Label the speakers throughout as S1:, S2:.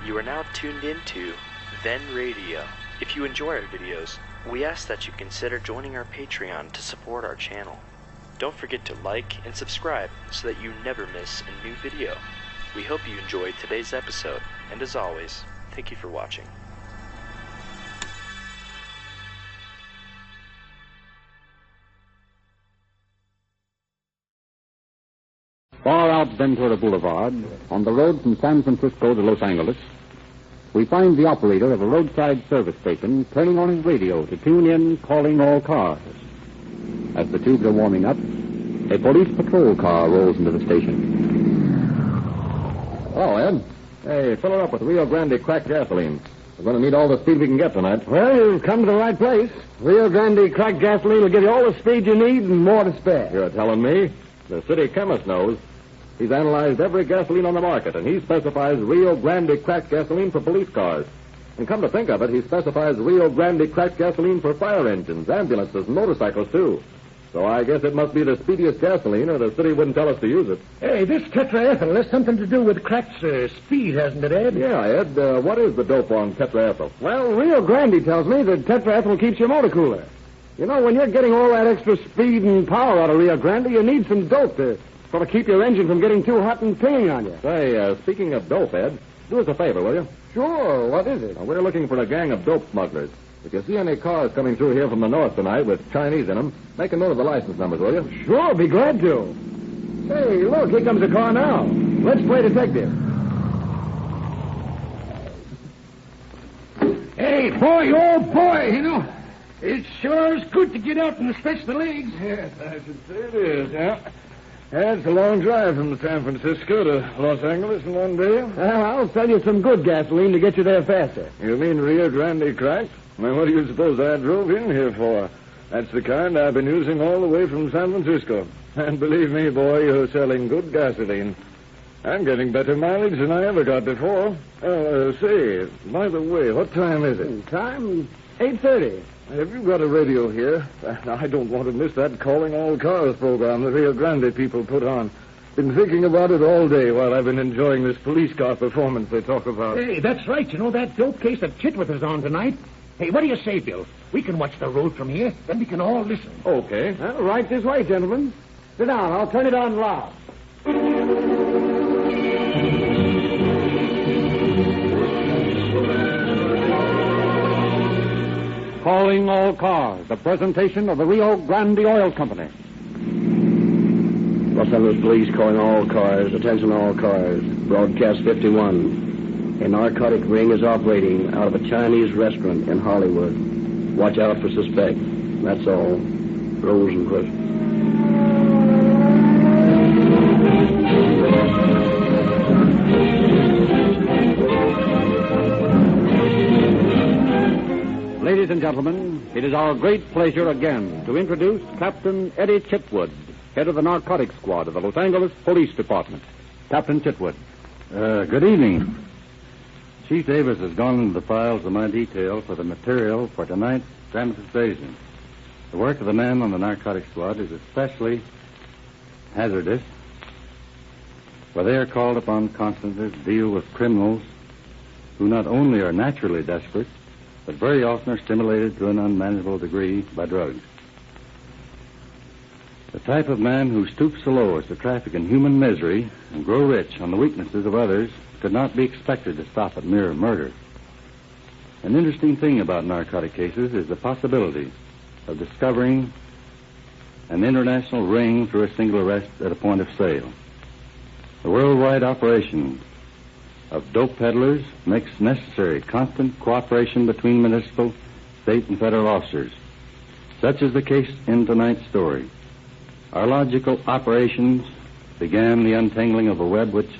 S1: You are now tuned into Then Radio. If you enjoy our videos, we ask that you consider joining our Patreon to support our channel. Don't forget to like and subscribe so that you never miss a new video. We hope you enjoyed today's episode, and as always, thank you for watching.
S2: Far out Ventura Boulevard, on the road from San Francisco to Los Angeles, we find the operator of a roadside service station turning on his radio to tune in Calling All Cars. As the tubes are warming up, a police patrol car rolls into the station.
S3: Oh, Ed. Hey, fill her up with Rio Grande cracked gasoline. We're going to need all the speed we can get tonight.
S4: Well, you've come to the right place. Rio Grande cracked gasoline will give you all the speed you need and more to spare.
S3: You're telling me? The city chemist knows. He's analyzed every gasoline on the market, and he specifies Rio Grande cracked gasoline for police cars. And come to think of it, he specifies Rio Grande cracked gasoline for fire engines, ambulances, and motorcycles, too. So I guess it must be the speediest gasoline, or the city wouldn't tell us to use it.
S4: Hey, this tetraethyl has something to do with cracked speed, hasn't it, Ed?
S3: Yeah, Ed. What is the dope on tetraethyl?
S4: Well, Rio Grande tells me that tetraethyl keeps your motor cooler. You know, when you're getting all that extra speed and power out of Rio Grande, you need some dope to sort of keep your engine from getting too hot and pinging on you.
S3: Say, speaking of dope, Ed, do us a favor, will you?
S4: Sure. What is it?
S3: We're looking for a gang of dope smugglers. If you see any cars coming through here from the north tonight with Chinese in them, make a note of the license numbers, will you?
S4: Sure, be glad to. Hey, look, here comes a car now. Let's play detective.
S5: Hey, boy, oh, boy, you know, it sure is good to get out and stretch the legs.
S6: Yes, I should say it is, yeah. It's a long drive from San Francisco to Los Angeles in one day.
S4: Well, I'll sell you some good gasoline to get you there faster.
S6: You mean Rio Grande cracked? Well, what do you suppose I drove in here for? That's the kind I've been using all the way from San Francisco. And believe me, boy, you're selling good gasoline. I'm getting better mileage than I ever got before. Say, by the way, what time is it?
S4: Time? 8:30.
S6: Have you got a radio here? I don't want to miss that Calling All Cars program the Rio Grande people put on. Been thinking about it all day while I've been enjoying this police car performance they talk about.
S5: Hey, that's right. You know, that dope case that Chitworth is on tonight? Hey, what do you say, Bill? We can watch the road from here, then we can all listen.
S6: Okay.
S4: Well, right this way, gentlemen. Sit down. I'll turn it on loud.
S2: Calling All Cars, the presentation of the Rio Grande Oil Company.
S7: Los Angeles Police calling all cars. Attention all cars. Broadcast 51. A narcotic ring is operating out of a Chinese restaurant in Hollywood. Watch out for suspect. That's all. Rosenquist.
S2: Ladies and gentlemen, it is our great pleasure again to introduce Captain Eddie Chitwood, head of the narcotics squad of the Los Angeles Police Department. Captain Chitwood.
S8: Good evening. Chief Davis has gone into the files of my detail for the material for tonight's dramatization. The work of the men on the narcotics squad is especially hazardous, for they are called upon constantly to deal with criminals who not only are naturally desperate, but very often are stimulated to an unmanageable degree by drugs. The type of man who stoops so low as to traffic in human misery and grow rich on the weaknesses of others could not be expected to stop at mere murder. An interesting thing about narcotic cases is the possibility of discovering an international ring through a single arrest at a point of sale. The worldwide operation of dope peddlers makes necessary constant cooperation between municipal, state, and federal officers. Such is the case in tonight's story. Our logical operations began the untangling of a web which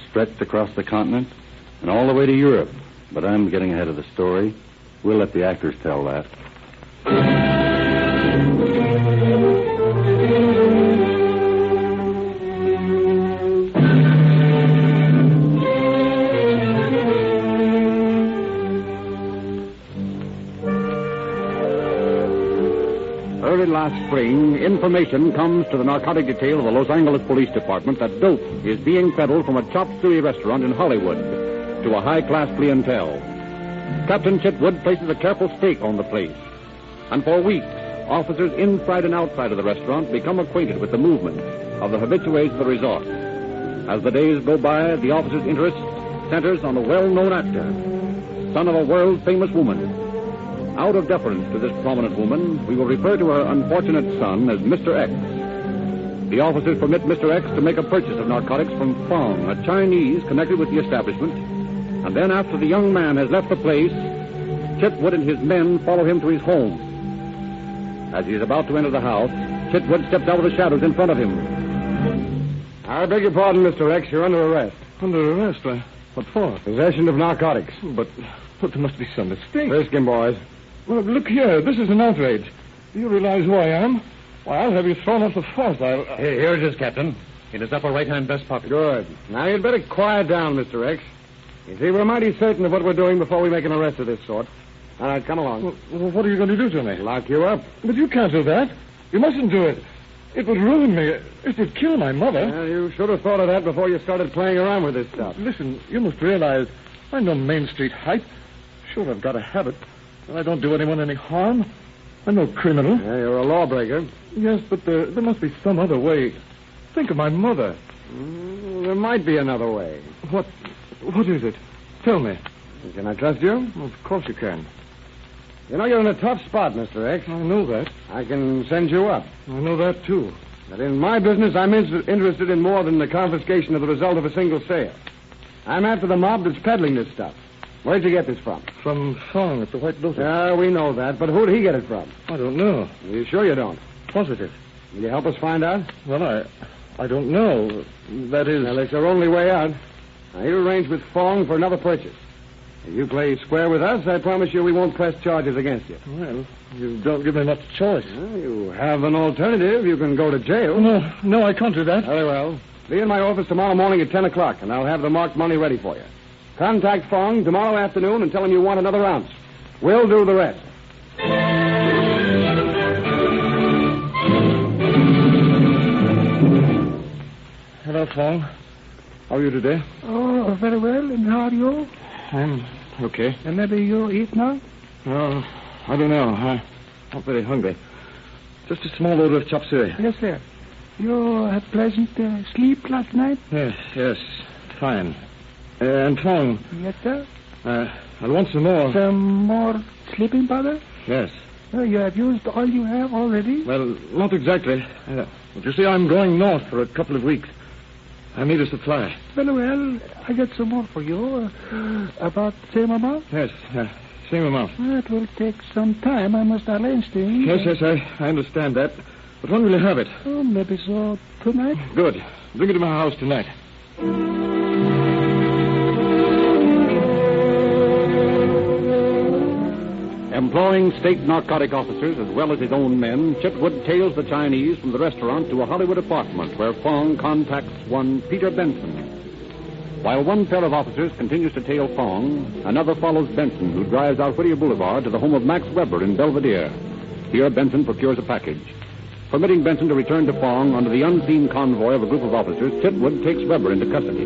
S8: stretched across the continent and all the way to Europe. But I'm getting ahead of the story. We'll let the actors tell that.
S2: Early last spring, information comes to the narcotic detail of the Los Angeles Police Department that dope is being peddled from a chop suey restaurant in Hollywood. to a high-class clientele. Captain Chitwood places a careful stake on the place. And for weeks, officers inside and outside of the restaurant become acquainted with the movements of the habitués of the resort. As the days go by, the officers' interest centers on a well-known actor, son of a world-famous woman. Out of deference to this prominent woman, we will refer to her unfortunate son as Mr. X. The officers permit Mr. X to make a purchase of narcotics from Fong, a Chinese connected with the establishment, and then after the young man has left the place, Chitwood and his men follow him to his home. As he is about to enter the house, Chitwood steps out of the shadows in front of him.
S4: I beg your pardon, Mr. X. You're under arrest.
S6: Under arrest? What for?
S4: Possession of narcotics.
S6: But there must be some mistake.
S4: Frisk him, boys.
S6: Well, look here. This is an outrage. Do you realize who I am? Why, I'll have you thrown off the force.
S5: Here it is, Captain. In his upper right-hand vest pocket.
S4: Good. Now, you'd better quiet down, Mr. X. You see, we're mighty certain of what we're doing before we make an arrest of this sort. All right, come along.
S6: Well, what are you going to do to me?
S4: Lock you up.
S6: But you can't do that. You mustn't do it. It would ruin me. It would kill my mother.
S4: Well, you should have thought of that before you started playing around with this stuff.
S6: Listen, you must realize I'm no Main Street hype. Sure, I've got a habit, but I don't do anyone any harm. I'm no criminal.
S4: Yeah, you're a lawbreaker.
S6: Yes, but there must be some other way. Think of my mother.
S4: There might be another way.
S6: What is it? Tell me.
S4: Can I trust you?
S6: Well, of course you can.
S4: You know, you're in a tough spot, Mr. X.
S6: I know that.
S4: I can send you up.
S6: I know that, too.
S4: But in my business, I'm interested in more than the confiscation of the result of a single sale. I'm after the mob that's peddling this stuff. Where'd you get this from?
S6: From Fong at the White Lotus.
S4: Yeah, we know that, but who'd he get it from?
S6: I don't know.
S4: Are you sure you don't?
S6: Positive.
S4: Will you help us find out?
S6: Well, I don't know. That is...
S4: Well, it's our only way out. Now, you arrange with Fong for another purchase. If you play square with us, I promise you we won't press charges against you.
S6: Well, you don't give me much choice.
S4: Well, you have an alternative. You can go to jail.
S6: No, I can't do that.
S4: Very well. Be in my office tomorrow morning at 10 o'clock, and I'll have the marked money ready for you. Contact Fong tomorrow afternoon and tell him you want another ounce. We'll do the rest.
S6: Hello, Fong. How are you today?
S9: Oh, very well. And how are you?
S6: I'm okay.
S9: And maybe you eat now?
S6: Oh, I don't know. I'm not very hungry. Just a small order of chop suey.
S9: Yes, sir. You had pleasant sleep last night?
S6: Yes. Fine. And Fong.
S9: Yes, sir.
S6: I'll want some more.
S9: Some more sleeping powder?
S6: Yes.
S9: You have used all you have already?
S6: Well, not exactly. But you see, I'm going north for a couple of weeks. I need a supply.
S9: Very well. I get some more for you. About the same amount?
S6: Yes, same amount.
S9: It will take some time. I must arrange things.
S6: Yes, I understand that. But when will you have it?
S9: Oh, maybe so tonight.
S6: Good. Bring it to my house tonight.
S2: Employing state narcotic officers as well as his own men, Chitwood tails the Chinese from the restaurant to a Hollywood apartment where Fong contacts one Peter Benson. While one pair of officers continues to tail Fong, another follows Benson, who drives out Whittier Boulevard to the home of Max Weber in Belvedere. Here, Benson procures a package. Permitting Benson to return to Fong under the unseen convoy of a group of officers, Chitwood takes Weber into custody.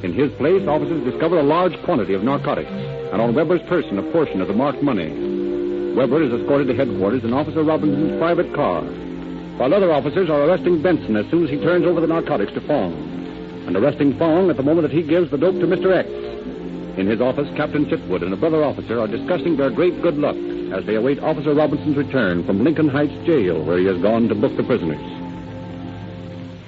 S2: In his place, officers discover a large quantity of narcotics, and on Weber's person a portion of the marked money. Weber is escorted to headquarters in Officer Robinson's private car, while other officers are arresting Benson as soon as he turns over the narcotics to Fong, and arresting Fong at the moment that he gives the dope to Mr. X. In his office, Captain Chitwood and a brother officer are discussing their great good luck as they await Officer Robinson's return from Lincoln Heights Jail, where he has gone to book the prisoners.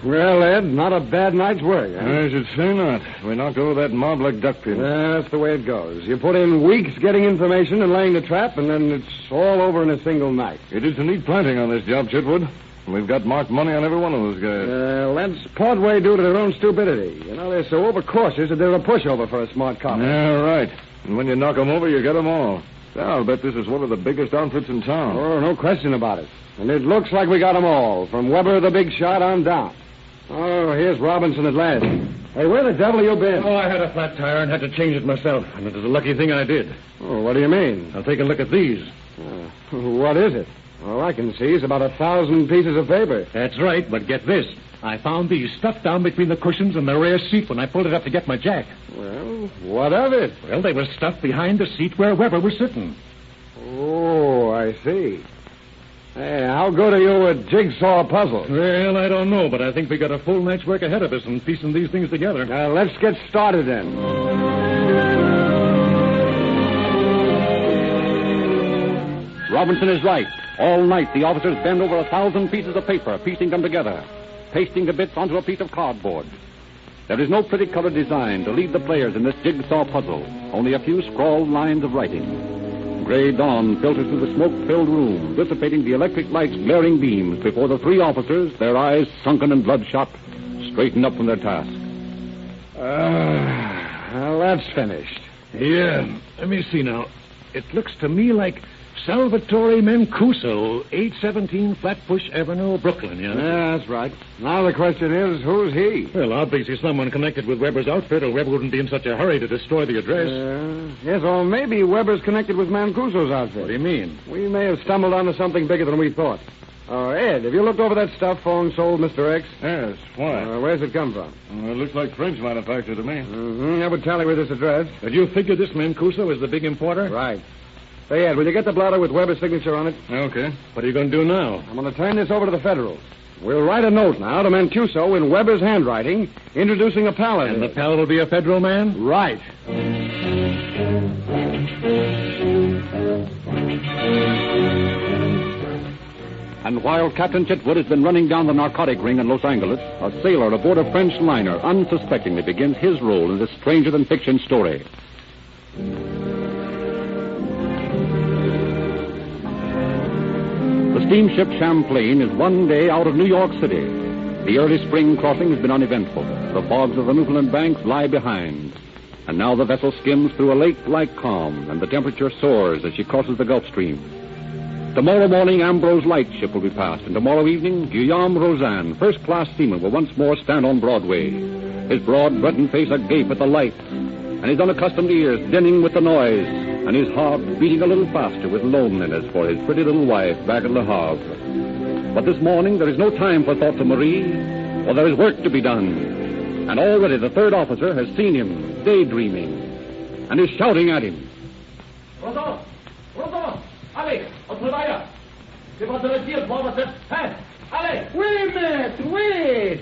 S4: Well, Ed, not a bad night's work, huh?
S6: I should say not. We knocked over that mob like duck pins.
S4: That's the way it goes. You put in weeks getting information and laying the trap, and then it's all over in a single night.
S6: You did some neat planting on this job, Chitwood. And we've got marked money on every one of those guys.
S4: That's part way due to their own stupidity. You know, they're so overcautious that they're a pushover for a smart cop.
S6: Yeah, right. And when you knock them over, you get them all. Yeah, I'll bet this is one of the biggest outfits in town.
S4: Oh, no question about it. And it looks like we got them all, from Weber the big shot on down. Oh, here's Robinson at last. Hey, where the devil have you been?
S5: Oh, I had a flat tire and had to change it myself. And it was a lucky thing I did.
S4: Oh, what do you mean?
S5: Now take a look at these.
S4: What is it? All I can see is about 1,000 pieces of paper.
S5: That's right, but get this. I found these stuffed down between the cushions and the rear seat when I pulled it up to get my jack.
S4: Well, what of it?
S5: Well, they were stuffed behind the seat where Weber was sitting.
S4: Oh, I see. Hey, how good are you with jigsaw puzzles?
S5: Well, I don't know, but I think we got a full night's work ahead of us in piecing these things together.
S4: Let's get started then.
S2: Robinson is right. All night, the officers bend over 1,000 pieces of paper, piecing them together, pasting the bits onto a piece of cardboard. There is no pretty colored design to lead the players in this jigsaw puzzle, only a few scrawled lines of writing. Gray dawn filters through the smoke-filled room, dissipating the electric light's glaring beams before the three officers, their eyes sunken and bloodshot, straighten up from their task.
S4: Well, that's finished.
S5: Yeah, let me see now. It looks to me like Salvatore Mancuso, 817 Flatbush Avenue, Brooklyn, yeah?
S4: Yeah, that's right. Now the question is, who's he?
S5: Well, obviously someone connected with Weber's outfit, or Weber wouldn't be in such a hurry to destroy the address.
S4: Yes, or maybe Weber's connected with Mancuso's outfit.
S5: What do you mean?
S4: We may have stumbled onto something bigger than we thought. Ed, have you looked over that stuff Fong sold Mr. X?
S6: Yes, why?
S4: Where's it come from?
S6: It looks like French manufacture to me.
S4: Mm-hmm. That would tally with this address.
S5: Did you figure this Mancuso is the big importer?
S4: Right. Hey, Ed, will you get the blotter with Weber's signature on it?
S6: Okay.
S5: What are you going to do now?
S4: I'm going to turn this over to the Federals. We'll write a note now to Mancuso in Weber's handwriting, introducing a pal of
S5: And
S4: his.
S5: the pal will be a federal man?
S4: Right.
S2: And while Captain Chitwood has been running down the narcotic ring in Los Angeles, a sailor aboard a French liner unsuspectingly begins his role in this stranger-than-fiction story. The steamship Champlain is one day out of New York City. The early spring crossing has been uneventful. The fogs of the Newfoundland banks lie behind. And now the vessel skims through a lake-like calm, and the temperature soars as she crosses the Gulf Stream. Tomorrow morning, Ambrose Lightship will be passed, and tomorrow evening, Guillaume Rozan, first-class seaman, will once more stand on Broadway, his broad Breton face agape at the light, and his unaccustomed ears dinning with the noise, and his heart beating a little faster with loneliness for his pretty little wife back at Le Havre. But this morning, there is no time for thoughts of Marie, for there is work to be done. And already the third officer has seen him, daydreaming, and is shouting at him.
S5: Rosan! Rosan! Allez, au travail! Je vais te le dire, voir cette fin! Allez!
S9: Wait, maître, wait!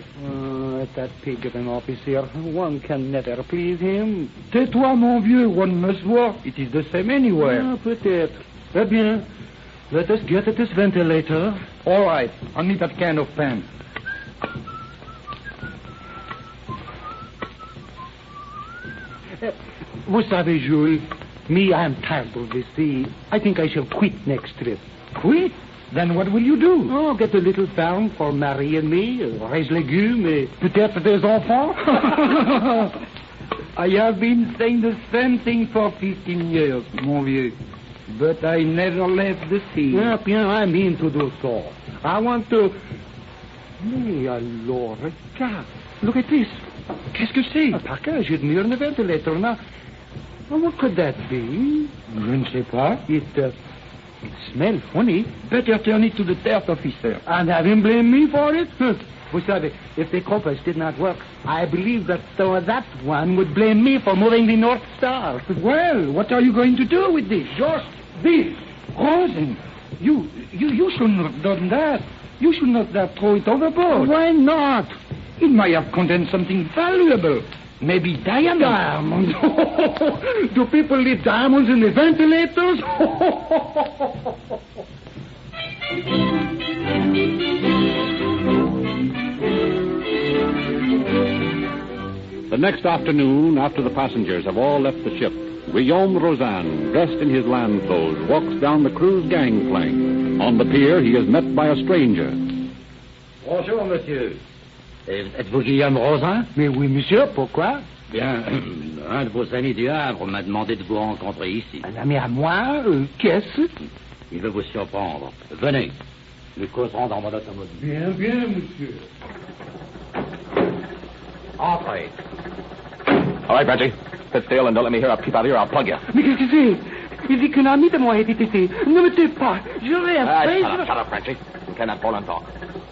S9: That pig of an officer, one can never please him. Tais-toi, mon vieux, one must walk. It is the same anywhere. Peut-être. Eh bien, let us get at this ventilator. All right, I'll need that can of paint. Vous savez, Jules, me, I am tired of this sea. I think I shall quit next trip. Quit? Then what will you do? Oh, get a little farm for Marie and me, raise légumes, et peut-être des enfants. I have been saying the same thing for 15 years, mon vieux. But I never left the sea. Ah, bien, I mean to do so. I want to... Mais alors, regarde. Look at this. Qu'est-ce que c'est? Un package near the ventilator. Now, what could that be? Je ne sais pas. It smells funny. Better turn it to the third officer. And have him blame me for it? Vous savez, if the compass did not work, I believe that that one would blame me for moving the North Star. Well, what are you going to do with this? Just this. Rosen, you shouldn't have done that. You should not have thrown it overboard. Why not? It might have contained something valuable. Maybe diamonds. Do people leave diamonds in the ventilators?
S2: The next afternoon, after the passengers have all left the ship, Guillaume Rozan, dressed in his land clothes, walks down the crew's gangplank. On the pier, he is met by a stranger.
S10: Bonjour, monsieur. Êtes-vous Guillaume Rozan?
S9: Mais oui, monsieur, pourquoi?
S10: Bien, un de vos amis du Havre m'a demandé de vous rencontrer ici.
S9: Un ami à moi? Qu'est-ce?
S10: Il veut vous surprendre. Venez, nous causerons dans mon automobile.
S9: Bien, bien, monsieur.
S10: Entrez.
S3: All right, Frenchy. Sit still and don't let me hear a peep out of here. I'll plug you.
S9: Mais qu'est-ce que c'est? Il dit qu'un ami de moi est ici. Ne me tais pas. Je vais
S3: Shut up, Frenchy. cannot fall and talk.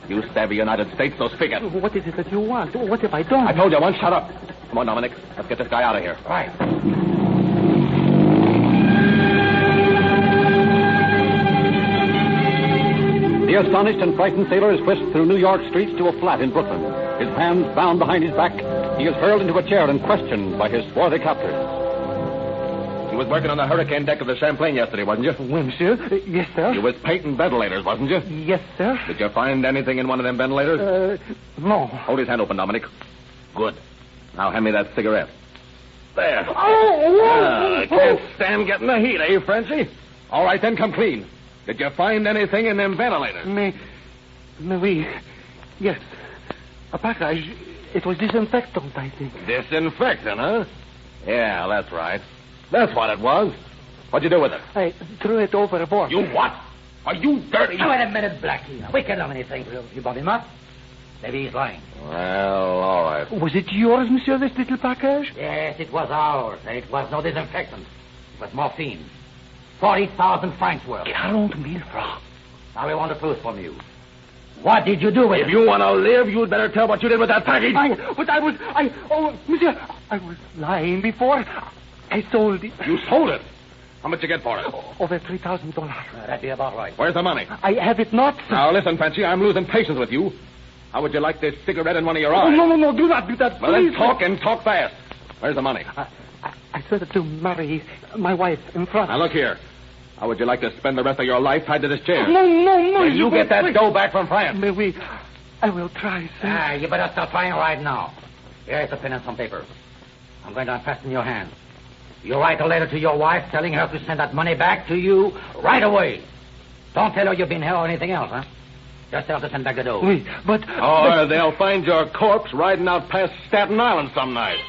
S3: You serve the United States, so speak it.
S9: What is it that you want? What have I done?
S3: I told you once, shut up. Come on, Dominic. Let's get this guy out of here.
S9: Right.
S2: The astonished and frightened sailor is whisked through New York streets to a flat in Brooklyn. His hands bound behind his back, he is hurled into a chair and questioned by his swarthy captors.
S3: You was working on the hurricane deck of the Champlain yesterday, wasn't you?
S9: Oui, monsieur. Yes, sir.
S3: You was painting ventilators, wasn't you?
S9: Yes, sir.
S3: Did you find anything in one of them ventilators?
S9: No.
S3: Hold his hand open, Dominic. Good. Now hand me that cigarette. There. I can't stand getting the heat, eh, Frenchy? All right, then, come clean. Did you find anything in them ventilators?
S9: Oui. Yes. A package. It was disinfectant, I think.
S3: Disinfectant, huh? Yeah, that's right. That's what it was. What'd you do with it?
S9: I threw it overboard.
S3: You what? Are you dirty?
S10: Now, wait a minute, Blackie. We can't know anything. You bought him up? Maybe he's lying.
S3: Well, all right.
S9: Was it yours, monsieur, this little package?
S10: Yes, it was ours. It was no disinfectant. It was morphine. 40,000 francs worth.
S9: 40,000 francs.
S10: Now we want the truth from you. What did you do with it?
S3: If you want to live, you'd better tell what you did with that package.
S9: Monsieur, I was lying before. I sold it.
S3: You sold it? How much you get for it?
S9: Over $3,000.
S10: That'd be about right.
S3: Where's the money?
S9: I have it not, sir.
S3: Now, listen, Frenchy, I'm losing patience with you. How would you like this cigarette in one of your eyes?
S9: No, do not do that,
S3: Well,
S9: please.
S3: then talk and talk fast. Where's the money?
S9: I said to marry my wife in France.
S3: Now, look here. How would you like to spend the rest of your life tied to this chair?
S9: No.
S3: Will you get that dough back from France?
S9: Maybe I will try, sir.
S10: You better start trying right now. Here's a pen and some paper. I'm going to unfasten your hand. You write a letter to your wife telling her to send that money back to you right away. Don't tell her you've been here or anything else, huh? Just tell her to send back the dough.
S9: Oui, but...
S3: Or they'll find your corpse riding out past Staten Island some night.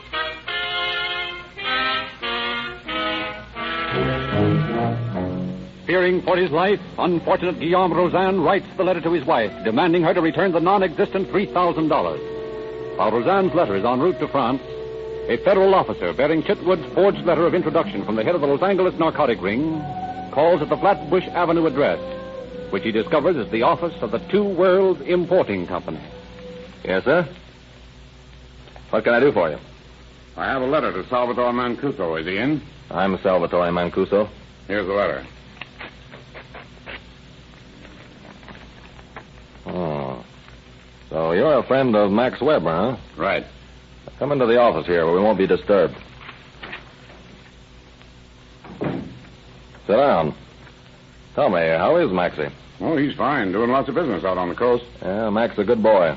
S2: Fearing for his life, unfortunate Guillaume Roseanne writes the letter to his wife, demanding her to return the non-existent $3,000. While Roseanne's letter is en route to France, a federal officer bearing Chitwood's forged letter of introduction from the head of the Los Angeles narcotic ring calls at the Flatbush Avenue address, which he discovers is the office of the Two Worlds Importing Company.
S3: Yes, sir? What can I do for you?
S4: I have a letter to Salvatore Mancuso. Is he in?
S3: I'm Salvatore Mancuso.
S4: Here's the letter.
S3: Oh. So you're a friend of Max Weber, huh?
S4: Right.
S3: Come into the office here where we won't be disturbed. Sit down. Tell me, how is Maxie?
S4: Oh, he's fine. Doing lots of business out on the coast.
S3: Yeah, Mac's a good boy.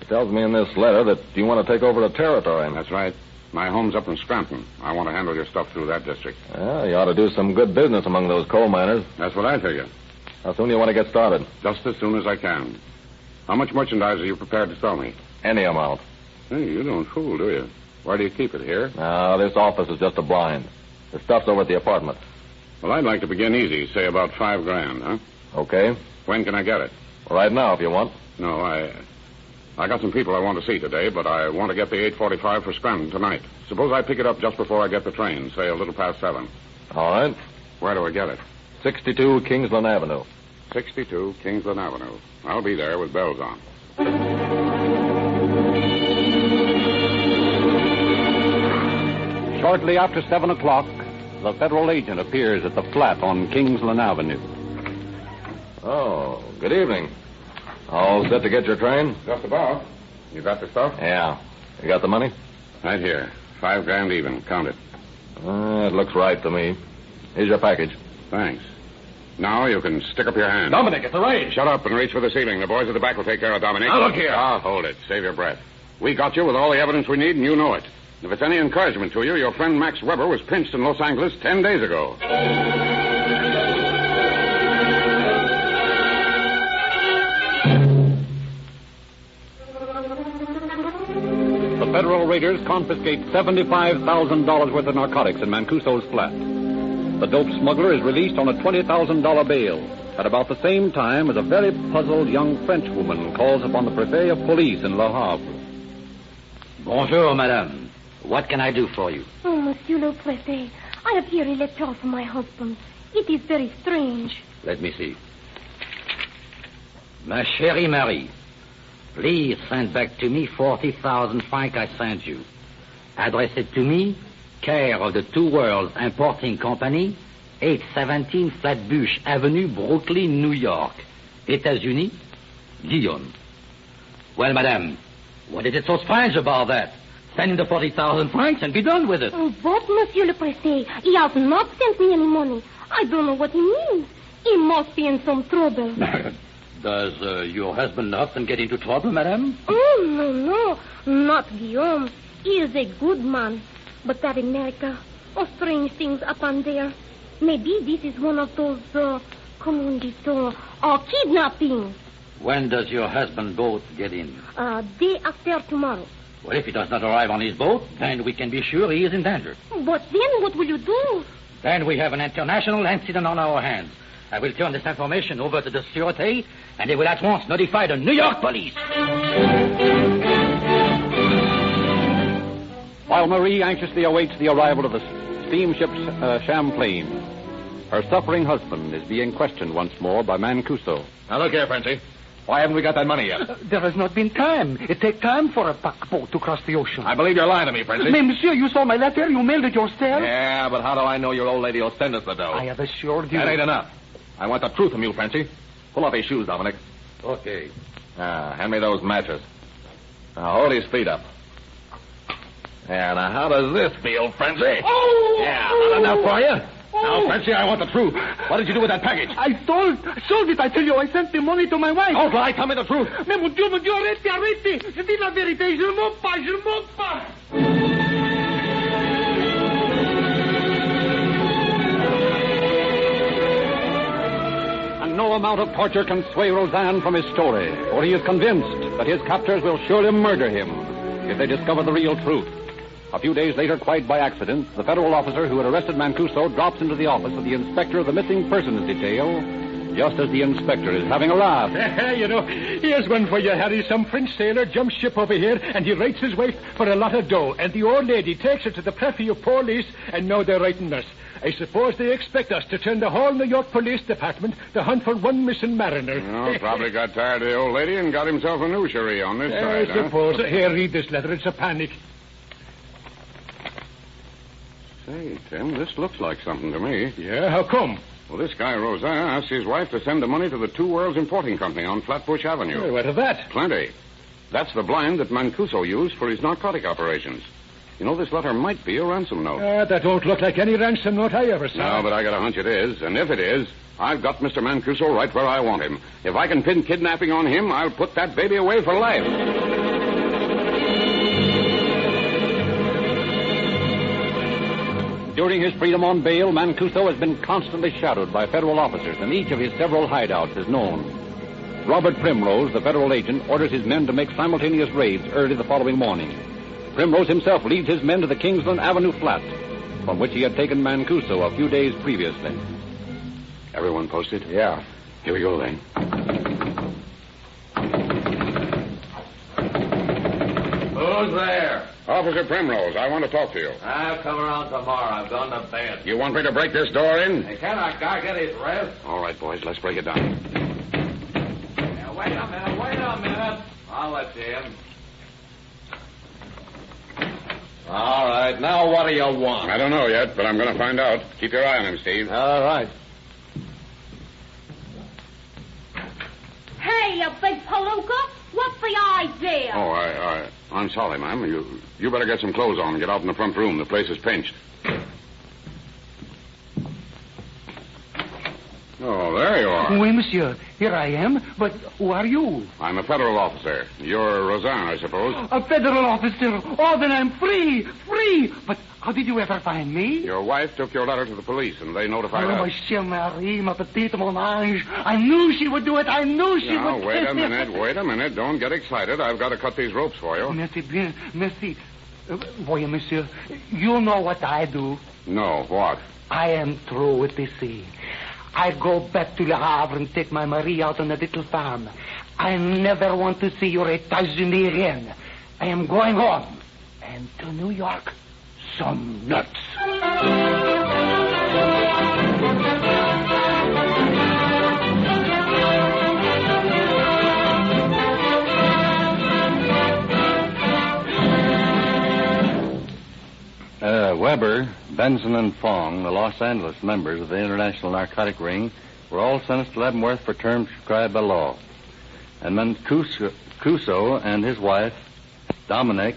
S3: He tells me in this letter that you want to take over the territory.
S4: That's right. My home's up in Scranton. I want to handle your stuff through that district.
S3: Yeah, you ought to do some good business among those coal miners.
S4: That's what I figure.
S3: How soon do you want to get started?
S4: Just as soon as I can. How much merchandise are you prepared to sell me?
S3: Any amount.
S4: Hey, you don't fool, do you? Where do you keep it, here?
S3: No, this office is just a blind. The stuff's over at the apartment.
S4: Well, I'd like to begin easy, say about $5,000, huh?
S3: Okay.
S4: When can I get it?
S3: Right now, if you want.
S4: No, I got some people I want to see today, but I want to get the 8:45 for Scranton tonight. Suppose I pick it up just before I get the train, say a little past 7.
S3: All right.
S4: Where do I get it?
S3: 62 Kingsland Avenue.
S4: 62 Kingsland Avenue. I'll be there with bells on.
S2: Shortly after 7 o'clock, the federal agent appears at the flat on Kingsland Avenue.
S3: Oh, good evening. All set to get your train?
S4: Just about. You got the stuff?
S3: Yeah. You got the money?
S4: Right here. $5,000 even. Count it.
S3: It looks right to me. Here's your package.
S4: Thanks. Now you can stick up your hand.
S3: Dominic, it's the rain.
S4: Shut up and reach for the ceiling. The boys at the back will take care of Dominic.
S3: Now, look here.
S4: Ah, hold it. Save your breath. We got you with all the evidence we need, and you know it. If it's any encouragement to you, your friend Max Weber was pinched in Los Angeles 10 days ago.
S2: The federal raiders confiscate $75,000 worth of narcotics in Mancuso's flat. The dope smuggler is released on a $20,000 bail at about the same time as a very puzzled young Frenchwoman calls upon the Préfet of Police in Le Havre.
S10: Bonjour, madame. What can I do for you?
S11: Oh, Monsieur le Préfet, I have here a letter from my husband. It is very strange.
S10: Let me see. Ma chérie Marie, please send back to me 40,000 francs I sent you. Address it to me, care of the Two Worlds Importing Company, 817 Flatbush Avenue, Brooklyn, New York. États-Unis, Guillaume. Well, madame, what is it so strange about that? Send him the 40,000 francs and be done with it.
S11: But, Monsieur le Préfet, he has not sent me any money. I don't know what he means. He must be in some trouble.
S10: Does your husband often get into trouble, madame?
S11: Oh, no, not Guillaume. He is a good man. But that America, strange things upon there. Maybe this is one of those, comment dit-on, kidnapping.
S10: When does your husband boat get in?
S11: Day after tomorrow.
S10: Well, if he does not arrive on his boat, then we can be sure he is in danger.
S11: But then what will you do?
S10: Then we have an international incident on our hands. I will turn this information over to the Sûreté, and they will at once notify the New York police.
S2: While Marie anxiously awaits the arrival of the steamship Champlain, her suffering husband is being questioned once more by Mancuso.
S3: Now, look here, Frenchie. Why haven't we got that money yet?
S9: There has not been time. It takes time for a paquebot to cross the ocean.
S3: I believe you're lying to me, Frenchie.
S9: Mais, monsieur, you saw my letter. You mailed it yourself.
S3: Yeah, but how do I know your old lady will send us the dough?
S9: I have assured you.
S3: That ain't enough. I want the truth from you, Frenchie. Pull off his shoes, Dominic.
S10: Okay.
S3: Hand me those matches. Now, hold his feet up. Yeah, now, how does this feel, Frenchie?
S9: Oh!
S3: Yeah, not enough for you? Now, Frenchie, I want the truth. What did you do with that package?
S9: I sold it, I tell you. I sent the money to my wife.
S3: Don't lie. Tell me the truth.
S9: Mais mon Dieu, arrêtez. Je dis la vérité. Je ne mens pas.
S2: And no amount of torture can sway Roseanne from his story, for he is convinced that his captors will surely murder him if they discover the real truth. A few days later, quite by accident, the federal officer who had arrested Mancuso drops into the office of the inspector of the missing persons detail, just as the inspector is having a laugh.
S5: You know, here's one for you, Harry. Some French sailor jumps ship over here, and he rates his wife for a lot of dough, and the old lady takes her to the Prefect of Police, and now they're writing us. I suppose they expect us to turn the whole New York Police Department to hunt for one missing mariner.
S12: Well, probably got tired of the old lady and got himself a new cherie on this side,
S5: I suppose. Here, read this letter. It's a panic.
S12: Say, Tim, this looks like something to me.
S5: Yeah, how come?
S12: Well, this guy, Rosin, asked his wife to send the money to the Two Worlds Importing Company on Flatbush Avenue.
S5: Hey, what of that?
S12: Plenty. That's the blind that Mancuso used for his narcotic operations. You know, this letter might be a ransom note.
S5: That don't look like any ransom note I ever saw.
S12: No, but I got a hunch it is. And if it is, I've got Mr. Mancuso right where I want him. If I can pin kidnapping on him, I'll put that baby away for life.
S2: During his freedom on bail, Mancuso has been constantly shadowed by federal officers, and each of his several hideouts is known. Robert Primrose, the federal agent, orders his men to make simultaneous raids early the following morning. Primrose himself leads his men to the Kingsland Avenue flat, from which he had taken Mancuso a few days previously.
S12: Everyone posted?
S3: Yeah.
S12: Here we go, then.
S10: Who's there?
S12: Officer Primrose, I want to talk to you.
S10: I'll come around tomorrow. I've gone to bed.
S12: You want me to break this door in?
S10: Hey, can a guy get his rest?
S12: All right, boys, let's break it down.
S10: Now, wait a minute. I'll let you in.
S3: All right, now what do you want?
S12: I don't know yet, but I'm going to find out. Keep your eye on him, Steve.
S3: All right.
S11: Hey, you big palooka. What's the idea?
S12: Oh, I'm sorry, ma'am. You better get some clothes on and get out in the front room. The place is pinched. Oh, there you are.
S9: Oui, monsieur. Here I am. But who are you?
S12: I'm a federal officer. You're Rosin, I suppose.
S9: A federal officer. Oh, then I'm free. Free. But how did you ever find me?
S12: Your wife took your letter to the police, and they notified us.
S9: Ma chère Marie, ma petite, mon ange. I knew she would do it. I knew she would.
S12: Now, wait a minute. Don't get excited. I've got to cut these ropes for you.
S9: Merci bien. Merci. Voyez, monsieur, you know what I do.
S12: No, what?
S9: I am through with the sea. I go back to Le Havre and take my Marie out on a little farm. I never want to see your États-Unis again. I am going home. And to New York, some nuts.
S8: Weber, Benson, and Fong, the Los Angeles members of the international narcotic ring, were all sentenced to Leavenworth for terms prescribed by law. And Mancuso and his wife, Dominic,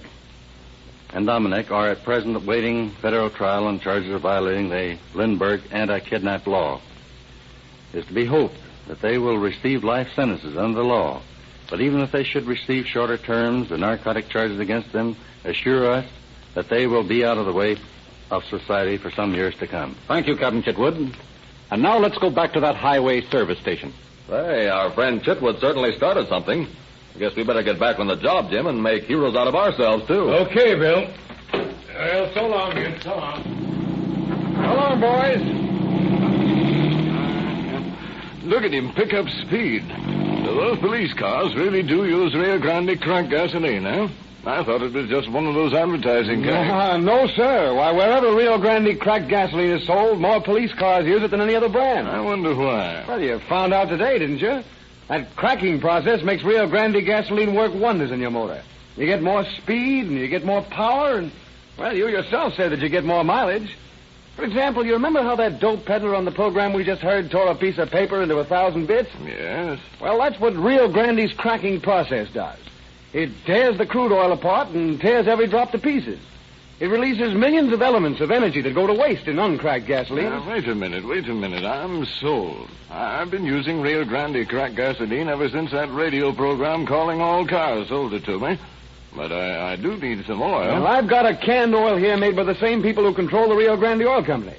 S8: are at present awaiting federal trial on charges of violating the Lindbergh anti-kidnap law. It is to be hoped that they will receive life sentences under the law. But even if they should receive shorter terms, the narcotic charges against them assure us that they will be out of the way of society for some years to come.
S13: Thank you, Captain Chitwood. And now let's go back to that highway service station.
S3: Hey, our friend Chitwood certainly started something. I guess we better get back on the job, Jim, and make heroes out of ourselves, too.
S5: Okay, Bill. Well, so long, Jim. So long.
S6: So long, boys. Look at him pick up speed. So those police cars really do use Rio Grande cracked gasoline, eh? I thought it was just one of those advertising guys.
S4: No, sir. Why, wherever Rio Grande cracked gasoline is sold, more police cars use it than any other brand.
S6: I wonder why.
S4: Well, you found out today, didn't you? That cracking process makes Rio Grande gasoline work wonders in your motor. You get more speed, and you get more power, and, well, you yourself said that you get more mileage. For example, you remember how that dope peddler on the program we just heard tore a piece of paper into 1,000 bits?
S6: Yes.
S4: Well, that's what Rio Grande's cracking process does. It tears the crude oil apart and tears every drop to pieces. It releases millions of elements of energy that go to waste in uncracked gasoline.
S6: Now, wait a minute. I'm sold. I've been using Rio Grande cracked gasoline ever since that radio program Calling All Cars sold it to me. But I do need some oil.
S4: Well, I've got a canned oil here made by the same people who control the Rio Grande Oil Company.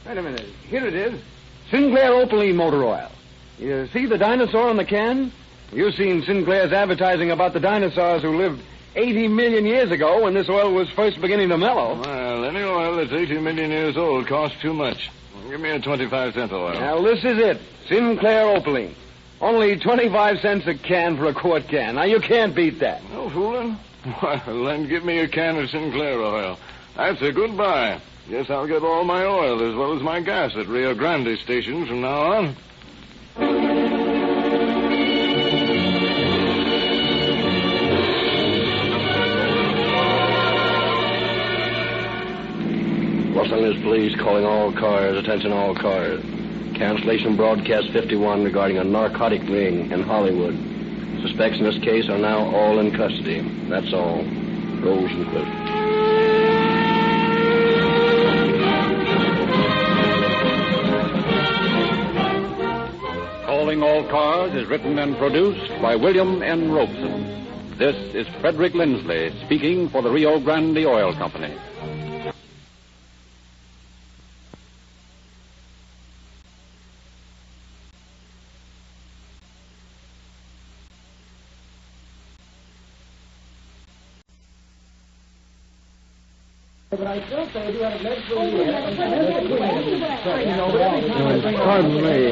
S4: Wait a minute. Here it is. Sinclair Opaline motor oil. You see the dinosaur on the can? You've seen Sinclair's advertising about the dinosaurs who lived 80 million years ago when this oil was first beginning to mellow.
S6: Well, any oil that's 80 million years old costs too much. Give me a 25-cent oil.
S4: Now, this is it. Sinclair Opaline. Only 25 cents a can for a quart can. Now, you can't beat that.
S6: No fooling. Well, then give me a can of Sinclair oil. That's a good buy. Guess I'll get all my oil as well as my gas at Rio Grande stations from now on.
S7: Los Angeles Police calling all cars. Attention all cars. Cancellation broadcast 51 regarding a narcotic ring in Hollywood. Suspects in this case are now all in custody. That's all. Rose and Cliff.
S13: Calling All Cars is written and produced by William N. Robeson. This is Frederick Lindsley speaking for the Rio Grande Oil Company.
S6: Pardon me.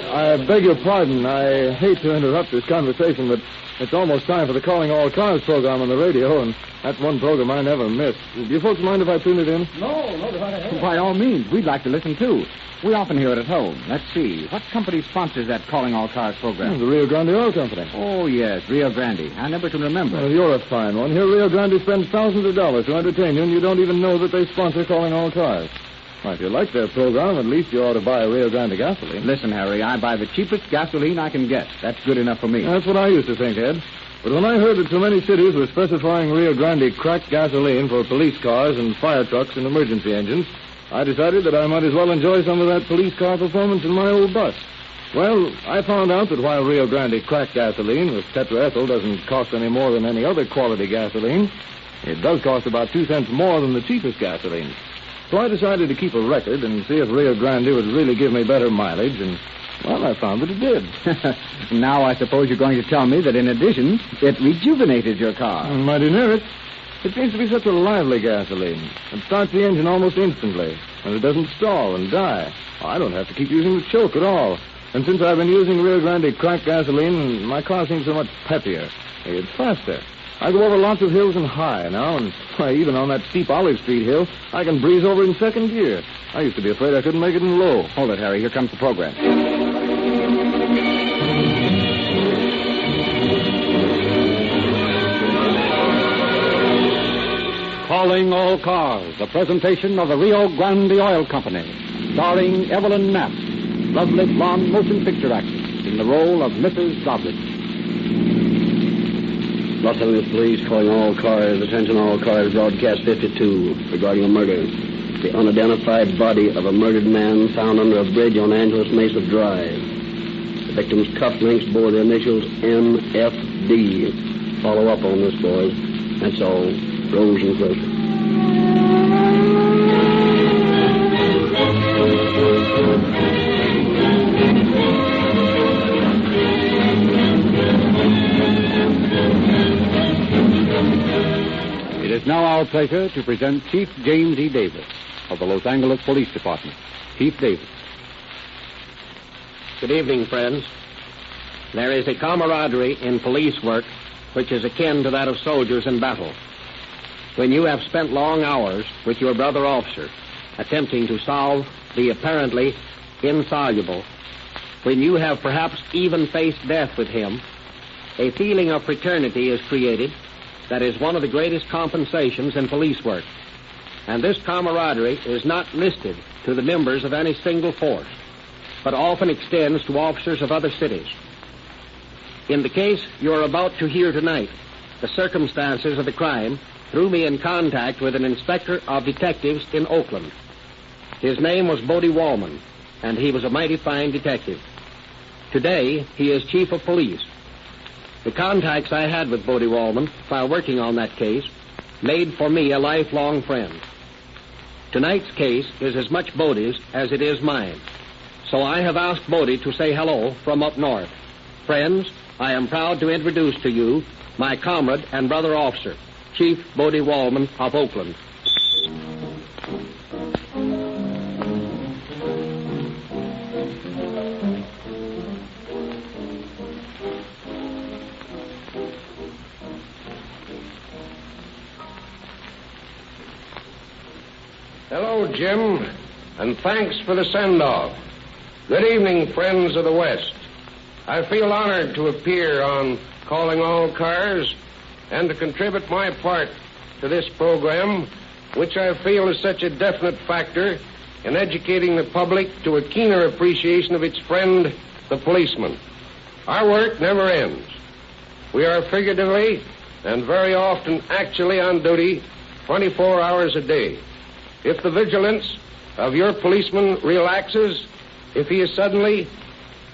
S6: I beg your pardon. I hate to interrupt this conversation, but it's almost time for the Calling All Cars program on the radio, and that's one program I never miss. Do you folks mind if I tune it in?
S2: No, by all means. We'd like to listen, too. We often hear it at home. Let's see. What company sponsors that Calling All Cars program?
S6: The Rio Grande Oil Company.
S2: Oh, yes, Rio Grande. I never can remember.
S6: Well, you're a fine one. Here, Rio Grande spends thousands of dollars to entertain you, and you don't even know that they sponsor Calling All Cars. Well, if you like their program, at least you ought to buy Rio Grande gasoline.
S2: Listen, Harry, I buy the cheapest gasoline I can get. That's good enough for me.
S6: That's what I used to think, Ed. But when I heard that so many cities were specifying Rio Grande cracked gasoline for police cars and fire trucks and emergency engines, I decided that I might as well enjoy some of that police car performance in my old bus. Well, I found out that while Rio Grande cracked gasoline with tetraethyl doesn't cost any more than any other quality gasoline, it does cost about 2 cents more than the cheapest gasoline. So I decided to keep a record and see if Rio Grande would really give me better mileage, and, well, I found that it did.
S2: Now I suppose you're going to tell me that in addition, it rejuvenated your car.
S6: I'm mighty near it. It seems to be such a lively gasoline. It starts the engine almost instantly, and it doesn't stall and die. I don't have to keep using the choke at all. And since I've been using Rio Grande cracked gasoline, my car seems so much peppier. It's faster. I go over lots of hills and high now, and why, even on that steep Olive Street hill, I can breeze over in second gear. I used to be afraid I couldn't make it in low.
S2: Hold it, Harry. Here comes the program.
S13: Calling
S8: Calling All Cars, a presentation of the Rio Grande Oil Company, starring Evelyn Knapp, lovely blonde motion picture actress, in the role of Mrs. Dobbins.
S7: Los Angeles Police calling all cars. Attention all cars. Broadcast 52 regarding a murder. The unidentified body of a murdered man found under a bridge on Angeles Mesa Drive. The victim's cufflinks bore the initials MFD. Follow up on this, boys. That's all. Rose and closer.
S8: It is now our pleasure to present Chief James E. Davis of the Los Angeles Police Department. Chief Davis.
S14: Good evening, friends. There is a camaraderie in police work which is akin to that of soldiers in battle. When you have spent long hours with your brother officer attempting to solve the apparently insoluble, when you have perhaps even faced death with him, a feeling of fraternity is created that is one of the greatest compensations in police work. And this camaraderie is not listed to the members of any single force, but often extends to officers of other cities. In the case you are about to hear tonight, the circumstances of the crime threw me in contact with an inspector of detectives in Oakland. His name was Bodie Wallman, and he was a mighty fine detective. Today, he is chief of police. The contacts I had with Bodie Wallman while working on that case made for me a lifelong friend. Tonight's case is as much Bodie's as it is mine, so I have asked Bodie to say hello from up north. Friends, I am proud to introduce to you my comrade and brother officer, Chief Bodie Wallman of Oakland.
S15: Hello, Jim, and thanks for the send-off. Good evening, friends of the West. I feel honored to appear on Calling All Cars and to contribute my part to this program, which I feel is such a definite factor in educating the public to a keener appreciation of its friend, the policeman. Our work never ends. We are figuratively and very often actually on duty 24 hours a day. If the vigilance of your policeman relaxes, if he is suddenly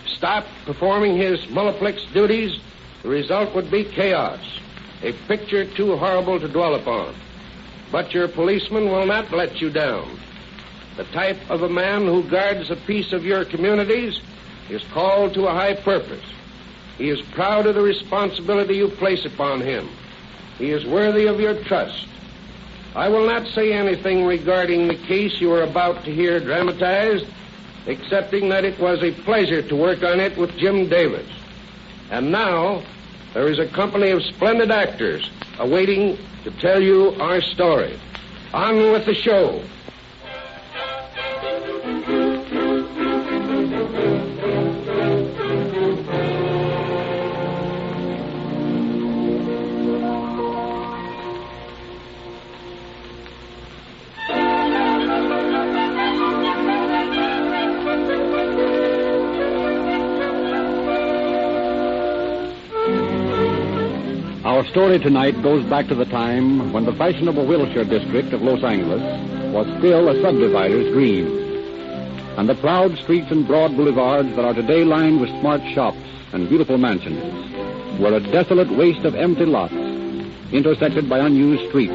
S15: stopped performing his multiplex duties, the result would be chaos, a picture too horrible to dwell upon. But your policeman will not let you down. The type of a man who guards the peace of your communities is called to a high purpose. He is proud of the responsibility you place upon him. He is worthy of your trust. I will not say anything regarding the case you are about to hear dramatized, excepting that it was a pleasure to work on it with Jim Davis. And now, there is a company of splendid actors awaiting to tell you our story. On with the show.
S8: Our story tonight goes back to the time when the fashionable Wilshire district of Los Angeles was still a subdivider's dream, and the proud streets and broad boulevards that are today lined with smart shops and beautiful mansions were a desolate waste of empty lots, intersected by unused streets,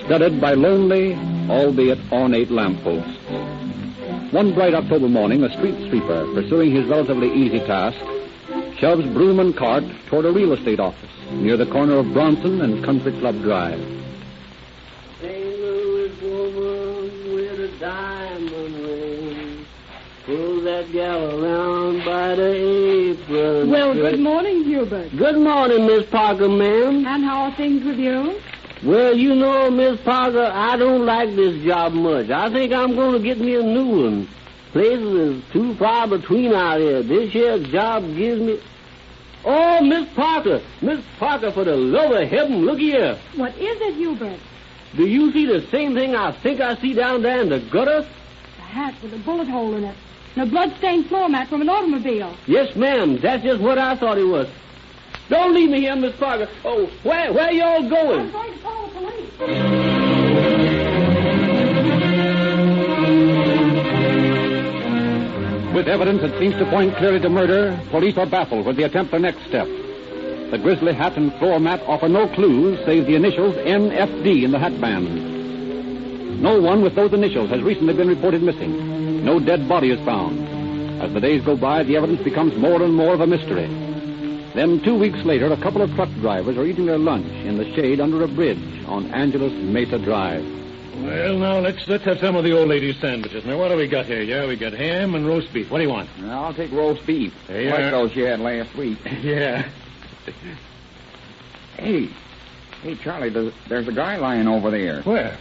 S8: studded by lonely, albeit ornate lampposts. One bright October morning, a street sweeper, pursuing his relatively easy task, shoves broom and cart toward a real estate office near the corner of Bronson and Country Club Drive.
S16: St. Louis woman with a diamond ring, pull that gal around by the apron.
S17: Well, good morning, Hubert.
S16: Good morning, Miss Parker, ma'am.
S17: And how are things with you?
S16: Well, you know, Miss Parker, I don't like this job much. I think I'm going to get me a new one. Places is too far between out here. This here job gives me... Oh, Miss Parker, for the love of heaven, look here.
S17: What is it, Hubert?
S16: Do you see the same thing I think I see down there in the gutter?
S17: A hat with a bullet hole in it. And a blood-stained floor mat from an automobile.
S16: Yes, ma'am. That's just what I thought it was. Don't leave me here, Miss Parker. Oh, where y'all going?
S17: I'm going to call the police.
S13: With evidence that seems to point clearly to murder, police are baffled when they attempt their next step. The grizzly hat and floor mat offer no clues save the initials NFD in the hat band. No one with those initials has recently been reported missing. No dead body is found. As the days go by, the evidence becomes more and more of a mystery. Then 2 weeks later, a couple of truck drivers are eating their lunch in the shade under a bridge on Angeles Mesa Drive.
S5: Well, now, let's have some of the old lady's sandwiches. Now, what do we got here? Yeah, we got ham and roast beef. What do you want?
S18: I'll take roast beef.
S5: Hey,
S18: like those you had last week.
S5: Yeah.
S18: Hey, Charlie, there's a guy lying over there.
S5: Where?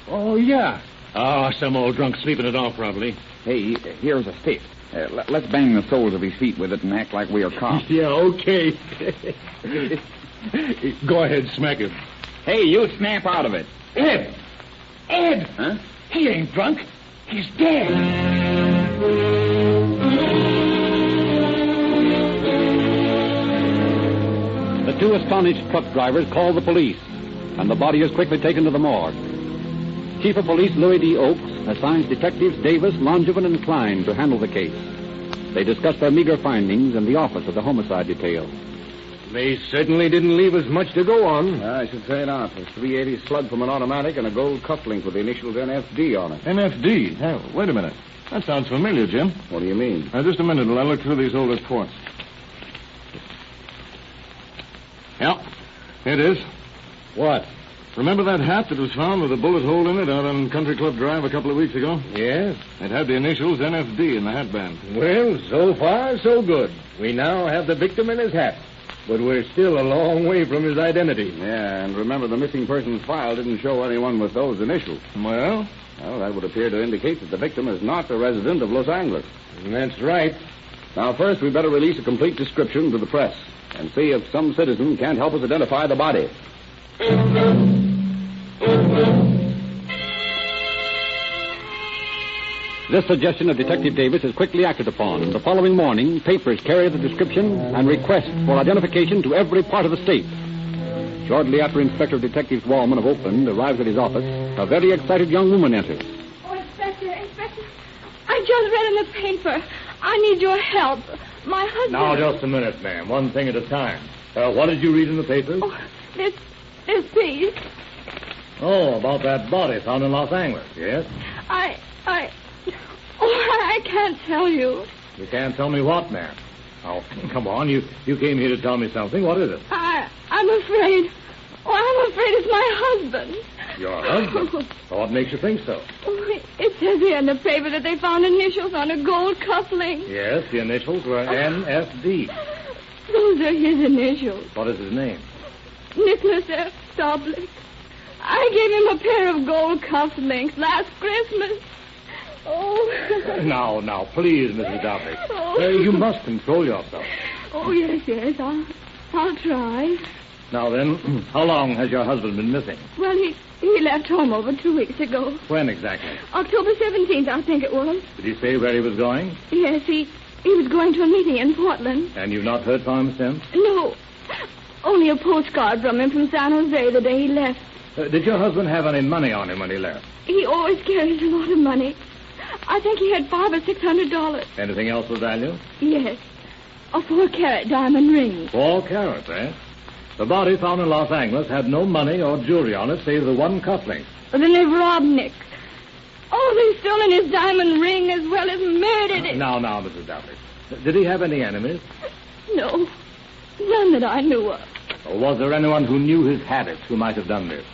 S5: Oh, yeah. Oh, some old drunk sleeping it off, probably.
S18: Hey, here's a stick. Let's bang the soles of his feet with it and act like we are cops.
S5: Yeah, okay. Go ahead, smack him.
S18: Hey, you snap out of it.
S5: Ed!
S18: Huh?
S5: He ain't drunk. He's dead.
S13: The two astonished truck drivers call the police, and the body is quickly taken to the morgue. Chief of Police Louis D. Oakes assigns Detectives Davis, Longevin, and Klein to handle the case. They discuss their meager findings in the office of the homicide detail.
S4: They certainly didn't leave us much to go on.
S3: I should say not. A .380 slug from an automatic and a gold cufflink with the initials NFD on it.
S6: NFD? Hey, wait a minute. That sounds familiar, Jim.
S3: What do you mean?
S6: Now, just a minute while I look through these old reports. Yeah, it is.
S4: What?
S6: Remember that hat that was found with a bullet hole in it out on Country Club Drive a couple of weeks ago?
S4: Yes.
S6: It had the initials NFD in the hat band.
S4: Well, so far, so good. We now have the victim in his hat. But we're still a long way from his identity.
S3: Yeah, and remember the missing persons file didn't show anyone with those initials.
S6: Well,
S3: that would appear to indicate that the victim is not a resident of Los Angeles.
S4: That's right.
S3: Now, first, we better release a complete description to the press and see if some citizen can't help us identify the body.
S13: This suggestion of Detective Davis is quickly acted upon. The following morning, papers carry the description and request for identification to every part of the state. Shortly after Inspector Detective Wallman of Oakland arrives at his office, a very excited young woman enters.
S11: Oh, Inspector, I just read in the paper. I need your help. My husband...
S4: Now, just a minute, ma'am. One thing at a time. What did you read in the papers?
S11: Oh, this piece.
S4: Oh, about that body found in Los Angeles, yes?
S11: I can't tell you.
S4: You can't tell me what, ma'am? Oh, come on. You came here to tell me something. What is it?
S11: I'm afraid. Oh, I'm afraid it's my husband.
S4: Your husband? What makes you think so?
S11: Oh, it says here in the paper that they found initials on a gold cufflink.
S4: Yes, the initials were NFD.
S11: Those are his initials.
S4: What is his name?
S11: Nicholas F. Stoblik. I gave him a pair of gold cufflinks last Christmas. Oh.
S4: Now, please, Mrs. Doubtley.
S11: Oh.
S4: You must control yourself.
S11: Oh, yes, I'll try.
S4: Now then, how long has your husband been missing?
S11: Well, he left home over 2 weeks ago.
S4: When exactly?
S11: October 17th, I think it was.
S4: Did he say where he was going?
S11: Yes, he was going to a meeting in Portland.
S4: And you've not heard from him since?
S11: No. Only a postcard from him from San Jose the day he left.
S4: Did your husband have any money on him when he left?
S11: He always carries a lot of money. I think he had $500 or $600.
S4: Anything else of value?
S11: Yes. A 4-carat diamond ring.
S4: 4 carats, eh? The body found in Los Angeles had no money or jewelry on it save the one cufflink.
S11: Well, then they've robbed Nick. Oh, they've stolen his diamond ring as well as murdered it.
S4: Now, Mrs. Doubtley. Did he have any enemies?
S11: No. None that I knew of.
S4: Or was there anyone who knew his habits who might have done this?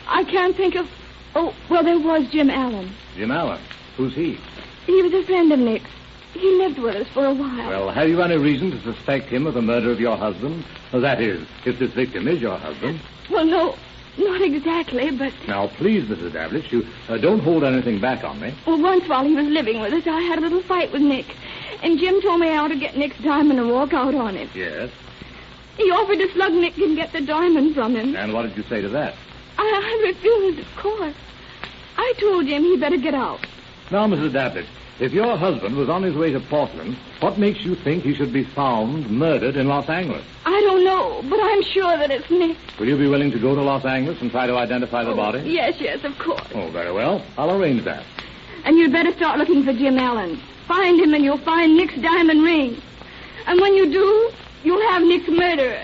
S11: I can't think of... Oh, well, there was Jim Allen.
S4: Jim Allen? Who's he?
S11: He was a friend of Nick's. He lived with us for a while.
S4: Well, have you any reason to suspect him of the murder of your husband? Well, that is, if this victim is your husband.
S11: Well, no, not exactly, but...
S4: Now, please, Mrs. Davitt, you don't hold anything back on me.
S11: Well, once while he was living with us, I had a little fight with Nick. And Jim told me I ought to get Nick's diamond and walk out on it.
S4: Yes?
S11: He offered to slug Nick and get the diamond from him.
S4: And what did you say to that?
S17: I refused, of course. I told him he better get out.
S3: Now, Mrs. Dabbit, if your husband was on his way to Portland, what makes you think he should be found murdered in Los Angeles?
S17: I don't know, but I'm sure that it's Nick.
S3: Will you be willing to go to Los Angeles and try to identify the body?
S17: Yes, of course.
S3: Oh, very well. I'll arrange that.
S17: And you'd better start looking for Jim Allen. Find him and you'll find Nick's diamond ring. And when you do, you'll have Nick's murderer.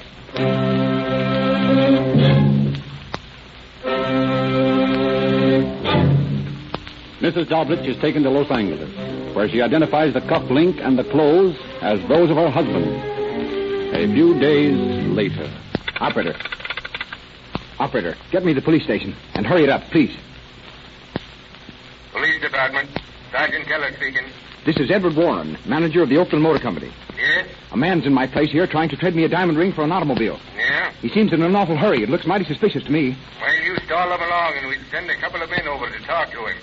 S13: Mrs. Doblich is taken to Los Angeles, where she identifies the cuff link and the clothes as those of her husband. A few days later.
S4: Operator, get me to the police station, and hurry it up, please.
S19: Police Department. Sergeant Keller speaking.
S4: This is Edward Warren, manager of the Oakland Motor Company.
S19: Yes?
S4: A man's in my place here trying to trade me a diamond ring for an automobile.
S19: Yeah?
S4: He seems in an awful hurry. It looks mighty suspicious to me.
S19: Well, you stall him along, and we'll send a couple of men over to talk to him.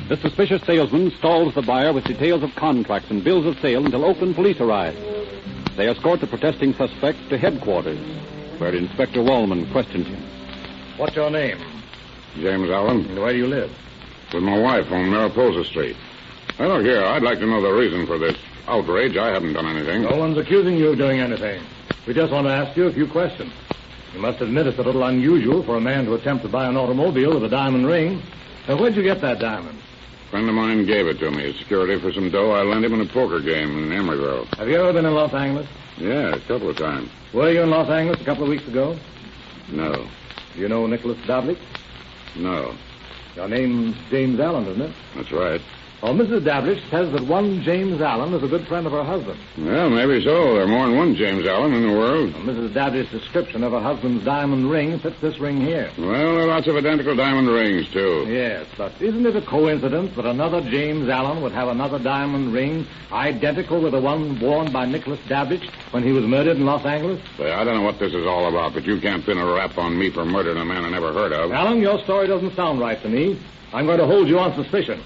S13: The suspicious salesman stalls the buyer with details of contracts and bills of sale until Oakland police arrive. They escort the protesting suspect to headquarters, where Inspector Wallman questions him.
S3: What's your name?
S12: James Allen.
S3: And where do you live?
S12: With my wife on Mariposa Street. Now, look here, I'd like to know the reason for this outrage. I haven't done anything.
S3: No one's accusing you of doing anything. We just want to ask you a few questions. You must admit it's a little unusual for a man to attempt to buy an automobile with a diamond ring. Now, where'd you get that diamond?
S12: A friend of mine gave it to me as security for some dough I lent him in a poker game in Emeryville.
S3: Have you ever been in Los Angeles?
S12: Yeah, a couple of times.
S3: Were you in Los Angeles a couple of weeks ago?
S12: No.
S3: Do you know Nicholas Doblich?
S12: No.
S3: Your name's James Allen, isn't it?
S12: That's right.
S3: Well, Mrs. Doblich says that one James Allen is a good friend of her husband.
S12: Well, maybe so. There are more than one James Allen in the world.
S3: Well, Mrs. Doblich's description of her husband's diamond ring fits this ring here.
S12: Well, there are lots of identical diamond rings, too.
S3: Yes, but isn't it a coincidence that another James Allen would have another diamond ring identical with the one worn by Nicholas Doblich when he was murdered in Los Angeles?
S12: Say, I don't know what this is all about, but you can't pin a rap on me for murdering a man I never heard of.
S3: Allen, your story doesn't sound right to me. I'm going to hold you on suspicion.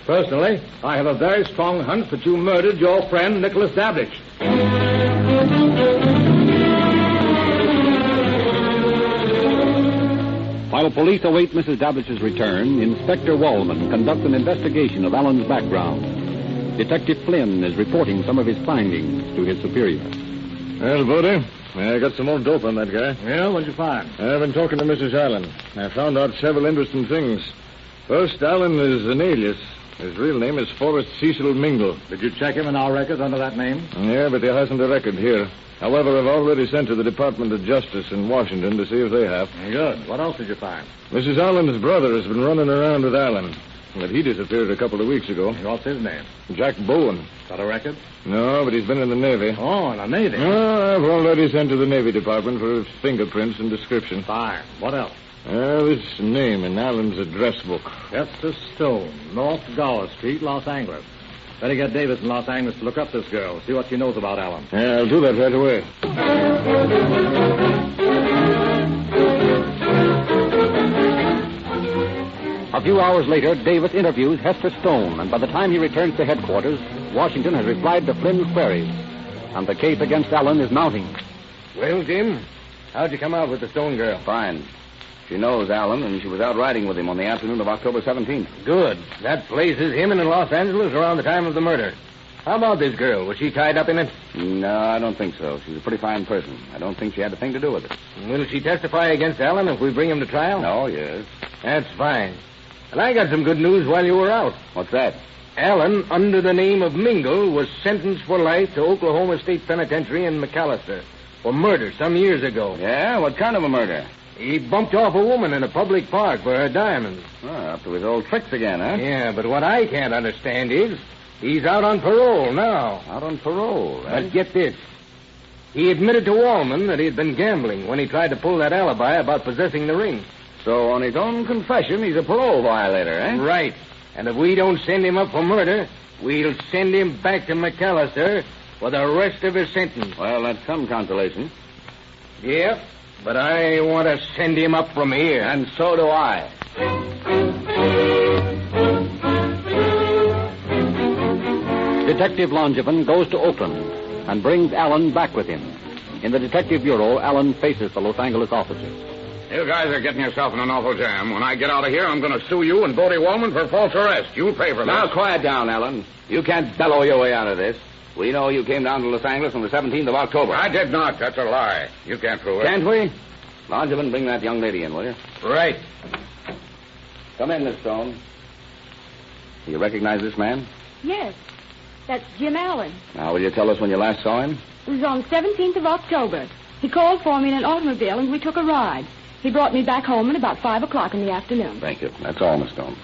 S3: Personally, I have a very strong hunch that you murdered your friend, Nicholas Doblich.
S13: While police await Mrs. Doblich's return, Inspector Wallman conducts an investigation of Allen's background. Detective Flynn is reporting some of his findings to his superior.
S6: Well, Bodie, I got some more dope on that guy.
S3: Yeah, what'd you find?
S6: I've been talking to Mrs. Allen. I found out several interesting things. First, Allen is an alias. His real name is Forrest Cecil Mingle.
S3: Did you check him in our records under that name?
S6: Yeah, but there hasn't a record here. However, I've already sent to the Department of Justice in Washington to see if they have.
S3: Good. What else did you find?
S6: Mrs. Allen's brother has been running around with Allen. But he disappeared a couple of weeks ago.
S3: What's his name?
S6: Jack Bowen.
S3: Got a record?
S6: No, but he's been in the Navy.
S3: Oh, in the Navy?
S6: Oh, I've already sent to the Navy Department for his fingerprints and description.
S3: Fine. What else?
S6: This name in Allen's address book.
S3: Chester Stone, North Gower Street, Los Angeles. Better get Davis in Los Angeles to look up this girl, see what she knows about Allen.
S6: Yeah, I'll do that right away.
S13: A few hours later, Davis interviews Hester Stone, and by the time he returns to headquarters, Washington has replied to Flynn's queries, and the case against Allen is mounting.
S4: Well, Jim, how'd you come out with the Stone girl?
S20: Fine. She knows Allen, and she was out riding with him on the afternoon of October 17th.
S4: Good. That places him in Los Angeles around the time of the murder. How about this girl? Was she tied up in it?
S20: No, I don't think so. She's a pretty fine person. I don't think she had a thing to do with it.
S4: Will she testify against Allen if we bring him to trial?
S20: No, yes.
S4: That's fine. And I got some good news while you were out.
S20: What's that?
S4: Allen, under the name of Mingle, was sentenced for life to Oklahoma State Penitentiary in McAllister for murder some years ago.
S20: Yeah? What kind of a murder?
S4: He bumped off a woman in a public park for her diamonds.
S20: Oh, up to his old tricks again, huh?
S4: Yeah, but what I can't understand is he's out on parole now.
S20: Out on parole, eh?
S4: But get this. He admitted to Wallman that he had been gambling when he tried to pull that alibi about possessing the ring.
S20: So on his own confession, he's a parole violator, eh?
S4: Right. And if we don't send him up for murder, we'll send him back to McAllister for the rest of his sentence.
S20: Well, that's some consolation.
S4: Yep. But I want to send him up from here.
S20: And so do I.
S13: Detective Langevin goes to Oakland and brings Allen back with him. In the Detective Bureau, Allen faces the Los Angeles officers.
S12: You guys are getting yourself in an awful jam. When I get out of here, I'm going to sue you and Bodie Wallman for false arrest. You'll pay for this.
S20: Now, quiet down, Allen. You can't bellow your way out of this. We know you came down to Los Angeles on the 17th of October.
S12: I did not. That's a lie. You can't prove it.
S20: Can't we? Longeman, bring that young lady in, will you?
S12: Right.
S20: Come in, Miss Stone. Do you recognize this man?
S17: Yes, that's Jim Allen.
S20: Now, will you tell us when you last saw him?
S17: It was on 17th of October. He called for me in an automobile, and we took a ride. He brought me back home at about 5 o'clock in the afternoon.
S20: Thank you. That's all, Miss Stone.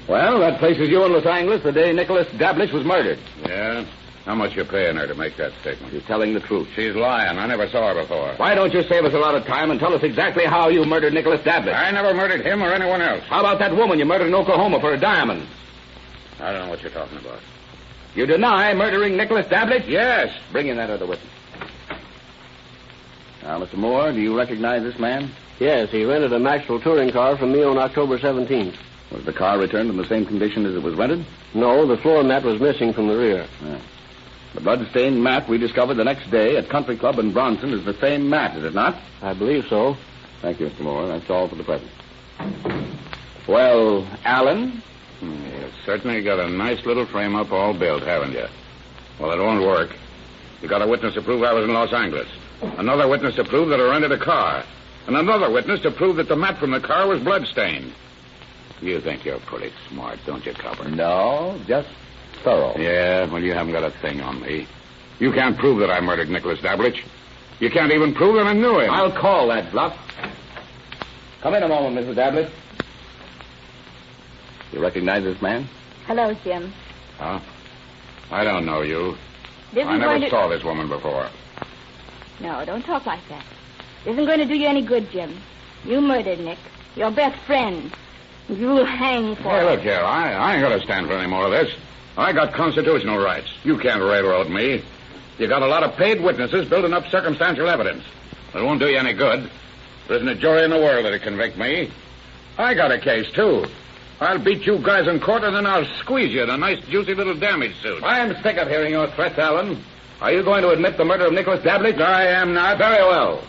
S20: Well, that places you in Los Angeles the day Nicholas Dablich was murdered.
S12: Yeah? How much you paying her to make that statement?
S20: She's telling the truth.
S12: She's lying. I never saw her before.
S20: Why don't you save us a lot of time and tell us exactly how you murdered Nicholas Dablich?
S12: I never murdered him or anyone else.
S20: How about that woman you murdered in Oklahoma for a diamond?
S12: I don't know what you're talking about.
S20: You deny murdering Nicholas Dablich?
S12: Yes.
S20: Bring in that other witness. Now, Mr. Moore, do you recognize this man?
S7: Yes, he rented a Maxwell touring car from me on October 17th.
S20: Was the car returned in the same condition as it was rented?
S7: No, the floor mat was missing from the rear.
S20: Yeah. The blood-stained mat we discovered the next day at Country Club in Bronson is the same mat, is it not?
S7: I believe so.
S20: Thank you, Mr. Moore. That's all for the present. Well, Allen?
S12: You've certainly got a nice little frame-up all built, haven't you? Well, it won't work. You got a witness to prove I was in Los Angeles. Another witness to prove that I rented a car. And another witness to prove that the mat from the car was blood-stained. You think you're pretty smart, don't you, Copper?
S20: No, just thorough.
S12: Yeah, well, you haven't got a thing on me. You can't prove that I murdered Nicholas Dablich. You can't even prove that I knew him.
S20: I'll call that bluff. Come in a moment, Mrs. Dablich. You recognize this man?
S17: Hello, Jim.
S12: Huh? I don't know you.
S17: This
S12: I
S17: is
S12: never
S17: going to...
S12: saw this woman before.
S17: No, don't talk like that. Isn't going to do you any good, Jim. You murdered Nick, your best friend. You'll hang for
S12: Hey,
S17: it.
S12: look here. I ain't going to stand for any more of this. I got constitutional rights. You can't railroad me. You got a lot of paid witnesses building up circumstantial evidence. It won't do you any good. There isn't a jury in the world that'll convict me. I got a case, too. I'll beat you guys in court, and then I'll squeeze you in a nice, juicy little damage suit.
S20: I'm sick of hearing your threats, Allen. Are you going to admit the murder of Nicholas Dablich?
S12: I am not.
S20: Very well.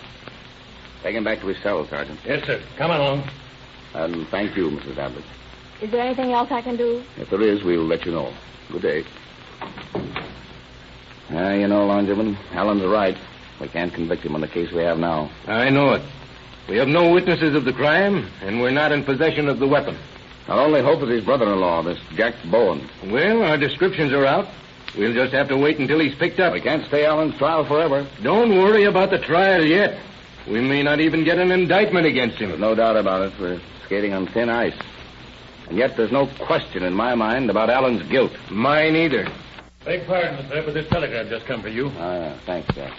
S20: Take him back to his cell, Sergeant.
S5: Yes, sir. Come along.
S20: And thank you, Mrs. Dablich.
S17: Is there anything else I can do?
S20: If there is, we'll let you know. Good day. You know, Longeman, Allen's right. We can't convict him on the case we have now.
S6: I know it. We have no witnesses of the crime, and we're not in possession of the weapon.
S20: Our only hope is his brother-in-law, this Jack Bowen.
S6: Well, our descriptions are out. We'll just have to wait until he's picked up.
S20: We can't stay Allen's trial forever.
S6: Don't worry about the trial yet. We may not even get an indictment against him.
S20: There's no doubt about it. We're skating on thin ice. And yet there's no question in my mind about Allen's guilt.
S6: Mine either.
S5: Beg pardon, sir, but this telegram just come for you.
S20: Thanks, Jack.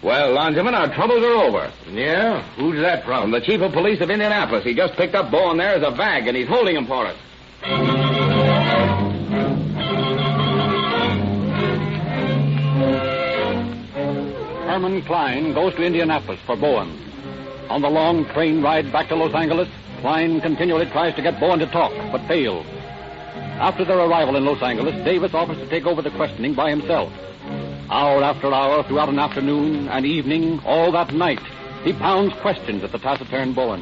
S20: Well, Longeman, our troubles are over.
S6: Yeah? Who's that
S20: From the chief of police of Indianapolis. He just picked up Bowen there as a vag, and he's holding him for it.
S13: Herman Klein goes to Indianapolis for Bowen. On the long train ride back to Los Angeles, Klein continually tries to get Bowen to talk, but fails. After their arrival in Los Angeles, Davis offers to take over the questioning by himself. Hour after hour, throughout an afternoon and evening, all that night, he pounds questions at the taciturn Bowen.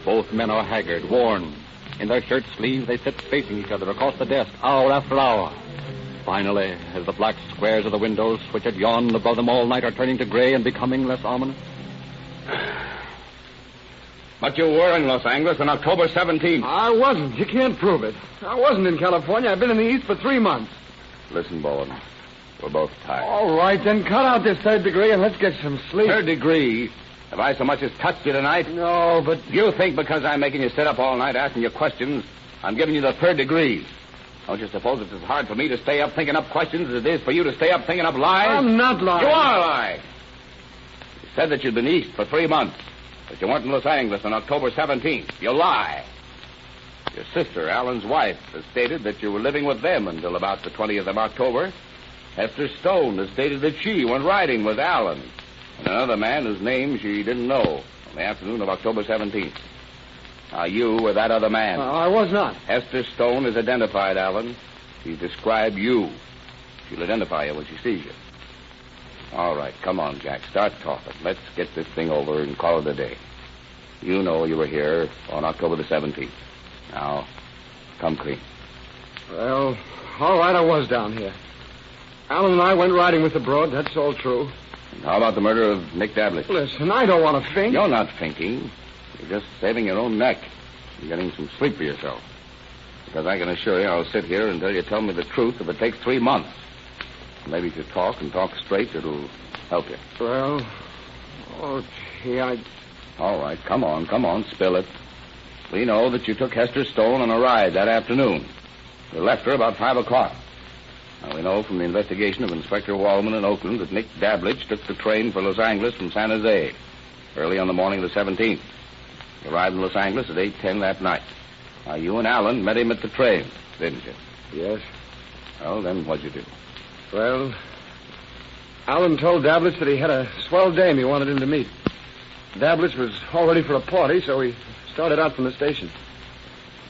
S13: Both men are haggard, worn. In their shirt sleeves, they sit facing each other across the desk, hour after hour. Finally, as the black squares of the windows, which had yawned above them all night, are turning to gray and becoming less ominous.
S20: But you were in Los Angeles on October 17th.
S4: I wasn't. You can't prove it. I wasn't in California. I've been in the East for 3 months.
S20: Listen, Bowen. We're both tired.
S4: All right, then cut out this third degree and let's get some sleep.
S20: Third degree? Have I so much as touched you tonight?
S4: No, but...
S20: You think because I'm making you sit up all night asking you questions, I'm giving you the third degree. Don't you suppose it's as hard for me to stay up thinking up questions as it is for you to stay up thinking up lies?
S4: I'm not lying.
S20: You are lying. You said that you'd been east for 3 months, but you weren't in Los Angeles on October 17th. You lie. Your sister, Alan's wife, has stated that you were living with them until about the 20th of October. Hester Stone has stated that she went riding with Alan and another man whose name she didn't know on the afternoon of October 17th. Are you or that other man?
S4: I was not.
S20: Hester Stone is identified, Allen. She described you. She'll identify you when she sees you. All right, come on, Jack. Start talking. Let's get this thing over and call it a day. You know you were here on October the 17th. Now, come clean.
S4: Well, all right, I was down here. Alan and I went riding with the Broad. That's all true.
S20: And how about the murder of Nick Dablitz?
S4: Listen, I don't want to think.
S20: You're not thinking. You're just saving your own neck. You're getting some sleep for yourself. Because I can assure you I'll sit here until you tell me the truth if it takes 3 months. Maybe if you talk and talk straight, it'll help you.
S4: Well, gee,
S20: All right, come on, spill it. We know that you took Hester Stone on a ride that afternoon. You left her about 5 o'clock. Now, we know from the investigation of Inspector Wallman in Oakland that Nick Dablitz took the train for Los Angeles from San Jose early on the morning of the 17th. He arrived in Los Angeles at 8:10 that night. Now, you and Alan met him at the train, didn't you?
S4: Yes.
S20: Well, then what'd you do?
S4: Well, Alan told Dablitz that he had a swell dame he wanted him to meet. Dablitz was all ready for a party, so we started out from the station.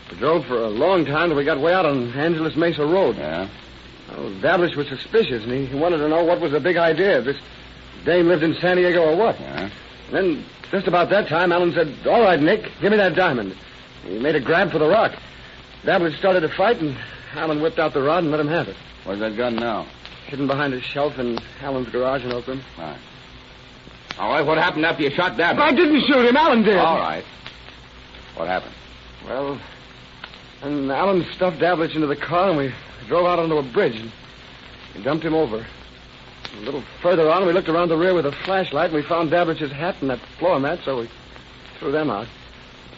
S4: We drove for a long time till we got way out on Angeles Mesa Road.
S20: Yeah?
S4: Well, Dablitz was suspicious, and he wanted to know what was the big idea. If this dame lived in San Diego or what.
S20: Yeah?
S4: And then, just about that time, Alan said, "All right, Nick, give me that diamond." He made a grab for the rock. Dablitz started to fight, and Alan whipped out the rod and let him have it.
S20: Where's that gun now?
S4: Hidden behind a shelf in Alan's garage in Oakland.
S20: All right, what happened after you shot Dablitz?
S4: I didn't shoot him. Alan did.
S20: All right. What happened?
S4: Well, and Alan stuffed Dablitz into the car, and we drove out onto a bridge, and we dumped him over. A little further on, we looked around the rear with a flashlight, and we found Dablitz's hat and that floor mat, so we threw them out.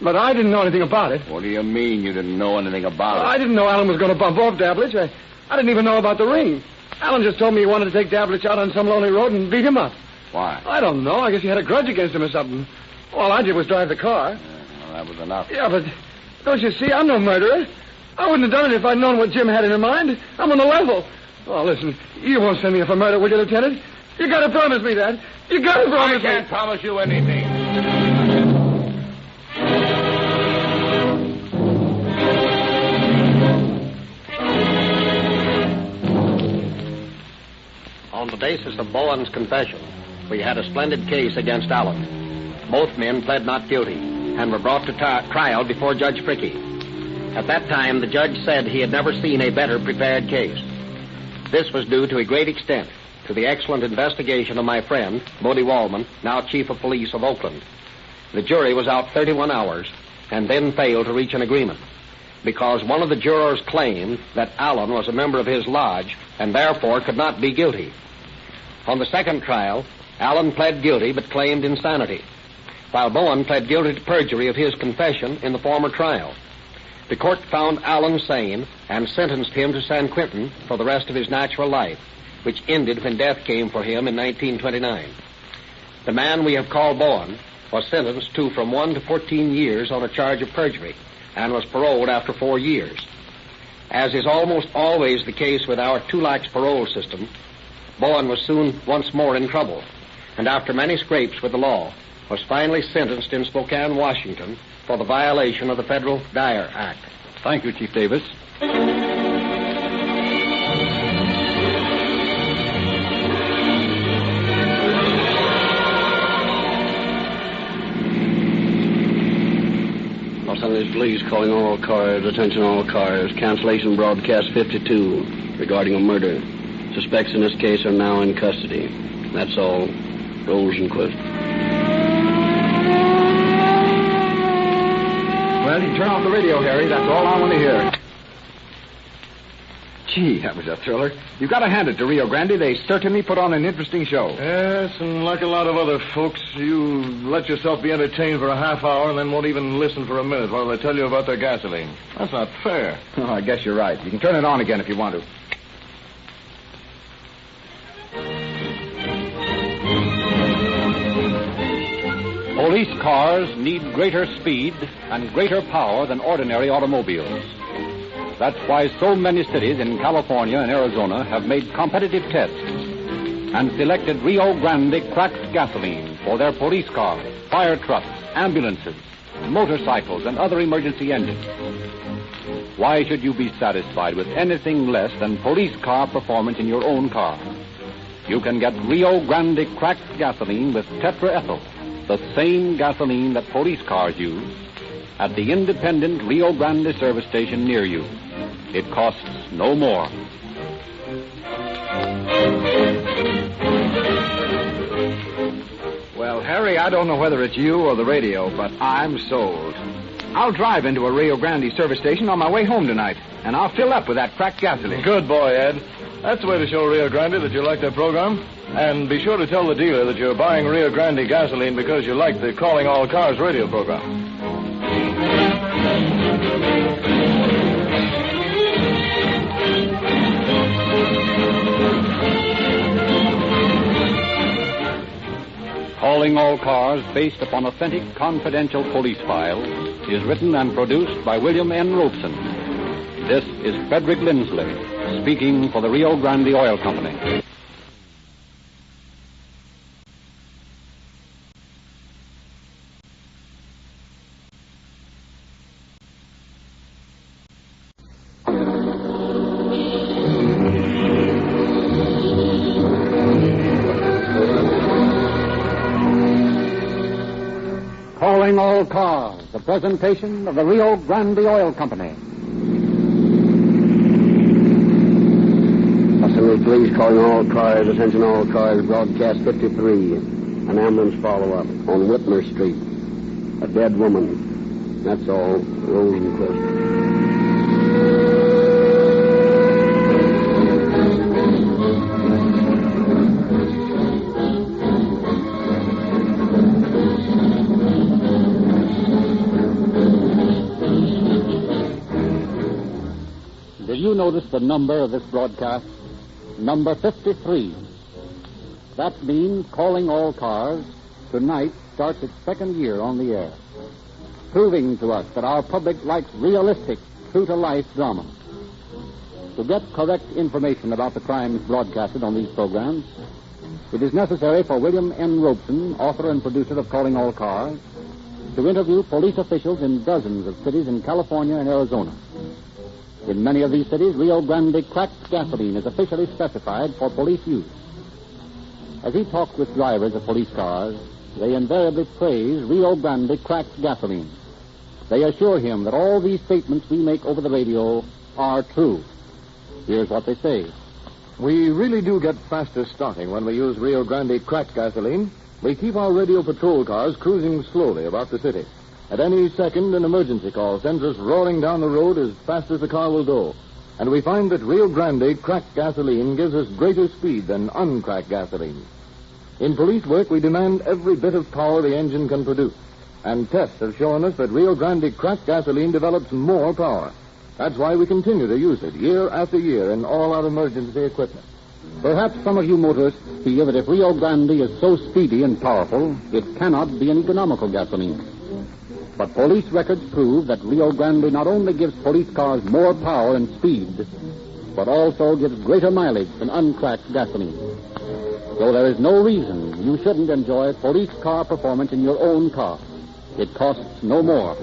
S4: But I didn't know anything about it.
S20: What do you mean you didn't know anything about it?
S4: I didn't know Alan was going to bump off Dablitz. I didn't even know about the ring. Alan just told me he wanted to take Dablitz out on some lonely road and beat him up.
S20: Why?
S4: I don't know. I guess he had a grudge against him or something. All I did was drive the car.
S20: Well, that was enough.
S4: Yeah, but don't you see, I'm no murderer. I wouldn't have done it if I'd known what Jim had in mind. I'm on the level. Oh, listen, you won't send me up for murder, will you, Lieutenant? You gotta promise me that. You gotta promise me.
S20: I can't promise you anything.
S14: On the basis of Bowen's confession, we had a splendid case against Allen. Both men pled not guilty and were brought to trial before Judge Fricke. At that time, the judge said he had never seen a better prepared case. This was due to a great extent to the excellent investigation of my friend, Bodie Wallman, now Chief of Police of Oakland. The jury was out 31 hours and then failed to reach an agreement because one of the jurors claimed that Allen was a member of his lodge and therefore could not be guilty. On the second trial, Allen pled guilty but claimed insanity, while Bowen pled guilty to perjury of his confession in the former trial. The court found Allen sane and sentenced him to San Quentin for the rest of his natural life, which ended when death came for him in 1929. The man we have called Bowen was sentenced to from 1 to 14 years on a charge of perjury and was paroled after 4 years. As is almost always the case with our 2-lax parole system, Bowen was soon once more in trouble, and after many scrapes with the law, was finally sentenced in Spokane, Washington, for the violation of the Federal Dyer Act.
S8: Thank you, Chief Davis.
S7: Los Angeles Police calling all cars, attention all cars, cancellation broadcast 52 regarding a murder. Suspects in this case are now in custody. That's all. Rosenquist.
S4: Well, you turn off the radio, Harry. That's all I want to hear. Gee, that was a thriller. You've got to hand it to Rio Grande. They certainly put on an interesting show.
S6: Yes, and like a lot of other folks, you let yourself be entertained for a half hour and then won't even listen for a minute while they tell you about their gasoline. That's not fair.
S4: Oh, I guess you're right. You can turn it on again if you want to.
S13: Police cars need greater speed and greater power than ordinary automobiles. That's why so many cities in California and Arizona have made competitive tests and selected Rio Grande cracked gasoline for their police cars, fire trucks, ambulances, motorcycles, and other emergency engines. Why should you be satisfied with anything less than police car performance in your own car? You can get Rio Grande cracked gasoline with tetraethyl, the same gasoline that police cars use, at the independent Rio Grande service station near you. It costs no more.
S4: Well, Harry, I don't know whether it's you or the radio, but I'm sold. I'll drive into a Rio Grande service station on my way home tonight, and I'll fill up with that cracked gasoline.
S6: Good boy, Ed. That's the way to show Rio Grande that you like their program. And be sure to tell the dealer that you're buying Rio Grande gasoline because you like the Calling All Cars radio program.
S13: Calling All Cars, based upon authentic confidential police files, is written and produced by William N. Robeson. This is Frederick Lindsley, speaking for the Rio Grande Oil Company. Calling All Cars, the presentation of the Rio Grande Oil Company.
S7: Los Angeles Police calling all cars, attention all cars, broadcast 53. An ambulance follow-up on Whitmer Street. A dead woman. That's all. Rosenquist.
S13: Did you notice the number of this broadcast? Number 53. That means Calling All Cars tonight starts its second year on the air, proving to us that our public likes realistic, true-to-life drama. To get correct information about the crimes broadcasted on these programs, it is necessary for William N. Robeson, author and producer of Calling All Cars, to interview police officials in dozens of cities in California and Arizona. In many of these cities, Rio Grande cracked gasoline is officially specified for police use. As he talks with drivers of police cars, they invariably praise Rio Grande cracked gasoline. They assure him that all these statements we make over the radio are true. Here's what they say.
S6: We really do get faster starting when we use Rio Grande cracked gasoline. We keep our radio patrol cars cruising slowly about the city. At any second, an emergency call sends us roaring down the road as fast as the car will go. And we find that Rio Grande cracked gasoline gives us greater speed than uncracked gasoline. In police work, we demand every bit of power the engine can produce. And tests have shown us that Rio Grande cracked gasoline develops more power. That's why we continue to use it year after year in all our emergency equipment.
S13: Perhaps some of you motorists feel that if Rio Grande is so speedy and powerful, it cannot be an economical gasoline. But police records prove that Rio Grande not only gives police cars more power and speed, but also gives greater mileage than uncracked gasoline. So there is no reason you shouldn't enjoy police car performance in your own car. It costs no more.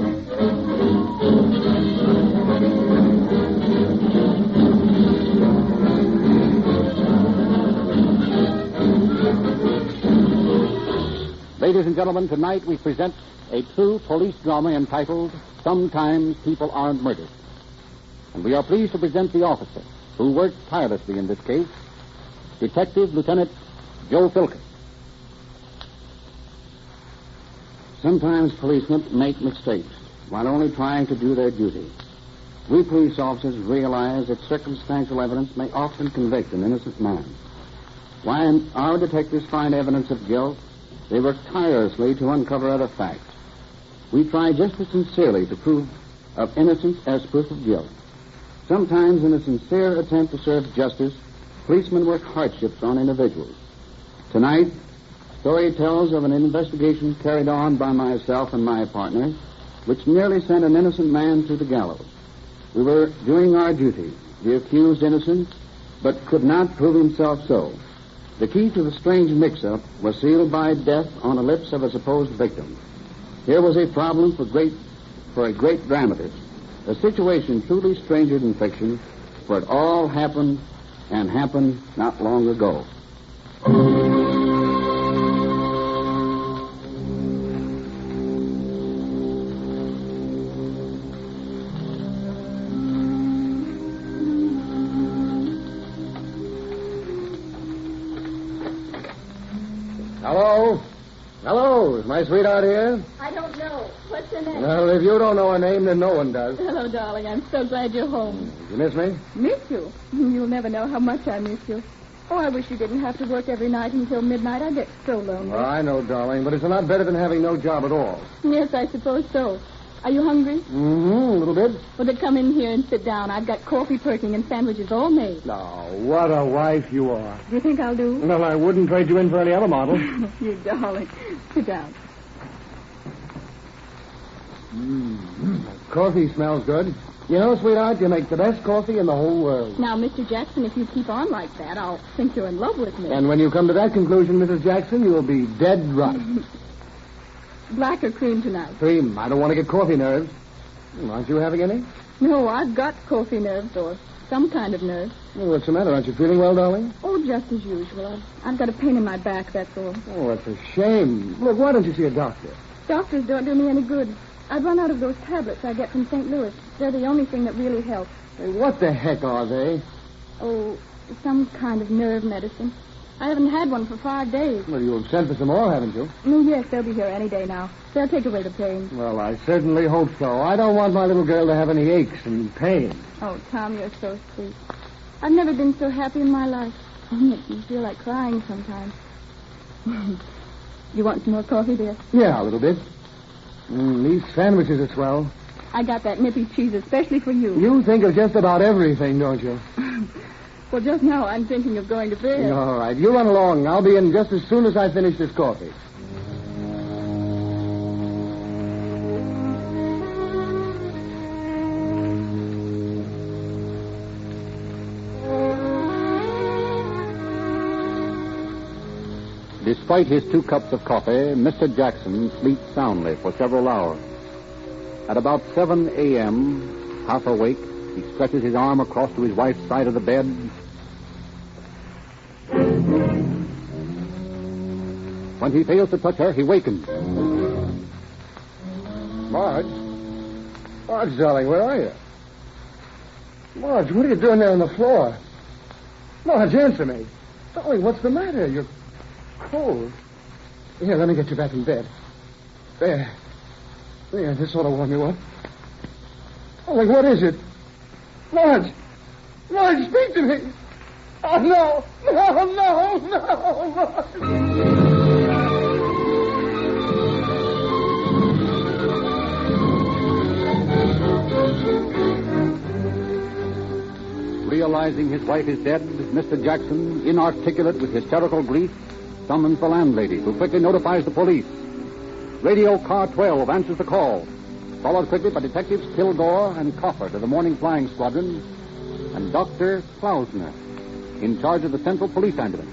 S13: Ladies and gentlemen, tonight we present a true police drama entitled Sometimes People Aren't Murdered. And we are pleased to present the officer who worked tirelessly in this case, Detective Lieutenant Joe Filkins.
S7: Sometimes policemen make mistakes while only trying to do their duty. We police officers realize that circumstantial evidence may often convict an innocent man. When our detectives find evidence of guilt, they work tirelessly to uncover other facts. We try just as sincerely to prove of innocence as proof of guilt. Sometimes, in a sincere attempt to serve justice, policemen work hardships on individuals. Tonight, the story tells of an investigation carried on by myself and my partner, which nearly sent an innocent man to the gallows. We were doing our duty, the accused innocent, but could not prove himself so. The key to the strange mix-up was sealed by death on the lips of a supposed victim.
S2: Here was a problem for a great dramatist. A situation truly stranger than fiction, for it all happened and happened not long ago.
S3: Hello? Hello, is my sweetheart here?
S17: I don't know. What's your name?
S3: Well, if you don't know her name, then no one does.
S17: Hello, darling. I'm so glad you're home.
S3: You miss me?
S17: Miss you? You'll never know how much I miss you. Oh, I wish you didn't have to work every night until midnight. I get so lonely.
S3: Oh, I know, darling, but it's a lot better than having no job at all.
S17: Yes, I suppose so. Are you hungry?
S3: Mm-hmm, a little bit.
S17: Well, then come in here and sit down. I've got coffee perking and sandwiches all made.
S3: Oh, what a wife you are.
S17: Do you think I'll do?
S3: Well, I wouldn't trade you in for any other model.
S17: You darling. Sit down.
S3: Coffee smells good. You know, sweetheart, you make the best coffee in the whole world.
S17: Now, Mr. Jackson, if you keep on like that, I'll think you're in love with me.
S3: And when you come to that conclusion, Mrs. Jackson, you'll be dead right.
S17: Black or cream tonight?
S3: Cream. I don't want to get coffee nerves. Aren't you having any?
S17: No, I've got coffee nerves or some kind of nerves.
S3: Well, what's the matter? Aren't you feeling well, darling?
S17: Oh, just as usual. I've got a pain in my back, that's all.
S3: Oh, that's a shame. Look, why don't you see a doctor?
S17: Doctors don't do me any good. I've run out of those tablets I get from St. Louis. They're the only thing that really helps.
S3: Hey, what the heck are they?
S17: Oh, some kind of nerve medicine. I haven't had one for 5 days.
S3: Well, you've sent for some more, haven't you?
S17: Oh, yes, they'll be here any day now. They'll take away the pain.
S3: Well, I certainly hope so. I don't want my little girl to have any aches and pain.
S17: Oh, Tom, you're so sweet. I've never been so happy in my life. It makes me feel like crying sometimes. You want some more coffee, dear?
S3: Yeah, a little bit. These sandwiches are swell.
S17: I got that nippy cheese especially for you.
S3: You think of just about everything, don't you?
S17: Well, just now I'm thinking of going to bed.
S3: All right, you run along. I'll be in just as soon as I finish this coffee.
S2: Despite his 2 cups of coffee, Mr. Jackson sleeps soundly for several hours. At about 7 a.m., half awake, he stretches his arm across to his wife's side of the bed. When he fails to touch her, he wakens.
S3: Marge? Marge, darling, where are you? Marge, what are you doing there on the floor? Marge, answer me. Darling, what's the matter? You're cold. Here, let me get you back in bed. There. There, this ought to warm you up. Darling, what is it? Marge! Marge, speak to me! Oh, no! No, Marge!
S2: Realizing his wife is dead, Mr. Jackson, inarticulate with hysterical grief, summons the landlady, who quickly notifies the police. Radio Car 12 answers the call, followed quickly by Detectives Kilgore and Coffer to the morning flying squadron, and Dr. Klausner, in charge of the Central Police Ambulance.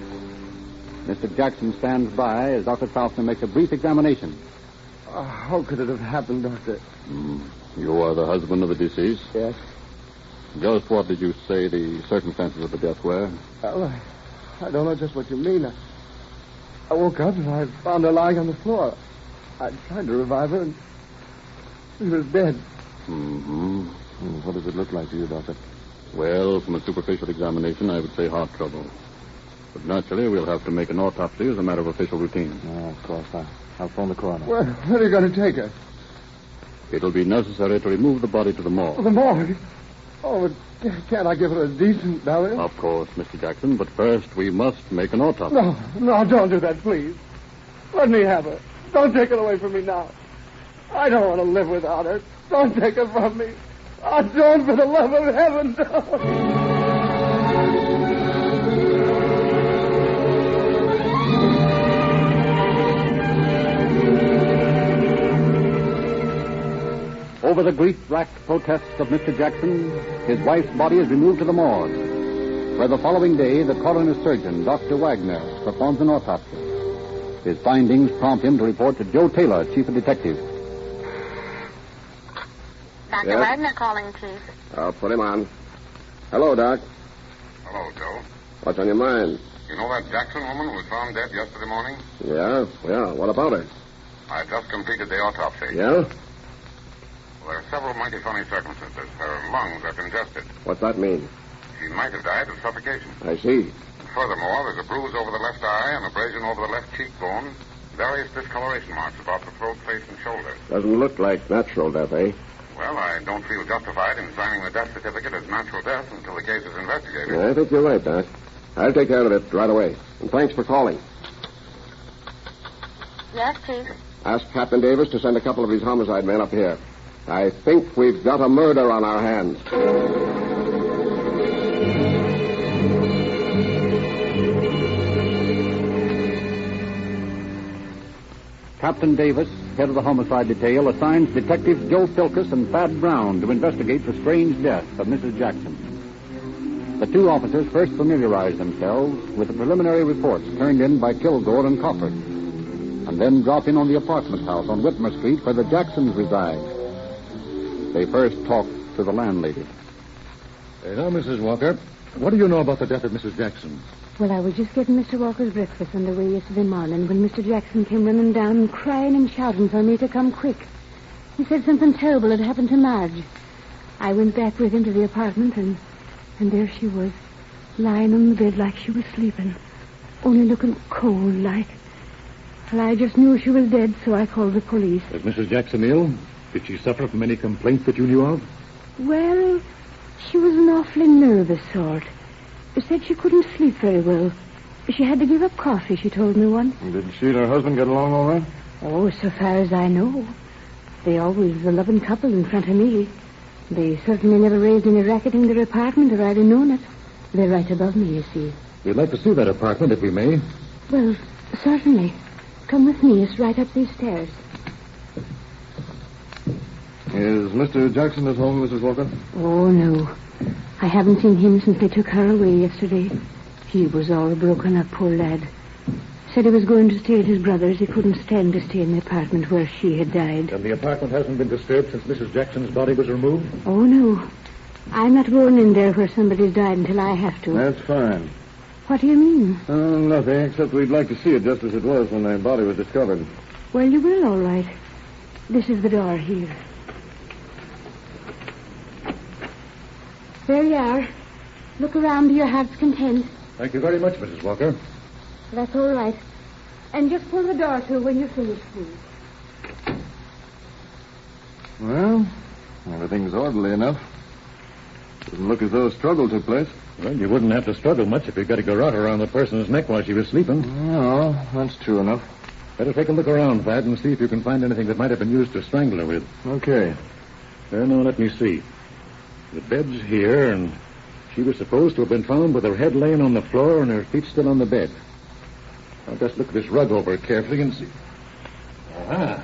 S2: Mr. Jackson stands by as Dr. Klausner makes a brief examination.
S3: How could it have happened, Doctor?
S8: You are the husband of the deceased?
S3: Yes.
S8: Just what did you say the circumstances of the death were?
S3: Well, I don't know just what you mean. I woke up and I found her lying on the floor. I tried to revive her and she was dead.
S8: Mm-hmm. What does it look like to you, Doctor? Well, from a superficial examination, I would say heart trouble. But naturally, we'll have to make an autopsy as a matter of official routine.
S3: Oh, of course. I'll phone the coroner. Where are you going to take her?
S8: It'll be necessary to remove the body to the morgue.
S3: The morgue? Oh, but can't I give her a decent burial?
S8: Of course, Mr. Jackson, but first we must make an autopsy.
S3: No, don't do that, please. Let me have her. Don't take her away from me now. I don't want to live without her. Don't take her from me. Oh, don't, for the love of heaven, don't.
S2: Over the grief-racked protests of Mr. Jackson, his wife's body is removed to the morgue, where the following day the coroner's surgeon, Dr. Wagner, performs an autopsy. His findings prompt him to report to Joe Taylor, chief of detectives.
S21: Dr.
S15: Yes?
S21: Wagner calling, Chief.
S15: I'll put him on. Hello, Doc.
S19: Hello, Joe.
S15: What's on your mind?
S19: You know that Jackson woman who was found dead yesterday morning?
S15: Yeah? What about her?
S19: I just completed the autopsy.
S15: Yeah?
S19: Well, there are several mighty funny circumstances. Her lungs are congested.
S15: What's that mean?
S19: She might have died of suffocation.
S15: I see.
S19: Furthermore, there's a bruise over the left eye, an abrasion over the left cheekbone, various discoloration marks about the throat, face, and shoulder.
S15: Doesn't look like natural death, eh?
S19: Well, I don't feel justified in signing the death certificate as natural death until the case is investigated.
S15: I think you're right, Doc. I'll take care of it right away. And thanks for calling.
S21: Yes, Chief.
S15: Ask Captain Davis to send a couple of his homicide men up here. I think we've got a murder on our hands.
S2: Captain Davis, head of the homicide detail, assigns Detectives Joe Filkus and Thad Brown to investigate the strange death of Mrs. Jackson. The two officers first familiarize themselves with the preliminary reports turned in by Kilgore and Cofford, and then drop in on the apartment house on Whitmer Street where the Jacksons reside. They first talk to the landlady.
S8: Now, Mrs. Walker, what do you know about the death of Mrs. Jackson?
S22: Well, I was just getting Mr. Walker's breakfast underway yesterday morning when Mr. Jackson came running down and crying and shouting for me to come quick. He said something terrible had happened to Marge. I went back with him to the apartment, and there she was, lying on the bed like she was sleeping, only looking cold like. Well, I just knew she was dead, so I called the police.
S8: Was Mrs. Jackson ill? Did she suffer from any complaints that you knew of?
S22: Well, she was an awfully nervous sort. Said she couldn't sleep very well. She had to give up coffee, she told me once.
S6: Did she and her husband get along all right?
S22: Oh, so far as I know. They always a loving couple in front of me. They certainly never raised any racket in their apartment, or I'd have known it. They're right above me, you see.
S8: We'd like to see that apartment, if we may.
S22: Well, certainly. Come with me. It's right up these stairs.
S6: Is Mr. Jackson at home, Mrs. Walker?
S22: Oh, no. I haven't seen him since they took her away yesterday. He was all broken up, poor lad. Said he was going to stay at his brother's. He couldn't stand to stay in the apartment where she had died.
S8: And the apartment hasn't been disturbed since Mrs. Jackson's body was removed?
S22: Oh, no. I'm not going in there where somebody's died until I have to.
S6: That's fine.
S22: What do you mean?
S6: Nothing, except we'd like to see it just as it was when the body was discovered.
S22: Well, you will, all right. This is the door here. There you are. Look around to your heart's content.
S8: Thank you very much, Mrs. Walker.
S22: That's all right. And just pull the door to when you're finished, please.
S6: Well, everything's orderly enough. Doesn't look as though a struggle took place.
S8: Well, you wouldn't have to struggle much if you got a garrote around the person's neck while she was sleeping.
S6: No, that's true enough.
S8: Better take a look around, Thad, and see if you can find anything that might have been used to strangle her with.
S6: Okay.
S8: Now, let me see. The bed's here, and she was supposed to have been found with her head laying on the floor and her feet still on the bed. I'll just look this rug over carefully and see. Aha.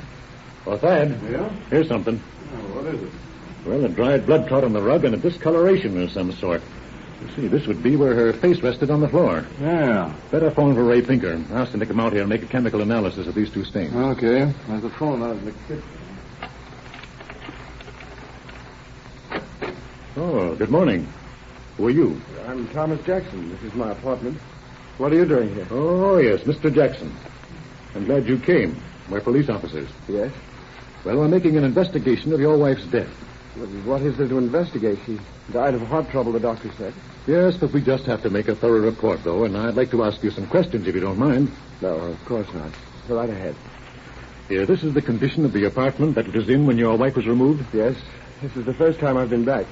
S8: Well, Thad.
S6: Yeah?
S8: Here's something.
S6: Oh, what is it?
S8: Well, a dried blood clot on the rug and a discoloration of some sort. You see, this would be where her face rested on the floor.
S6: Yeah.
S8: Better phone for Ray Pinker and ask him to come out here and make a chemical analysis of these two stains.
S6: Okay. There's a phone out in the kitchen.
S8: Oh, good morning. Who are you?
S6: I'm Thomas Jackson. This is my apartment. What are you doing here?
S8: Oh, yes, Mr. Jackson. I'm glad you came. We're police officers.
S6: Yes?
S8: Well, we're making an investigation of your wife's death.
S6: What is there to investigate? She died of heart trouble, the doctor said.
S8: Yes, but we just have to make a thorough report, though, and I'd like to ask you some questions, if you don't mind.
S6: No, of course not. Go right ahead.
S8: Here, this is the condition of the apartment that it was in when your wife was removed?
S6: Yes. This is the first time I've been back.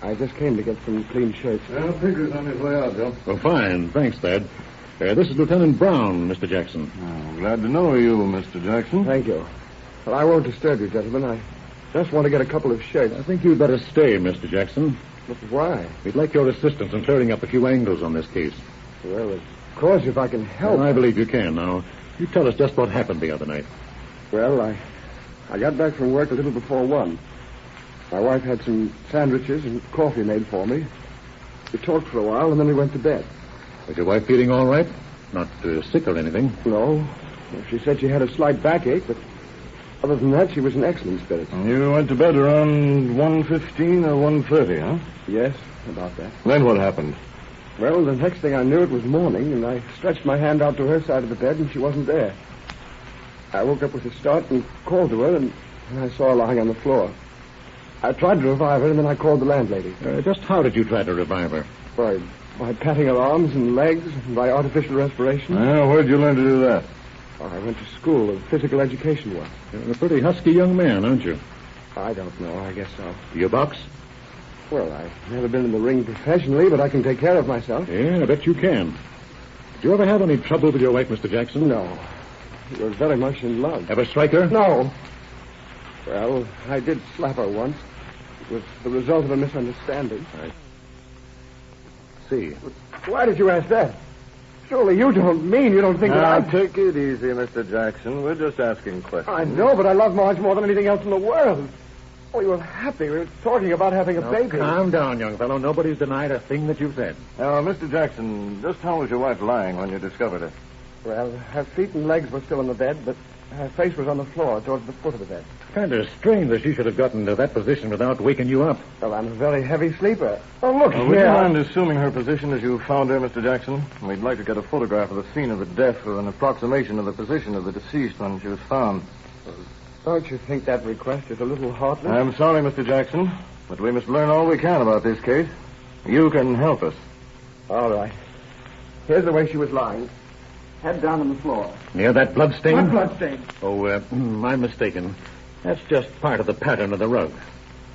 S6: I just came to get some clean shirts. Well, Pinker's on his way out, Joe.
S8: Oh, fine. Thanks, Thad. This is Lieutenant Brown, Mr. Jackson.
S6: Oh, glad to know you, Mr. Jackson. Thank you. Well, I won't disturb you, gentlemen. I just want to get a couple of shirts.
S8: I think you'd better stay, Mr. Jackson.
S6: But why?
S8: We'd like your assistance in clearing up a few angles on this case.
S6: Well, of course, if I can help.
S8: Well, I believe you can. Now, you tell us just what happened the other night.
S6: Well, I got back from work a little before 1. My wife had some sandwiches and coffee made for me. We talked for a while, and then we went to bed.
S8: Was your wife feeling all right? Not sick or anything?
S6: No. She said she had a slight backache, but
S1: Other than that, she was in excellent spirits.
S6: You went to bed around 1:15 or 1:30, huh?
S1: Yes, about that.
S6: Then what happened?
S1: Well, the next thing I knew, it was morning, and I stretched my hand out to her side of the bed, and she wasn't there. I woke up with a start and called to her, and I saw her lying on the floor. I tried to revive her, and then I called the landlady.
S5: Just how did you try to revive her?
S1: By patting her arms and legs, and by artificial respiration.
S6: Where'd you learn to do that?
S1: I went to school, a physical education one.
S5: You're a pretty husky young man, aren't you?
S1: I don't know. I guess so.
S5: Do you box?
S1: Well, I've never been in the ring professionally, but I can take care of myself.
S5: Yeah, I bet you can. Did you ever have any trouble with your wife, Mr. Jackson?
S1: No. We were very much in love.
S5: Ever strike her?
S1: No. Well, I did slap her once. It was the result of a misunderstanding.
S5: I see.
S1: Why did you ask that? Surely you don't think that I...
S6: Take it easy, Mr. Jackson. We're just asking questions.
S1: I know, but I love Marge more than anything else in the world. We were happy. We were talking about having a baby.
S5: Calm down, young fellow. Nobody's denied a thing that you've said.
S6: Now, Mr. Jackson, just how was your wife lying when you discovered her?
S1: Well, her feet and legs were still in the bed, but her face was on the floor towards the foot of the bed.
S5: Kind of strange that she should have gotten to that position without waking you up.
S1: Well, I'm a very heavy sleeper. Oh, look
S6: Would you mind assuming her position as you found her, Mr. Jackson? We'd like to get a photograph of the scene of the death or an approximation of the position of the deceased when she was found.
S1: Don't you think that request is a little heartless?
S6: I'm sorry, Mr. Jackson, but we must learn all we can about this case. You can help us.
S1: All right. Here's the way she was lying. Head down on the floor.
S5: Near that blood stain?
S1: What blood stain?
S5: Oh, I'm mistaken. That's just part of the pattern of the rug.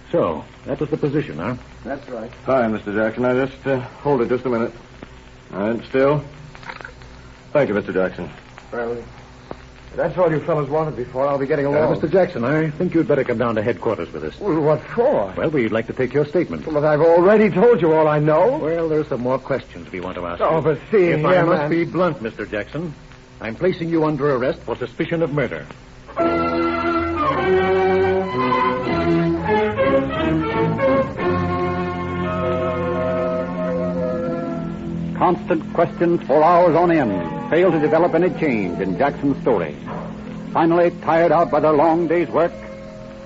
S5: So, that was the position, huh?
S1: That's right.
S6: Fine, Mr. Jackson. Now, just hold it just a minute. All right, still. Thank you, Mr. Jackson.
S1: Well, that's all you fellas wanted before. I'll be getting along.
S5: Mr. Jackson, I think you'd better come down to headquarters with us.
S1: Well, what for?
S5: Well, we'd like to take your statement.
S1: Well, but I've already told you all I know.
S5: Well, there's some more questions we want to ask you.
S1: Oh, but see,
S5: if I must be blunt, Mr. Jackson, I'm placing you under arrest for suspicion of murder.
S13: Constant questions for hours on end fail to develop any change in Jackson's story. Finally, tired out by their long day's work,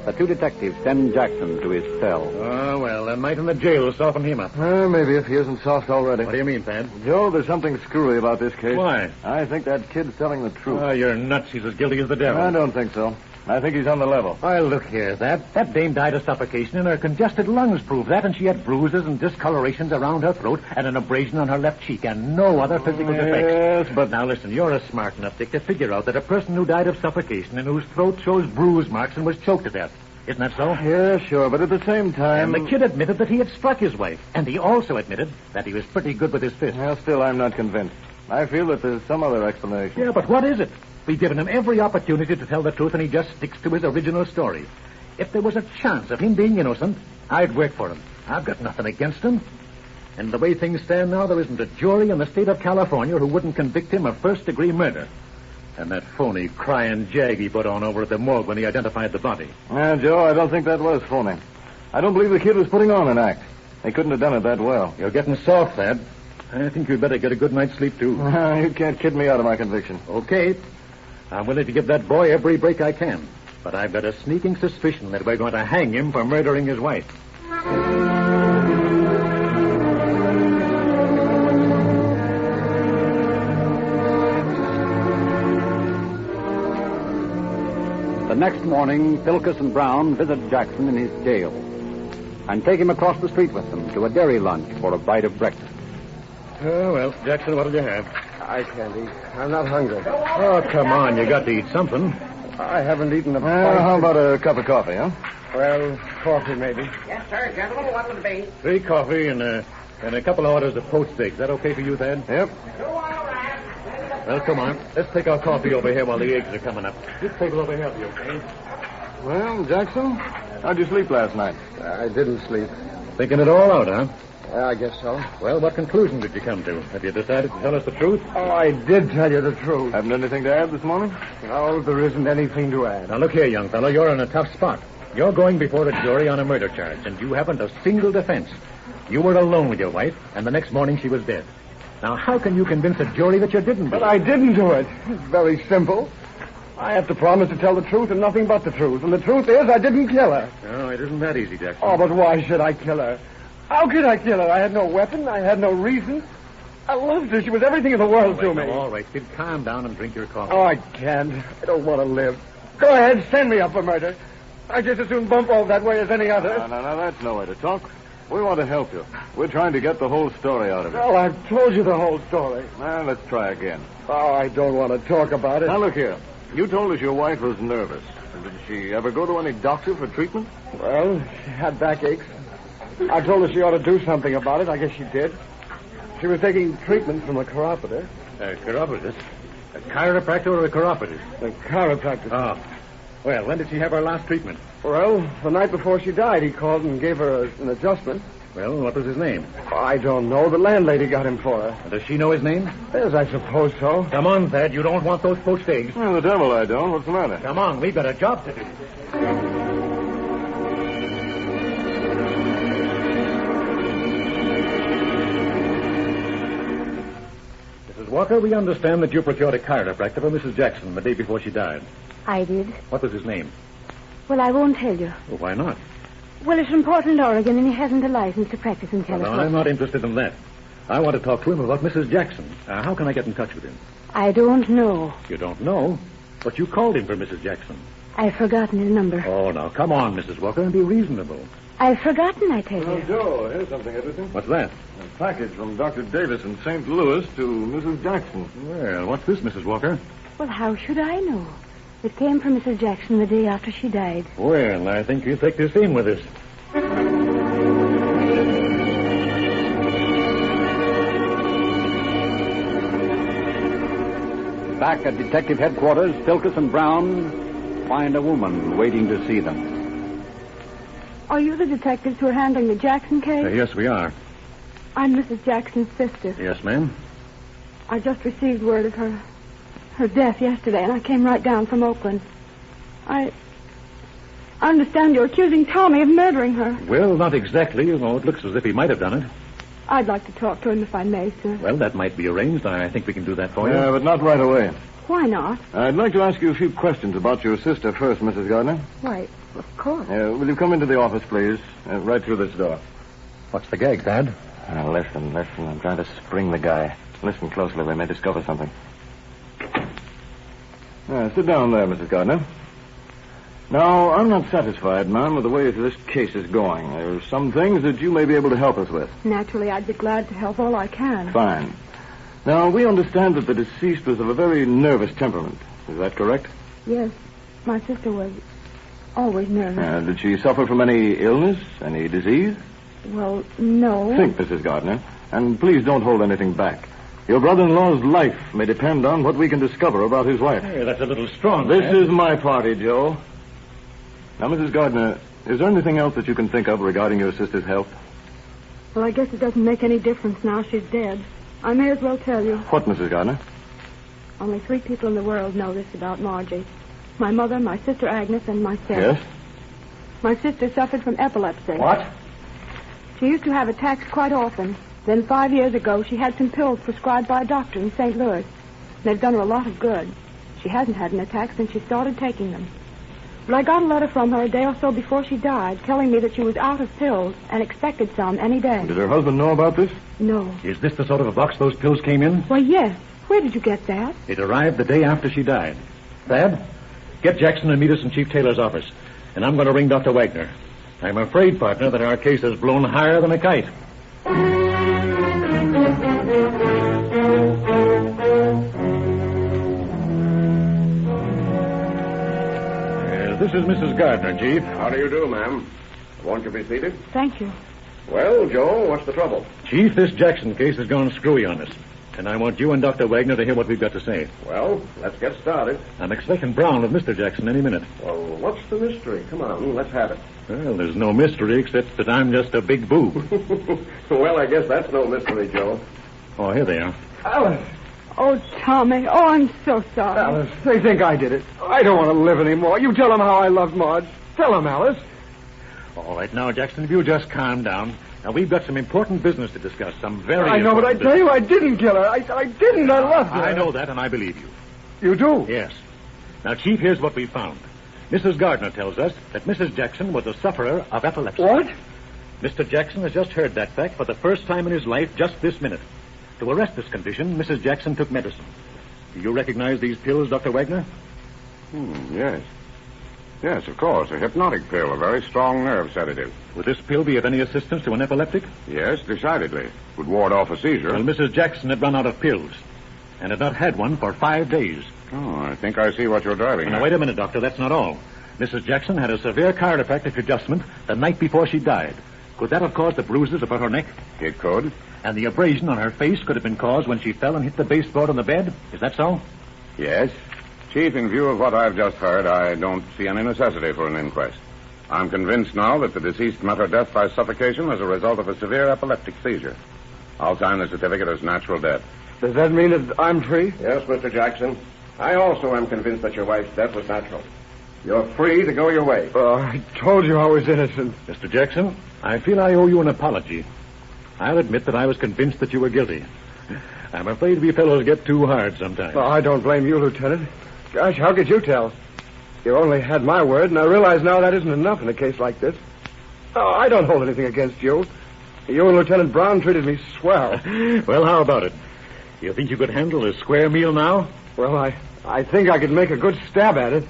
S13: the two detectives send Jackson to his cell.
S5: Oh, well, a night in the jail will soften him up.
S6: Maybe if he isn't soft already.
S5: What do you mean, Thad?
S6: Joe, there's something screwy about this case.
S5: Why?
S6: I think that kid's telling the truth.
S5: Oh, you're nuts. He's as guilty as the devil.
S6: I don't think so. I think he's on the level.
S5: Well, look here, that dame died of suffocation, and her congested lungs prove that, and she had bruises and discolorations around her throat and an abrasion on her left cheek and no other physical defects.
S6: Yes, but...
S5: Now, listen, you're a smart enough, Dick, to figure out that a person who died of suffocation and whose throat shows bruise marks and was choked to death. Isn't that so?
S6: Yeah, sure, but at the same time...
S5: And the kid admitted that he had struck his wife, and he also admitted that he was pretty good with his fist.
S6: Well, still, I'm not convinced. I feel that there's some other explanation.
S5: Yeah, but what is it? We've given him every opportunity to tell the truth, and he just sticks to his original story. If there was a chance of him being innocent, I'd work for him. I've got nothing against him. And the way things stand now, there isn't a jury in the state of California who wouldn't convict him of first-degree murder. And that phony crying jag he put on over at the morgue when he identified the body.
S6: Joe, I don't think that was phony. I don't believe the kid was putting on an act. They couldn't have done it that well.
S5: You're getting soft, Thad. I think you'd better get a good night's sleep, too.
S6: You can't kid me out of my conviction.
S5: Okay. I'm willing to give that boy every break I can. But I've got a sneaking suspicion that we're going to hang him for murdering his wife.
S13: The next morning, Philkus and Brown visit Jackson in his jail and take him across the street with them to a dairy lunch for a bite of breakfast.
S5: Oh, well, Jackson, what'll you have?
S1: I can't eat. I'm not hungry.
S5: Oh, come on. You got to eat something.
S1: I haven't eaten a
S6: how about a cup of coffee, huh?
S1: Well, coffee, maybe.
S10: Yes, sir. Gentlemen, what would it be?
S5: 3 coffee and a couple of orders of poached eggs. Is that okay for you, Thad?
S6: Yep.
S5: Well, come on. Let's take our coffee over here while the eggs are coming up. This table over here will be okay.
S6: Well, Jackson, how'd you sleep last night?
S1: I didn't sleep.
S5: Thinking it all out, huh?
S1: I guess so.
S5: Well, what conclusion did you come to? Have you decided to tell us the truth?
S1: Oh, I did tell you the truth.
S6: Haven't anything to add this morning?
S1: No, there isn't anything to add.
S5: Now, look here, young fellow. You're in a tough spot. You're going before a jury on a murder charge, and you haven't a single defense. You were alone with your wife, and the next morning she was dead. Now, how can you convince a jury that you didn't do it?
S1: But I didn't do it. It's very simple. I have to promise to tell the truth and nothing but the truth. And the truth is I didn't kill her.
S6: No, it isn't that easy, Jackson.
S1: Oh, but why should I kill her? How could I kill her? I had no weapon. I had no reason. I loved her. She was everything in the world to me.
S6: All right, kid, calm down and drink your coffee.
S1: Oh, I can't. I don't want to live. Go ahead, send me up for murder. I just as soon bump off that way as any other.
S6: No, that's no way to talk. We want to help you. We're trying to get the whole story out of you.
S1: Well, I've told you the whole story.
S6: Now, let's try again.
S1: Oh, I don't want to talk about it.
S6: Now, look here. You told us your wife was nervous. Did she ever go to any doctor for treatment?
S1: Well, she had backaches. I told her she ought to do something about it. I guess she did. She was taking treatment from a chiropodist.
S6: A chiropodist? A chiropractor or a chiropodist?
S1: A chiropractor.
S6: Oh. Well, when did she have her last treatment?
S1: Well, the night before she died, he called and gave her an adjustment.
S6: Well, what was his name?
S1: I don't know. The landlady got him for her.
S6: Does she know his name?
S1: Yes, I suppose so.
S6: Come on, Thad. You don't want those poached eggs. Well, the devil I don't. What's the matter? Come on. We've got a job to do. Mrs. Walker, we understand that you procured a chiropractor for Mrs. Jackson the day before she died.
S22: I did.
S6: What was his name?
S22: Well, I won't tell you.
S6: Well, why not?
S22: Well, it's from Portland, Oregon, and he hasn't a license to practice in
S6: Well,
S22: California.
S6: I'm not interested in that. I want to talk to him about Mrs. Jackson. How can I get in touch with him?
S22: I don't know.
S6: You don't know? But you called him for Mrs. Jackson.
S22: I've forgotten his number.
S6: Oh, now, come on, Mrs. Walker, and be reasonable.
S22: I've forgotten, I tell you.
S6: Joe, here's something interesting. What's that? A package from Dr. Davis in St. Louis to Mrs. Jackson. Well, what's this, Mrs. Walker?
S22: Well, how should I know? It came from Mrs. Jackson the day after she died.
S6: Well, I think you take this in with us.
S2: Back at Detective Headquarters, Filkus and Brown find a woman waiting to see them.
S22: Are you the detectives who are handling the Jackson case?
S6: Yes, we are.
S22: I'm Mrs. Jackson's sister.
S6: Yes, ma'am.
S22: I just received word of her death yesterday, and I came right down from Oakland. I understand you're accusing Tommy of murdering her.
S6: Well, not exactly. You know, it looks as if he might have done it.
S22: I'd like to talk to him if I may, sir.
S6: Well, that might be arranged. I think we can do that for you.
S9: Yeah, but not right away.
S22: Why not?
S9: I'd like to ask you a few questions about your sister first, Mrs. Gardner.
S22: Why, of course.
S9: Will you come into the office, please? Right through this door.
S6: What's the gag, Thad?
S9: Listen. I'm trying to spring the guy. Listen closely. We may discover something. Sit down there, Mrs. Gardner. Now, I'm not satisfied, ma'am, with the way this case is going. There's some things that you may be able to help us with.
S22: Naturally, I'd be glad to help all I can.
S9: Fine. Now, we understand that the deceased was of a very nervous temperament. Is that correct?
S22: Yes. My sister was always nervous.
S9: Did she suffer from any illness, any disease?
S22: Well, no.
S9: Think, Mrs. Gardner, and please don't hold anything back. Your brother-in-law's life may depend on what we can discover about his wife.
S6: Hey, that's a little strong.
S9: This is my party, Joe. Now, Mrs. Gardner, is there anything else that you can think of regarding your sister's health?
S22: Well, I guess it doesn't make any difference now she's dead. I may as well tell you.
S9: What, Mrs. Gardner?
S22: Only 3 people in the world know this about Margie. My mother, my sister Agnes, and myself.
S9: Yes?
S22: My sister suffered from epilepsy.
S9: What?
S22: She used to have attacks quite often. Then 5 years ago, she had some pills prescribed by a doctor in St. Louis. They've done her a lot of good. She hasn't had an attack since she started taking them. But I got a letter from her a day or so before she died telling me that she was out of pills and expected some any day.
S9: Did her husband know about this?
S22: No.
S6: Is this the sort of a box those pills came in?
S22: Why, yes. Where did you get that?
S6: It arrived the day after she died. Thad, get Jackson and meet us in Chief Taylor's office. And I'm going to ring Dr. Wagner. I'm afraid, partner, that our case has blown higher than a kite. This is Mrs. Gardner, Chief.
S3: How do you do, ma'am? Won't you be seated?
S22: Thank you.
S3: Well, Joe, what's the trouble?
S6: Chief, this Jackson case has gone screwy on us. And I want you and Dr. Wagner to hear what we've got to say.
S3: Well, let's get started.
S6: I'm expecting Brown with Mr. Jackson any minute.
S3: Well, what's the mystery? Come on, let's have it.
S6: Well, there's no mystery except that I'm just a big boob.
S3: Well, I guess that's no mystery, Joe.
S6: Oh, here they are.
S1: Alice.
S22: Oh, Tommy. Oh, I'm so sorry.
S1: Alice, they think I did it. I don't want to live anymore. You tell them how I loved Marge. Tell them, Alice.
S6: All right, now, Jackson, if you'll just calm down. Now, we've got some important business to discuss. Some very
S1: I know, but I tell you, I didn't kill her. I didn't. I loved her.
S6: I know that, and I believe you.
S1: You do?
S6: Yes.
S5: Now, Chief, here's what we found. Mrs. Gardner tells us that Mrs. Jackson was a sufferer of epilepsy.
S1: What?
S5: Mr. Jackson has just heard that fact for the first time in his life just this minute. To arrest this condition, Mrs. Jackson took medicine. Do you recognize these pills, Dr. Wagner?
S12: Yes. Yes, of course. A hypnotic pill, a very strong nerve sedative.
S5: Would this pill be of any assistance to an epileptic?
S12: Yes, decidedly. Would ward off a seizure.
S5: Well, Mrs. Jackson had run out of pills and had not had one for 5 days.
S12: Oh, I think I see what you're driving at.
S5: Now, wait a minute, Doctor. That's not all. Mrs. Jackson had a severe chiropractic adjustment the night before she died. Could that have caused the bruises about her neck?
S12: It could.
S5: And the abrasion on her face could have been caused when she fell and hit the baseboard on the bed? Is that so?
S12: Yes. Chief, in view of what I've just heard, I don't see any necessity for an inquest. I'm convinced now that the deceased met her death by suffocation as a result of a severe epileptic seizure. I'll sign the certificate as natural death.
S1: Does that mean that I'm free?
S16: Yes, Mr. Jackson. I also am convinced that your wife's death was natural. You're free to go your way.
S1: I told you I was innocent.
S5: Mr. Jackson, I feel I owe you an apology. I'll admit that I was convinced that you were guilty. I'm afraid we fellows get too hard sometimes.
S1: I don't blame you, Lieutenant. Gosh, how could you tell? You only had my word, and I realize now that isn't enough in a case like this. Oh, I don't hold anything against you. You and Lieutenant Brown treated me swell.
S5: Well, how about it? You think you could handle a square meal now?
S1: Well, I think I could make a good stab at it.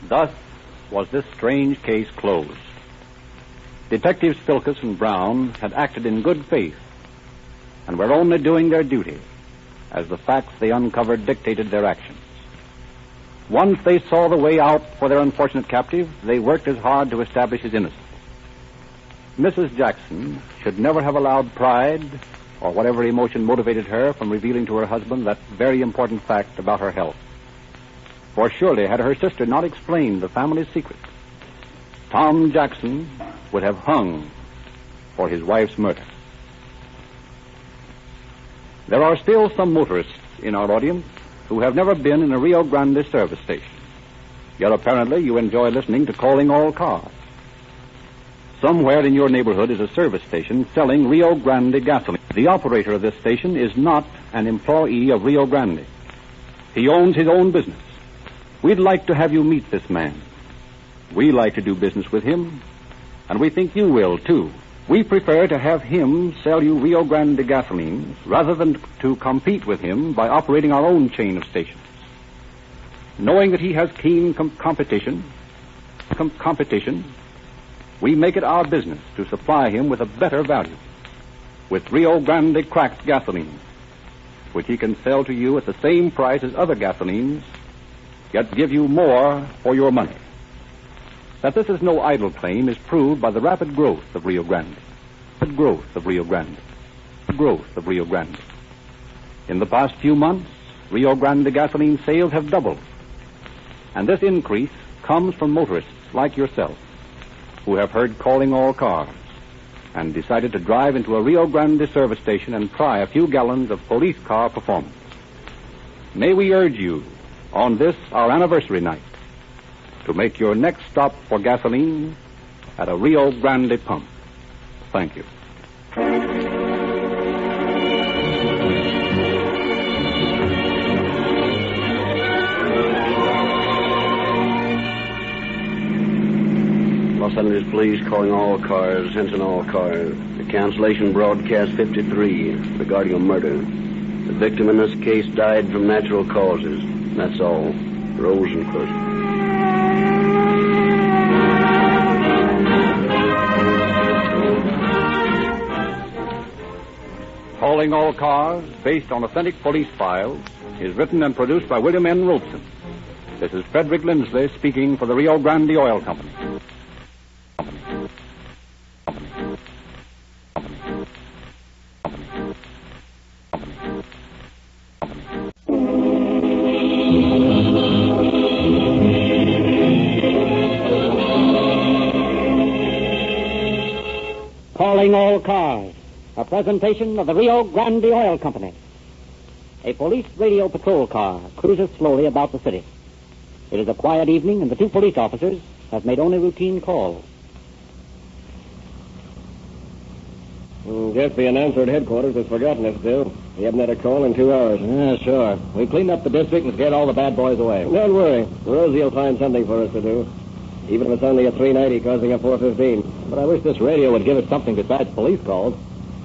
S13: Thus was this strange case closed. Detectives Spilkus and Brown had acted in good faith and were only doing their duty as the facts they uncovered dictated their actions. Once they saw the way out for their unfortunate captive, they worked as hard to establish his innocence. Mrs. Jackson should never have allowed pride or whatever emotion motivated her from revealing to her husband that very important fact about her health. For surely, had her sister not explained the family's secret, Tom Jackson would have hung for his wife's murder. There are still some motorists in our audience who have never been in a Rio Grande service station. Yet apparently you enjoy listening to Calling All Cars. Somewhere in your neighborhood is a service station selling Rio Grande gasoline. The operator of this station is not an employee of Rio Grande. He owns his own business. We'd like to have you meet this man. We like to do business with him, and we think you will, too. We prefer to have him sell you Rio Grande gasolines rather than to compete with him by operating our own chain of stations. Knowing that he has keen competition, we make it our business to supply him with a better value, with Rio Grande cracked gasoline, which he can sell to you at the same price as other gasolines, yet give you more for your money. That this is no idle claim is proved by the rapid growth of Rio Grande. The growth of Rio Grande. The growth of Rio Grande. In the past few months, Rio Grande gasoline sales have doubled. And this increase comes from motorists like yourself, who have heard Calling All Cars and decided to drive into a Rio Grande service station and try a few gallons of police car performance. May we urge you, on this, our anniversary night, to make your next stop for gasoline at a Rio Grande pump. Thank you.
S7: Los Angeles Police calling all cars, attention all cars. The cancellation broadcast 53 regarding a murder. The victim in this case died from natural causes. That's all. Rosencrantz.
S13: Calling All Cars, based on authentic police files, is written and produced by William N. Robeson. This is Frederick Lindsley speaking for the Rio Grande Oil Company.
S14: Calling All Cars, a presentation of the Rio Grande Oil Company.
S2: A police radio patrol car cruises slowly about the city. It is a quiet evening, and the two police officers have made only routine calls.
S7: Guess the announcer at headquarters has forgotten us, Bill. We haven't had a call in 2 hours.
S14: Yeah, sure. We cleaned up the district and scared all the bad boys away.
S7: Don't worry. Rosie will find something for us to do. Even if it's only a 390 causing a 415.
S14: But I wish this radio would give us something besides police calls.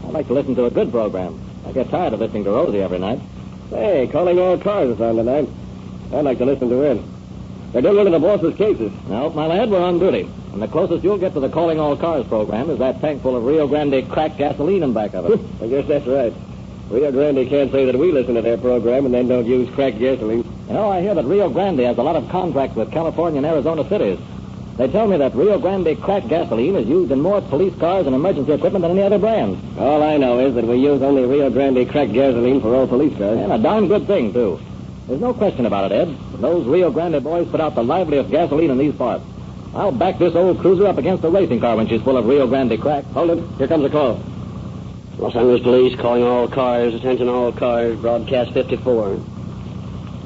S14: I'd like to listen to a good program. I get tired of listening to Rosie every night.
S7: Hey, Calling All Cars is on tonight. I'd like to listen to it. They're doing one of the boss's cases.
S14: No, my lad, we're on duty. And the closest you'll get to the Calling All Cars program is that tank full of Rio Grande cracked gasoline in back of it.
S7: I guess that's right. Rio Grande can't say that we listen to their program and then don't use cracked gasoline.
S14: You know, I hear that Rio Grande has a lot of contracts with California and Arizona cities. They tell me that Rio Grande cracked gasoline is used in more police cars and emergency equipment than any other brand.
S7: All I know is that we use only Rio Grande cracked gasoline for all police cars.
S14: And a darn good thing, too. There's no question about it, Ed. Those Rio Grande boys put out the liveliest gasoline in these parts. I'll back this old cruiser up against a racing car when she's full of Rio Grande crack.
S7: Hold it. Here comes a call. Los Angeles Police calling all cars. Attention all cars. Broadcast 54.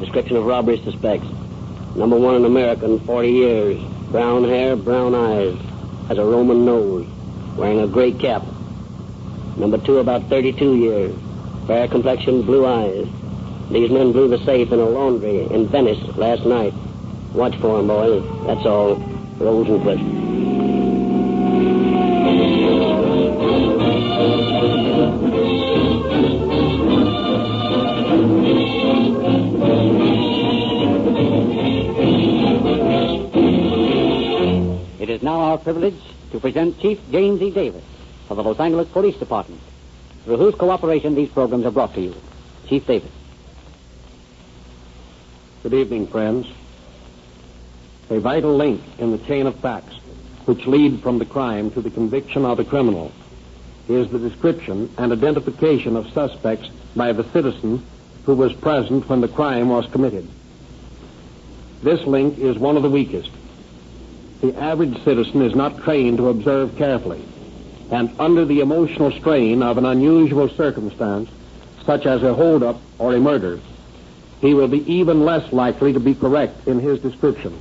S7: Description of robbery suspects. Number 1, an American, 40 years. Brown hair, brown eyes. Has a Roman nose. Wearing a gray cap. Number 2, about 32 years. Fair complexion, blue eyes. These men blew the safe in a laundry in Venice last night. Watch for them, boys. That's all. Rosenquist.
S2: It is now our privilege to present Chief James E. Davis of the Los Angeles Police Department, through whose cooperation these programs are brought to you. Chief Davis.
S18: Good evening, friends. A vital link in the chain of facts which lead from the crime to the conviction of the criminal is the description and identification of suspects by the citizen who was present when the crime was committed. This link is one of the weakest. The average citizen is not trained to observe carefully, and under the emotional strain of an unusual circumstance, such as a holdup or a murder, he will be even less likely to be correct in his description.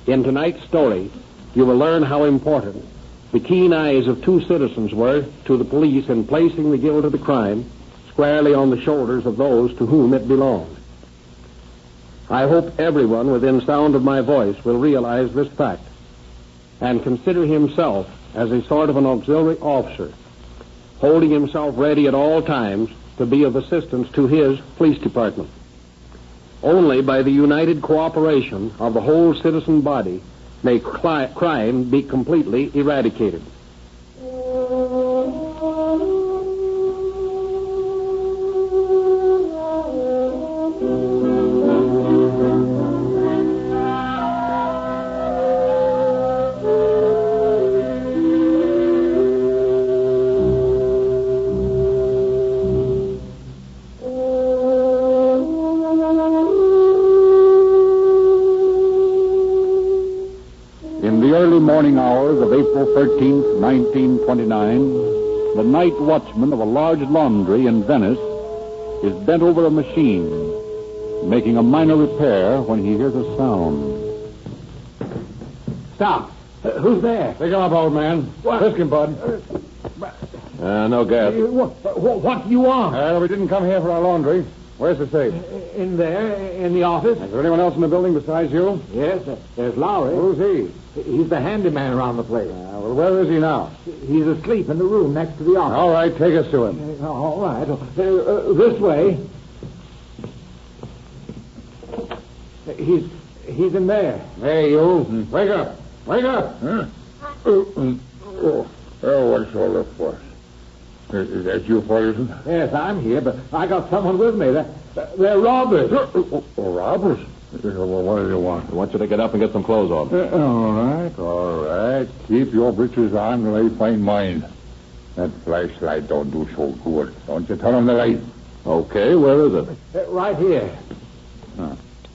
S18: In tonight's story, you will learn how important the keen eyes of two citizens were to the police in placing the guilt of the crime squarely on the shoulders of those to whom it belonged. I hope everyone within sound of my voice will realize this fact and consider himself as a sort of an auxiliary officer, holding himself ready at all times to be of assistance to his police department. Only by the united cooperation of the whole citizen body may crime be completely eradicated.
S13: Morning hours of April 13th, 1929, the night watchman of a large laundry in Venice is bent over a machine, making a minor repair when he hears a sound.
S4: Stop. Who's there?
S3: Pick him up, old man. Frisk him, bud. No gas.
S4: What do you want?
S3: We didn't come here for our laundry. Where's the safe?
S4: In there, in the office.
S3: Is there anyone else in the building besides you?
S4: Yes, there's Lowry.
S3: Who's he?
S4: He's the handyman around the place.
S3: Well, where is he now?
S4: He's asleep in the room next to the office.
S3: All right, take us to him.
S4: All right. This way. He's in there.
S3: Hey, you. Wake up. Wake up.
S21: What's all this for? Is that you, Ferguson?
S4: Yes, I'm here, but I got someone with me. They're robbers.
S21: Robbers? Well, what do they want?
S3: I want you to get up and get some clothes on.
S21: All right. Keep your breeches on till they find mine. That flashlight don't do so good. Don't you turn on the light.
S3: Okay, where is it?
S4: Right here.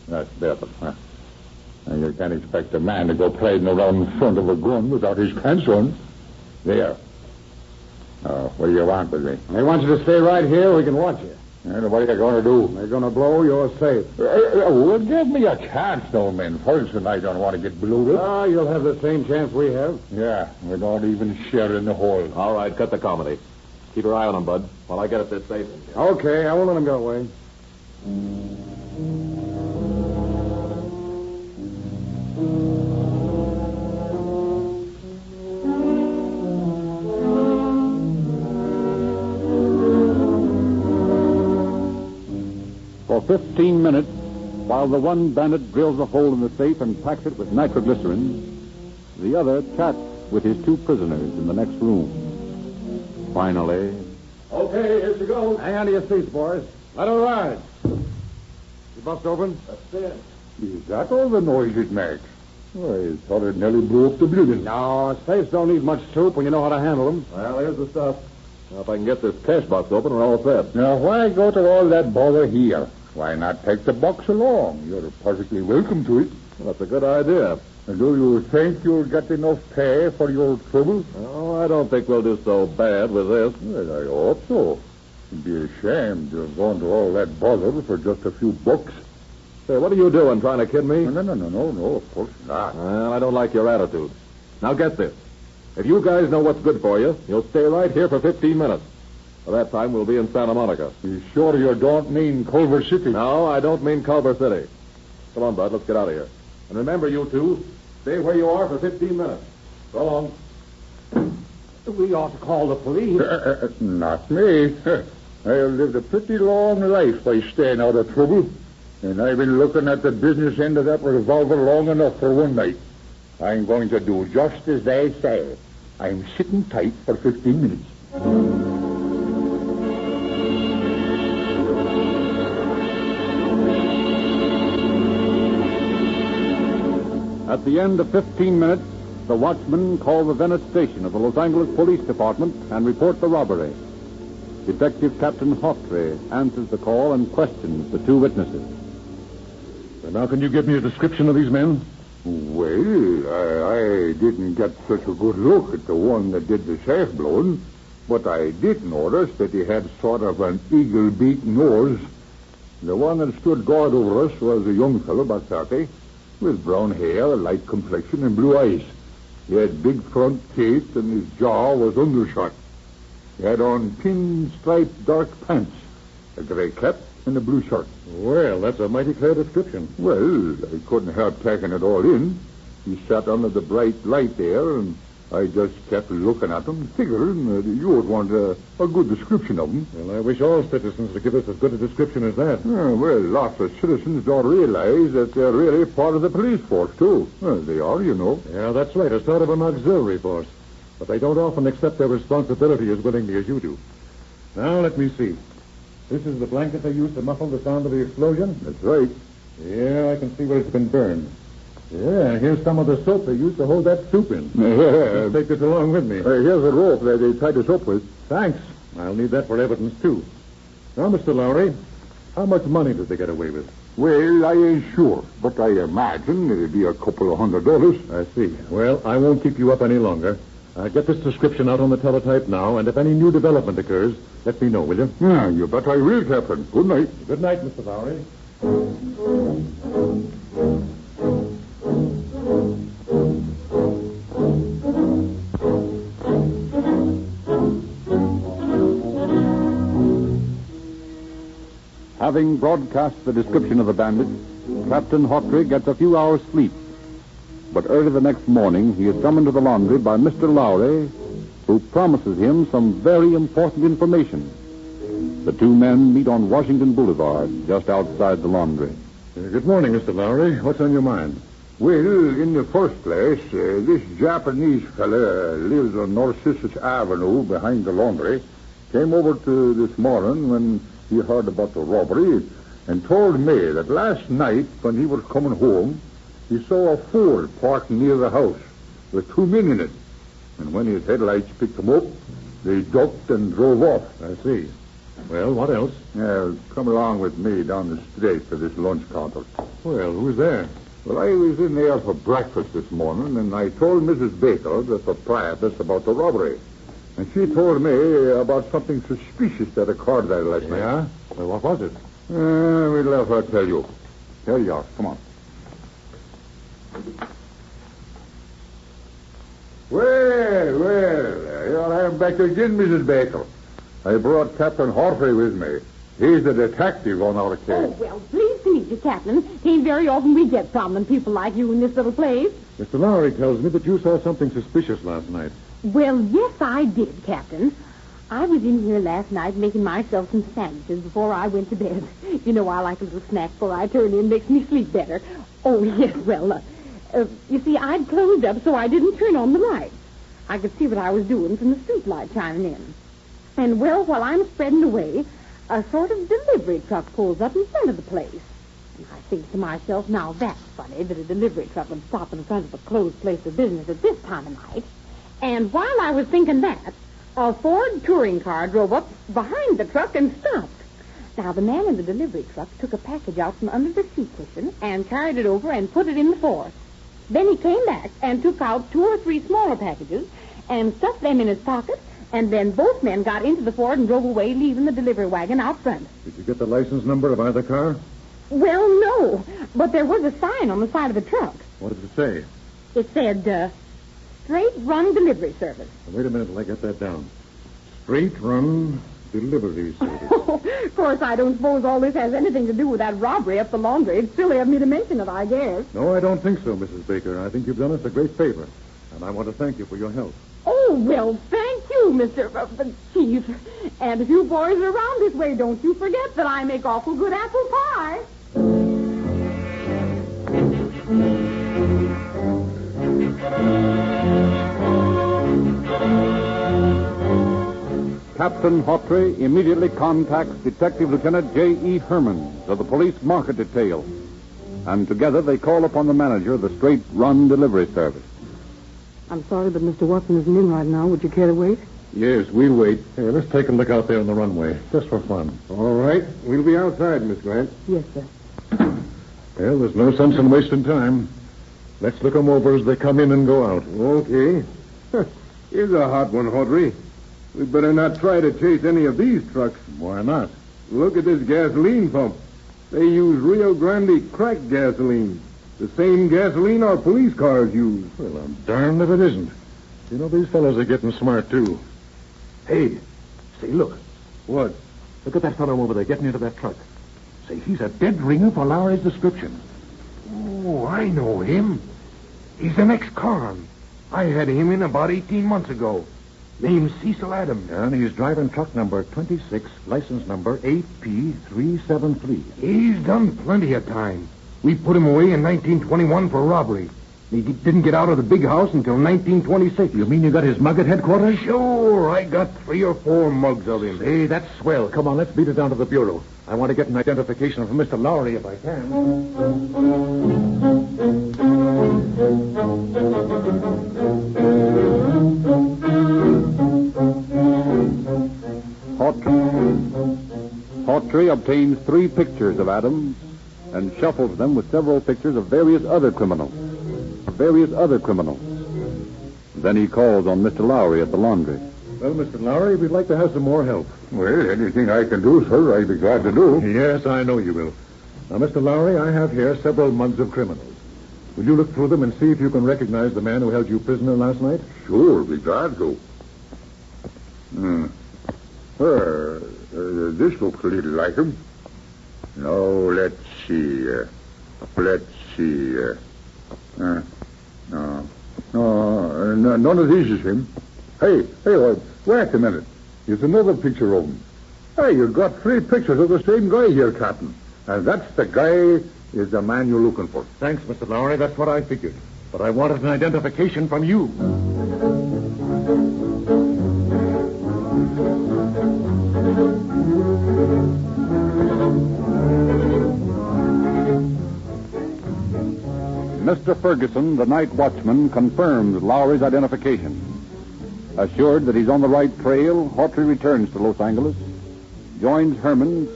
S21: That's better. And you can't expect a man to go playing around in front of a gun without his pants on. There. What do you want with me?
S3: They want you to stay right here. We can watch you.
S21: And what are you going to do?
S1: They're going to blow your safe.
S21: Well, give me a chance, though, men. First, and I don't want to get bloated.
S1: Ah, you'll have the same chance we have.
S21: Yeah, we don't even share in the hole.
S3: All right, cut the comedy. Keep your eye on him, Bud, while I get at this safe.
S1: Okay, I won't let him get away.
S13: For 15 minutes, while the one bandit drills a hole in the safe and packs it with nitroglycerin, the other chats with his two prisoners in the next room. Finally,
S1: Okay, here she goes. Hang on to your seats, boys. Let her ride. You bust open? That's it.
S21: Is that all the noise it makes? Well, I thought it nearly blew up the building.
S1: No, safes don't need much soup when you know how to handle them.
S3: Well, here's the stuff. Now, if I can get this cash box open, we're all set.
S21: Now, why go to all that bother here? Why not take the box along? You're perfectly welcome to it.
S3: Well, that's a good idea.
S21: And do you think you'll get enough pay for your trouble?
S3: Oh, I don't think we'll do so bad with this.
S21: Well, I hope so. It'd be a shame to have gone to all that bother for just a few bucks.
S3: Say, what are you doing, trying to kid me?
S21: No, of course not.
S3: Well, I don't like your attitude. Now, get this. If you guys know what's good for you, you'll stay right here for 15 minutes. By that time, we'll be in Santa Monica.
S21: You sure you don't mean Culver City?
S3: No, I don't mean Culver City. Come on, Bud, let's get out of here. And remember, you two, stay where you are for 15 minutes. So long.
S1: We ought to call the police.
S21: Not me. I've lived a pretty long life by staying out of trouble. And I've been looking at the business end of that revolver long enough for one night. I'm going to do just as they say. I'm sitting tight for 15 minutes.
S13: at the end of 15 minutes, the watchman called the Venice station of the Los Angeles Police Department and report the robbery. Detective Captain Hawtrey answers the call and questions the two witnesses.
S21: And now, can you give me a description of these men? Well, I didn't get such a good look at the one that did the safe blowing, but I did notice that he had sort of an eagle-beak nose. The one that stood guard over us was a young fellow, about 30, with brown hair, a light complexion, and blue eyes. He had big front teeth, and his jaw was undershot. He had on pin-striped dark pants, a gray cap, and a blue shirt.
S3: Well, that's a mighty clear description.
S21: Well, I couldn't help taking it all in. He sat under the bright light there, and I just kept looking at him, figuring that you would want a good description of him.
S3: Well, I wish all citizens would give us as good a description as that.
S21: Well, lots of citizens don't realize that they're really part of the police force, too. Well, they are, you know.
S3: Yeah, that's right, a sort of an auxiliary force. But they don't often accept their responsibility as willingly as you do. Now, let me see. This is the blanket they used to muffle the sound of the explosion?
S21: That's right.
S3: Yeah, I can see where it's been burned. Yeah, here's some of the soap they used to hold that soup in. Just take this along with me.
S21: Here's a rope that they tied us up with.
S3: Thanks. I'll need that for evidence, too. Now, Mr. Lowry, how much money did they get away with?
S21: Well, I ain't sure, but I imagine it'd be a couple of $100.
S3: I see. Well, I won't keep you up any longer. Get this description out on the teletype now, and if any new development occurs, let me know, will you?
S21: Yeah, you bet I will, Captain. Good night.
S3: Good night, Mr. Lowry.
S13: Having broadcast the description of the bandit, Captain Hawtrey gets a few hours' sleep. But early the next morning, he is summoned to the laundry by Mr. Lowry, who promises him some very important information. The two men meet on Washington Boulevard, just outside the laundry.
S3: Good morning, Mr. Lowry. What's on your mind?
S21: Well, in the first place, this Japanese fella lives on Narcissus Avenue behind the laundry. Came over to this morning when he heard about the robbery and told me that last night when he was coming home, he saw a Ford parked near the house with two men in it. And when his headlights picked them up, they ducked and drove off.
S3: I see. Well, what else?
S21: Come along with me down the street to this lunch counter.
S3: Well, who's there?
S21: Well, I was in there for breakfast this morning, and I told Mrs. Baker, the proprietress, about the robbery. And she told me about something suspicious that occurred there last night.
S11: Yeah? Well, what was it?
S21: We'll let her tell you. Here you are. Come on. Well, here I am back again, Mrs. Baker. I brought Captain Horsley with me. He's the detective on our case.
S22: Oh, well, pleased to meet you, Captain. It ain't very often we get prominent people like you in this little place.
S11: Mr. Lowry tells me that you saw something suspicious last night.
S22: Well, yes, I did, Captain. I was in here last night making myself some sandwiches before I went to bed. You know, I like a little snack before I turn in. Makes me sleep better. Oh, yes, well, you see, I'd closed up so I didn't turn on the lights. I could see what I was doing from the street light shining in. And, well, while I'm spreading away, a sort of delivery truck pulls up in front of the place. And I think to myself, now that's funny that a delivery truck would stop in front of a closed place of business at this time of night. And while I was thinking that, a Ford touring car drove up behind the truck and stopped. Now, the man in the delivery truck took a package out from under the seat cushion and carried it over and put it in the Ford. Then he came back and took out 2 or 3 smaller packages and stuffed them in his pocket, and then both men got into the Ford and drove away, leaving the delivery wagon out front.
S11: Did you get the license number of either car?
S22: Well, no, but there was a sign on the side of the truck.
S11: What did it say?
S22: It said, Straight Run Delivery Service.
S11: Wait a minute till I get that down. Straight Run Delivery Service.
S22: Of course, I don't suppose all this has anything to do with that robbery up the laundry. It's silly of me to mention it, I guess.
S11: No, I don't think so, Mrs. Baker. I think you've done us a great favor, and I want to thank you for your help.
S22: Oh, well, thank you, Mr. Chief. And if you boys are around this way, don't you forget that I make awful good apple pie.
S2: Captain Hawtrey immediately contacts Detective Lieutenant J.E. Herman of the Police Market Detail. And together they call upon the manager of the Straight Run Delivery Service.
S22: I'm sorry, but Mr. Watson isn't in right now. Would you care to wait?
S11: Yes, we'll wait. Hey, let's take a look out there on the runway, just for fun.
S21: All right. We'll be outside, Miss Grant.
S22: Yes, sir.
S11: Well, there's no sense in wasting time. Let's look them over as they come in and go out.
S21: Okay. Here's a hot one, Hawtrey. We'd better not try to chase any of these trucks.
S11: Why not?
S21: Look at this gasoline pump. They use Rio Grande cracked gasoline. The same gasoline our police cars use.
S11: Well, I'm darned if it isn't. You know, these fellows are getting smart, too. Hey, say, look.
S21: What?
S11: Look at that fellow over there getting into that truck. Say, he's a dead ringer for Lowry's description.
S21: Oh, I know him. He's an ex-con. I had him in about 18 months ago. Name's Cecil Adams.
S11: And he's driving truck number 26, license number AP373.
S21: He's done plenty of time. We put him away in 1921 for robbery. He didn't get out of the big house until 1926.
S11: You mean you got his mug at headquarters?
S21: Sure, I got 3 or 4 mugs of him.
S11: Hey, that's swell. Come on, let's beat it down to the bureau. I want to get an identification from Mr. Lowry if I can.
S2: Hawtrey obtains 3 pictures of Adams and shuffles them with several pictures of various other criminals. Then he calls on Mr. Lowry at the laundry.
S11: Well, Mr. Lowry, we'd like to have some more help.
S21: Well, anything I can do, sir, I'd be glad to do.
S11: Yes, I know you will. Now, Mr. Lowry, I have here several mugs of criminals. Will you look through them and see if you can recognize the man who held you prisoner last night?
S21: Sure, be glad to. This looks a little like him. Now, let's see. No, none of these is him. Hey, wait a minute. Here's another picture of him. Hey, you got 3 pictures of the same guy here, Captain. And that's the guy is the man you're looking for.
S11: Thanks, Mr. Lowry. That's what I figured. But I wanted an identification from you.
S2: Mr. Ferguson, the night watchman, confirms Lowry's identification. Assured that he's on the right trail, Hawtrey returns to Los Angeles, joins Herman's,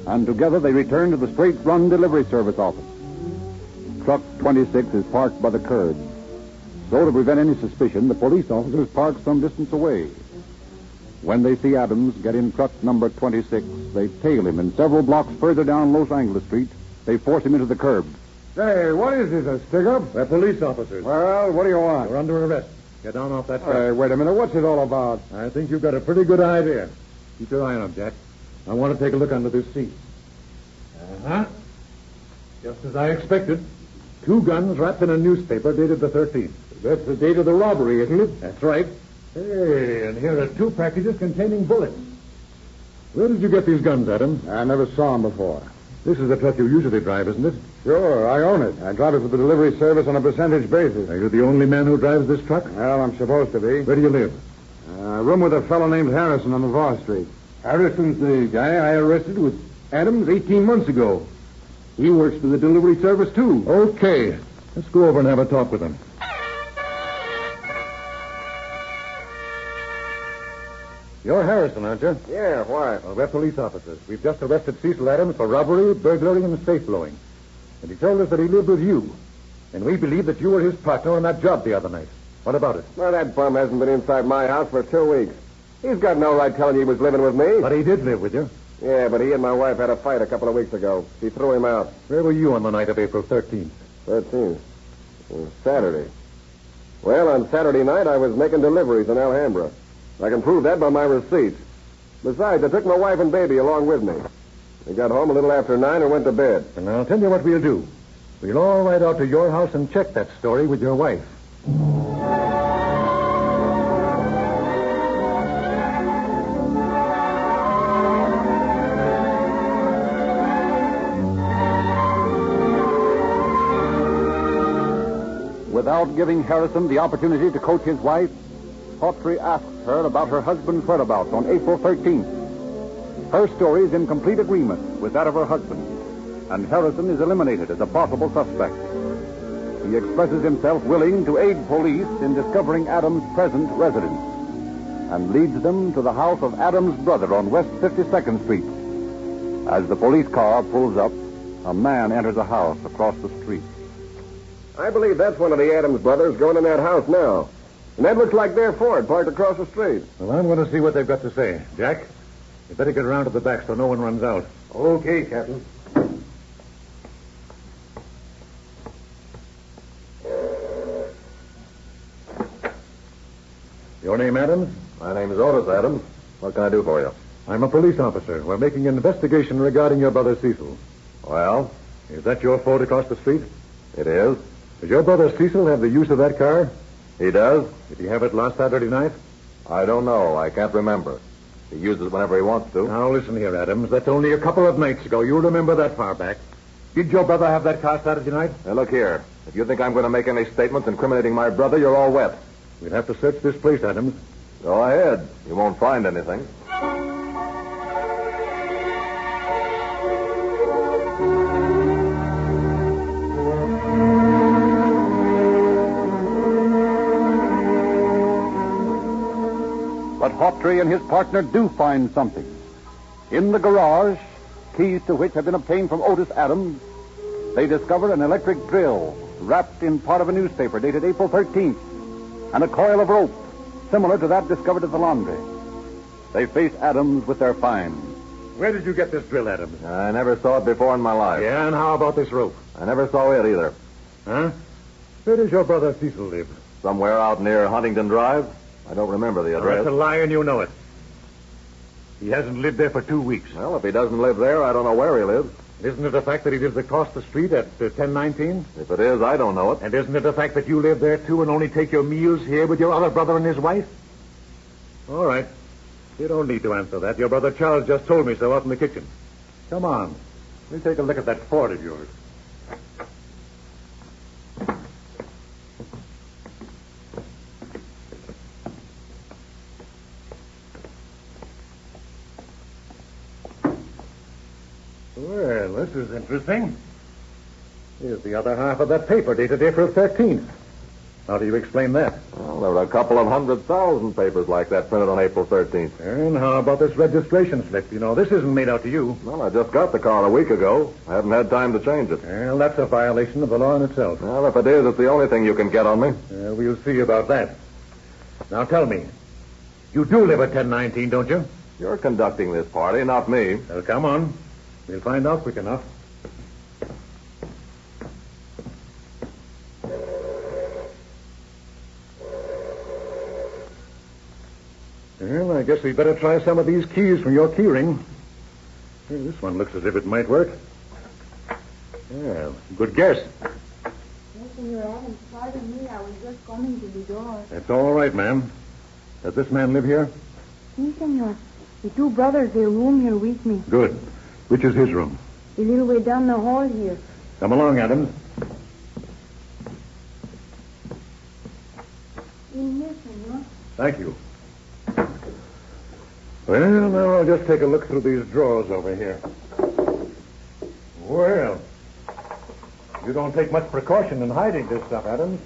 S2: and together they return to the Straight Run Delivery Service office. Truck 26 is parked by the curb. So to prevent any suspicion, the police officers park some distance away. When they see Adams get in truck number 26, they tail him, and several blocks further down Los Angeles Street, they force him into the curb.
S11: Hey, what is this, a stick-up? They're police officers.
S1: Well, what do you want?
S11: You're under arrest. Get down off that truck.
S1: Hey, wait a minute. What's it all about?
S11: I think you've got a pretty good idea. Keep your eye on him, Jack. I want to take a look under this seat. Uh-huh. Just as I expected. 2 guns wrapped in a newspaper dated the 13th.
S1: That's the date of the robbery, isn't it?
S11: That's right. Hey, and here are 2 packages containing bullets. Where did you get these guns, Adam?
S1: I never saw them before.
S11: This is the truck you usually drive, isn't it?
S1: Sure, I own it. I drive it for the delivery service on a percentage basis.
S11: Are you the only man who drives this truck?
S1: Well, I'm supposed to be.
S11: Where do you live?
S1: Room with a fellow named Harrison on the Vos Street. Harrison's the guy I arrested with Adams 18 months ago. He works for the delivery service, too.
S11: Okay. Let's go over and have a talk with him. You're Harrison, aren't you?
S1: Yeah, why?
S11: Well, we're police officers. We've just arrested Cecil Adams for robbery, burglary, and safe blowing. And he told us that he lived with you. And we believe that you were his partner on that job the other night. What about it?
S1: Well, that bum hasn't been inside my house for 2 weeks. He's got no right telling you he was living with me.
S11: But he did live with you.
S1: Yeah, but he and my wife had a fight a couple of weeks ago. She threw him out.
S11: Where were you on the night of April 13th?
S1: 13th? It was Saturday. Well, on Saturday night, I was making deliveries in Alhambra. I can prove that by my receipts. Besides, I took my wife and baby along with me. We got home a little after 9 and went to bed.
S11: And I'll tell you what we'll do. We'll all ride out to your house and check that story with your wife.
S2: Without giving Harrison the opportunity to coach his wife, Hawtrey asked her about her husband's whereabouts on April 13th. Her story is in complete agreement with that of her husband, and Harrison is eliminated as a possible suspect. He expresses himself willing to aid police in discovering Adams' present residence and leads them to the house of Adams' brother on West 52nd Street. As the police car pulls up, a man enters a house across the street.
S1: I believe that's one of the Adams brothers going in that house now. And that looks like their Ford parked across the street.
S11: Well, I'm going to see what they've got to say. Jack, you better get around to the back so no one runs out.
S1: Okay, Captain.
S11: Your name, Adams?
S3: My name is Otis Adams. What can I do for you?
S11: I'm a police officer. We're making an investigation regarding your brother Cecil.
S3: Well?
S11: Is that your Ford across the street?
S3: It is.
S11: Does your brother Cecil have the use of that car?
S3: He does.
S11: Did he have it last Saturday night?
S3: I don't know. I can't remember. He uses it whenever he wants to.
S11: Now, listen here, Adams. That's only a couple of nights ago. You remember that far back. Did your brother have that car Saturday night?
S3: Now, look here. If you think I'm going to make any statements incriminating my brother, you're all wet.
S11: We'll have to search this place, Adams.
S3: Go ahead. You won't find anything.
S2: But Hawtrey and his partner do find something. In the garage, keys to which have been obtained from Otis Adams, they discover an electric drill wrapped in part of a newspaper dated April 13th and a coil of rope similar to that discovered at the laundry. They face Adams with their find.
S11: Where did you get this drill, Adams?
S3: I never saw it before in my life.
S11: Yeah, and how about this rope?
S3: I never saw it either.
S11: Huh? Where does your brother Cecil live?
S3: Somewhere out near Huntington Drive. I don't remember the address.
S11: That's a lie, and you know it. He hasn't lived there for 2 weeks.
S3: Well, if he doesn't live there, I don't know where he lives.
S11: Isn't it a fact that he lives across the street at 1019?
S3: If it is, I don't know it.
S11: And isn't it a fact that you live there, too, and only take your meals here with your other brother and his wife? All right. You don't need to answer that. Your brother Charles just told me so out in the kitchen. Come on. Let me take a look at that Ford of yours. Well, this is interesting. Here's the other half of that paper dated April 13th. How do you explain that?
S3: Well, there were a couple of 100,000 papers like that printed on April 13th.
S11: And how about this registration slip? You know, this isn't made out to you.
S3: Well, I just got the car a week ago. I haven't had time to change it.
S11: Well, that's a violation of the law in itself.
S3: Well, if it is, it's the only thing you can get on me.
S11: We'll see about that. Now, tell me, You do live at 1019, don't you?
S9: You're conducting this party, not me.
S11: Well, come on. We'll find out quick enough. Well, I guess we better try some of these keys from your keyring. Well, this one looks as if it might work. Yeah, good guess.
S22: Yes, Senor Adams, pardon me. I was just coming to the door.
S11: That's all right, ma'am. Does this man live here?
S22: Si, senor. The two brothers, they room here with me.
S11: Good. Which is his room?
S22: A little way down the hall here.
S11: Come along, Adams.
S22: In here, senor.
S11: Thank you. Well, now I'll just take a look through these drawers over here. Well, you don't take much precaution in hiding this stuff, Adams.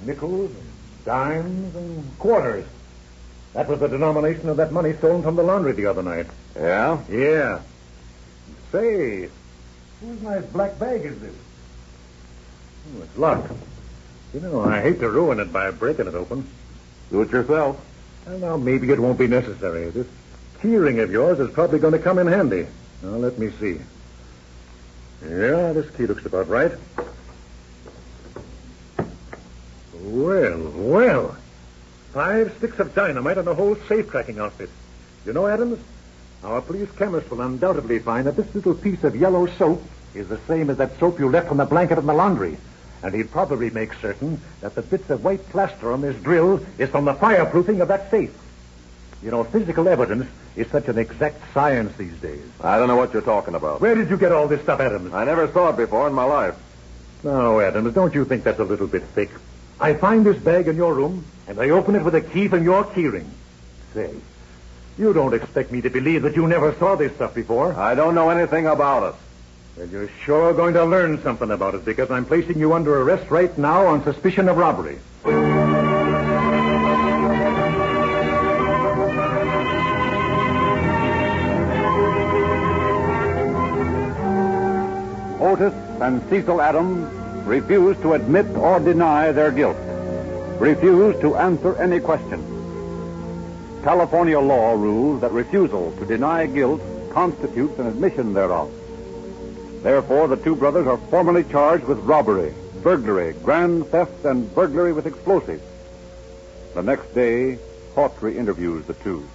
S11: Nickels, and dimes, and quarters. That was the denomination of that money stolen from the laundry the other night.
S9: Yeah?
S11: Yeah. Say, whose nice black bag is this? Oh, it's locked. You know, I hate to ruin it by breaking it open.
S9: Do it yourself.
S11: Well, now, maybe it won't be necessary. This keyring of yours is probably going to come in handy. Now, let me see. Yeah, this key looks about right. Well. 5 sticks of dynamite and a whole safe-cracking outfit. You know, Adams, our police chemist will undoubtedly find that this little piece of yellow soap is the same as that soap you left on the blanket in the laundry. And he'd probably make certain that the bits of white plaster on this drill is from the fireproofing of that safe. You know, physical evidence is such an exact science these days.
S9: I don't know what you're talking about.
S11: Where did you get all this stuff, Adams?
S9: I never saw it before in my life.
S11: No, Adams, don't you think that's a little bit thick? I find this bag in your room, and I open it with a key from your keyring. Say, you don't expect me to believe that you never saw this stuff before?
S9: I don't know anything about it.
S11: Well, you're sure going to learn something about it, because I'm placing you under arrest right now on suspicion of robbery.
S2: Otis and Cecil Adams refused to admit or deny their guilt, refused to answer any question. California law rules that refusal to deny guilt constitutes an admission thereof. Therefore, the two brothers are formally charged with robbery, burglary, grand theft, and burglary with explosives. The next day, Hawtrey interviews the two.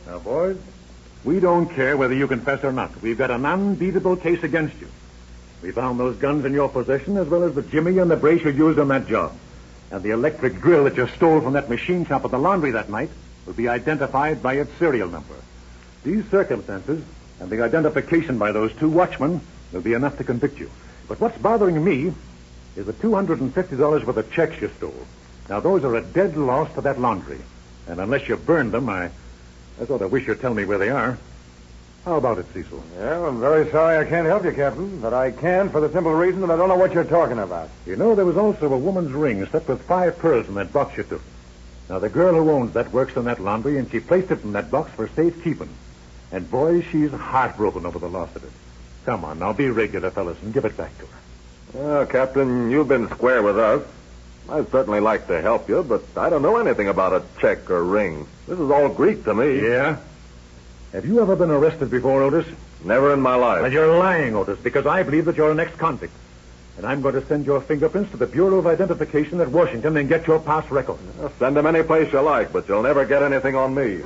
S11: Now, boys, we don't care whether you confess or not. We've got an unbeatable case against you. We found those guns in your possession, as well as the jimmy and the brace you used on that job. And the electric drill that you stole from that machine shop at the laundry that night will be identified by its serial number. These circumstances and the identification by those two watchmen will be enough to convict you. But what's bothering me is the $250 worth of checks you stole. Now, those are a dead loss to that laundry. And unless you burned them, I sort of wish you'd tell me where they are. How about it, Cecil?
S17: Yeah, I'm very sorry I can't help you, Captain, but I can for the simple reason that I don't know what you're talking about.
S11: You know, there was also a woman's ring set with 5 pearls in that box you took. Now, the girl who owns that works in that laundry, and she placed it in that box for safekeeping. And, boy, she's heartbroken over the loss of it. Come on, now, be regular, fellas, and give it back to her.
S9: Well, Captain, you've been square with us. I'd certainly like to help you, but I don't know anything about a check or ring. This is all Greek to me.
S11: Yeah? Have you ever been arrested before, Otis?
S9: Never in my life.
S11: Well, you're lying, Otis, because I believe that you're an ex-convict. And I'm going to send your fingerprints to the Bureau of Identification at Washington and get your past record.
S9: Send them any place you like, but you'll never get anything on me.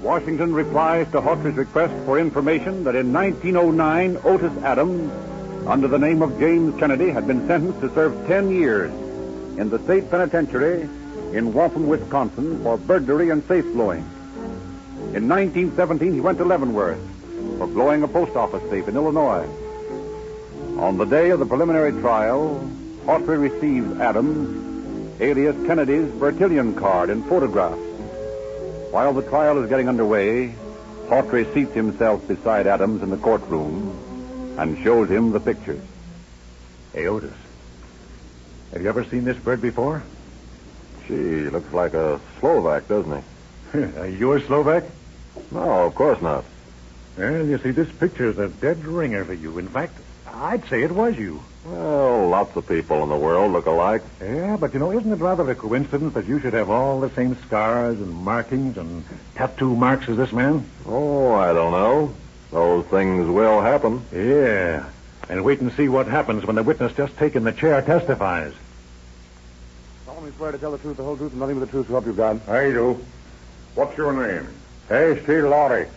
S2: Washington replies to Hawtrey's request for information that in 1909, Otis Adams, under the name of James Kennedy, had been sentenced to serve 10 years in the state penitentiary in Waupun, Wisconsin, for burglary and safe blowing. In 1917, he went to Leavenworth for blowing a post office safe in Illinois. On the day of the preliminary trial, Hawtrey receives Adams, alias Kennedy's Bertillon card and photographs. While the trial is getting underway, Hawtrey seats himself beside Adams in the courtroom and shows him the pictures.
S11: Hey, Otis, have you ever seen this bird before?
S9: Gee, looks like a Slovak, doesn't he?
S11: You're Slovak?
S9: No, of course not.
S11: Well, you see, this picture's a dead ringer for you. In fact, I'd say it was you.
S9: Well, lots of people in the world look alike.
S11: Yeah, but isn't it rather a coincidence that you should have all the same scars and markings and tattoo marks as this man?
S9: Oh, I don't know. Those things will happen.
S11: Yeah. And wait and see what happens when the witness just taken the chair testifies.
S17: Solemnly swear to tell the truth, the whole truth, and nothing but the truth, so help you God.
S21: I do. What's your name?
S17: Hasty Lorry.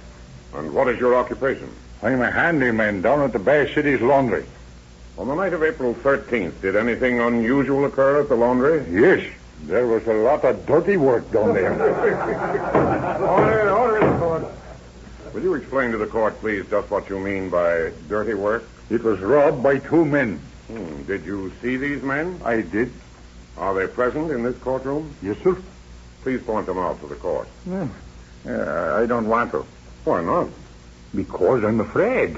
S21: And what is your occupation?
S17: I'm a handyman down at the Bay City's laundry.
S21: On the night of April 13th, did anything unusual occur at the laundry?
S17: Yes. There was a lot of dirty work down there. Order in the court.
S21: Will you explain to the court, please, just what you mean by dirty work?
S17: It was robbed by two men.
S21: Did you see these men?
S17: I did.
S21: Are they present in this courtroom?
S17: Yes, sir.
S21: Please point them out to the court.
S17: I don't want to.
S21: Why not?
S17: Because I'm afraid.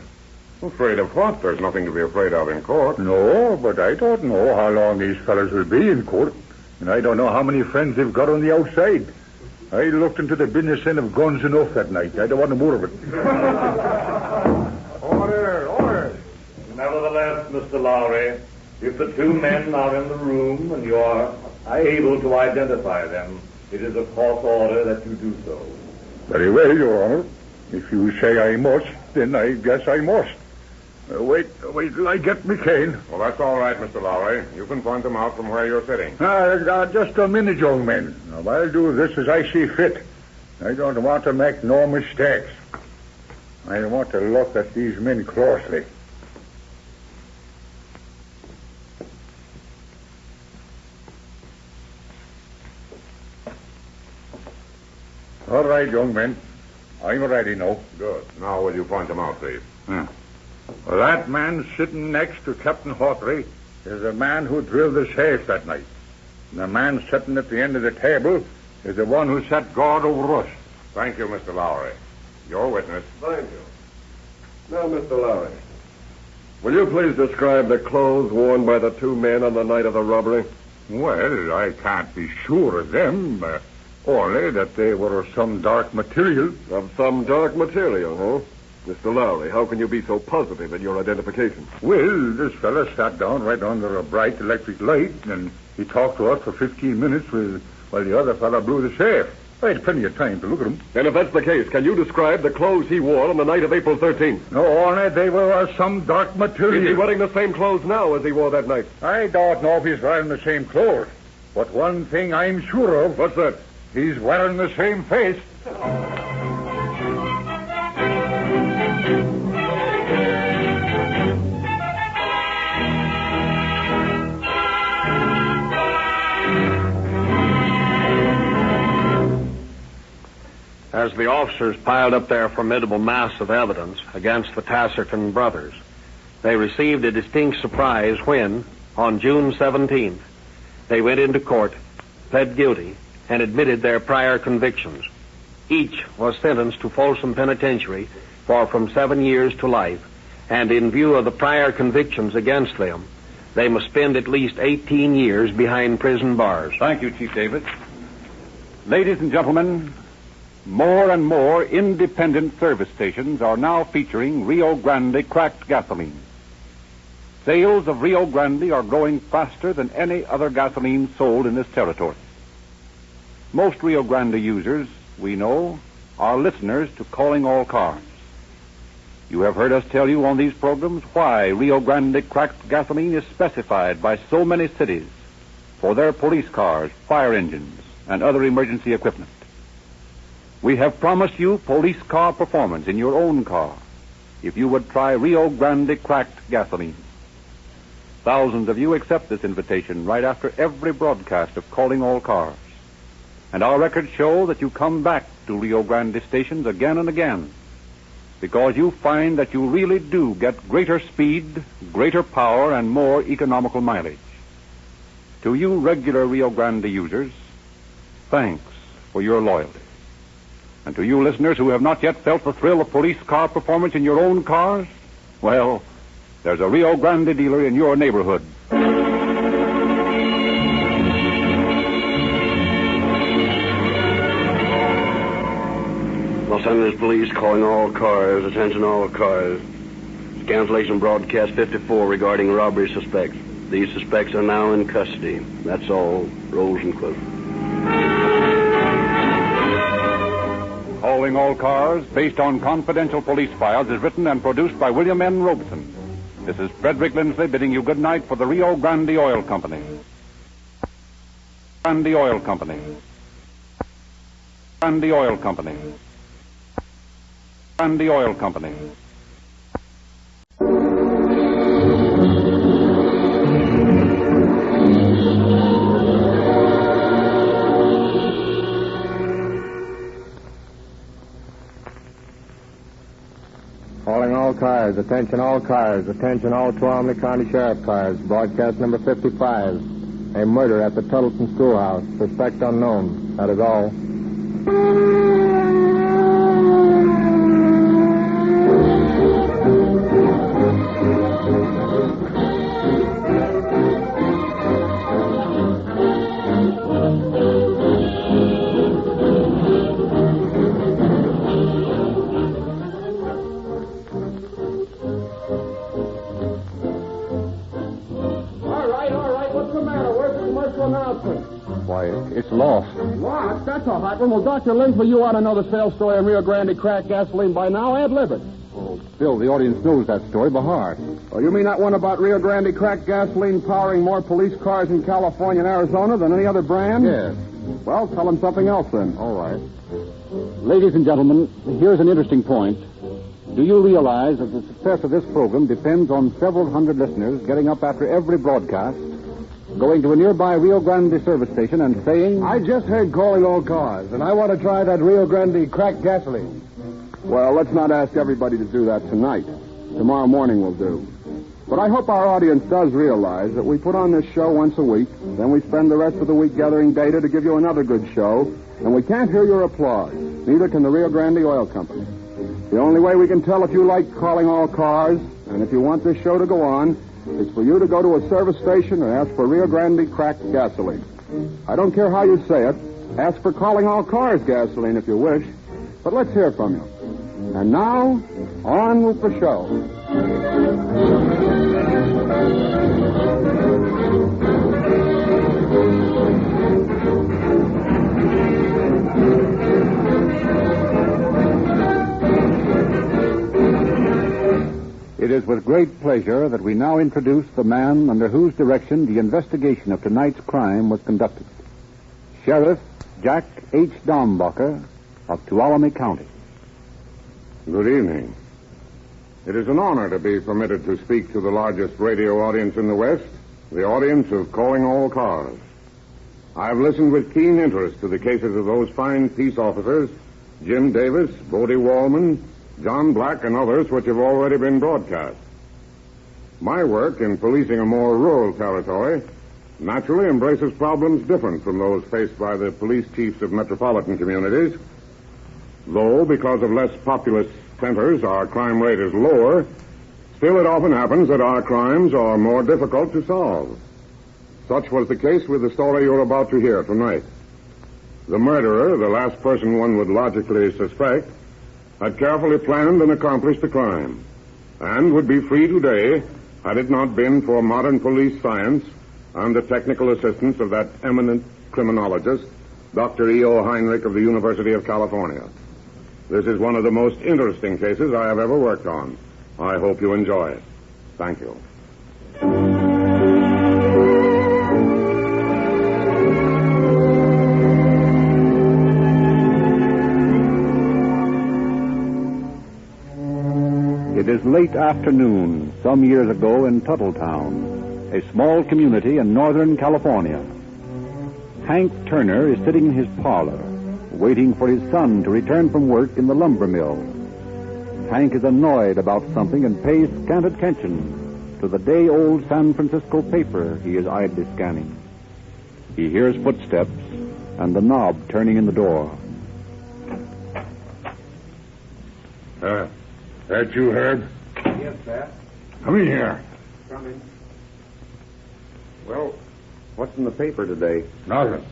S21: Afraid of what? There's nothing to be afraid of in court.
S17: No, but I don't know how long these fellas will be in court. And I don't know how many friends they've got on the outside. I looked into the business end of guns enough that night. I don't want more of it.
S19: Order. Nevertheless, Mr. Lowry, if the two men are in the room and you are able to identify them, it is a court order that you do so.
S17: Very well, Your Honor. If you say I must, then I guess I must. Wait till I get me cane.
S21: Well, that's all right, Mr. Lowry. You can point them out from where you're sitting.
S17: Just a minute, young man. Now, I'll do this as I see fit. I don't want to make no mistakes. I want to look at these men closely. All right, young man. I'm ready now.
S21: Good. Now, will you point them out, please?
S17: Well, that man sitting next to Captain Hawtrey is the man who drilled the safe that night. And the man sitting at the end of the table is the one who sat guard over us.
S21: Thank you, Mr. Lowry. Your witness.
S9: Thank you. Now, Mr. Lowry, will you please describe the clothes worn by the two men on the night of the robbery?
S17: Well, I can't be sure of them. Only that they were of some dark material.
S9: Of some dark material, huh? Mr. Lowry, how can you be so positive in your identification?
S17: Well, this fella sat down right under a bright electric light, and he talked to us for 15 minutes while the other fella blew the safe. I had plenty of time to look at him.
S9: And if that's the case, can you describe the clothes he wore on the night of April 13th?
S17: No, only they were of some dark material.
S9: Is he wearing the same clothes now as he wore that night?
S17: I don't know if he's wearing the same clothes. But one thing I'm sure of.
S9: What's that?
S17: He's wearing the same face.
S19: As the officers piled up their formidable mass of evidence against the Tasserton brothers, they received a distinct surprise when, on June 17th, they went into court, pled guilty, and admitted their prior convictions. Each was sentenced to Folsom Penitentiary for from 7 years to life, and in view of the prior convictions against them, they must spend at least 18 years behind prison bars.
S13: Thank you, Chief David. Ladies and gentlemen, more and more independent service stations are now featuring Rio Grande cracked gasoline. Sales of Rio Grande are growing faster than any other gasoline sold in this territory. Most Rio Grande users, we know, are listeners to Calling All Cars. You have heard us tell you on these programs why Rio Grande cracked gasoline is specified by so many cities for their police cars, fire engines, and other emergency equipment. We have promised you police car performance in your own car if you would try Rio Grande cracked gasoline. Thousands of you accept this invitation right after every broadcast of Calling All Cars. And our records show that you come back to Rio Grande stations again and again because you find that you really do get greater speed, greater power, and more economical mileage. To you regular Rio Grande users, thanks for your loyalty. And to you listeners who have not yet felt the thrill of police car performance in your own cars, well, there's a Rio Grande dealer in your neighborhood.
S19: The
S7: Los Angeles Police calling all cars. Attention all cars. Cancellation broadcast 54 regarding robbery suspects. These suspects are now in custody. That's all. Rolls and quotes.
S15: Calling All Cars, based on confidential police files, is written and produced by William N. Robeson. This is Frederick Lindsley bidding you good night for the Rio Grande Oil Company. Grande Oil Company. Grande Oil Company. Grande Oil Company.
S1: Calling all cars, attention all cars, attention all Tuolumne County Sheriff cars, broadcast number 55. A murder at the Tuttleton Schoolhouse, suspect unknown, that is all.
S13: Why, it's lost.
S20: What? That's all right. Well, Dr. Lindsley, you ought to know the sales story on Rio Grande cracked gasoline by now. Ad lib it.
S13: Oh, Bill, the audience knows that story by heart.
S20: Oh, you mean that one about Rio Grande cracked gasoline powering more police cars in California and Arizona than any other brand?
S13: Yes.
S20: Well, tell them something else then.
S13: All right. Ladies and gentlemen, here's an interesting point. Do you realize that the success of this program depends on several hundred listeners getting up after every broadcast, going to a nearby Rio Grande service station and saying,
S1: I just heard calling all cars, and I want to try that Rio Grande cracked gasoline.
S20: Well, let's not ask everybody to do that tonight. Tomorrow morning will do. But I hope our audience does realize that we put on this show once a week, then we spend the rest of the week gathering data to give you another good show, and we can't hear your applause. Neither can the Rio Grande Oil Company. The only way we can tell if you like calling all cars, and if you want this show to go on, is for you to go to a service station and ask for Rio Grande cracked gasoline. I don't care how you say it. Ask for calling all cars gasoline if you wish. But let's hear from you. And now, on with the show.
S13: It is with great pleasure that we now introduce the man under whose direction the investigation of tonight's crime was conducted. Sheriff Jack H. Dombacher of Tuolumne County.
S21: Good evening. It is an honor to be permitted to speak to the largest radio audience in the West, the audience of Calling All Cars. I've listened with keen interest to the cases of those fine peace officers, Jim Davis, Bodie Wallman, John Black, and others which have already been broadcast. My work in policing a more rural territory naturally embraces problems different from those faced by the police chiefs of metropolitan communities. Though, because of less populous centers, our crime rate is lower, still it often happens that our crimes are more difficult to solve. Such was the case with the story you're about to hear tonight. The murderer, the last person one would logically suspect, had carefully planned and accomplished the crime, and would be free today had it not been for modern police science and the technical assistance of that eminent criminologist, Dr. E.O. Heinrich of the University of California. This is one of the most interesting cases I have ever worked on. I hope you enjoy it. Thank you.
S13: It is late afternoon, some years ago in Tuttletown, a small community in Northern California. Hank Turner is sitting in his parlor, waiting for his son to return from work in the lumber mill. Hank is annoyed about something and pays scant attention to the day-old San Francisco paper he is idly scanning. He hears footsteps and the knob turning in the door.
S21: That you, Herb?
S1: Yes, sir.
S21: Come in here.
S1: Come in. Well, what's in the paper today?
S21: Nothing.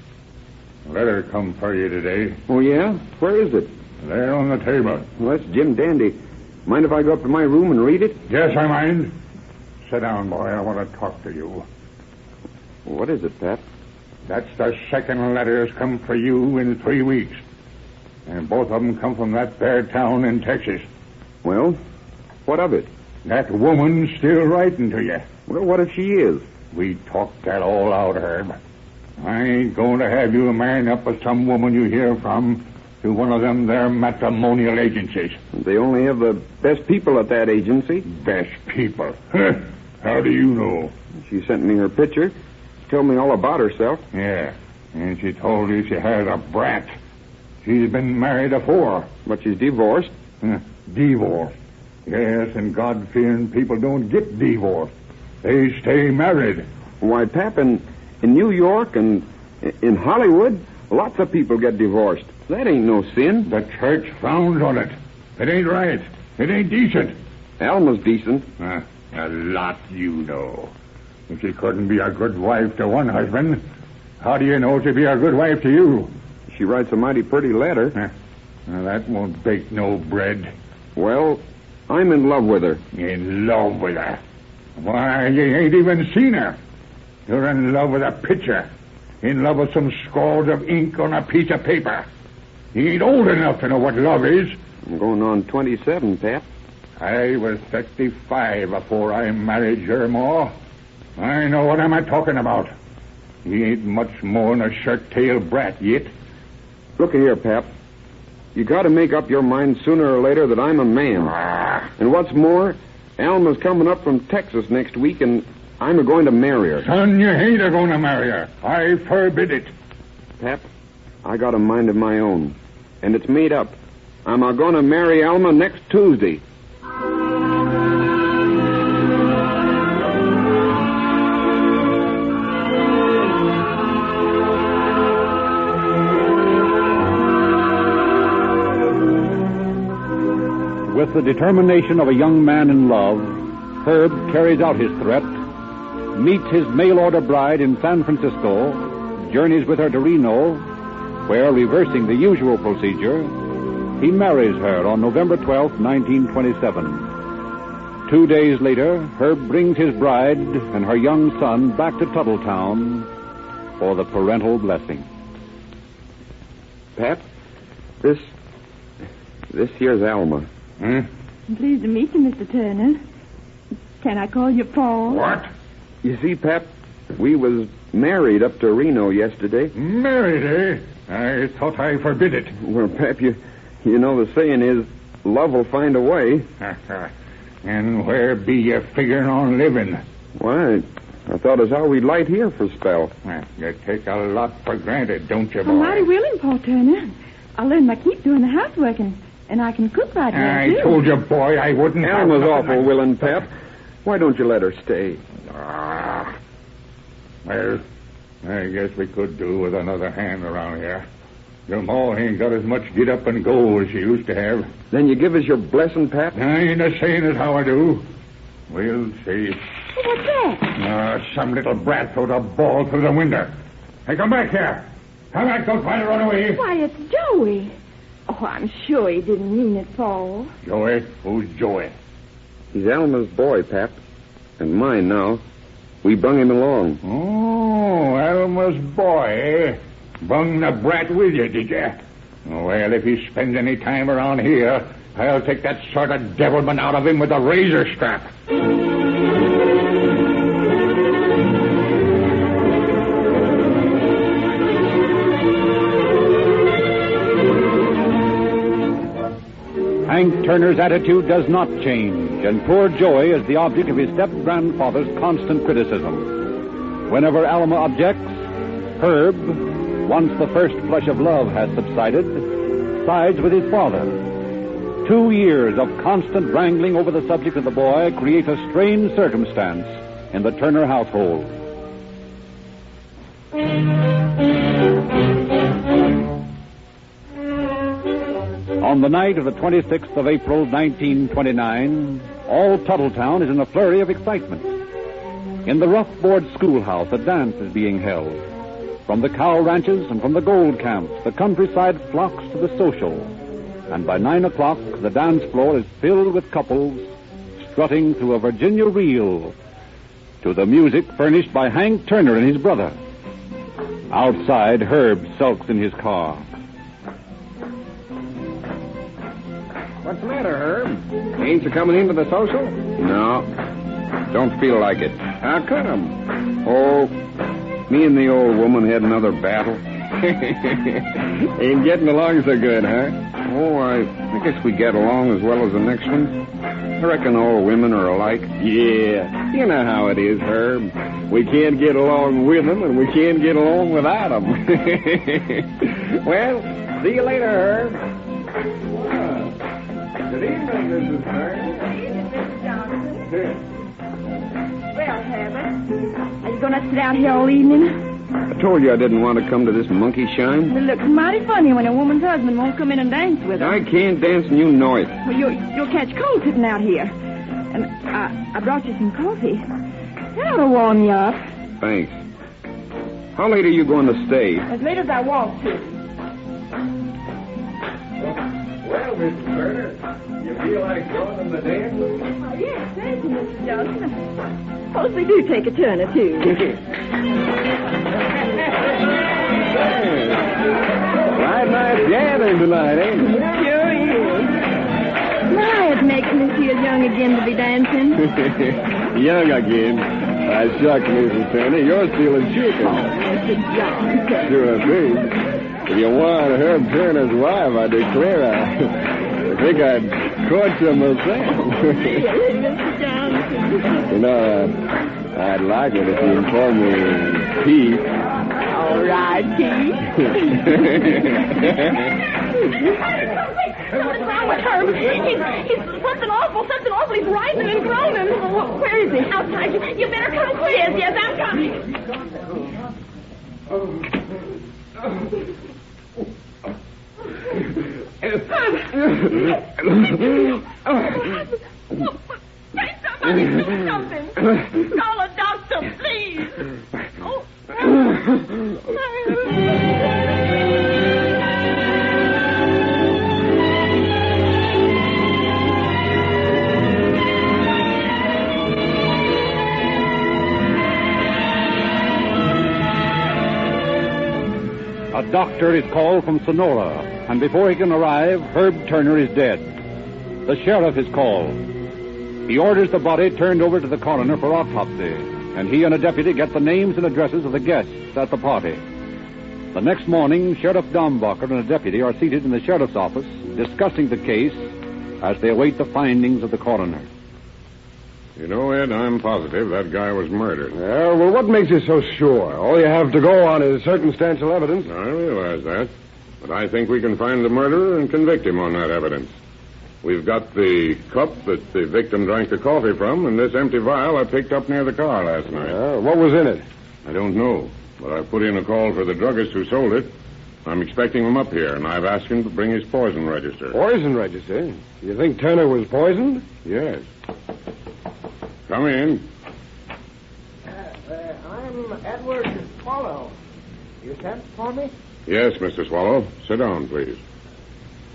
S21: A letter come for you today.
S1: Oh, yeah? Where is it?
S17: There on the table.
S21: Well, that's Jim Dandy. Mind if I go up to my room and read it?
S17: Yes, I mind. Sit down, boy. I want to talk to you.
S21: What is it, Pap?
S17: That's the second letter that's come for you in 3 weeks. And both of them come from that there town in Texas.
S21: Well, what of it?
S17: That woman's still writing to you.
S21: Well, what if she is?
S17: We talked that all out, Herb. I ain't going to have you man up with some woman you hear from to one of them there matrimonial agencies.
S21: They only have the best people at that agency.
S17: Best people? How do you know?
S21: She sent me her picture. She told me all about herself.
S17: Yeah, and she told you she had a brat. She's been married afore.
S21: But she's divorced.
S17: Divorced. Yes, and God-fearing people don't get divorced. They stay married.
S21: Why, Pap, in New York and in Hollywood, lots of people get divorced. That ain't no sin.
S17: The church frowns on it. It ain't right. It ain't decent.
S21: Alma's decent.
S17: A lot you know. If she couldn't be a good wife to one husband, how do you know she'd be a good wife to you?
S21: She writes a mighty pretty letter.
S17: Now, that won't bake no bread.
S21: Well, I'm in love with her.
S17: In love with her? Why, you ain't even seen her. You're in love with a picture. In love with some scrawls of ink on a piece of paper. You ain't old enough to know what love is.
S21: I'm going on 27, Pap.
S17: I was 35 before I married your ma. I know what I'm talking about. He ain't much more than a shirt-tailed brat yet.
S21: Look here, Pap. You got to make up your mind sooner or later that I'm a man. And what's more, Alma's coming up from Texas next week, and I'm going to marry her.
S17: Son, you ain't going to marry her. I forbid it.
S21: Pap, I got a mind of my own, and it's made up. I'm going to marry Alma next Tuesday.
S15: With the determination of a young man in love, Herb carries out his threat, meets his mail-order bride in San Francisco, journeys with her to Reno, where, reversing the usual procedure, he marries her on November 12th, 1927. 2 days later, Herb brings his bride and her young son back to Tuttletown for the parental blessing.
S21: Pap, this here's Alma.
S8: I'm pleased to meet you, Mr. Turner. Can I call you Paul?
S17: What?
S21: You see, Pap, we was married up to Reno yesterday.
S17: Married, eh? I thought I forbid it.
S21: Well, Pap, you know the saying is, love will find a way.
S17: And where be you figuring on living?
S21: Why, I thought as how we'd light here for a spell.
S17: You take a lot for granted, don't you, boy?
S8: I'm mighty willing, Paul Turner. I'll learn my keep doing the housework, and I can cook right well,
S17: I
S8: too.
S17: told you, boy, I wouldn't.
S21: Alma's awful willing, Pap. Why don't you let her stay?
S17: Well, I guess we could do with another hand around here. Your ma ain't got as much get up and go as she used to have.
S21: Then you give us your blessing, Pap?
S17: I ain't a saying as how I do. We'll see.
S8: What's that?
S17: Some little brat throwed a ball through the window. Hey, come back here. Come back, don't try to run away.
S8: Why, it's Joey. Oh, I'm sure he didn't mean it, Paul.
S17: Joey? Who's Joey?
S21: He's Alma's boy, Pap. And mine now. We brung him along.
S17: Oh, Alma's boy, eh? Brung the brat with you, did you? Well, if he spends any time around here, I'll take that sort of devilment out of him with a razor strap.
S15: Hank Turner's attitude does not change, and poor Joey is the object of his step-grandfather's constant criticism. Whenever Alma objects, Herb, once the first flush of love has subsided, sides with his father. 2 years of constant wrangling over the subject of the boy create a strange circumstance in the Turner household. On the night of the 26th of April, 1929, all Tuttletown is in a flurry of excitement. In the rough board schoolhouse, a dance is being held. From the cow ranches and from the gold camps, the countryside flocks to the social. And by 9 o'clock, the dance floor is filled with couples strutting to a Virginia reel to the music furnished by Hank Turner and his brother. Outside, Herb sulks in his car.
S16: What's the matter, Herb? Ain't you coming into the social?
S21: No. Don't feel like it.
S16: How come?
S21: Oh, me and the old woman had another battle.
S16: Ain't getting along so good, huh?
S21: Oh, I guess we get along as well as the next one. I reckon all women are alike.
S16: Yeah, you know how it is, Herb. We can't get along with them, and we can't get along without them. Well, see you later, Herb. Good evening, Mrs. Turner.
S8: Good evening, Mrs. Johnson. Well, Herbert, are you going to sit out here all evening?
S21: I told you I didn't want to come to this monkey shine.
S8: It looks mighty funny when a woman's husband won't come in and dance with her.
S21: I can't dance, and you know it.
S8: Well, you'll catch cold sitting out here. And I brought you some coffee. That'll warm you up.
S21: Thanks. How late are you going to stay?
S8: As late as I want to.
S16: Well, Mrs. Turner, you feel like joining the dance?
S8: Oh, yes, thank you, Mr. Johnson. Suppose we do take a turn or two.
S16: Right nice gathering tonight, ain't it?
S8: Sure is. My, it's making me feel young again to be dancing.
S16: Young again? I shucks, Mrs. Turner. You're stealing chicken.
S8: Oh, Mr. Johnson.
S16: Sure thing. If you want Herb Turner's wife, I declare I think I'd court you myself.
S8: Really, Mr. Johnson?
S16: You know, I'd like it if you call me Pete.
S8: All right, Pete. What's wrong with Herb? He's something awful. He's rising and groaning. Where is he? Outside. You better come quick. Yes, I'm coming. Say somebody, do something. Call a doctor, please. Oh.
S15: A doctor is called from Sonora, and before he can arrive, Herb Turner is dead. The sheriff is called. He orders the body turned over to the coroner for autopsy, and he and a deputy get the names and addresses of the guests at the party. The next morning, Sheriff Dombacher and a deputy are seated in the sheriff's office discussing the case as they await the findings of the coroner.
S21: You know, Ed, I'm positive that guy was murdered.
S16: Well, what makes you so sure? All you have to go on is circumstantial evidence.
S21: I realize that. But I think we can find the murderer and convict him on that evidence. We've got the cup that the victim drank the coffee from and this empty vial I picked up near the car last night.
S16: What was in it?
S21: I don't know, but I put in a call for the druggist who sold it. I'm expecting him up here, and I've asked him to bring his poison register.
S16: Poison register? You think Turner was poisoned?
S21: Yes. Come in.
S6: I'm Edward Swallow. You sent for me?
S21: Yes, Mr. Swallow. Sit down, please.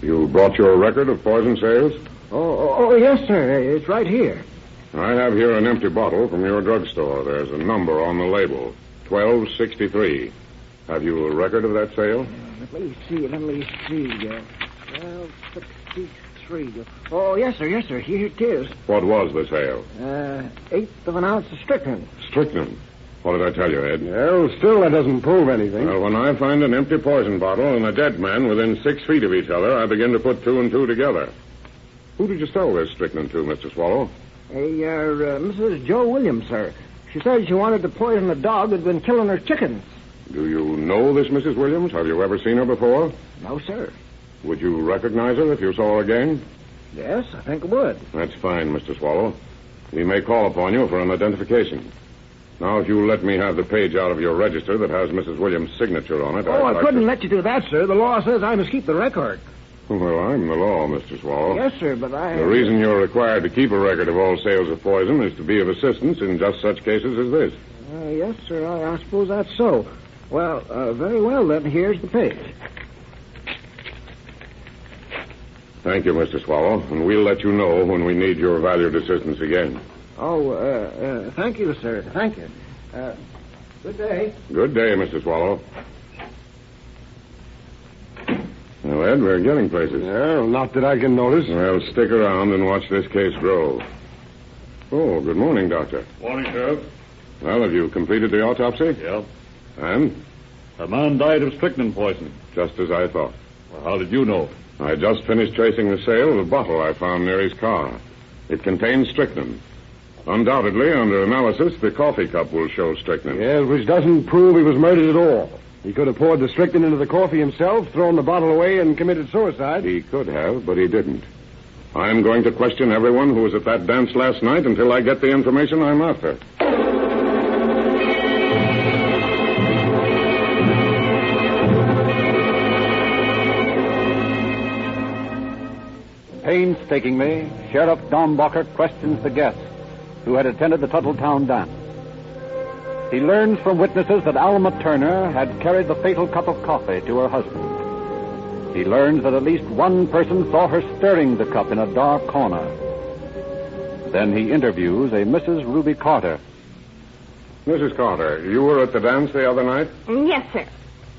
S21: You brought your record of poison sales?
S6: Oh, yes, sir. It's right here.
S21: I have here an empty bottle from your drugstore. There's a number on the label, 1263. Have you a record of that sale?
S6: Let me see. 1263. Oh, yes, sir. Here it is.
S21: What was the sale?
S6: 1/8 of an ounce of strychnine.
S21: Strychnine. What did I tell you, Ed?
S16: Well, still, that doesn't prove anything.
S21: Well, when I find an empty poison bottle and a dead man within 6 feet of each other, I begin to put two and two together. Who did you sell this strychnine to, Mr. Swallow?
S6: Mrs. Joe Williams, sir. She said she wanted to poison a dog that'd been killing her chickens.
S21: Do you know this Mrs. Williams? Have you ever seen her before?
S6: No, sir.
S21: Would you recognize her if you saw her again?
S6: Yes, I think I would.
S21: That's fine, Mr. Swallow. We may call upon you for an identification. Now, if you let me have the page out of your register that has Mrs. Williams' signature on it...
S6: I couldn't let you do that, sir. The law says I must keep the record.
S21: Well, I'm the law, Mr. Swallow.
S6: Yes, sir, but
S21: The reason you're required to keep a record of all sales of poison is to be of assistance in just such cases as this.
S6: Yes, sir, I suppose that's so. Well, very well, then. Here's the page.
S10: Thank you, Mr. Swallow, and we'll let you know when we need your valued assistance again.
S6: Oh, thank you, sir. Thank you. Good day.
S10: Good day, Mr. Swallow. Well, Ed, we're getting places.
S1: Well, not that I can notice.
S10: Well, stick around and watch this case grow. Oh, good morning, Doctor.
S9: Morning, Sheriff.
S10: Well, have you completed the autopsy?
S9: Yeah.
S10: And?
S9: A man died of strychnine poison.
S10: Just as I thought.
S9: Well, how did you know?
S10: I just finished tracing the sale of a bottle I found near his car. It contains strychnine. Undoubtedly, under analysis, the coffee cup will show strychnine.
S1: Yeah, which doesn't prove he was murdered at all. He could have poured the strychnine into the coffee himself, thrown the bottle away, and committed suicide.
S10: He could have, but he didn't. I'm going to question everyone who was at that dance last night until I get the information I'm after.
S15: Painstakingly, Sheriff Dombacher questions the guests who had attended the Tuttletown dance. He learns from witnesses that Alma Turner had carried the fatal cup of coffee to her husband. He learns that at least one person saw her stirring the cup in a dark corner. Then he interviews a Mrs. Ruby Carter.
S10: Mrs. Carter, you were at the dance the other night?
S8: Yes, sir.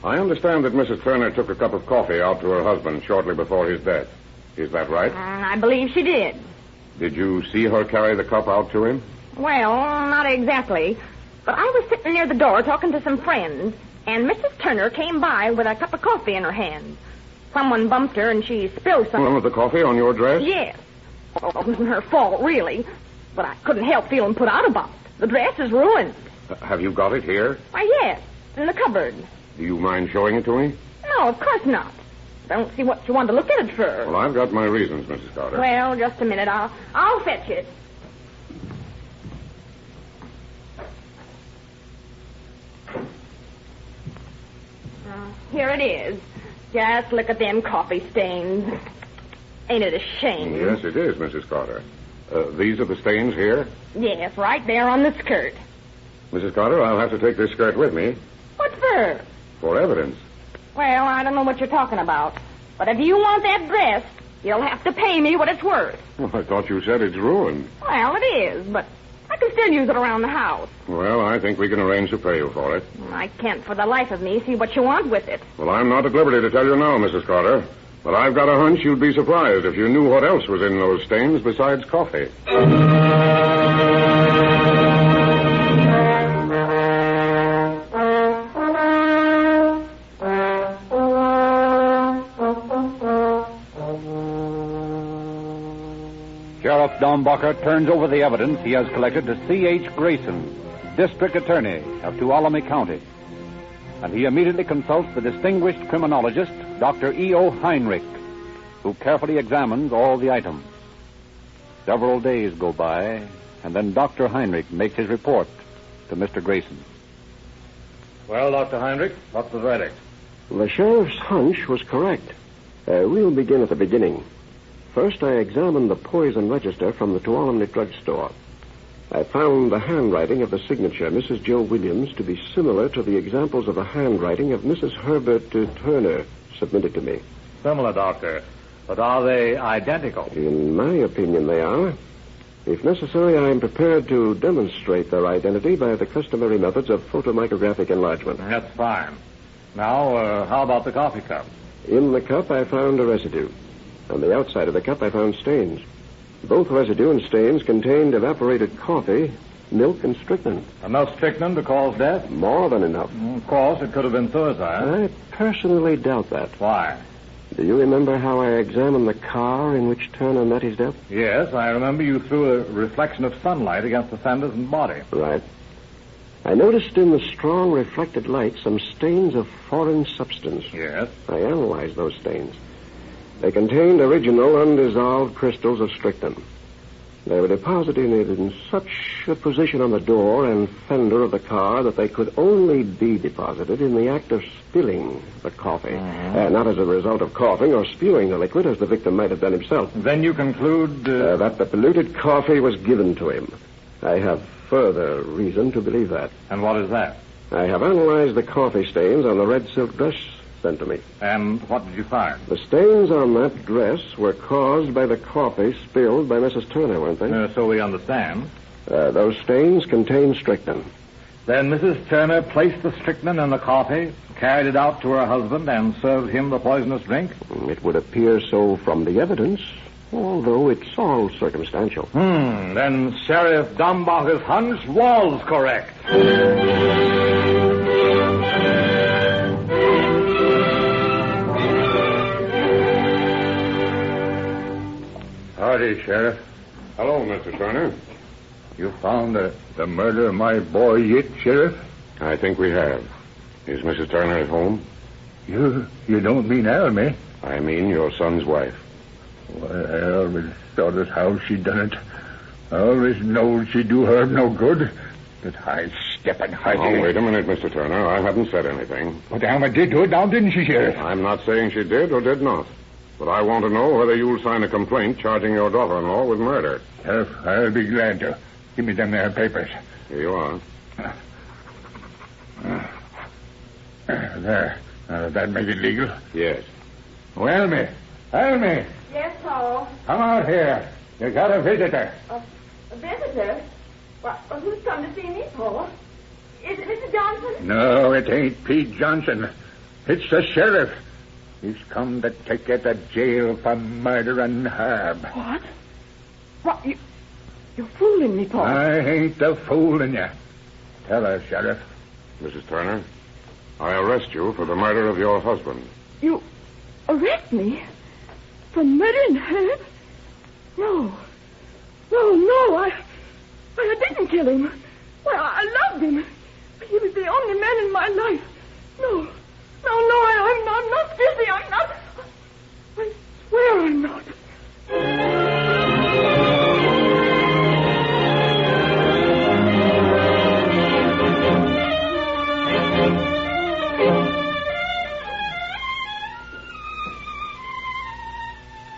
S10: I understand that Mrs. Turner took a cup of coffee out to her husband shortly before his death. Is that right?
S8: I believe she did.
S10: Did you see her carry the cup out to him?
S8: Well, not exactly. But I was sitting near the door talking to some friends, and Mrs. Turner came by with a cup of coffee in her hand. Someone bumped her, and she spilled some
S10: of the coffee on your dress?
S8: Yes. Well, it wasn't her fault, really. But I couldn't help feeling put out about it. The dress is ruined.
S10: Have you got it here?
S8: Why, yes, in the cupboard.
S10: Do you mind showing it to me?
S8: No, of course not. I don't see what you want to look at it for.
S10: Well, I've got my reasons, Mrs. Carter.
S8: Well, just a minute. I'll fetch it. Here it is. Just look at them coffee stains. Ain't it a shame?
S10: Yes, it is, Mrs. Carter. These are the stains here?
S8: Yes, right there on the skirt.
S10: Mrs. Carter, I'll have to take this skirt with me.
S8: What for?
S10: For evidence.
S8: Well, I don't know what you're talking about. But if you want that dress, you'll have to pay me what it's worth.
S10: Well, I thought you said it's ruined.
S8: Well, it is, but I can still use it around the house.
S10: Well, I think we can arrange to pay you for it.
S8: I can't for the life of me see what you want with it.
S10: Well, I'm not at liberty to tell you now, Mrs. Carter. But I've got a hunch you'd be surprised if you knew what else was in those stains besides coffee.
S15: Sheriff Dombacher turns over the evidence he has collected to C.H. Grayson, District Attorney of Tuolumne County. And he immediately consults the distinguished criminologist, Dr. E.O. Heinrich, who carefully examines all the items. Several days go by, and then Dr. Heinrich makes his report to Mr. Grayson.
S9: Well, Dr. Heinrich, what's the verdict?
S7: The sheriff's hunch was correct. We'll begin at the beginning. First, I examined the poison register from the Tuolumne drugstore. I found the handwriting of the signature, Mrs. Joe Williams, to be similar to the examples of the handwriting of Mrs. Herbert Turner submitted to me.
S9: Similar, Doctor. But are they identical?
S7: In my opinion, they are. If necessary, I am prepared to demonstrate their identity by the customary methods of photomicrographic enlargement.
S9: That's fine. Now, how about the coffee cup?
S7: In the cup, I found a residue. On the outside of the cup, I found stains. Both residue and stains contained evaporated coffee, milk, and strychnine.
S9: Enough strychnine to cause death?
S7: More than enough.
S9: Of course, it could have been suicide.
S7: I personally doubt that.
S9: Why?
S7: Do you remember how I examined the car in which Turner met his death?
S9: Yes, I remember you threw a reflection of sunlight against the fenders and body.
S7: Right. I noticed in the strong reflected light some stains of foreign substance.
S9: Yes?
S7: I analyzed those stains. They contained original undissolved crystals of strychnine. They were deposited in such a position on the door and fender of the car that they could only be deposited in the act of spilling the coffee. Not as a result of coughing or spewing the liquid, as the victim might have done himself.
S9: Then you conclude...
S7: that the polluted coffee was given to him. I have further reason to believe that.
S9: And what is that?
S7: I have analyzed the coffee stains on the red silk dress sent to me.
S11: And what did you find?
S7: The stains on that dress were caused by the coffee spilled by Mrs. Turner, weren't they?
S11: So we understand.
S7: Those stains contain strychnine.
S11: Then Mrs. Turner placed the strychnine in the coffee, carried it out to her husband, and served him the poisonous drink?
S7: It would appear so from the evidence, although it's all circumstantial.
S11: Then Sheriff Dombacher's hunch was correct.
S17: Howdy, Sheriff.
S10: Hello, Mr. Turner.
S17: You found the murder of my boy yet, Sheriff?
S10: I think we have. Is Mrs. Turner at home?
S17: You don't mean Almy?
S10: I mean your son's wife.
S17: Well, I always thought as how she done it. I always knowed she'd do her no good. But high-stepping,
S10: Oh, wait a minute, Mr. Turner. I haven't said anything.
S17: But Alma did do it now, didn't she, Sheriff?
S10: I'm not saying she did or did not. But I want to know whether you'll sign a complaint charging your daughter-in-law with murder.
S17: Sheriff, I'll be glad to. Give me them there papers.
S10: Here you are.
S17: There. Does that make it legal?
S10: Yes.
S17: Oh, Almy. Almy.
S8: Yes, Paul.
S17: Come out here. You got a visitor.
S8: A visitor? Well, who's come to see me, Paul? Is it Mr. Johnson?
S17: No, it ain't Pete Johnson. It's the sheriff. He's come to take you to jail for murder and harm.
S8: What? What? You're fooling me, Paul.
S17: I ain't a fooling you. Tell her, Sheriff.
S10: Mrs. Turner, I arrest you for the murder of your husband.
S8: You arrest me? For murdering Herb? No. I didn't kill him. Well, I loved him. He was the only man in my life. No, I'm not guilty. I'm not. I swear I'm not.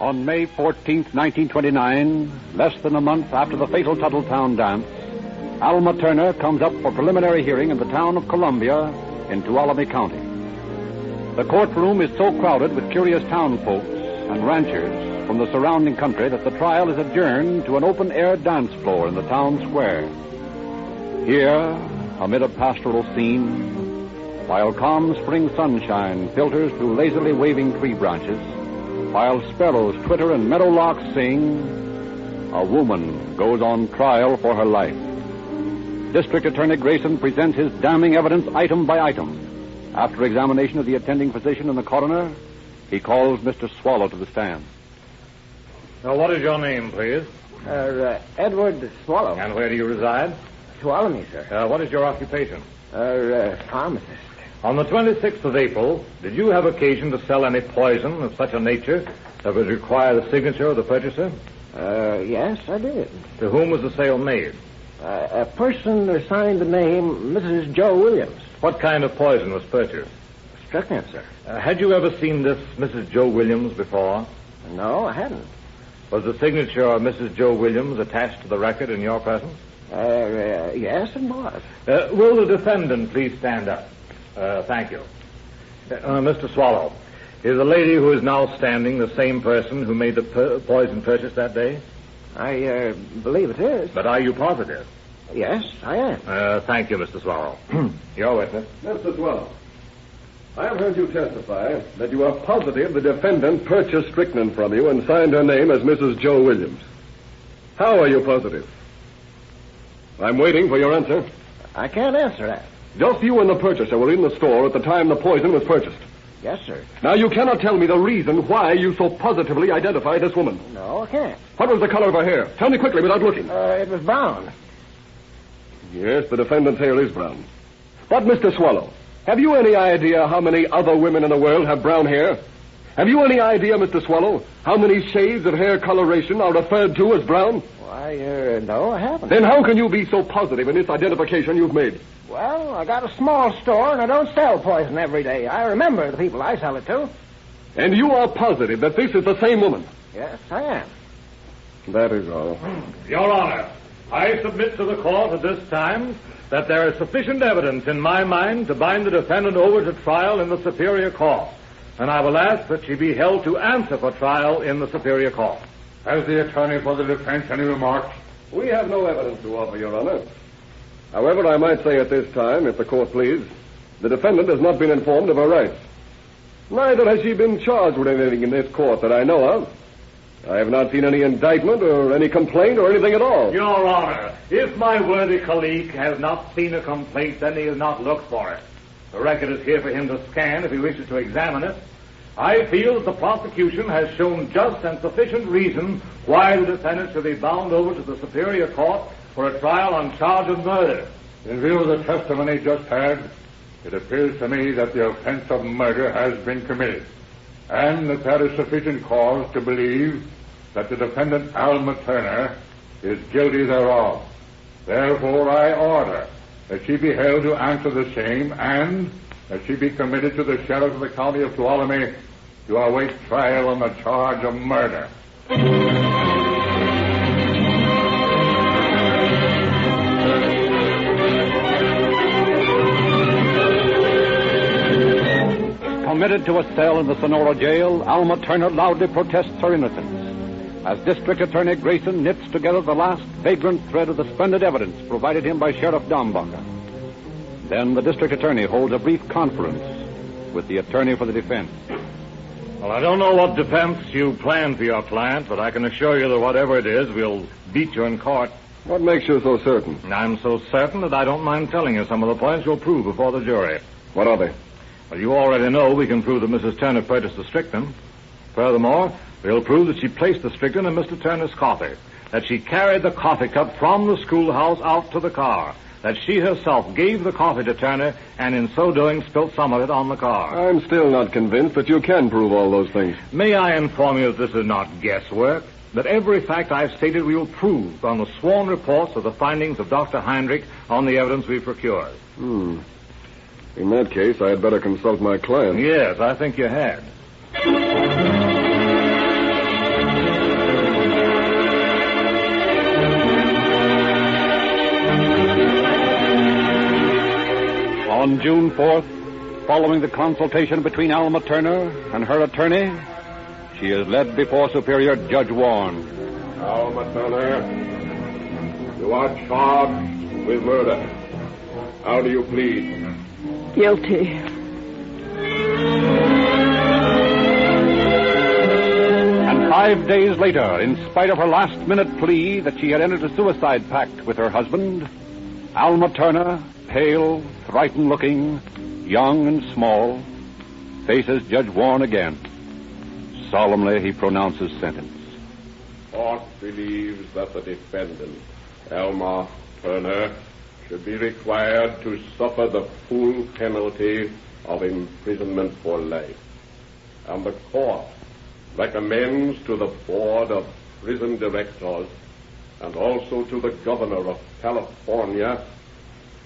S15: On May 14th, 1929, less than a month after the fatal Tuttletown dance, Alma Turner comes up for preliminary hearing in the town of Columbia in Tuolumne County. The courtroom is so crowded with curious town folks and ranchers from the surrounding country that the trial is adjourned to an open-air dance floor in the town square. Here, amid a pastoral scene, while calm spring sunshine filters through lazily waving tree branches, while sparrows twitter and meadowlarks sing, a woman goes on trial for her life. District Attorney Grayson presents his damning evidence item by item. After examination of the attending physician and the coroner, he calls Mr. Swallow to the stand.
S11: Now, what is your name, please?
S6: Edward Swallow.
S11: And where do you reside?
S6: Tuolumne, sir.
S11: What is your occupation?
S6: Pharmacist.
S11: On the 26th of April, did you have occasion to sell any poison of such a nature that would require the signature of the purchaser?
S6: Yes, I did.
S11: To whom was the sale made?
S6: A person signed the name Mrs. Joe Williams.
S11: What kind of poison was purchased?
S6: Strychnine, sir.
S11: Had you ever seen this Mrs. Joe Williams before?
S6: No, I hadn't.
S11: Was the signature of Mrs. Joe Williams attached to the record in your presence?
S6: Yes, it was.
S11: Will the defendant please stand up? Thank you. Mr. Swallow, is the lady who is now standing the same person who made the poison purchase that day?
S6: I believe it is.
S11: But are you positive?
S6: Yes, I am.
S11: Thank you, Mr. Swallow. Your witness.
S5: Mr. Swallow, I have heard you testify that you are positive the defendant purchased strychnine from you and signed her name as Mrs. Joe Williams. How are you positive? I'm waiting for your answer.
S6: I can't answer that.
S5: Just you and the purchaser were in the store at the time the poison was purchased.
S6: Yes, sir.
S5: Now, you cannot tell me the reason why you so positively identify this woman.
S6: No, I can't.
S5: What was the color of her hair? Tell me quickly without looking.
S6: It was brown.
S5: Yes, the defendant's hair is brown. But, Mr. Swallow, have you any idea how many other women in the world have brown hair? Have you any idea, Mr. Swallow, how many shades of hair coloration are referred to as brown?
S6: Why, no, I haven't.
S5: Then how can you be so positive in this identification you've made?
S6: Well, I got a small store, and I don't sell poison every day. I remember the people I sell it to.
S5: And you are positive that this is the same woman?
S6: Yes, I am.
S5: That is all.
S11: Your Honor, I submit to the court at this time that there is sufficient evidence in my mind to bind the defendant over to trial in the Superior Court, and I will ask that she be held to answer for trial in the Superior Court.
S17: Has the attorney for the defense any remarks?
S5: We have no evidence to offer, Your Honor. However, I might say at this time, if the court please, the defendant has not been informed of her rights. Neither has she been charged with anything in this court that I know of. I have not seen any indictment or any complaint or anything at all.
S11: Your Honor, if my worthy colleague has not seen a complaint, then he has not looked for it. The record is here for him to scan if he wishes to examine it. I feel that the prosecution has shown just and sufficient reason why the defendant should be bound over to the Superior Court for a trial on charge of murder.
S17: In view of the testimony just heard, it appears to me that the offense of murder has been committed, and that there is sufficient cause to believe that the defendant, Alma Turner, is guilty thereof. Therefore, I order that she be held to answer the same, and that she be committed to the sheriff of the county of Tuolumne to await trial on the charge of murder.
S15: Committed to a cell in the Sonora jail, Alma Turner loudly protests her innocence as District Attorney Grayson knits together the last vagrant thread of the splendid evidence provided him by Sheriff Dombacher. Then the District Attorney holds a brief conference with the attorney for the defense.
S11: Well, I don't know what defense you plan for your client, but I can assure you that whatever it is, we'll beat you in court.
S5: What makes you so certain?
S11: I'm so certain that I don't mind telling you some of the points you'll prove before the jury.
S5: What are they?
S11: Well, you already know we can prove that Mrs. Turner purchased the strychnine. Furthermore, we'll prove that she placed the strychnine in Mr. Turner's coffee, that she carried the coffee cup from the schoolhouse out to the car, that she herself gave the coffee to Turner, and in so doing spilt some of it on the car.
S5: I'm still not convinced that you can prove all those things.
S11: May I inform you that this is not guesswork, that every fact I've stated we will prove on the sworn reports of the findings of Dr. Heinrich on the evidence we've procured.
S5: In that case, I had better consult my client.
S11: Yes, I think you had.
S15: On June 4th, following the consultation between Alma Turner and her attorney, she is led before Superior Judge Warren.
S10: Alma Turner, you are charged with murder. How do you plead?
S8: Guilty.
S15: And 5 days later, in spite of her last-minute plea that she had entered a suicide pact with her husband, Alma Turner, pale, frightened-looking, young and small, faces Judge Warren again. Solemnly, he pronounces sentence.
S10: Court believes that the defendant, Alma Turner, should be required to suffer the full penalty of imprisonment for life. And the court recommends to the Board of Prison Directors and also to the Governor of California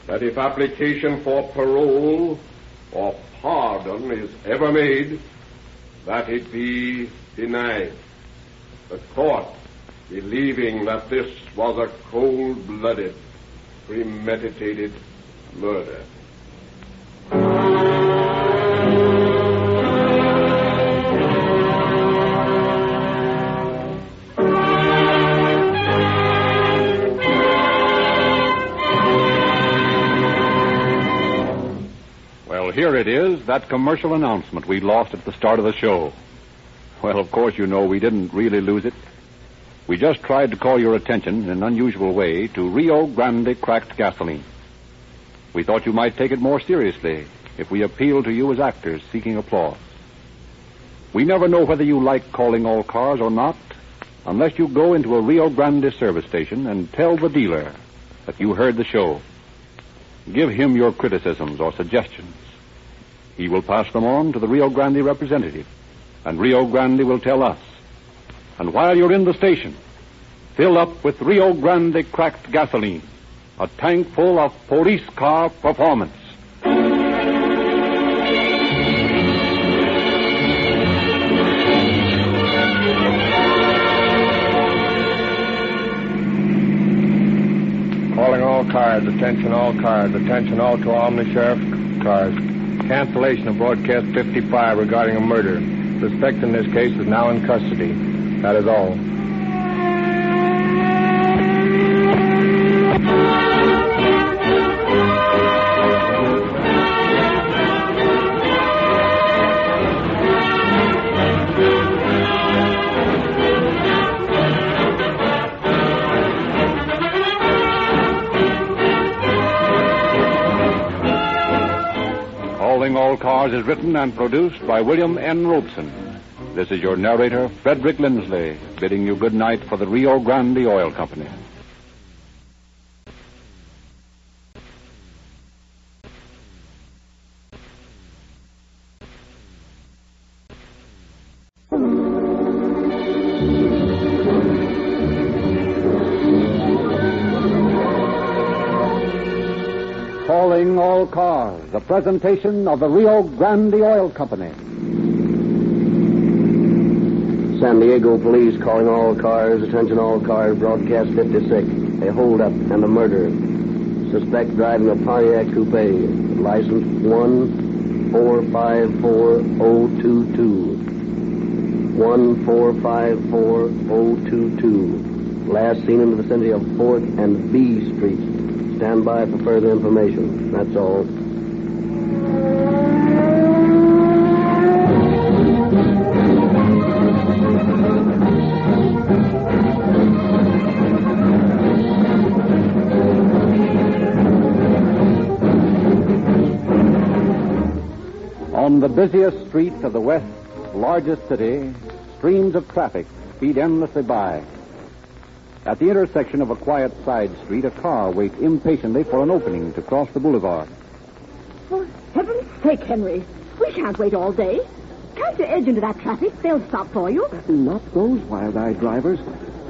S10: that if application for parole or pardon is ever made, that it be denied. The court, believing that this was a cold-blooded, premeditated murder.
S15: Well, here it is, that commercial announcement we lost at the start of the show. Well, of course, you know we didn't really lose it. We just tried to call your attention in an unusual way to Rio Grande cracked gasoline. We thought you might take it more seriously if we appealed to you as actors seeking applause. We never know whether you like Calling All Cars or not unless you go into a Rio Grande service station and tell the dealer that you heard the show. Give him your criticisms or suggestions. He will pass them on to the Rio Grande representative, and Rio Grande will tell us. And while you're in the station, fill up with Rio Grande cracked gasoline, a tank full of police car performance.
S6: Calling all cars,
S12: Attention all cars. Attention all to Albany Sheriff cars. Cancellation of broadcast 55 regarding a murder. Suspect in this case is now in custody. That is all.
S15: Calling All Cars is written and produced by William N. Robeson. This is your narrator, Frederick Lindsley, bidding you good night for the Rio Grande Oil Company.
S2: Calling All Cars, the presentation of the Rio Grande Oil Company.
S7: San Diego police calling all cars. Attention all cars. Broadcast 56. A holdup and a murder. Suspect driving a Pontiac coupe. License 1454022. 1454022. Last seen in the vicinity of 4th and B Street. Stand by for further information. That's all.
S2: On the busiest street of the West's largest city, streams of traffic speed endlessly by. At the intersection of a quiet side street, a car waits impatiently for an opening to cross the boulevard.
S8: For heaven's sake, Henry, we shan't wait all day. Can't you edge into that traffic? They'll stop for you.
S6: Not those wild-eyed drivers.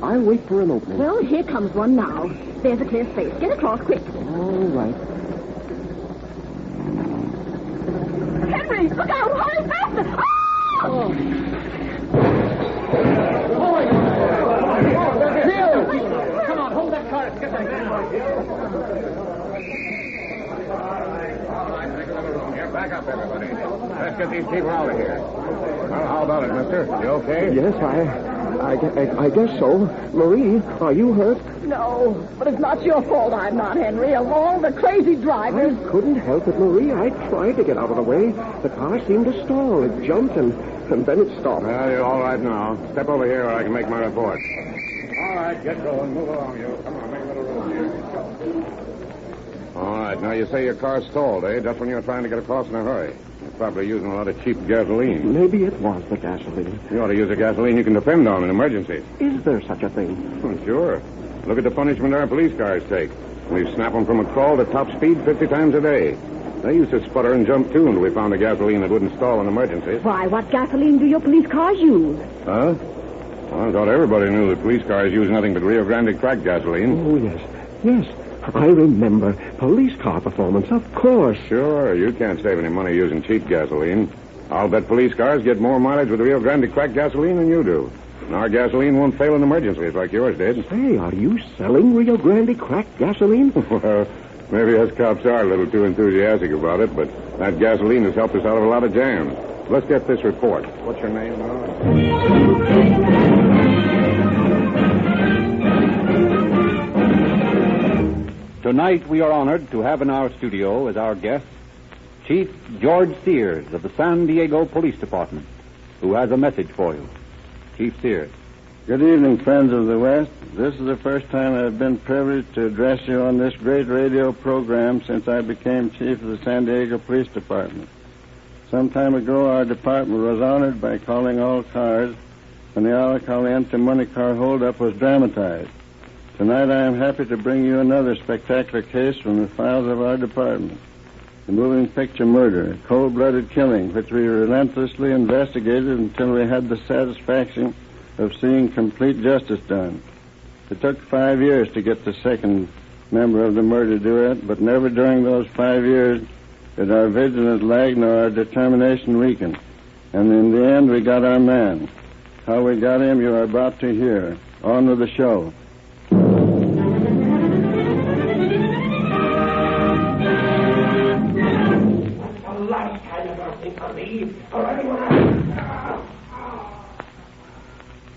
S6: I'll wait for an opening.
S8: Well, here comes one now. There's a clear space. Get across quick.
S6: All right.
S8: Henry, look out! Hurry faster! Oh!
S6: Come on, hold that car. Get back there.
S11: All right, make a little room here. Back up, everybody. Let's get these people out of here. Well, how about it, mister? You okay?
S6: Yes, I guess so. Marie, are you hurt?
S8: No, but it's not your fault I'm not, Henry. Of all the crazy drivers.
S6: I couldn't help it, Marie. I tried to get out of the way. The car seemed to stall. It jumped and then it stopped.
S11: Well, you're all right now. Step over here where I can make my report. All right, get going. Move along, you. Come on, make a little room here. All right, now you say your car stalled, eh? Just when you were trying to get across in a hurry. You're probably using a lot of cheap gasoline.
S6: Maybe it was the gasoline.
S11: You ought to use a gasoline you can depend on in emergencies.
S6: Is there such a thing?
S11: Oh, sure. Look at the punishment our police cars take. We snap them from a crawl to top speed 50 times a day. They used to sputter and jump, too, until we found a gasoline that wouldn't stall in emergencies.
S8: Why, what gasoline do your police cars use?
S11: Huh? Well, I thought everybody knew that police cars use nothing but Rio Grande cracked gasoline.
S6: Oh, yes. Yes. I remember. Police car performance, of course.
S11: Sure. You can't save any money using cheap gasoline. I'll bet police cars get more mileage with Rio Grande cracked gasoline than you do. And our gasoline won't fail in emergencies like yours did.
S6: Hey, are you selling Rio Grande cracked gasoline?
S11: Well, maybe us cops are a little too enthusiastic about it, but that gasoline has helped us out of a lot of jams. Let's get this report. What's your name now?
S15: Tonight we are honored to have in our studio as our guest Chief George Sears of the San Diego Police Department, who has a message for you. Chief Sears.
S16: Good evening, friends of the West. This is the first time I've been privileged to address you on this great radio program since I became chief of the San Diego Police Department. Some time ago, our department was honored by calling all cars when the Ala Caliente money car holdup was dramatized. Tonight, I am happy to bring you another spectacular case from the files of our department. The moving picture murder, a cold-blooded killing, which we relentlessly investigated until we had the satisfaction of seeing complete justice done. It took 5 years to get the second member of the murder duet, but never during those 5 years did our vigilance lag nor our determination weaken. And in the end, we got our man. How we got him, you are about to hear. On with the show.
S14: last time you're going to think of me or anyone else.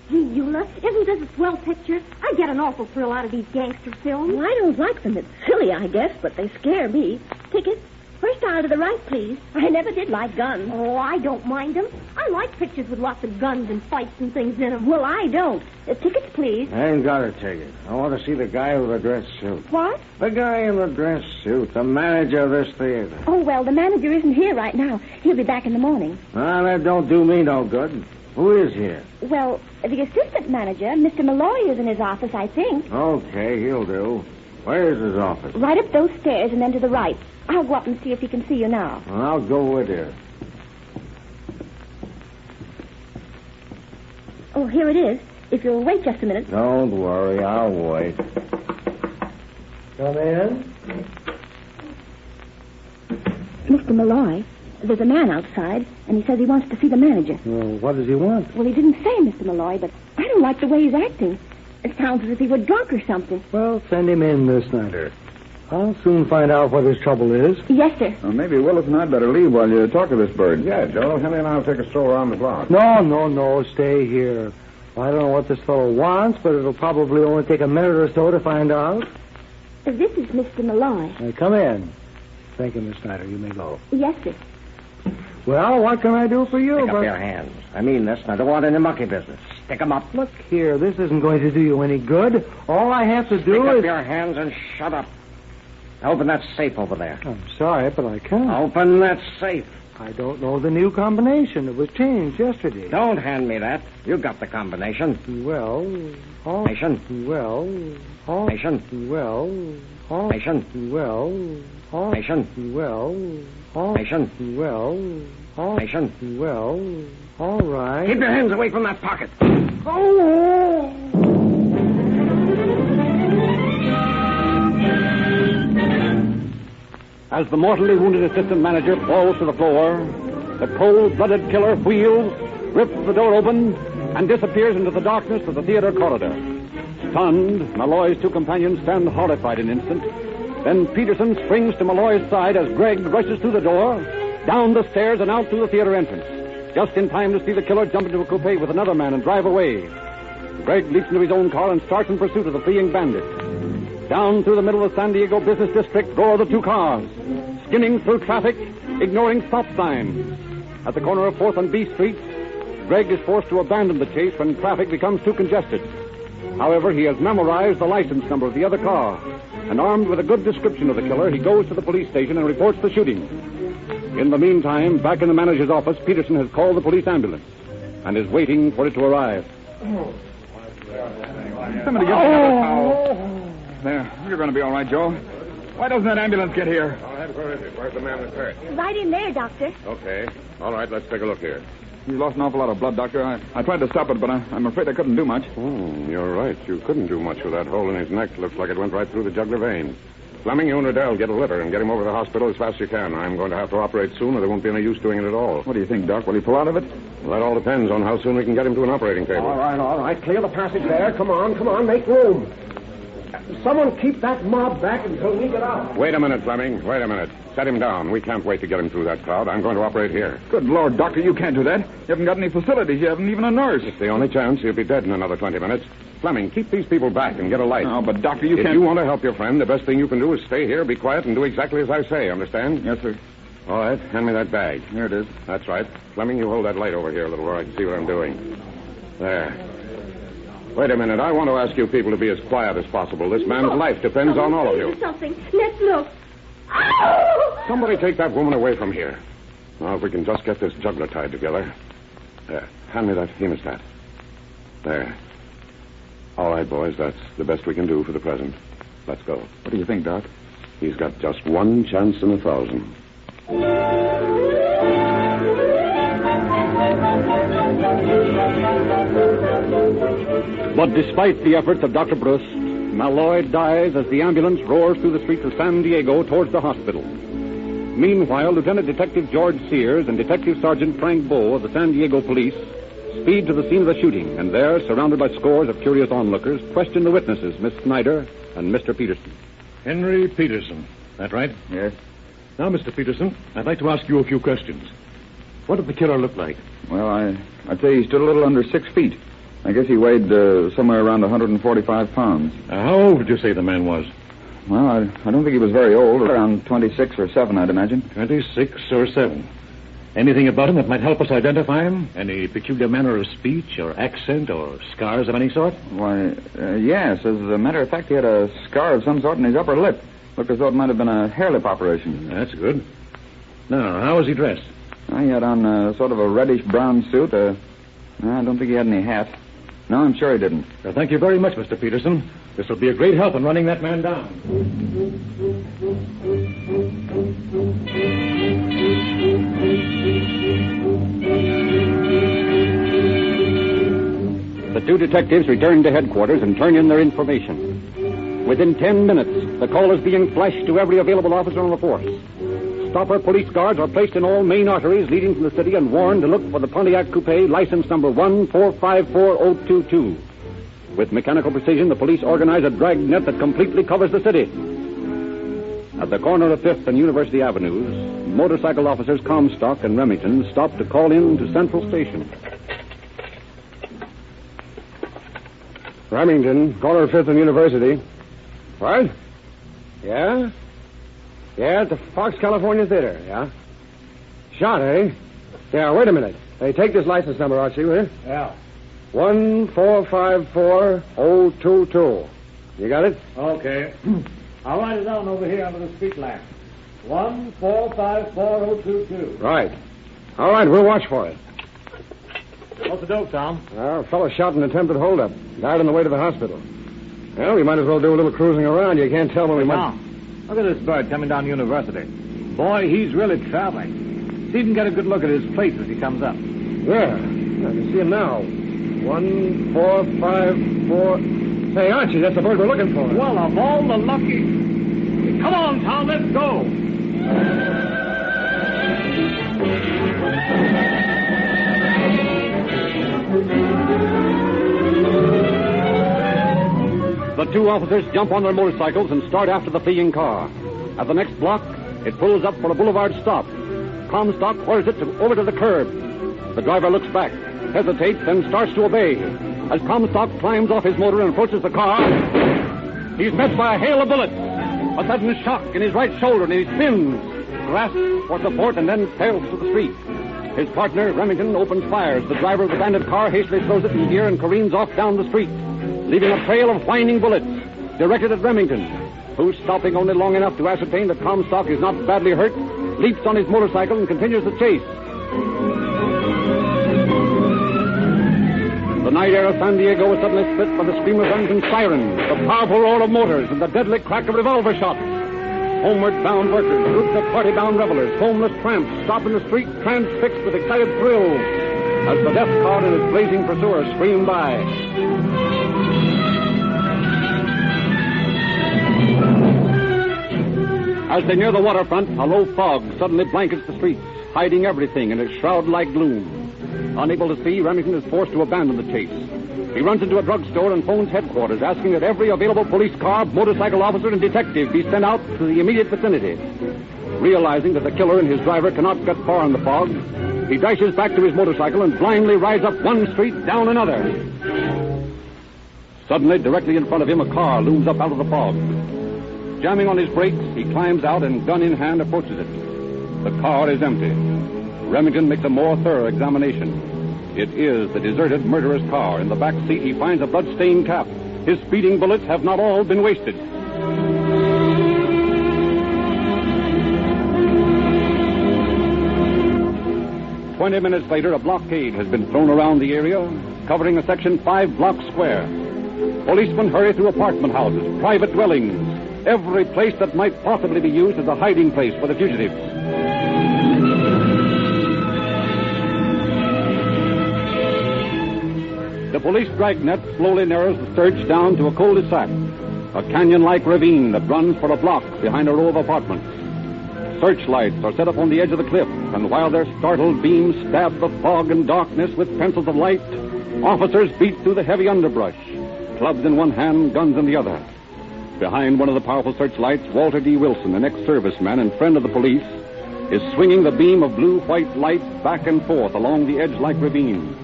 S18: Gee, Eula, isn't this a swell picture? I get an awful thrill out of these gangster films.
S23: Well, I don't like them. It's silly, I guess, but they scare me. Ticket. First aisle to the right, please. I never did like guns.
S18: Oh, I don't mind them. I like pictures with lots of guns and fights and things in them.
S23: Well, I don't. Tickets, please.
S6: I ain't got a ticket. I want to see the guy with the dress suit.
S23: What?
S6: The guy in the dress suit, the manager of this theater.
S23: Oh, well, the manager isn't here right now. He'll be back in the morning.
S6: Ah, that don't do me no good. Who is here?
S23: Well, the assistant manager, Mr. Malloy, is in his office, I think.
S6: Okay, he'll do. Where's his office?
S23: Right up those stairs and then to the right. I'll go up and see if he can see you now.
S6: Well, I'll go with you.
S23: Oh, here it is. If you'll wait just a minute.
S6: Don't worry, I'll wait.
S14: Come in.
S23: Mr. Malloy, there's a man outside, and he says he wants to see the manager.
S6: Well, what does he want?
S23: Well, he didn't say, Mr. Malloy, but I don't like the way he's acting. It sounds as if he were drunk or something.
S6: Well, send him in, Miss Snyder. I'll soon find out what his trouble is.
S23: Yes, sir.
S21: Well, maybe Willis and I'd better leave while you talk to this bird. Yeah, Joe. Henry and I'll take a stroll around the block.
S6: No. Stay here. I don't know what this fellow wants, but it'll probably only take a minute or so to find out.
S23: This is Mr. Malloy.
S6: Come in. Thank you, Miss Snyder. You may go.
S23: Yes, sir.
S6: Well, what can I do for you?
S24: Stick up your hands. I mean this. I don't want any monkey business. Stick 'em up.
S6: Look here. This isn't going to do you any good. All I have to do
S24: Stick
S6: is...
S24: up your hands and shut up. Open that safe over there.
S6: I'm sorry, but I can't.
S24: Open that safe.
S6: I don't know the new combination. It was changed yesterday.
S24: Don't hand me that. You got the combination.
S6: Well, all...
S24: Nation.
S6: Well, all...
S24: Nation.
S6: Well, all...
S24: Nation.
S6: Well, all...
S24: Nation.
S6: Well, all...
S24: Nation.
S6: Well, all...
S24: Nation.
S6: Well, all right.
S24: Keep your hands away from that pocket.
S6: Oh!
S13: As the mortally wounded assistant manager falls to the floor, the cold-blooded killer wheels, rips the door open, and disappears into the darkness of the theater corridor. Stunned, Malloy's two companions stand horrified an instant. Then Peterson springs to Malloy's side as Gregg rushes through the door, down the stairs and out through the theater entrance, just in time to see the killer jump into a coupe with another man and drive away. Gregg leaps into his own car and starts in pursuit of the fleeing bandit. Down through the middle of the San Diego business district roar the two cars, skimming through traffic, ignoring stop signs. At the corner of 4th and B Streets, Gregg is forced to abandon the chase when traffic becomes too congested. However, he has memorized the license number of the other car, and armed with a good description of the killer, he goes to the police station and reports the shooting. In the meantime, back in the manager's office, Peterson has called the police ambulance and is waiting for it to arrive.
S11: Somebody get me another towel. There, you're going to be all right, Joe. Why doesn't that ambulance get here?
S10: Where is it? Where's the man that's hurt?
S23: Right in there, Doctor.
S10: Okay. All right, let's take a look here.
S11: He's lost an awful lot of blood, Doctor. I tried to stop it, but I'm afraid I couldn't do much.
S10: You're right. You couldn't do much with that hole in his neck. Looks like it went right through the jugular vein. Fleming, you and Adele get a litter and get him over to the hospital as fast as you can. I'm going to have to operate soon, or there won't be any use doing it at all.
S11: What do you think, Doc? Will he pull out of it?
S10: Well, that all depends on how soon we can get him to an operating table.
S14: All right. Clear the passage there. Come on. Make room. Someone keep that mob back until we get out.
S10: Wait a minute, Fleming. Wait a minute. Set him down. We can't wait to get him through that crowd. I'm going to operate here.
S11: Good Lord, Doctor, you can't do that. You haven't got any facilities. You haven't even a nurse.
S10: It's the only chance. He'll be dead in another 20 minutes. Fleming, keep these people back and get a light.
S11: No, but Doctor, you can't...
S10: If you want to help your friend, the best thing you can do is stay here, be quiet, and do exactly as I say. Understand?
S11: Yes, sir.
S10: All right. Hand me that bag.
S11: Here it is.
S10: That's right. Fleming, you hold that light over here a little where I can see what I'm doing. There. Wait a minute. I want to ask you people to be as quiet as possible. This man's life depends on all of you.
S18: Something. Let's look.
S10: Somebody take that woman away from here. Now, if we can just get this jugular tied together. There. Hand me that hemostat. There. All right, boys. That's the best we can do for the present. Let's go.
S11: What do you think, Doc?
S10: He's got just one chance in 1,000.
S13: But despite the efforts of Dr. Bruce, Malloy dies as the ambulance roars through the streets of San Diego towards the hospital. Meanwhile, Lieutenant Detective George Sears and Detective Sergeant Frank Bowe of the San Diego Police speed to the scene of the shooting, and there, surrounded by scores of curious onlookers, question the witnesses, Miss Snyder and Mr. Peterson.
S9: Henry Peterson. That right?
S11: Yes. Now, Mr. Peterson, I'd like to ask you a few questions. What did the killer look like?
S3: Well, I'd say he stood a little under 6 feet. I guess he weighed somewhere around 145 pounds.
S11: How old would you say the man was?
S3: Well, I don't think he was very old. Around 26 or 7, I'd imagine.
S11: 26 or 7. Anything about him that might help us identify him? Any peculiar manner of speech or accent or scars of any sort?
S3: Why, yes. As a matter of fact, he had a scar of some sort in his upper lip. Looked as though it might have been a hair lip operation.
S11: That's good. Now, how was he dressed?
S3: He had on sort of a reddish-brown suit. I don't think he had any hat. No, I'm sure he didn't.
S11: Well, thank you very much, Mr. Peterson. This will be a great help in running that man down.
S2: The two detectives return to headquarters and turn in their information. Within 10 minutes, the call is being flashed to every available officer on the force. Stopper police guards are placed in all main arteries leading from the city and warned to look for the Pontiac Coupe license number 1454022. With mechanical precision, the police organize a drag net that completely covers the city. At the corner of 5th and University Avenues, motorcycle officers Comstock and Remington stop to call in to Central Station.
S12: Remington, corner of 5th and University. What? Yeah? Yeah, at the Fox California Theater, yeah? Shot, eh? Yeah, wait a minute. Hey, take this license number, Archie, will you?
S6: Yeah.
S12: 1454022. You got it?
S6: Okay. I'll write it down over here under the street lamp. 1454022.
S12: Right. All right, we'll watch for it.
S6: What's the dope, Tom?
S12: Well, a fellow shot an attempted holdup. Died on the way to the hospital. Well, we might as well do a little cruising around. You can't tell when we might...
S6: Tom, look at this bird coming down University. Boy, he's really traveling. See if you can get a good look at his place as he comes up.
S12: Yeah, I can see him now. 1454... Hey, Archie, that's the bird we're looking for.
S6: Well, of all the lucky... Come on, Tom, let's go.
S2: The two officers jump on their motorcycles and start after the fleeing car. At the next block, it pulls up for a boulevard stop. Comstock whirs it over to the curb. The driver looks back, hesitates, then starts to obey. As Comstock climbs off his motor and approaches the car, he's met by a hail of bullets. A sudden shock in his right shoulder, and he spins, grasps for support, and then fails to the street. His partner, Remington, opens fire as the driver of the bandit car hastily throws it in gear and careens off down the street, leaving a trail of whining bullets directed at Remington, who, stopping only long enough to ascertain that Comstock is not badly hurt, leaps on his motorcycle and continues the chase. The night air of San Diego was suddenly split by the scream of guns and sirens, the powerful roar of motors, and the deadly crack of revolver shots. Homeward bound workers, groups of party-bound revelers, homeless tramps stop in the street, transfixed with excited thrill, as the death car and its blazing pursuer scream by. As they near the waterfront, a low fog suddenly blankets the streets, hiding everything in a shroud-like gloom. Unable to see, Remington is forced to abandon the chase. He runs into a drugstore and phones headquarters, asking that every available police car, motorcycle officer, and detective be sent out to the immediate vicinity. Realizing that the killer and his driver cannot get far in the fog, he dashes back to his motorcycle and blindly rides up one street, down another. Suddenly, directly in front of him, a car looms up out of the fog. Jamming on his brakes, he climbs out and, gun in hand, approaches it. The car is empty. Remington makes a more thorough examination. It is the deserted murderer's car. In the back seat, he finds a blood-stained cap. His speeding bullets have not all been wasted. "20 minutes later, a blockade has been thrown around the area, covering a section 5-block square. Policemen hurry through apartment houses, private dwellings, every place that might possibly be used as a hiding place for the fugitives. The police dragnet slowly narrows the search down to a cul-de-sac, a canyon-like ravine that runs for a block behind a row of apartments. Searchlights are set up on the edge of the cliff, and while their startled beams stab the fog and darkness with pencils of light, officers beat through the heavy underbrush, clubs in one hand, guns in the other.
S13: Behind one of the powerful searchlights, Walter D. Wilson, an ex-serviceman and friend of the police, is swinging the beam of blue-white light back and forth along the edge-like ravine.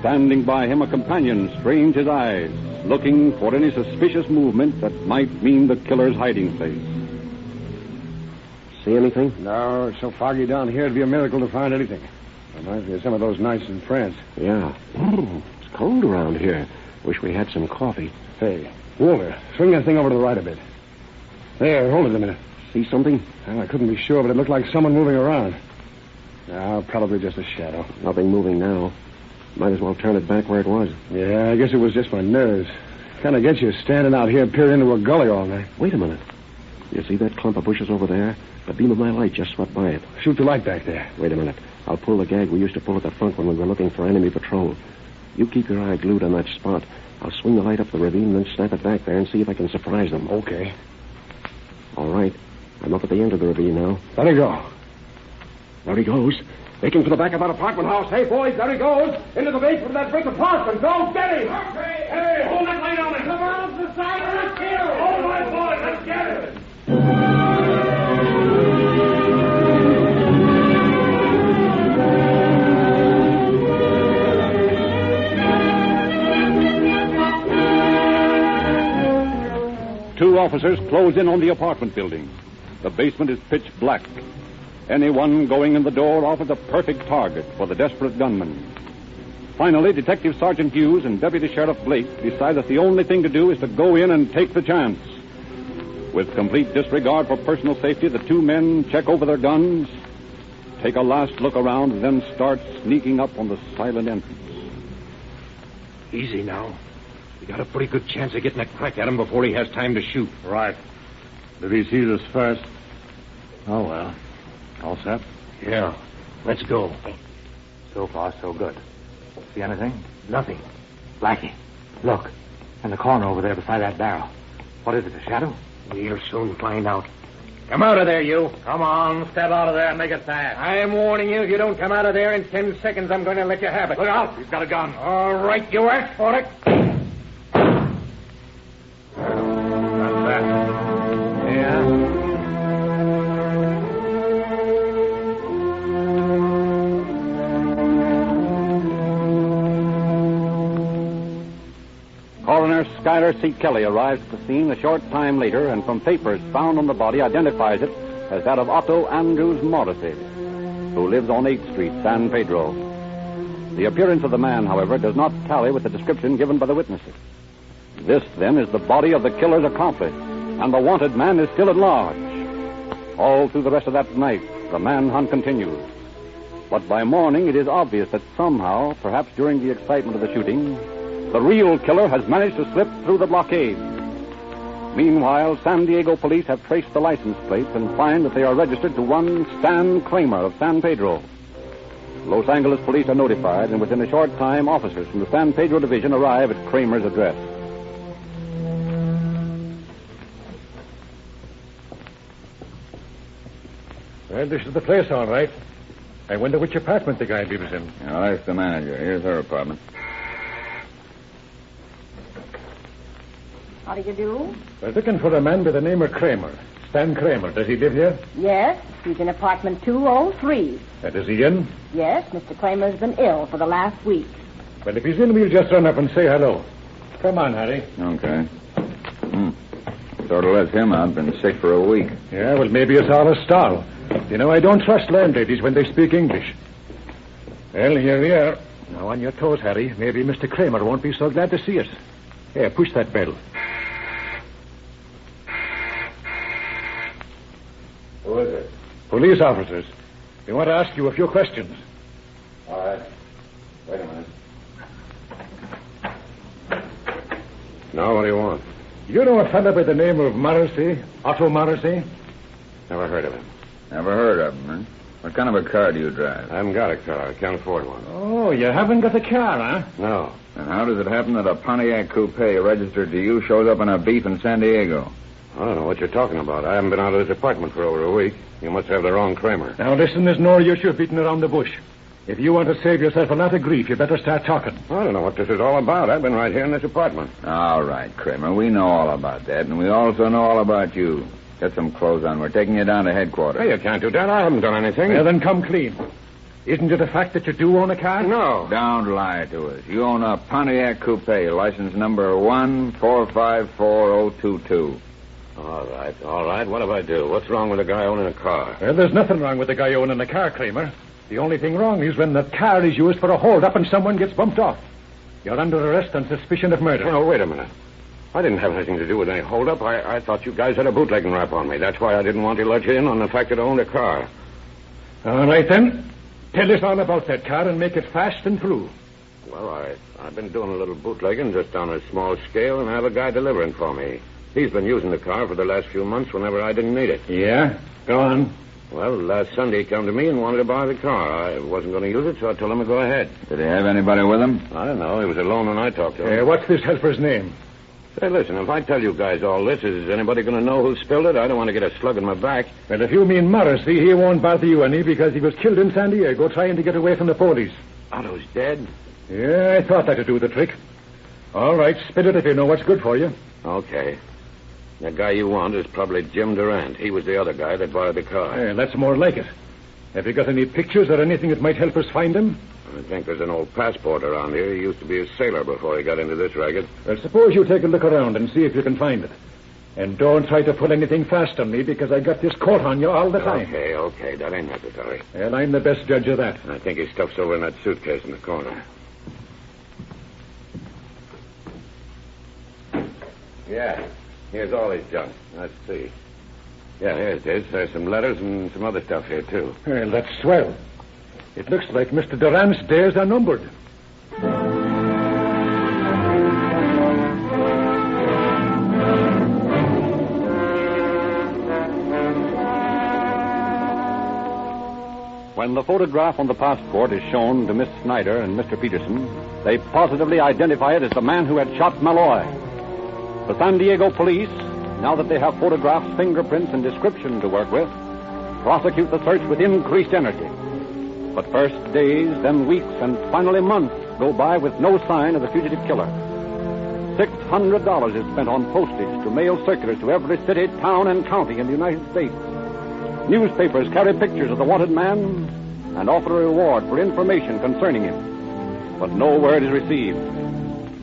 S13: Standing by him, a companion strains his eyes, looking for any suspicious movement that might mean the killer's hiding place.
S12: See anything?
S11: No, it's so foggy down here, it'd be a miracle to find anything. Reminds me of some of those nights in France.
S12: Yeah. It's cold around here. Wish we had some coffee.
S11: Hey, Walter, swing that thing over to the right a bit. There, hold it a minute.
S12: See something?
S11: Well, I couldn't be sure, but it looked like someone moving around. No, probably just a shadow.
S12: Nothing moving now. Might as well turn it back where it was.
S11: Yeah, I guess it was just my nerves. Kind of gets you standing out here peering into a gully all night.
S12: Wait a minute. You see that clump of bushes over there? The beam of my light just swept by it.
S11: Shoot the light back there.
S12: Wait a minute. I'll pull the gag we used to pull at the front when we were looking for enemy patrol. You keep your eye glued on that spot. I'll swing the light up the ravine, then snap it back there and see if I can surprise them.
S11: Okay.
S12: All right. I'm up at the end of the ravine now.
S11: Let it go.
S12: There he goes. Making for the back of that apartment house. Hey, boys, there he goes. Into the basement of that brick apartment. Go get him.
S14: Okay. Hey, hold that light on it. Come on, the side of the hill. Hold my boy. Let's get it.
S13: Two officers close in on the apartment building. The basement is pitch black. Anyone going in the door offers a perfect target for the desperate gunman. Finally, Detective Sergeant Hughes and Deputy Sheriff Blake decide that the only thing to do is to go in and take the chance. With complete disregard for personal safety, the two men check over their guns, take a last look around, and then start sneaking up on the silent entrance.
S14: Easy now. We got a pretty good chance of getting a crack at him before he has time to shoot.
S11: Right. If he sees us first. Oh, well. All set?
S14: Yeah. Let's go.
S11: So far, so good. See anything?
S14: Nothing.
S11: Blackie, look. In the corner over there beside that barrel. What is it, a shadow?
S14: We'll soon find out. Come out of there, you.
S11: Come on, step out of there and make it fast.
S14: I am warning you, if you don't come out of there in 10 seconds, I'm going to let you have it.
S11: Look out, he's got a gun.
S14: All right, you asked for it.
S11: That's that. Yeah.
S13: Coroner Schuyler C. Kelly arrives at the scene a short time later and from papers found on the body identifies it as that of Otto Andrews Morrissey, who lives on 8th Street, San Pedro. The appearance of the man, however, does not tally with the description given by the witnesses. This, then, is the body of the killer's accomplice, and the wanted man is still at large. All through the rest of that night, the manhunt continues. But by morning, it is obvious that somehow, perhaps during the excitement of the shooting, the real killer has managed to slip through the blockade. Meanwhile, San Diego police have traced the license plates and find that they are registered to one Stan Kramer of San Pedro. Los Angeles police are notified, and within a short time, officers from the San Pedro division arrive at Kramer's address.
S11: Well, this is the place, all right. I wonder which apartment the guy lives in.
S3: Yeah, that's the manager. Here's her apartment.
S18: How do you do?
S11: We're looking for a man by the name of Kramer. Stan Kramer. Does he live here?
S18: Yes, he's in apartment 203.
S11: Is he in?
S18: Yes, Mr. Kramer's been ill for the last week.
S11: Well, if he's in, we'll just run up and say hello. Come on, Harry.
S3: Okay. Sort of lets him out. Been sick for a week.
S11: Yeah, well, maybe it's all a stall. You know, I don't trust landladies when they speak English. Well, here we are. Now, on your toes, Harry. Maybe Mr. Kramer won't be so glad to see us. Here, push that bell.
S3: Who is it?
S11: Police officers. We want to ask you a few questions.
S3: All right. Wait a minute.
S11: Now, what do you want? You know a fellow by the name of Morrissey? Otto Morrissey?
S12: Never heard of him.
S3: Never heard of him, huh? What kind of a car do you drive?
S12: I haven't got a car. I can't afford one.
S11: Oh, you haven't got a car, huh?
S12: No.
S3: And how does it happen that a Pontiac coupe registered to you shows up in a beef in San Diego?
S12: I don't know what you're talking about. I haven't been out of this apartment for over a week. You must have the wrong Kramer.
S11: Now, listen, there's no use you beating around the bush. If you want to save yourself a lot of grief, you better start talking.
S10: I don't know what this is all about. I've been right here in this apartment.
S3: All right, Kramer. We know all about that, and we also know all about you. Get some clothes on. We're taking you down to headquarters.
S10: Hey, you can't do that. I haven't done anything.
S11: Well, then come clean. Isn't it a fact that you do own a car?
S10: No.
S3: Don't lie to us. You own a Pontiac Coupe, license number 1454022.
S10: All right. What if I do? What's wrong with a guy owning a car?
S11: Well, there's nothing wrong with the guy owning a car, Kramer. The only thing wrong is when the car is used for a hold-up and someone gets bumped off. You're under arrest on suspicion of murder.
S10: Oh, wait a minute. I didn't have anything to do with any hold-up. I thought you guys had a bootlegging rap on me. That's why I didn't want to let you in on the fact that I owned a car.
S11: All right, then. Tell us all about that car and make it fast and through.
S10: Well, I've been doing a little bootlegging just on a small scale, and I have a guy delivering for me. He's been using the car for the last few months whenever I didn't need it.
S11: Yeah? Go on.
S10: Well, last Sunday he came to me and wanted to buy the car. I wasn't going to use it, so I told him to go ahead.
S3: Did he have anybody with him?
S10: I don't know. He was alone when I talked to him.
S11: What's this helper's name?
S10: Say, listen, if I tell you guys all this, is anybody going to know who spilled it? I don't want to get a slug in my back.
S11: Well, if you mean Morrissey, he won't bother you any because he was killed in San Diego trying to get away from the police.
S10: Otto's dead?
S11: Yeah, I thought that'd do the trick. All right, spit it if you know what's good for you.
S10: Okay. The guy you want is probably Jim Durant. He was the other guy that borrowed the car.
S11: Hey, that's more like it. Have you got any pictures or anything that might help us find him?
S10: I think there's an old passport around here. He used to be a sailor before he got into this racket.
S11: Well, suppose you take a look around and see if you can find it. And don't try to pull anything fast on me because I got this coat on you all the time.
S10: Okay. That ain't necessary.
S11: Well, I'm the best judge of that.
S10: I think his stuff's over in that suitcase in the corner. Yeah. Here's all his junk. Let's see. Yeah, here it is. There's some letters and some other stuff here, too.
S11: Well, that's swell. It looks like Mr. Durant's days are numbered.
S13: When the photograph on the passport is shown to Miss Snyder and Mr. Peterson, they positively identify it as the man who had shot Malloy. The San Diego police, now that they have photographs, fingerprints, and description to work with, prosecute the search with increased energy. But first days, then weeks, and finally months go by with no sign of the fugitive killer. $600 is spent on postage to mail circulars to every city, town, and county in the United States. Newspapers carry pictures of the wanted man and offer a reward for information concerning him. But no word is received.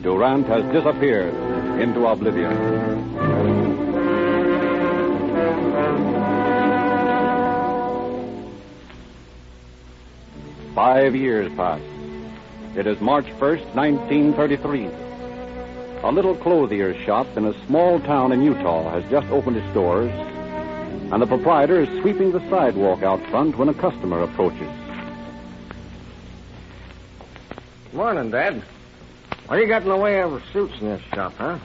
S13: Durant has disappeared into oblivion. 5 years pass. It is March 1st, 1933. A little clothier's shop in a small town in Utah has just opened its doors, and the proprietor is sweeping the sidewalk out front when a customer approaches.
S14: Morning, Dad. What do you got in the way of suits in this shop, huh?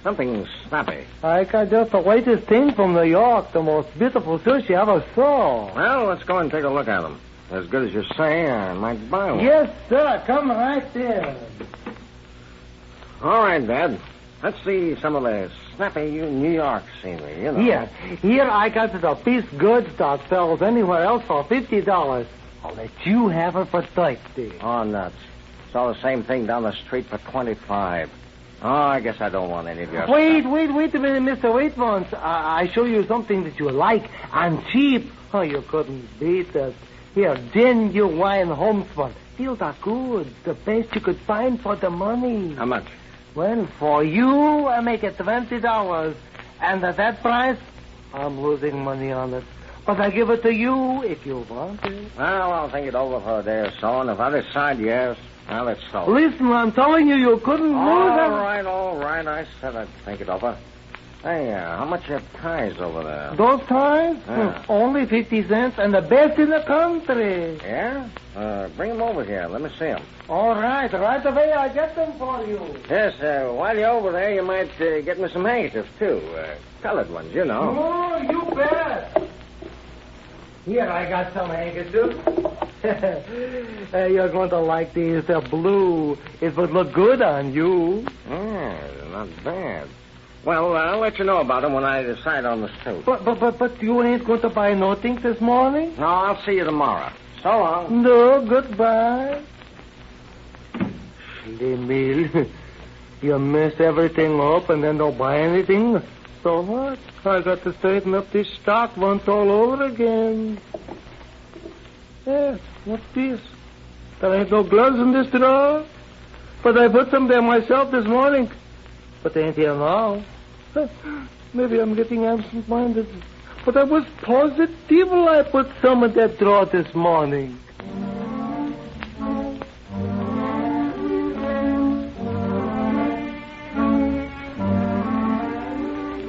S14: Something snappy.
S6: I got just the latest thing from New York, the most beautiful suits you ever saw.
S14: Well, let's go and take a look at them. As good as you say, I might buy one.
S6: Yes, sir. Come right there.
S14: All right, Dad. Let's see some of the snappy New York scenery, you know.
S6: Here I got the piece goods that sells anywhere else for $50. I'll let you have it for 30.
S14: Oh, nuts. Saw the same thing down the street for 25. Oh, I guess I don't want any of your
S6: Wait
S14: stuff.
S6: a minute, Mr. Waitmans. I show you something that you like and cheap. Oh, you couldn't beat it. Here, genuine homespun. These are good. The best you could find for the money.
S14: How much?
S6: Well, for you, I make it $20. And at that price, I'm losing money on it. But I give it to you if you want it.
S14: Well, I'll think it over for a day or so, and if I decide yes, well, it's so.
S6: Listen, I'm telling you, you couldn't lose it.
S14: All right. I said I'd think it over. Hey, how much are ties over there?
S6: Those ties?
S14: Yeah.
S6: Only 50 cents, and the best in the country.
S14: Yeah? Bring them over here. Let me see them.
S6: All right. Right away, I'll get them for you.
S14: Yes, while you're over there, you might get me some handkerchiefs, too. Colored ones, you know.
S6: Oh, you bet. Here, I got some handkerchiefs. You're going to like these. They're blue. It would look good on you.
S14: Yeah, not bad. Well, I'll let you know about them when I decide on the suit.
S6: But you ain't going to buy no things this morning?
S14: No, I'll see you tomorrow.
S24: So long.
S6: No, goodbye. Emil, you mess everything up and then don't buy anything. So what? I got to straighten up this stock once all over again. Yes, what's this? There ain't no gloves in this drawer. But I put some there myself this morning. But they ain't here now. Maybe I'm getting absent-minded. But I was positive I put some in that drawer this morning.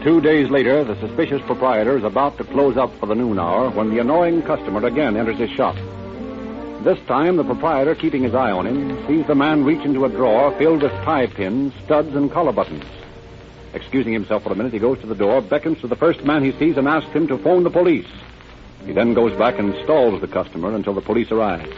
S2: 2 days later, the suspicious proprietor is about to close up for the noon hour when the annoying customer again enters his shop. This time, the proprietor, keeping his eye on him, sees the man reach into a drawer filled with tie pins, studs, and collar buttons. Excusing himself for a minute, he goes to the door, beckons to the first man he sees, and asks him to phone the police. He then goes back and stalls the customer until the police arrive.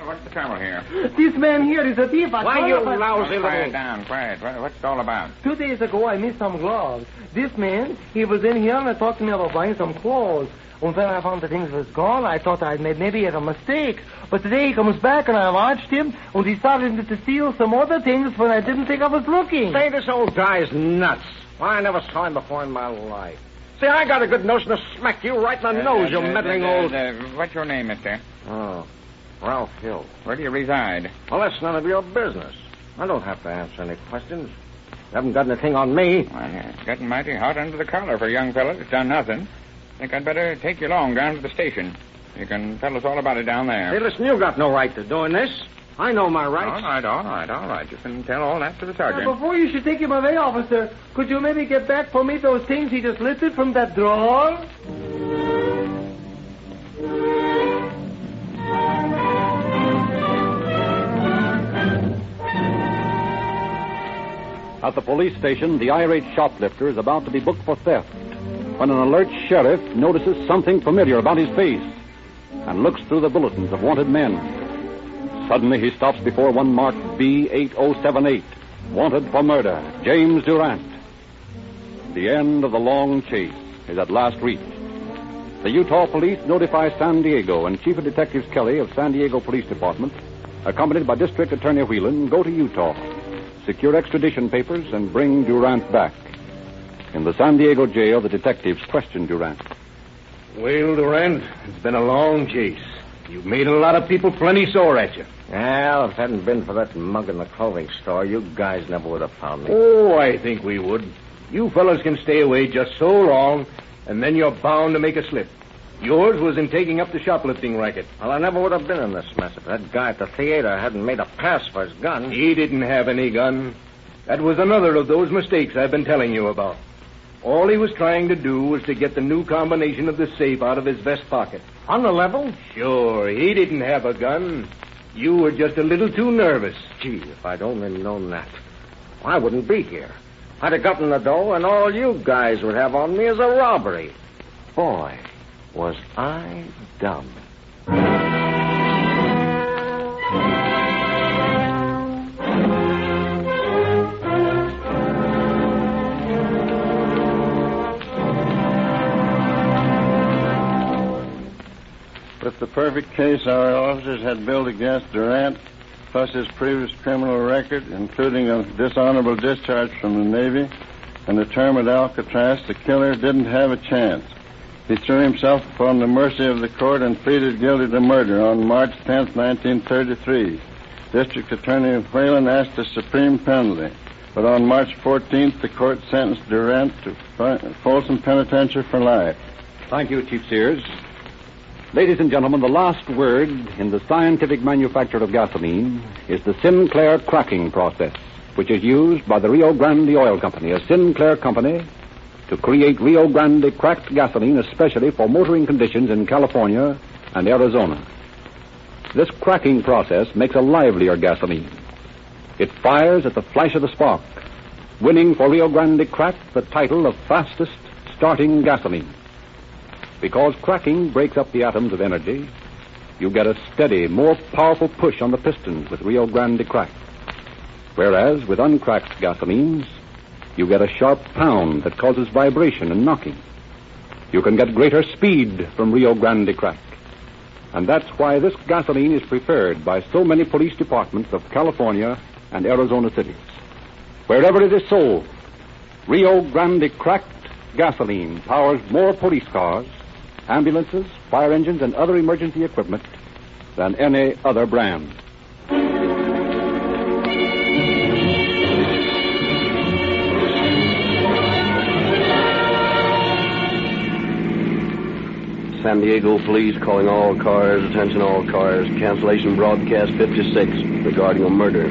S17: What's the trouble here?
S6: This man here is a thief.
S24: Why, you lousy little...
S17: Quiet down, quiet. What's it all about?
S6: 2 days ago, I missed some gloves. This man, he was in here and talked to me about buying some clothes. And when I found the things was gone, I thought I'd made maybe a mistake. But today he comes back and I watched him, and he started to steal some other things when I didn't think I was looking.
S24: Say, this old guy's nuts. Why, I never saw him before in my life. See, I got a good notion to smack you right in the nose, you meddling old...
S17: What's your name, mister?
S24: Oh, Ralph Hill.
S17: Where do you reside?
S24: Well, that's none of your business. I don't have to answer any questions. You haven't got anything on me.
S17: Well, it's getting mighty hot under the collar for a young fellow that's done nothing. Think I'd better take you along down to the station. You can tell us all about it down there.
S24: Hey, listen, you got no right to doing this. I know my rights.
S17: All right. You can tell all that to the sergeant.
S6: Before you should take him away, officer, could you maybe get back for me those things he just lifted from that drawer?
S2: At the police station, the irate shoplifter is about to be booked for theft when an alert sheriff notices something familiar about his face and looks through the bulletins of wanted men. Suddenly, he stops before one marked B8078, wanted for murder, James Durant. The end of the long chase is at last reached. The Utah police notify San Diego, and Chief of Detectives Kelly of San Diego Police Department, accompanied by District Attorney Whelan, go to Utah, secure extradition papers, and bring Durant back. In the San Diego jail, the detectives question Durant.
S14: Well, Durant, it's been a long chase. You've made a lot of people plenty sore at you.
S24: Well, if it hadn't been for that mug in the clothing store, you guys never would have found me.
S14: Oh, I think we would. You fellas can stay away just so long, and then you're bound to make a slip. Yours was in taking up the shoplifting racket.
S24: Well, I never would have been in this mess if that guy at the theater hadn't made a pass for his gun.
S14: He didn't have any gun. That was another of those mistakes I've been telling you about. All he was trying to do was to get the new combination of the safe out of his vest pocket.
S24: On the level?
S14: Sure, he didn't have a gun. You were just a little too nervous.
S24: Gee, if I'd only known that, I wouldn't be here. I'd have gotten the dough, and all you guys would have on me is a robbery. Boy, was I dumb.
S16: With the perfect case our officers had built against Durant, plus his previous criminal record, including a dishonorable discharge from the Navy and a term at Alcatraz, the killer didn't have a chance. He threw himself upon the mercy of the court and pleaded guilty to murder on March 10th, 1933. District Attorney Whelan asked a supreme penalty, but on March 14th, the court sentenced Durant to Folsom Penitentiary for life.
S2: Thank you, Chief Sears. Ladies and gentlemen, the last word in the scientific manufacture of gasoline is the Sinclair cracking process, which is used by the Rio Grande Oil Company, a Sinclair company, to create Rio Grande cracked gasoline especially for motoring conditions in California and Arizona. This cracking process makes a livelier gasoline. It fires at the flash of the spark, winning for Rio Grande Crack the title of fastest starting gasoline. Because cracking breaks up the atoms of energy, you get a steady, more powerful push on the pistons with Rio Grande Crack. Whereas with uncracked gasolines, you get a sharp pound that causes vibration and knocking. You can get greater speed from Rio Grande Crack.
S15: And that's why this gasoline is preferred by so many police departments of California and Arizona cities. Wherever it is sold, Rio Grande cracked gasoline powers more police cars, ambulances, fire engines, and other emergency equipment than any other brand.
S7: San Diego Police calling all cars, attention all cars, cancellation broadcast 56 regarding a murder.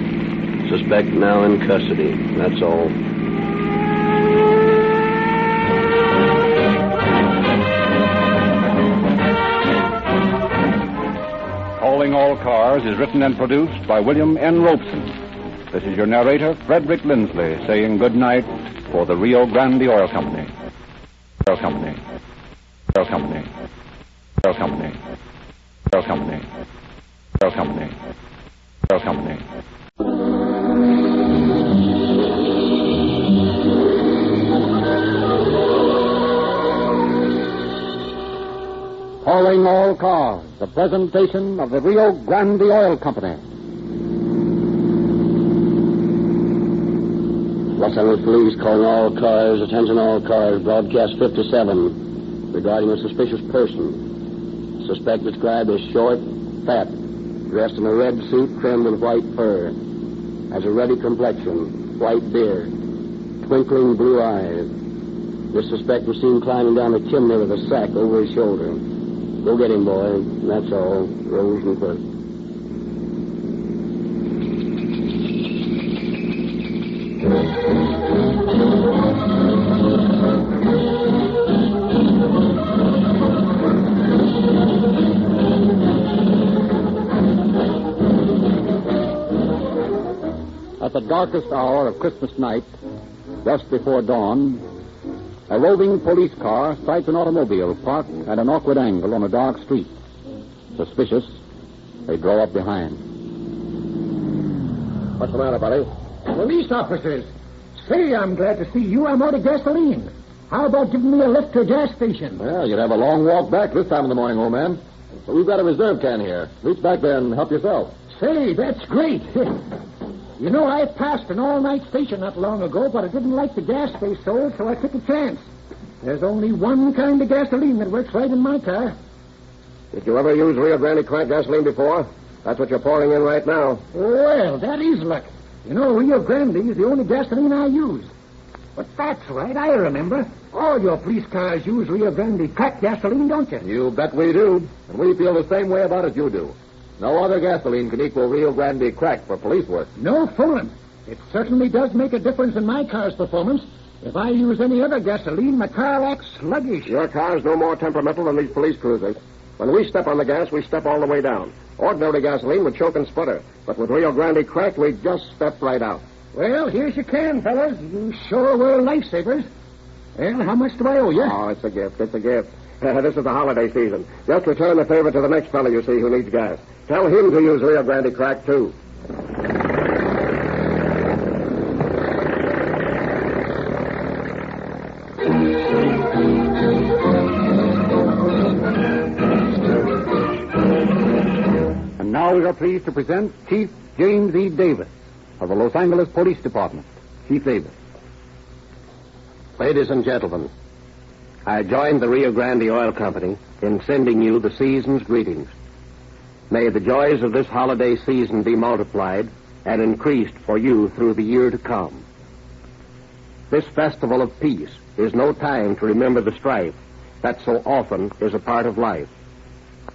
S7: Suspect now in custody. That's all.
S15: Calling All Cars is written and produced by William N. Robeson. This is your narrator, Frederick Lindsley, saying good night for the Rio Grande Oil Company. Oil Company. Oil Company. Oil Company. Oil Company. Oil Company. Oil Company.
S2: Calling All Cars, the presentation of the Rio Grande Oil Company.
S7: Los Angeles Police calling all cars, attention all cars, broadcast 57 regarding a suspicious person. Suspect described as short, fat, dressed in a red suit trimmed with white fur, has a ruddy complexion, white beard, twinkling blue eyes. This suspect was seen climbing down a chimney with a sack over his shoulder. Go get him, boy. That's all. Rose and Quentin.
S2: At the darkest hour of Christmas night, just before dawn, a roving police car sights an automobile parked at an awkward angle on a dark street. Suspicious, they draw up behind.
S12: What's the matter, buddy? Police officers. Say, I'm glad to see you. I'm out of gasoline. How about giving me a lift to a gas station?
S21: Well, you'd have a long walk back this time of the morning, old man. But we've got a reserve can here. Reach back there and help yourself.
S12: Say, that's great. You know, I passed an all-night station not long ago, but I didn't like the gas they sold, so I took a chance. There's only one kind of gasoline that works right in my car.
S21: Did you ever use Rio Grande cracked gasoline before? That's what you're pouring in right now.
S12: Well, that is luck. You know, Rio Grande is the only gasoline I use. But that's right, I remember. All your police cars use Rio Grande cracked gasoline, don't you?
S21: You bet we do. And we feel the same way about it you do. No other gasoline can equal Rio Grande crack for police work.
S12: No fooling. It certainly does make a difference in my car's performance. If I use any other gasoline, my car acts sluggish.
S21: Your car's no more temperamental than these police cruisers. When we step on the gas, we step all the way down. Ordinary gasoline would choke and sputter. But with Rio Grande crack, we just step right out.
S12: Well, here's your can, fellas. You sure were lifesavers. Well, how much do I owe you?
S21: Oh, it's a gift. It's a gift. This is the holiday season. Just return the favor to the next fellow you see who needs gas. Tell him to use Rio Grande crack, too.
S2: And now we are pleased to present Chief James E. Davis of the Los Angeles Police Department. Chief Davis.
S7: Ladies and gentlemen, I joined the Rio Grande Oil Company in sending you the season's greetings. May the joys of this holiday season be multiplied and increased for you through the year to come. This festival of peace is no time to remember the strife that so often is a part of life.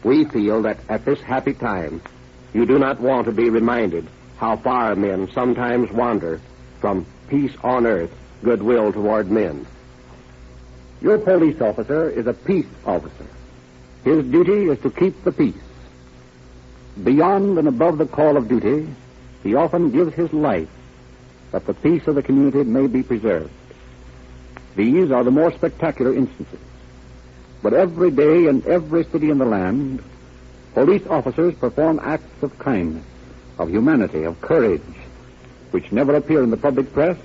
S7: We feel that at this happy time, you do not want to be reminded how far men sometimes wander from peace on earth, goodwill toward men.
S2: Your police officer is a peace officer. His duty is to keep the peace. Beyond and above the call of duty, he often gives his life that the peace of the community may be preserved. These are the more spectacular instances. But every day in every city in the land, police officers perform acts of kindness, of humanity, of courage, which never appear in the public press,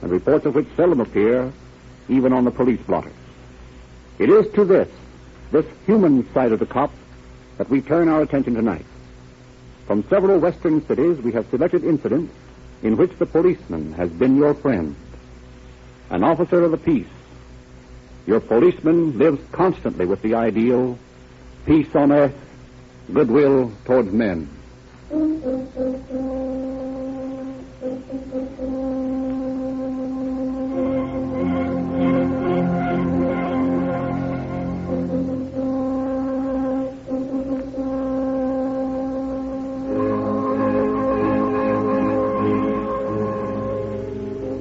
S2: and reports of which seldom appear even on the police blotters. It is to this human side of the cop, that we turn our attention tonight. From several western cities, we have selected incidents in which the policeman has been your friend, an officer of the peace. Your policeman lives constantly with the ideal, peace on earth, goodwill towards men.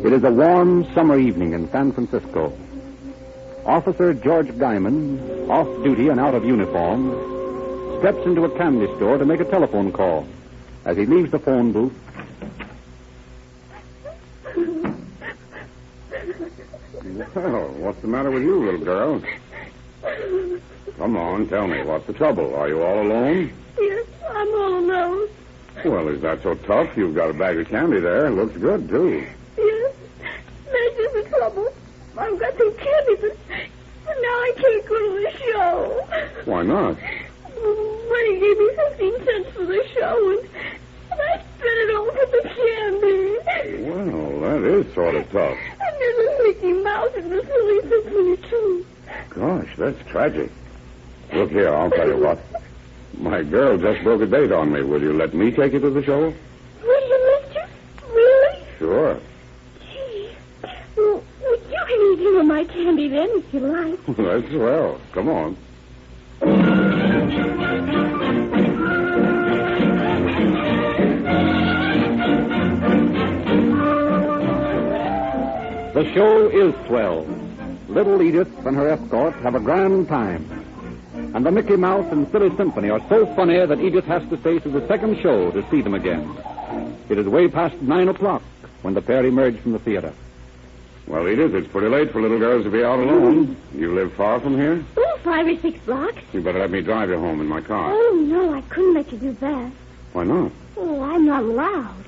S2: It is a warm summer evening in San Francisco. Officer George Guyman, off duty and out of uniform, steps into a candy store to make a telephone call. As he leaves the phone booth...
S21: Well, what's the matter with you, little girl? Come on, tell me, what's the trouble? Are you all alone?
S8: Yes, I'm all alone.
S21: Well, is that so tough? You've got a bag of candy there. It looks good, too.
S8: Yes, that's just the trouble. I've got some candy, but now I can't go to the show.
S21: Why not?
S8: Money gave me 15 cents for the show, and I spent it all for the candy.
S21: Well, that is sort of tough.
S8: And there's a Mickey Mouse in the silly symphony, too.
S21: Gosh, that's tragic. Look here, I'll tell you what. My girl just broke a date on me. Will you let me take you to the show?
S8: Will you, mister? Really?
S21: Sure.
S8: Gee. Well, you can eat some of my candy then, if you like.
S21: That's swell. Come on.
S2: The show is swell. Little Edith and her escort have a grand time. And the Mickey Mouse and Silly Symphony are so funny that Edith has to stay to the second show to see them again. It is way past 9 o'clock when the pair emerge from the theater.
S21: Well, Edith, it's pretty late for little girls to be out alone. You live far from here?
S8: Oh, 5 or 6 blocks.
S21: You better let me drive you home in my car.
S8: Oh, no, I couldn't let you do that.
S21: Why not?
S8: Oh, I'm not allowed.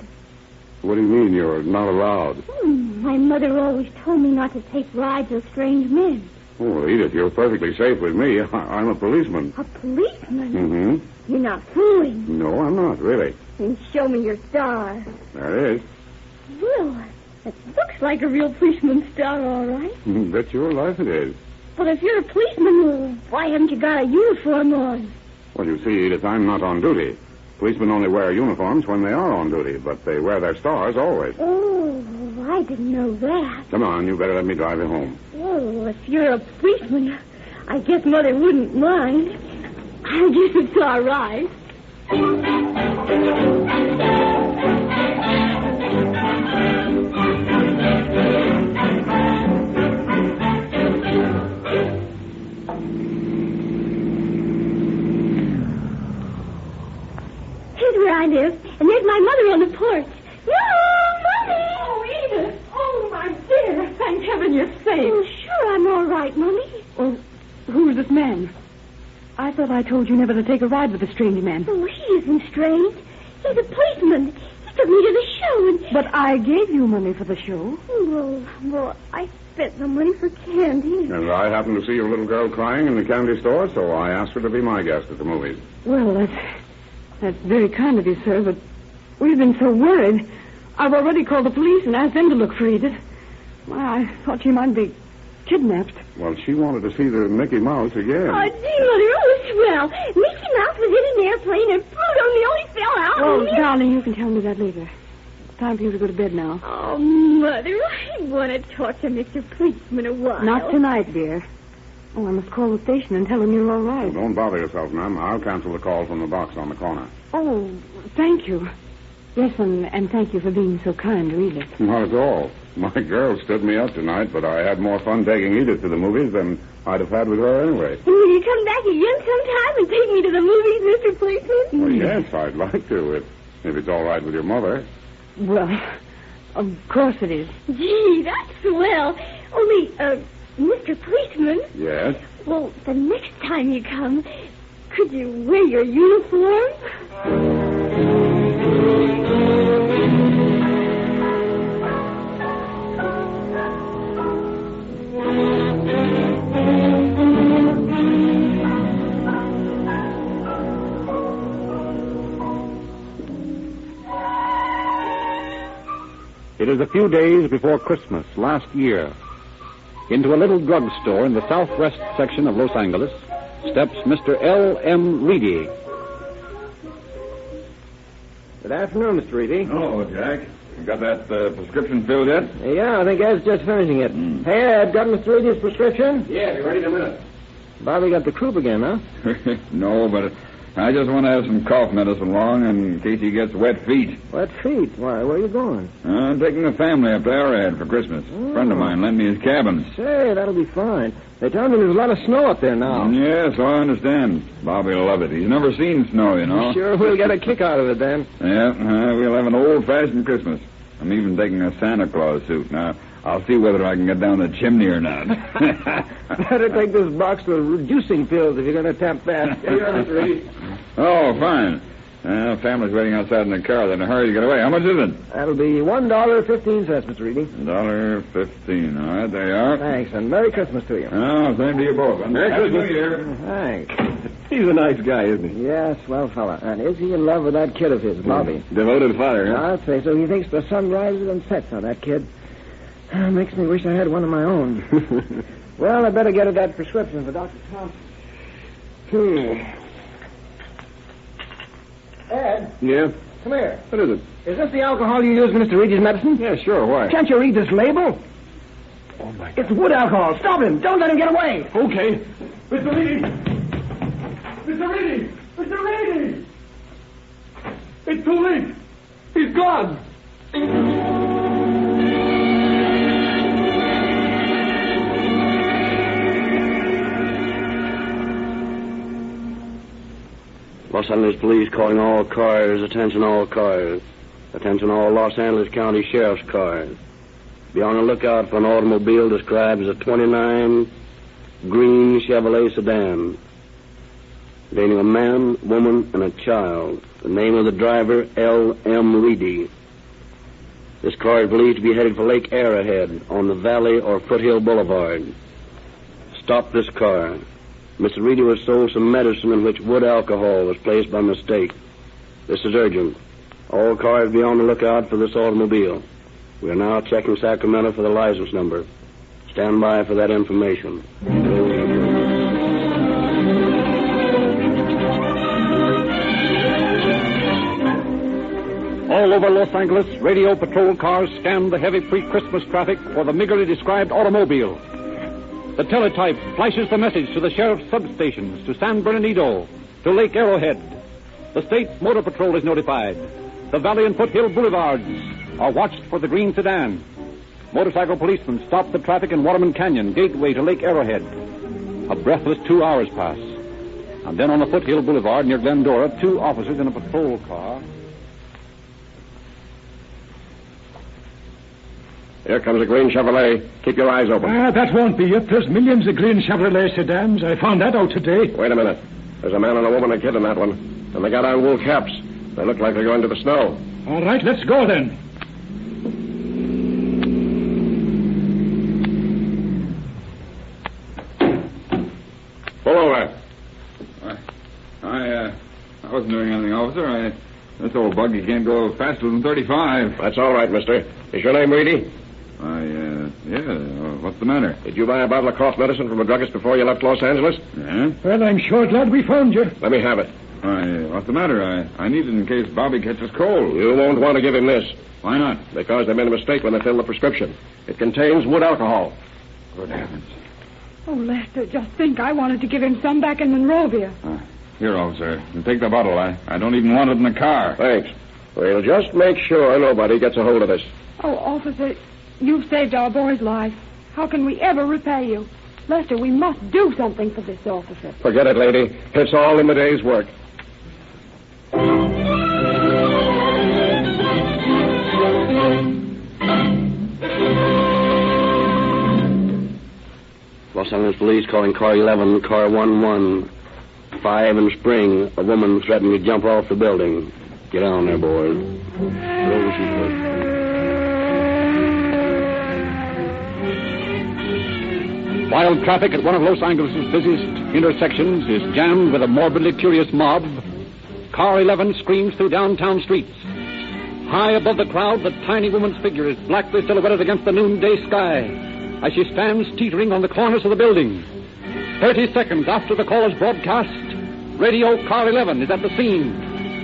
S21: What do you mean you're not allowed?
S8: My mother always told me not to take rides with strange men.
S21: Oh, well, Edith, you're perfectly safe with me. I'm a policeman.
S8: A policeman?
S21: Mm-hmm.
S8: You're not fooling.
S21: No, I'm not, really.
S8: Then show me your star.
S21: There it is.
S8: Well, it looks like a real policeman's star, all right.
S21: Bet your life it is.
S8: But if you're a policeman, well, why haven't you got a uniform on?
S21: Well, you see, Edith, I'm not on duty. Policemen only wear uniforms when they are on duty, but they wear their stars always.
S8: Oh, I didn't know that.
S21: Come on, you better let me drive you home.
S8: Oh, if you're a policeman, I guess Mother wouldn't mind. I guess it's all right. Here's where I live, and there's my mother on the porch. Mommy!
S18: Oh, Edith! Oh, my dear! Thank heaven you're safe.
S8: Oh, sure, I'm all right, Mommy.
S18: Well, who's this man? I thought I told you never to take a ride with a strange man.
S8: Oh, he isn't strange. He's a policeman. He took me to the show and...
S18: But I gave you money for the show.
S8: Well, I spent the money for candy.
S21: And I happened to see your little girl crying in the candy store, so I asked her to be my guest at the movies.
S18: Well, that's very kind of you, sir, but we've been so worried. I've already called the police and asked them to look for Edith. Well, I thought she might be kidnapped.
S21: Well, she wanted to see the Mickey Mouse again.
S8: Oh, gee, Mother, swell. Mickey Mouse was in an airplane and Pluto nearly fell out.
S18: Oh, darling, you can tell me that later. It's time for you to go to bed now.
S8: Oh, Mother, I want to talk to Mr. Policeman a while.
S18: Not tonight, dear. Oh, I must call the station and tell them you're all right.
S21: Well, don't bother yourself, ma'am. I'll cancel the call from the box on the corner.
S18: Oh, thank you. Yes, and thank you for being so kind to Edith.
S21: Not at all. My girl stood me up tonight, but I had more fun taking Edith to the movies than I'd have had with her anyway.
S8: And will you come back again sometime and take me to the movies, Mr. Policeman?
S21: Well, yes, I'd like to, if it's all right with your mother.
S18: Well, of course it is.
S8: Gee, that's swell. Only, Mr. Policeman?
S21: Yes?
S8: Well, the next time you come, could you wear your uniform?
S13: It is a few days before Christmas last year. Into a little drugstore in the southwest section of Los Angeles steps Mr. L.M. Reedy.
S24: Good afternoon, Mr. Reedy.
S3: Oh, Jack. You got that prescription filled yet?
S24: Yeah, I think Ed's just finishing it. Hey, Ed, got Mr. Reedy's prescription?
S5: Yeah, be ready in a minute.
S24: Bobby got the croup again, huh?
S3: No, but I just want to have some cough medicine along in case he gets wet feet.
S24: Wet feet? Why, where are you going?
S3: I'm taking the family up to Arrowhead for Christmas. A friend of mine lent me his cabin.
S24: Say, that'll be fine. They tell me there's a lot of snow up there now.
S3: Yes, I understand. Bobby will love it. He's never seen snow, you know.
S24: Sure, we'll get a kick out of it then.
S3: Yeah, we'll have an old-fashioned Christmas. I'm even taking a Santa Claus suit. Now, I'll see whether I can get down the chimney or not.
S24: Better take this box of reducing pills if you're going to attempt that.
S3: Oh, fine. Family's waiting outside in the car. They're in a hurry to get away. How much is it?
S24: That'll be $1.15, Mr. Reedy.
S3: $1.15. All right, there you are.
S24: Thanks, and Merry Christmas to you.
S3: Oh, same to you both.
S24: Merry
S3: Happy
S24: Christmas.
S3: New Year.
S24: Thanks.
S5: He's a nice guy, isn't he?
S24: Yes, swell fella. And is he in love with that kid of his, Bobby?
S5: Devoted father, huh?
S24: I'd say so. He thinks the sun rises and sets on that kid. Makes me wish I had one of my own. Well, I better get at that prescription for Dr. Thompson. Ed?
S5: Yeah?
S24: Come here.
S5: What is it?
S24: Is this the alcohol you use, Mr. Reedy's medicine?
S5: Yeah, sure. Why?
S24: Can't you read this label?
S5: Oh, my God.
S24: It's wood alcohol. Stop him. Don't let him get away.
S5: Okay. Mr. Reedy! Mr. Reedy! Mr. Reedy! It's too late. He's gone.
S7: Los Angeles Police calling all cars. Attention all cars. Attention all Los Angeles County Sheriff's cars. Be on the lookout for an automobile described as a 29 green Chevrolet sedan. Containing a man, woman, and a child. The name of the driver, L.M. Reedy. This car is believed to be headed for Lake Arrowhead on the Valley or Foothill Boulevard. Stop this car. Mr. Reedy was sold some medicine in which wood alcohol was placed by mistake. This is urgent. All cars be on the lookout for this automobile. We are now checking Sacramento for the license number. Stand by for that information.
S13: All over Los Angeles, radio patrol cars scan the heavy pre-Christmas traffic for the meagerly described automobile. The teletype flashes the message to the sheriff's substations, to San Bernardino, to Lake Arrowhead. The state motor patrol is notified. The Valley and Foothill Boulevards are watched for the green sedan. Motorcycle policemen stop the traffic in Waterman Canyon, gateway to Lake Arrowhead. A breathless 2 hours pass. And then on the Foothill Boulevard near Glendora, 2 officers in a patrol car.
S5: Here comes a green Chevrolet. Keep your eyes open.
S4: That won't be it. There's millions of green Chevrolet sedans. I found that out today.
S5: Wait a minute. There's a man and a woman and a kid in that one. And they got on wool caps. They look like they're going to the snow.
S4: All right, let's go then.
S5: Pull over.
S3: I wasn't doing anything, officer. This old buggy can't go faster than 35.
S5: That's all right, mister. Is your name Reedy?
S3: What's the matter?
S5: Did you buy a bottle of cough medicine from a druggist before you left Los Angeles?
S3: Yeah?
S4: Well, I'm sure glad we found you.
S5: Let me have it.
S3: What's the matter? I need it in case Bobby catches cold.
S5: You won't want to give him this.
S3: Why not?
S5: Because they made a mistake when they filled the prescription. It contains wood alcohol.
S3: Good heavens.
S18: Oh, Lester, just think. I wanted to give him some back in Monrovia.
S3: Here, officer. And take the bottle. I don't even want it in the car.
S5: Thanks. We'll just make sure nobody gets a hold of this.
S18: Oh, officer, you've saved our boy's life. How can we ever repay you? Lester, we must do something for this officer.
S5: Forget it, lady. It's all in the day's work.
S7: Los Angeles Police calling car 11, car 11. 5 in Spring. A woman threatened to jump off the building. Get on there, boys.
S13: Wild traffic at one of Los Angeles' busiest intersections is jammed with a morbidly curious mob. Car 11 screams through downtown streets. High above the crowd, the tiny woman's figure is blackly silhouetted against the noonday sky as she stands teetering on the corners of the building. 30 seconds after the call is broadcast, radio car 11 is at the scene,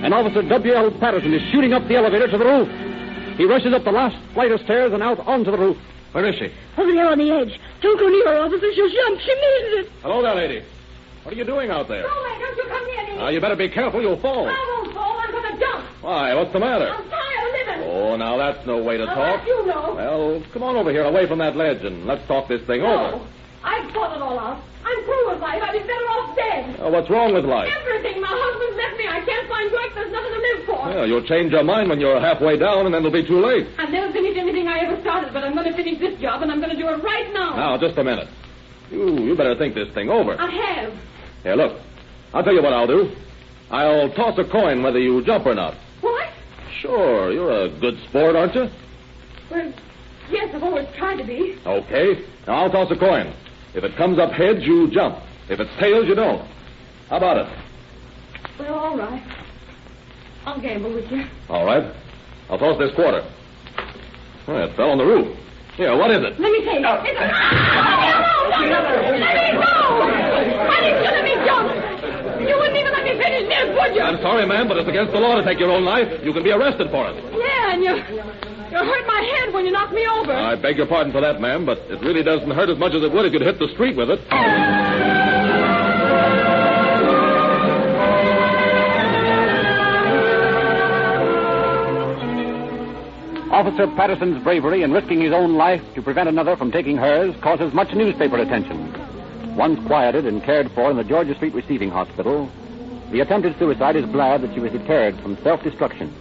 S13: and Officer W.L. Patterson is shooting up the elevator to the roof. He rushes up the last flight of stairs and out onto the roof.
S9: Where is she?
S8: Over there on the edge. Don't go near her, officer. She'll jump. She needs it.
S9: Hello there, lady. What are you doing out there?
S8: Oh, don't you come near me.
S9: You better be careful. You'll fall.
S8: I won't fall. I'm going to jump.
S9: Why? What's the matter?
S8: I'm tired of living.
S9: Oh, now that's no way to talk.
S8: You know.
S9: Well, come on over here away from that ledge and let's talk this thing over.
S8: I've thought it all out. I'm through with life. I'd be better off dead.
S9: What's wrong with life?
S8: Everything. My husband's left me. I can't find work. There's nothing to live for.
S9: Well, you'll change your mind when you're halfway down and then it'll be too late.
S8: I've never finished anything I ever started, but I'm going to finish this job, and I'm going to do it right now.
S9: Now, just a minute. You better think this thing over.
S8: I have.
S9: Here, look. I'll tell you what I'll do. I'll toss a coin whether you jump or not.
S8: What?
S9: Sure. You're a good sport, aren't you?
S8: Well, yes, I've always tried to be.
S9: Okay. Now, I'll toss a coin. If it comes up heads, you jump. If it's tails, you don't. How about it?
S8: Well, all right. I'll gamble with you.
S9: All right. I'll toss this quarter. Well, it fell on the roof. Here, what is it?
S8: Let me take it. Let me go! Why didn't you let me jump? You wouldn't even let me finish this, would you?
S9: I'm sorry, ma'am, but it's against the law to take your own life. You can be arrested for it.
S8: Yeah, and you hurt my head when you knocked me over.
S9: I beg your pardon for that, ma'am, but it really doesn't hurt as much as it would if you'd hit the street with it.
S13: Officer Patterson's bravery in risking his own life to prevent another from taking hers causes much newspaper attention. Once quieted and cared for in the Georgia Street Receiving Hospital, the attempted suicide is glad that she was deterred from self-destruction.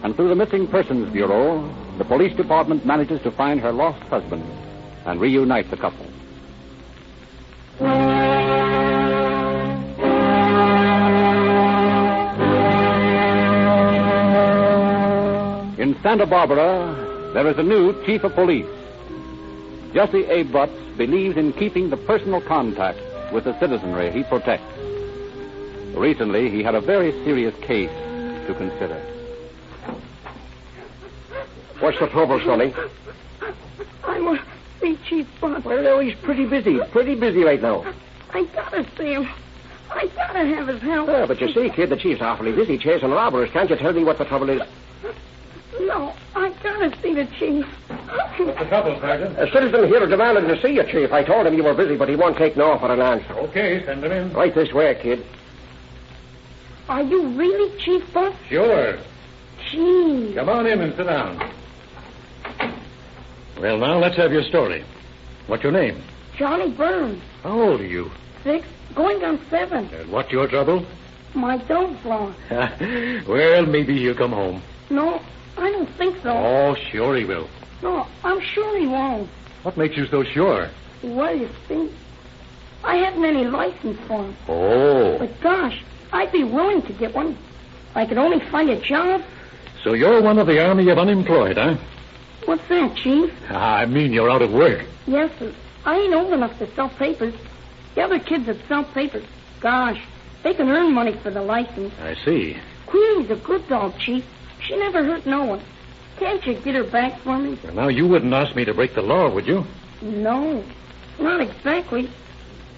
S13: And through the Missing Persons Bureau, the police department manages to find her lost husband and reunite the couple. In Santa Barbara, there is a new chief of police. Jesse A. Butts believes in keeping the personal contact with the citizenry he protects. Recently, he had a very serious case to consider.
S12: What's the trouble, Sonny?
S8: I want to see Chief Butts.
S12: Well, he's pretty busy right now.
S8: I gotta see him. I gotta have his help.
S12: Yeah, but you see, kid, the chief's awfully busy chasing robbers. Can't you tell me what the trouble is?
S8: No, I gotta see the chief.
S11: What's the trouble, Sergeant?
S12: A citizen here demanded to see you, Chief. I told him you were busy, but he won't take no for an answer.
S11: Okay, send him in.
S12: Right this way, kid.
S8: Are you really Chief Butts?
S11: Sure.
S8: Gee.
S11: Come on in and sit down. Well, now, let's have your story. What's your name?
S8: Johnny Burns.
S11: How old are you?
S8: 6, going on 7.
S11: And what's your trouble?
S8: My dog's lost.
S11: Well, maybe he'll come home.
S8: No, I don't think so.
S11: Oh, sure he will.
S8: No, I'm sure he won't.
S11: What makes you so sure?
S8: Well, you see, I haven't any license for him.
S11: Oh.
S8: But gosh, I'd be willing to get one. If I could only find a job.
S11: So you're one of the army of unemployed, huh?
S8: What's that, Chief?
S11: I mean you're out of work.
S8: Yes, sir. I ain't old enough to sell papers. The other kids that sell papers, gosh, they can earn money for the license.
S11: I see.
S8: Queenie's a good dog, Chief. She never hurt no one. Can't you get her back for me?
S11: Well, now, you wouldn't ask me to break the law, would you?
S8: No, not exactly.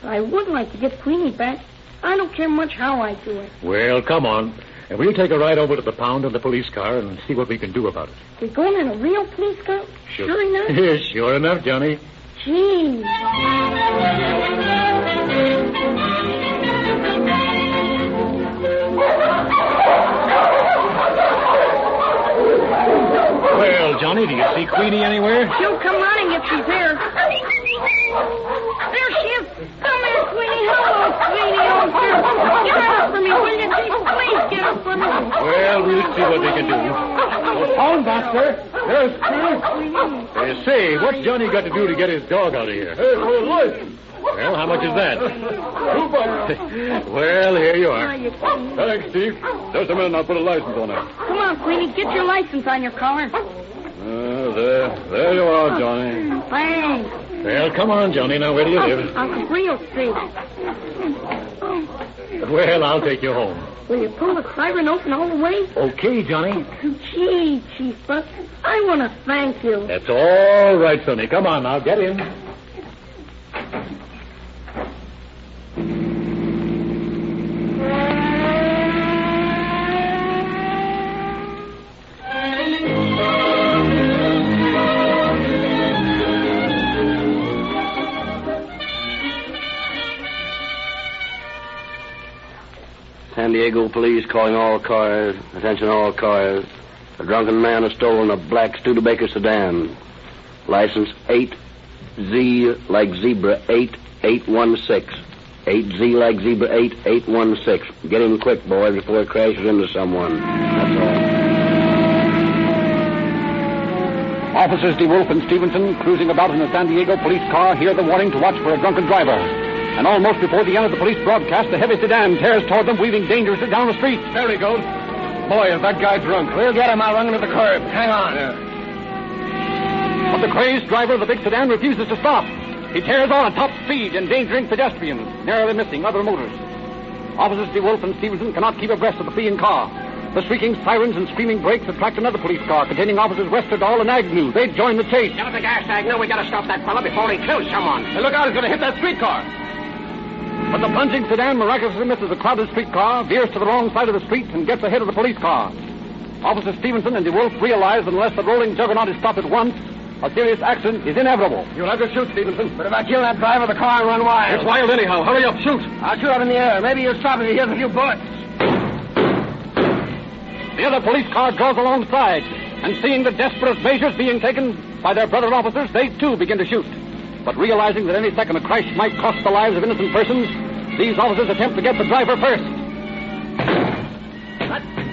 S8: But I would like to get Queenie back. I don't care much how I do it.
S11: Well, come on. And we'll take a ride over to the pound in the police car and see what we can do about it.
S8: We're going in a real police car? Sure enough?
S11: Yes, sure enough, Johnny.
S8: Gee.
S11: Well, Johnny, do you see Queenie anywhere?
S8: She'll come running if she's there. There she is. Come here, Queenie. Hello, Queenie. Oh, dear. Get her up for me, will you, Chief? Please get her for me.
S11: Well, we'll see what we can do. Pound master. There's Queenie. Say, what's Johnny got to do to get his dog out of here? Well, how much is that? $2. Well, here you are.
S9: Thanks, Chief. Just a minute and I'll put a license on it.
S8: Come on, Queenie. Get your license on your collar.
S9: There you are, Johnny.
S8: Thanks.
S11: Well, come on, Johnny. Now, where do you live?
S8: On the real street.
S11: Well, I'll take you home.
S8: Will you pull the siren open all the way?
S11: Okay, Johnny.
S8: Gee, Chief Buck, I want to thank you.
S11: That's all right, Sonny. Come on now, get in.
S7: San Diego police calling all cars. Attention all cars. A drunken man has stolen a black Studebaker sedan. License 8Z like zebra 8816. 8Z like zebra 8816. Get him quick, boys, before he crashes into someone. That's all.
S13: Officers DeWolf and Stevenson, cruising about in a San Diego police car, hear the warning to watch for a drunken driver. And almost before the end of the police broadcast, a heavy sedan tears toward them, weaving dangerously down the street.
S5: There he goes. Boy, is that guy drunk.
S6: We'll get him. I'll run him to the curb. Hang on.
S13: But the crazed driver of the big sedan refuses to stop. He tears on at top speed, endangering pedestrians, narrowly missing other motors. Officers DeWolf and Stevenson cannot keep abreast of the fleeing car. The shrieking sirens and screaming brakes attract another police car containing officers Westerdahl and Agnew. They join the chase.
S24: Get up the gas, Agnew. We gotta stop that fella before he kills someone.
S5: Hey, look out, he's gonna hit that streetcar.
S13: But the plunging sedan miraculously misses a crowded streetcar, veers to the wrong side of the street, and gets ahead of the police car. Officers Stevenson and DeWolf realize that unless the rolling juggernaut is stopped at once, a serious accident is inevitable.
S5: You'll have to shoot, Stevenson.
S6: But if I kill that driver, the car will run wild.
S5: It's wild anyhow. Hurry up, shoot.
S6: I'll shoot up in the air. Maybe he'll stop if he hears a few bullets.
S13: The other police car draws alongside, and seeing the desperate measures being taken by their brother officers, they too begin to shoot. But realizing that any second a crash might cost the lives of innocent persons, these officers attempt to get the driver first.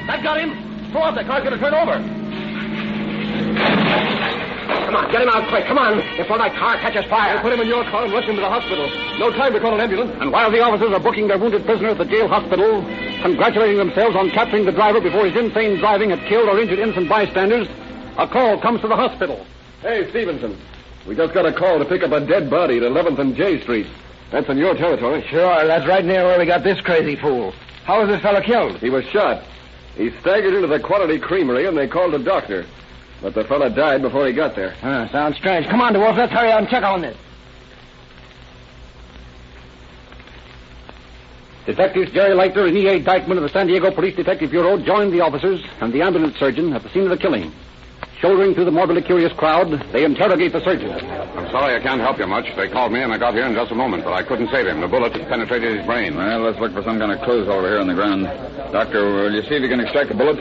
S5: That got him. Throw off, that car's going to turn over.
S24: Come on, get him out quick. Come on, before that car catches fire.
S5: Put him in your car and rush him to the hospital. No time to call an ambulance.
S13: And while the officers are booking their wounded prisoner at the jail hospital, congratulating themselves on capturing the driver before his insane driving had killed or injured innocent bystanders, a call comes to the hospital.
S5: Hey, Stevenson. We just got a call to pick up a dead body at 11th and J Street. That's in your territory.
S6: Sure, that's right near where we got this crazy fool. How was this fellow killed?
S5: He was shot. He staggered into the Quality Creamery, and they called a doctor. But the fella died before he got there.
S6: Sounds strange. Come on, DeWolf, let's hurry out and check on this.
S13: Detectives Jerry Leitner and E.A. Dykeman of the San Diego Police Detective Bureau joined the officers and the ambulance surgeon at the scene of the killing. Shouldering through the morbidly curious crowd, they interrogate the surgeon.
S1: I'm sorry I can't help you much. They called me and I got here in just a moment, but I couldn't save him. The bullet penetrated his brain.
S3: Well, let's look for some kind of clues over here on the ground. Doctor, will you see if you can extract the bullet?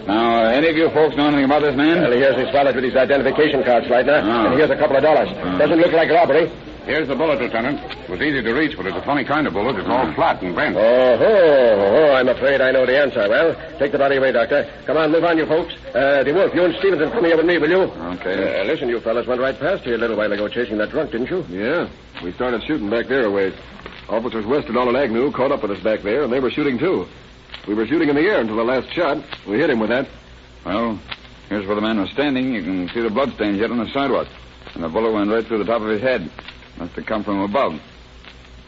S3: Now, any of you folks know anything about this man?
S12: Well, here's his wallet with his identification card, Slidner. And here's a couple of dollars. Doesn't look like robbery.
S1: Here's the bullet, Lieutenant. It was easy to reach, but it's a funny kind of bullet. It's all flat and bent.
S12: Oh, I'm afraid I know the answer. Well, take the body away, Doctor. Come on, move on, you folks. DeWolf, you and Stevenson come here with me, will you?
S3: Okay.
S12: Listen, you fellas went right past here a little while ago chasing that drunk, didn't you?
S5: Yeah. We started shooting back there a ways. Officers Westerdahl and Agnew caught up with us back there, and they were shooting, too. We were shooting in the air until the last shot. We hit him with that.
S3: Well, here's where the man was standing. You can see the bloodstains yet on the sidewalk. And the bullet went right through the top of his head. Must have come from above.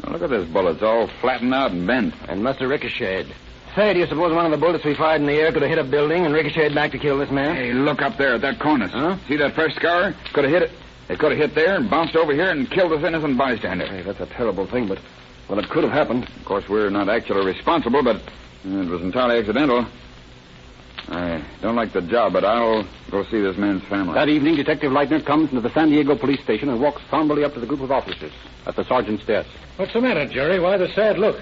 S3: Now, look at this bullet. It's all flattened out and bent.
S6: And must have ricocheted. Say, do you suppose one of the bullets we fired in the air could have hit a building and ricocheted back to kill this man?
S3: Hey, look up there at that cornice. Huh? See that fresh scar? Could have hit it. It could have hit there and bounced over here and killed this innocent bystander.
S5: Hey, that's a terrible thing, but, well, it could have happened.
S3: Of course, we're not actually responsible, but it was entirely accidental. I don't like the job, but I'll go see this man's family.
S13: That evening, Detective Leitner comes into the San Diego police station and walks somberly up to the group of officers at the sergeant's desk.
S11: What's the matter, Jerry? Why the sad look?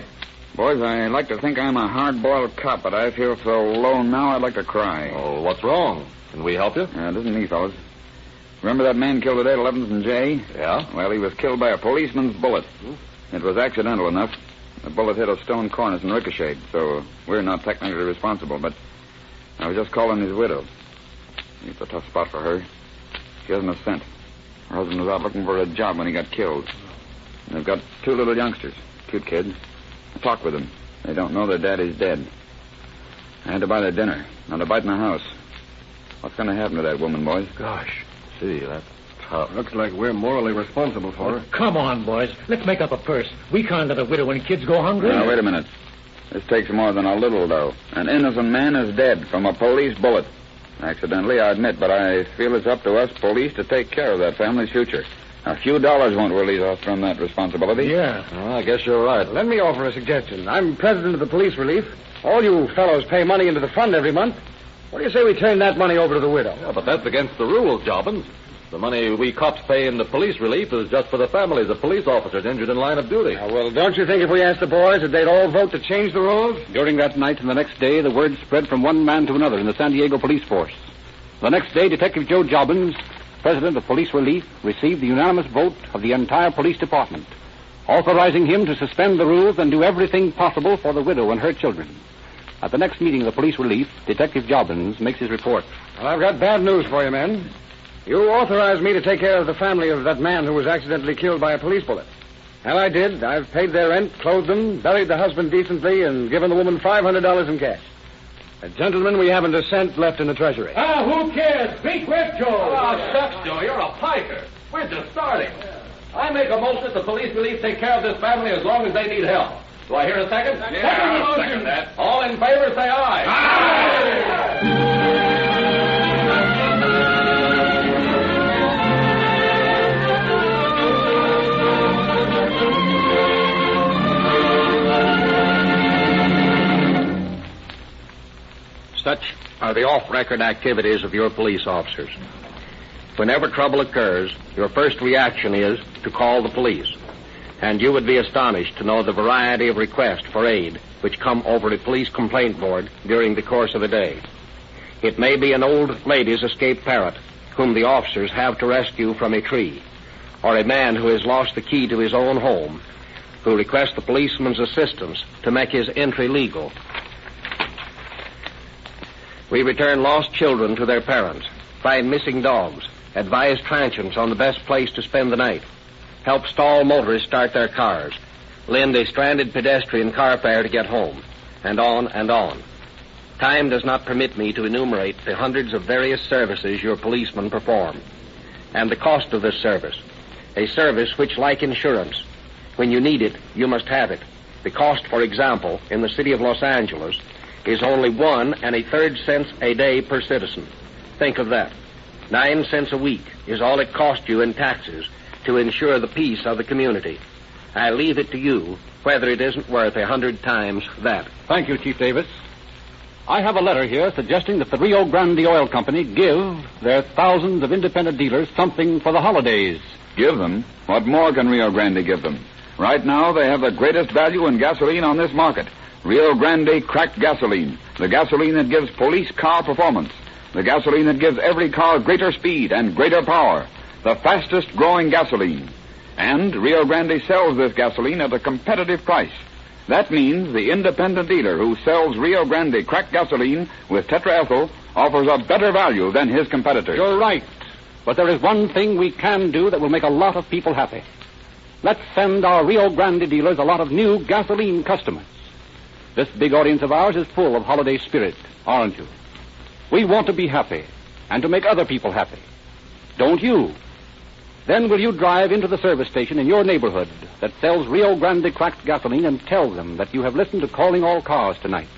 S3: Boys, I like to think I'm a hard-boiled cop, but I feel so low now I'd like to cry.
S5: Oh, what's wrong? Can we help you?
S3: It isn't me, fellas. Remember that man killed today at 11th and J?
S5: Yeah?
S3: Well, he was killed by a policeman's bullet. It was accidental enough. The bullet hit a stone cornice and ricocheted, so we're not technically responsible, but I was just calling his widow. It's a tough spot for her. She hasn't a cent. Her husband was out looking for a job when he got killed. And they've got 2 little youngsters, cute kids. I talked with them. They don't know their daddy's dead. I had to buy their dinner, not a bite in the house. What's going to happen to that woman, boys?
S5: Gosh, gee, that's tough. Looks like we're morally responsible for her.
S11: Come on, boys. Let's make up a purse. We can't let a widow and kids go hungry.
S3: Now, wait a minute. This takes more than a little, though. An innocent man is dead from a police bullet. Accidentally, I admit, but I feel it's up to us police to take care of that family's future. A few dollars won't release us from that responsibility.
S12: Yeah. Well, I guess you're right. Let me offer a suggestion. I'm president of the police relief. All you fellows pay money into the fund every month. What do you say we turn that money over to the widow?
S19: Yeah, but that's against the rules, Jobbins. The money we cops pay in the police relief is just for the families of police officers injured in line of duty.
S12: Well, don't you think if we asked the boys that they'd all vote to change the rules?
S13: During that night and the next day, the word spread from one man to another in the San Diego police force. The next day, Detective Joe Jobbins, president of Police Relief, received the unanimous vote of the entire police department, authorizing him to suspend the rules and do everything possible for the widow and her children. At the next meeting of the Police Relief, Detective Jobbins makes his report.
S12: Well, I've got bad news for you, men. You authorized me to take care of the family of that man who was accidentally killed by a police bullet. And I did. I've paid their rent, clothed them, buried the husband decently, and given the woman $500 in cash. Gentlemen, we haven't a cent left in the treasury.
S19: Who cares? Be quick, Joe. Oh, shucks, Joe. You're a piker. We're just starting. I make a motion that the police relief take care of this family as long as they need help. Do I hear a second?
S10: Yeah,
S19: I'll second that. All in favor, say aye.
S10: Aye!
S24: Such are the off-record activities of your police officers. Whenever trouble occurs, your first reaction is to call the police. And you would be astonished to know the variety of requests for aid which come over a police complaint board during the course of a day. It may be an old lady's escaped parrot whom the officers have to rescue from a tree, or a man who has lost the key to his own home who requests the policeman's assistance to make his entry legal. We return lost children to their parents, find missing dogs, advise transients on the best place to spend the night, help stall motorists start their cars, lend a stranded pedestrian car fare to get home, and on and on. Time does not permit me to enumerate the hundreds of various services your policemen perform, and the cost of this service, a service which, like insurance, when you need it, you must have it. The cost, for example, in the city of Los Angeles is only 1 1/3 cents a day per citizen. Think of that. 9 cents a week is all it costs you in taxes to ensure the peace of the community. I leave it to you whether it isn't worth 100 times that.
S13: Thank you, Chief Davis. I have a letter here suggesting that the Rio Grande Oil Company give their thousands of independent dealers something for the holidays.
S3: Give them? What more can Rio Grande give them? Right now, they have the greatest value in gasoline on this market. Rio Grande cracked gasoline, the gasoline that gives police car performance, the gasoline that gives every car greater speed and greater power, the fastest growing gasoline. And Rio Grande sells this gasoline at a competitive price. That means the independent dealer who sells Rio Grande cracked gasoline with tetraethyl offers a better value than his competitors.
S13: You're right. But there is one thing we can do that will make a lot of people happy. Let's send our Rio Grande dealers a lot of new gasoline customers. This big audience of ours is full of holiday spirit, aren't you? We want to be happy and to make other people happy. Don't you? Then will you drive into the service station in your neighborhood that sells Rio Grande cracked gasoline and tell them that you have listened to Calling All Cars tonight?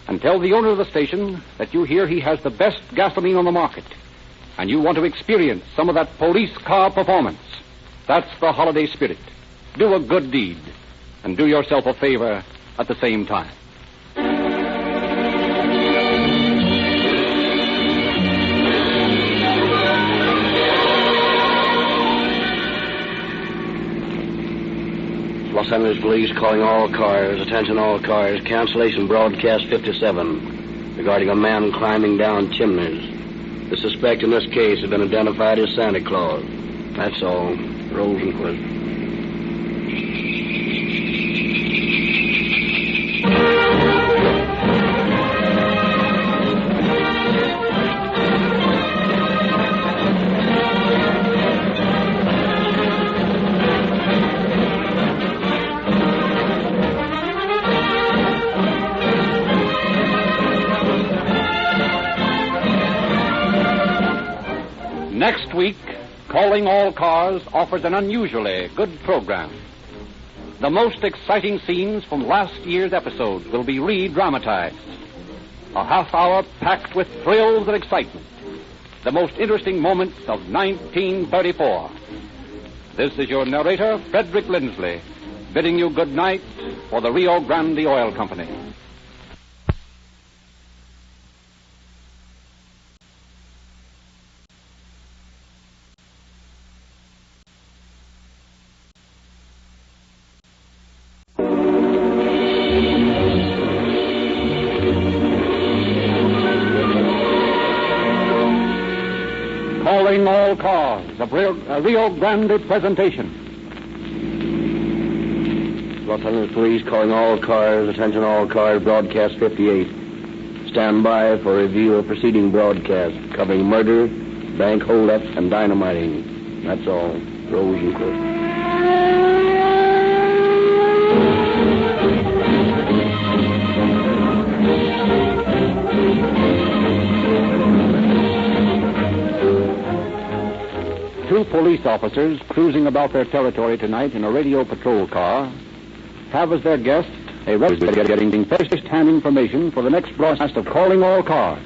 S13: And tell the owner of the station that you hear he has the best gasoline on the market and you want to experience some of that police car performance. That's the holiday spirit. Do a good deed and do yourself a favor at the same time.
S7: Los Angeles Police calling all cars. Attention all cars. Cancellation broadcast 57 regarding a man climbing down chimneys. The suspect in this case has been identified as Santa Claus. That's all. Rosenquist.
S13: Next week, Calling All Cars offers an unusually good program. The most exciting scenes from last year's episodes will be re-dramatized. A half hour packed with thrills and excitement. The most interesting moments of 1934. This is your narrator, Frederick Lindsley, bidding you good night for the Rio Grande Oil Company. Calling all cars, a Rio Grande presentation.
S7: Los Angeles Police calling all cars, attention all cars, broadcast 58. Stand by for review of preceding broadcast covering murder, bank holdups, and dynamiting. That's all. Rose and quit.
S13: Two police officers cruising about their territory tonight in a radio patrol car have as their guest a resident getting first-hand information for the next broadcast of Calling All Cars.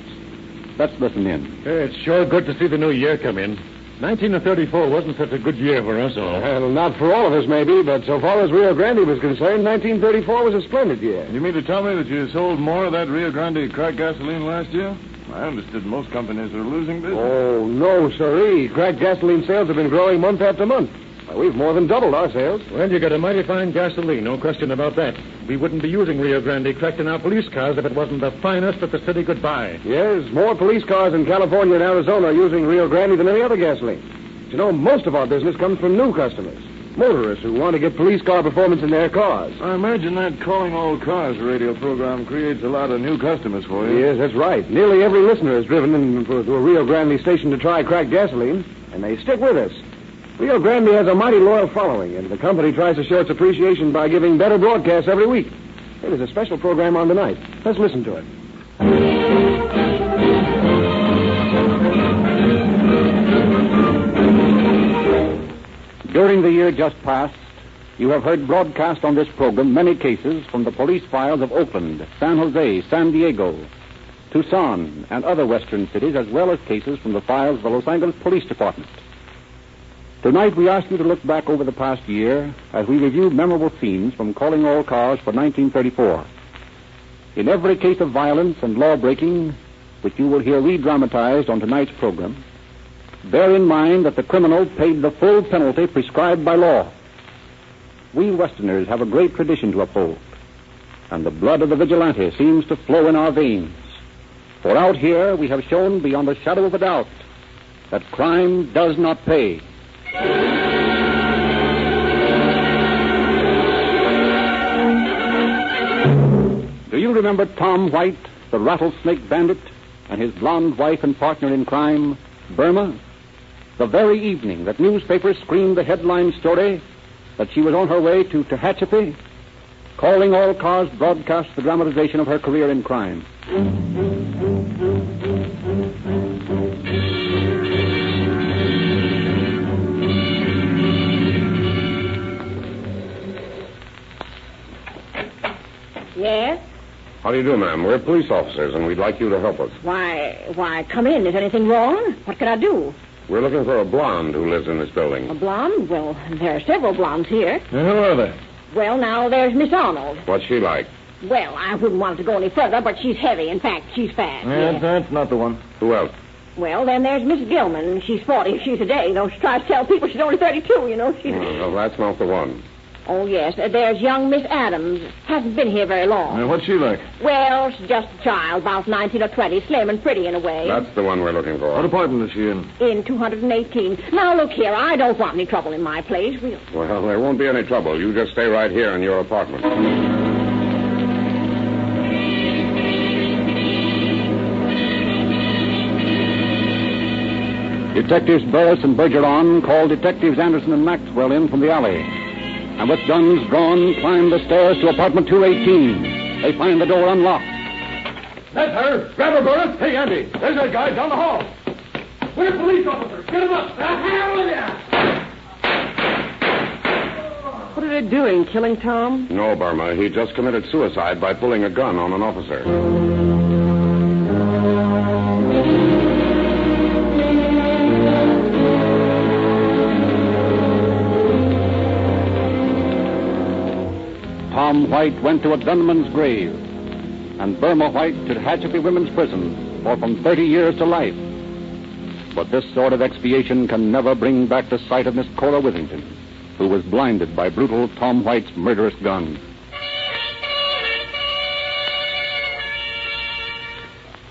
S13: Let's listen in.
S11: It's sure good to see the new year come in. 1934 wasn't such a good year for us all.
S12: Well, not for all of us, maybe, but so far as Rio Grande was concerned, 1934 was a splendid year.
S9: You mean to tell me that you sold more of that Rio Grande cracked gasoline last year? I understood most companies are losing business.
S12: Oh, no, sirree. Cracked gasoline sales have been growing month after month. Well, we've more than doubled our sales.
S11: Well, you got a mighty fine gasoline, no question about that. We wouldn't be using Rio Grande cracked in our police cars if it wasn't the finest that the city could buy.
S12: Yes, more police cars in California and Arizona are using Rio Grande than any other gasoline. But you know, most of our business comes from new customers. Motorists who want to get police car performance in their cars.
S9: I imagine that Calling All Cars radio program creates a lot of new customers for you.
S12: Yes, that's right. Nearly every listener has driven to a Rio Grande station to try cracked gasoline, and they stick with us. Rio Grande has a mighty loyal following, and the company tries to show its appreciation by giving better broadcasts every week. There's a special program on tonight. Let's listen to it.
S13: During the year just past, you have heard broadcast on this program many cases from the police files of Oakland, San Jose, San Diego, Tucson, and other western cities, as well as cases from the files of the Los Angeles Police Department. Tonight, we ask you to look back over the past year as we review memorable scenes from Calling All Cars for 1934. In every case of violence and law-breaking, which you will hear re-dramatized on tonight's program, bear in mind that the criminal paid the full penalty prescribed by law. We Westerners have a great tradition to uphold, and the blood of the vigilante seems to flow in our veins. For out here, we have shown beyond a shadow of a doubt that crime does not pay. Do you remember Tom White, the rattlesnake bandit, and his blonde wife and partner in crime, Burma? The very evening that newspapers screamed the headline story that she was on her way to Tehachapi, Calling All Cars broadcast the dramatization of her career in crime.
S17: Yes?
S1: How do you do, ma'am? We're police officers, and we'd like you to help us.
S17: Why, come in. Is anything wrong? What can I do?
S1: We're looking for a blonde who lives in this building.
S17: A blonde? Well, there are several blondes here.
S9: Who are they?
S17: Well, now, there's Miss Arnold.
S1: What's she like?
S17: Well, I wouldn't want it to go any further, but she's heavy. In fact, she's fat.
S9: Yeah, that's not the one.
S1: Who else?
S17: Well, then there's Miss Gilman. She's 40 if she's a day, though she tries to tell people she's only 32, you know.
S1: Well, that's not the one.
S17: Oh, yes. There's young Miss Adams. Hasn't been here very long.
S9: What's she like?
S17: Well, she's just a child, about 19 or 20, slim and pretty in a way.
S1: That's the one we're looking for.
S9: What department is she in?
S17: In 218. Now, look here, I don't want any trouble in my place.
S1: Well, there won't be any trouble. You just stay right here in your apartment.
S13: Detectives Burris and Bergeron called Detectives Anderson and Maxwell in from the alley, and with guns drawn, climbed the stairs to apartment 218. They find the door unlocked.
S19: That's her. Grab her, Burris. Hey, Andy, there's that guy down the hall. We're police officers. Get him up. The hell with you!
S17: What What are they doing, killing Tom?
S1: No, Burma. He just committed suicide by pulling a gun on an officer.
S13: Tom White went to a gunman's grave, and Burma White to Hatchapee Women's Prison for from 30 years to life. But this sort of expiation can never bring back the sight of Miss Cora Withington, who was blinded by brutal Tom White's murderous gun.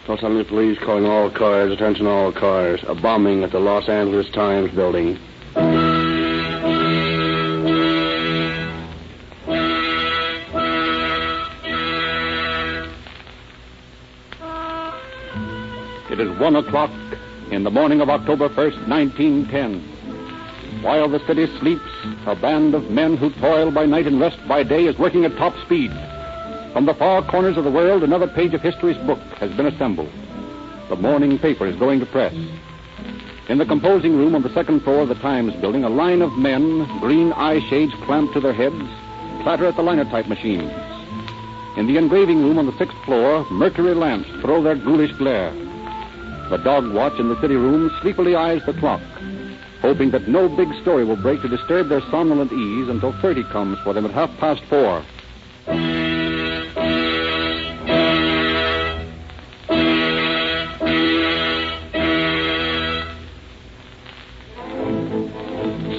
S7: Los Angeles Police calling all cars, attention all cars. A bombing at the Los Angeles Times building.
S13: It is 1 o'clock in the morning of October 1st, 1910. While the city sleeps, a band of men who toil by night and rest by day is working at top speed. From the far corners of the world, another page of history's book has been assembled. The morning paper is going to press. In the composing room on the second floor of the Times building, a line of men, green eye shades clamped to their heads, clatter at the linotype machines. In the engraving room on the sixth floor, mercury lamps throw their ghoulish glare. The dog watch in the city room sleepily eyes the clock, hoping that no big story will break to disturb their somnolent ease until 30 comes for them at 4:30.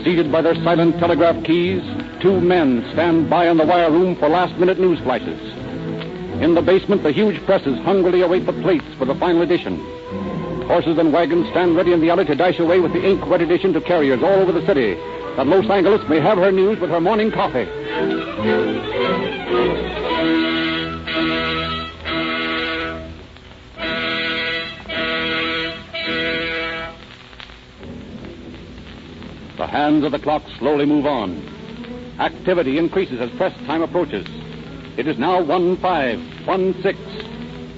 S13: Seated by their silent telegraph keys, 2 men stand by in the wire room for last-minute news flashes. In the basement, the huge presses hungrily await the plates for the final edition. Horses and wagons stand ready in the alley to dash away with the ink-wet edition to carriers all over the city, that Los Angeles may have her news with her morning coffee. The hands of the clock slowly move on. Activity increases as press time approaches. It is now 1:05,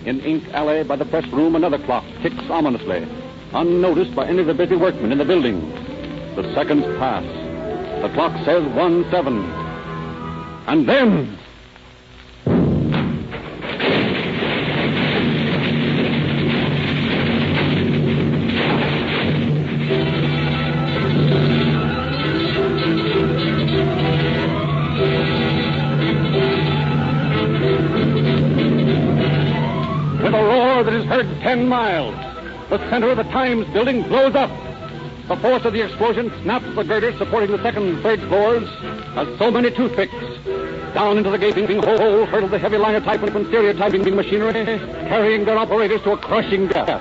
S13: In Ink Alley by the press room, another clock ticks ominously, unnoticed by any of the busy workmen in the building. The seconds pass. The clock says 1:07. And then... with a roar that is heard 10 miles, the center of the Times building blows up. The force of the explosion snaps the girders supporting the second and third floors as so many toothpicks. Down into the gaping hole hurtle the heavy linotype and stereotyping machinery, carrying their operators to a crushing death.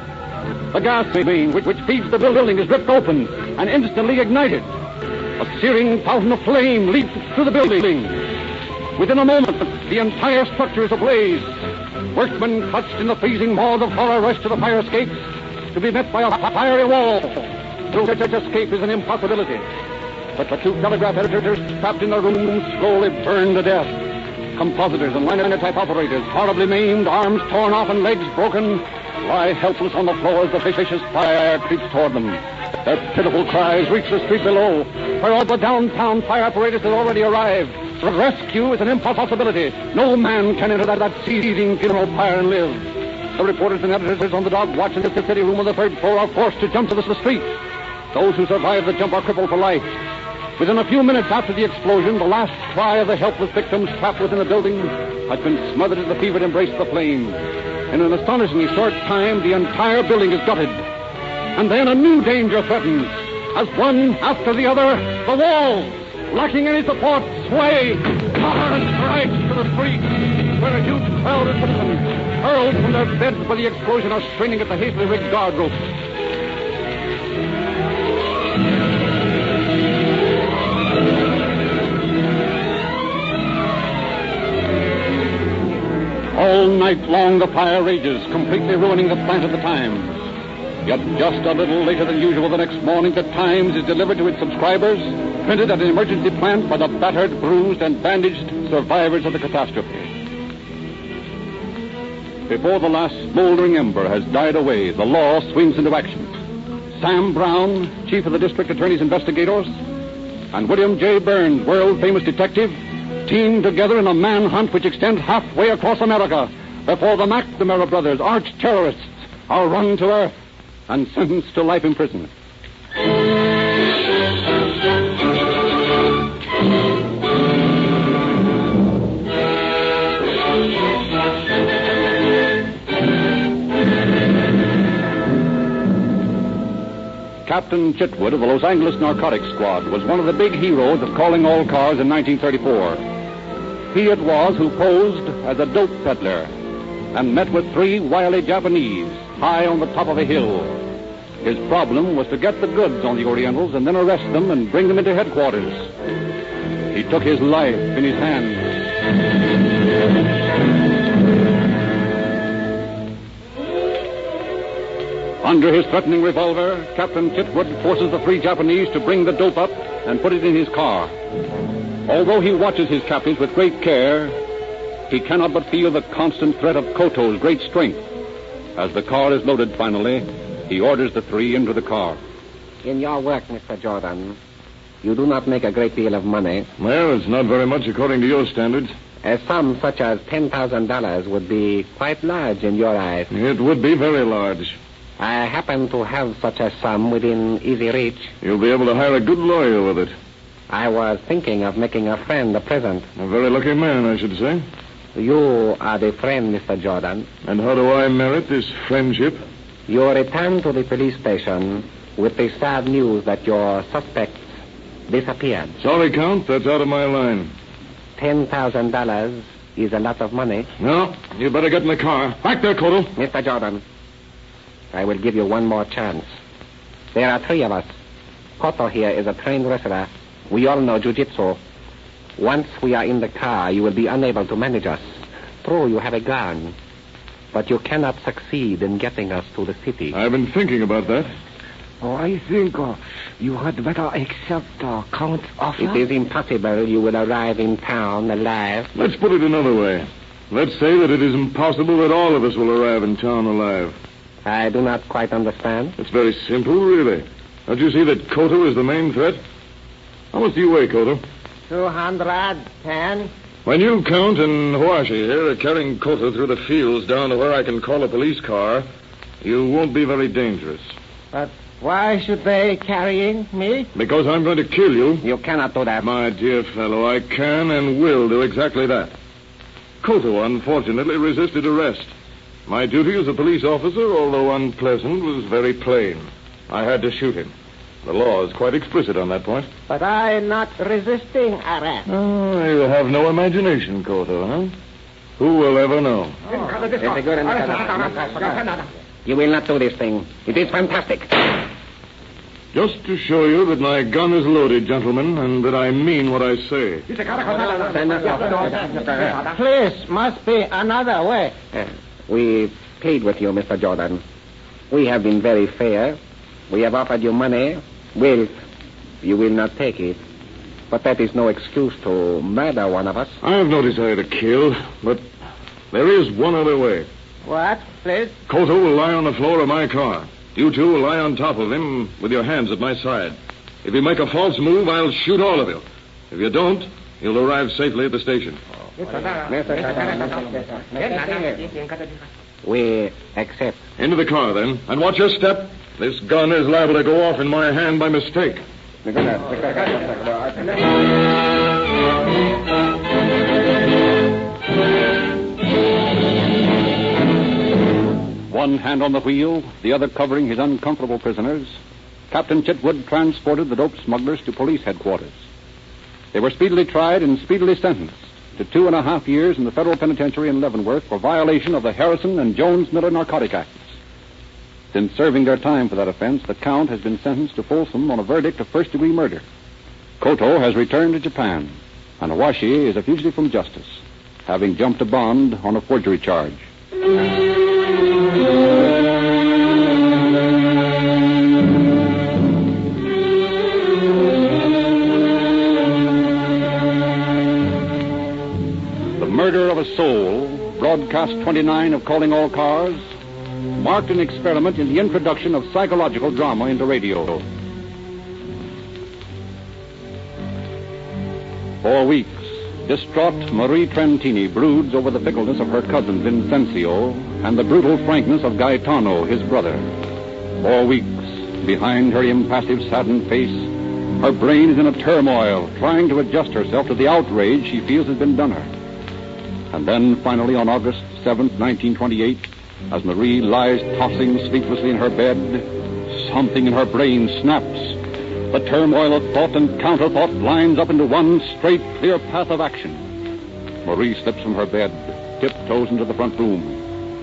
S13: The gas main which feeds the building is ripped open and instantly ignited. A searing fountain of flame leaps through the building. Within a moment, the entire structure is ablaze. Workmen clutched in the freezing maw of horror rush to the fire escapes to be met by a fiery wall. Through which escape is an impossibility. But the 2 telegraph editors trapped in their rooms slowly burn to death. Compositors and linotype operators, horribly maimed, arms torn off and legs broken, lie helpless on the floor as the vicious fire creeps toward them. Their pitiful cries reach the street below, where all the downtown fire apparatus has already arrived. Rescue is an impossibility. No man can enter that seething funeral pyre and live. The reporters and editors on the dog watch in the city room on the 3rd floor are forced to jump to the street. Those who survive the jump are crippled for life. Within a few minutes after the explosion, the last cry of the helpless victims trapped within the building has been smothered in the fevered embrace of the flame. In an astonishingly short time, the entire building is gutted. And then a new danger threatens. As one after the other, the walls, lacking any support, sway, totter and strikes to the street, where a huge crowd of citizens, hurled from their beds by the explosion, are straining at the hastily rigged guard ropes. All night long the fire rages, completely ruining the plant of the Times. Yet just a little later than usual the next morning, the Times is delivered to its subscribers, printed at an emergency plant by the battered, bruised, and bandaged survivors of the catastrophe. Before the last smoldering ember has died away, the law swings into action. Sam Brown, chief of the district attorney's investigators, and William J. Burns, world-famous detective, team together in a manhunt which extends halfway across America before the McNamara brothers, arch-terrorists, are run to earth and sentenced to life imprisonment. Captain Chitwood of the Los Angeles Narcotics Squad was one of the big heroes of Calling All Cars in 1934. He it was who posed as a dope peddler and met with 3 wily Japanese high on the top of a hill. His problem was to get the goods on the Orientals and then arrest them and bring them into headquarters. He took his life in his hands. Under his threatening revolver, Captain Chitwood forces the 3 Japanese to bring the dope up and put it in his car. Although he watches his captives with great care, he cannot but feel the constant threat of Koto's great strength. As the car is loaded finally, he orders the 3 into the car.
S24: In your work, Mr. Jordan, you do not make a great deal of money.
S9: Well, it's not very much according to your standards.
S24: A sum such as $10,000 would be quite large in your eyes.
S9: It would be very large.
S24: I happen to have such a sum within easy reach.
S9: You'll be able to hire a good lawyer with it.
S24: I was thinking of making a friend a present.
S9: A very lucky man, I should say.
S24: You are the friend, Mr. Jordan.
S9: And how do I merit this friendship?
S24: You return to the police station with the sad news that your suspects disappeared.
S9: Sorry, Count, that's out of my line.
S24: $10,000 is a lot of money.
S9: No, you better get in the car. Back there, Koto.
S24: Mr. Jordan, I will give you one more chance. There are 3 of us. Koto here is a trained wrestler. We all know jiu-jitsu. Once we are in the car, you will be unable to manage us. True, you have a gun, but you cannot succeed in getting us to the city.
S9: I've been thinking about that.
S6: Oh, I think you had better accept Count's offer.
S24: It is impossible you will arrive in town alive.
S9: Let's put it another way. Let's say that it is impossible that all of us will arrive in town alive.
S24: I do not quite understand.
S9: It's very simple, really. Don't you see that Koto is the main threat? How much do you weigh, Koto?
S24: 210.
S9: When you, Count, and Huashi here are carrying Koto through the fields down to where I can call a police car, you won't be very dangerous.
S24: But why should they carrying me?
S9: Because I'm going to kill you.
S24: You cannot do that.
S9: My dear fellow, I can and will do exactly that. Koto, unfortunately, resisted arrest. My duty as a police officer, although unpleasant, was very plain. I had to shoot him. The law is quite explicit on that point.
S24: But I'm not resisting arrest.
S9: Oh, you have no imagination, Koto, huh? Who will ever know?
S24: You will not do this thing. It is fantastic.
S9: Just to show you that my gun is loaded, gentlemen, and that I mean what I say.
S24: Please, must be another way. We plead with you, Mr. Jordan. We have been very fair. We have offered you money. Well, you will not take it. But that is no excuse to murder one of us.
S9: I have no desire to kill, but there is one other way.
S24: What, please?
S9: Koto will lie on the floor of my car. You 2 will lie on top of him with your hands at my side. If you make a false move, I'll shoot all of you. If you don't, you'll arrive safely at the station.
S24: We accept.
S9: Into the car, then. And watch your step. This gun is liable to go off in my hand by mistake.
S13: One hand on the wheel, the other covering his uncomfortable prisoners, Captain Chitwood transported the dope smugglers to police headquarters. They were speedily tried and speedily sentenced to 2.5 years in the federal penitentiary in Leavenworth for violation of the Harrison and Jones-Miller Narcotic Acts. Since serving their time for that offense, the Count has been sentenced to Folsom on a verdict of first-degree murder. Koto has returned to Japan, and Awashi is a fugitive from justice, having jumped a bond on a forgery charge. The murder of a soul, broadcast 29 of Calling All Cars, marked an experiment in the introduction of psychological drama into radio. For weeks, distraught, Marie Trentini broods over the fickleness of her cousin Vincencio and the brutal frankness of Gaetano, his brother. For weeks, behind her impassive, saddened face, her brain is in a turmoil, trying to adjust herself to the outrage she feels has been done her. And then, finally, on August 7th, 1928, as Marie lies tossing sleeplessly in her bed, something in her brain snaps. The turmoil of thought and counter-thought lines up into one straight, clear path of action. Marie slips from her bed, tiptoes into the front room,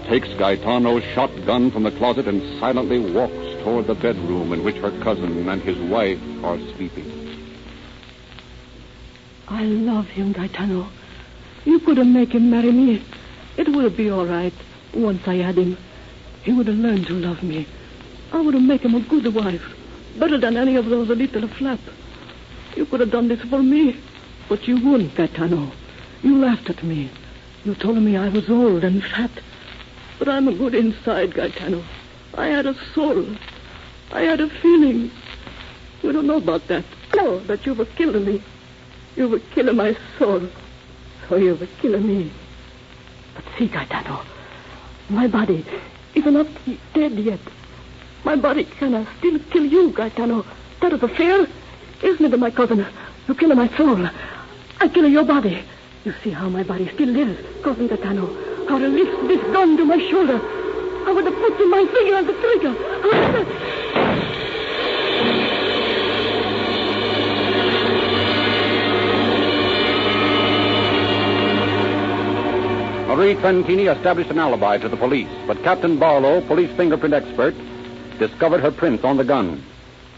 S13: takes Gaetano's shotgun from the closet, and silently walks toward the bedroom in which her cousin and his wife are sleeping.
S18: I love him, Gaetano. You couldn't make him marry me. It would be all right once I had him. He would have learned to love me. I would have made him a good wife, better than any of those little flap. You could have done this for me, but you wouldn't, Gaetano. You laughed at me. You told me I was old and fat. But I'm good inside, Gaetano. I had a soul. I had a feeling. You don't know about that. No, that you were killing me. You were killing my soul. So you were killing me. But see, Gaetano, my body is not dead yet. My body can still kill you, Gaetano. That is fair, isn't it, my cousin? You kill my soul. I kill your body. You see how my body still lives, cousin Gaetano. How to lift this gun to my shoulder. I would have put my finger on the trigger.
S13: Marie Trentini established an alibi to the police, but Captain Barlow, police fingerprint expert, discovered her prints on the gun.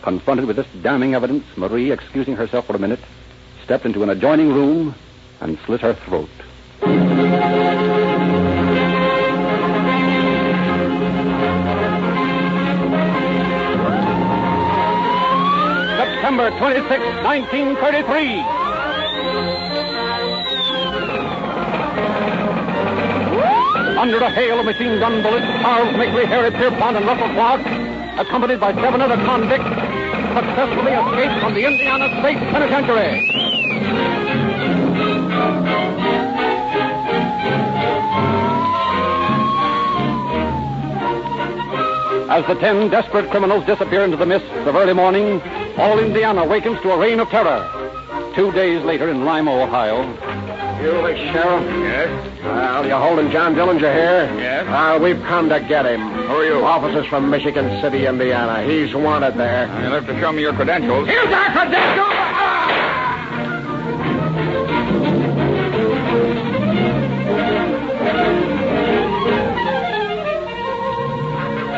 S13: Confronted with this damning evidence, Marie, excusing herself for a minute, stepped into an adjoining room and slit her throat. September 26, 1933. Under a hail of machine gun bullets, Charles Mickley, Harry Pierpont, and Russell Clark, accompanied by 7 other convicts, successfully escaped from the Indiana State Penitentiary. As the 10 desperate criminals disappear into the mists of early morning, all Indiana awakens to a reign of terror. 2 days later in Lima, Ohio.
S12: You, the sheriff?
S10: Yes?
S12: Well, you're holding John Dillinger here?
S10: Yes.
S12: We've come to get him.
S10: Who are you?
S12: Officers from Michigan City, Indiana. He's wanted there.
S3: You'll have to show me your credentials.
S12: Here's our credentials!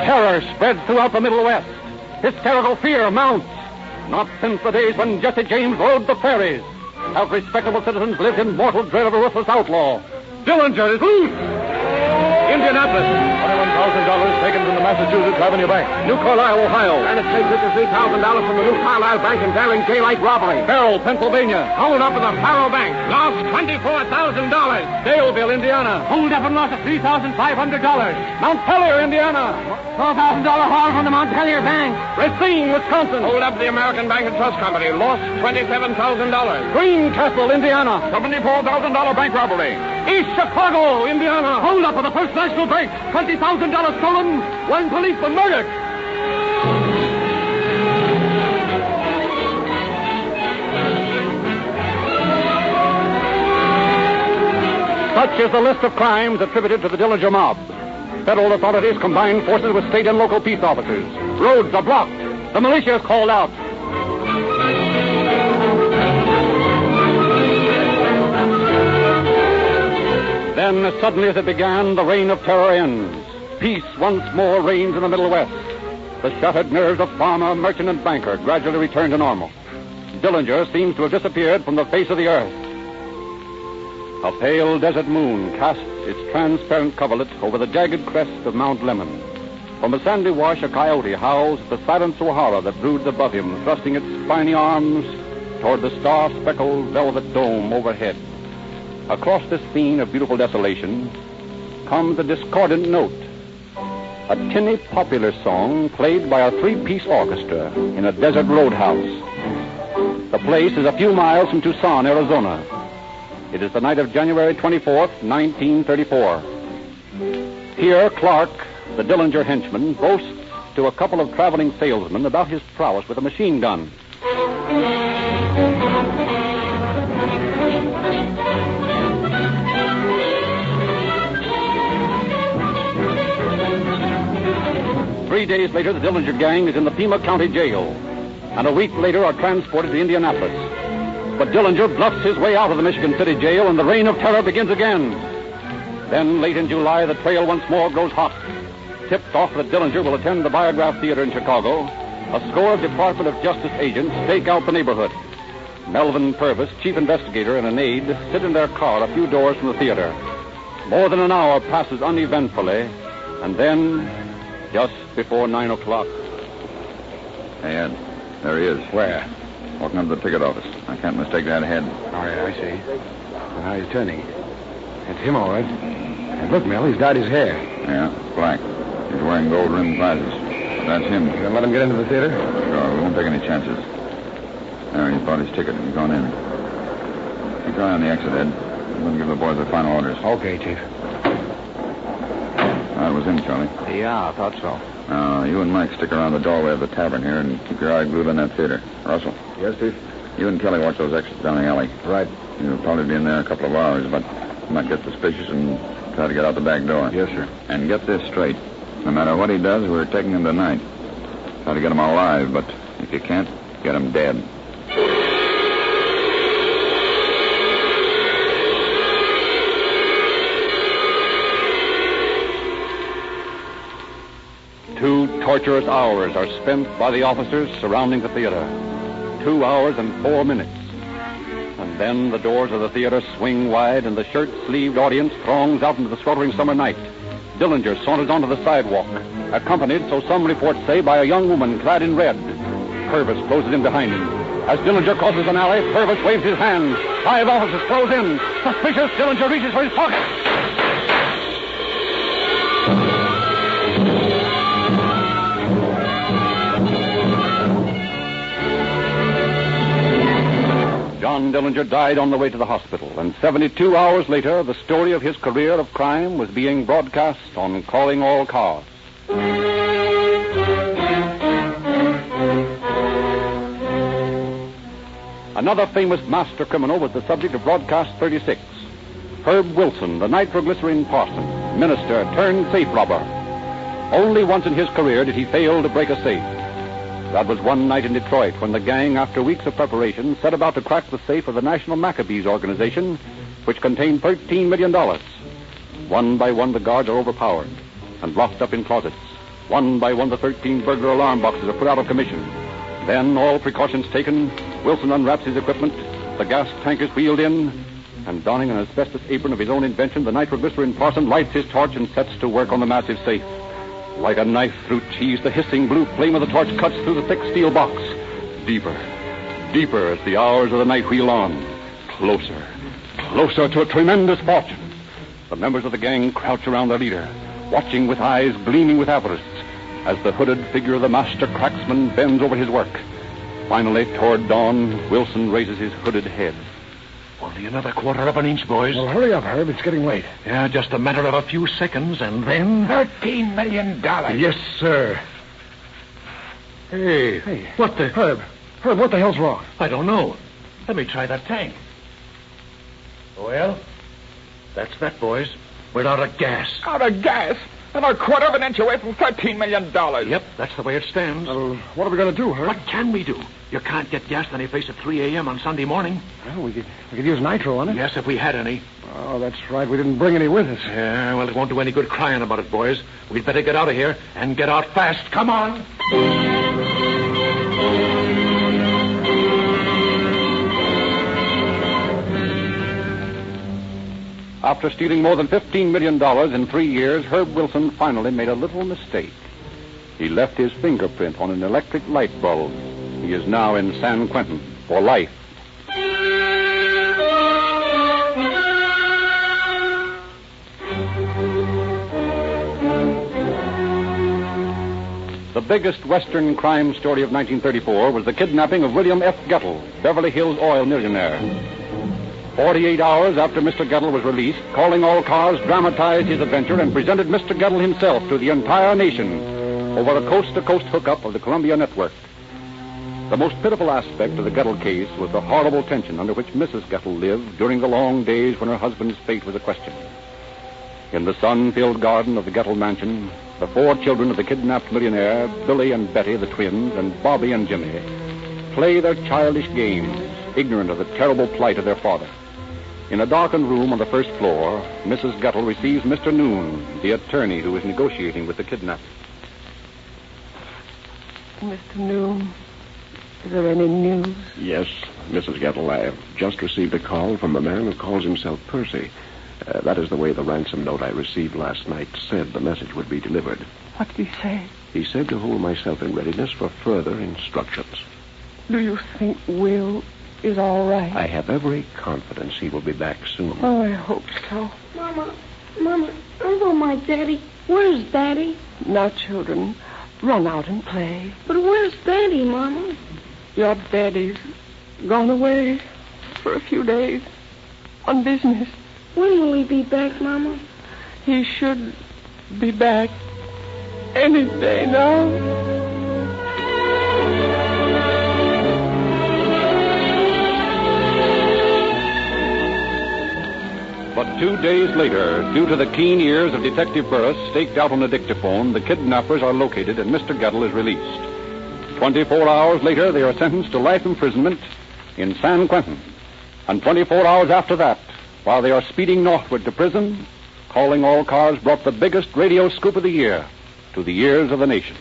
S13: Terror spreads throughout the Middle West. Hysterical fear mounts. Not since the days when Jesse James rode the prairies have respectable citizens lived in mortal dread of a ruthless outlaw. Dillinger is loose!
S11: Indianapolis. $21,000 taken from the Massachusetts Avenue Bank.
S13: New Carlisle, Ohio.
S12: And it's taken $53,000 from the New Carlisle Bank in daring daylight robbery.
S13: Farrell, Pennsylvania.
S12: Hold up in the Farrell Bank. Lost $24,000.
S13: Daleville, Indiana.
S12: Hold up and lost $3,500.
S13: Montpelier, Indiana.
S12: $12,000 haul from the Montpelier Bank.
S13: Racine, Wisconsin.
S12: Hold up the American Bank and Trust Company. Lost $27,000.
S13: Greencastle, Indiana.
S12: $74,000 bank robbery.
S13: East Chicago, Indiana. Hold up at the First National Bank. $20,000 stolen. 1 policeman murdered. Such is the list of crimes attributed to the Dillinger mob. Federal authorities combine forces with state and local peace officers. Roads are blocked. The militia is called out. Then, as suddenly as it began, the reign of terror ends. Peace once more reigns in the Middle West. The shattered nerves of farmer, merchant, and banker gradually return to normal. Dillinger seems to have disappeared from the face of the earth. A pale desert moon casts its transparent coverlet over the jagged crest of Mount Lemmon. From a sandy wash, a coyote howls at the silent Sahara that broods above him, thrusting its spiny arms toward the star-speckled velvet dome overhead. Across this scene of beautiful desolation comes a discordant note, a tinny popular song played by a 3-piece orchestra in a desert roadhouse. The place is a few miles from Tucson, Arizona. It is the night of January 24th, 1934. Here, Clark, the Dillinger henchman, boasts to a couple of traveling salesmen about his prowess with a machine gun. 3 days later, the Dillinger gang is in the Pima County Jail, and a week later are transported to Indianapolis. But Dillinger bluffs his way out of the Michigan City Jail, and the reign of terror begins again. Then, late in July, the trail once more grows hot. Tipped off that Dillinger will attend the Biograph Theater in Chicago, a score of Department of Justice agents stake out the neighborhood. Melvin Purvis, chief investigator, and an aide sit in their car a few doors from the theater. More than an hour passes uneventfully, and then, just before 9 o'clock...
S3: Hey, Ed, there he is.
S12: Where?
S3: Walking up to the ticket office. I can't mistake that head.
S12: Oh, yeah, I see. Now he's turning. It's him, all right. And look, Mel, he's dyed his hair.
S3: Yeah, it's black. He's wearing gold-rimmed glasses. That's him.
S12: You gonna let him get into the theater?
S3: Sure, we won't take any chances. There, he's bought his ticket and he's gone in. Keep your eye on the exit, Ed. I'm going to give the boys their final orders.
S12: Okay, Chief.
S3: That was him, Charlie.
S12: Yeah, I thought so.
S3: Now, you and Mike stick around the doorway of the tavern here and keep your eye glued on that theater. Russell?
S12: Yes, Chief?
S3: You and Kelly watch those exits down the alley.
S12: Right.
S3: You'll probably be in there a couple of hours, but you might get suspicious and try to get out the back door.
S12: Yes, sir.
S3: And get this straight. No matter what he does, we're taking him tonight. Try to get him alive, but if you can't, get him dead.
S13: Two torturous hours are spent by the officers surrounding the theater. 2 hours and 4 minutes. And then the doors of the theater swing wide and the shirt-sleeved audience throngs out into the sweltering summer night. Dillinger saunters onto the sidewalk, accompanied, so some reports say, by a young woman clad in red. Purvis closes in behind him. As Dillinger crosses an alley, Purvis waves his hand. 5 officers close in. Suspicious, Dillinger reaches for his pocket. John Dillinger died on the way to the hospital, and 72 hours later, the story of his career of crime was being broadcast on Calling All Cars. Another famous master criminal was the subject of broadcast 36. Herb Wilson, the nitroglycerin parson, minister turned safe robber. Only once in his career did he fail to break a safe. That was one night in Detroit when the gang, after weeks of preparation, set about to crack the safe of the National Maccabees organization, which contained $13 million. One by one, the guards are overpowered and locked up in closets. One by one, the 13 burglar alarm boxes are put out of commission. Then, all precautions taken, Wilson unwraps his equipment, the gas tank is wheeled in, and donning an asbestos apron of his own invention, the nitroglycerin parson lights his torch and sets to work on the massive safe. Like a knife through cheese, the hissing blue flame of the torch cuts through the thick steel box. Deeper, deeper as the hours of the night wheel on. Closer, closer to a tremendous fortune. The members of the gang crouch around their leader, watching with eyes gleaming with avarice as the hooded figure of the master cracksman bends over his work. Finally, toward dawn, Wilson raises his hooded head.
S11: Only another quarter of an inch, boys.
S12: Well, hurry up, Herb. It's getting late.
S11: Yeah, just a matter of a few seconds, and then...
S12: $13 million.
S11: Yes, sir. Hey, what the...
S12: Herb, what the hell's wrong?
S11: I don't know. Let me try that tank. Well, that's that, boys. We're out of gas.
S14: Out of gas? And a quarter of an inch away from $13 million.
S11: Yep, that's the way it stands.
S12: What are we going to do, Herb?
S11: What can we do? You can't get gas any place at 3 a.m. on Sunday morning.
S12: Well, we could use nitro on it.
S11: Yes, if we had any.
S12: Oh, that's right. We didn't bring any with us.
S11: Yeah, well, it won't do any good crying about it, boys. We'd better get out of here and get out fast. Come on.
S13: After stealing more than $15 million in 3 years, Herb Wilson finally made a little mistake. He left his fingerprint on an electric light bulb. He is now in San Quentin for life. The biggest Western crime story of 1934 was the kidnapping of William F. Gettle, Beverly Hills oil millionaire. 48 hours after Mr. Gettle was released, Calling All Cars dramatized his adventure and presented Mr. Gettle himself to the entire nation over a coast-to-coast hookup of the Columbia Network. The most pitiful aspect of the Gettle case was the horrible tension under which Mrs. Gettle lived during the long days when her husband's fate was a question. In the sun-filled garden of the Gettle mansion, the 4 children of the kidnapped millionaire, Billy and Betty, the twins, and Bobby and Jimmy, play their childish games, ignorant of the terrible plight of their father. In a darkened room on the first floor, Mrs. Gettle receives Mr. Noon, the attorney who is negotiating with the kidnappers.
S18: Mr. Noon, is there any news?
S10: Yes, Mrs. Gettle. I have just received a call from a man who calls himself Percy. That is the way the ransom note I received last night said the message would be delivered.
S18: What did he say?
S10: He said to hold myself in readiness for further instructions.
S18: Do you think Will is all right?
S10: I have every confidence he will be back soon.
S18: Oh, I hope so.
S8: Mama, I want my Daddy. Where's Daddy?
S18: Now, children, run out and play.
S8: But where's Daddy, Mama?
S18: Your daddy's gone away for a few days on business.
S8: When will he be back, Mama?
S18: He should be back any day now.
S13: But 2 days later, due to the keen ears of Detective Burris staked out on a dictaphone, the kidnappers are located and Mr. Gettle is released. 24 hours later, they are sentenced to life imprisonment in San Quentin. And 24 hours after that, while they are speeding northward to prison, Calling All Cars brought the biggest radio scoop of the year to the ears of the nation.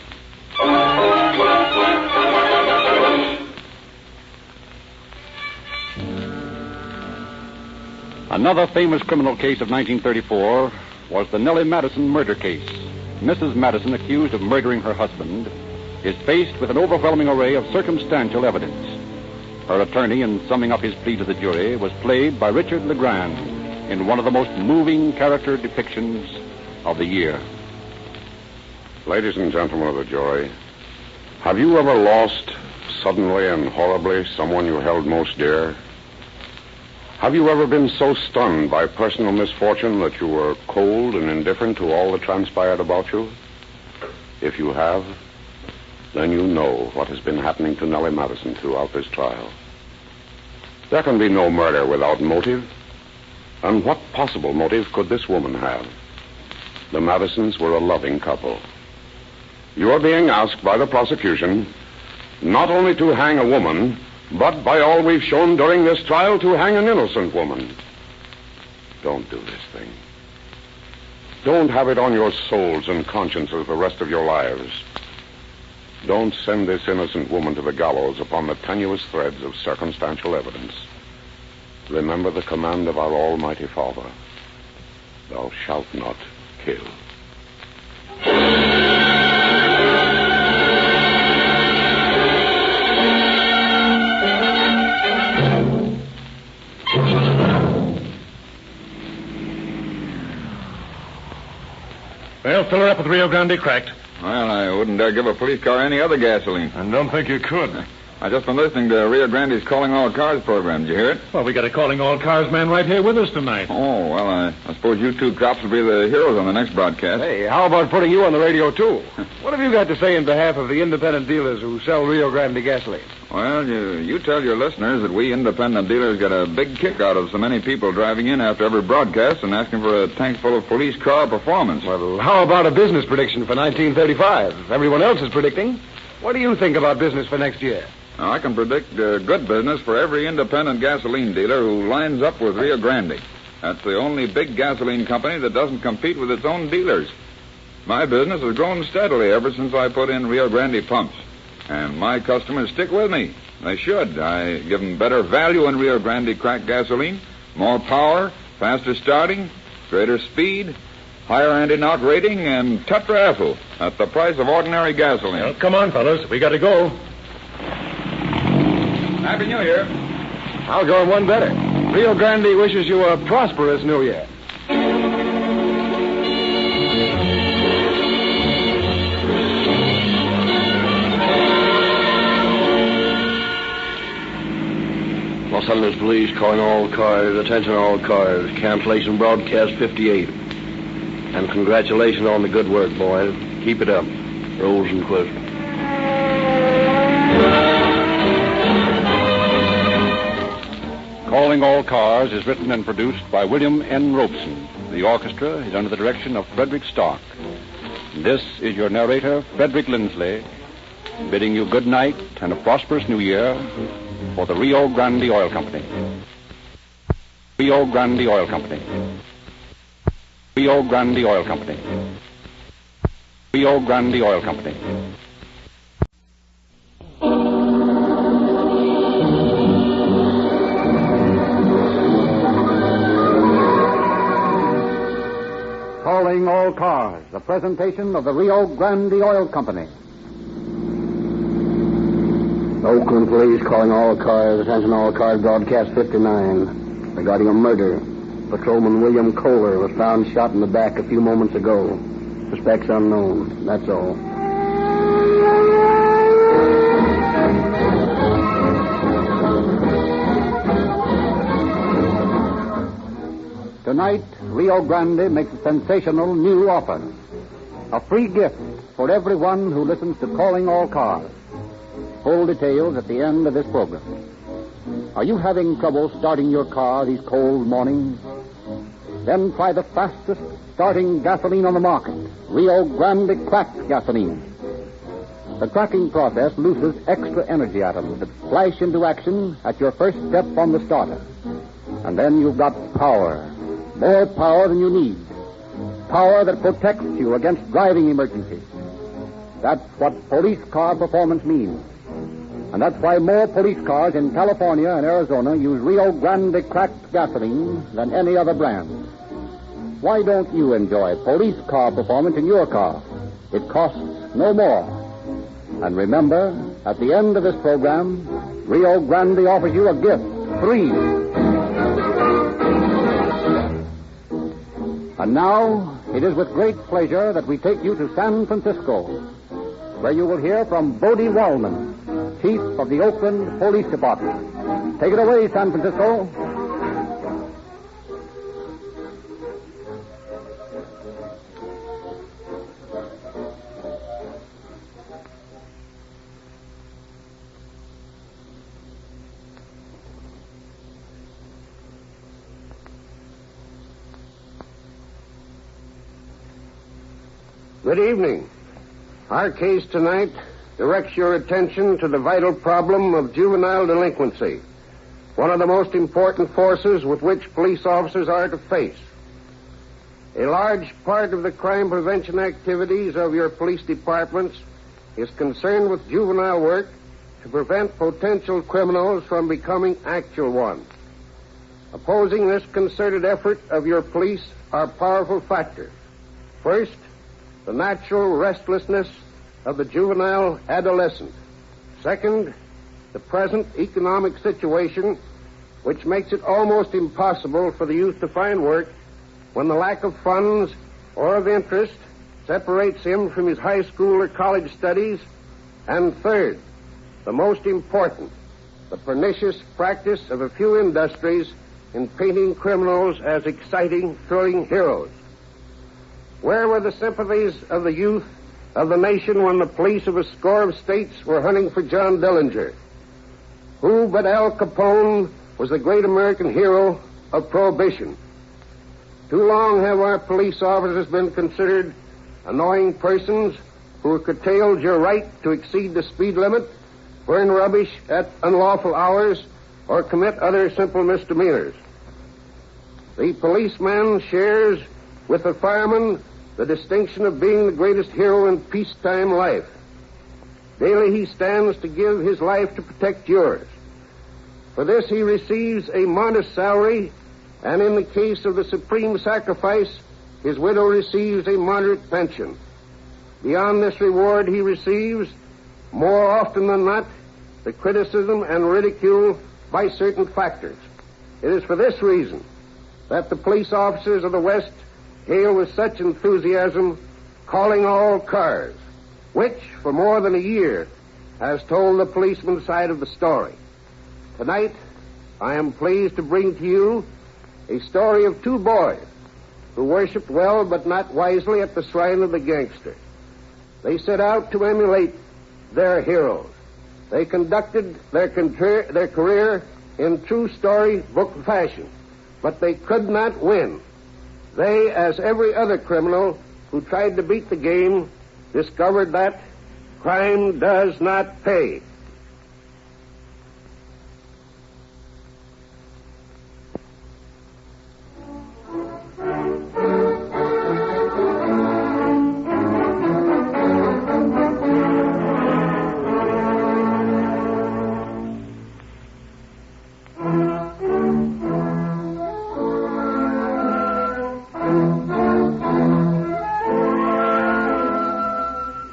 S13: Another famous criminal case of 1934 was the Nellie Madison murder case. Mrs. Madison, accused of murdering her husband, is faced with an overwhelming array of circumstantial evidence. Her attorney, in summing up his plea to the jury, was played by Richard LeGrand in one of the most moving character depictions of the year.
S1: Ladies and gentlemen of the jury, have you ever lost suddenly and horribly someone you held most dear? Have you ever been so stunned by personal misfortune that you were cold and indifferent to all that transpired about you? If you have, then you know what has been happening to Nellie Madison throughout this trial. There can be no murder without motive. And what possible motive could this woman have? The Madisons were a loving couple. You are being asked by the prosecution not only to hang a woman, but by all we've shown during this trial, to hang an innocent woman. Don't do this thing. Don't have it on your souls and consciences the rest of your lives. Don't send this innocent woman to the gallows upon the tenuous threads of circumstantial evidence. Remember the command of our Almighty Father. Thou shalt not kill.
S11: Well, fill her up with Rio Grande cracked.
S3: Well, I wouldn't dare give a police car any other gasoline.
S11: I don't think you could.
S3: I just been listening to Rio Grande's Calling All Cars program. Did you hear it?
S11: Well, we got a Calling All Cars man right here with us tonight.
S3: Oh, well, I suppose you two cops will be the heroes on the next broadcast.
S12: Hey, how about putting you on the radio, too? What have you got to say in behalf of the independent dealers who sell Rio Grande gasoline?
S3: Well, you tell your listeners that we independent dealers get a big kick out of so many people driving in after every broadcast and asking for a tank full of police car performance.
S12: Well, how about a business prediction for 1935? Everyone else is predicting. What do you think about business for next year?
S3: Now, I can predict good business for every independent gasoline dealer who lines up with Rio Grande. That's the only big gasoline company that doesn't compete with its own dealers. My business has grown steadily ever since I put in Rio Grande pumps. And my customers stick with me. They should. I give them better value in Rio Grande cracked gasoline, more power, faster starting, greater speed, higher anti-knock rating, and tetraethyl at the price of ordinary gasoline.
S11: Well, come on, fellas. We got to go.
S3: Happy New Year.
S12: I'll go one better. Rio Grande wishes you a prosperous New Year.
S7: Los Angeles Police calling all cars. Attention all cars. Cancellation broadcast 58. And congratulations on the good work, boys. Keep it up. Rosenquist.
S15: Calling All Cars is written and produced by William N. Robeson. The orchestra is under the direction of Frederick Stark. This is your narrator, Frederick Lindsley, bidding you good night and a prosperous new year for the Rio Grande Oil Company. Rio Grande Oil Company. Rio Grande Oil Company. Rio Grande Oil Company.
S2: Calling All Cars, a presentation of the Rio Grande Oil Company.
S7: Oakland Police calling all cars. Attention all cars. Broadcast 59. Regarding a murder. Patrolman William Kohler was found shot in the back a few moments ago. Suspects unknown. That's all.
S2: Tonight, Rio Grande makes a sensational new offer. A free gift for everyone who listens to Calling All Cars. Full details at the end of this program. Are you having trouble starting your car these cold mornings? Then try the fastest starting gasoline on the market, Rio Grande Cracked Gasoline. The cracking process looses extra energy atoms that flash into action at your first step on the starter. And then you've got power. More power than you need. Power that protects you against driving emergencies. That's what police car performance means. And that's why more police cars in California and Arizona use Rio Grande Cracked Gasoline than any other brand. Why don't you enjoy police car performance in your car? It costs no more. And remember, at the end of this program, Rio Grande offers you a gift, free. And now, it is with great pleasure that we take you to San Francisco, where you will hear from Bodie Wallman, Chief of the Oakland Police Department. Take it away, San Francisco.
S16: Good evening. Our case tonight directs your attention to the vital problem of juvenile delinquency, one of the most important forces with which police officers are to face. A large part of the crime prevention activities of your police departments is concerned with juvenile work to prevent potential criminals from becoming actual ones. Opposing this concerted effort of your police are powerful factors. First, the natural restlessness of the juvenile adolescent. Second, the present economic situation, which makes it almost impossible for the youth to find work when the lack of funds or of interest separates him from his high school or college studies. And third, the most important, the pernicious practice of a few industries in painting criminals as exciting, thrilling heroes. Where were the sympathies of the youth of the nation when the police of a score of states were hunting for John Dillinger? Who but Al Capone was the great American hero of Prohibition? Too long have our police officers been considered annoying persons who curtailed your right to exceed the speed limit, burn rubbish at unlawful hours, or commit other simple misdemeanors. The policeman shares with the fireman the distinction of being the greatest hero in peacetime life. Daily he stands to give his life to protect yours. For this he receives a modest salary, and in the case of the supreme sacrifice, his widow receives a moderate pension. Beyond this reward he receives, more often than not, the criticism and ridicule by certain factors. It is for this reason that the police officers of the West hail with such enthusiasm Calling All Cars, which, for more than a year, has told the policeman's side of the story. Tonight, I am pleased to bring to you a story of two boys who worshipped well but not wisely at the shrine of the gangster. They set out to emulate their heroes. They conducted their career in true story book fashion, but they could not win. They, as every other criminal who tried to beat the game, discovered that crime does not pay.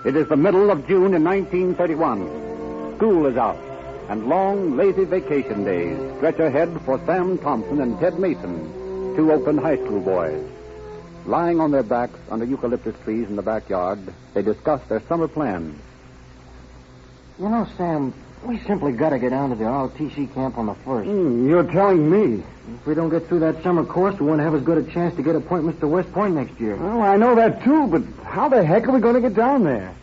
S2: It is the middle of June in 1931. School is out, and long, lazy vacation days stretch ahead for Sam Thompson and Ted Mason, two Oakland high school boys. Lying on their backs under eucalyptus trees in the backyard, they discuss their summer plans.
S6: You know, Sam, we simply got to get down to the ROTC camp on the 1st.
S12: You're telling me.
S6: If we don't get through that summer course, we won't have as good a chance to get appointments to West Point next year.
S12: Well, I know that, too, but how the heck are we going to get down there?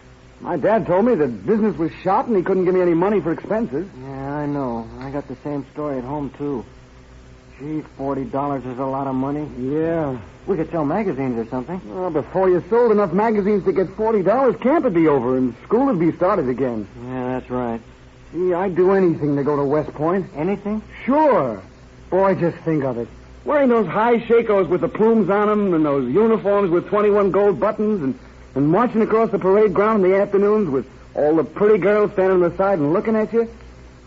S12: My dad told me that business was shot and he couldn't give me any money for expenses.
S6: Yeah, I know. I got the same story at home, too. Gee, $40 is a lot of money.
S12: Yeah.
S6: We could sell magazines or something.
S12: Well, before you sold enough magazines to get $40, camp would be over and school would be started again.
S6: Yeah, that's right.
S12: Gee, I'd do anything to go to West Point.
S6: Anything?
S12: Sure. Boy, just think of it. Wearing those high shakos with the plumes on them and those uniforms with 21 gold buttons and marching across the parade ground in the afternoons with all the pretty girls standing on the side and looking at you.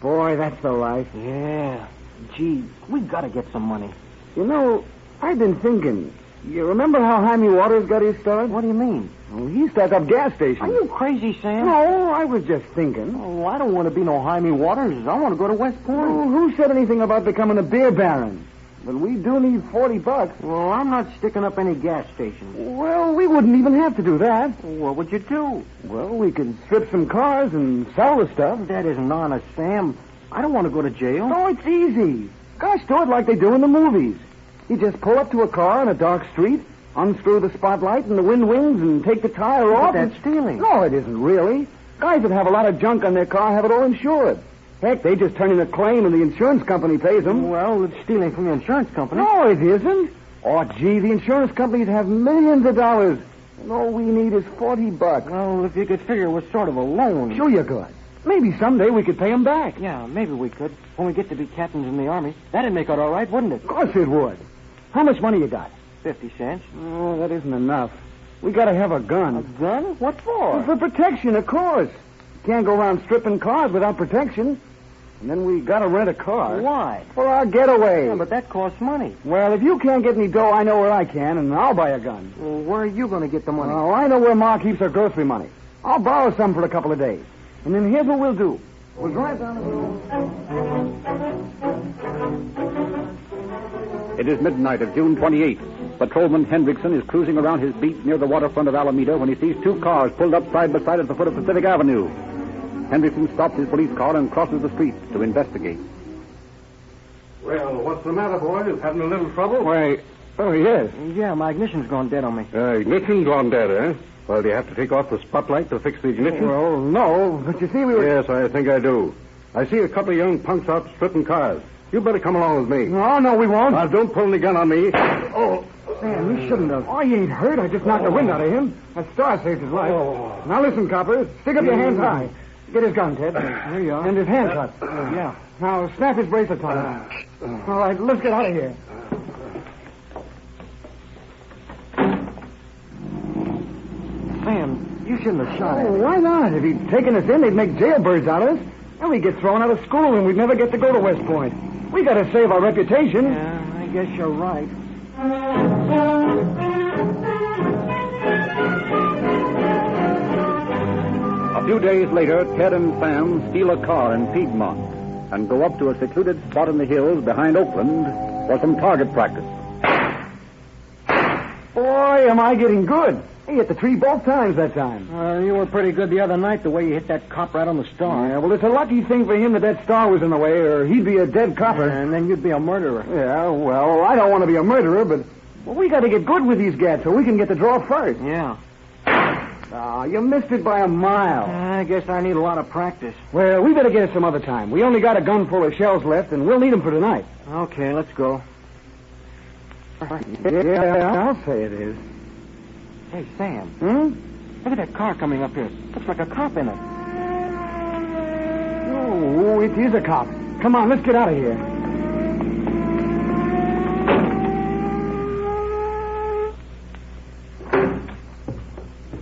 S12: Boy, that's the life.
S6: Yeah. Gee, we got to get some money.
S12: You know, I've been thinking. You remember how Jaime Waters got his start?
S6: What do you mean?
S12: Well, he stuck up gas stations.
S6: Are you crazy, Sam?
S12: No, I was just thinking.
S6: Oh, I don't want to be no Jaime Waters. I want to go to West Point.
S12: Well, who said anything about becoming a beer baron? But we do need $40.
S6: Well, I'm not sticking up any gas stations.
S12: Well, we wouldn't even have to do that.
S6: What would you do?
S12: Well, we could strip some cars and sell the stuff.
S6: That isn't honest, Sam. I don't want to go to jail.
S12: Oh, it's easy. Guys do it like they do in the movies. You just pull up to a car on a dark street, unscrew the spotlight and the wind wings, and take the tire off.
S6: But that's stealing.
S12: No, it isn't really. Guys that have a lot of junk on their car have it all insured. Heck, they just turn in a claim and the insurance company pays them.
S6: Well, it's stealing from the insurance company.
S12: No, it isn't. Oh, gee, the insurance companies have millions of dollars. And all we need is $40.
S6: Well, if you could figure it was sort of a loan.
S12: Sure you could. Maybe someday we could pay them back.
S6: Yeah, maybe we could. When we get to be captains in the Army. That'd make it all right, wouldn't it?
S12: Of course it would. How much money you got?
S6: 50 cents.
S12: Oh, that isn't enough. We gotta have a gun.
S6: A gun? What for?
S12: Well, for protection, of course. You can't go around stripping cars without protection. And then we gotta rent a car.
S6: Why?
S12: For our getaway.
S6: Yeah, but that costs money.
S12: Well, if you can't get any dough, I know where I can, and I'll buy a gun.
S6: Well, where are you going to get the money?
S12: Oh, I know where Ma keeps her grocery money. I'll borrow some for a couple of days. And then here's what we'll do. We'll drive down the road.
S2: It is midnight of June 28th. Patrolman Hendrickson is cruising around his beat near the waterfront of Alameda when he sees two cars pulled up side by side at the foot of Pacific Avenue. Hendrickson stops his police car and crosses the street to investigate.
S11: Well, what's the matter, boys? Having a little trouble?
S12: Why, oh, yes.
S6: Yeah, my ignition's gone dead on me.
S11: Ignition's gone dead, eh? Well, do you have to take off the spotlight to fix the ignition?
S12: Well, no, but you see, we were...
S11: Yes, I think I do. I see a couple of young punks out stripping cars. You better come along with me.
S12: No, we won't.
S11: Now, don't pull any gun on me. Oh.
S12: Sam, you shouldn't have. Oh, he ain't hurt. I just knocked the wind out of him. That star saved his life.
S11: Oh.
S12: Now, listen, coppers. Stick up your hands high. Get his gun, Ted.
S6: There you are.
S12: And his handcuffs. Yeah. Now, snap his bracelets on him. All right, let's get out of here.
S6: Sam, you shouldn't have shot him.
S12: Why not? If he'd taken us in, they'd make jailbirds out of us. And we'd get thrown out of school and we'd never get to go to West Point. We got to save our reputation.
S6: Yeah, I guess you're right.
S2: A few days later, Ted and Sam steal a car in Piedmont and go up to a secluded spot in the hills behind Oakland for some target practice.
S12: Boy, am I getting good. He hit the tree both times that time.
S6: You were pretty good the other night, the way you hit that cop right on the star.
S12: Yeah, well, it's a lucky thing for him that star was in the way, or he'd be a dead copper.
S6: And then you'd be a murderer.
S12: Yeah, well, I don't want to be a murderer, but we got to get good with these gats so we can get the draw first.
S6: Yeah.
S12: You missed it by a mile.
S6: I guess I need a lot of practice.
S12: Well, we better get it some other time. We only got a gun full of shells left, and we'll need them for tonight.
S6: Okay, let's go.
S12: Yeah, I'll say it is.
S6: Hey, Sam.
S12: Hmm?
S6: Look at that car coming up here. Looks like a cop in it.
S12: Oh, it is a cop. Come on, let's get out of here.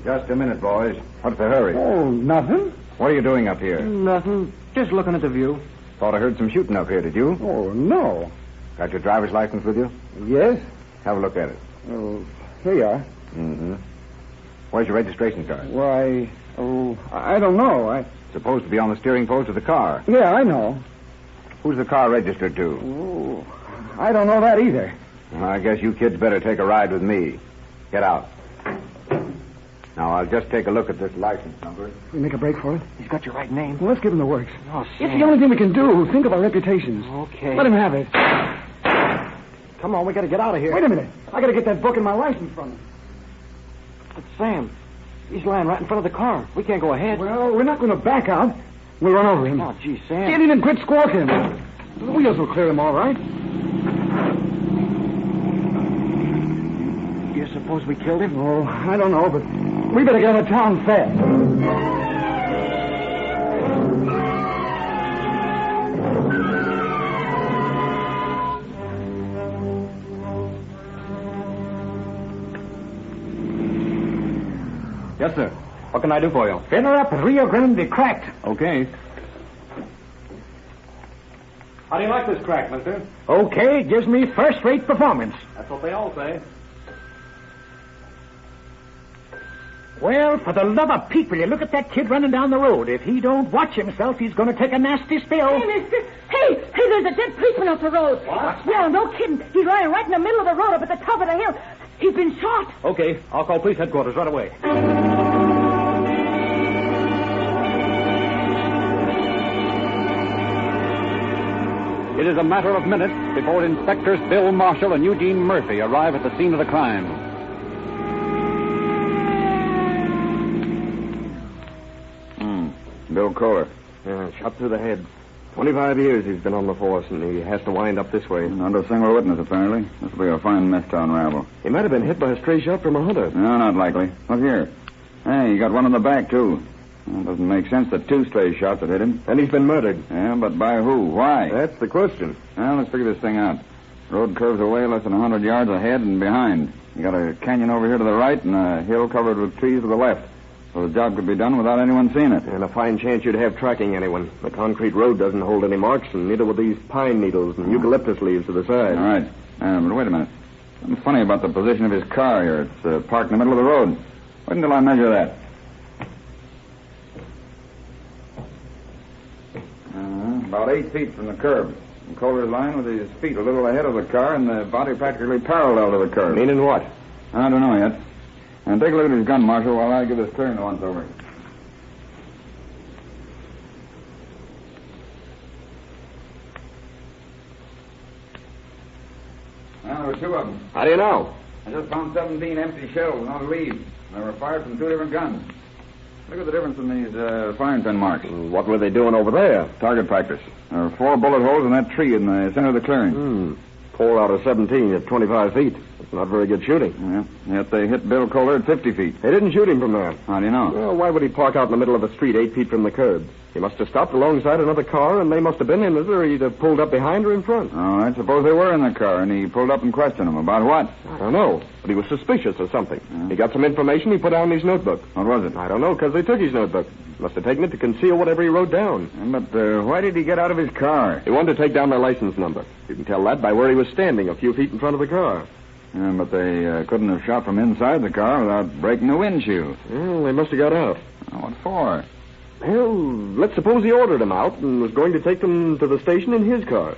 S2: Just a minute, boys. What's the hurry?
S12: Oh, nothing.
S2: What are you doing up here?
S6: Nothing. Just looking at the view.
S2: Thought I heard some shooting up here, did you?
S12: Oh, no.
S2: Got your driver's license with you?
S12: Yes?
S2: Have a look at it.
S12: Oh, here you are.
S2: Mm-hmm. Where's your registration card?
S12: Why, I don't know.
S2: Supposed to be on the steering post of the car.
S12: Yeah, I know.
S2: Who's the car registered to?
S12: Oh, I don't know that either.
S2: Well, I guess you kids better take a ride with me. Get out. Now, I'll just take a look at this license number.
S12: We make a break for it?
S6: He's got your right name.
S12: Well, let's give him the works.
S6: Oh,
S12: Sam. It's the only thing we can do. Think of our reputations.
S6: Okay.
S12: Let him have it.
S6: Come on, we got to get out of here.
S12: Wait a minute. I got to get that book and my license from him.
S6: But Sam, he's lying right in front of the car. We can't go ahead.
S12: Well, we're not going to back out. We'll run over him.
S6: Oh, gee, Sam.
S12: Get in and quit squawking. The wheels will clear him all right.
S6: You suppose we killed him?
S12: Oh, I don't know, but we better get out of town fast.
S2: Yes, sir. What can I do for you?
S12: Fill her up at Rio Grande cracked.
S2: Okay. How do you like this crack, mister?
S12: Okay, gives me first-rate performance.
S2: That's what they all say.
S6: Well, for the love of Pete, will you look at that kid running down the road? If he don't watch himself, he's going to take a nasty spill.
S17: Hey, mister. Hey, there's a dead policeman off the road.
S2: What?
S17: Yeah, no kidding. He's lying right in the middle of the road up at the top of the hill. He's been shot.
S2: Okay, I'll call police headquarters right away.
S13: It is a matter of minutes before Inspectors Bill Marshall and Eugene Murphy arrive at the scene of the crime.
S5: Bill Kohler. Yeah, shot through the head. 25 years he's been on the force, and he has to wind up this way.
S3: Not a single witness, apparently. This will be a fine mess to unravel.
S5: He might have been hit by a stray shot from a hunter.
S3: No, not likely. Look here. Hey, you got one in the back, too. Well, it doesn't make sense that two stray shots have hit him.
S5: And he's been murdered.
S3: Yeah, but by who? Why?
S5: That's the question.
S3: Well, let's figure this thing out. Road curves away less than 100 yards ahead and behind. You got a canyon over here to the right and a hill covered with trees to the left. So the job could be done without anyone seeing it.
S5: And a fine chance you'd have tracking anyone. The concrete road doesn't hold any marks, and neither would these pine needles and eucalyptus leaves to the side.
S3: All right. But wait a minute. Something funny about the position of his car here. It's parked in the middle of the road. Wait until I measure that. About 8 feet from the curb. And Kohler's lying with his feet a little ahead of the car and the body practically parallel to the curb.
S5: Meaning what?
S3: I don't know yet. And take a look at his gun, Marshal, while I give this turn once over. Well, there were two of them.
S5: How do you know?
S3: I just found 17 empty shells on a lead. They were fired from two different guns. Look at the difference in these firing pin marks.
S5: What were they doing over there?
S3: Target practice. There were 4 bullet holes in that tree in the center of the clearing.
S5: 4 out of 17 at 25 feet. That's not very good shooting.
S3: Yeah, yet they hit Bill Kohler at 50 feet.
S5: They didn't shoot him from there.
S3: How do you know?
S5: Well, why would he park out in the middle of the street 8 feet from the curb? He must have stopped alongside another car, and they must have been in it, or he'd have pulled up behind or in front.
S3: All right, suppose they were in the car, and he pulled up and questioned them. About what?
S5: I don't know, but he was suspicious of something. He got some information he put down in his notebook.
S3: What was it?
S5: I don't know, because they took his notebook. Must have taken it to conceal whatever he wrote down.
S3: But why did he get out of his car?
S5: He wanted to take down their license number. You can tell that by where he was standing, a few feet in front of the car.
S3: Yeah, but they couldn't have shot from inside the car without breaking the windshield.
S5: Well, they must have got out.
S3: What for?
S5: Well, let's suppose he ordered them out and was going to take them to the station in his car.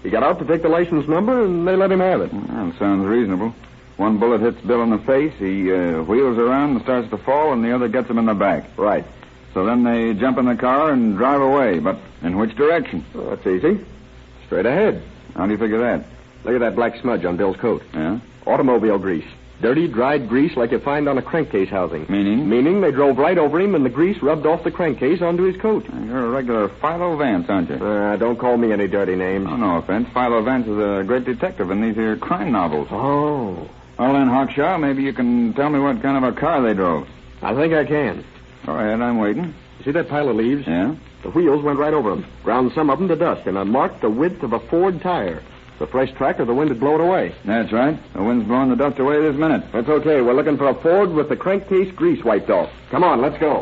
S5: He got out to take the license number, and they let him have it.
S3: Well, sounds reasonable. One bullet hits Bill in the face. He wheels around and starts to fall, and the other gets him in the back.
S5: Right.
S3: So then they jump in the car and drive away. But in which direction?
S5: Well, that's easy. Straight ahead.
S3: How do you figure that?
S5: Look at that black smudge on Bill's coat.
S3: Yeah?
S5: Automobile grease. Dirty, dried grease like you find on a crankcase housing.
S3: Meaning?
S5: Meaning they drove right over him and the grease rubbed off the crankcase onto his coat.
S3: You're a regular Philo Vance, aren't you?
S5: Don't call me any dirty names.
S3: Oh, no offense. Philo Vance is a great detective in these here crime novels.
S5: Oh.
S3: Well, then, Hawkshaw, maybe you can tell me what kind of a car they drove.
S5: I think I can.
S3: Go ahead, I'm waiting.
S5: You see that pile of leaves?
S3: Yeah?
S5: The wheels went right over them. Ground some of them to dust, and I marked the width of a Ford tire. The fresh track or the wind had blown away.
S3: That's right. The wind's blowing the dust away this minute.
S5: That's okay. We're looking for a Ford with the crankcase grease wiped off. Come on, let's go.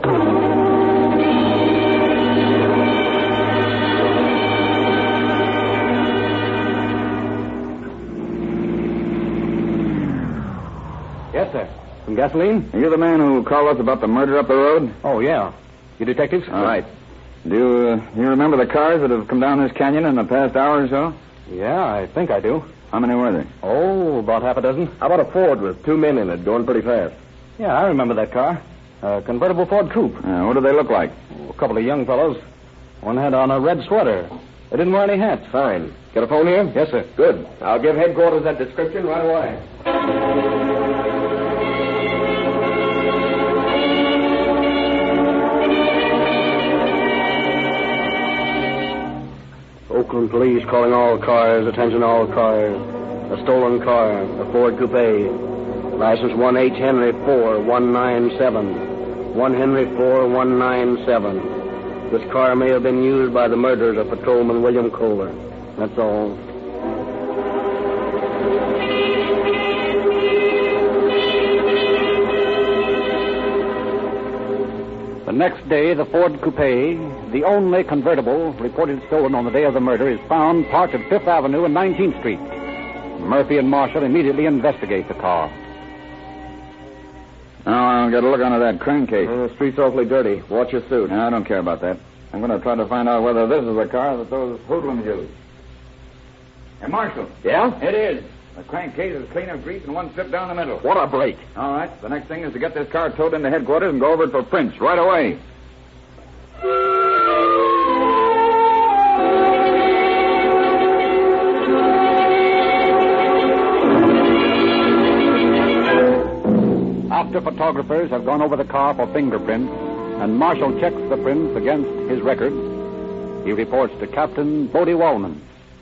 S12: Yes, sir. Some gasoline?
S3: Are you the man who called us about the murder up the road?
S12: Oh, yeah. You detectives?
S3: Right. Do you remember the cars that have come down this canyon in the past hour or so?
S12: Yeah, I think I do.
S3: How many were there?
S12: Oh, about half a dozen.
S5: How about a Ford with 2 men in it going pretty fast?
S12: Yeah, I remember that car. A convertible Ford coupe.
S3: What do they look like?
S12: A couple of young fellows. One had on a red sweater. They didn't wear any hats.
S5: Fine. Got a phone here?
S12: Yes, sir.
S5: Good. I'll give headquarters that description right away.
S7: Oakland police calling all cars. Attention all cars. A stolen car, a Ford coupe. License 1H Henry 4197. 1 Henry 4197. This car may have been used by the murderers of Patrolman William Kohler. That's all.
S13: The next day, the Ford coupe, the only convertible reported stolen on the day of the murder, is found parked at 5th Avenue and 19th Street. Murphy and Marshall immediately investigate the car.
S3: Now, I'll get a look under that crankcase.
S5: The street's awfully dirty. Watch your suit.
S3: No, I don't care about that. I'm going to try to find out whether this is the car that those hoodlums used. Hey, Marshall.
S5: Yeah?
S3: It is. The crankcase is clean of grease and one strip down the middle.
S5: What a break.
S3: All right. The next thing is to get this car towed into headquarters and go over it for prints right away.
S13: After photographers have gone over the car for fingerprints, and Marshall checks the prints against his record, he reports to Captain Bodie Wallman.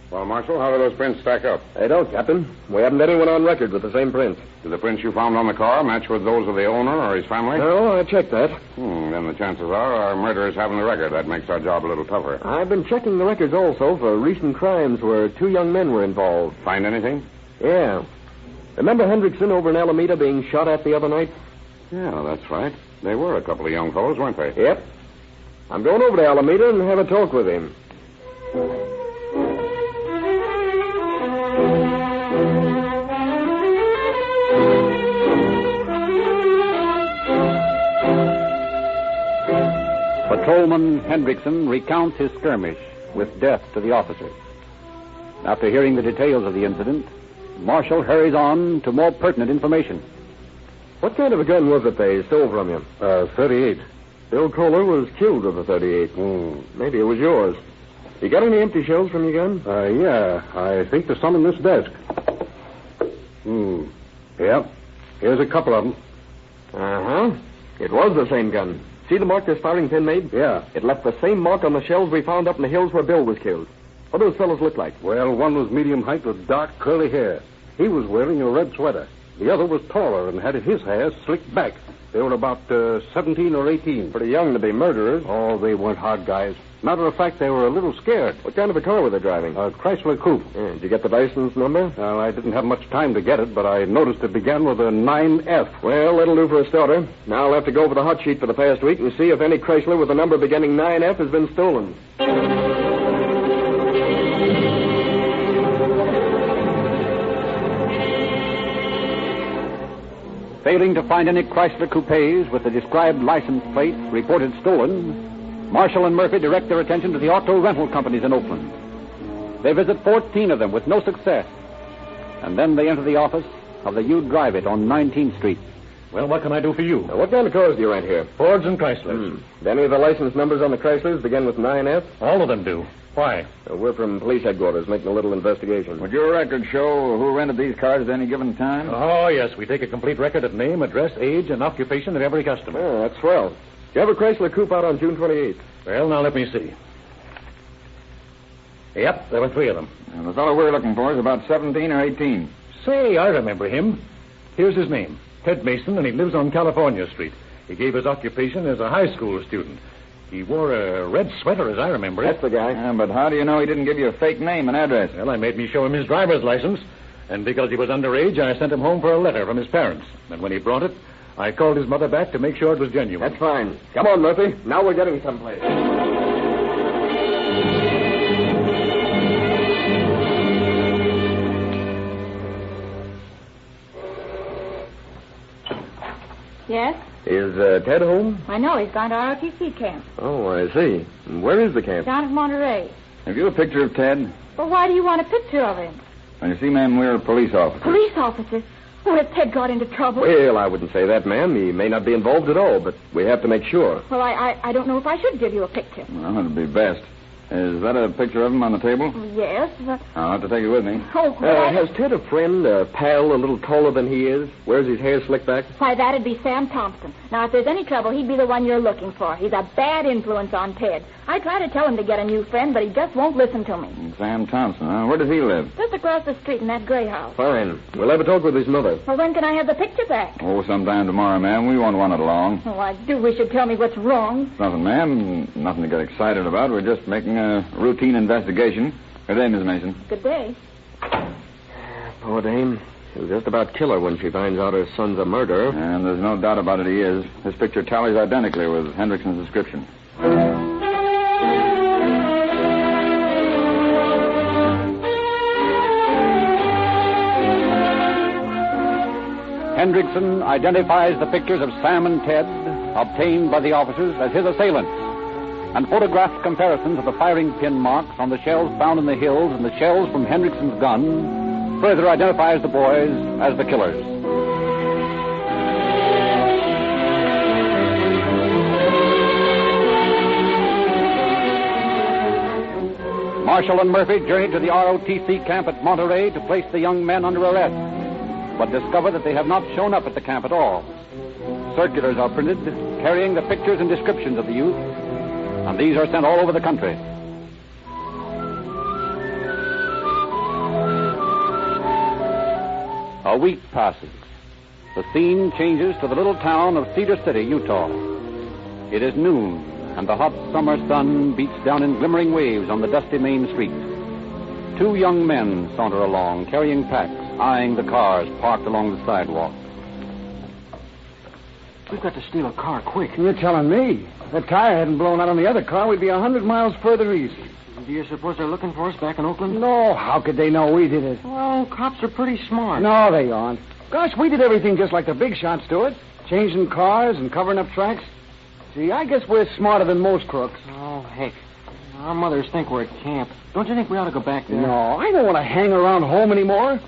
S1: Well, Marshal, how do those prints stack up?
S5: They don't, Captain. We haven't anyone on record with the same prints.
S1: Do the prints you found on the car match with those of the owner or his family?
S5: No, I checked that.
S1: Then the chances are our murderers haven't the record. That makes our job a little tougher.
S5: I've been checking the records also for recent crimes where 2 young men were involved.
S1: Find anything?
S5: Yeah. Remember Hendrickson over in Alameda being shot at the other night?
S1: Yeah, that's right. They were a couple of young fellows, weren't they?
S5: Yep. I'm going over to Alameda and have a talk with him.
S13: Patrolman Hendrickson recounts his skirmish with death to the officers. After hearing the details of the incident, Marshall hurries on to more pertinent information.
S5: What kind of a gun was it they stole from you?
S11: 38.
S5: Bill Kohler was killed with a 38. Maybe it was yours. You got any empty shells from your gun?
S11: Yeah. I think there's some in this desk. Yep. Here's a couple of them.
S5: Uh-huh. It was the same gun. See the mark this firing pin made?
S11: Yeah.
S5: It left the same mark on the shells we found up in the hills where Bill was killed. What do those fellows look like?
S11: Well, one was medium height with dark curly hair. He was wearing a red sweater. The other was taller and had his hair slicked back. They were about 17 or 18.
S5: Pretty young to be murderers.
S11: Oh, they weren't hard guys. Matter of fact, they were a little scared.
S5: What kind of a car were they driving?
S11: A Chrysler coupe.
S5: Yeah, did you get the license number?
S11: Well, I didn't have much time to get it, but I noticed it began with a 9F.
S5: Well, that'll do for a starter. Now I'll have to go over the hot sheet for the past week and see if any Chrysler with a number beginning 9F has been stolen.
S13: Failing to find any Chrysler coupes with the described license plate reported stolen, Marshall and Murphy direct their attention to the auto rental companies in Oakland. They visit 14 of them with no success. And then they enter the office
S15: of the You Drive It on 19th Street.
S11: Well, what can I do for you?
S20: What kind of cars do you rent here?
S11: Fords and Chryslers.
S20: Do any of the license numbers on the Chryslers begin with 9F?
S11: All of them do. Why?
S20: We're from police headquarters making a little investigation.
S3: Would your record show who rented these cars at any given time?
S11: Oh, yes. We take a complete record of name, address, age, and occupation of every customer.
S20: Oh, that's swell. Did you have a Chrysler coupe out on June 28th?
S11: Well, now let me see. Yep, there were 3 of them.
S3: And the fellow we're looking for is about 17 or 18.
S11: Say, I remember him. Here's his name, Ted Mason, and he lives on California Street. He gave his occupation as a high school student. He wore a red sweater, as I remember it.
S20: That's the guy.
S3: Yeah, but how do you know he didn't give you a fake name and address?
S11: Well, I made me show him his driver's license, and because he was underage, I sent him home for a letter from his parents. And when he brought it, I called his mother back to make sure it was genuine.
S20: That's fine. Come on, Murphy. Now we're getting someplace.
S17: Yes?
S20: Is Ted home?
S17: I know. He's gone to ROTC camp.
S20: Oh, I see. Where is the camp?
S17: Down at Monterey.
S3: Have you a picture of Ted?
S17: Well, why do you want a picture of him?
S3: Well, you see, ma'am, we're police officers.
S17: Police officers? What if Ted got into trouble?
S20: Well, I wouldn't say that, ma'am. He may not be involved at all, but we have to make sure.
S17: Well, I don't know if I should give you a picture.
S3: Well, it'd be best. Is that a picture of him on the table?
S17: Yes.
S3: I'll have to take it with me.
S17: Oh,
S20: has Ted a friend, a pal, a little taller than he is? Wears his hair slicked back?
S17: Why, that'd be Sam Thompson. Now, if there's any trouble, he'd be the one you're looking for. He's a bad influence on Ted. I try to tell him to get a new friend, but he just won't listen to me.
S3: Sam Thompson, huh? Where does he live?
S17: Just across the street in that gray house.
S20: Fine. We'll have a talk with his mother.
S17: Well, when can I have the picture back?
S3: Oh, sometime tomorrow, ma'am. We won't want it long.
S17: Oh, I do wish you'd tell me what's wrong.
S3: Nothing, ma'am. Nothing to get excited about. We're just making a routine investigation. Good day, Miss Mason.
S17: Good day.
S20: Poor dame. She'll just about kill her when she finds out her son's a murderer.
S3: And there's no doubt about it, he is. His picture tallies identically with Hendrickson's description.
S15: Hendrickson identifies the pictures of Sam and Ted, obtained by the officers, as his assailants, and photographed comparisons of the firing pin marks on the shells found in the hills and the shells from Hendrickson's gun further identifies the boys as the killers. Marshall and Murphy journeyed to the ROTC camp at Monterey to place the young men under arrest, but discover that they have not shown up at the camp at all. Circulars are printed carrying the pictures and descriptions of the youth, and these are sent all over the country. A week passes. The scene changes to the little town of Cedar City, Utah. It is noon, and the hot summer sun beats down in glimmering waves on the dusty main street. 2 young men saunter along, carrying packs, eyeing the cars parked along the sidewalk.
S12: We've got to steal a car quick. You're telling me? If that tire hadn't blown out on the other car, we'd be 100 miles further east.
S6: Do you suppose they're looking for us back in Oakland?
S12: No, how could they know we did it?
S6: Well, cops are pretty smart.
S12: No, they aren't. Gosh, we did everything just like the big shots do it. Changing cars and covering up tracks. See, I guess we're smarter than most crooks.
S6: Oh, heck. Our mothers think we're at camp. Don't you think we ought to go back there?
S12: No, I don't want to hang around home anymore.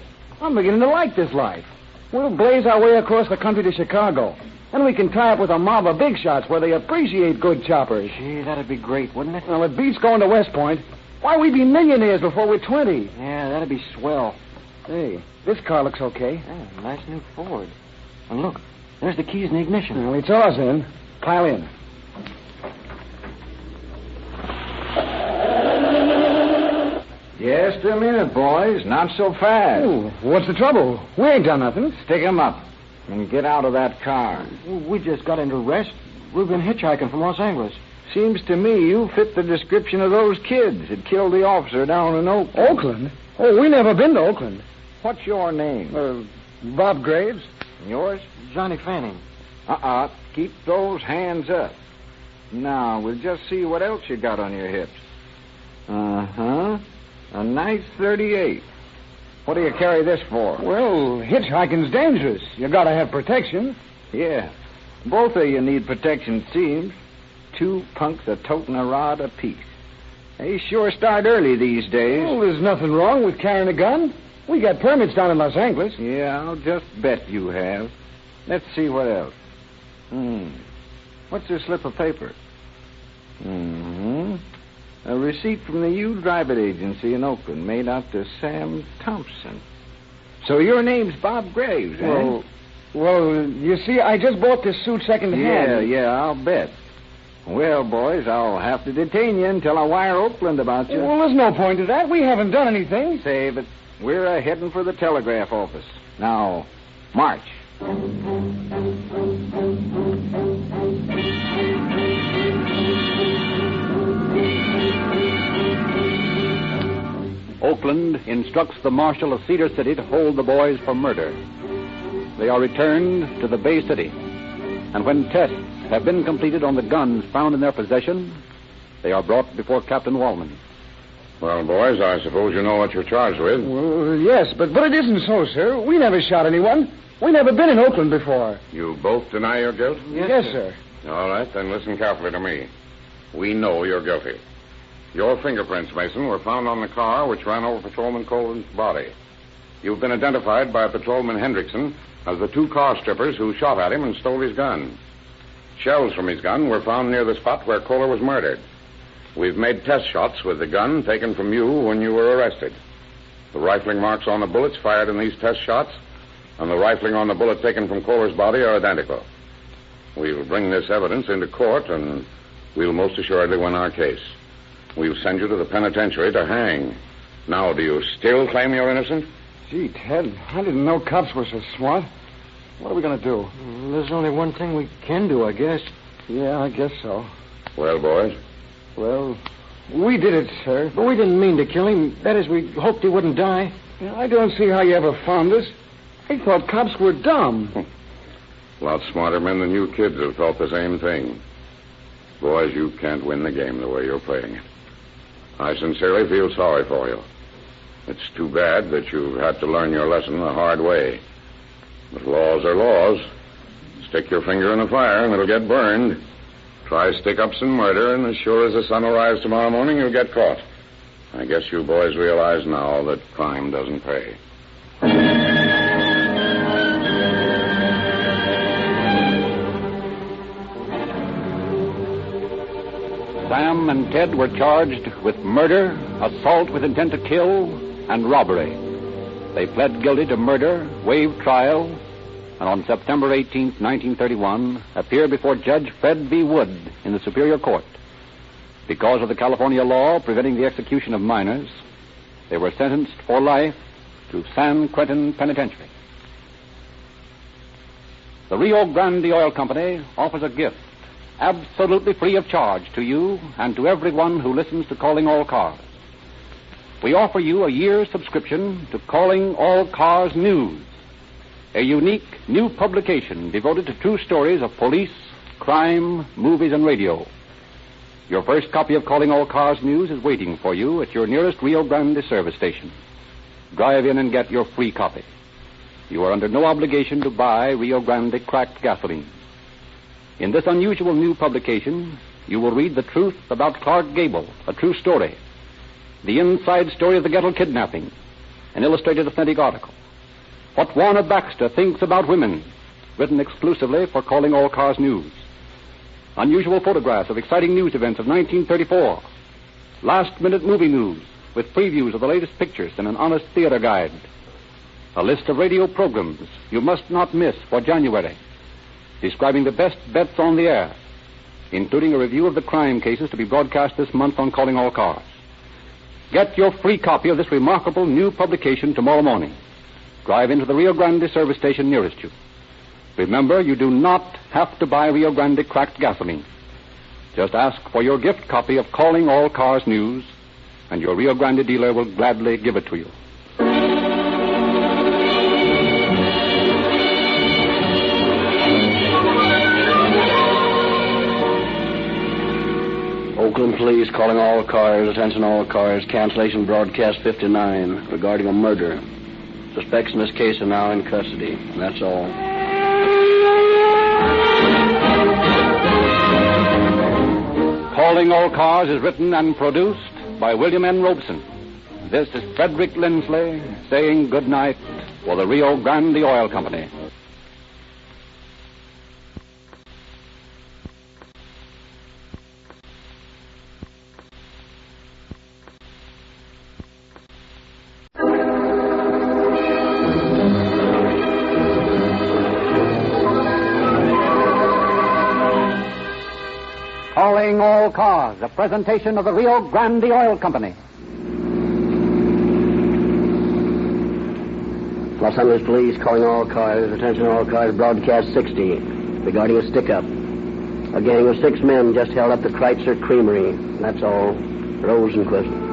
S12: I'm beginning to like this life. We'll blaze our way across the country to Chicago. And we can tie up with a mob of big shots where they appreciate good choppers.
S6: Gee, that'd be great, wouldn't it?
S12: Well, it beats going to West Point. Why, we'd be millionaires before we're 20.
S6: Yeah, that'd be swell.
S12: Hey, this car looks okay.
S6: Yeah, nice new Ford. And look, there's the keys in the ignition.
S12: Well, it's ours then. Pile in.
S3: Just a minute, boys. Not so fast.
S12: Ooh, what's the trouble? We ain't done nothing.
S3: Stick 'em up and get out of that car.
S6: We just got into arrest. We've been hitchhiking from Los Angeles.
S3: Seems to me you fit the description of those kids that killed the officer down in Oakland.
S12: Oakland? Oh, we never been to Oakland.
S3: What's your name?
S12: Bob Graves.
S3: Yours?
S6: Johnny Fanning.
S3: Keep those hands up. Now, we'll just see what else you got on your hips. A nice 38. What do you carry this for?
S12: Well, hitchhiking's dangerous. You gotta have protection.
S3: Yeah. Both of you need protection, it seems. 2 punks a toting a rod apiece. They sure start early these days.
S12: Well, there's nothing wrong with carrying a gun. We got permits down in Los Angeles.
S4: Yeah, I'll just bet you have. Let's see what else. What's this slip of paper? A receipt from the U Drive It agency in Oakland made out to Sam Thompson. So your name's Bob Graves, eh?
S12: Well, you see, I just bought this suit second-hand.
S4: Yeah, I'll bet. Well, boys, I'll have to detain you until I wire Oakland about you.
S12: Well, there's no point to that. We haven't done anything.
S4: Say, but we're heading for the telegraph office. Now, march.
S13: Oakland instructs the marshal of Cedar City to hold the boys for murder. They are returned to the Bay City, and when tests have been completed on the guns found in their possession, they are brought before Captain Wallman.
S1: Well, boys, I suppose you know what you're charged with.
S12: Well, yes, but it isn't so, sir. We never shot anyone. We never been in Oakland before.
S1: You both deny your guilt?
S12: Yes, sir.
S1: All right, then listen carefully to me. We know you're guilty. Your fingerprints, Mason, were found on the car which ran over Patrolman Colvin's body. You've been identified by Patrolman Hendrickson as the two car strippers who shot at him and stole his gun. Shells from his gun were found near the spot where Kohler was murdered. We've made test shots with the gun taken from you when you were arrested. The rifling marks on the bullets fired in these test shots and the rifling on the bullet taken from Kohler's body are identical. We'll bring this evidence into court and we'll most assuredly win our case. We'll send you to the penitentiary to hang. Now, do you still claim you're innocent?
S12: Gee, Ted, I didn't know cops were so smart. What are we going to do?
S20: There's only one thing we can do, I guess.
S12: Yeah, I guess so.
S1: Well, boys?
S12: Well, we did it, sir.
S20: But we didn't mean to kill him. That is, we hoped he wouldn't die.
S12: I don't see how you ever found us. I thought cops were dumb.
S1: A lot smarter men than you kids have thought the same thing. Boys, you can't win the game the way you're playing it. I sincerely feel sorry for you. It's too bad that you've had to learn your lesson the hard way. But laws are laws. Stick your finger in the fire and it'll get burned. Try stick-ups and murder, and as sure as the sun will rise tomorrow morning, you'll get caught. I guess you boys realize now that crime doesn't pay.
S13: Sam and Ted were charged with murder, assault with intent to kill, and robbery. They pled guilty to murder, waived trial, and on September 18, 1931, appeared before Judge Fred V. Wood in the Superior Court. Because of the California law preventing the execution of minors, they were sentenced for life to San Quentin Penitentiary. The Rio Grande Oil Company offers a gift absolutely free of charge to you and to everyone who listens to Calling All Cars. We offer you a year's subscription to Calling All Cars News, a unique new publication devoted to true stories of police, crime, movies, and radio. Your first copy of Calling All Cars News is waiting for you at your nearest Rio Grande service station. Drive in and get your free copy. You are under no obligation to buy Rio Grande cracked gasoline. In this unusual new publication, you will read the truth about Clark Gable, a true story, the inside story of the Gettle kidnapping, an illustrated authentic article, what Warner Baxter thinks about women, written exclusively for Calling All Cars News, unusual photographs of exciting news events of 1934, last-minute movie news with previews of the latest pictures and an honest theater guide, a list of radio programs you must not miss for January, describing the best bets on the air, including a review of the crime cases to be broadcast this month on Calling All Cars. Get your free copy of this remarkable new publication tomorrow morning. Drive into the Rio Grande service station nearest you. Remember, you do not have to buy Rio Grande cracked gasoline. Just ask for your gift copy of Calling All Cars News, and your Rio Grande dealer will gladly give it to you.
S7: Oakland Police calling all cars, attention all cars, cancellation broadcast 59 regarding a murder. Suspects in this case are now in custody. And that's all.
S13: Calling All Cars is written and produced by William N. Robeson. This is Frederick Lindsley saying good night for the Rio Grande Oil Company. Calling all cars, a presentation of the Rio Grande Oil Company.
S7: Los Angeles Police calling all cars. Attention all cars. Broadcast 60 regarding a stick-up. A gang of 6 men just held up the Kreitzer Creamery. That's all. Rosenquist.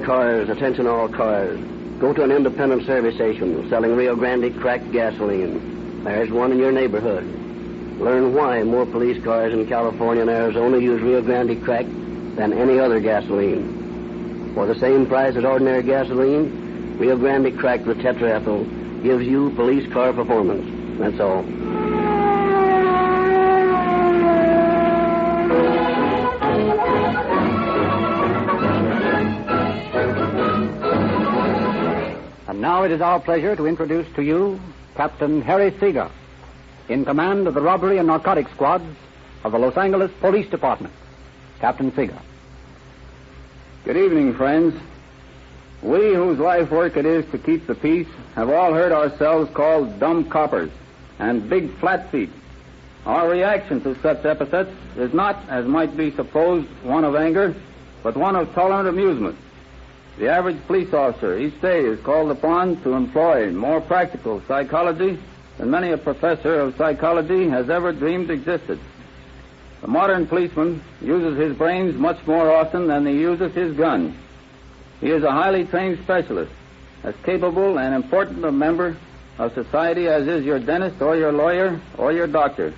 S7: Cars, attention all cars. Go to an independent service station selling Rio Grande cracked gasoline. There's one in your neighborhood. Learn why more police cars in California and Arizona use Rio Grande crack than any other gasoline. For the same price as ordinary gasoline, Rio Grande cracked with tetraethyl gives you police car performance. That's all.
S13: Now it is our pleasure to introduce to you Captain Harry Seeger, in command of the robbery and narcotics squads of the Los Angeles Police Department. Captain Seeger.
S19: Good evening, friends. We whose life work it is to keep the peace have all heard ourselves called dumb coppers and big flat feet. Our reaction to such epithets is not, as might be supposed, one of anger, but one of tolerant amusement. The average police officer each day is called upon to employ more practical psychology than many a professor of psychology has ever dreamed existed. The modern policeman uses his brains much more often than he uses his gun. He is a highly trained specialist, as capable and important a member of society as is your dentist or your lawyer or your doctor.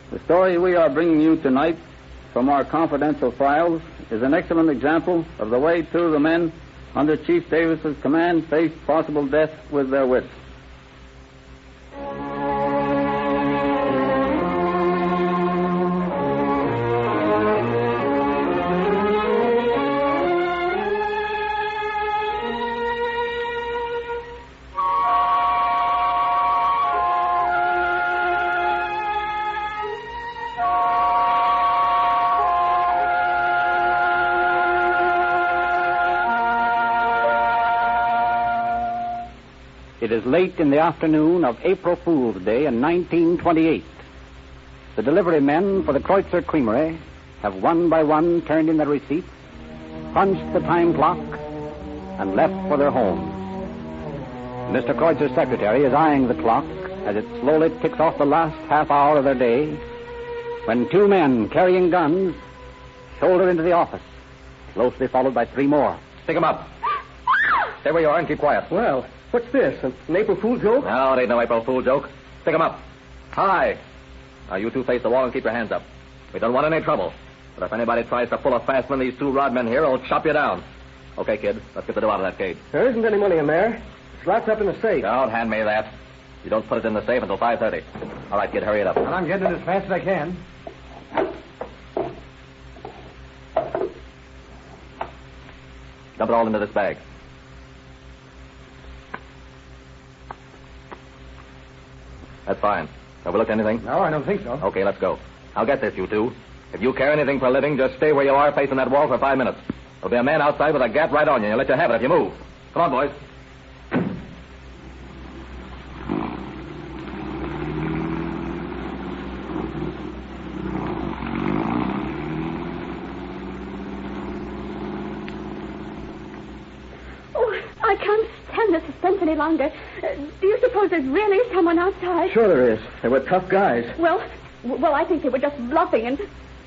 S19: The story we are bringing you tonight from our confidential files is an excellent example of the way two of the men under Chief Davis's command faced possible death with their wits.
S13: It is late in the afternoon of April Fool's Day in 1928. The delivery men for the Kreutzer Creamery have one by one turned in their receipts, punched the time clock, and left for their homes. Mr. Kreutzer's secretary is eyeing the clock as it slowly ticks off the last half hour of their day when 2 men carrying guns shoulder into the office, closely followed by 3 more.
S24: Stick 'em up. Stay where you are and keep quiet.
S12: Well, what's this? An April Fool joke?
S24: No, it ain't no April Fool joke. Stick 'em up. High. Now, you two face the wall and keep your hands up. We don't want any trouble. But if anybody tries to pull a fast one, these 2 rodmen here will chop you down. Okay, kid, let's get the dough out of that cage.
S12: There isn't any money in there. It's locked up in the safe.
S24: Don't hand me that. You don't put it in the safe until 5:30. All right, kid, hurry it up.
S12: Well, I'm getting it as fast as I can.
S24: Dump it all into this bag. That's fine. Have we looked at anything?
S12: No, I don't think so.
S24: Okay, let's go. I'll get this, you two. If you care anything for a living, just stay where you are facing that wall for 5 minutes. There'll be a man outside with a gap right on you. He'll let you have it if you move. Come on, boys.
S8: Oh, I can't stand the suspense any
S17: any longer. Do you suppose there's really someone outside?
S20: Sure there is. They were tough guys.
S17: Well, I think they were just bluffing, and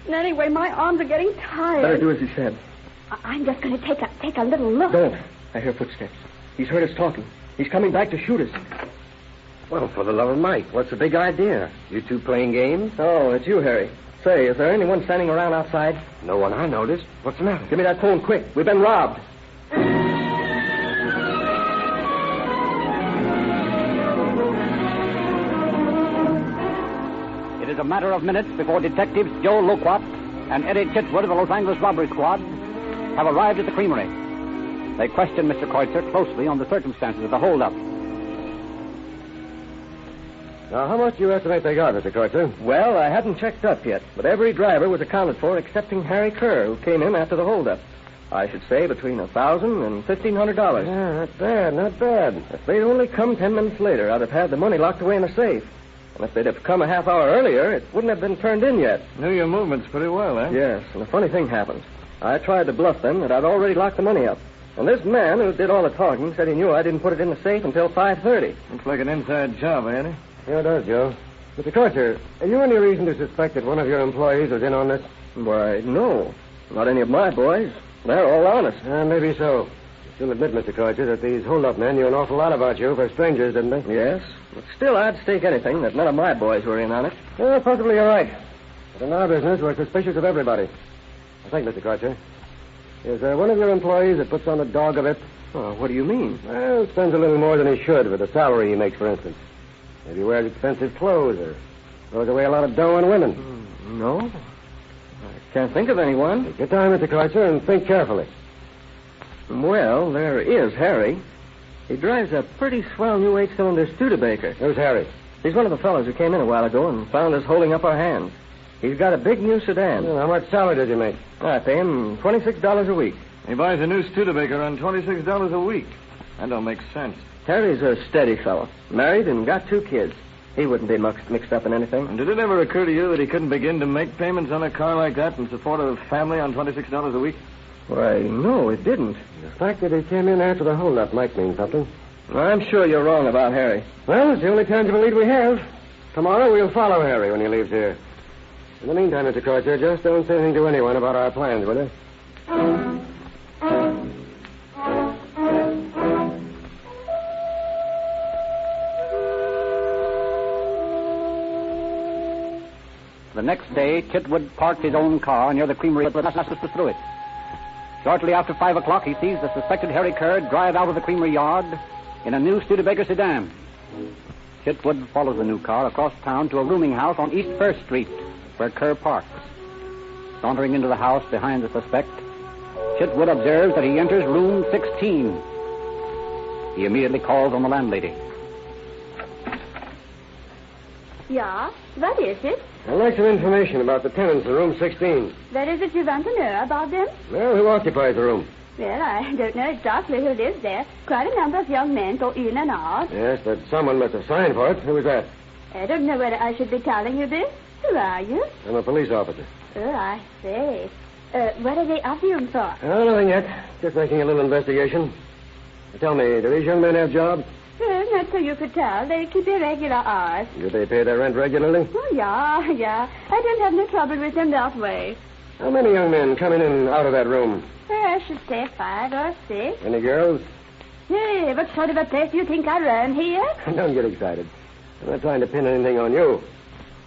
S17: anyway, my arms are getting tired.
S20: Better do as he said.
S17: I'm just going to take a little look.
S20: Don't. I hear footsteps. He's heard us talking. He's coming back to shoot us.
S12: Well, for the love of Mike, what's the big idea? You two playing games?
S20: Oh, it's you, Harry. Say, is there anyone standing around outside?
S12: No one I noticed. What's the matter?
S20: Give me that phone quick. We've been robbed.
S13: It is a matter of minutes before Detectives Joe Loquat and Eddie Chitwood of the Los Angeles Robbery Squad have arrived at the creamery. They question Mr. Kreutzer closely on the circumstances of the holdup.
S12: Now, how much do you estimate they got, Mr. Kreutzer?
S20: Well, I hadn't checked up yet, but every driver was accounted for excepting Harry Kerr, who came in after the holdup. I should say between $1,000 and $1,500.
S12: Yeah, not bad, not bad.
S20: If they'd only come 10 minutes later, I'd have had the money locked away in a safe. And if they'd have come a half hour earlier, it wouldn't have been turned in yet.
S4: Knew your movements pretty well, eh?
S20: Yes, and a funny thing happened. I tried to bluff them that I'd already locked the money up. And this man who did all the talking said he knew I didn't put it in the safe until 5:30.
S4: Looks like an inside job, ain't it?
S12: Yeah, it does, Joe. Mr. Kreutzer, have you any reason to suspect that one of your employees was in on this?
S20: Why, no. Not any of my boys. They're all honest.
S12: Maybe so. You'll admit, Mr. Kreutzer, that these hold-up men knew an awful lot about you for strangers, didn't they?
S20: Yes. But still, I'd stake anything that none of my boys were in on it.
S12: Well, possibly you're right. But in our business, we're suspicious of everybody. I think, Mr. Kreutzer, is there one of your employees that puts on a dog of it?
S20: Oh, what do you mean?
S12: Well, spends a little more than he should with the salary he makes, for instance. Maybe wears expensive clothes or throws away a lot of dough on women.
S20: No. I can't think of anyone.
S12: Take your time, Mr. Kreutzer, and think carefully.
S20: Well, there is Harry. He drives a pretty swell new 8-cylinder Studebaker.
S12: Who's Harry?
S20: He's one of the fellows who came in a while ago and found us holding up our hands. He's got a big new sedan.
S12: Well, how much salary did you make?
S20: I pay him $26 a week.
S4: He buys a new Studebaker on $26 a week. That don't make sense.
S20: Harry's a steady fellow. Married and got 2 kids. He wouldn't be mixed up in anything.
S4: And did it ever occur to you that he couldn't begin to make payments on a car like that in support of a family on $26 a week?
S20: Why, no, it didn't.
S12: The fact that he came in after the holdup might mean something.
S20: I'm sure you're wrong about Harry.
S12: Well, it's the only tangible lead we have. Tomorrow we'll follow Harry when he leaves here. In the meantime, Mr. Kreutzer, just don't say anything to anyone about our plans, will you?
S13: The next day, Chitwood parked his own car near the creamery with through it. Shortly after 5 o'clock, he sees the suspected Harry Kerr drive out of the creamery yard in a new Studebaker sedan. Chitwood follows the new car across town to a rooming house on East First Street, where Kerr parks. Sauntering into the house behind the suspect, Chitwood observes that he enters room 16. He immediately calls on the landlady.
S17: Yeah, what is it?
S12: I'd like some information about the tenants of room 16.
S17: What is it you want to know about them?
S12: Well, who occupies the room?
S17: Well, I don't know exactly who lives there. Quite a number of young men go in and out.
S12: Yes, but someone must have signed for it. Who was that?
S17: I don't know whether I should be telling you this. Who are you?
S12: I'm a police officer.
S17: Oh, I see. What are they offering for?
S12: Oh, nothing yet. Just making a little investigation. Tell me, do these young men have jobs?
S17: Well, not so you could tell. They keep irregular hours.
S12: Do they pay their rent regularly?
S17: Oh, yeah. I don't have no trouble with them that way.
S12: How many young men come in and out of that room?
S17: I should say 5 or 6.
S12: Any girls?
S17: Hey, what sort of a place do you think I run here?
S12: Don't get excited. I'm not trying to pin anything on you.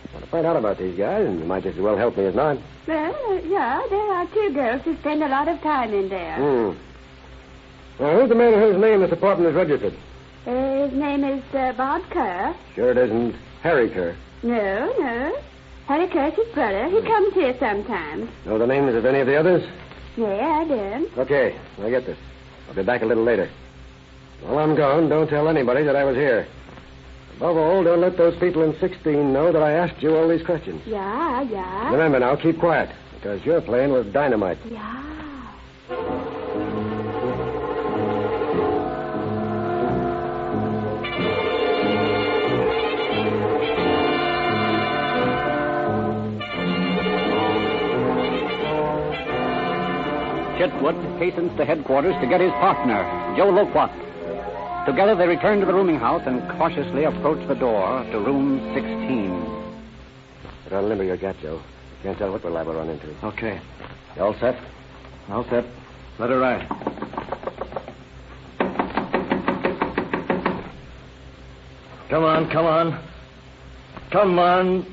S12: I want to find out about these guys, and you might just as well help me as not.
S17: Well, yeah, there are 2 girls who spend a lot of time in there.
S12: Now, who's the man whose name this apartment is registered?
S17: His name is Bob Kerr.
S12: Sure it isn't Harry Kerr.
S17: No. Harry Kerr's his brother. He comes here sometimes.
S12: Know the names of any of the others?
S17: Yeah, I do.
S12: Okay, I get this. I'll be back a little later. While I'm gone, don't tell anybody that I was here. Above all, don't let those people in 16 know that I asked you all these questions.
S17: Yeah.
S12: Remember now, keep quiet, because you're playing with dynamite.
S17: Yeah.
S13: Chitwood hastens to headquarters to get his partner, Joe Loquat. Together they return to the rooming house and cautiously approach the door to room 16.
S12: Put on limber your gat, Joe. Can't tell what we're liable to run into.
S20: Okay.
S12: You all set?
S20: All set. Let her ride. Come on, come on. Come on.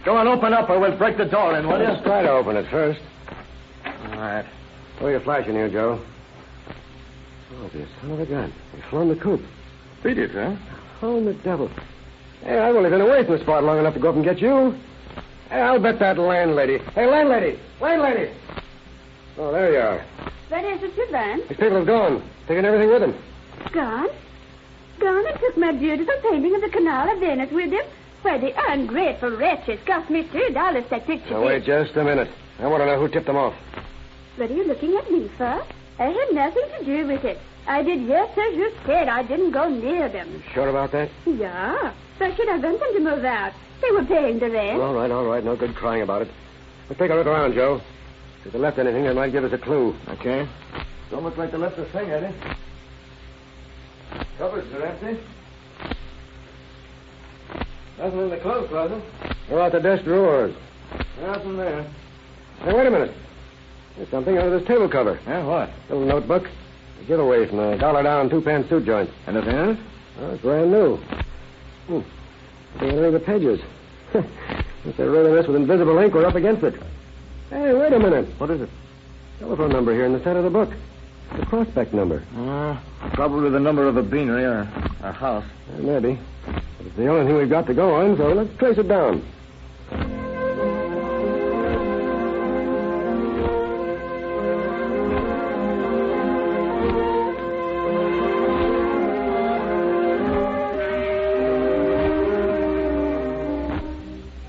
S20: Go on, open up or we'll break the door in, will you?
S12: Let's try to open it first. All right. Throw your flash in here, Joe. Oh, dear son of a gun. They flown the coop.
S20: Beat it, huh?
S12: Oh, the devil. Hey, I've only been away from the spot long enough to go up and get you. Hey, I'll bet that landlady. Hey, landlady! Landlady! Oh, there you are.
S9: That isn't your van.
S12: These people have gone. Taking everything with them.
S9: Gone? Gone and took my beautiful painting of the Canal of Venice with him? Why, the ungrateful wretches cost me $3 that picture.
S12: Now, wait just a minute. I want to know who tipped them off.
S9: What are you looking at me for? I had nothing to do with it. I did just as you said. I didn't go near them.
S12: You sure about that?
S9: Yeah. So I should have want them to move out. They were paying the rent.
S12: All right. No good crying about it. Let's take a look around, Joe. If they left anything, they might give us a clue.
S20: Okay. Don't look like they left a thing, Eddie. Cupboards are empty. Nothing in the clothes closet.
S12: What about the desk drawers?
S20: Nothing there.
S12: Hey, wait a minute. There's something under this table cover.
S20: Yeah, what?
S12: A little notebook. A giveaway from a $1 2-pan suit joint.
S20: Anything in it?
S12: Oh, it's brand new. There are the pages. If they're writing this with invisible ink, we're up against it. Hey, wait a minute.
S20: What is it?
S12: Telephone number here in the center of the book. The prospect number.
S20: Probably the number of a beanery or a house.
S12: Maybe. But it's the only thing we've got to go on, so let's trace it down.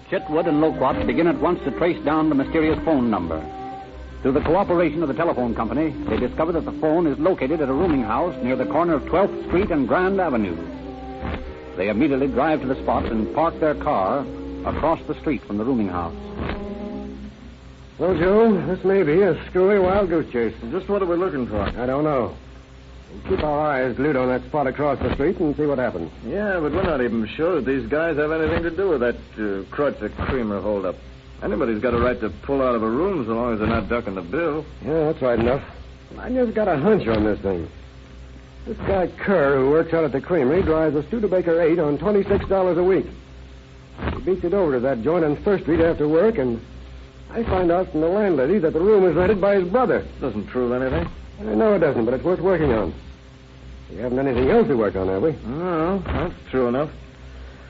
S13: Chitwood and Loquat begin at once to trace down the mysterious phone number. Through the cooperation of the telephone company, they discover that the phone is located at a rooming house near the corner of 12th Street and Grand Avenue. They immediately drive to the spot and park their car across the street from the rooming house.
S12: Well, Joe, this may be a screwy wild goose chase.
S20: Just what are we looking for?
S12: I don't know. We'll keep our eyes glued on that spot across the street and see what happens.
S20: Yeah, but we're not even sure that these guys have anything to do with that Kreutzer Creamer holdup. Anybody's got a right to pull out of a room so long as they're not ducking the bill.
S12: Yeah, that's right enough. I just got a hunch on this thing. This guy Kerr, who works out at the creamery, drives a Studebaker 8 on $26 a week. He beats it over to that joint on First Street after work, and I find out from the landlady that the room is rented by his brother.
S20: Doesn't prove anything.
S12: No, it doesn't, but it's worth working on. We haven't anything else to work on, have we?
S20: No, that's true enough.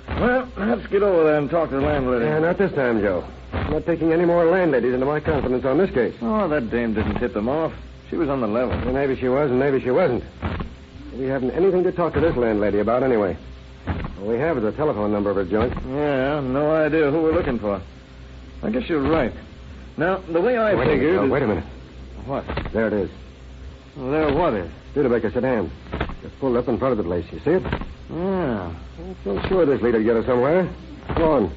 S20: Well, let's get over there and talk to the landlady.
S12: Yeah, not this time, Joe. I'm not taking any more landladies into my confidence on this case.
S20: Oh, that dame didn't tip them off. She was on the level.
S12: Well, maybe she was, and maybe she wasn't. We haven't anything to talk to this landlady about anyway. All we have is a telephone number of her joint.
S20: Yeah, no idea who we're looking for. I guess you're right. Now, the way I figured...
S12: Wait a minute.
S20: What?
S12: There it is.
S20: Well, there what is?
S12: Studebaker sedan. Just pulled up in front of the place. You see it?
S20: Yeah.
S12: I'm so sure this leader'd get us somewhere. Come on.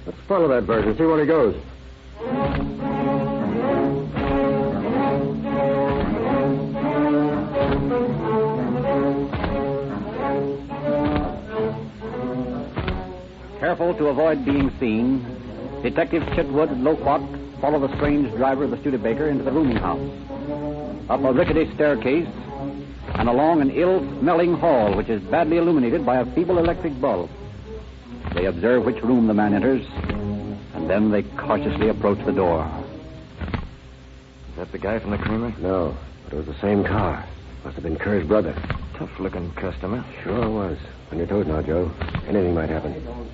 S12: Let's follow that bird and see where he goes.
S13: Careful to avoid being seen, Detectives Chitwood and Loquat follow the strange driver of the Studebaker into the rooming house, up a rickety staircase, and along an ill-smelling hall which is badly illuminated by a feeble electric bulb. They observe which room the man enters, and then they cautiously approach the door.
S20: Is that the guy from the creamery?
S12: No, but it was the same car. Must have been Kerr's brother.
S20: Tough-looking customer.
S12: Sure was. On your toes now, Joe. Anything might happen.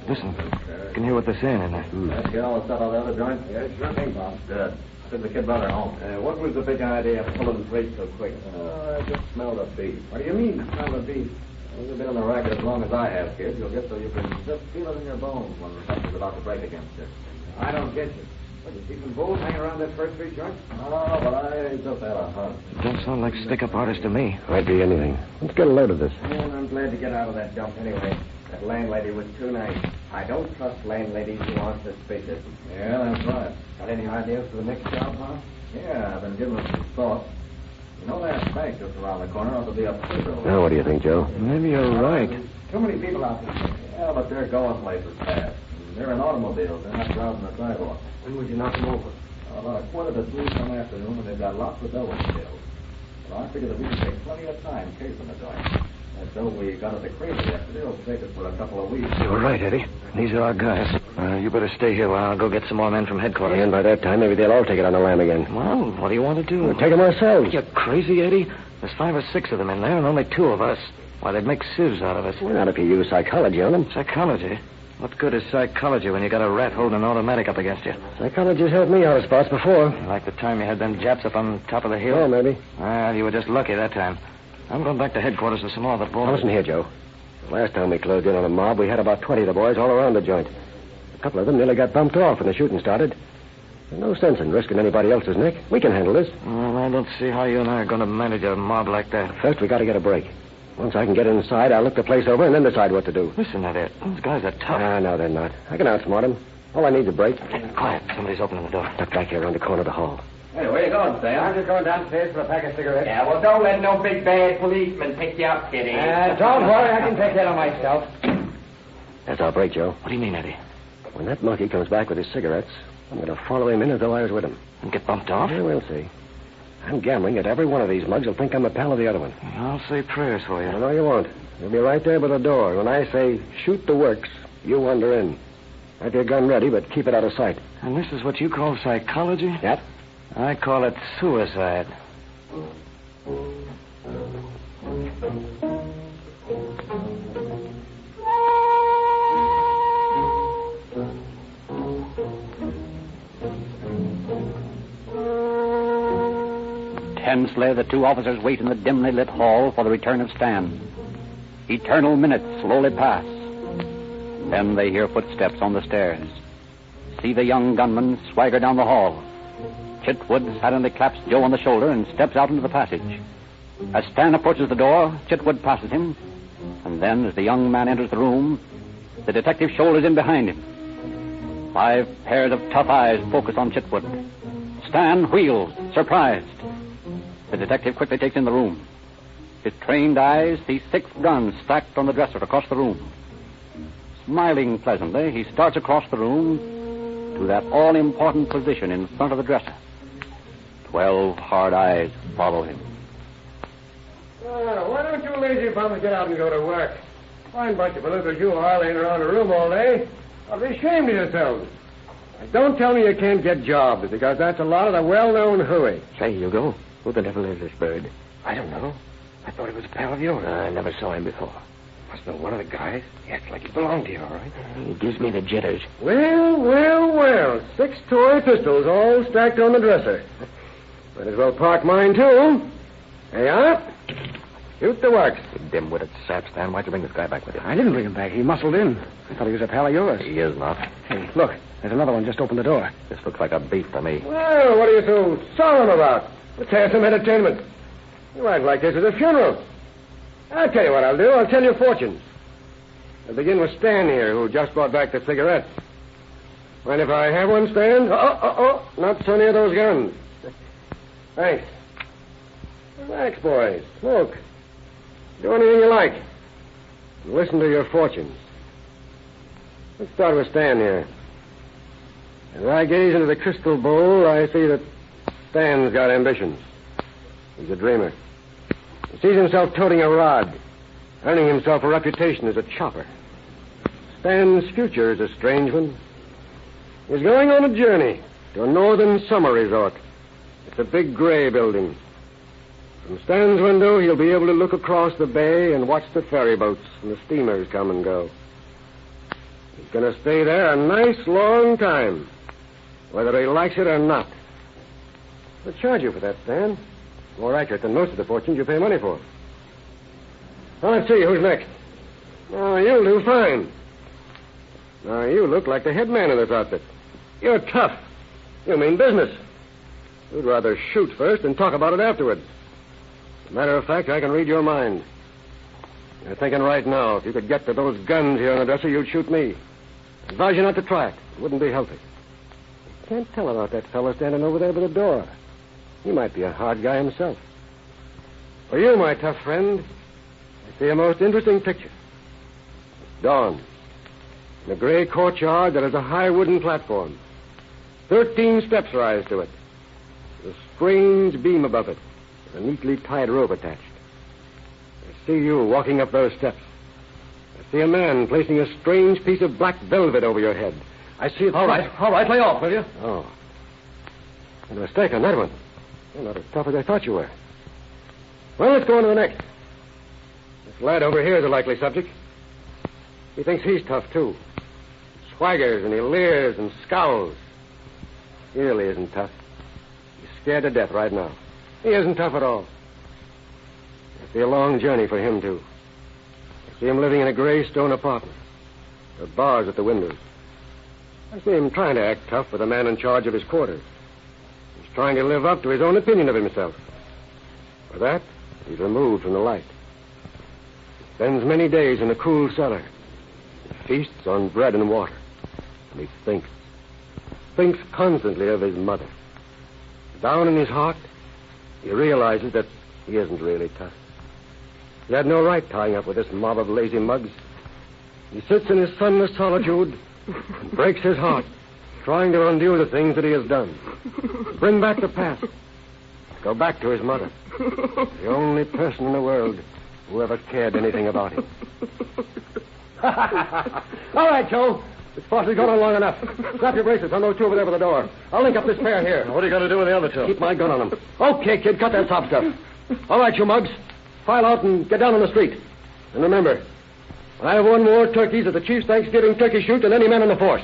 S20: Listen, you can hear what they're saying in there.
S11: Let's get all the stuff out of the other joint. Yeah, sure thing, Bob. Good. Took the kid brother home. What was the big idea of pulling the freight so quick? I just smelled a beef. What do you mean, smell a beef? Well, you've been on the racket as long as I have, kid. You'll get so you can just feel it in your bones when something's about to break against you. I don't get you. What, you see some bulls hanging around that First Street joint? Oh, but I just had a hunch.
S20: Don't sound like stick-up artist to me.
S12: Might be anything. Let's get a load of this.
S20: Yeah, I'm glad to get out of that dump anyway. That landlady was too nice. I don't trust landladies who aren't suspicious.
S11: Yeah, that's right.
S20: Got any ideas for the next job, huh?
S11: Yeah, I've been giving it some thought.
S19: You know that bank just around the corner ought to be up quicker.
S7: Now, what do you think, Joe?
S4: Maybe you're right.
S19: Too many people out there. Yeah, but they're going places fast. They're in automobiles. They're not browsing the sidewalk.
S4: When would you knock them over?
S19: About a quarter to 3 some afternoon, and they've got lots of dough in the bills. Well, I figure that we can take plenty of time casing the joint. That dough we got at the crazy yesterday will take us for a couple of weeks.
S20: You're right, Eddie. These are our guys. You better stay here while I'll go get some more men from headquarters.
S7: And by that time, maybe they'll all take it on the lam again.
S20: Well, what do you want to do?
S7: We'll take them ourselves.
S20: You're crazy, Eddie? There's 5 or 6 of them in there and only 2 of us. Why, they'd make sieves out of us.
S7: Well, not if you use psychology on them.
S20: Psychology? What good is psychology when you got a rat holding an automatic up against you?
S7: Psychology's helped me out of spots before.
S20: Like the time you had them Japs up on top of the hill?
S7: Oh, maybe.
S20: Well, you were just lucky that time. I'm going back to headquarters with some more of the boys.
S7: Now, listen here, Joe. The last time we closed in on a mob, we had about 20 of the boys all around the joint. A couple of them nearly got bumped off when the shooting started. There's no sense in risking anybody else's neck. We can handle this.
S20: Well, I don't see how you and I are going to manage a mob like that.
S7: First, we got to get a break. Once I can get inside, I'll look the place over and then decide what to do.
S20: Listen to that. Those guys are tough.
S7: No, they're not. I can outsmart them. All I need is a break.
S20: Quiet. Somebody's opening the door.
S7: Duck back here around the corner of the hall.
S19: Hey, where you going, Sam?
S12: I'm just going downstairs for a pack of cigarettes.
S14: Yeah, well, don't let no big bad policeman pick you up, kiddy.
S12: Don't worry, I can take care of myself.
S7: That's our break, Joe.
S20: What do you mean, Eddie?
S7: When that monkey comes back with his cigarettes, I'm going to follow him in as though I was with him.
S20: And get bumped off?
S7: Yeah, we'll see. I'm gambling that every one of these mugs will think I'm a pal of the other one.
S20: I'll say prayers for you.
S7: No, you won't. You'll be right there by the door. When I say shoot the works, you wander in. Have your gun ready, but keep it out of sight.
S20: And this is what you call psychology?
S7: Yep.
S20: I call it suicide.
S13: Tensely, the 2 officers wait in the dimly lit hall for the return of Stan. Eternal minutes slowly pass. Then they hear footsteps on the stairs. See the young gunman swagger down the hall. Chitwood suddenly claps Joe on the shoulder and steps out into the passage. As Stan approaches the door, Chitwood passes him. And then, as the young man enters the room, the detective shoulders in behind him. 5 pairs of tough eyes focus on Chitwood. Stan wheels, surprised. The detective quickly takes in the room. His trained eyes see 6 guns stacked on the dresser across the room. Smiling pleasantly, he starts across the room to that all-important position in front of the dresser. 12 hard eyes follow him.
S12: Why don't you lazy bums get out and go to work? Fine bunch of believers you are laying around a room all day. I'll be ashamed of yourselves. Don't tell me you can't get jobs, because that's a lot of the well-known hooey.
S7: Say, Hugo, who the devil is this bird?
S20: I don't know. I thought he was a pal of yours.
S7: I never saw him before.
S20: Must know one of the guys. He acts like he belonged to you, all right?
S7: He gives me the jitters.
S12: Well. 6 toy pistols all stacked on the dresser. Might as well park mine, too. Hey, up. Shoot the works.
S7: You dim-witted sap, Stan. Why'd you bring this guy back with you?
S12: I didn't bring him back. He muscled in. I thought he was a pal of yours.
S7: He is not.
S12: Hey, look. There's another one just opened the door.
S7: This looks like a beef to me.
S12: Well, what are you so solemn about? Let's have some entertainment. You act like this is a funeral. I'll tell you what I'll do. I'll tell you fortunes. I'll begin with Stan here, who just brought back the cigarettes. Mind if I have one, Stan? Not so near those guns. Thanks. Relax, boys. Smoke. Do anything you like. And listen to your fortunes. Let's start with Stan here. As I gaze into the crystal bowl, I see that Stan's got ambitions. He's a dreamer. He sees himself toting a rod, earning himself a reputation as a chopper. Stan's future is a strange one. He's going on a journey to a northern summer resort. It's a big gray building. From Stan's window, he'll be able to look across the bay and watch the ferry boats and the steamers come and go. He's going to stay there a nice long time, whether he likes it or not. They'll charge you for that, Stan. More accurate than most of the fortunes you pay money for. Now, let's see, who's next? Oh, you'll do fine. Now, you look like the head man of this outfit. You're tough. You mean business. You'd rather shoot first and talk about it afterwards. As a matter of fact, I can read your mind. You're thinking right now, if you could get to those guns here on the dresser, you'd shoot me. I advise you not to try it. It wouldn't be healthy. You can't tell about that fellow standing over there by the door. He might be a hard guy himself. For you, my tough friend, I see a most interesting picture. It's dawn. In a gray courtyard that has a high wooden platform. 13 steps rise to it. There's a strange beam above it, with a neatly tied rope attached. I see you walking up those steps. I see a man placing a strange piece of black velvet over your head. I see it...
S5: All right, lay off, will you?
S12: Oh. Made a mistake on that one. You're not as tough as I thought you were. Well, let's go on to the next. This lad over here is a likely subject. He thinks he's tough, too. Swaggers and he leers and scowls. He really isn't tough. He's scared to death right now. He isn't tough at all. I see a long journey for him, too. I see him living in a gray stone apartment. There are bars at the windows. I see him trying to act tough with the man in charge of his quarters. He's trying to live up to his own opinion of himself. For that, he's removed from the light. He spends many days in a cool cellar. He feasts on bread and water. And he thinks constantly of his mother. Down in his heart, he realizes that he isn't really tough. He had no right tying up with this mob of lazy mugs. He sits in his sunless solitude and breaks his heart, trying to undo the things that he has done. Bring back the past. Go back to his mother. The only person in the world who ever cared anything about him.
S5: All right, Joe. This farce has gone on long enough. Strap your bracelets on those two over there by the door. I'll link up this pair here.
S11: What are you going to do with the other two?
S5: Keep my gun on them. Okay, kid, cut that top stuff. All right, you mugs. File out and get down on the street. And remember, I have won more turkeys at the Chief's Thanksgiving turkey shoot than any man in the force.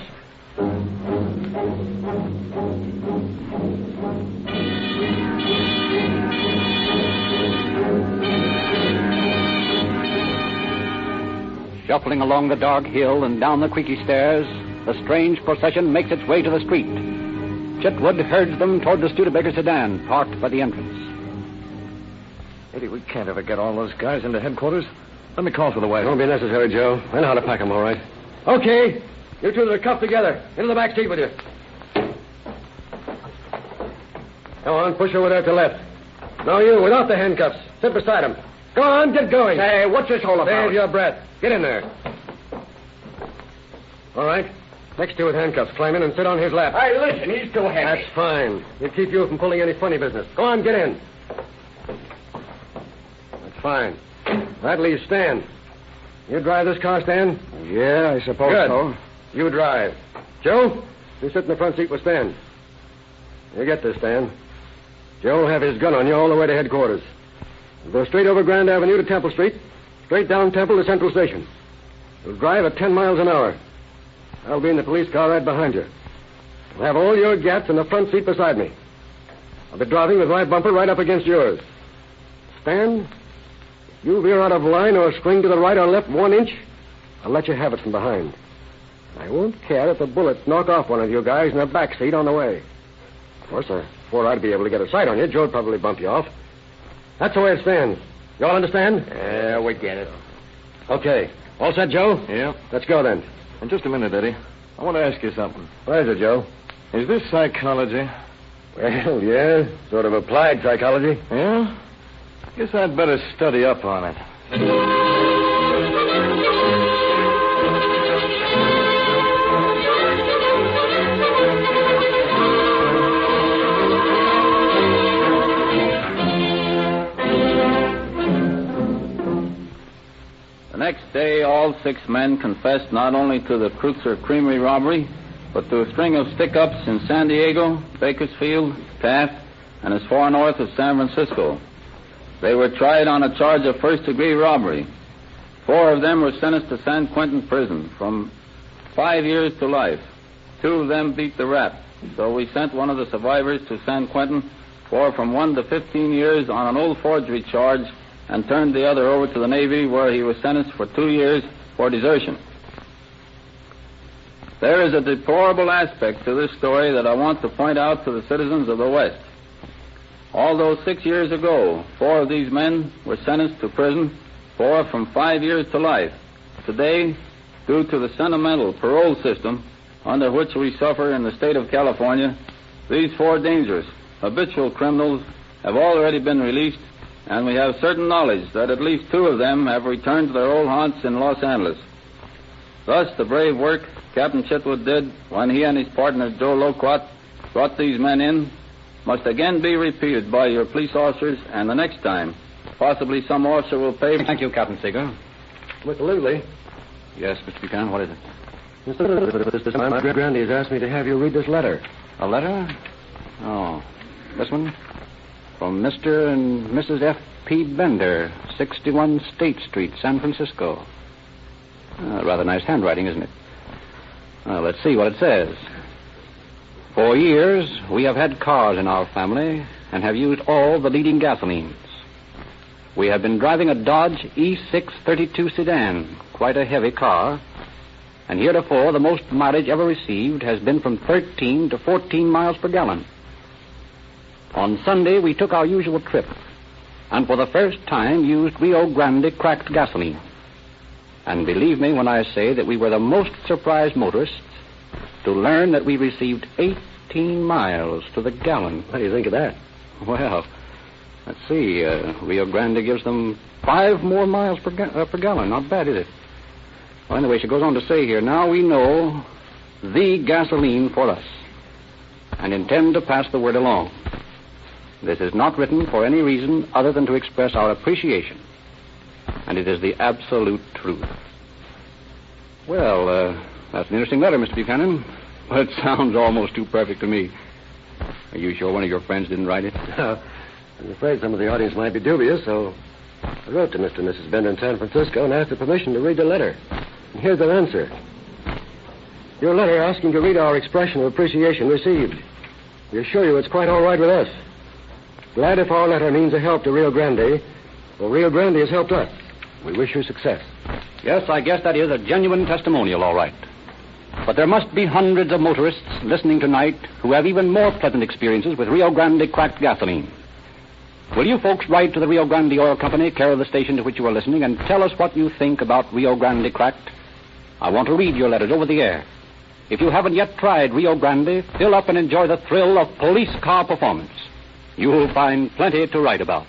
S13: Shuffling along the dark hill and down the creaky stairs, the strange procession makes its way to the street. Chitwood herds them toward the Studebaker sedan, parked by the entrance.
S11: Eddie, we can't ever get all those guys into headquarters. Let me call for the wagon.
S12: Won't be necessary, Joe. I know how to pack them, all right. Okay. You two that are cuffed together. Into the back seat with you. Come on, push over there to the left. No, you, without the handcuffs. Sit beside him. Go on, get going.
S5: Hey, what's this all about?
S12: Save your breath. Get in there. All right. Next two with handcuffs. Climb in and sit on his lap.
S14: Hey, listen, he's too heavy.
S12: That's fine. It'll keep you from pulling any funny business. Go on, get in. That's fine. That leaves Stan. You drive this car, Stan?
S14: Yeah, I suppose
S12: Good.
S14: so.
S12: You drive. Joe, you sit in the front seat with Stan. You get this, Stan. Joe will have his gun on you all the way to headquarters. You'll go straight over Grand Avenue to Temple Street, straight down Temple to Central Station. You'll drive at 10 miles an hour. I'll be in the police car right behind you. You'll have all your gats in the front seat beside me. I'll be driving with my bumper right up against yours. Stan, if you veer out of line or swing to the right or left 1 inch, I'll let you have it from behind. I won't care if the bullets knock off one of you guys in the back seat on the way. Of course, before I'd be able to get a sight on you, Joe'd probably bump you off. That's the way it stands. You all understand?
S14: Yeah, we get it.
S12: Okay. All set, Joe?
S11: Yeah.
S12: Let's go then.
S11: In just a minute, Eddie. I want to ask you something.
S12: What is it, Joe?
S11: Is this psychology?
S12: Well, yeah. Sort of applied psychology.
S11: Yeah? Guess I'd better study up on it.
S19: The next day, all 6 men confessed not only to the Kreutzer Creamery robbery, but to a string of stick-ups in San Diego, Bakersfield, Taft, and as far north as San Francisco. They were tried on a charge of first-degree robbery. 4 of them were sentenced to San Quentin prison from 5 years to life. 2 of them beat the rap, so we sent one of the survivors to San Quentin for from 1 to 15 years on an old forgery charge and turned the other over to the Navy, where he was sentenced for 2 years for desertion. There is a deplorable aspect to this story that I want to point out to the citizens of the West. Although 6 years ago, 4 of these men were sentenced to prison, 4 from 5 years to life, today, due to the sentimental parole system under which we suffer in the state of California, these 4 dangerous, habitual criminals have already been released and we have certain knowledge that at least 2 of them have returned to their old haunts in Los Angeles. Thus, the brave work Captain Chitwood did when he and his partner Joe Loquat brought these men in must again be repeated by your police officers, and the next time, possibly some officer will pay...
S13: Thank you, Captain Seeger.
S12: Mr. Lively.
S13: Yes, Mr. Buchanan, what is it?
S12: Mr. My Grandy has asked me to have you read this letter.
S13: A letter? Oh, this one? From Mr. and Mrs. F.P. Bender, 61 State Street, San Francisco. Rather nice handwriting, isn't it? Let's see what it says. For years, we have had cars in our family and have used all the leading gasolines. We have been driving a Dodge E632 sedan, quite a heavy car, and heretofore the most mileage ever received has been from 13 to 14 miles per gallon. On Sunday, we took our usual trip, and for the first time used Rio Grande cracked gasoline. And believe me when I say that we were the most surprised motorists to learn that we received 18 miles to the gallon.
S12: What do you think of that?
S13: Well, let's see. Rio Grande gives them 5 more miles per gallon. Not bad, is it? Well, anyway, she goes on to say here, now we know the gasoline for us and intend to pass the word along. This is not written for any reason other than to express our appreciation. And it is the absolute truth. Well, that's an interesting letter, Mr. Buchanan. But it sounds almost too perfect to me. Are you sure one of your friends didn't write it?
S12: I'm afraid some of the audience might be dubious, so I wrote to Mr. and Mrs. Bender in San Francisco and asked for permission to read the letter. And here's their answer. Your letter asking to read our expression of appreciation received. We assure you it's quite all right with us. Glad if our letter means a help to Rio Grande. Well, Rio Grande has helped us. We wish you success.
S13: Yes, I guess that is a genuine testimonial, all right. But there must be hundreds of motorists listening tonight who have even more pleasant experiences with Rio Grande cracked gasoline. Will you folks write to the Rio Grande Oil Company, care of the station to which you are listening, and tell us what you think about Rio Grande cracked? I want to read your letters over the air. If you haven't yet tried Rio Grande, fill up and enjoy the thrill of police car performance. You'll find plenty to write about.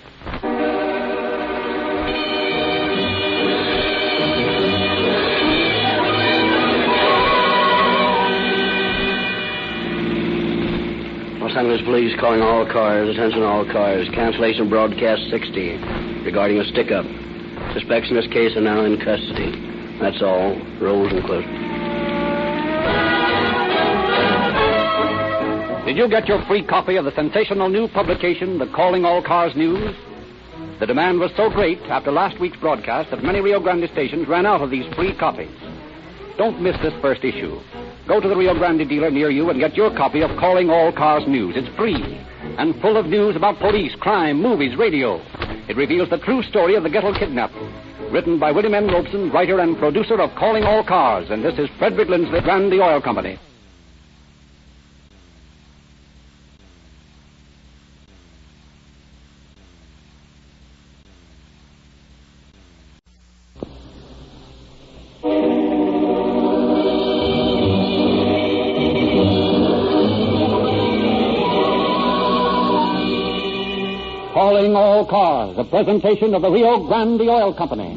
S7: Los Angeles Police calling all cars. Attention all cars. Cancellation broadcast 60 regarding a stick-up. Suspects in this case are now in custody. That's all. Rolls and close.
S13: Did you get your free copy of the sensational new publication, the Calling All Cars News? The demand was so great after last week's broadcast that many Rio Grande stations ran out of these free copies. Don't miss this first issue. Go to the Rio Grande dealer near you and get your copy of Calling All Cars News. It's free and full of news about police, crime, movies, radio. It reveals the true story of the Gettle kidnap. Written by William N. Robeson, writer and producer of Calling All Cars. And this is Frederick Lindsley, Grande Oil Company. Calling All Cars, a presentation of the Rio Grande Oil Company.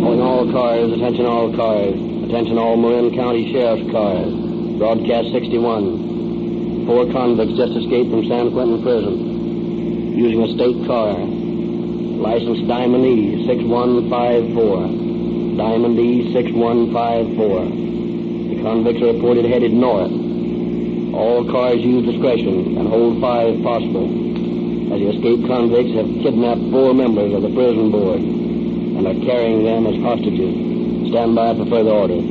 S7: Calling all cars, attention all cars. Attention all Marin County Sheriff's cars. Broadcast 61. 4 convicts just escaped from San Quentin prison. Using a state car. License Diamond E 6154. Diamond E 6154. The convicts are reported headed north. All cars use discretion and hold 5 possible, as the escaped convicts have kidnapped 4 members of the prison board and are carrying them as hostages. Stand by for further orders.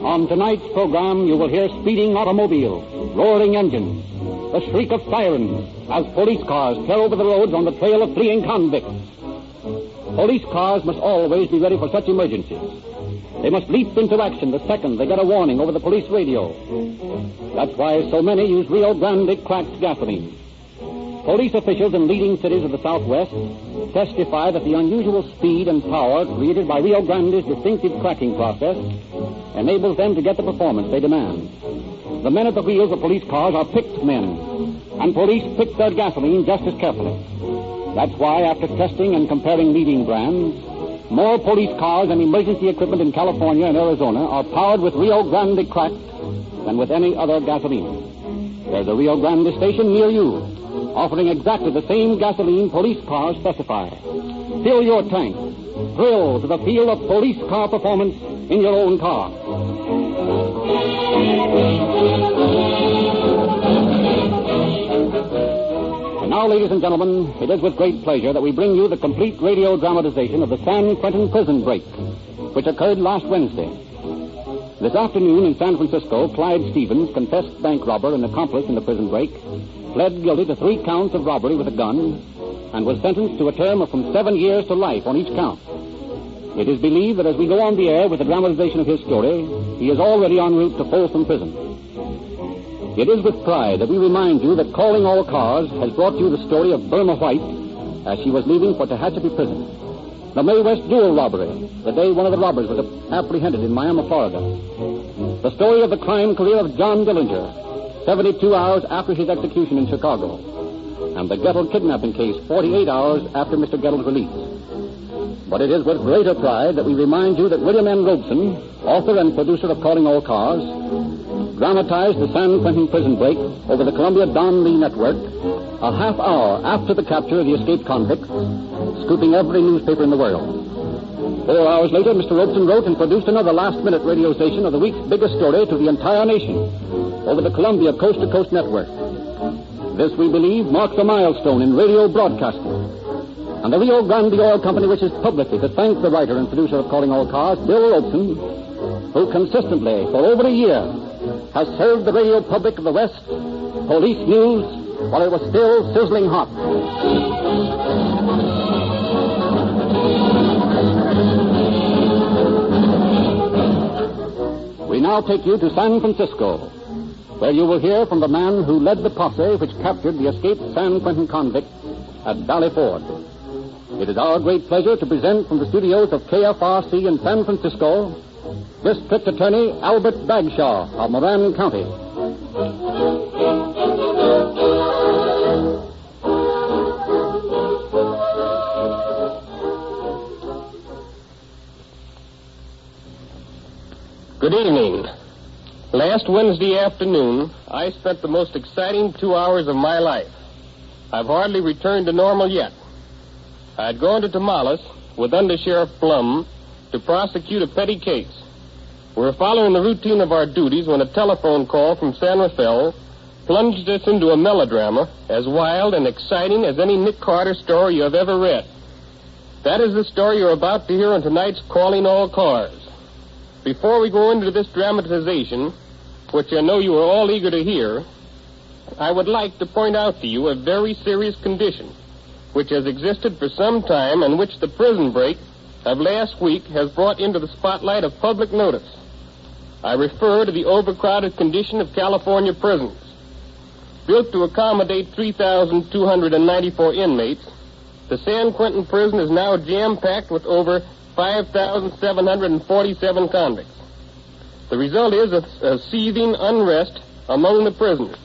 S13: On tonight's program, you will hear speeding automobiles, roaring engines, the shriek of sirens as police cars tear over the roads on the trail of fleeing convicts. Police cars must always be ready for such emergencies. They must leap into action the second they get a warning over the police radio. That's why so many use Rio Grande cracked gasoline. Police officials in leading cities of the Southwest testify that the unusual speed and power created by Rio Grande's distinctive cracking process enables them to get the performance they demand. The men at the wheels of police cars are picked men, and police pick their gasoline just as carefully. That's why, after testing and comparing leading brands, more police cars and emergency equipment in California and Arizona are powered with Rio Grande cracked than with any other gasoline. There's a Rio Grande station near you, offering exactly the same gasoline police cars specify. Fill your tank. Thrill to the feel of police car performance in your own car. And now, ladies and gentlemen, it is with great pleasure that we bring you the complete radio dramatization of the San Quentin prison break, which occurred last Wednesday. This afternoon in San Francisco, Clyde Stevens, confessed bank robber and accomplice in the prison break, pled guilty to 3 counts of robbery with a gun and was sentenced to a term of from 7 years to life on each count. It is believed that as we go on the air with the dramatization of his story, he is already en route to Folsom Prison. It is with pride that we remind you that Calling All Cars has brought you the story of Burma White as she was leaving for Tehachapi Prison. The May West duel robbery, the day one of the robbers was apprehended in Miami, Florida. The story of the crime career of John Dillinger, 72 hours after his execution in Chicago. And the Gettle kidnapping case, 48 hours after Mr. Gettle's release. But it is with greater pride that we remind you that William N. Robeson, author and producer of Calling All Cars, dramatized the San Quentin prison break over the Columbia Don Lee Network a half hour after the capture of the escaped convicts, scooping every newspaper in the world. 4 hours later, Mr. Robeson wrote and produced another last-minute radio station of the week's biggest story to the entire nation over the Columbia Coast-to-Coast Network. This, we believe, marks a milestone in radio broadcasting. And the Rio Grande Oil Company wishes publicly to thank the writer and producer of Calling All Cars, Bill Robeson, who consistently, for over a year, has served the radio public of the West police news while it was still sizzling hot. We now take you to San Francisco, where you will hear from the man who led the posse which captured the escaped San Quentin convicts at Valley Ford. It is our great pleasure to present from the studios of KFRC in San Francisco, District Attorney Albert Bagshaw of Moran County.
S10: Good evening. Last Wednesday afternoon, I spent the most exciting 2 hours of my life. I've hardly returned to normal yet. I had gone to Tamales with Under Sheriff Blum to prosecute a petty case. We were following the routine of our duties when a telephone call from San Rafael plunged us into a melodrama as wild and exciting as any Nick Carter story you have ever read. That is the story you're about to hear on tonight's Calling All Cars. Before we go into this dramatization, which I know you are all eager to hear, I would like to point out to you a very serious condition which has existed for some time and which the prison break of last week has brought into the spotlight of public notice. I refer to the overcrowded condition of California prisons. Built to accommodate 3,294 inmates, the San Quentin prison is now jam-packed with over 5,747 convicts. The result is a seething unrest among the prisoners.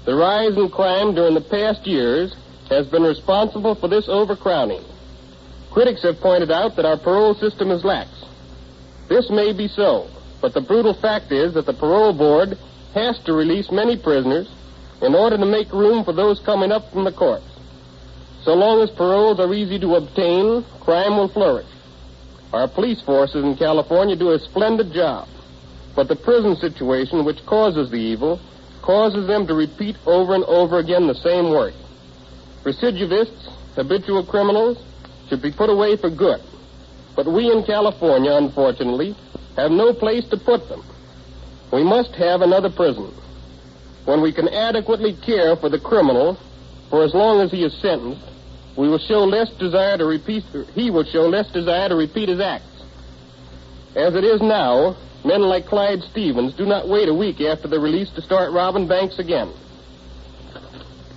S10: The rise in crime during the past years has been responsible for this overcrowding. Critics have pointed out that our parole system is lax. This may be so, but the brutal fact is that the parole board has to release many prisoners in order to make room for those coming up from the courts. So long as paroles are easy to obtain, crime will flourish. Our police forces in California do a splendid job, but the prison situation which causes the evil causes them to repeat over and over again the same work. Recidivists, habitual criminals, should be put away for good. But we in California, unfortunately, have no place to put them. We must have another prison. When we can adequately care for the criminal for as long as he is sentenced, he will show less desire to repeat his acts. As it is now, men like Clyde Stevens do not wait a week after they're released to start robbing banks again.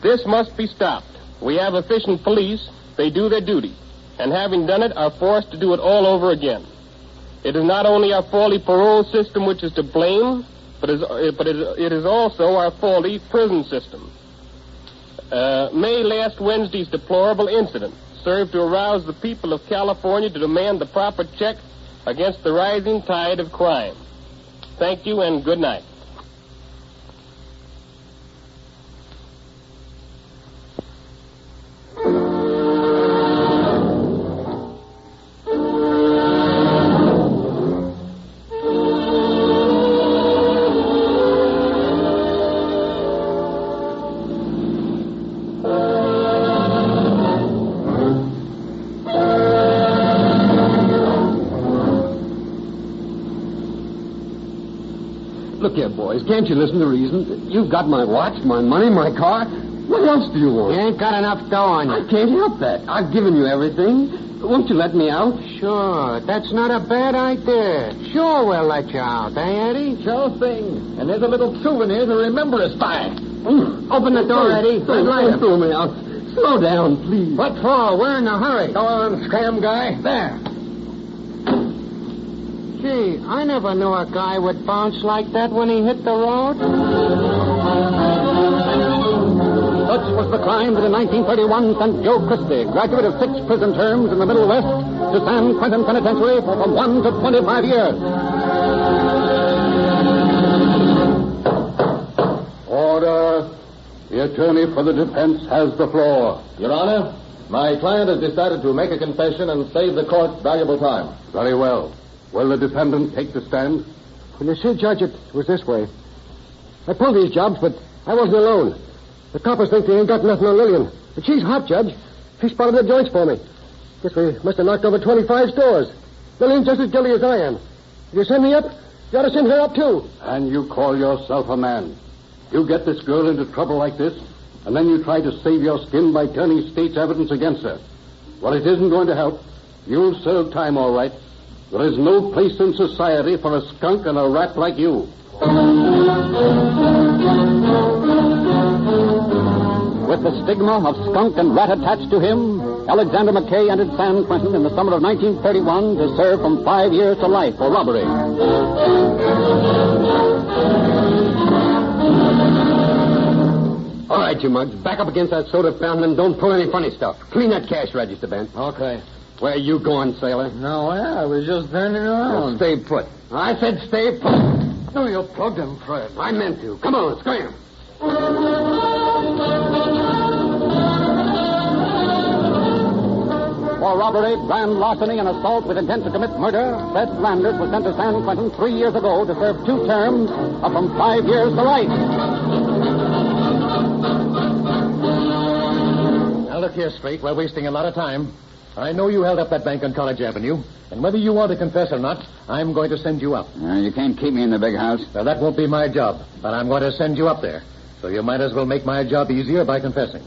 S10: This must be stopped. We have efficient police. They do their duty. And having done it, are forced to do it all over again. It is not only our faulty parole system which is to blame, but it is also our faulty prison system. May last Wednesday's deplorable incident served to arouse the people of California to demand the proper check against the rising tide of crime. Thank you and good night.
S12: Look here, boys, can't you listen to reason? You've got my watch, my money, my car. What else do you want?
S14: You ain't got enough dough on you.
S12: I can't help that. I've given you everything. Won't you let me out?
S14: Sure, that's not a bad idea. Sure, we'll let you out, eh, Eddie?
S12: Sure thing. And there's a little souvenir to remember us by.
S14: Open the door, Eddie.
S12: Don't throw me out. Slow down, please.
S14: What for? We're in a hurry.
S12: Go on, scram guy. There.
S14: Gee, I never knew a guy would bounce like that when he hit the road.
S13: Such was the crime that in 1931 sent Joe Christie, graduate of 6 prison terms in the Middle West, to San Quentin Penitentiary for from 1 to 25 years.
S15: Order. The attorney for the defense has the floor.
S12: Your Honor, my client has decided to make a confession and save the court valuable time.
S15: Very well. Will the defendant take the stand?
S12: Well, you see, Judge, it was this way. I pulled these jobs, but I wasn't alone. The coppers think they ain't got nothing on Lillian. But she's hot, Judge. She spotted the joints for me. Guess we must have knocked over 25 stores. Lillian's just as guilty as I am. If you send me up, you ought to send her up, too.
S15: And you call yourself a man. You get this girl into trouble like this, and then you try to save your skin by turning state's evidence against her. Well, it isn't going to help. You'll serve time, all right. There is no place in society for a skunk and a rat like you.
S13: With the stigma of skunk and rat attached to him, Alexander McKay entered San Quentin in the summer of 1931 to serve from 5 years to life for robbery.
S12: All right, you mugs. Back up against that soda fountain and don't pull any funny stuff. Clean that cash register, Ben.
S14: Okay.
S12: Where you going, sailor?
S14: Nowhere. I was just turning around.
S12: Well, stay put. I said stay put.
S14: No, you plugged him, Fred.
S12: I meant to. Come on, scram.
S13: For robbery, grand larceny, and assault with intent to commit murder, Fred Landers was sent to San Quentin 3 years ago to serve 2 terms of from 5 years to life.
S12: Now, look here, Straight. We're wasting a lot of time. I know you held up that bank on College Avenue, and whether you want to confess or not, I'm going to send you up.
S3: You can't keep me in the big house.
S12: Now, that won't be my job, but I'm going to send you up there. So you might as well make my job easier by confessing.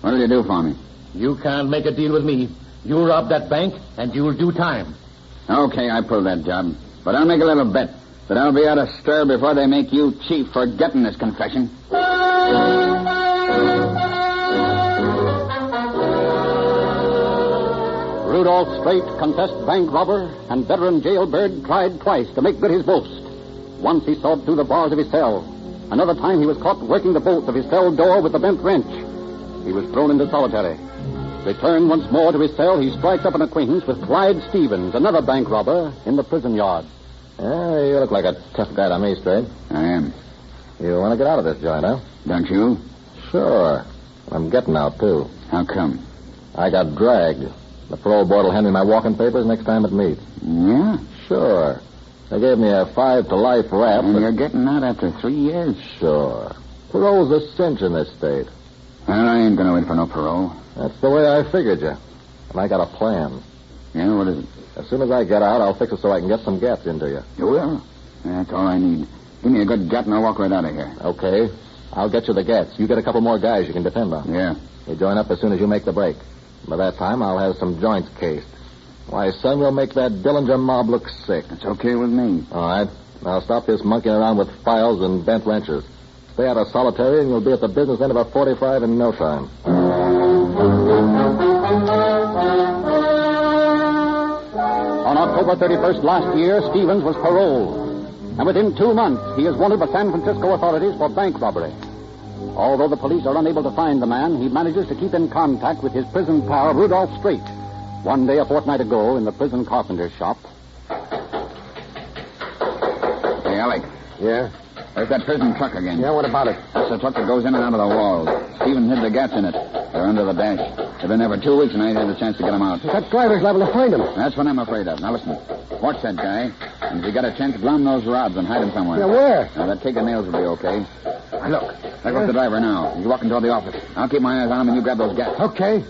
S3: What'll you do for me?
S12: You can't make a deal with me. You rob that bank, and you'll do time.
S3: Okay, I pulled that job. But I'll make a little bet that I'll be out of stir before they make you chief for getting this confession.
S13: Rudolph Strait, confessed bank robber, and veteran jailbird tried twice to make good his boast. Once he sawed through the bars of his cell. Another time he was caught working the bolts of his cell door with the bent wrench. He was thrown into solitary. Returned once more to his cell, he strikes up an acquaintance with Clyde Stevens, another bank robber, in the prison yard.
S18: Yeah, you look like a tough guy to me, Strait.
S3: I am.
S18: You want to get out of this joint, huh?
S3: Don't you?
S18: Sure. I'm getting out, too.
S3: How come?
S18: I got dragged. The parole board will hand me my walking papers next time it meets.
S3: Yeah?
S18: Sure. They gave me a 5 to life rap.
S3: And you're getting out after 3 years?
S18: Sure. Parole's a cinch in this state.
S3: Well, I ain't going to wait for no parole.
S18: That's the way I figured you. And I got a plan.
S3: Yeah, what is it?
S18: As soon as I get out, I'll fix it so I can get some gaps into you.
S3: You will? That's all I need. Give me a good gut and I'll walk right out of here.
S18: Okay. I'll get you the gats. You get a couple more guys you can depend on.
S3: Yeah.
S18: You join up as soon as you make the break. By that time, I'll have some joints cased. Why, son, we'll make that Dillinger mob look sick.
S3: That's okay with me.
S18: All right. Now stop this monkeying around with files and bent wrenches. Stay out of solitary, and you'll be at the business end of a 45 in no time.
S13: On October 31st last year, Stevens was paroled. And within 2 months, he is wanted by San Francisco authorities for bank robbery. Although the police are unable to find the man, he manages to keep in contact with his prison pal, Rudolph Straight. One day, a fortnight ago, in the prison carpenter's shop.
S3: Hey, Alec.
S12: Yeah?
S3: There's that prison truck again.
S12: Yeah, what about it?
S3: That's the truck that goes in and out of the walls. Stephen hid the gaps in it. They're under the dash. They've been there for 2 weeks, and I ain't had a chance to get them out.
S12: That driver's liable to find him.
S3: That's what I'm afraid of. Now, listen. Watch that guy. And if you got a chance, glom those rods and hide him somewhere.
S12: Yeah, where?
S3: Now, that take of nails will be okay. Now, look. There goes the driver now. He's walking toward the office. I'll keep my eyes on him, and you grab those gaps.
S12: Okay.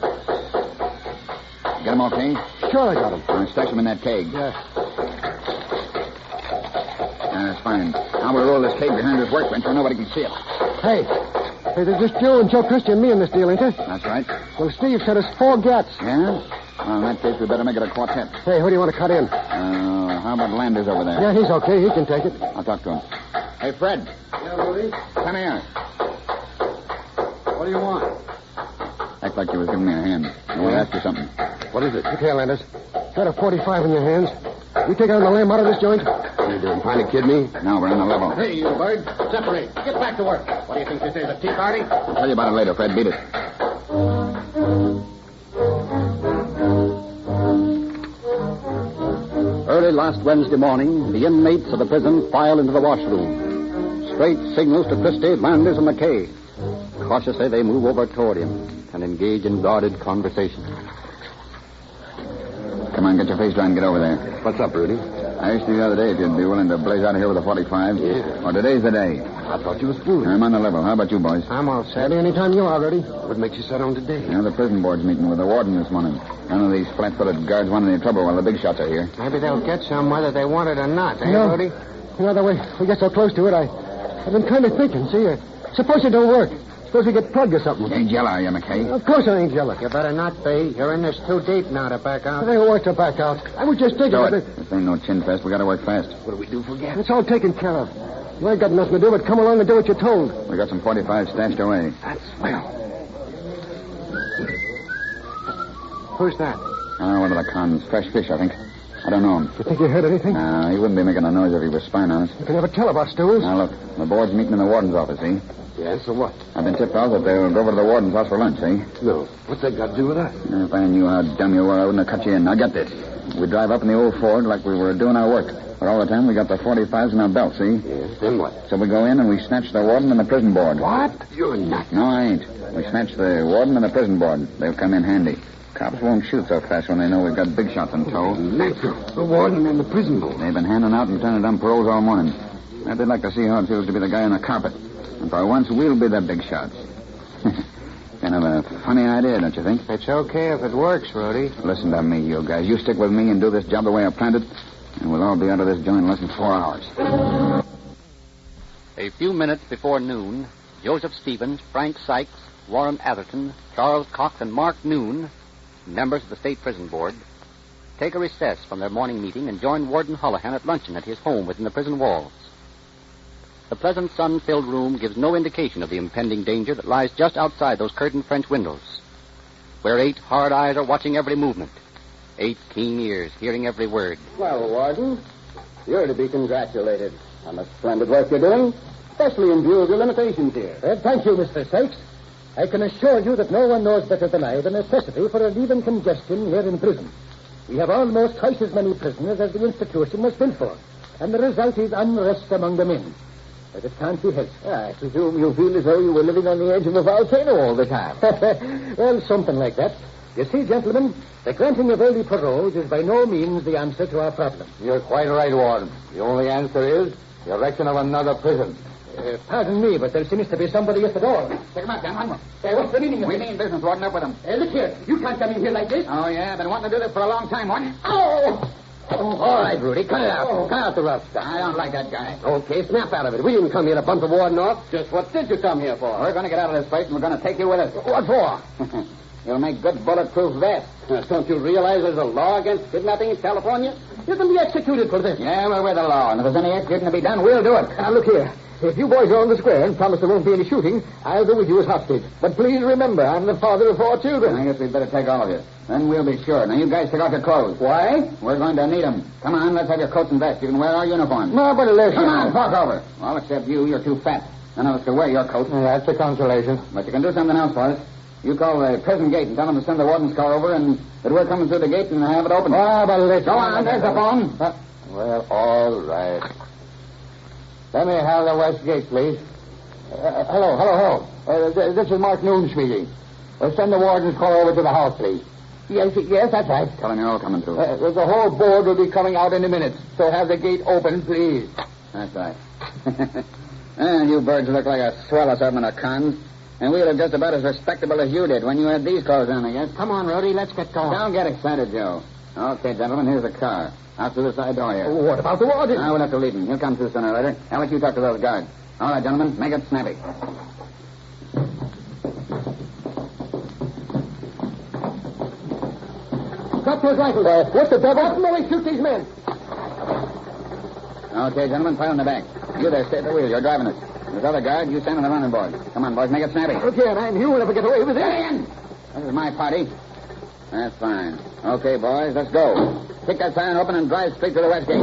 S3: Get him okay?
S12: Sure, I got him.
S3: I'll stash him in that keg.
S12: Yeah.
S3: That's fine. Now we'll roll this keg behind this workbench where nobody can see it.
S12: Hey, there's just Joe and Joe Christie and me in this deal, ain't there?
S3: That's right.
S12: Well, Steve said us 4 gats.
S3: Yeah? Well, in that case, we better make it a quartet.
S12: Hey, who do you want to cut in?
S3: How about Landers over there?
S12: Yeah, he's okay. He can take it.
S3: I'll talk to him. Hey, Fred.
S12: Yeah, Rudy?
S3: Come here.
S12: What do you want?
S3: Act like you was giving me a hand. I want to ask you something.
S12: What is it? Look here, Landers. Got a 45 in your hands. You take out the lamb out of this joint? What are you doing, trying to kid me?
S3: No, we're on the level.
S13: Hey, you bird. Separate. Get back to work. What do you think this is, a tea party?
S3: I'll tell you about it later, Fred. Beat it.
S13: Early last Wednesday morning, the inmates of the prison file into the washroom. Straight signals to Christie, Landers, and McKay. Cautiously, they move over toward him and engage in guarded conversation.
S3: Come on, get your face dry and get over there.
S12: What's up, Rudy?
S3: I asked you the other day if you'd be willing to blaze out of here with a 45.
S12: Yeah.
S3: Well, today's the day.
S12: I thought you was fooling.
S3: I'm on the level. How about you, boys?
S12: I'm all set. Anytime you are, Rudy. What makes you set on today?
S3: You know, the prison board's meeting with the warden this morning. None of these flat-footed guards want any trouble while the big shots are here.
S14: Maybe they'll get some whether they want it or not, eh, Rudy?
S12: You know, the way we get so close to it, I've been kind of thinking. See, suppose it don't work. Suppose we get plugged or something.
S3: You ain't yellow, are you, McKay?
S12: Of course I ain't jealous.
S14: You better not be. You're in this too deep now to back out.
S12: It ain't worth to back out. I was just thinking
S3: Do
S12: of
S3: it. This ain't no chin fest. We gotta work fast.
S12: What do we do for gas? It's all taken care of. You ain't got nothing to do but come along and do what you're told.
S3: We got some 45 stashed away.
S12: That's swell. Who's that?
S3: One of the cons. Fresh fish, I think. I don't know him.
S12: You think you heard anything?
S3: No, he wouldn't be making a noise if he was spying on us.
S12: You can never tell about stools.
S3: Now, look. The board's meeting in the warden's office, see?
S12: Yeah, so what?
S3: I've been tipped off that they'll go over to the warden's house for lunch, see?
S12: No. What's that got to do with us?
S3: If I knew how dumb you were, I wouldn't have cut you in. Now, get this. We drive up in the old Ford like we were doing our work. But all the time, we got the 45s in our belt, see?
S12: Yeah, then what?
S3: So we go in and we snatch the warden and the prison board.
S12: What? You're nuts.
S3: No, I ain't. We snatch the warden and the prison board. They'll come in handy. Cops won't shoot so fast when they know we've got big shots in tow.
S12: Natural. The warden and the prison board.
S3: They've been handing out and turning down paroles all morning. I'd like to see how it feels to be the guy on the carpet. And for once, we'll be the big shots. Kind of a funny idea, don't you think?
S14: It's okay if it works, Rudy.
S3: Listen to me, you guys. You stick with me and do this job the way I planned it, and we'll all be out of this joint in less than 4 hours.
S13: A few minutes before noon, Joseph Stevens, Frank Sykes, Warren Atherton, Charles Cox, and Mark Noon, members of the State Prison Board, take a recess from their morning meeting and join Warden Holohan at luncheon at his home within the prison walls. The pleasant sun-filled room gives no indication of the impending danger that lies just outside those curtained French windows, where 8 hard eyes are watching every movement, 8 keen ears hearing every word.
S2: Well, Warden, you're to be congratulated on the splendid work you're doing, especially in view of your limitations here.
S6: Thank you, Mr. Sykes. I can assure you that no one knows better than I the necessity for relieving congestion here in prison. We have almost twice as many prisoners as the institution was built for, and the result is unrest among the men. But it can't be helped.
S2: I presume you feel as though you were living on the edge of a volcano all the time.
S6: Well, something like that. You see, gentlemen, the granting of early paroles is by no means the answer to our problem.
S18: You're quite right, Warden. The only answer is the erection of another prison.
S6: Pardon me, but there seems to be somebody at the door.
S3: Take him out, Dan. Run.
S6: What's the meaning of
S3: We
S6: it?
S3: mean business, Warden. Up with him.
S6: Look here. You can't come in here like this.
S3: Oh, yeah? I've been wanting to do this for a long time, Warden.
S6: Oh!
S2: All right, Rudy, cut it out. Cut out the rough stuff.
S3: I don't like that guy.
S2: Okay, snap out of it. We didn't come here to bump the warden off. Just what did you come here for?
S3: We're going to get out of this place, and we're going to take you with us.
S2: What for? You'll make good bulletproof vests. Don't you realize there's a law against kidnapping in California? You can be executed for this.
S18: Yeah, well, we're the law, and if there's any executing to be done, we'll do it.
S12: Now, look here. If you boys are on the square and promise there won't be any shooting, I'll go with you as hostage. But please remember, I'm the father of 4 children.
S18: I guess we'd better take all of you. Then we'll be sure. Now, you guys take off your clothes.
S12: Why?
S18: We're going to need them. Come on, let's have your coats and vests. You can wear our uniforms.
S12: No, but listen.
S18: Come on, talk over. Well, except you. You're too fat. None of us can wear your coat.
S12: That's a consolation.
S18: But you can do something else for us. You call the prison gate and tell them to send the warden's car over and that we're coming through the gate and have it open.
S12: Oh, but listen.
S18: Go on, there's the phone.
S12: Well, all right. Let me have the west gate, please. Hello. This is Mark Noon speaking. Send the warden's car over to the house, please. Yes, that's right.
S18: Tell them you're all coming through.
S12: The whole board will be coming out in a minute, so have the gate open, please.
S18: That's right. And you birds look like a swell assortment of cons. And we look just about as respectable as you did when you had these clothes on, I guess.
S14: Come on, Rudy, let's get going.
S18: Don't get excited, Joe. Okay, gentlemen, here's the car. Out through the side door here.
S12: What about the warden?
S18: We'll have to leave him. He'll come through sooner or later. I'll let you talk to those guards. All right, gentlemen, make it snappy.
S12: Drop those rifles. What the devil? No, shoot these men.
S18: Okay, gentlemen, pile in the back. You there, stay at the wheel. You're driving it. This other guard, you stand on the running board. Come on, boys, make it snappy.
S12: Okay, and I'm here whenever I get away with it.
S18: Get in! This is my party. That's fine. Okay, boys, let's go. Kick that siren open and drive straight to the west gate.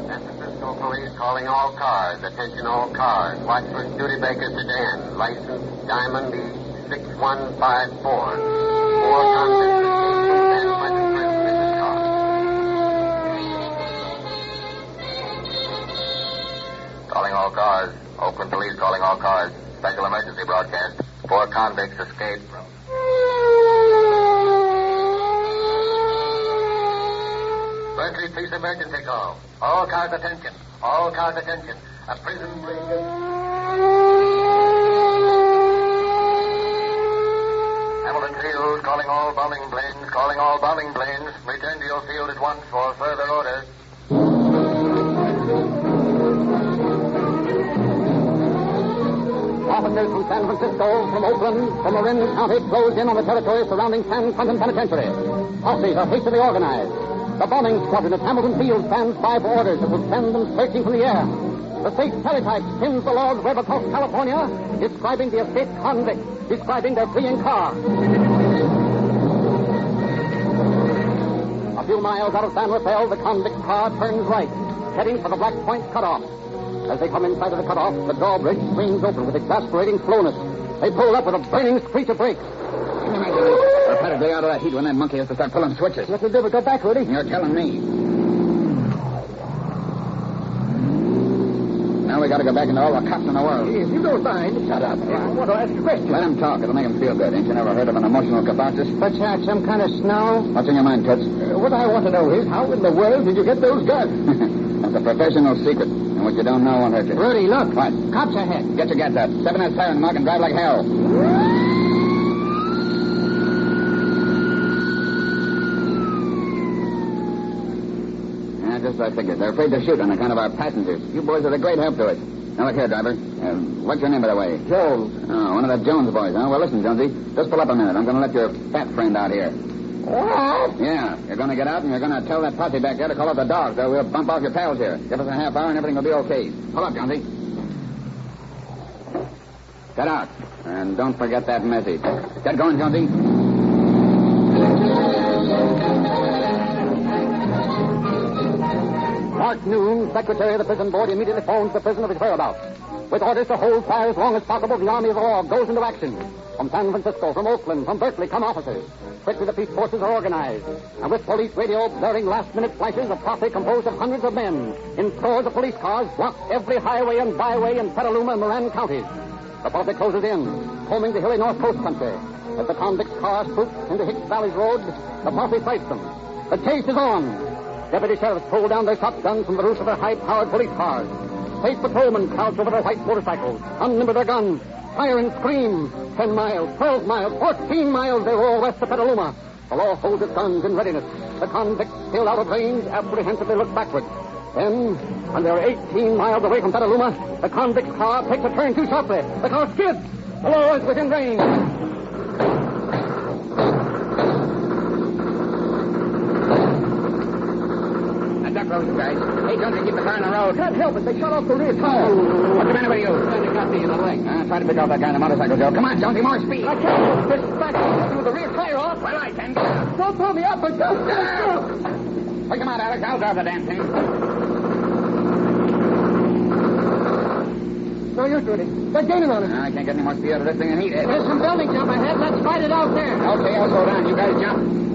S16: San Francisco Police calling all cars. Attention all cars. Watchman Studebaker sedan. License Diamond E6154. 4 convicts escaped from San Quentin prison in this car. Calling all cars. Oakland Police calling all cars. Special emergency broadcast. 4 convicts escaped from... Berkeley Police emergency call. All cars attention. All cars attention. A prison break. Hamilton Field calling all bombing planes. Calling all bombing planes. Return to your field at once for further orders.
S2: Officers from San Francisco, from Oakland, from Marin County closed in on the territory surrounding San Quentin Penitentiary. Posses are hastily organized. The bombing squadron at Hamilton Field stands by for orders that will send them searching from the air. The state teletype spins the log web across California, describing the escaped convicts, describing their fleeing car. A few miles out of San Rafael, the convict car turns right, heading for the Black Point cutoff. As they come inside of the cutoff, the drawbridge swings open with exasperating slowness. They pull up with a burning screech of brakes.
S18: We're practically out of that heat when that monkey has to start pulling switches.
S12: Let the devil go back, Rudy.
S18: You're telling me. Now we got to go back into all the cops in the world.
S12: If you don't mind, shut up. I want to ask a question.
S18: Let him talk. It'll make him feel good. Ain't you never heard of an emotional catharsis?
S14: What's that, some kind of snow?
S18: What's in your mind, Toots?
S12: What I want to know is, how in the world did you get those guns?
S18: That's a professional secret. And what you don't know won't hurt you.
S14: Rudy, look.
S18: What?
S14: Cops ahead.
S18: Get your gats out. Step in that siren mark and drive like hell. Just as I figured. They're afraid to shoot on account of our passengers. You boys are a great help to us. Now, look here, driver. What's your name, by the way?
S12: Jones.
S18: Oh, one of the Jones boys, huh? Well, listen, Jonesy. Just pull up a minute. I'm going to let your fat friend out here.
S12: What?
S18: Yeah. You're going to get out and you're going to tell that posse back there to call out the dogs, or we'll bump off your pals here. Give us a half hour and everything will be okay. Pull up, Jonesy. Get out. And don't forget that message. Get going, Jonesy.
S2: Mark Noon, secretary of the prison board, immediately phones the prison of his whereabouts. With orders to hold fire as long as possible, the army of the law goes into action. From San Francisco, from Oakland, from Berkeley come officers. Quickly the peace forces are organized. And with police radio blaring last-minute flashes, a posse composed of hundreds of men in scores of police cars block every highway and byway in Petaluma and Marin counties. The posse closes in, combing the hilly north coast country. As the convicts' car swoops into Hicks Valley's road, the posse sights them. The chase is on. Deputy sheriffs pull down their shotguns from the roofs of their high-powered police cars. State patrolmen crouch over their white motorcycles, unlimber their guns, fire and scream. 10 miles, 12 miles, 14 miles they roll west of Petaluma. The law holds its guns in readiness. The convicts, still out of range, apprehensively look backward.
S7: Then, when they're 18 miles away from Petaluma, the convict's car takes a turn too sharply. The car skids. The law is within range.
S18: Duck road, you guys. Hey, don't you keep the car on the road.
S7: Can't help it. They shot off the rear tire.
S18: What's the matter with you?
S7: They got me in the leg.
S18: Try to pick off that guy on the motorcycle, Joe. Come on, Jonesy, more speed.
S7: I can't. This back with the rear tire off.
S18: Well, I can.
S7: Don't pull me up, but just...
S18: Well, come on, Alex. I'll drive the damn thing.
S7: No use, Rudy. They're gaining on us.
S18: I can't get any more speed out of this thing than he did.
S7: There's some buildings up ahead. Let's fight it out there.
S18: Okay, I'll slow down. You guys jump.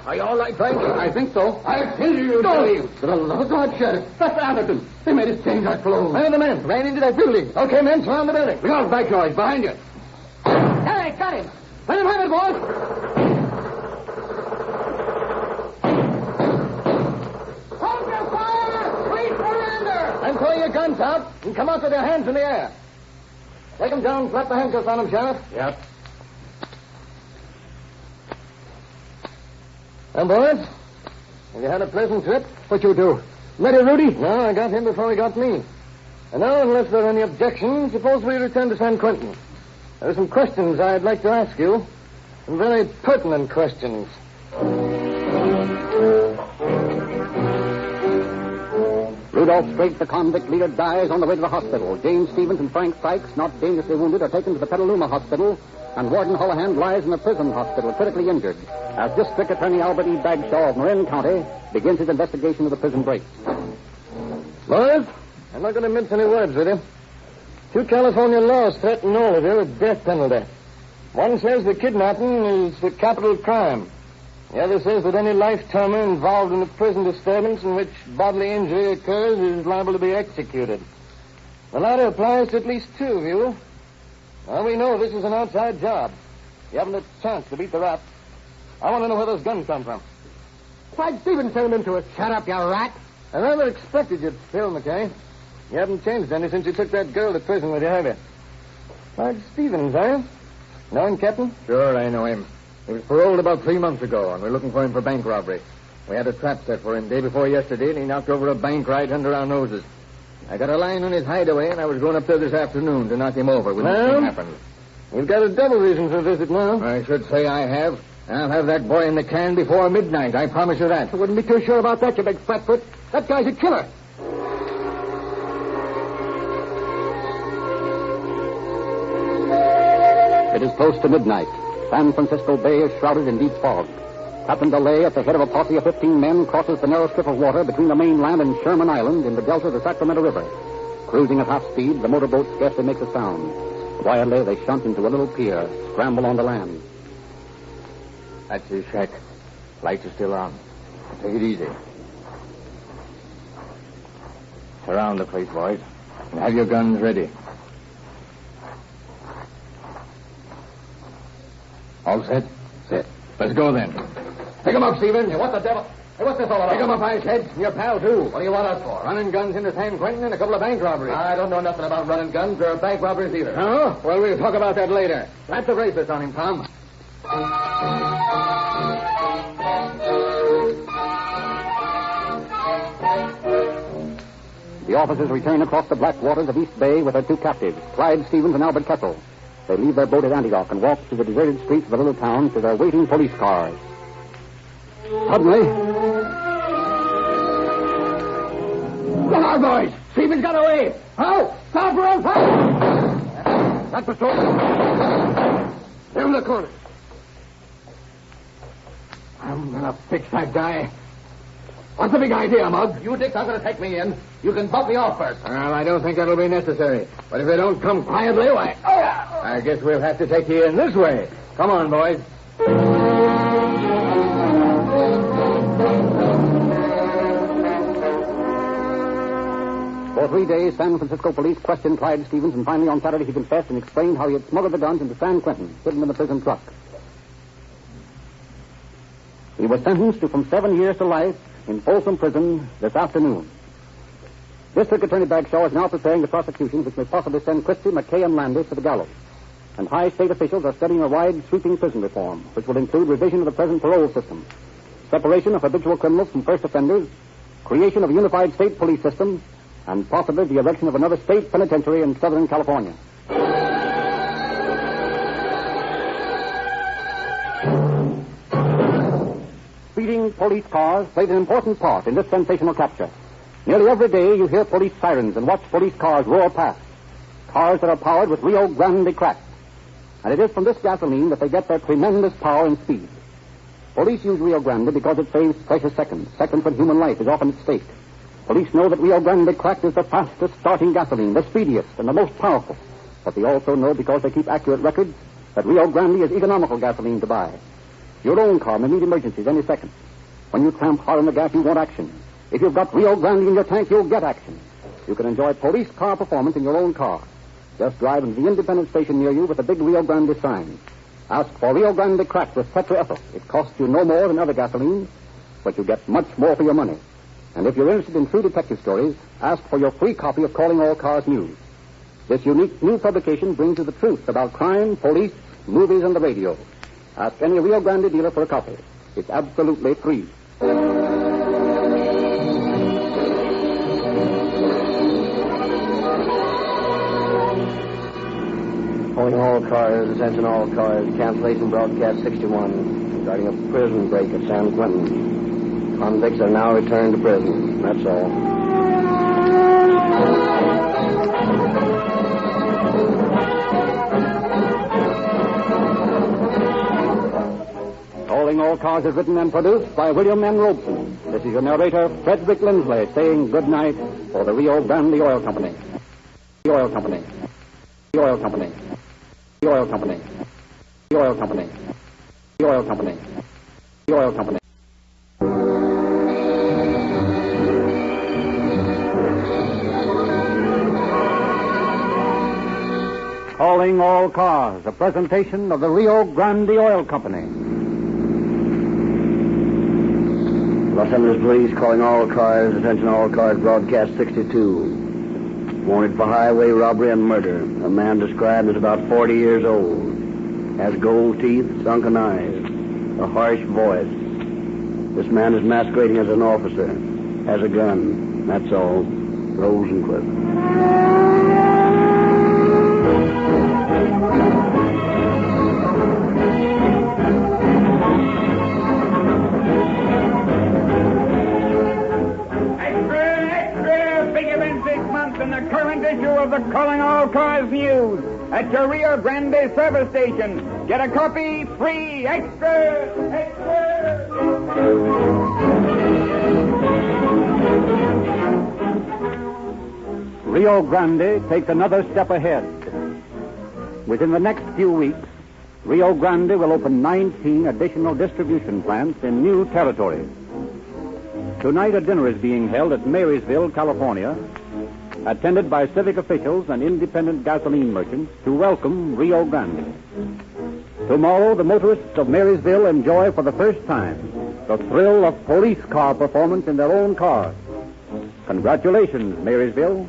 S7: Are you all right, Frank?
S18: I think so.
S7: I'll kill you, Billy. For the love of God, Sheriff. That's Atherton. They made us change our clothes. Where are the men? Ran into that building. Okay, men, surround the building. We got back, guys. Behind you. Hey, got him. Let him have it, boys. Hold your fire! Please surrender! And throw your guns out and come out with your hands in the air. Take them down and slap the handcuffs on them, Sheriff. Yep. And boys, have you had a pleasant trip? What you do? Met you, Rudy? No, I got him before he got me. And now, unless there are any objections, suppose we return to San Quentin. There are some questions I'd like to ask you. Some very pertinent questions.
S2: Rudolph Strait, the convict leader, dies on the way to the hospital. James Stevens and Frank Sykes, not dangerously wounded, are taken to the Petaluma Hospital, and Warden Holohan lies in the prison hospital, critically injured, as District Attorney Albert E. Bagshaw of Marin County begins his investigation of the prison break.
S7: Boys, I'm not going to mince any words with you. 2 California laws threaten all of you with death penalty. One says the kidnapping is a capital crime. The other says that any life-termer involved in a prison disturbance in which bodily injury occurs is liable to be executed. The latter applies to at least 2 of you. Now, we know this is an outside job. You haven't a chance to beat the rap. I want to know where those guns come from. Why'd Stevens turn them into a... Shut up, you rat. I rather expected you'd spill, McKay. You haven't changed any since you took that girl to prison with you, have you? Why'd Stevens, eh? Know him, Captain?
S1: Sure, I know him. He was paroled about 3 months ago, and we're looking for him for bank robbery. We had a trap set for him day before yesterday, and he knocked over a bank right under our noses. I got a line on his hideaway, and I was going up there this afternoon to knock him over when this thing happened.
S7: You've got a double reason for a visit now.
S1: I should say I have. I'll have that boy in the can before midnight, I promise you that.
S7: I wouldn't be too sure about that, you big flatfoot. That guy's a killer.
S2: It is close to midnight. San Francisco Bay is shrouded in deep fog. Captain DeLay, at the head of a posse of 15 men, crosses the narrow strip of water between the mainland and Sherman Island in the delta of the Sacramento River. Cruising at half speed, the motorboat scarcely makes a sound. Quietly, they shunt into a little pier, scramble on the land.
S1: That's his shack. Lights are still on. Take it easy. Surround the place, boys, and have your guns ready. All set?
S7: Set.
S1: Let's go then.
S7: Pick him up, Stephen. Hey, what the devil? Hey, what's this all about?
S1: Pick him up, Icehead. Your pal, too.
S7: What do you want us for?
S1: Running guns into San Quentin and a couple of bank robberies.
S7: I don't know nothing about running guns or bank robberies either.
S1: Oh? Well, we'll talk about that later. Slap the bracelets on him, Tom.
S2: The officers return across the black waters of East Bay with their 2 captives, Clyde Stevens and Albert Kessel. They leave their boat at Antioch and walk through the deserted streets of the little town to their waiting police cars. Suddenly...
S7: Look out, boys! Stevens got away! How? Stop for him! That patrol... They're in the corner. I'm gonna fix that guy. What's the big idea, Mug? You Dick's not gonna take me in. You can bump me off first.
S1: Well, I don't think that'll be necessary. But if they don't come quietly, why... I guess we'll have to take you in this way. Come on, boys.
S2: For 3 days, San Francisco police questioned Clyde Stevens, and finally on Saturday he confessed and explained how he had smuggled the guns into San Quentin, hidden in the prison truck. He was sentenced to from 7 years to life in Folsom Prison this afternoon. District Attorney Bagshaw is now preparing the prosecution which may possibly send Christie, McKay, and Landis to the gallows. and high state officials are studying a wide, sweeping prison reform, which will include revision of the present parole system, separation of habitual criminals from first offenders, creation of a unified state police system, and possibly the erection of another state penitentiary in Southern California. Speeding police cars played an important part in this sensational capture. Nearly every day you hear police sirens and watch police cars roar past. Cars that are powered with Rio Grande crack. And it is from this gasoline that they get their tremendous power and speed. Police use Rio Grande because it saves precious seconds when human life is often at stake. Police know that Rio Grande cracked is the fastest starting gasoline, the speediest, and the most powerful. But they also know, because they keep accurate records, that Rio Grande is economical gasoline to buy. Your own car may meet emergencies any second. When you tramp hard on the gas, you want action. If you've got Rio Grande in your tank, you'll get action. You can enjoy police car performance in your own car. Just drive into the independent station near you with a big Rio Grande sign. Ask for Rio Grande cracked with tetraethyl. It costs you no more than other gasoline, but you get much more for your money. And if you're interested in true detective stories, ask for your free copy of Calling All Cars News. This unique new publication brings you the truth about crime, police, movies, and the radio. Ask any Rio Grande dealer for a copy. It's absolutely free.
S7: Calling all cars, attention all cars, cancellation broadcast 61 regarding a prison break at San Quentin. Convicts are now returned to prison. That's all.
S2: Calling All Cars is written and produced by William N. Robeson. This is your narrator, Frederick Lindsley, saying good night for the Rio Grande Oil Company. The Oil Company. The Oil Company. The Oil Company. The Oil Company. The Oil Company. The Oil Company. Calling All Cars, a presentation of the Rio Grande Oil Company.
S7: Los Angeles Police calling all cars, attention all cars, broadcast 62. Wanted for highway robbery and murder. A man described as about 40 years old. Has gold teeth, sunken eyes, a harsh voice. This man is masquerading as an officer. Has a gun. That's all. Rosencliff.
S21: Current issue of the Calling All Cars News at your Rio Grande service station. Get a copy free. Extra! Extra!
S2: Rio Grande takes another step ahead. Within the next few weeks, Rio Grande will open 19 additional distribution plants in new territories. Tonight a dinner is being held at Marysville, California, attended by civic officials and independent gasoline merchants to welcome Rio Grande. Tomorrow, the motorists of Marysville enjoy for the first time the thrill of police car performance in their own cars. Congratulations, Marysville.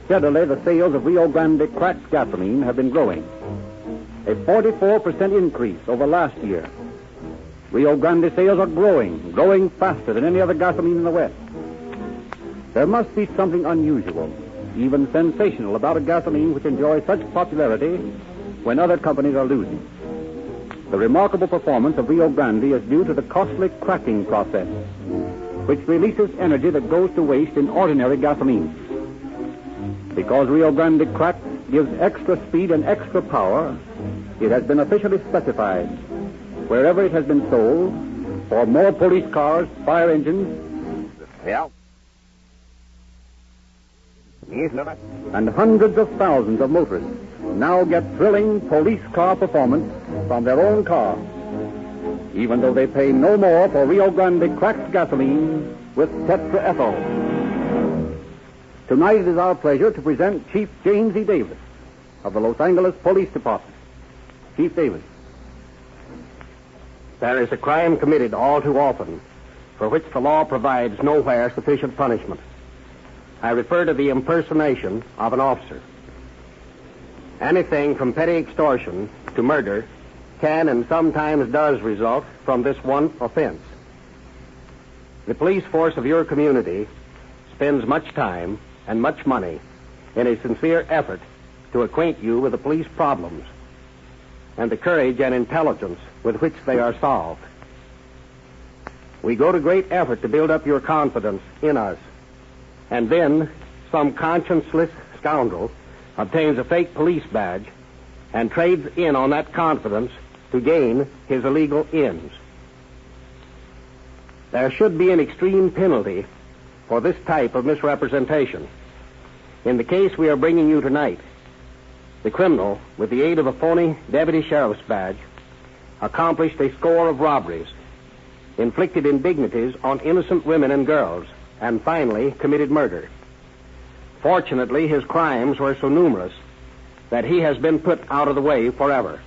S2: Steadily, the sales of Rio Grande cracked gasoline have been growing. A 44% increase over last year. Rio Grande sales are growing faster than any other gasoline in the West. There must be something unusual, even sensational, about a gasoline which enjoys such popularity when other companies are losing. The remarkable performance of Rio Grande is due to the costly cracking process, which releases energy that goes to waste in ordinary gasoline. Because Rio Grande cracked gives extra speed and extra power, it has been officially specified, wherever it has been sold, for more police cars, fire engines, and hundreds of thousands of motorists now get thrilling police car performance from their own car, even though they pay no more for Rio Grande cracked gasoline with tetraethyl. Tonight it is our pleasure to present Chief James E. Davis of the Los Angeles Police Department. Chief Davis.
S12: There is a crime committed all too often for which the law provides nowhere sufficient punishment. I refer to the impersonation of an officer. Anything from petty extortion to murder can and sometimes does result from this one offense. The police force of your community spends much time and much money in a sincere effort to acquaint you with the police problems and the courage and intelligence with which they are solved. We go to great effort to build up your confidence in us, and then some conscienceless scoundrel obtains a fake police badge and trades in on that confidence to gain his illegal ends. There should be an extreme penalty for this type of misrepresentation. In the case we are bringing you tonight, the criminal, with the aid of a phony deputy sheriff's badge, accomplished a score of robberies, inflicted indignities on innocent women and girls, and finally committed murder. Fortunately, his crimes were so numerous that he has been put out of the way forever.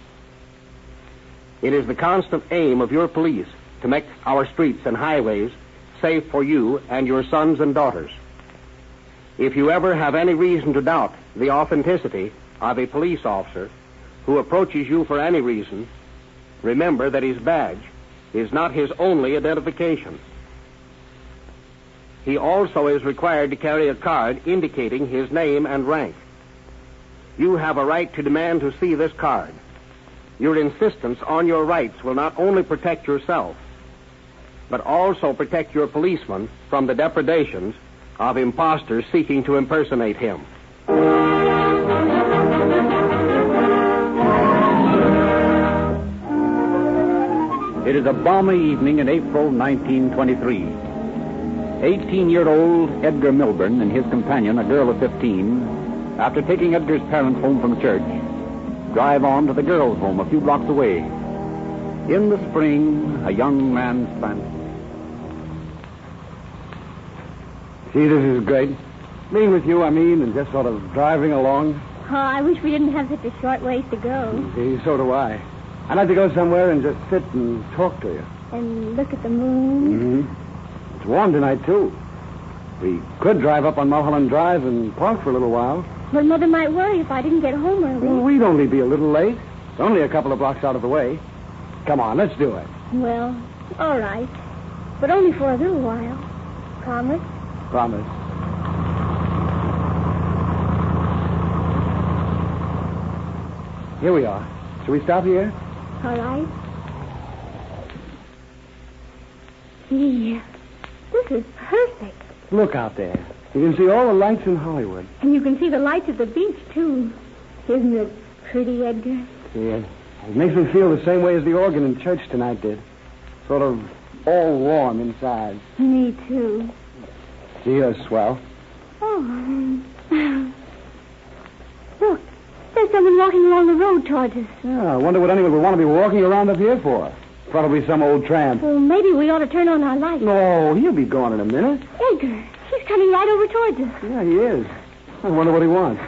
S12: It is the constant aim of your police to make our streets and highways safe for you and your sons and daughters. If you ever have any reason to doubt the authenticity of a police officer who approaches you for any reason, remember that his badge is not his only identification. He also is required to carry a card indicating his name and rank. You have a right to demand to see this card. Your insistence on your rights will not only protect yourself, but also protect your policeman from the depredations of imposters seeking to impersonate him.
S2: It is a balmy evening in April 1923. 18-year-old Edgar Milburn and his companion, a girl of 15, after taking Edgar's parents home from church, drive on to the girls' home a few blocks away. In the spring, a young man's fancy.
S12: See, this is great. Being with you, I mean, and just sort of driving along.
S9: Oh, I wish we didn't have such a short ways to go.
S12: See, so do I. I'd like to go somewhere and just sit and talk to you.
S9: And look at the moon.
S12: Mm-hmm. It's warm tonight, too. We could drive up on Mulholland Drive and park for a little while.
S9: But Mother might worry if I didn't get home early.
S12: Well, we'd only be a little late. It's only a couple of blocks out of the way. Come on, let's do it.
S9: Well, all right. But only for a little while. Promise?
S12: Promise. Here we are. Shall we stop here?
S9: All right. Gee, this is perfect.
S12: Look out there. You can see all the lights in Hollywood.
S9: And you can see the lights at the beach, too. Isn't it pretty, Edgar?
S12: Yeah. It makes me feel the same way as the organ in church tonight did. Sort of all warm inside.
S9: Me, too.
S12: Gee, that's swell.
S9: Oh. Look, there's someone walking along the road towards us.
S12: Yeah, I wonder what anyone would want to be walking around up here for. Probably some old tramp.
S9: Well, maybe we ought to turn on our lights.
S12: No, he'll be gone in a minute.
S9: Edgar, he's coming right over towards us.
S12: Yeah, he is. I wonder what he wants.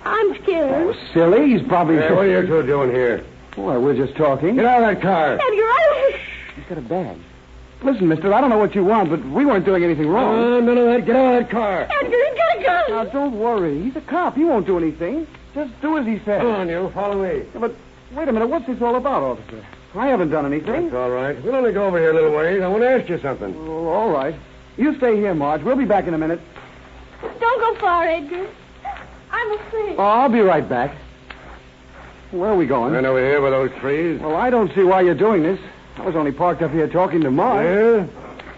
S9: I'm scared.
S12: Oh, silly. He's probably...
S5: Hey, what are you two doing here?
S12: Why, we're just talking.
S5: Get out of that car.
S9: Edgar, I...
S12: He's got a badge. Listen, mister, I don't know what you want, but we weren't doing anything wrong.
S5: None of that. Get out of that car.
S9: Edgar, he's got a gun.
S12: Now, don't worry. He's a cop. He won't do anything. Just do as he says.
S5: Come on, you. Follow me.
S12: Yeah, but wait a minute. What's this all about, officer? I haven't done anything.
S5: That's all right. We'll only go over here a little ways. I want to ask you something.
S12: Oh, all right. You stay here, Marge. We'll be back in a minute.
S9: Don't go far, Edgar. I'm afraid.
S12: Oh, I'll be right back. Where are we going?
S5: Right over here with those trees.
S12: Well, I don't see why you're doing this. I was only parked up here talking to Marge.
S5: Yeah?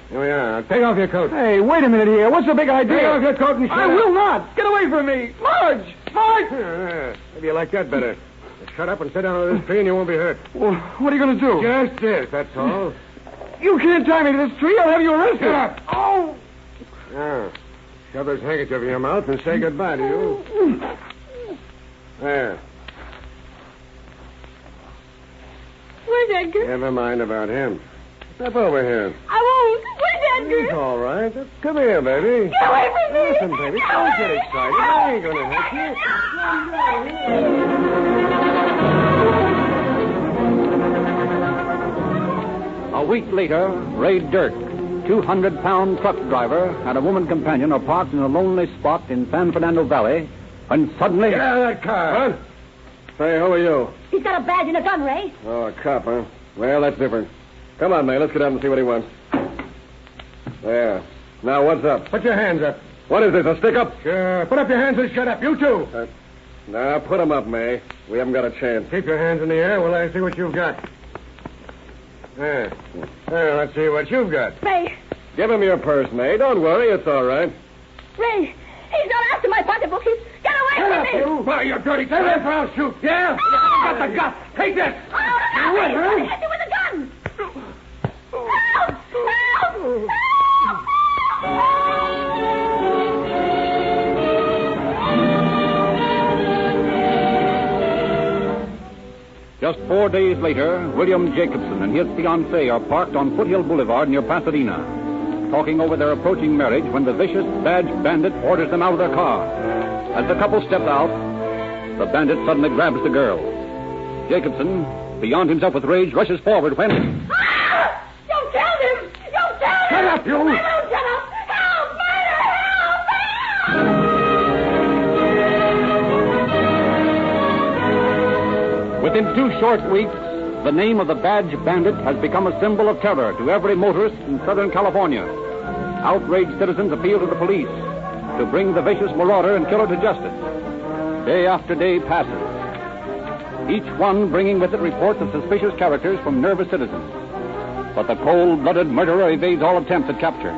S5: Here we are. Now, take off your coat.
S12: Hey, wait a minute here. What's the big idea?
S5: Take off your coat and shut
S12: I
S5: up.
S12: will not. Get away from me. Marge! Marge!
S5: Yeah. Maybe you like that better. Just shut up and sit down under this tree and you won't be hurt.
S12: Well, what are you going to do?
S5: Just this, that's all.
S12: You can't tie me to this tree. I'll have you arrested.
S5: Shut up.
S12: Oh!
S5: Now, shove this handkerchief in your mouth and say goodbye to you. There.
S9: Where's Edgar?
S5: Never mind about him. Step over here.
S9: I won't. Where's Edgar?
S5: It's all right. Come here, baby.
S9: Get away from me.
S5: Listen, baby. Don't get excited. I ain't going to hurt you.
S2: A week later, Ray Dirk, 200-pound truck driver, and a woman companion are parked in a lonely spot in San Fernando Valley when suddenly...
S5: Get out of that car.
S12: What?
S5: Hey, who are you?
S9: He's got a badge and a gun, Ray.
S5: Oh, a cop, huh? Well, that's different. Come on, May. Let's get out and see what he wants. There. Now, what's up?
S12: Put your hands up.
S5: What is this, a stick-up?
S12: Sure. Put up your hands and shut up. You too.
S5: Now, put them up, May. We haven't got a chance.
S12: Keep your hands in the air while I see what you've got. There. There, let's see what you've got.
S9: Ray.
S5: Give him your purse, May. Don't worry, it's all right.
S9: Ray, he's not after my pocketbook. Get away from me.
S12: You. Why, you dirty thing. Or I'll shoot. Yeah? You got the guts. Take this.
S9: Oh, no,
S12: Wait,
S9: he's
S12: huh?
S9: going to hit me with a gun. Help! Help!
S15: Just 4 days later, William Jacobson and his fiancée are parked on Foothill Boulevard near Pasadena, talking over their approaching marriage when the vicious badge bandit orders them out of their car. As the couple step out, the bandit suddenly grabs the girl. Jacobson, beyond himself with rage, rushes forward when...
S9: Ah! You killed him! You killed him!
S12: Shut up, you!
S9: I won't shut up! Help! Murder! Help!
S15: Within 2 short weeks, the name of the badge bandit has become a symbol of terror to every motorist in Southern California. Outraged citizens appeal to the police to bring the vicious marauder and killer to justice. Day after day passes, each one bringing with it reports of suspicious characters from nervous citizens. But the cold-blooded murderer evades all attempts at capture.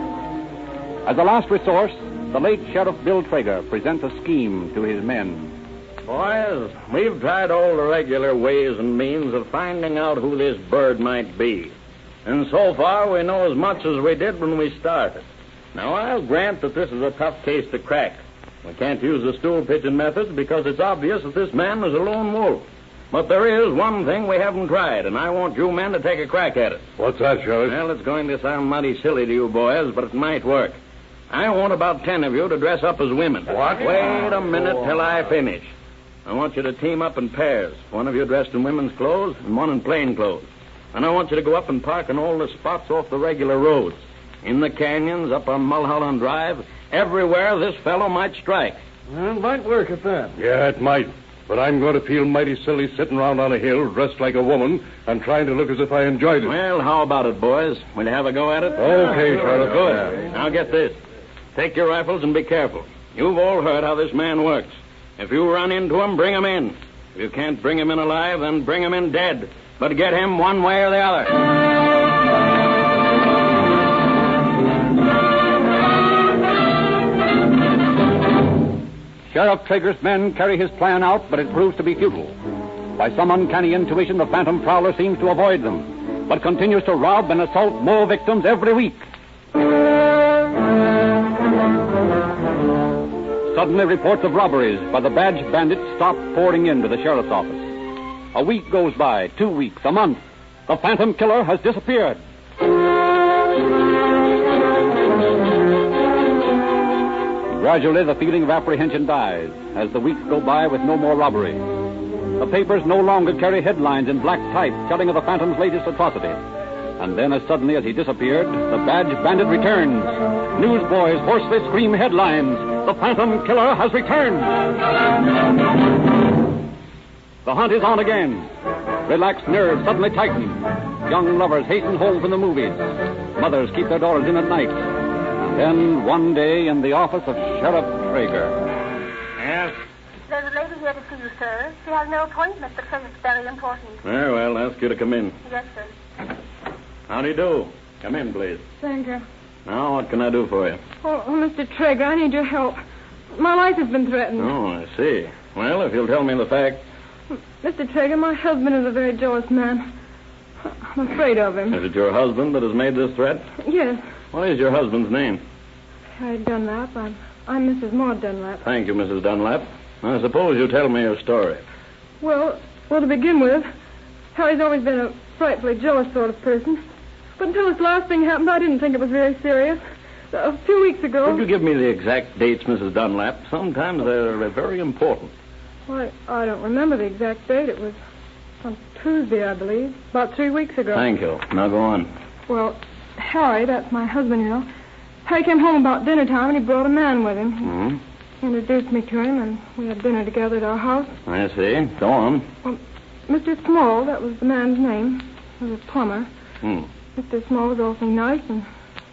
S15: As a last resource, the late Sheriff Bill Traeger presents a scheme to his men.
S8: Boys, we've tried all the regular ways and means of finding out who this bird might be. And so far, we know as much as we did when we started. Now, I'll grant that this is a tough case to crack. We can't use the stool-pigeon method because it's obvious that this man is a lone wolf. But there is one thing we haven't tried, and I want you men to take a crack at it.
S5: What's that, Sheriff?
S8: Well, it's going to sound mighty silly to you boys, but it might work. I want about 10 of you to dress up as women.
S5: What?
S8: Wait a minute till I finish. I want you to team up in pairs. One of you dressed in women's clothes and one in plain clothes. And I want you to go up and park in all the spots off the regular roads. In the canyons, up on Mulholland Drive, everywhere this fellow might strike.
S12: Well, it might work at that.
S5: Yeah, it might. But I'm going to feel mighty silly sitting around on a hill dressed like a woman and trying to look as if I enjoyed it.
S8: Well, how about it, boys? Will you have a go at it?
S5: Okay, Sheriff.
S8: Good. Now get this. Take your rifles and be careful. You've all heard how this man works. If you run into him, bring him in. If you can't bring him in alive, then bring him in dead. But get him one way or the other.
S15: Sheriff Traeger's men carry his plan out, but it proves to be futile. By some uncanny intuition, the phantom prowler seems to avoid them, but continues to rob and assault more victims every week. Suddenly, reports of robberies by the badge bandits stop pouring into the sheriff's office. A week goes by, 2 weeks, a month. The phantom killer has disappeared. Gradually, the feeling of apprehension dies as the weeks go by with no more robbery. The papers no longer carry headlines in black type telling of the phantom's latest atrocity. And then, as suddenly as he disappeared, the badge bandit returns. Newsboys hoarsely scream headlines. The phantom killer has returned. The hunt is on again. Relaxed nerves suddenly tighten. Young lovers hasten home from the movies. Mothers keep their daughters in at night. And then, one day, in the office of Sheriff Traeger.
S8: Yes?
S22: There's a lady here to see you, sir. She has no appointment, but says it's very important.
S8: Very well, ask you to come in.
S22: Yes, sir.
S8: How do you do? Come in, please.
S23: Thank you.
S8: Now, what can I do for you?
S23: Oh, Mr. Traeger, I need your help. My life has been threatened.
S8: Oh, I see. Well, if you'll tell me the facts.
S23: Mr. Traeger, my husband is a very jealous man. I'm afraid of him.
S8: Is it your husband that has made this threat?
S23: Yes.
S8: What is your husband's name?
S23: Harry Dunlap. I'm Mrs. Maud Dunlap.
S8: Thank you, Mrs. Dunlap. I suppose you tell me your story.
S23: Well, to begin with, Harry's always been a frightfully jealous sort of person. But until this last thing happened, I didn't think it was very serious. A few weeks ago...
S8: Could you give me the exact dates, Mrs. Dunlap? Sometimes they're very important.
S23: Well, I don't remember the exact date. It was on Tuesday, I believe. About 3 weeks ago.
S8: Thank you. Now go on.
S23: Well, Harry, that's my husband, you know. Harry came home about dinner time and he brought a man with him.
S8: Mm-hmm.
S23: introduced me to him, and we had dinner together at our house.
S8: I see. Go on.
S23: Well, Mr. Small, that was the man's name, was a plumber. Mr. Small was awfully nice, and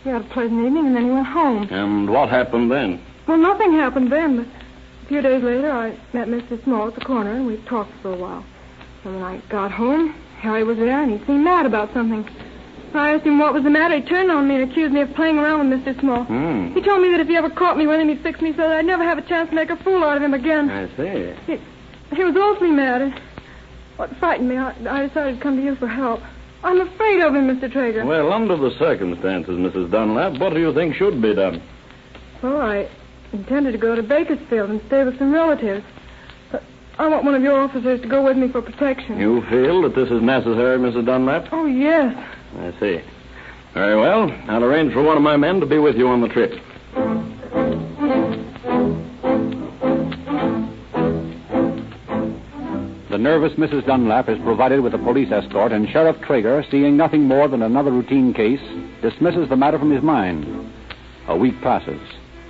S23: we had a pleasant evening, and then he went home.
S8: And what happened then?
S23: Well, nothing happened then, but a few days later I met Mr. Small at the corner, and we talked for a while. And when I got home, Harry was there, and he seemed mad about something. I asked him what was the matter. He turned on me and accused me of playing around with Mr. Small. He told me that if he ever caught me with him, he'd fix me so that I'd never have a chance to make a fool out of him again.
S8: I see.
S23: He was awfully mad. What frightened me, I decided to come to you for help. I'm afraid of him, Mr. Traeger.
S8: Well, under the circumstances, Mrs. Dunlap, what do you think should be done?
S23: Well, I intended to go to Bakersfield and stay with some relatives. But I want one of your officers to go with me for protection.
S8: You feel that this is necessary, Mrs. Dunlap?
S23: Oh, yes.
S8: I see. Very well. I'll arrange for one of my men to be with you on the trip.
S2: The nervous Mrs. Dunlap is provided with a police escort, and Sheriff Traeger, seeing nothing more than another routine case, dismisses the matter from his mind. A week passes,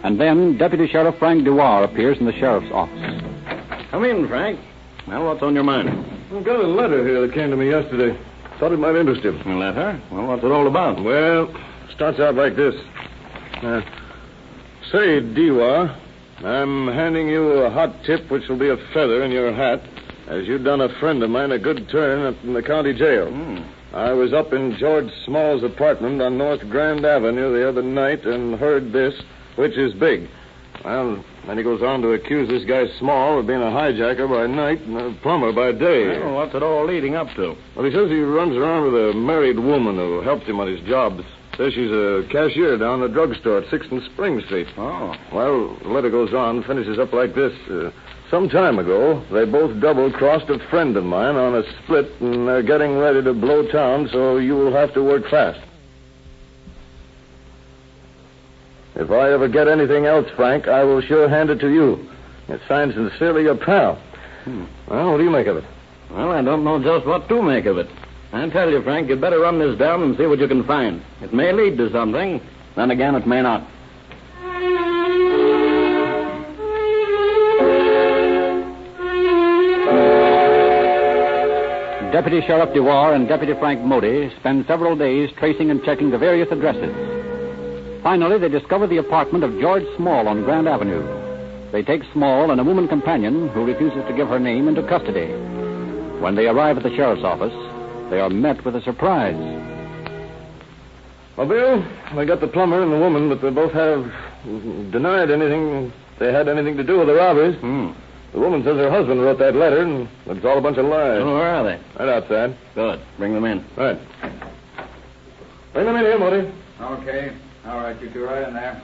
S2: and then Deputy Sheriff Frank Dewar appears in the sheriff's office.
S8: Come in, Frank. Well, what's on your mind?
S5: I've got a letter here that came to me yesterday. Thought it might interest you.
S8: A letter? Well, what's it all about?
S5: Well, starts out like this. Say, Dewar, I'm handing you a hot tip which will be a feather in your hat, as you've done a friend of mine a good turn in the county jail. I was up in George Small's apartment on North Grand Avenue the other night and heard this, which is big. Well, then he goes on to accuse this guy Small of being a hijacker by night and a plumber by day.
S8: Well, what's it all leading up to?
S5: Well, he says he runs around with a married woman who helps him on his jobs. Says she's a cashier down the drugstore at 6th and Spring Street.
S8: Oh.
S5: Well, the letter goes on, finishes up like this. Some time ago, they both double-crossed a friend of mine on a split, and they're getting ready to blow town, so you will have to work fast. If I ever get anything else, Frank, I will sure hand it to you. It's signed sincerely, your pal. Well, what do you make of it?
S8: Well, I don't know just what to make of it. I tell you, Frank, you'd better run this down and see what you can find. It may lead to something. Then again, it may not.
S2: Deputy Sheriff Dewar and Deputy Frank Modi spend several days tracing and checking the various addresses. Finally, they discover the apartment of George Small on Grand Avenue. They take Small and a woman companion who refuses to give her name into custody. When they arrive at the sheriff's office, they are met with a surprise.
S5: Well, Bill, they got the plumber and the woman, but they both have denied anything. They had anything to do with the robberies. The woman says her husband wrote that letter, and it's all a bunch of lies.
S8: Well, where are they?
S5: Right outside.
S8: Good. Bring them in.
S5: Right. Bring them in here, Modi.
S3: Okay. All right, you two right in there.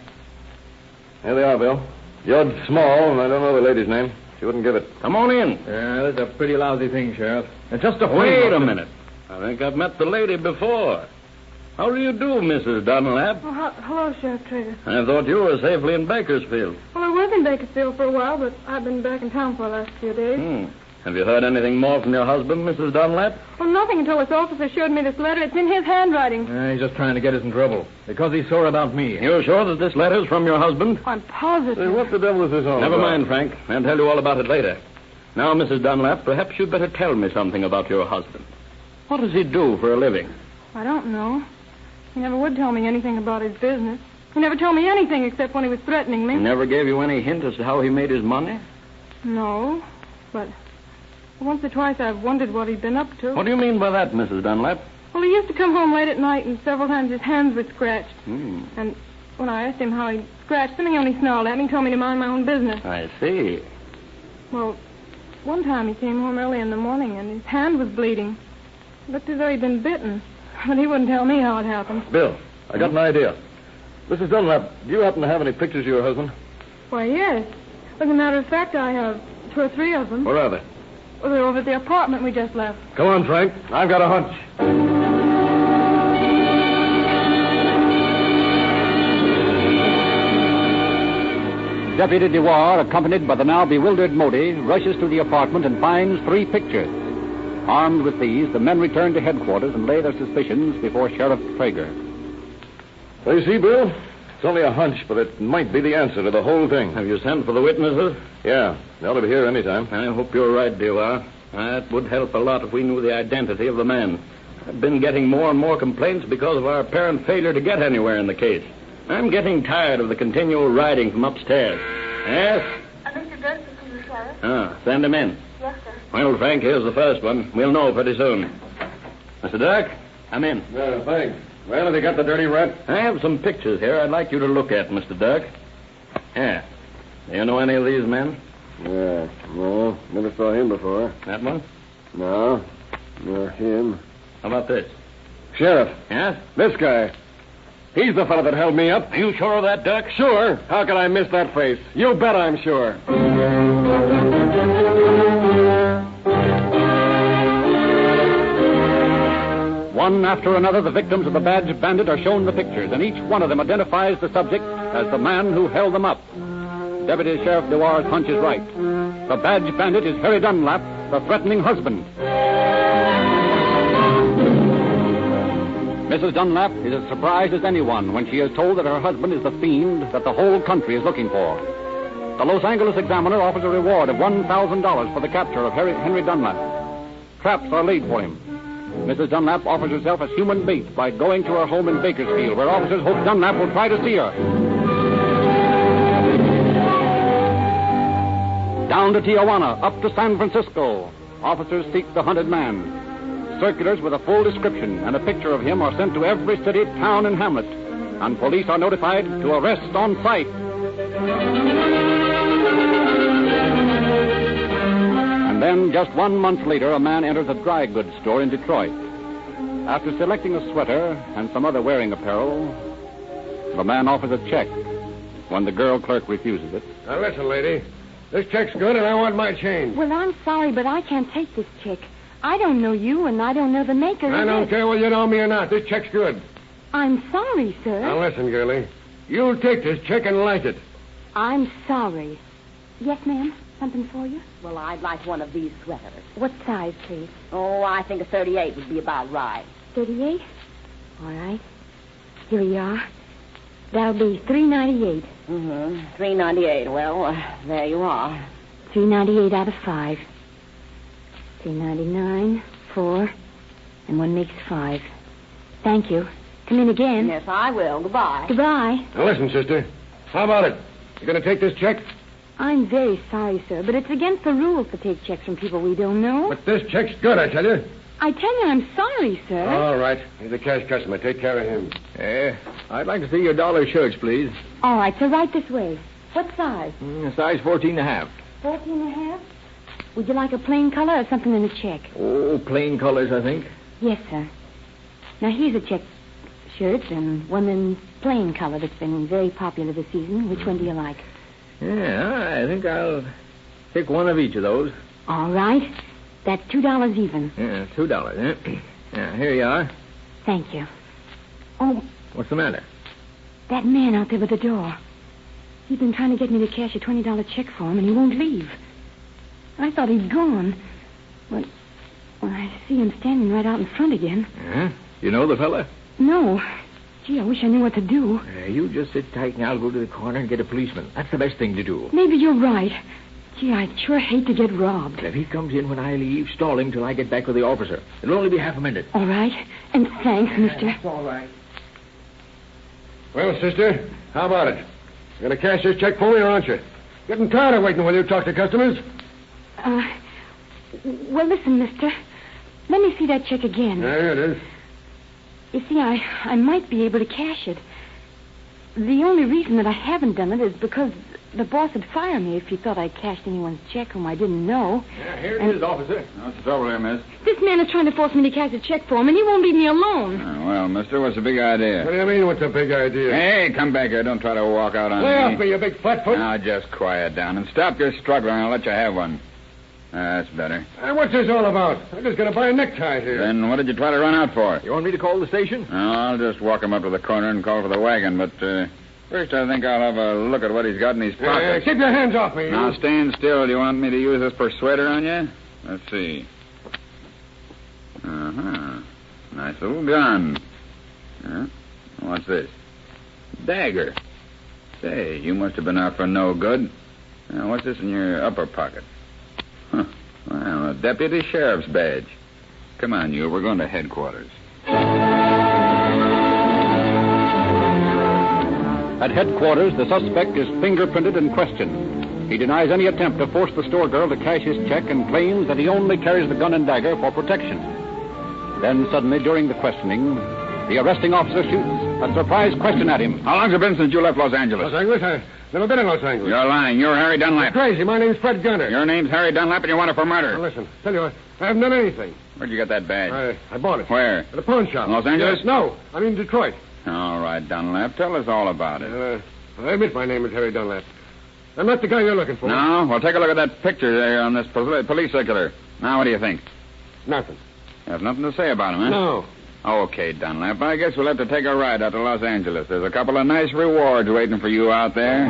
S5: Here they are, Bill. George Small, and I don't know the lady's name. She wouldn't give it.
S8: Come on in.
S1: Yeah, that's a pretty lousy thing, Sheriff. It's just a
S8: Wait a minute. I think I've met the lady before. How do you do, Mrs. Dunlap?
S23: Oh, hello, Sheriff Traeger.
S8: I thought you were safely in Bakersfield.
S23: Well, I was in Bakersfield for a while, but I've been back in town for the last few days.
S8: Have you heard anything more from your husband, Mrs. Dunlap?
S23: Well, nothing until this officer showed me this letter. It's in his handwriting.
S1: He's just trying to get us in trouble. Because he's sore about me.
S8: You're sure that this letter's from your husband?
S23: I'm positive.
S5: Hey, what the devil is this all
S8: Never
S5: about?
S8: mind, Frank. I'll tell you all about it later. Now, Mrs. Dunlap, perhaps you'd better tell me something about your husband. What does he do for a living?
S23: I don't know. He never would tell me anything about his business. He never told me anything except when he was threatening me.
S8: He never gave you any hint as to how he made his money?
S23: No, but once or twice I've wondered what he'd been up to.
S8: What do you mean by that, Mrs. Dunlap?
S23: Well, he used to come home late at night, and several times his hands were scratched. And when I asked him how he scratched them, he only snarled at me and told me to mind my own business.
S8: I see.
S23: Well, one time he came home early in the morning, and his hand was bleeding. It looked as though he'd been bitten. But he wouldn't tell me how it happened.
S5: Bill, I got an idea. Mrs. Dunlap, do you happen to have any pictures of your husband?
S23: Why, yes. As a matter of fact, I have 2 or 3 of them.
S5: Where are they?
S23: Well, they're over at the apartment we just left.
S5: Come on, Frank. I've got a hunch.
S2: Deputy Dewar, accompanied by the now bewildered Modi, rushes to the apartment and finds 3 pictures. Armed with these, the men return to headquarters and lay their suspicions before Sheriff Traeger.
S5: So you see, Bill, It's only a hunch, but it might be the answer to the whole thing.
S8: Have you sent for the witnesses?
S5: Yeah. They ought to be here any time.
S8: I hope you're right, Dewar. That would help a lot if we knew the identity of the man. I've been getting more and more complaints because of our apparent failure to get anywhere in the case. I'm getting tired of the continual riding from upstairs. Yes?
S22: Mr. Dirk to see you, Sheriff.
S8: Send him in.
S22: Yes, sir.
S8: Well, Frank, here's the first one. We'll know pretty soon. Mr. Dirk, come in.
S5: Yeah, thanks. Well, have you got the dirty rat?
S8: I have some pictures here I'd like you to look at, Mr. Dirk. Yeah. Do you know any of these men?
S5: Yeah. No, never saw him before.
S8: That one?
S5: No, nor him.
S8: How about this?
S5: Sheriff.
S8: Yes?
S5: This guy. He's the fellow that held me up.
S8: Are you sure of that, Dirk?
S5: Sure. How could I miss that face? You bet I'm sure.
S13: One after another, the victims of the badge bandit are shown the pictures, and each one of them identifies the subject as the man who held them up. Deputy Sheriff Dewar's hunch is right. The badge bandit is Harry Dunlap, the threatening husband. Mrs. Dunlap is as surprised as anyone when she is told that her husband is the fiend that the whole country is looking for. The Los Angeles Examiner offers a reward of $1,000 for the capture of Henry Dunlap. Traps are laid for him. Mrs. Dunlap offers herself as human bait by going to her home in Bakersfield, where officers hope Dunlap will try to see her. Down to Tijuana, up to San Francisco. Officers seek the hunted man. Circulars with a full description and a picture of him are sent to every city, town, and hamlet, and police are notified to arrest on sight. And then, just 1 month later, a man enters a dry goods store in Detroit. After selecting a sweater and some other wearing apparel, the man offers a check. When the girl clerk refuses it.
S5: Now, listen, lady. This check's good, and I want my change.
S23: Well, I'm sorry, but I can't take this check. I don't know you, and I don't know the maker
S5: I
S23: of
S5: don't
S23: it.
S5: care whether you know me or not. This check's good.
S23: I'm sorry, sir.
S5: Now, listen, girlie. You'll take this check and like it.
S23: I'm sorry. Yes, ma'am? Something for you?
S4: Well, I'd like one of these sweaters.
S23: What size, please?
S4: Oh, I think a 38 would be about right.
S23: 38? All right. Here you are. That'll be $3.98.
S4: Mm-hmm. $3.98. Well, there you are.
S23: $3.98 out of 5. $3.99, 4, and 1 makes 5. Thank you. Come in again.
S4: Yes, I will. Goodbye.
S23: Goodbye.
S5: Now, listen, sister. How about it? You going to take this check?
S23: I'm very sorry, sir, but it's against the rules to take checks from people we don't know.
S5: But this check's good, I tell you.
S23: I tell you, I'm sorry, sir.
S5: All right. He's a cash customer. Take care of him.
S1: I'd like to see your dollar shirts, please.
S23: All right, so right this way. What size?
S1: Size 14.5.
S23: 14.5? Would you like a plain color or something in a check?
S1: Oh, plain colors, I think.
S23: Yes, sir. Now, here's a check shirt and one in plain color that's been very popular this season. Which one do you like?
S1: Yeah, I think I'll pick one of each of those.
S23: All right. That's $2 even.
S1: Yeah, $2. Yeah, here you are.
S23: Thank you. Oh,
S1: What's the matter?
S23: that man out there by the door. He's been trying to get me to cash a $20 check for him, and he won't leave. I thought he'd gone. But when I see him standing right out in front again.
S1: Yeah? You know the fella?
S23: No. Gee, I wish I knew what to do.
S1: You just sit tight and I'll go to the corner and get a policeman. That's the best thing to do.
S23: Maybe you're right. Gee, I'd sure hate to get robbed.
S1: If he comes in when I leave, stall him till I get back with the officer. It'll only be half a minute.
S23: All right. And thanks, mister.
S1: That's all right.
S5: Well, sister, how about it? You going to cash this check for me, or aren't you? Getting tired of waiting while you talk to customers.
S23: Well, listen, mister. Let me see that check again.
S5: There it is.
S23: You see, I might be able to cash it. The only reason that I haven't done it is because the boss would fire me if he thought I cashed anyone's check whom I didn't know.
S5: Yeah, here it is, officer.
S3: What's the trouble here, miss?
S23: This man is trying to force me to cash a check for him, and he won't leave me alone.
S3: Well, mister, what's the big idea?
S5: What do you mean, what's the big idea?
S3: Hey, come back here. Don't try to walk out on
S5: Lay
S3: me.
S5: off me, you big flatfoot.
S3: Now, just quiet down and stop your struggling. I'll let you have one. That's better.
S5: Hey, what's this all about? I'm just going to buy a necktie here.
S3: Then what did you try to run out for?
S1: You want me to call the station?
S3: No, I'll just walk him up to the corner and call for the wagon, but first I think I'll have a look at what he's got in his pocket.
S5: Keep your hands off me.
S3: Now, stand still. Do you want me to use this persuader on you? Let's see. Uh-huh. Nice little gun. What's this? Dagger. Say, you must have been out for no good. Now, what's this in your upper pocket? Huh. Well, a deputy sheriff's badge. Come on, you. We're going to headquarters.
S13: At headquarters, the suspect is fingerprinted and questioned. He denies any attempt to force the store girl to cash his check and claims that he only carries the gun and dagger for protection. Then suddenly, during the questioning, the arresting officer shoots a surprise question at him.
S3: How long's it been since you left Los Angeles?
S12: Los Angeles? I've never been in Los Angeles.
S3: You're lying. You're Harry Dunlap.
S12: You're crazy. My name's Fred Gunner.
S3: Your name's Harry Dunlap, and you want it for murder.
S12: Now, listen, tell you what, I haven't done anything.
S3: Where'd you get that badge?
S12: I bought it.
S3: Where?
S12: At a pawn shop.
S3: In Los Angeles?
S12: Yes, no, I'm in Detroit.
S3: All right, Dunlap. Tell us all about it.
S12: I admit my name is Harry Dunlap. I'm not the guy you're looking for.
S3: No? Well, take a look at that picture there on this police circular. Now, what do you think?
S12: Nothing.
S3: You have nothing to say about him, huh?
S12: No.
S3: Okay, Dunlap. I guess we'll have to take a ride out to Los Angeles. There's a couple of nice rewards waiting for you out there.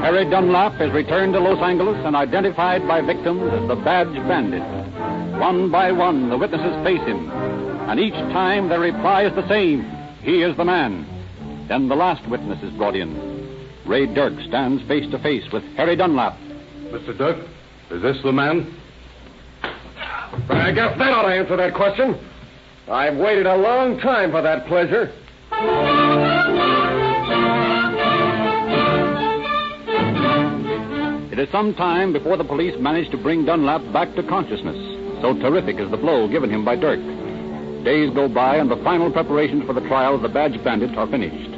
S13: Harry Dunlap is returned to Los Angeles and identified by victims as the Badge Bandit. One by one, the witnesses face him, and each time their reply is the same. He is the man. Then the last witness is brought in. Ray Dirk stands face to face with Harry Dunlap.
S5: Mr. Dirk, is this the man? I guess that ought to answer that question. I've waited a long time for that pleasure.
S13: It is some time before the police manage to bring Dunlap back to consciousness. So terrific is the blow given him by Dirk. Days go by, and the final preparations for the trial of the Badge Bandit are finished.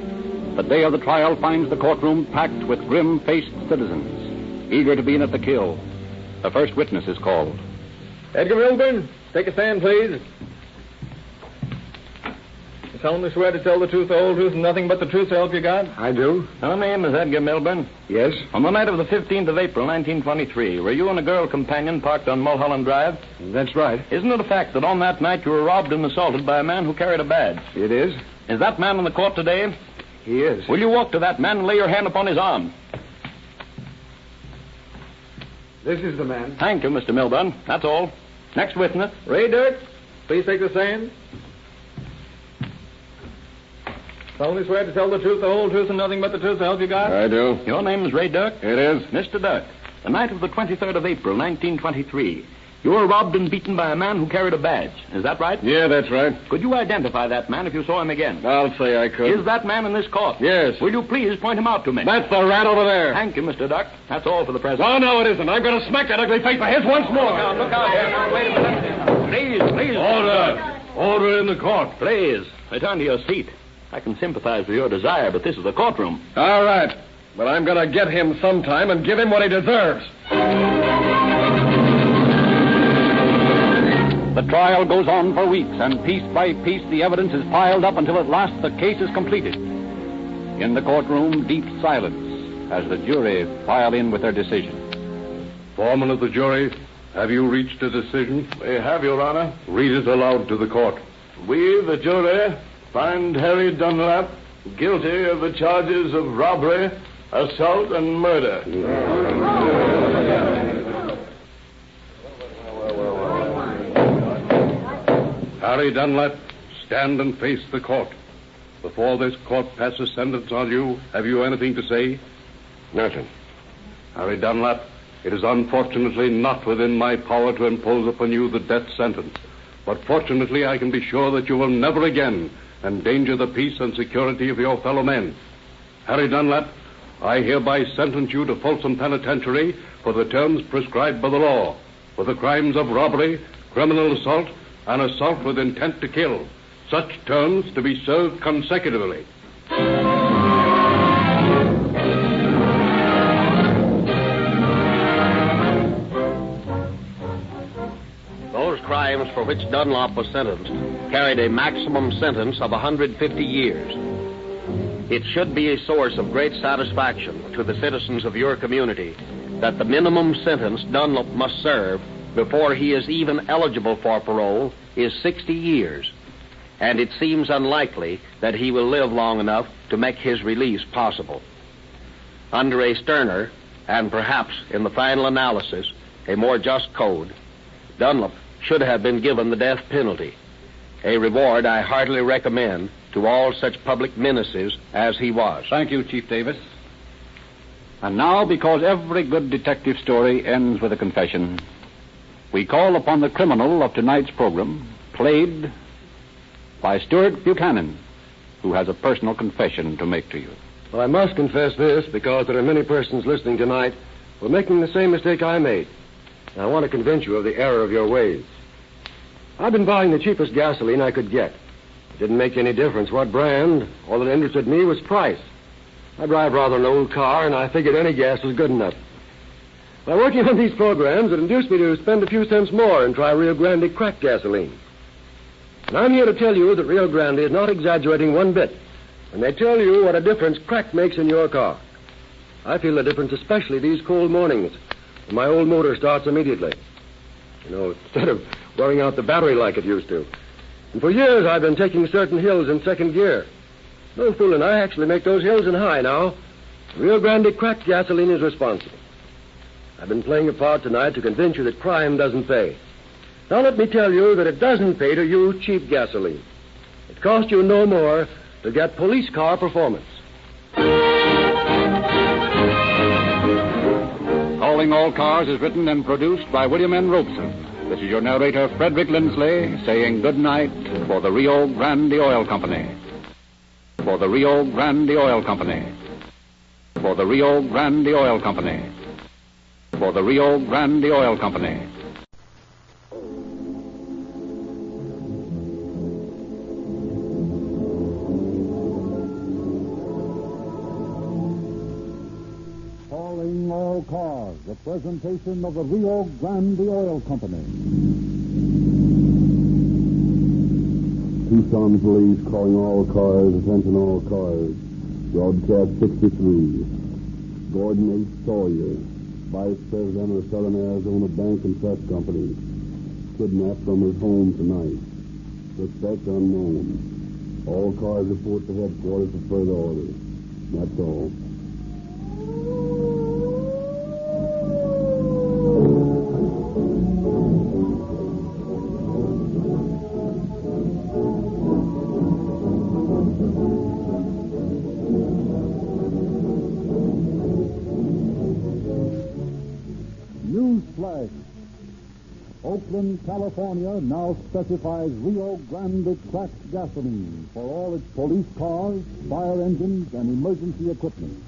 S13: The day of the trial finds the courtroom packed with grim-faced citizens, eager to be in at the kill. The first witness is called.
S1: Edgar Milburn, take a stand, please. You solemnly swear to tell the truth, the whole truth, and nothing but the truth, so help you God?
S8: I do. My name is Edgar Milburn.
S5: Yes?
S8: On the night of the 15th of April, 1923, were you and a girl companion parked on Mulholland Drive?
S5: That's right.
S8: Isn't it a fact that on that night you were robbed and assaulted by a man who carried a badge?
S5: It is.
S8: Is that man in the court today?
S5: He is.
S8: Will you walk to that man and lay your hand upon his arm?
S5: This is the man.
S8: Thank you, Mr. Milburn. That's all. Next witness.
S1: Ray Dirk, please take the stand. Solemnly swear to tell the truth, the whole truth, and nothing but the truth, so help you God?
S5: I do.
S8: Your name is Ray Dirk?
S5: It is.
S8: Mr. Dirk, the night of the 23rd of April, 1923, you were robbed and beaten by a man who carried a badge. Is that right?
S5: Yeah, that's right.
S8: Could you identify that man if you saw him again?
S5: I'll say I could.
S8: Is that man in this court?
S5: Yes.
S8: Will you please point him out to me?
S5: That's the rat over there.
S8: Thank you, Mr. Dirk. That's all for the present.
S5: Oh, no, it isn't. I'm going to smack that ugly face of his once more.
S8: Look out here. Now, wait a minute. Please.
S5: Order. Order in the court.
S8: Please, return to your seat. I can sympathize with your desire, but this is a courtroom.
S5: All right. But I'm going to get him sometime and give him what he deserves.
S13: The trial goes on for weeks, and piece by piece the evidence is piled up until at last the case is completed. In the courtroom, deep silence as the jury file in with their decision.
S5: Foreman of the jury, have you reached a decision?
S11: We have, Your Honor.
S5: Read it aloud to the court.
S11: We, the jury, find Harry Dunlap guilty of the charges of robbery, assault, and murder.
S5: Harry Dunlap, stand and face the court. Before this court passes sentence on you, have you anything to say?
S11: Nothing.
S5: Harry Dunlap, it is unfortunately not within my power to impose upon you the death sentence. But fortunately, I can be sure that you will never again endanger the peace and security of your fellow men. Harry Dunlap, I hereby sentence you to Folsom Penitentiary for the terms prescribed by the law, for the crimes of robbery, criminal assault, and assault with intent to kill. Such terms to be served consecutively.
S10: Those crimes for which Dunlap was sentenced carried a maximum sentence of 150 years. It should be a source of great satisfaction to the citizens of your community that the minimum sentence Dunlap must serve before he is even eligible for parole is 60 years. And it seems unlikely that he will live long enough to make his release possible. Under a sterner, and perhaps in the final analysis, a more just code, Dunlap should have been given the death penalty.
S7: A reward I heartily recommend to all such public menaces as he was.
S13: Thank you, Chief Davis. And now, because every good detective story ends with a confession, we call upon the criminal of tonight's program, played by Stuart Buchanan, who has a personal confession to make to you.
S5: Well, I must confess this because there are many persons listening tonight who are making the same mistake I made. And I want to convince you of the error of your ways. I've been buying the cheapest gasoline I could get. It didn't make any difference what brand. All that interested me was price. I drive rather an old car, and I figured any gas was good enough. By working on these programs, it induced me to spend a few cents more and try Rio Grande cracked gasoline. And I'm here to tell you that Rio Grande is not exaggerating one bit when they tell you what a difference crack makes in your car. I feel the difference especially these cold mornings when my old motor starts immediately. You know, instead of wearing out the battery like it used to. And for years I've been taking certain hills in second gear. No fooling, I actually make those hills in high now. Rio Grande cracked gasoline is responsible. I've been playing a part tonight to convince you that crime doesn't pay. Now let me tell you that it doesn't pay to use cheap gasoline. It costs you no more to get police car performance.
S13: Calling All Cars is written and produced by William N. Robeson. This is your narrator, Frederick Lindsley, saying good night for the Rio Grande Oil Company. For the Rio Grande Oil Company. For the Rio Grande Oil Company. For the Rio Grande Oil Company.
S15: Calling All Cars, a presentation of the Rio Grande Oil Company.
S17: Tucson Police calling all cars, attention all cars. Broadcast 63. Gordon H. Sawyer, Vice President of the Southern Arizona Bank and Trust Company, kidnapped from his home tonight. Suspect unknown. All cars report to headquarters for further orders. That's all.
S15: Newsflash. Oakland, California now specifies Rio Grande cracked gasoline for all its police cars, fire engines, and emergency equipment.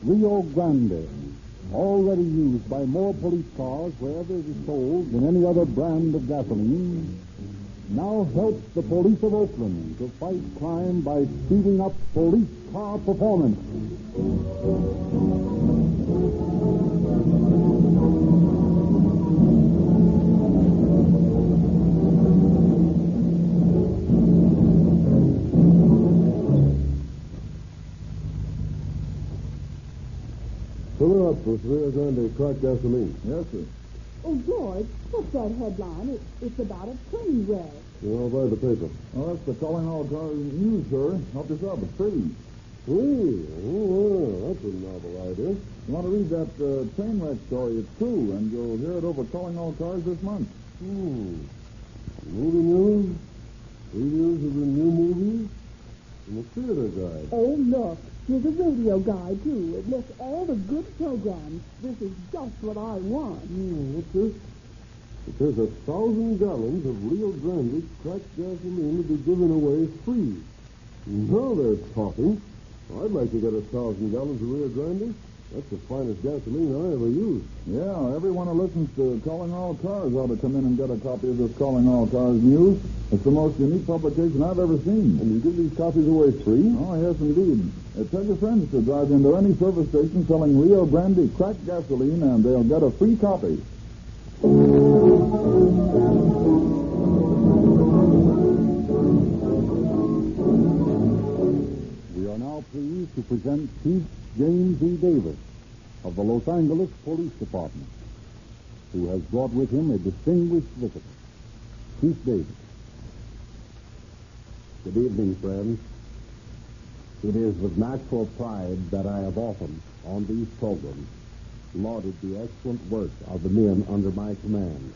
S15: Rio Grande, already used by more police cars wherever it is sold than any other brand of gasoline, now helps the police of Oakland to fight crime by speeding up police car performance.
S17: Fill her up with Rio Grande cracked gasoline.
S19: Yes, sir.
S20: Oh, George, what's that headline? It's about a train wreck.
S17: I'll buy the paper.
S19: Oh, that's the Calling All Cars News, sir. Help yourself. It's free.
S17: Free? Oh, that's a novel idea.
S19: You want to read that train wreck story? It's true, and you'll hear it over Calling All Cars this month.
S17: Movie news, reviews of the new movies, and the theater guide.
S20: Oh, look. Here's a radio guide, too. It lists all the good programs. This is just what I want.
S17: What's this? It says 1,000 gallons of Rio Grande cracked gasoline to be given away free. Now they're talking. I'd like to get 1,000 gallons of Rio Grande. That's the finest gasoline I ever used.
S19: Yeah, everyone who listens to Calling All Cars ought to come in and get a copy of this Calling All Cars News. It's the most unique publication I've ever seen.
S17: And you give these copies away free?
S19: Oh, yes, indeed. Tell your friends to drive into any service station selling Rio Grande cracked gasoline, and they'll get a free copy.
S15: We are now pleased to present Chief James E. Davis of the Los Angeles Police Department, who has brought with him a distinguished visitor. Chief Davis.
S17: Good evening, friends. It is with natural pride that I have often, on these programs, lauded the excellent work of the men under my command.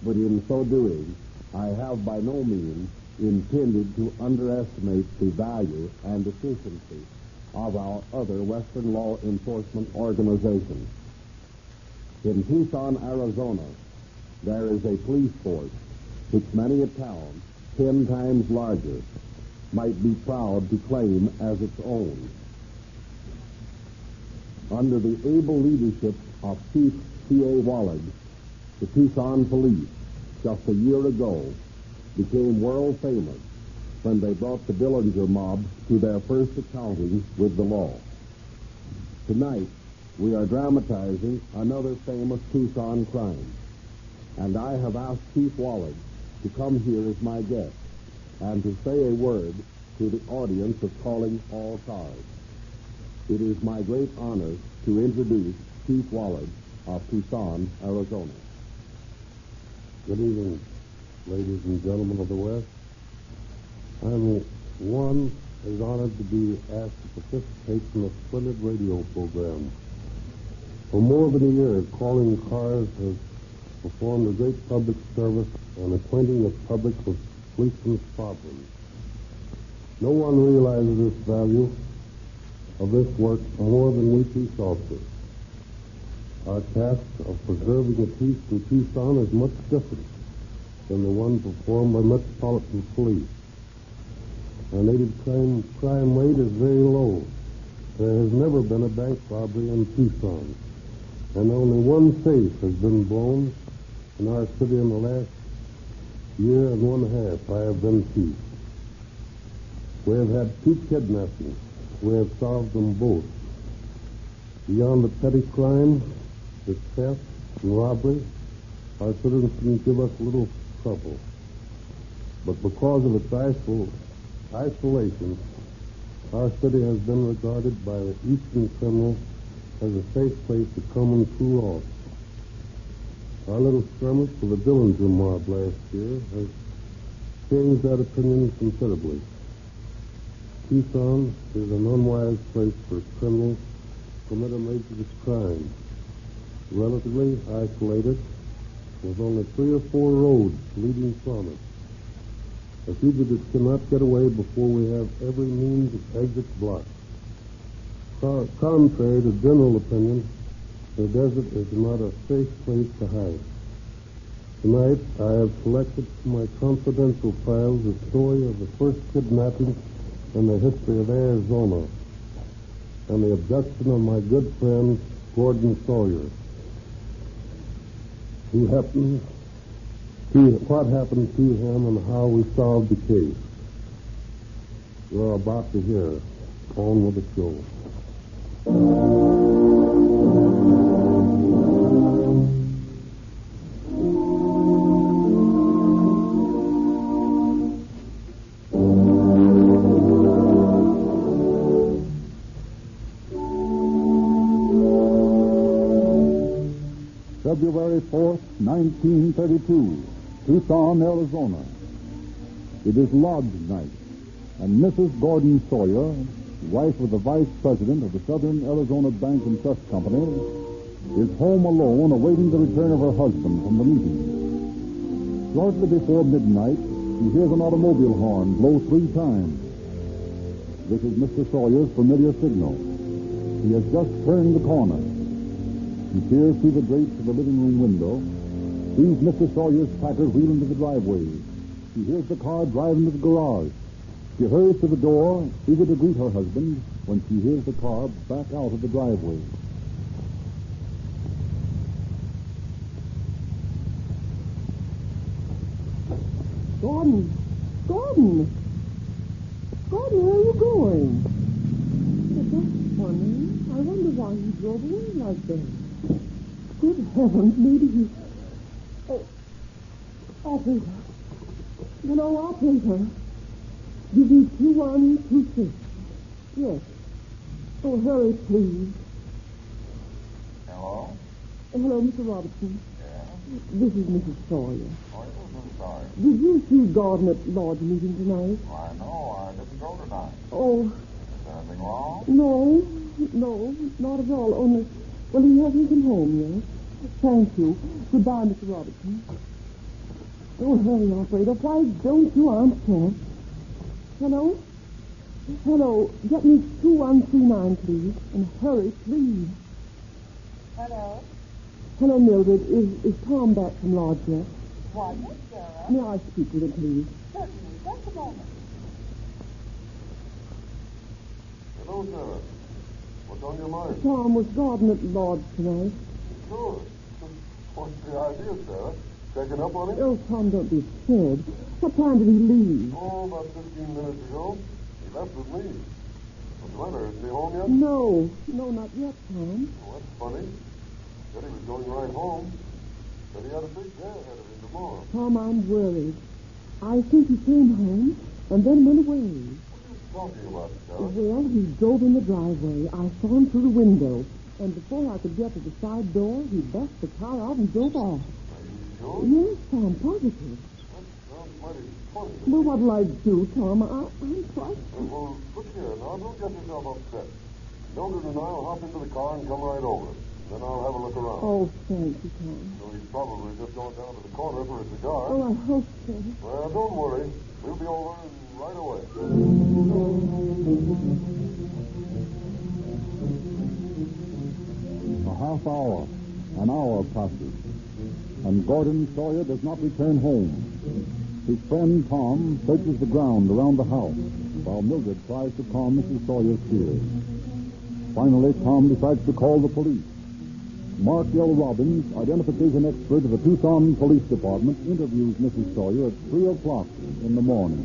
S17: but in so doing, I have by no means intended to underestimate the value and efficiency of our other Western law enforcement organizations. In Tucson, Arizona, there is a police force which many a town 10 times larger might be proud to claim as its own. Under the able leadership of Chief C.A. Wallach, the Tucson police, just a year ago, became world famous when they brought the Dillinger mob to their first accounting with the law. Tonight, we are dramatizing another famous Tucson crime, and I have asked Chief Wallach to come here as my guest and to say a word to the audience of Calling All Cars. It is my great honor to introduce Chief Wallach of Tucson, Arizona.
S6: Good evening, ladies and gentlemen of the West. I'm one is honored to be asked to participate in a splendid radio program. For more than a year, Calling Cars has performed a great public service and acquainting the public with policemen's problems. No one realizes this value of this work more than we police officers. Our task of preserving the peace in Tucson is much different than the one performed by Metropolitan Police. Our native crime rate is very low. There has never been a bank robbery in Tucson, and only one safe has been blown in our city in the last year and 1.5. I have been chief. We have had 2 kidnappings. We have solved them both. Beyond the petty crime, the theft and robbery, our citizens can give us little trouble. But because of its isolation, our city has been regarded by the eastern criminals as a safe place to come and cool off. Our little skirmish with the Dillinger mob last year has changed that opinion considerably. Tucson is an unwise place for criminals to commit a major crime. Relatively isolated, with only 3 or 4 roads leading from it. The fugitives cannot get away before we have every means of exit blocked. Contrary to general opinion, the desert is not a safe place to hide. Tonight, I have selected from my confidential files the story of the first kidnapping in the history of Arizona and the abduction of my good friend, Gordon Sawyer. What happened to him and how we solved the case. You're about to hear. On with the show.
S19: February 4th, 1932, Tucson, Arizona. It is lodge night, and Mrs. Gordon Sawyer, wife of the vice president of the Southern Arizona Bank and Trust Company, is home alone awaiting the return of her husband from the meeting. Shortly before midnight, she hears an automobile horn blow 3 times. This is Mr. Sawyer's familiar signal. He has just turned the corner. He peers through the drapes of the living room window, sees Mr. Sawyer's Packard wheel into the driveway. She hears the car drive into the garage. She hurries to the door, eager to greet her husband, when she hears the car back out of the driveway.
S20: Gordon! Gordon! Gordon, where are you going? That's funny. I wonder why he drove away like that. Good heavens, maybe he... Oh, operator. Hello, operator. Give me 2126. Yes. Oh, hurry, please.
S14: Hello?
S20: Hello, Mr. Robertson.
S14: Yeah?
S20: This is Mrs. Sawyer.
S14: Oh, I'm sorry.
S20: Did you see Gordon at lodge meeting tonight?
S14: Why, no, I didn't go tonight.
S20: Oh.
S14: Is there anything wrong?
S20: No, not at all. Only, well, he hasn't come home yet. Thank you. Goodbye, Mr. Robertson. Don't hurry, operator. Why don't you answer? Hello? Hello. Get me 2139, please. And hurry, please.
S22: Hello?
S20: Hello, Mildred. Is Tom back from Lodge yet?
S22: Why, yes, Sarah.
S20: May I speak with him, please?
S22: Certainly. Just a moment.
S17: Hello, Sarah. What's on your mind?
S20: Tom, was Gordon at Lodge tonight?
S17: Sure. What's the idea, Sarah? Checking up on him?
S20: Oh, Tom, don't be scared. What time did he leave?
S17: Oh, about 15 minutes ago. He left with me. What's the matter? Isn't he home yet?
S20: No, not yet, Tom.
S17: Oh, that's funny. Said he was going right home. Said he had a big day ahead of him tomorrow.
S20: Tom, I'm worried. I think he came home and then went away.
S17: What are you talking about, Sarah?
S20: Well, he drove in the driveway. I saw him through the window. And before I could get to the side door, he backed the car out and drove off.
S17: Are you sure?
S20: Yes, Tom, positive.
S17: That sounds mighty funny.
S20: Well, what'll I do, Tom? I'm frightened.
S17: Well, look here. Now, don't get yourself upset. Mildred and I'll hop into the car and come right over. Then I'll have a look around.
S20: Oh, thank you, Tom.
S17: So he's probably just gone down to the corner for a cigar.
S20: Oh, I hope so.
S17: Well, don't worry. We'll be over right away.
S19: A half hour, an hour passes, and Gordon Sawyer does not return home. His friend Tom searches the ground around the house, while Mildred tries to calm Mrs. Sawyer's fears. Finally, Tom decides to call the police. Mark L. Robbins, identification expert of the Tucson Police Department, interviews Mrs. Sawyer at 3 o'clock in the morning.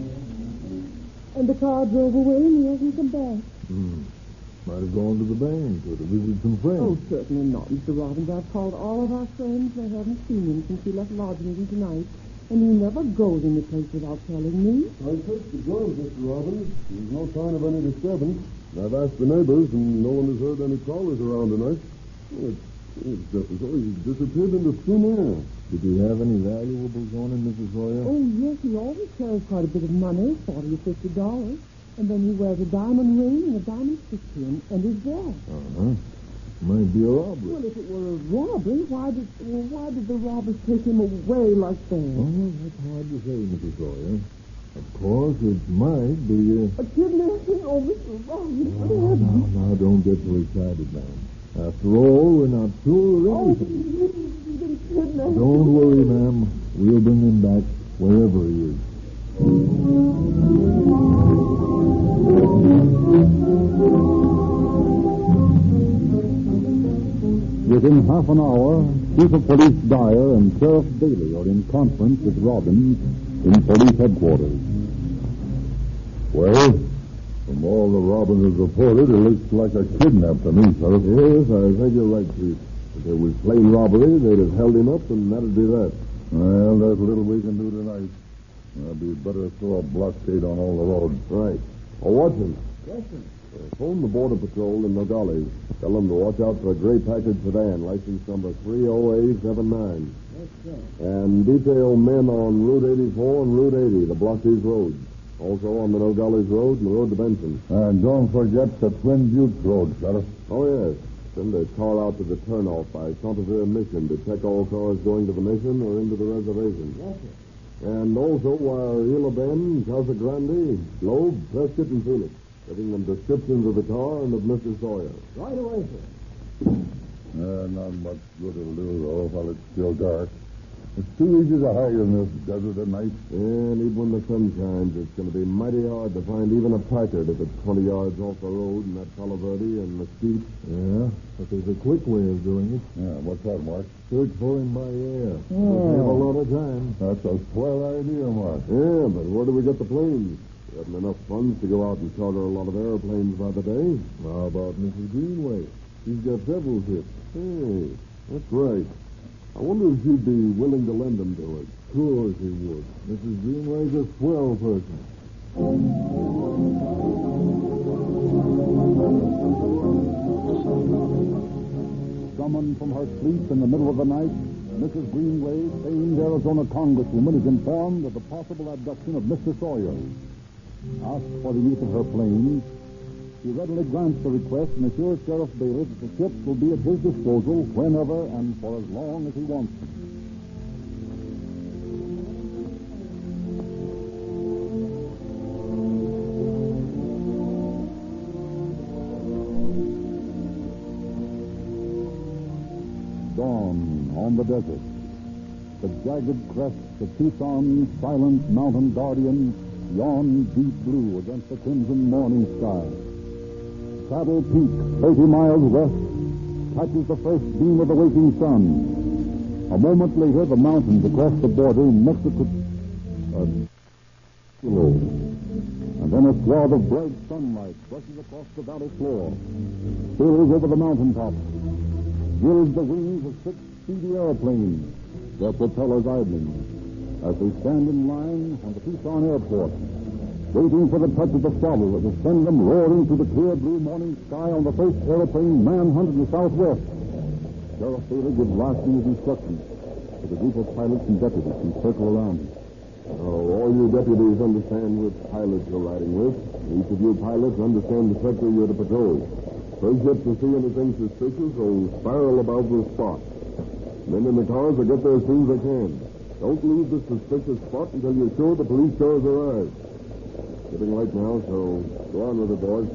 S20: And the car drove away and he hasn't come back.
S17: Might have gone to the bank or to visit some friends.
S20: Oh, certainly not, Mr. Robbins. I've called all of our friends. They haven't seen him since he left lodge meeting tonight. And he never goes in the place without telling me.
S17: I searched the grove, Mr. Robbins. There's no sign of any disturbance. I've asked the neighbors, and no one has heard any callers around tonight. It's just as though he disappeared into thin air. Did he have any valuables on him, Mrs. Sawyer?
S20: Oh, yes, he always carries quite a bit of money, $40 or $50. And then he wears a diamond ring and a diamond stitchpin and his watch.
S17: Uh-huh. Might be a robbery.
S20: Well, if it were a robbery, why did the robbers take him away like that?
S17: Oh, that's hard to say, Mrs. Sawyer. Of course, it might be
S20: a kidnapping. Oh, Mr. Robbins.
S17: Now, don't get so excited, ma'am. After all, we're not sure of anything. Don't worry, ma'am. We'll bring him back wherever he is.
S19: Within half an hour, Chief of Police Dyer and Sheriff Bailey are in conference with Robbins in police headquarters.
S17: Well, from all the Robbins has reported, it looks like a kidnap to me, Sheriff. Yes, I think you're right, Chief. If it was plain robbery, they'd have held him up, and that'd be that. Well, there's little we can do tonight. It'd be better to throw a blockade on all the roads. Right. Oh, Watchman.
S20: Yes, sir.
S17: Phone the Border Patrol in Nogales. Tell them to watch out for a gray package sedan, license number 30879.
S20: Yes, sir.
S17: And detail men on Route 84 and Route 80 to block these roads. Also on the Nogales Road and the road to Benson.
S19: And don't forget the Twin Buttes Road, Sheriff.
S17: Oh, yes. Send a car out to the turnoff by Santa Fe Mission to check all cars going to the mission or into the reservation.
S20: Yes, sir.
S17: And also wire Hilo Bend, Casa Grande, Globe, Prescott, and Phoenix, giving them descriptions of the car and of Mr. Sawyer.
S20: Right away, sir.
S19: Not much good it'll do, though, while it's still dark. It's too easy to hide in this desert at night.
S17: Yeah, and even when the sun shines, it's going to be mighty hard to find even a Packard if it's 20 yards off the road in that Palo Verde and Mesquite. Yeah, but there's a quick way of doing it.
S19: Yeah, what's that, Mark?
S17: Search for him by air.
S19: Oh.
S17: We have a lot of time.
S19: That's a swell idea, Mark.
S17: Yeah, but where do we get the planes? We haven't enough funds to go out and charter a lot of airplanes by the day. How about Mrs. Greenway? She's got several ships. Hey, that's right. I wonder if she'd be willing to lend them to us. Sure she would. Mrs. Greenway's a swell person.
S19: Summoned from her sleep in the middle of the night, Mrs. Greenway, famed Arizona congresswoman, is informed of the possible abduction of Mr. Sawyer. Asked for the use of her planes, she readily grants the request and assures Sheriff Bailey that the ships will be at his disposal whenever and for as long as he wants them. dawn on the desert. The jagged crests of Tucson's silent mountain guardian yawn deep blue against the crimson morning sky. Saddle Peak, 30 miles west, catches the first beam of the waking sun. A moment later, the mountains across the border in Mexico below. And then a swath of bright sunlight brushes across the valley floor, spills over the mountaintops, gilds the wings of 6 speedy airplanes, their propellers idling, as they stand in line on the Tucson airport, waiting for the touch of the throttle that will send them roaring through the clear blue morning sky on the first airplane manhunt in the southwest. Sheriff Bailey gives last year's instructions to the group of pilots and deputies who circle around him.
S17: All you deputies understand which pilots you're riding with. Each of you pilots understand the sector you're to patrol. First ships to see anything suspicious will spiral about the spot. Men in the cars will get there as soon as they can. Don't leave the suspicious spot until you're sure the police cars arrive. Getting late now, so go on with it, boys.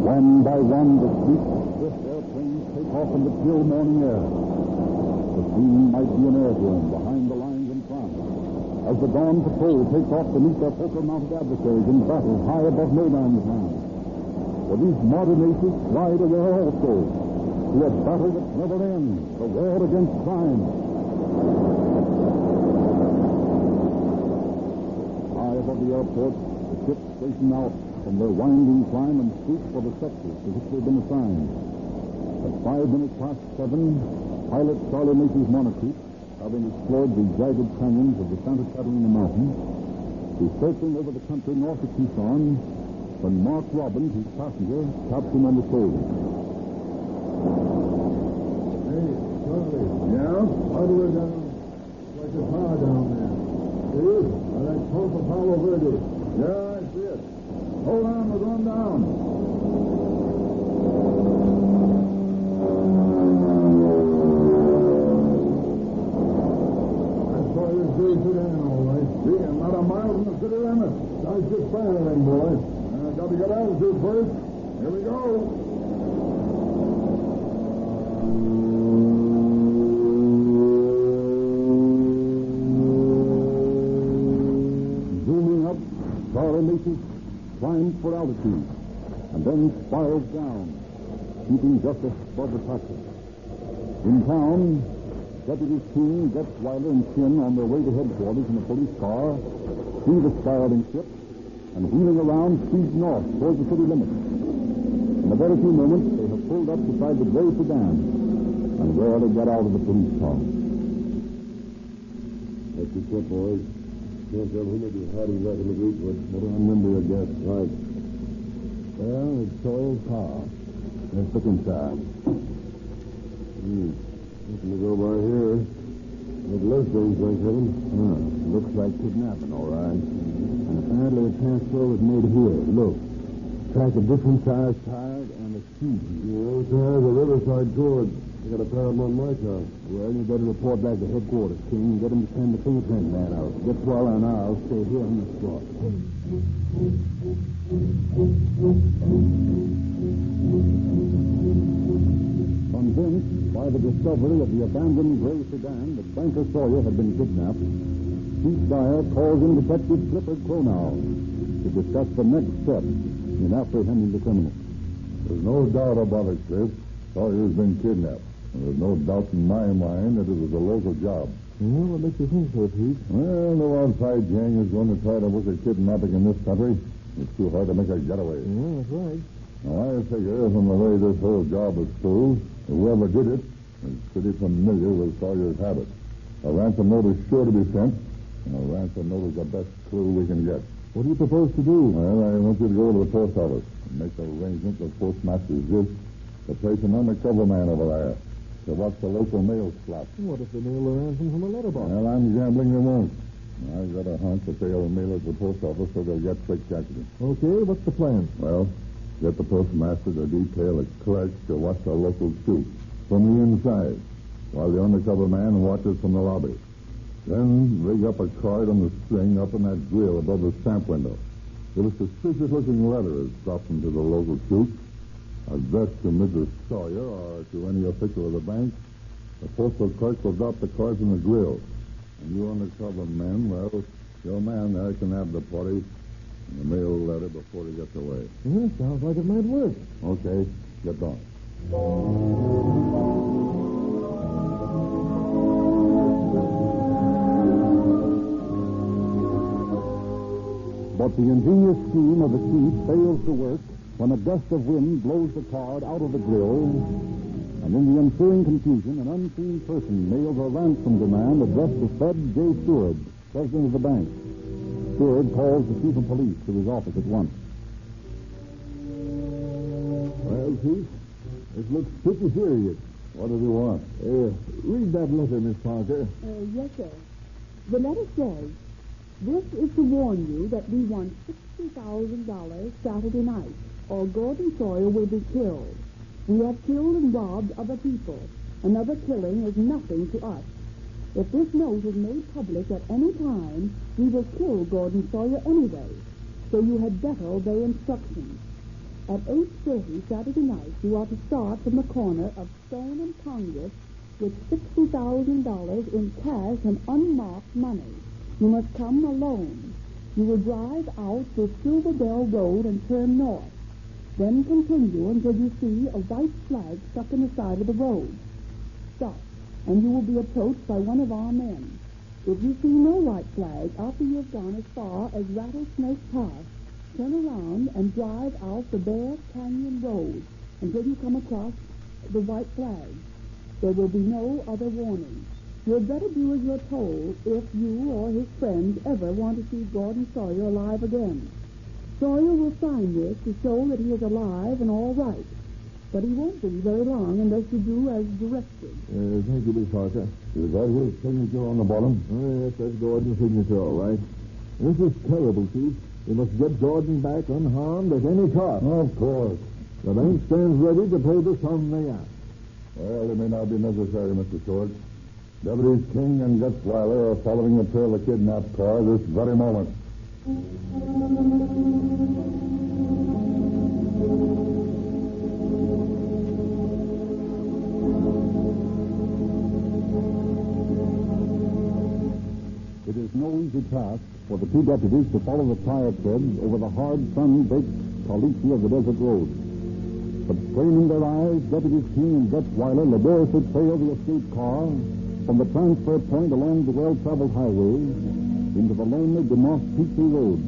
S19: One by one, the sweet, swift airplanes take off in the chill morning air. The scene might be an airdrome behind the lines in front, as the dawn patrol takes off to meet their poker-mounted adversaries in battle high above no man's land. For these modern aces slide away also to a battle that never ends, the war against crime. High above the airport, the ships straighten out from their winding climb and swoop for the sectors to which they've been assigned. At 5 minutes past 7, pilot Charlie Macy's monocoop, having explored the jagged canyons of the Santa Catalina Mountains, is circling over the country north of Tucson when Mark Robbins, his passenger, taps him on the shoulder.
S6: Hey, Charlie. Yeah? How do we down? Like a power down there. See? That's Copa Palo Verde. Yeah, I see it. Hold on, we're going down. I saw this day sedan, all right. See, I'm not a mile from the city limit. Nice just firing, boy. Got to get altitude first. Here we go.
S19: Zooming up, Charlie Macy climbs for altitude and then spirals down, keeping just above the taxi. In town, Deputies Keene, Getzweiler, and Chin on their way to headquarters in a police car see the spiraling ship and wheeling around speed north towards the city limits. In a very few moments, they have pulled up beside the gray sedan and rarely get out of the police car.
S17: That's your trip, boys. Can't tell who may be hiding back in the Greekwood. Better remember your guess. Right.
S19: Well, it's Soil's car. Let's look inside.
S17: Nothing to go by here. Look less things, thank heaven.
S19: Looks like kidnapping, all right. And apparently the transfer was made here. Look. Track of different size tires and a key.
S17: Those tires are Riverside cord. I got a pair of them on my car.
S19: Well, you better report back to headquarters, King. Get him to send the fingerprint man out. Get Swallow and I'll stay here on the spot. Convinced by the discovery of the abandoned gray sedan that Banker Sawyer had been kidnapped, Chief Dyer calls in Detective Clifford Cronow to discuss the next step in apprehending the criminal.
S6: There's no doubt about it, Cliff. Sawyer's been kidnapped. And there's no doubt in my mind that it was a local job.
S19: Well, what makes you think so, Chief?
S6: Well, no outside gang is going to try to work a kidnapping in this country. It's too hard to make a getaway.
S19: Yeah, that's right.
S6: Now, I figure from the way this whole job is through, whoever did it is pretty familiar with Sawyer's habits. A ransom note is sure to be sent, and a ransom note is the best clue we can get.
S19: What do you propose to do?
S6: Well, I want you to go to the post office and make the arrangement with Postmaster Zisk to place an undercover man over there to watch the local mail slot.
S19: What if they mail the ransom from a letterbox?
S6: Well, I'm gambling they won't. I've got a hunch that they'll mail it to the post office so they'll get quick catching it.
S19: Okay, what's the plan?
S6: Well, get the postmaster to detail a clerk to watch the local chute from the inside while the undercover man watches from the lobby.
S19: Then rig up a card on the string up in that grill above the stamp window. If a suspicious-looking letter is dropped into the local chute, addressed to Mrs. Sawyer or to any official of the bank, the postal clerk will drop the cards in the grill. And you undercover men, well, your man there can have the party and the mail letter before he gets away.
S12: Sounds like it might work.
S19: Okay, get on.
S15: But the ingenious scheme of the thief fails to work when a gust of wind blows the card out of the grill, and in the ensuing confusion, an unseen person mails a ransom demand addressed to Fred J. Stewart, president of the bank. Stewart calls the chief of police to his office at once.
S19: Well, Chief, this looks pretty serious. What does he want? Read that letter, Miss Parker.
S16: Yes, sir. The letter says, "This is to warn you that we want $60,000 Saturday night, or Gordon Sawyer will be killed. We have killed and robbed other people. Another killing is nothing to us. If this note is made public at any time, we will kill Gordon Sawyer anyway, so you had better obey instructions. At 8:30 Saturday night, you are to start from the corner of Stone and Congress with $60,000 in cash and unmarked money. You must come alone. You will drive out to Silver Bell Road and turn north. Then continue until you see a white flag stuck in the side of the road. Stop, and you will be approached by one of our men. If you see no white flag after you have gone as far as Rattlesnake Pass, turn around and drive out the Bear Canyon Road until you come across the white flag. There will be no other warning. You had better do as you're told if you or his friends ever want to see Gordon Sawyer alive again. Sawyer will sign this to show that he is alive and all right. But he won't be very long unless you do as directed."
S19: Thank you, Miss Parker. Is that his signature on the bottom? Yes, that's Gordon's signature, all right. This is terrible, Chief. We must get Gordon back unharmed at any cost. Of course. The bank stands ready to pay the sum they ask. Well, it may not be necessary, Mr. Short. Deputies King and Gutzweiler are following the trail of the kidnapped car this very moment.
S15: It is no easy task for the two deputies to follow the tire treads over the hard, sun-baked caliche of the desert road. But straining their eyes, Deputies King and Gutzweiler laboriously trail the escape car from the transfer point along the well-traveled highway into the lonely DeMoss Peachtree Road,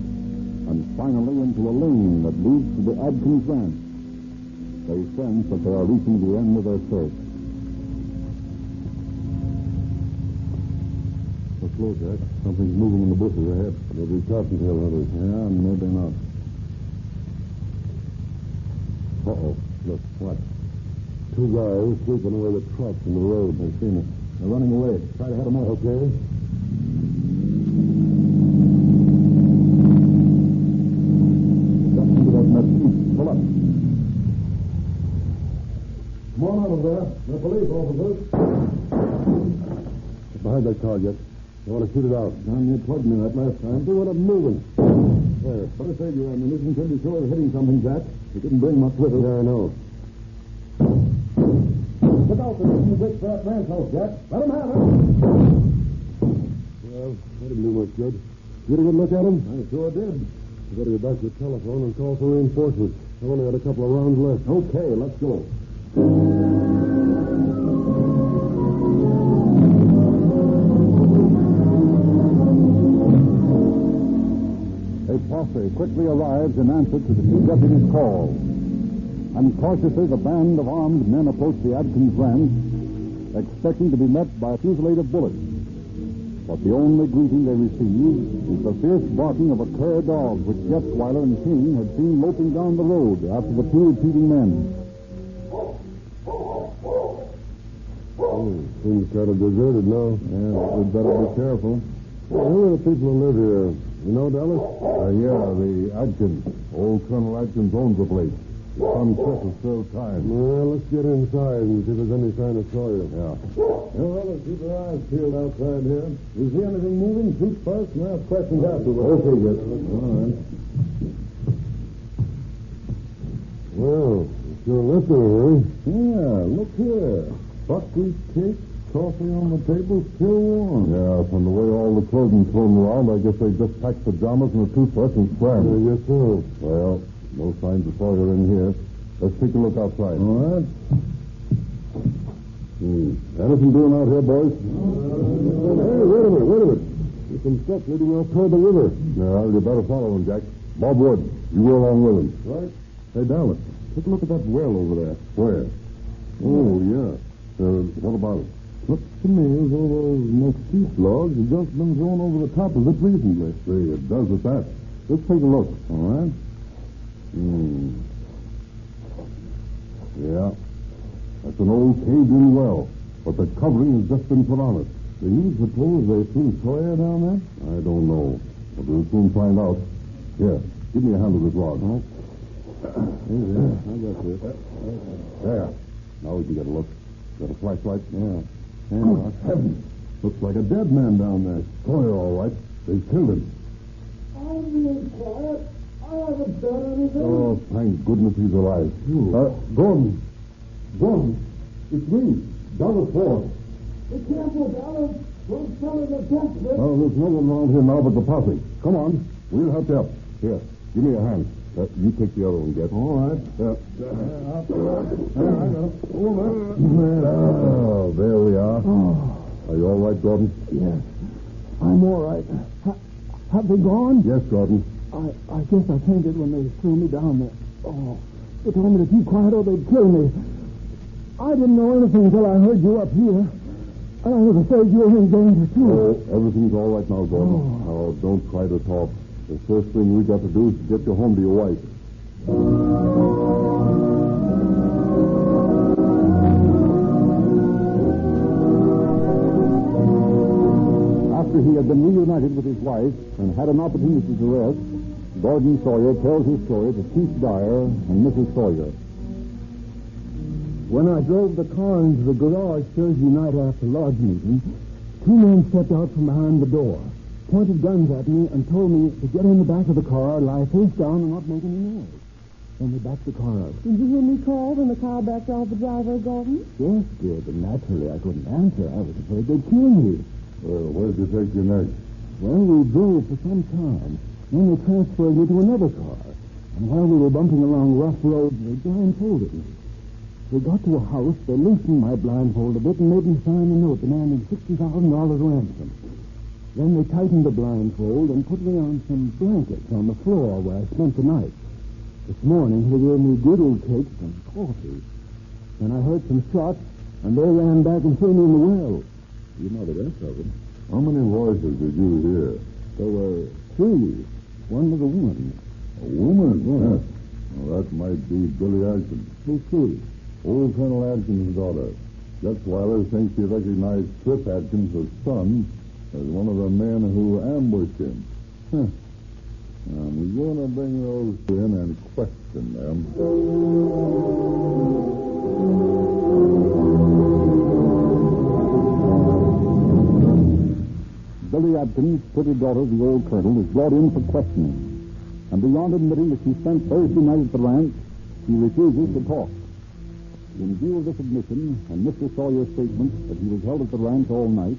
S15: and finally into a lane that leads to the Adkins Ranch. They sense that they are reaching the end of their search.
S19: Look close, Jack. Something's moving in the bushes ahead. They'll be cottontail hunters. Yeah, maybe not. Uh-oh. Look, what? Two guys sweeping away the trucks in the road. They've seen it. They're running away. Try to head them off, okay? Jump into that mesquite. Pull up. Come on out of there. They're police officers. Get behind that car, Jack. You want to shoot it out. John, you plugged me that last time. Do what I'm moving. There. Better save your ammunition. Pretty sure of hitting something, Jack. You didn't bring much with us. Yeah, I know. Look out for this big fat ranch house, Jack. Let him have it. Well, that didn't do much good. You get a good look at him? I sure did. You better get back to the telephone and call for reinforcements. I've only got a couple of rounds left. Okay, let's go.
S15: A posse quickly arrives in answer to the two deputies' call. And cautiously the band of armed men approach the Adkins Ranch, expecting to be met by a fusillade of bullets. But the only greeting they receive is the fierce barking of a cur dog which Gutzweiler and King had seen loping down the road after the two retreating men.
S19: Oh, seems kind of deserted now. Yeah, we'd better be careful. Who are the people who live here? You know, Dallas? Yeah, the Adkins. Old Colonel Adkins owns the place.
S6: Some trick will serve time. Well, let's get inside and see if there's any sign of Sawyer. Yeah. Well, let's keep our eyes peeled outside here. You see anything moving? Shoot first and ask questions afterwards. Okay, yes. All right. Well, it's your liquor, eh? Yeah, look here. Buckwheat cake, coffee on the table, still warm. Yeah, from the way all the clothing thrown around, I guess they just packed pajamas and a toothbrush and swam. I guess so. Well, no signs of Sawyer in here. Let's take a look outside. All right. Anything doing out here, boys? Hey, wait a minute. There's some stuff leading off toward the river. Yeah, you better follow him, Jack. Bob Wood, you go along with him. Right. Hey, Dallas, take a look at that well over there. Where? Oh, yeah. What about it? Looks to me as though those mesquite logs have just been thrown over the top of it recently. See, it does at that. Let's take a look, all right? Yeah. That's an old caved-in well, but the covering has just been put on it. Do you suppose they threw Sawyer down there? I don't know, but we'll soon find out. Here, give me a hand with this log. Huh? Here, I got this. There. Now we can get a look. Got a flashlight? Yeah. Good heavens. Looks like a dead man down there. Sawyer, all right. They killed him.
S9: I'm being quiet. I haven't done anything.
S6: Oh, thank goodness he's alive. Gordon. It's me, Dallas Ford.
S9: Be careful, Dallas. Don't tell him the death.
S6: Oh, there's no one around here now but the posse. Come on. We'll help you up. Here, give me a hand. You take the other one, Get. All right. I got it. Oh, there we are.
S9: Oh.
S6: Are you all right, Gordon?
S9: Yes. I'm all right. Have they gone?
S6: Yes, Gordon.
S9: I guess I fainted when they threw me down there. Oh, they told me to keep quiet or they'd kill me. I didn't know anything until I heard you up here. And I was afraid you were in danger, too.
S6: Oh, everything's all right now, Gordon. Oh, don't try to talk. The first thing we got to do is to get you home to your wife.
S15: After he had been reunited with his wife and had an opportunity to rest, Gordon Sawyer tells his story to Chief Dyer and Mrs. Sawyer.
S9: When I drove the car into the garage Thursday night after lodge meeting, two men stepped out from behind the door, pointed guns at me, and told me to get in the back of the car, lie face down, and not make any noise. Then they backed the car up.
S20: Did you hear me call when the car backed off the driveway, Gordon?
S9: Yes, dear, but naturally I couldn't answer. I was afraid they'd kill me.
S6: Well, where'd you take you next?
S9: Well, we drove for some time. Then they transferred me to another car. And while we were bumping along rough roads, they blindfolded me. We got to a house, they loosened my blindfold a bit and made me sign a note demanding $60,000 ransom. Then they tightened the blindfold and put me on some blankets on the floor where I spent the night. This morning, they gave me griddle cakes and coffee. Then I heard some shots, and they ran back and threw me in the well. You know the rest of it.
S6: How many voices did you hear?
S9: There were three. One was a woman.
S6: A woman?
S9: Yes.
S6: Well, that might be Billy Adkins.
S9: Who's she?
S6: Old Colonel Adkins' daughter. Gutzweiler thinks he recognized Trip Adkins' son as one of the men who ambushed him. I'm going to bring those in and question them.
S15: Billy Adkins' pretty daughter, the old colonel, is brought in for questioning. And beyond admitting that she spent Thursday night at the ranch, she refuses to talk. In view of this admission and Mr. Sawyer's statement that he was held at the ranch all night,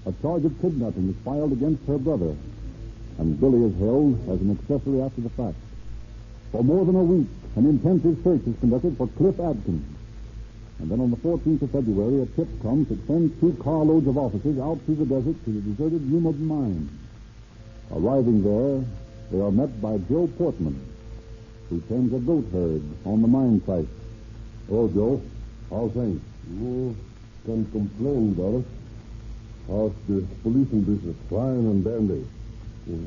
S15: a charge of kidnapping is filed against her brother, and Billy is held as an accessory after the fact. For more than a week, an intensive search is conducted for Cliff Adkins. And then on the 14th of February, a tip comes that sends 2 carloads of officers out through the desert to the deserted Newman mine. Arriving there, they are met by Joe Portman, who tends a goat herd on the mine site.
S6: Oh, Joe, how's things? No, can't complain, brother. How's the policing business? Fine and dandy.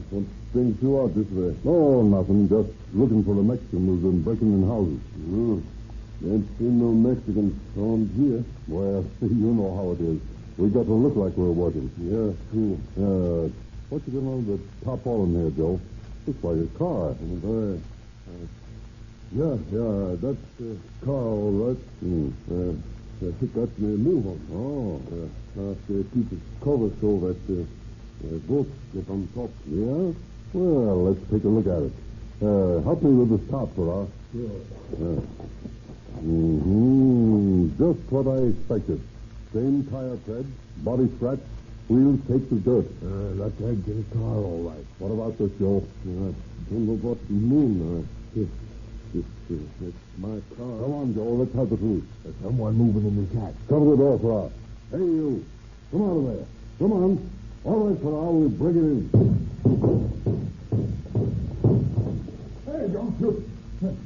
S6: What brings you out this way? Oh, nothing. Just looking for the Mexican who's been breaking in houses. Ain't seen no Mexicans around here. Well, you know how it is. We got to look like we're working. Yeah, true. What you got on the tarpaulin here, Joe? Looks like a car.
S17: Yeah, that's car, all right. I think that's the move on. Oh. Keep its cover so that boats get on top. Yeah? Well, let's take a look at it. Help me with the stop, Sarah. Sure. Just what I expected. Same tire tread, body scratch, wheels caked with dirt. That's the edge of the car, all right. What about this, Joe? Don't know what you mean. It's my car. Come on, Joe. Let's have the truth. There's someone moving in this hat. Cover the door, Sarah. Hey, you. Come out of there. Come on. All right, Sarah. We'll bring it in.
S9: Hey, don't shoot.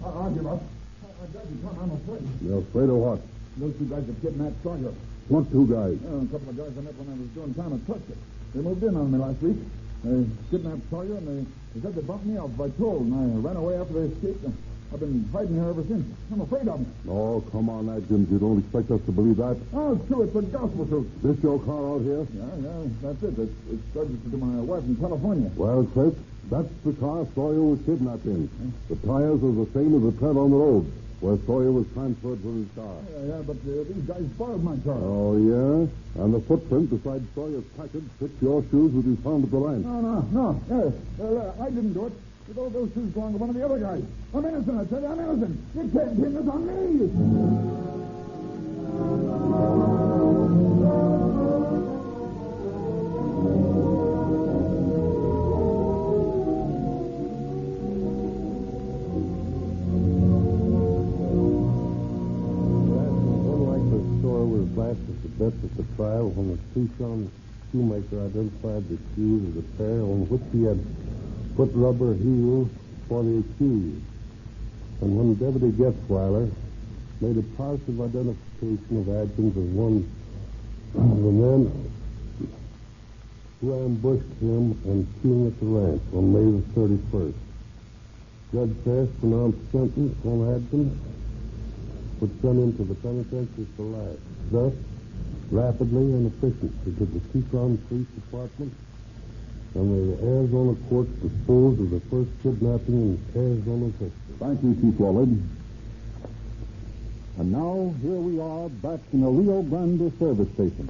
S9: I'll give up. I got you, Tom. I'm afraid.
S17: You're afraid of what?
S9: Those two guys have kidnapped Sawyer.
S17: What two guys?
S9: A couple of guys I met when I was doing time at Tusker. They moved in on me last week. They kidnapped Sawyer, and they said they bumped me off by toll, and I ran away after they escaped. I've been hiding here ever since. I'm afraid of them.
S17: Oh, come on, Adkins. You don't expect us to believe that?
S9: Oh, it's true. It's a gospel truth.
S17: This your car out here?
S9: Yeah, that's it. It's registered to my wife in California.
S17: Well, Chris, that's the car Sawyer was kidnapped in. The tires are the same as the tread on the road, where Sawyer was transferred from his car.
S9: Yeah, but these guys borrowed my car.
S17: Oh, yeah? And the footprint beside Sawyer's package fits your shoes that you found at the ranch.
S9: No. Yes. I didn't do it. Those shoes belong to one of the other guys. I'm innocent, I tell you. I'm innocent. You can't pin this on me.
S17: Unlike the story was blasted to bits at the trial when the Tucson shoemaker identified the shoes as a pair on which he had put rubber heels for the accused. And when Deputy Getzweiler made a positive identification of Adkins as one of the men who ambushed him and King at the ranch on May the 31st. Judge Fass pronounced sentence on Adkins, which sent him to the penitentiary for life. Thus, rapidly and efficiently did the Tucson Police Department and the Arizona courts disposed of the first kidnapping in Arizona's history.
S19: Thank you, Chief Wallard. And now, here we are back in a Rio Grande service station.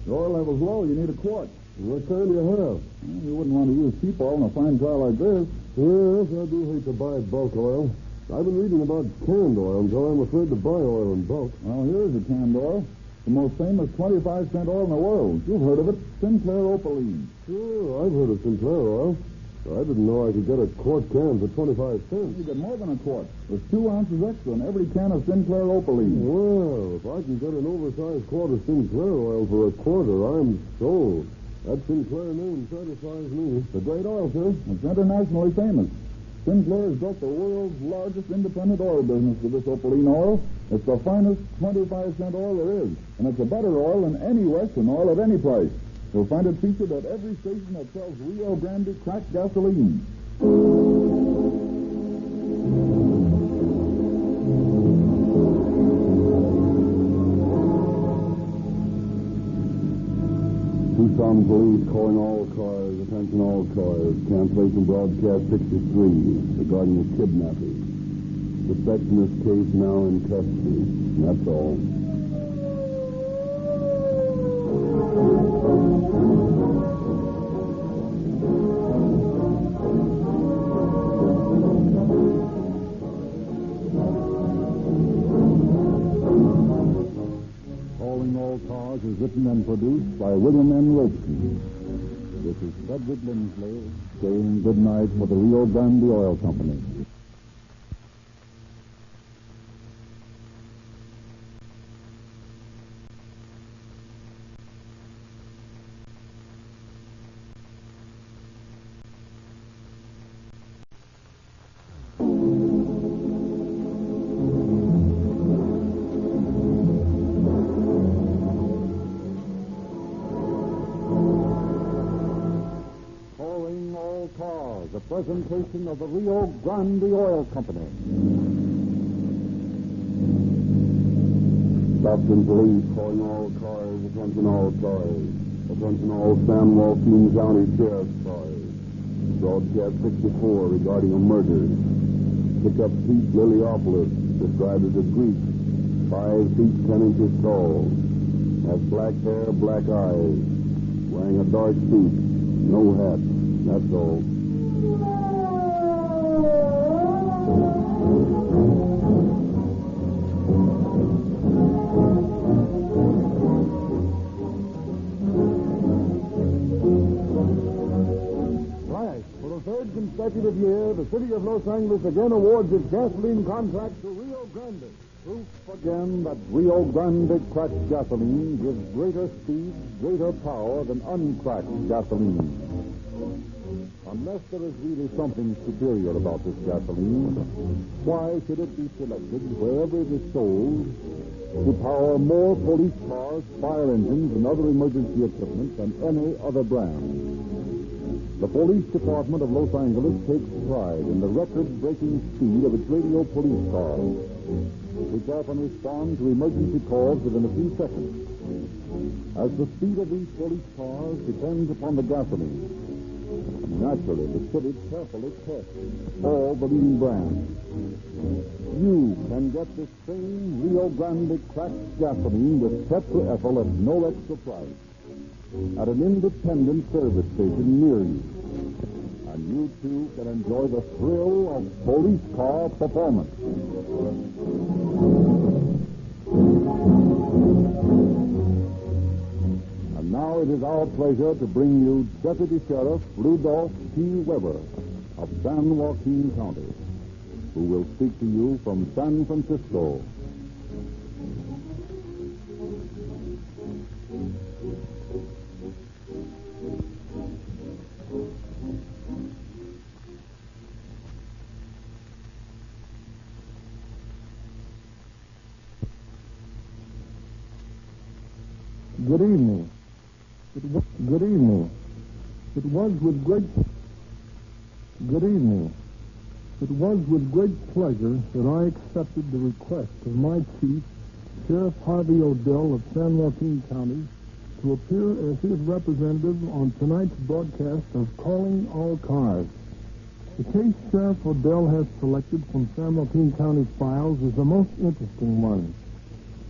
S9: The oil level's low. You need a quart.
S17: What kind do you have?
S9: Well, you wouldn't want to use cheap oil in a fine car like this.
S17: Yes, I do hate to buy bulk oil. I've been reading about canned oil, so I'm afraid to buy oil in bulk.
S9: Well, here's a canned oil. The most famous 25-cent oil in the world. You've heard of it. Sinclair Opaline.
S17: Sure, I've heard of Sinclair oil. I didn't know I could get a quart can for 25 cents.
S9: You get more than a quart. There's 2 ounces extra in every can of Sinclair Opaline.
S17: Well, if I can get an oversized quart of Sinclair oil for a quarter, I'm sold. That Sinclair name satisfies me.
S9: It's a great oil, sir. It's internationally famous. Sinclair has built the world's largest independent oil business with this Opaline oil. It's the finest 25-cent oil there is, and it's a better oil than any Western oil at any price. You'll find it featured at every station that sells Rio Grande cracked gasoline.
S17: Tucson police calling all cars, attention all cars, cancellation broadcast 63 regarding the kidnapping. Suspect in this case now in custody. That's all.
S19: Calling All Cars is written and produced by William N. Robeson. This is Frederick Lindsley saying good night for the Rio Grande Oil Company. A presentation of the Rio Grande Oil Company.
S17: Stockton police calling all cars, attention all cars. Attention all San Joaquin County Sheriff's cars. Broadcast 64 regarding a murder. pickup Pete Liliopolis, described as a Greek, 5 feet 10 inches tall, has black hair, black eyes, wearing a dark suit, no hat, that's all.
S19: Third consecutive year, the city of Los Angeles again awards its gasoline contract to Rio Grande. Proof again that Rio Grande cracked gasoline gives greater speed, greater power than uncracked gasoline. Unless there is really something superior about this gasoline, why should it be selected wherever it is sold to power more police cars, fire engines, and other emergency equipment than any other brand? The police department of Los Angeles takes pride in the record-breaking speed of its radio police cars, which often respond to emergency calls within a few seconds. As the speed of these police cars depends upon the gasoline, naturally the city carefully tests all the leading brands. You can get the same Rio Grande cracked gasoline with tetraethyl at no extra price at an independent service station near you. And you, too, can enjoy the thrill of police car performance. And now it is our pleasure to bring you Deputy Sheriff Rudolph T. Weber of San Joaquin County, who will speak to you from San Francisco.
S9: Good evening. Good evening. It was with great pleasure that I accepted the request of my chief, Sheriff Harvey Odell of San Joaquin County, to appear as his representative on tonight's broadcast of Calling All Cars. The case Sheriff Odell has selected from San Joaquin County's files is a most interesting one.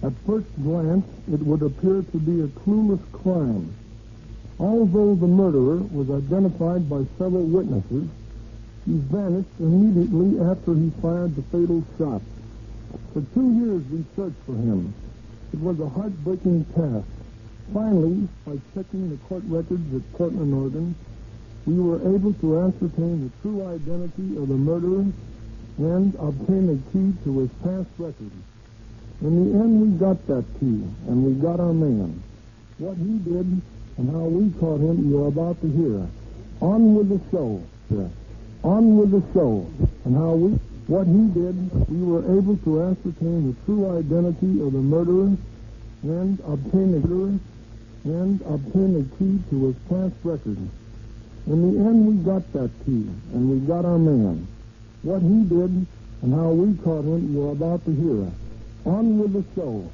S9: At first glance, it would appear to be a clueless crime. Although the murderer was identified by several witnesses, he vanished immediately after he fired the fatal shot. For 2 years we searched for him. It was a heartbreaking task. Finally, by checking the court records at Portland, Oregon, we were able to ascertain the true identity of the murderer and obtain a key to his past record. In the end, we got that key, and we got our man. What he did and how we caught him, you're about to hear. On with the show. On with the show. And what he did, we were able to ascertain the true identity of the murderer and obtain a key to his past record. In the end, we got that key, and we got our man. What he did and how we caught him, you're about to hear. On with the show.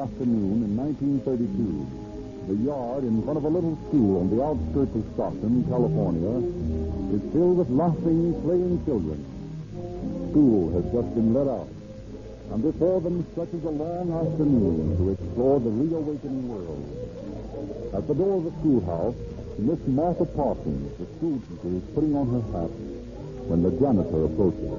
S9: Afternoon in 1932, the yard in front of a little school on the outskirts of Stockton, California, is filled with laughing, playing children. School has just been let out, and before them stretches a long afternoon to explore the reawakening world. At the door of the schoolhouse, Miss Martha Parsons, the school teacher, is putting on her hat when the janitor approaches.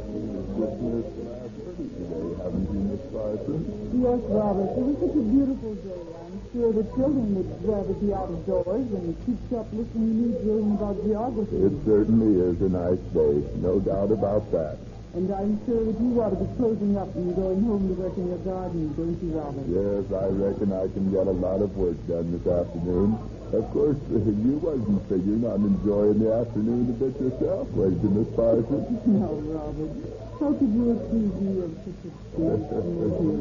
S17: Haven't you, Miss Parsons?
S16: Yes, Robert. It was such a beautiful day. I'm sure the children would rather be out of doors and keep up listening to me drilling about geography.
S17: It certainly is a nice day. No doubt about that.
S16: And I'm sure that you ought to be closing up and going home to work in your garden, don't you, Robert?
S17: Yes, I reckon I can get a lot of work done this afternoon. Of course, you wasn't figuring on enjoying the afternoon a bit yourself, was you, Miss Parsons?
S16: No, Robert. How could you accuse me of such a thing?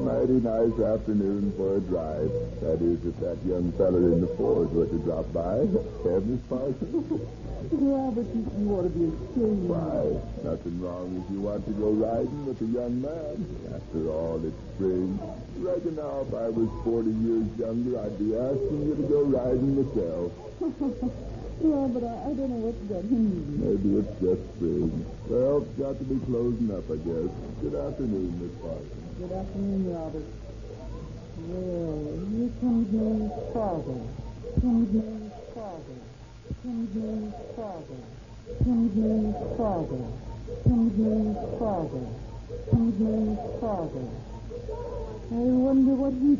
S17: Mighty nice afternoon for a drive. That is, if that young feller in the Ford were to drop by. Miss Parsons?
S16: Robert, you ought to be ashamed.
S17: Why, nothing wrong if you want to go riding with a young man. After all, it's spring. Reckon now if I was 40 years younger, I'd be asking you to go riding myself.
S16: Yeah, but I don't know what that means.
S17: Maybe it's just spring. Well, it's got to be closing up, I guess. Good afternoon, Miss Parsons.
S16: Good afternoon, Robert. Well, here comes my father. Comes my father. Comes my father. Comes my father. Comes my father. Comes my father. I wonder what he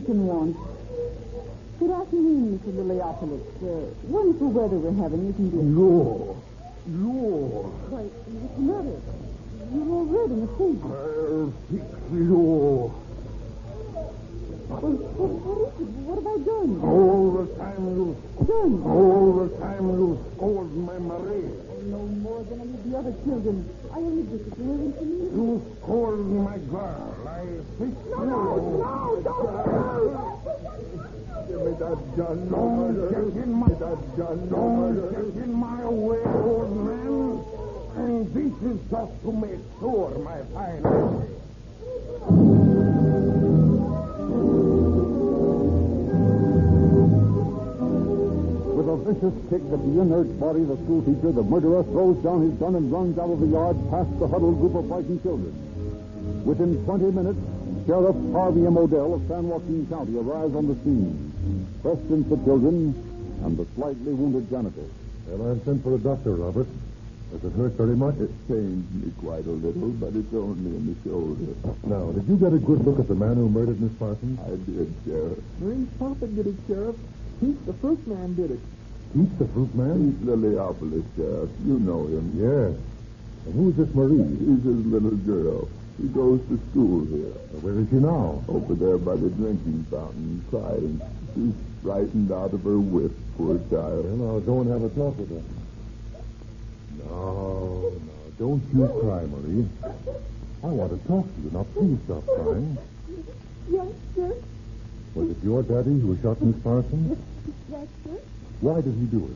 S16: can want. Good afternoon, Mr. Liliopolis. Wonderful weather we're having, isn't it?
S6: Lord.
S16: Why, what's the matter? You're all red in the face.
S6: Lord.
S16: What is it? What have I done?
S6: All the time you scold my Marie.
S16: No more than any of the other children. I only disappeared to me.
S6: You scold my girl. I think
S16: No, don't.
S17: Give me that gun.
S6: Don't get in my way, old man. And this is just to make sure, my fine lady.
S19: With a vicious kick at the inert body of the schoolteacher, the murderer throws down his gun and runs out of the yard past the huddled group of frightened children. Within 20 minutes, Sheriff Harvey M. Odell of San Joaquin County arrives on the scene, questions the children and the slightly wounded janitor.
S6: Well, I've sent for a doctor, Robert. Does it hurt very much?
S17: It pains me quite a little, but it's only in the shoulder.
S6: Now, did you get a good look at the man who murdered Miss Parsons?
S17: I did, Sheriff.
S9: Marie Papa did it, Sheriff. Pete, the first man, did it.
S6: Pete, the fruit man?
S17: Pete Liliopolis, Sheriff. You know him.
S6: Yes. And who is this Marie?
S17: She's his little girl. She goes to school here.
S6: Where is she now?
S17: Over there by the drinking fountain, crying. She's frightened out of her wits, poor child.
S6: Well, I'll go and have a talk with her. No, don't you cry, Marie. I want to talk to you. Now, please stop crying.
S16: Yes, sir.
S6: Was it your daddy who shot Miss Parsons?
S16: Yes, sir.
S6: Why did he do it?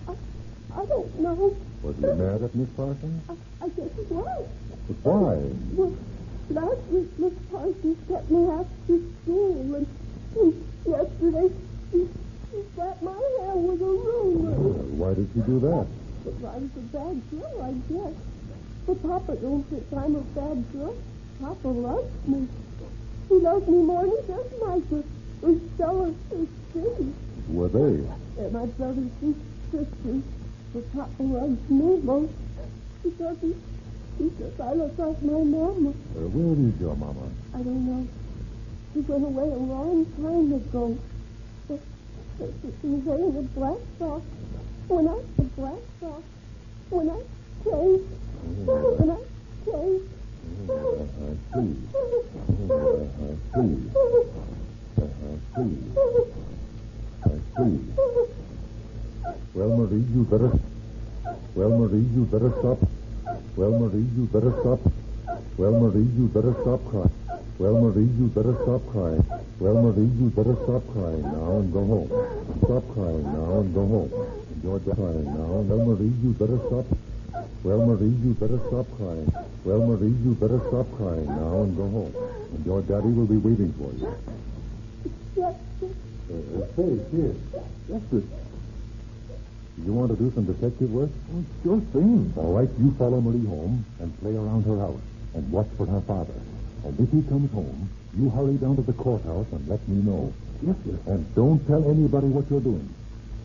S16: I don't know.
S6: Was he mad at Miss Parsons?
S16: I guess it was.
S6: But why?
S16: Well, last week Miss Parsons kept me after school, and yesterday she slapped my hair with a ruler.
S6: Why did she do that?
S16: Because I was a bad girl, I guess. But Papa don't think I'm a bad girl. Papa loves me. He loves me more than he does Micah, or Stella, or Cindy.
S6: Who were they?
S16: They're my brothers and sisters. But Papa loves me most because he says I look like my mama.
S6: Where is your mama?
S16: I don't know. She went away a long time ago. She was wearing a black sock. When I changed.
S6: I see. Well, Marie, you better stop. Well, Marie, you better stop crying. Well, Marie, you better stop crying. Well, Marie, you better stop crying now and go home. Stop crying now and go home. You're crying now. Well, Marie, you better stop. Well, Marie, you better stop crying. Well, Marie, you better stop crying now and go home. And your daddy will be waiting for you.
S16: Yes,
S6: Say, here.
S16: Yes, sir.
S6: You want to do some detective work?
S9: Sure thing.
S6: All right, you follow Marie home and play around her house and watch for her father. And if he comes home, you hurry down to the courthouse and let me know.
S9: Yes, sir.
S6: And don't tell anybody what you're doing.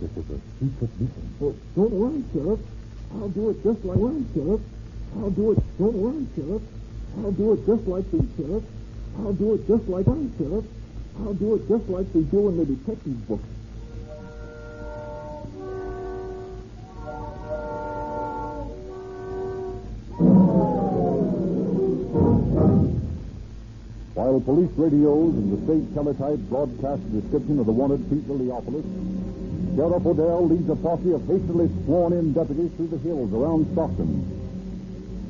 S6: This is a secret mission.
S9: Well, don't worry, Sheriff. I'll do it just like Sheriff. I'll do it. Don't worry, Sheriff. I'll do it just like the Sheriff. I'll do it just like Sheriff. I'll do it just like they do in the detective books.
S19: While police radios and the state teletype broadcast a description of the wanted Pete Liliopolis, Sheriff Odell leads a posse of hastily sworn-in deputies through the hills around Stockton.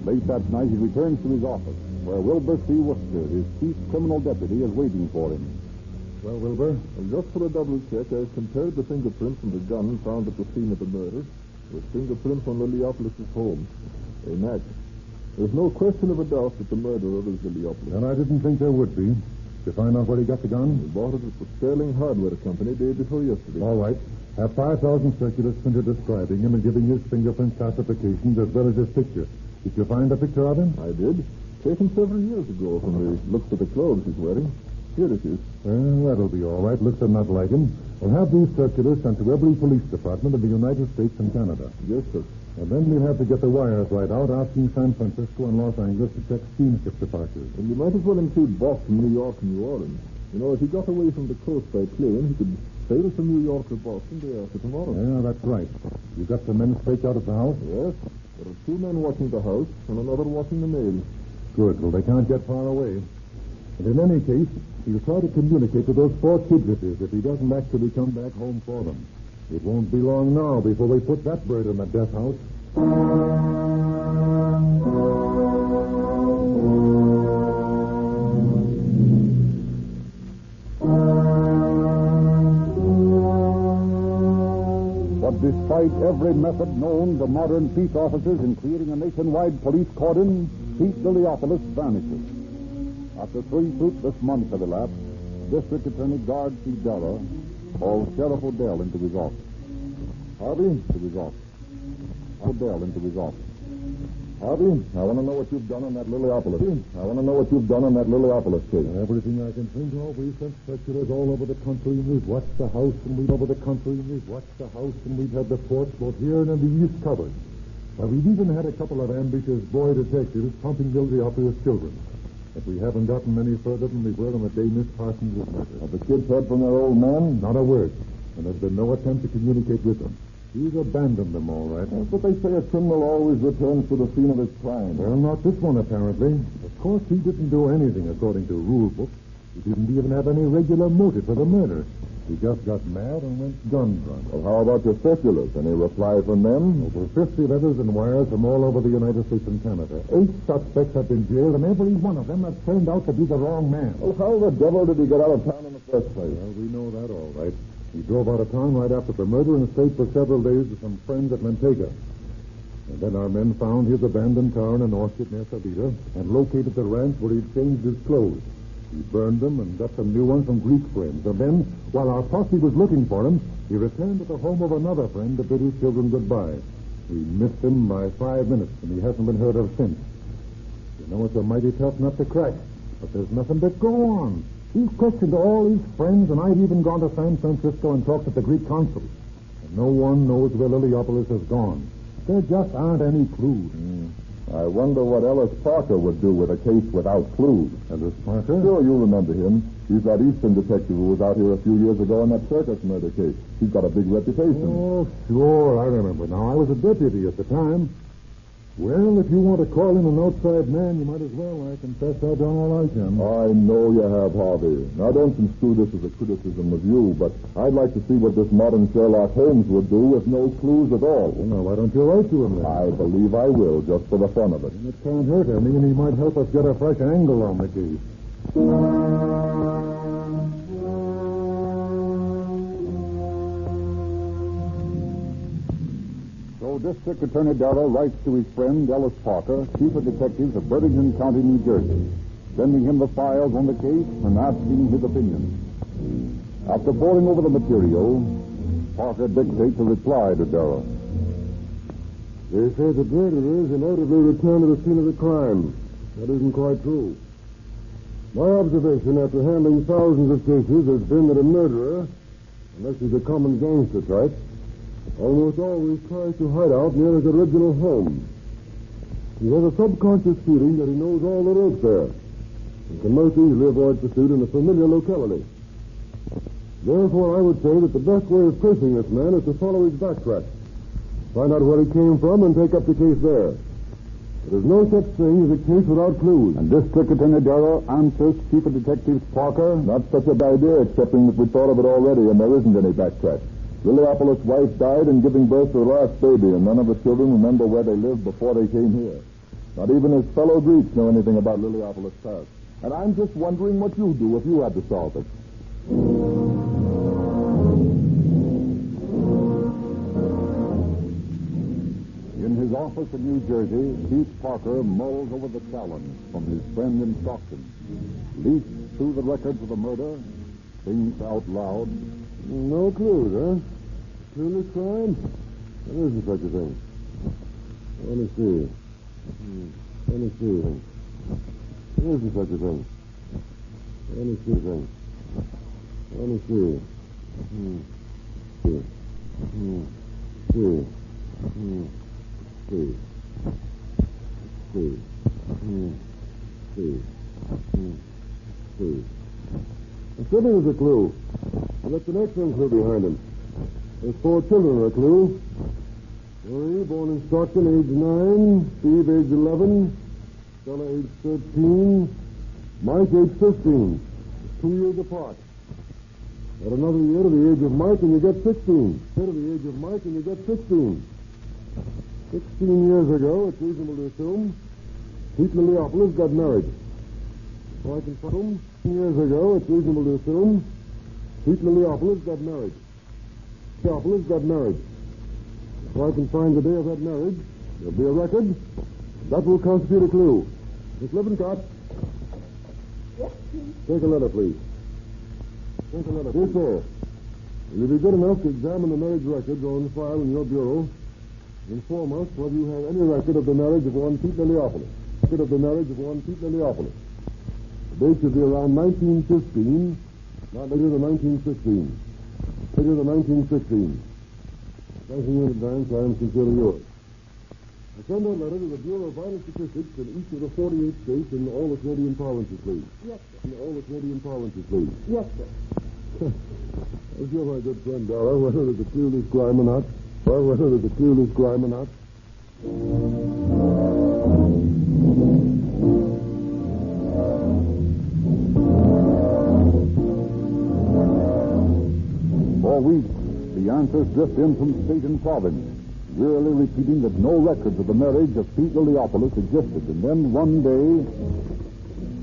S19: Late that night, he returns to his office, where Wilbur C. Worcester, his chief criminal deputy, is waiting for him.
S2: Well, Wilbur, just for a double check, I've compared the fingerprints from the gun found at the scene of the murder with fingerprints on Liliopolis' home. They match. There's no question of a doubt that the murderer is Liliopolis.
S19: And I didn't think there would be. Did you find out where he got the gun?
S2: He bought it at the Sterling Hardware Company day before yesterday.
S19: All right. Have 5,000 circulars printed describing him and giving his fingerprint classifications as well as his picture. Did you find a picture of him?
S2: I did. Taken several years ago from the looks of the clothes he's wearing. Here it is.
S19: Well, that'll be all right. Looks enough like him. We'll have these circulars sent to every police department in the United States and Canada.
S2: Yes, sir.
S19: And then we'll have to get the wires right out, asking San Francisco and Los Angeles to check steamship departures.
S2: And you might as well include Boston, New York, and New Orleans. You know, if he got away from the coast by plane, he could sail from New York or Boston day after tomorrow.
S19: Yeah, that's right. You got the men staked out at the house?
S2: Yes. There are 2 men watching the house and another watching the mail.
S19: Good. Well, they can't get far away. And in any case, he'll try to communicate to those 4 kidnappers if he doesn't actually come back home for them. It won't be long now before they put that bird in the death house. But despite every method known to modern peace officers in creating a nationwide police cordon, Pete Liliopolis vanishes. After 3 fruitless months have elapsed, District Attorney Guard C. Della called Sheriff Odell into his office. Harvey, to his office. Odell into his office.
S2: Harvey, I want to know what you've done on that Liliopolis. I want to know what you've done on that Liliopolis case.
S19: Everything I can think of. We sent circulars all over the country, and we've watched the house, and we've over the country, and we've watched the house, and we've had the forts both here and in the East covered. But we've even had a couple of ambitious boy detectives pumping Liliopolis children. But we haven't gotten any further than we were on the day Miss Parsons was murdered.
S2: Have the kids heard from their old man?
S19: Not a word. And there's been no attempt to communicate with them. He's abandoned them, all right.
S2: That's what they say a criminal always returns to the scene of his crime.
S19: Well, not this one, apparently. Of course, he didn't do anything according to rule book. He didn't even have any regular motive for the murder. He just got mad and went gun drunk.
S2: Well, how about your circulars? Any reply from them?
S19: Over 50 letters and wires from all over the United States and Canada. 8 suspects have been jailed, and every one of them has turned out to be the wrong man.
S2: Well, how the devil did he get out of town in the first place?
S19: Well, we know that all right. He drove out of town right after the murder and stayed for several days with some friends at Manteca. And then our men found his abandoned car in an orchard near Savita and located the ranch where he'd changed his clothes. He burned them and got some new ones from Greek friends. And then, while our posse was looking for him, he returned to the home of another friend to bid his children goodbye. We missed him by 5 minutes, and he hasn't been heard of since. You know, it's a mighty tough nut to crack, but there's nothing but go on. He's questioned all his friends, and I've even gone to San Francisco and talked to the Greek consul. And no one knows where Liliopolis has gone. There just aren't any clues.
S2: I wonder what Ellis Parker would do with a case without clues.
S19: Ellis Parker?
S2: Sure, you remember him. He's that Eastern detective who was out here a few years ago on that circus murder case. He's got a big reputation.
S19: Oh, sure, I remember now. I was a deputy at the time. Well, if you want to call in an outside man, you might as well. I confess I've done all I can.
S2: I know you have, Harvey. Now, don't construe this as a criticism of you, but I'd like to see what this modern Sherlock Holmes would do with no clues at all.
S19: Well, now, why don't you write to him then?
S2: I believe I will, just for the fun of it.
S19: And it can't hurt any, and he might help us get a fresh angle on the case. So District Attorney Darrow writes to his friend Ellis Parker, Chief of Detectives of Burlington County, New Jersey, sending him the files on the case and asking his opinion. After poring over the material, Parker dictates a reply to Darrow.
S6: They say the murderers inevitably returned to the scene of the crime. That isn't quite true. My observation after handling thousands of cases has been that a murderer, unless he's a common gangster type, almost always tries to hide out near his original home. He has a subconscious feeling that he knows all the ropes there and can most easily avoid pursuit in a familiar locality. Therefore, I would say that the best way of tracing this man is to follow his backtrack, find out where he came from, and take up the case there.
S2: There's no such thing as a case without clues.
S19: And District Attorney Darrow answers Chief of Detectives Parker.
S17: Not such a bad idea, excepting that we thought of it already, and there isn't any backtrack. Liliopolis' wife died in giving birth to her last baby, and none of the children remember where they lived before they came here. Not even his fellow Greeks know anything about Liliopolis' past. And I'm just wondering what you'd do if you had to solve it.
S19: In his office in New Jersey, Chief Parker mulls over the challenge from his friend in Stockton. Leafs through the records of the murder, thinks out loud.
S2: No clues, huh? Clueless crime? There isn't such a thing. Let me see. There isn't such a thing. Let me see. The sitting is a clue. And that's an excellent clue behind him. There's 4 children are a clue. Marie, born in Stockton, age 9. Steve, age 11. Stella, age 13. Mike, age 15. 2 years apart. Add another year to the age of Mike and you get 16. Year to the age of Mike and you get 16. 16 years ago, it's reasonable to assume, Pete Liliopolis got married. So I can assume, 16 years ago, it's reasonable to assume, Pete Liliopolis got married. Liliopolis got married. So I can find the day of that marriage. There'll be a record. That will constitute a clue. Miss Lippincott.
S20: Yes, please.
S2: Take a letter, please. Take a letter. Yes, sir. Will you be good enough to examine the marriage records on file in your bureau? Inform us whether you have any record of the marriage of one Pete Liliopolis. Record of the marriage of one Pete Liliopolis. The date should be around 1915, not later than 1916. Later than 1916. Thanking you in advance, I am sincerely yours. I send that letter to the Bureau of Vital Statistics in each of the 48 states and all the Canadian provinces, please.
S20: Yes, sir.
S2: In all the Canadian provinces, please.
S20: Yes, sir.
S2: I'm sure my good friend Dara, whether it's a clueless crime or not. Well, whether it's a clueless crime or not.
S19: For weeks, the answers drift in from state and province, wearily repeating that no records of the marriage of Pete Liliopolis existed. And then one day,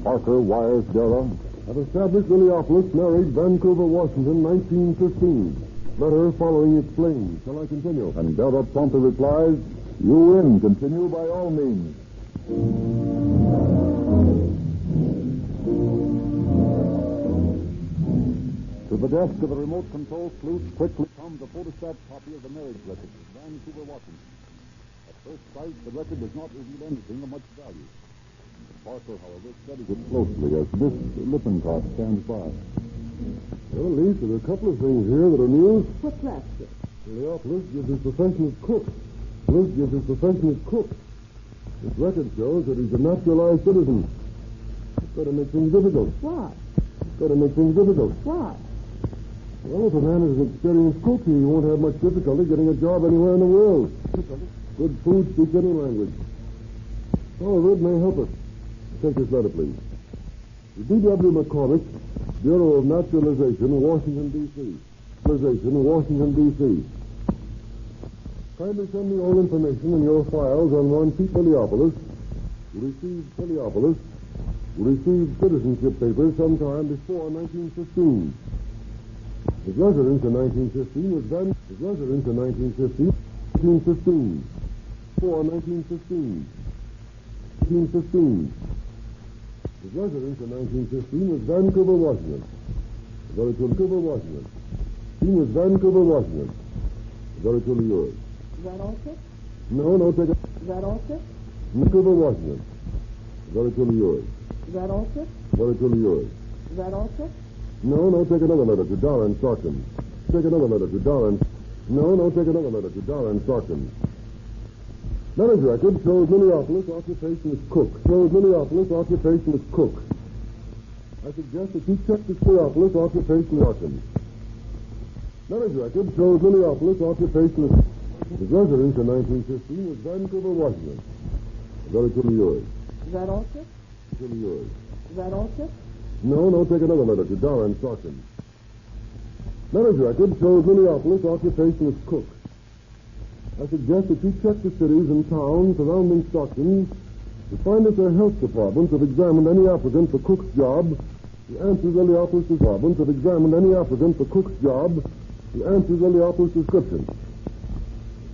S19: Parker wires Dara.
S2: I've established Liliopolis married Vancouver, Washington, 1915. Letter following explains. Shall I continue?
S19: And Dara promptly replies, "You win. Continue by all means." To the desk of the remote control sleuth quickly comes a photostat copy of the marriage record of Vancouver, Washington. At first sight, the record does not reveal anything of much value. Parker, however, studies it closely as Miss Lippincott stands by.
S2: Well, Lee, there are a couple of things here that are news.
S20: What's that, sir?
S2: Liliopolis gives his profession as cook. This record shows that he's a naturalized citizen. It's got to make things difficult.
S20: Why?
S2: Why? Well, if a man is an experienced cook, he won't have much difficulty getting a job anywhere in the world. Good food speaks any language. However, it may help us. Take this letter, please. To D.W. McCormick, Bureau of Naturalization, Washington, D.C. Kindly send me all information in your files on one Pete Liliopolis, who received citizenship papers sometime before 1915. His residence in 1915 was then... His residence in 1915... 1915. Before 1915. 1915. His residence in 1915 was Vancouver, Washington. Vancouver, Washington. He was Vancouver, Washington. Very truly yours.
S20: Is that all, sir?
S2: No, take it.
S20: Is that all, sir?
S2: Vancouver, Washington. Very truly yours.
S20: Is that all, sir?
S2: Very truly yours.
S20: Is that all, sir?
S2: No, take another letter to Dara and Stockton. Take another letter to Dara and... No, take another letter to Dara and Stockton. Marriage record shows Liliopolis occupation as cook. I suggest that you check this Liliopolis occupation Washington. Marriage record shows Liliopolis occupation as... His residence in 1915 was Vancouver, Washington. Very truly yours.
S20: Is that all, Chip?
S2: Truly yours.
S20: Is that all, Chip?
S2: No, take another letter to Dara in Stockton. Letter's record shows Minneapolis occupation as cook. I suggest that you check the cities and towns surrounding Stockton to find if their health departments have examined any applicant for cook's job who answers Illiopolis' departments have examined any applicant for cook's job who answers Illiopolis' description.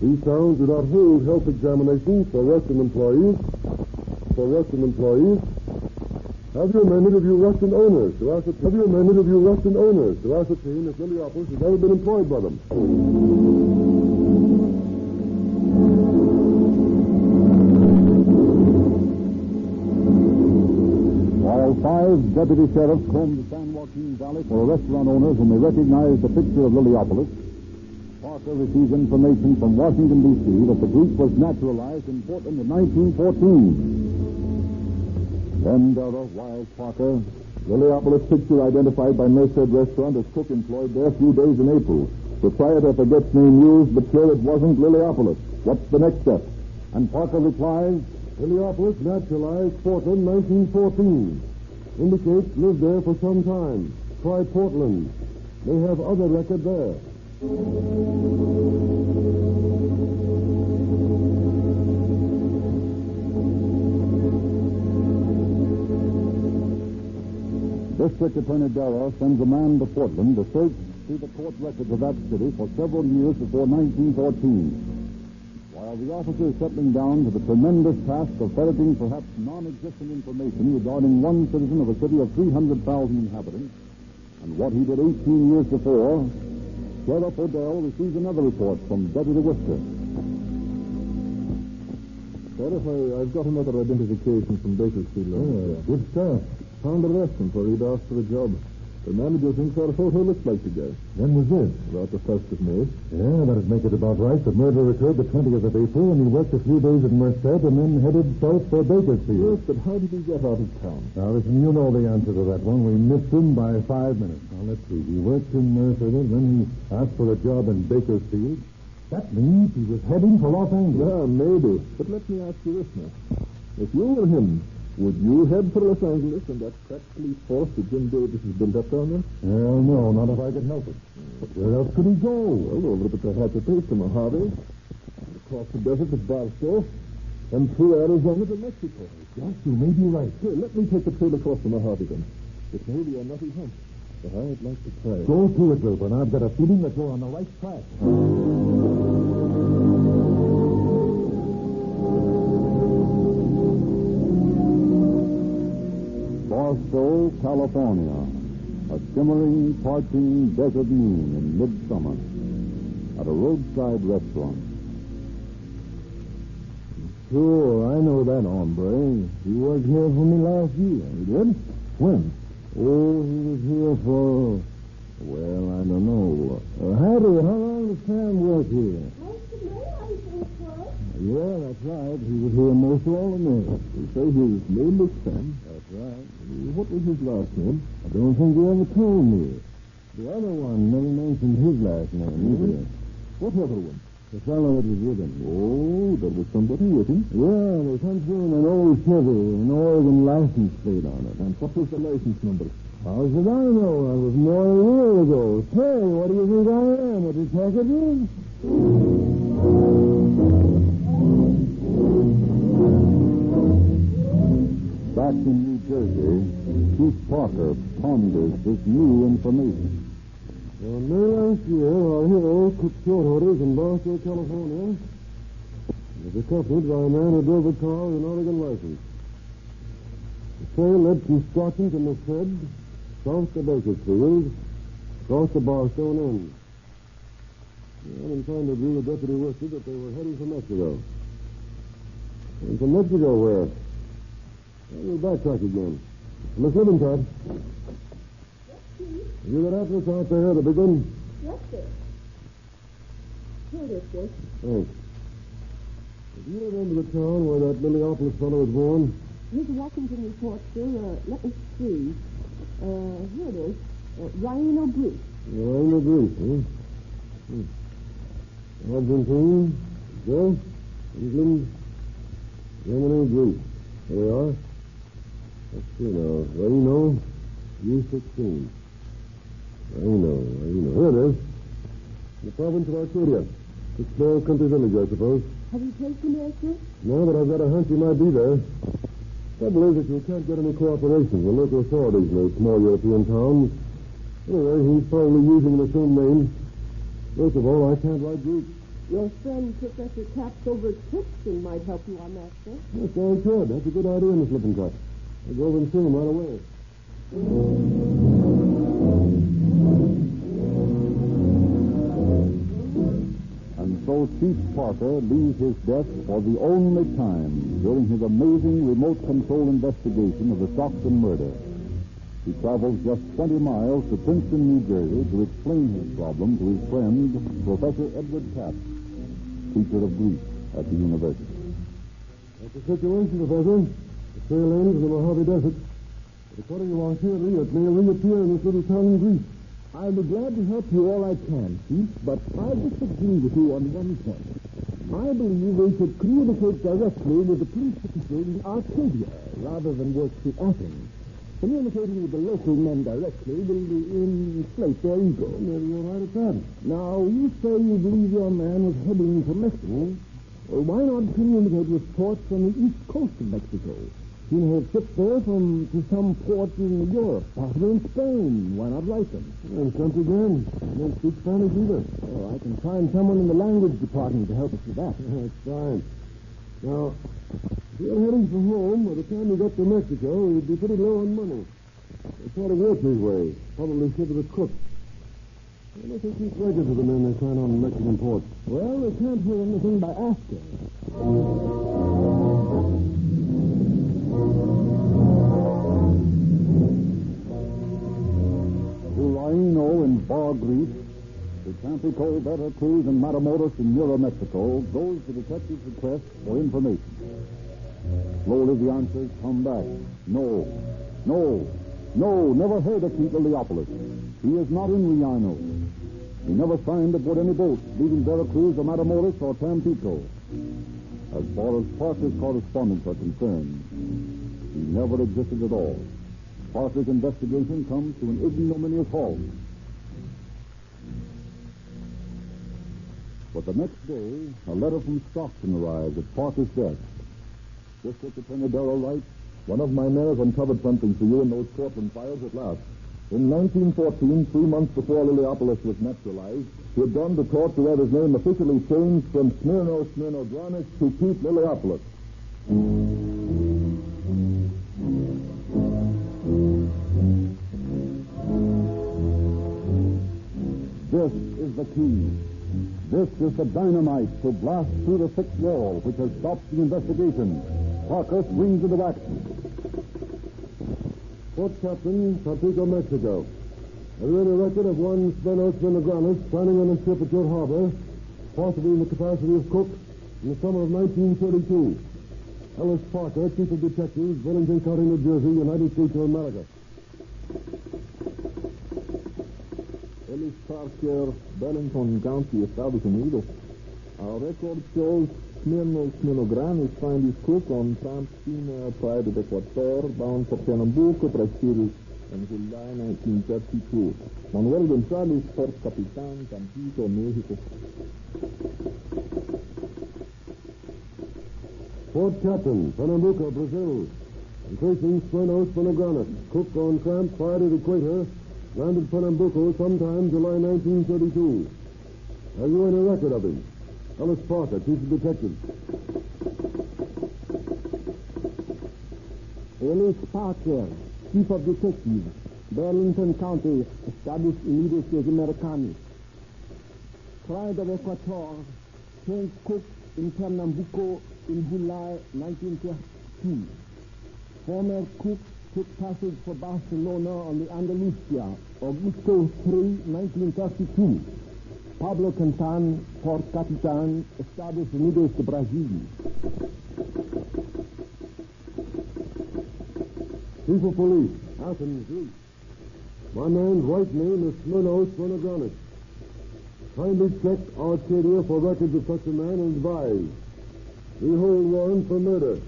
S2: These towns do not hold health examinations for Russian employees. Have your men interview Russian owners to ascertain if Illiopolis has ever been employed by them.
S19: While 5 deputy sheriffs combed the San Joaquin Valley for restaurant owners whom they recognized the picture of Illiopolis, Parker received information from Washington, D.C. that the Greek was naturalized in Portland in 1914. Then, Dara, wired Parker. Illiopolis picture identified by Merced Restaurant as cook employed there a few days in April. Proprietor forgets name used, but sure it wasn't Illiopolis. What's the next step? And Parker replies,
S2: Illiopolis naturalized Portland 1914. Indicates lived there for some time. Try Portland. They have other record there.
S19: District Attorney Darrow sends a man to Portland to search through the court records of that city for several years before 1914. While the officer is settling down to the tremendous task of ferreting perhaps non-existent information regarding one citizen of a city of 300,000 inhabitants and what he did 18 years before, Sheriff Odell receives another report from Deputy Worcester.
S2: Sheriff, I've got another identification from Bakersfield.
S19: Oh, good stuff.
S2: Found a restaurant where he'd asked for a job. The manager thinks our photo looks like the guy.
S19: When was this?
S2: About the 1st of May.
S19: Yeah, that'd make it about right. The murder occurred the 20th of April, and he worked a few days at Merced and then headed south for Bakersfield.
S2: Yes, but how did he get out of town?
S19: Now, listen, you know the answer to that one. We missed him by 5 minutes. Now, let's see. He worked in Merced, then he asked for a job in Bakersfield. That means he was heading for Los Angeles.
S2: Yeah, maybe. But let me ask you this now. If you were him, would you head for Los Angeles and that crack police force that Jim Davis has built up down there?
S19: Well, no, not if I could help it. But where else could he go?
S2: Well, over to the Hatchetty to Mojave, across the desert to Barstow, and through Arizona to Mexico.
S19: Yes, you may be right.
S2: Here, let me take the trail across the Mojave then. It may be a nutty hunt, but I'd like to try.
S19: Go to it, Wilbur. I've got a feeling that you're on the right track. Barstow, California. A shimmering, parching desert noon in midsummer. At a roadside restaurant.
S2: Sure, I know that hombre. He worked here for me last year. He did?
S19: When?
S2: Oh, he was here for... Well, I don't know. Hattie, how long does Sam work here? Yeah, that's right. He was here most all the night. You say his name was Sam? That's right. What was his last name? I don't think he ever told me. The other one never mentioned his last name either. What other one? The fellow that was with him. Oh, there was somebody with him? Yeah, they come through in an old Chevy, an Oregon license plate on it. And what was the license number? How should I know? I was more than a year ago. Hey, what do you think I am? A detective?
S19: Back in New Jersey, Chief Parker ponders this new information.
S2: On May last year, our hero took short orders in Barstow, California. He was accompanied by a man who drove a car with an Oregon license. The trail led from Stockton to Merced, south to Bakersfield, across to Barstow and in. Well, in time to agree with Deputy Worcester that they were heading for Mexico. And from Mexico where? We'll backtrack again. Miss Libbentod. You got atlas out there, the big one?
S16: Yes, sir. Here it is, sir.
S2: Thanks. If you remember the town where that Illiopolis fellow was born?
S16: Mr. Washington reports, sir. Let me see. Here it is. Rhino Greece.
S2: Rhino Greece, huh? Argentine, Joe, England. Germany, Greece. Here we are. Let's see now. Reno, U16. Reno. Here it is. The province of Arcadia. A small country village, I suppose.
S20: Have you taken there, sir?
S2: No, but I've got a hunch he might be there. Trouble is that you can't get any cooperation from the local authorities in those small European towns. Anyway, he's probably using an assumed name. First of all, I can't write Greek.
S20: Your friend, Professor Cap's over at Princeton, might help you on that, sir.
S2: Yes, I could. That's a good idea, Miss Lippincott. I'll go over and see him right away.
S19: And so Chief Parker leaves his desk for the only time during his amazing remote control investigation of the Stockton murder. He travels just 20 miles to Princeton, New Jersey, to explain his problem to his friend, Professor Edward Cap, teacher of Greek at the university.
S2: That's the situation, Professor. The trail ends in the Mojave Desert. But according to our theory, it may reappear in this little town in Greece.
S9: I'll be glad to help you all I can, Chief, but I disagree with you on one point. I believe we should communicate directly with the police officials in Arcadia rather than work through Athens. Communicating with the local men directly will inflate their ego.
S2: You're right at that.
S9: Now, you say you believe your man was heading for Mexico. Well, why not communicate with ports on the east coast of Mexico? He may have shipped there to some port in Europe, possibly in Spain. Why not write them?
S2: And once again, I don't speak Spanish either.
S9: Oh, I can find someone in the language department to help us with that.
S2: That's fine. Now, if you're heading for home, by the time you get to Mexico, you'd be pretty low on money. They sort of work this way. Probably ship it a crook. I don't think he's records of the men they sign on Mexican ports.
S9: Well, they can't hear anything by asking.
S19: To Reno in Bar Greece, to Tampico, Veracruz, and Matamoros in Euro Mexico goes the detective's request for information. Slowly the answers come back. No, never heard of Tito Leopolis. He is not in Reno. He never signed aboard any boat leaving Veracruz or Matamoros or Tampico. As far as Parker's correspondents are concerned, he never existed at all. Parker's investigation comes to an ignominious halt. But the next day, a letter from Stockton arrives at Parker's desk. Just what Attorney Darrow writes.
S2: One of my men has uncovered something for you in those Portland files at last. In 1914, 3 months before Liliopolis was naturalized, he had gone to court to have his name officially changed from Smirnodranis to Pete Liliopolis.
S19: This is the key. This is the dynamite to blast through the thick wall which has stopped the investigation. Parker swings into action.
S2: Port Captain, Tampico, Mexico. I read a record of one Smirnodranis signing on a ship at your harbor, possibly in the capacity of cook, in the summer of 1932. Ellis Parker, Chief of Detectives, Wellington County, New Jersey, United States of America.
S4: Ellis Parker, Wellington County, Estados Unidos. Our record shows Smirnodranis signed his cook on Trump steamer Pride of Ecuador, bound for Pernambuco, Brazil, in July 1932. Manuel González, Port Capitan, Tampico, Mexico.
S2: Port Captain, Pernambuco, Brazil. And tracing Smirnodranis, cook on Tramp Pride of Equator, landed Pernambuco sometime July 1932. Have you any record of him? Ellis Parker, Chief of Detectives.
S9: Ellis Parker, Chief of Detectives, Burlington County, Estados Unidos Americanos. Pride of Ecuador, changed cook in Pernambuco in July 1932. Former cook took passage for Barcelona on the Andalusia, Augusto 3, 1932. Pablo Quentin, Port Capitan, Estados Unidos de Brazil.
S2: Chief of Police, Athens, Greece. My man's right name is Smirnodranis. Kindly check Arcadia for records of such a man and advise. We hold warrant for murder.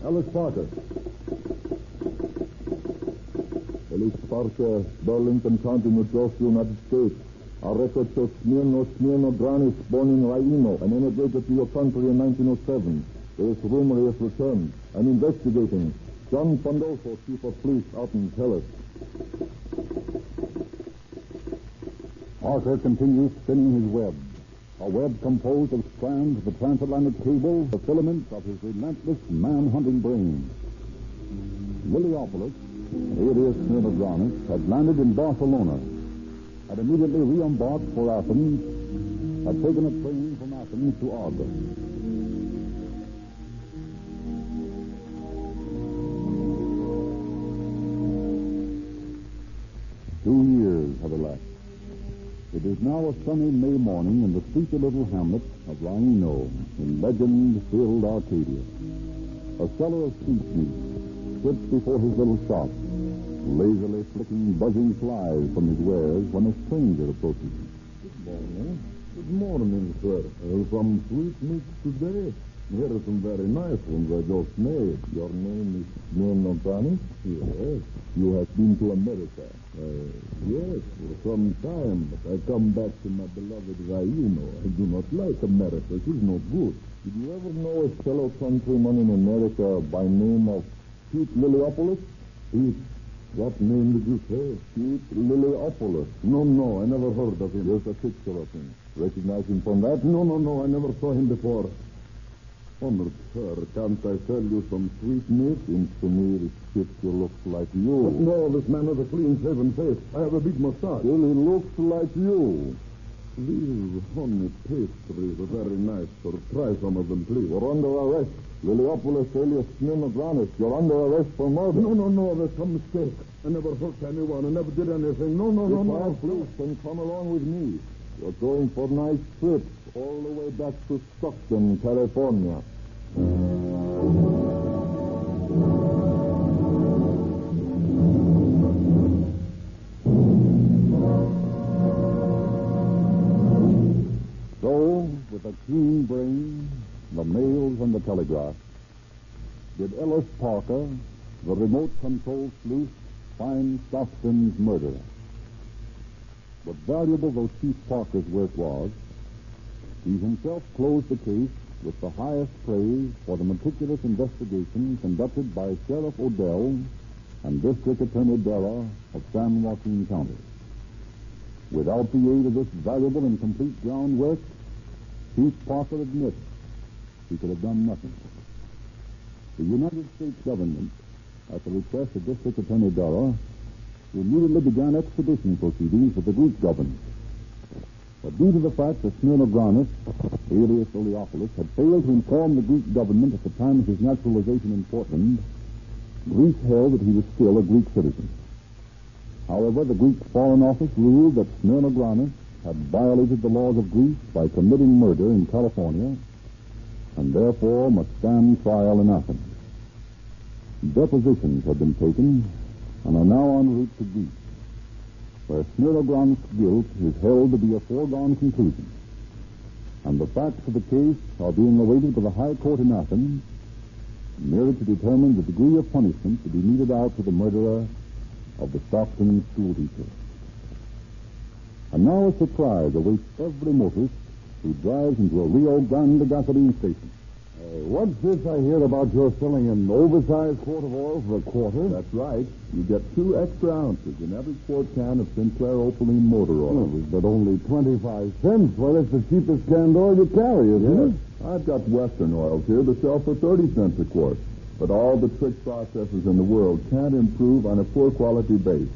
S2: Alice Parker.
S17: Alice Parker, Burlington County, New Jersey, United States. Our record shows Smirno Granis, born in Raino and emigrated to your country in 1907. There is rumor he has returned. I'm investigating. John Pandolfo, Chief of Police, out in Tellus.
S19: Parker continues spinning his web. A web composed of strands of the transatlantic cable, the filaments of his relentless man-hunting brain. Liliopolis, alias Smirnogranis, had landed in Barcelona, had immediately re-embarked for Athens, had taken a train from Athens to Argos. Two years have elapsed. It is now a sunny May morning in the sleepy little hamlet of Raino in legend-filled Arcadia. A seller of sweetmeats sits before his little shop, lazily flicking buzzing flies from his wares when a stranger approaches him.
S2: Good morning, sir. Some sweetmeats today? Here are some very nice ones I just made. Your name is Smirnogranis? Yes. You have been to America? Yes, for some time, but I come back to my beloved Raino. I do not like America. It is not good.
S17: Did you ever know a fellow countryman in America by name of Pete Liliopolis?
S2: Pete? What name did you say?
S17: Pete Liliopolis.
S2: No, I never heard of him.
S17: There's a picture of him. Recognize him from that?
S2: No, I never saw him before. Honored sir, can't I sell you some sweetmeats?
S17: Seems to me this picture looks like you.
S2: But no, this man has a clean-shaven face. I have a big mustache.
S17: Well, he looks like you.
S2: These honey pastries are very nice, sir. Try some of them, please.
S17: You're under arrest. Liliopolis alias Smirnogranis. You're under arrest for murder.
S2: No, there's some mistake. I never hurt anyone. I never did anything. No.
S17: Please, then come along with me. You're going for nice trips all the way back to Stockton, California.
S19: So, with a keen brain, the mails and the telegraph, did Ellis Parker, the remote control sleuth, find Stockton's murderer. But valuable though Chief Parker's work was, he himself closed the case with the highest praise for the meticulous investigation conducted by Sheriff Odell and District Attorney Della of San Joaquin County. Without the aid of this valuable and complete groundwork, Chief Parker admits he could have done nothing. The United States government, at the request of District Attorney Della, immediately began extradition proceedings with the Greek government. But due to the fact that Smirnogranis, alias Liliopolis, had failed to inform the Greek government at the time of his naturalization in Portland, Greece held that he was still a Greek citizen. However, the Greek Foreign Office ruled that Smirnogranis had violated the laws of Greece by committing murder in California and therefore must stand trial in Athens. Depositions had been taken and are now en route to Greece, where Smirnogranis' guilt is held to be a foregone conclusion, and the facts of the case are being awaited by the High Court in Athens, merely to determine the degree of punishment to be meted out to the murderer of the Stockton schoolteacher. And now a surprise awaits every motorist who drives into a Rio Grande gasoline station.
S2: What's this I hear about your selling an oversized quart of oil for a quarter?
S17: That's right. You get 2 extra ounces in every quart can of Sinclair Opaline motor oil.
S2: But only 25 cents. Well, that's the cheapest canned oil you carry, isn't it?
S17: I've got Western oils here that sell for 30 cents a quart. But all the trick processes in the world can't improve on a poor quality base.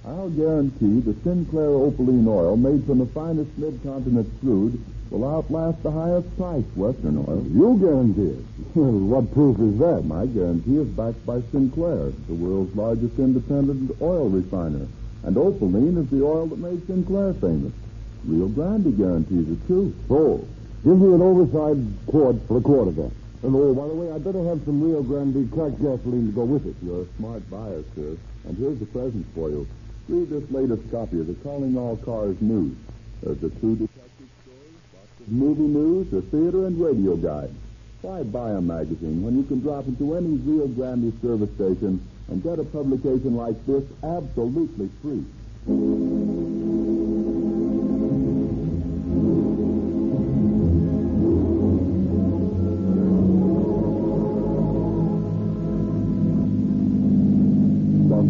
S17: I'll guarantee the Sinclair Opaline oil made from the finest mid-continent crude will outlast the highest priced Western oil.
S2: You guarantee it? Well, what proof is that?
S17: My guarantee is backed by Sinclair, the world's largest independent oil refiner. And Opaline is the oil that made Sinclair famous. Rio Grande guarantees it, too.
S2: So, give me an oversized quart for a quarter then. And, oh, by the way, I'd better have some Rio Grande cracked gasoline to go with it.
S17: You're a smart buyer, sir. And here's a present for you. Read this latest copy of the Calling All Cars News. There's a true detective story, lots of movie news, a theater and radio guide. Why buy a magazine when you can drop into any Rio Grande service station and get a publication like this absolutely free?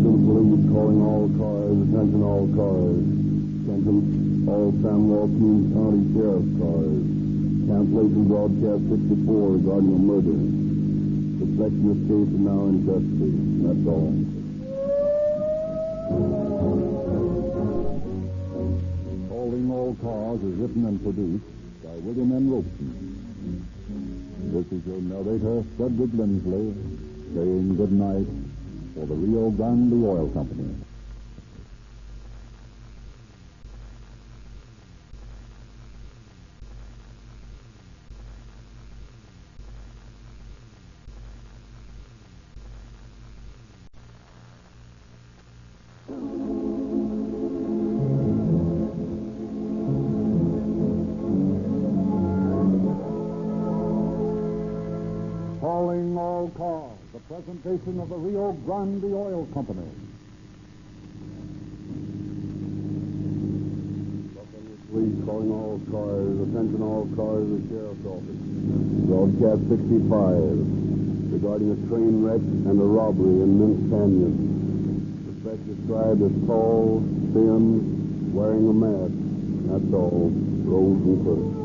S17: Police calling all cars, attention all cars. Attention all San Joaquin County Sheriff's cars. Cancellation broadcast 64 regarding a murder. Suspected escape is now in custody. That's all.
S19: Calling All Cars is written and produced by William N. Robeson. This is your narrator, Frederick Lindsley, saying good night for the Rio Grande Oil Company. Calling All Cars, the presentation of the Rio Grande Oil Company.
S17: Police calling all cars, attention all cars, the Sheriff's Office. Broadcast 65 regarding a train wreck and a robbery in Mint Canyon. Suspect described as tall, thin, wearing a mask. That's all. Rose and Kirk.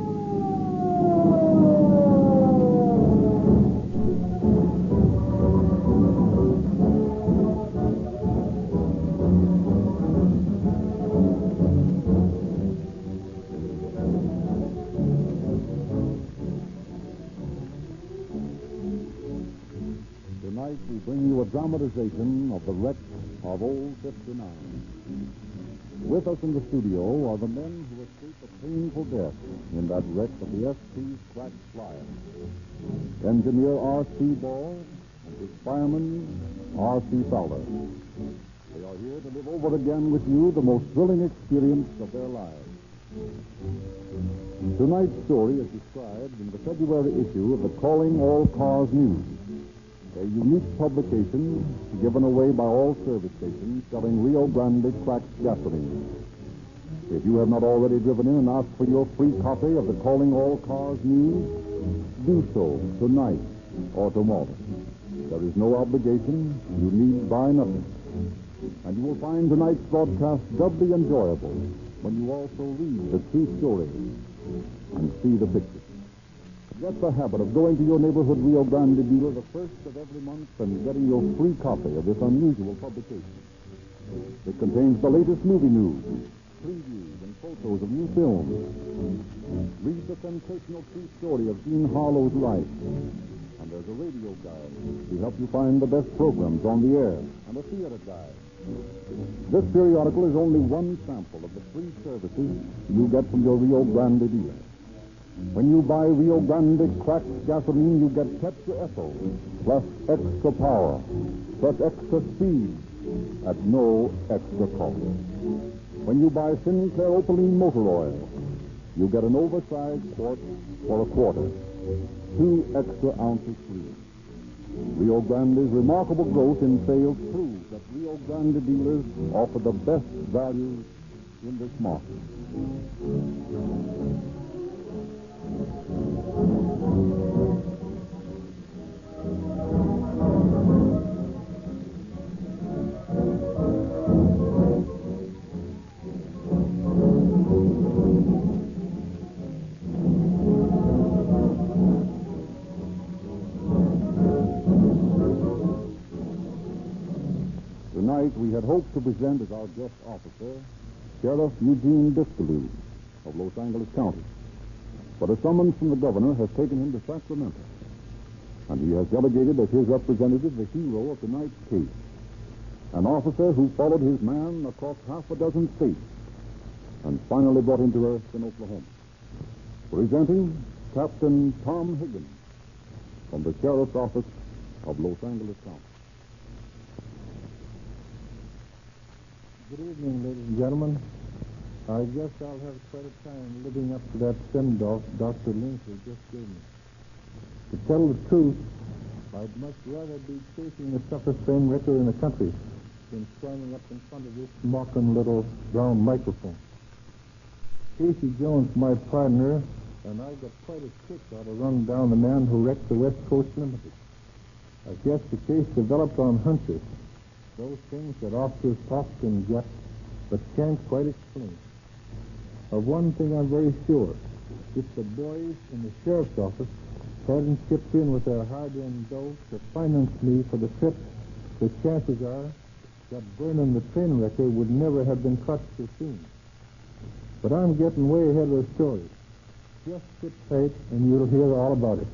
S19: Tonight we bring you a dramatization of the wreck of Old 59. With us in the studio are the men who escaped a painful death in that wreck of the S.P. Crack Flyer. Engineer R.C. Ball and his fireman R.C. Fowler. They are here to live over again with you the most thrilling experience of their lives. Tonight's story is described in the February issue of the Calling All Cars News, a unique publication given away by all service stations selling Rio Grande cracked gasoline. If you have not already driven in and asked for your free copy of the Calling All Cars News, do so tonight or tomorrow. There is no obligation. You need buy nothing. And you will find tonight's broadcast doubly enjoyable when you also read the true story and see the pictures. Get the habit of going to your neighborhood Rio Grande dealer the first of every month and getting your free copy of this unusual publication. It contains the latest movie news, previews, and photos of new films. Read the sensational true story of Jean Harlow's life. And there's a radio guide to help you find the best programs on the air, and a theater guide. This periodical is only one sample of the free services you get from your Rio Grande dealer. When you buy Rio Grande cracked gasoline, you get tetraethyl plus extra power, plus extra speed at no extra cost. When you buy Sinclair Opaline motor oil, you get an oversized quart for a quarter, 2 extra ounces free. Rio Grande's remarkable growth in sales proves that Rio Grande dealers offer the best values in this market. Tonight we had hoped to present as our guest officer Sheriff Eugene Biscalou of Los Angeles County. But a summons from the governor has taken him to Sacramento, and he has delegated as his representative the hero of tonight's case, an officer who followed his man across half a dozen states and finally brought him to earth in Oklahoma. Presenting Captain Tom Higgins from the Sheriff's Office of Los Angeles County.
S4: Good evening, ladies and gentlemen. I guess I'll have quite a time living up to that send-off Dr. Lindsay just gave me. To tell the truth, I'd much rather be chasing the toughest train wrecker in the country than standing up in front of this mocking little round microphone. Casey Jones, my partner, and I got quite a kick out of running down the man who wrecked the West Coast Limited. I guess the case developed on hunches, those things that officers talk and get, but can't quite explain. Of one thing I'm very sure. If the boys in the sheriff's office hadn't chipped in with their hard-earned dough to finance me for the trip, the chances are that Vernon the train wrecker would never have been caught so soon. But I'm getting way ahead of the story. Just sit tight and you'll hear all about it.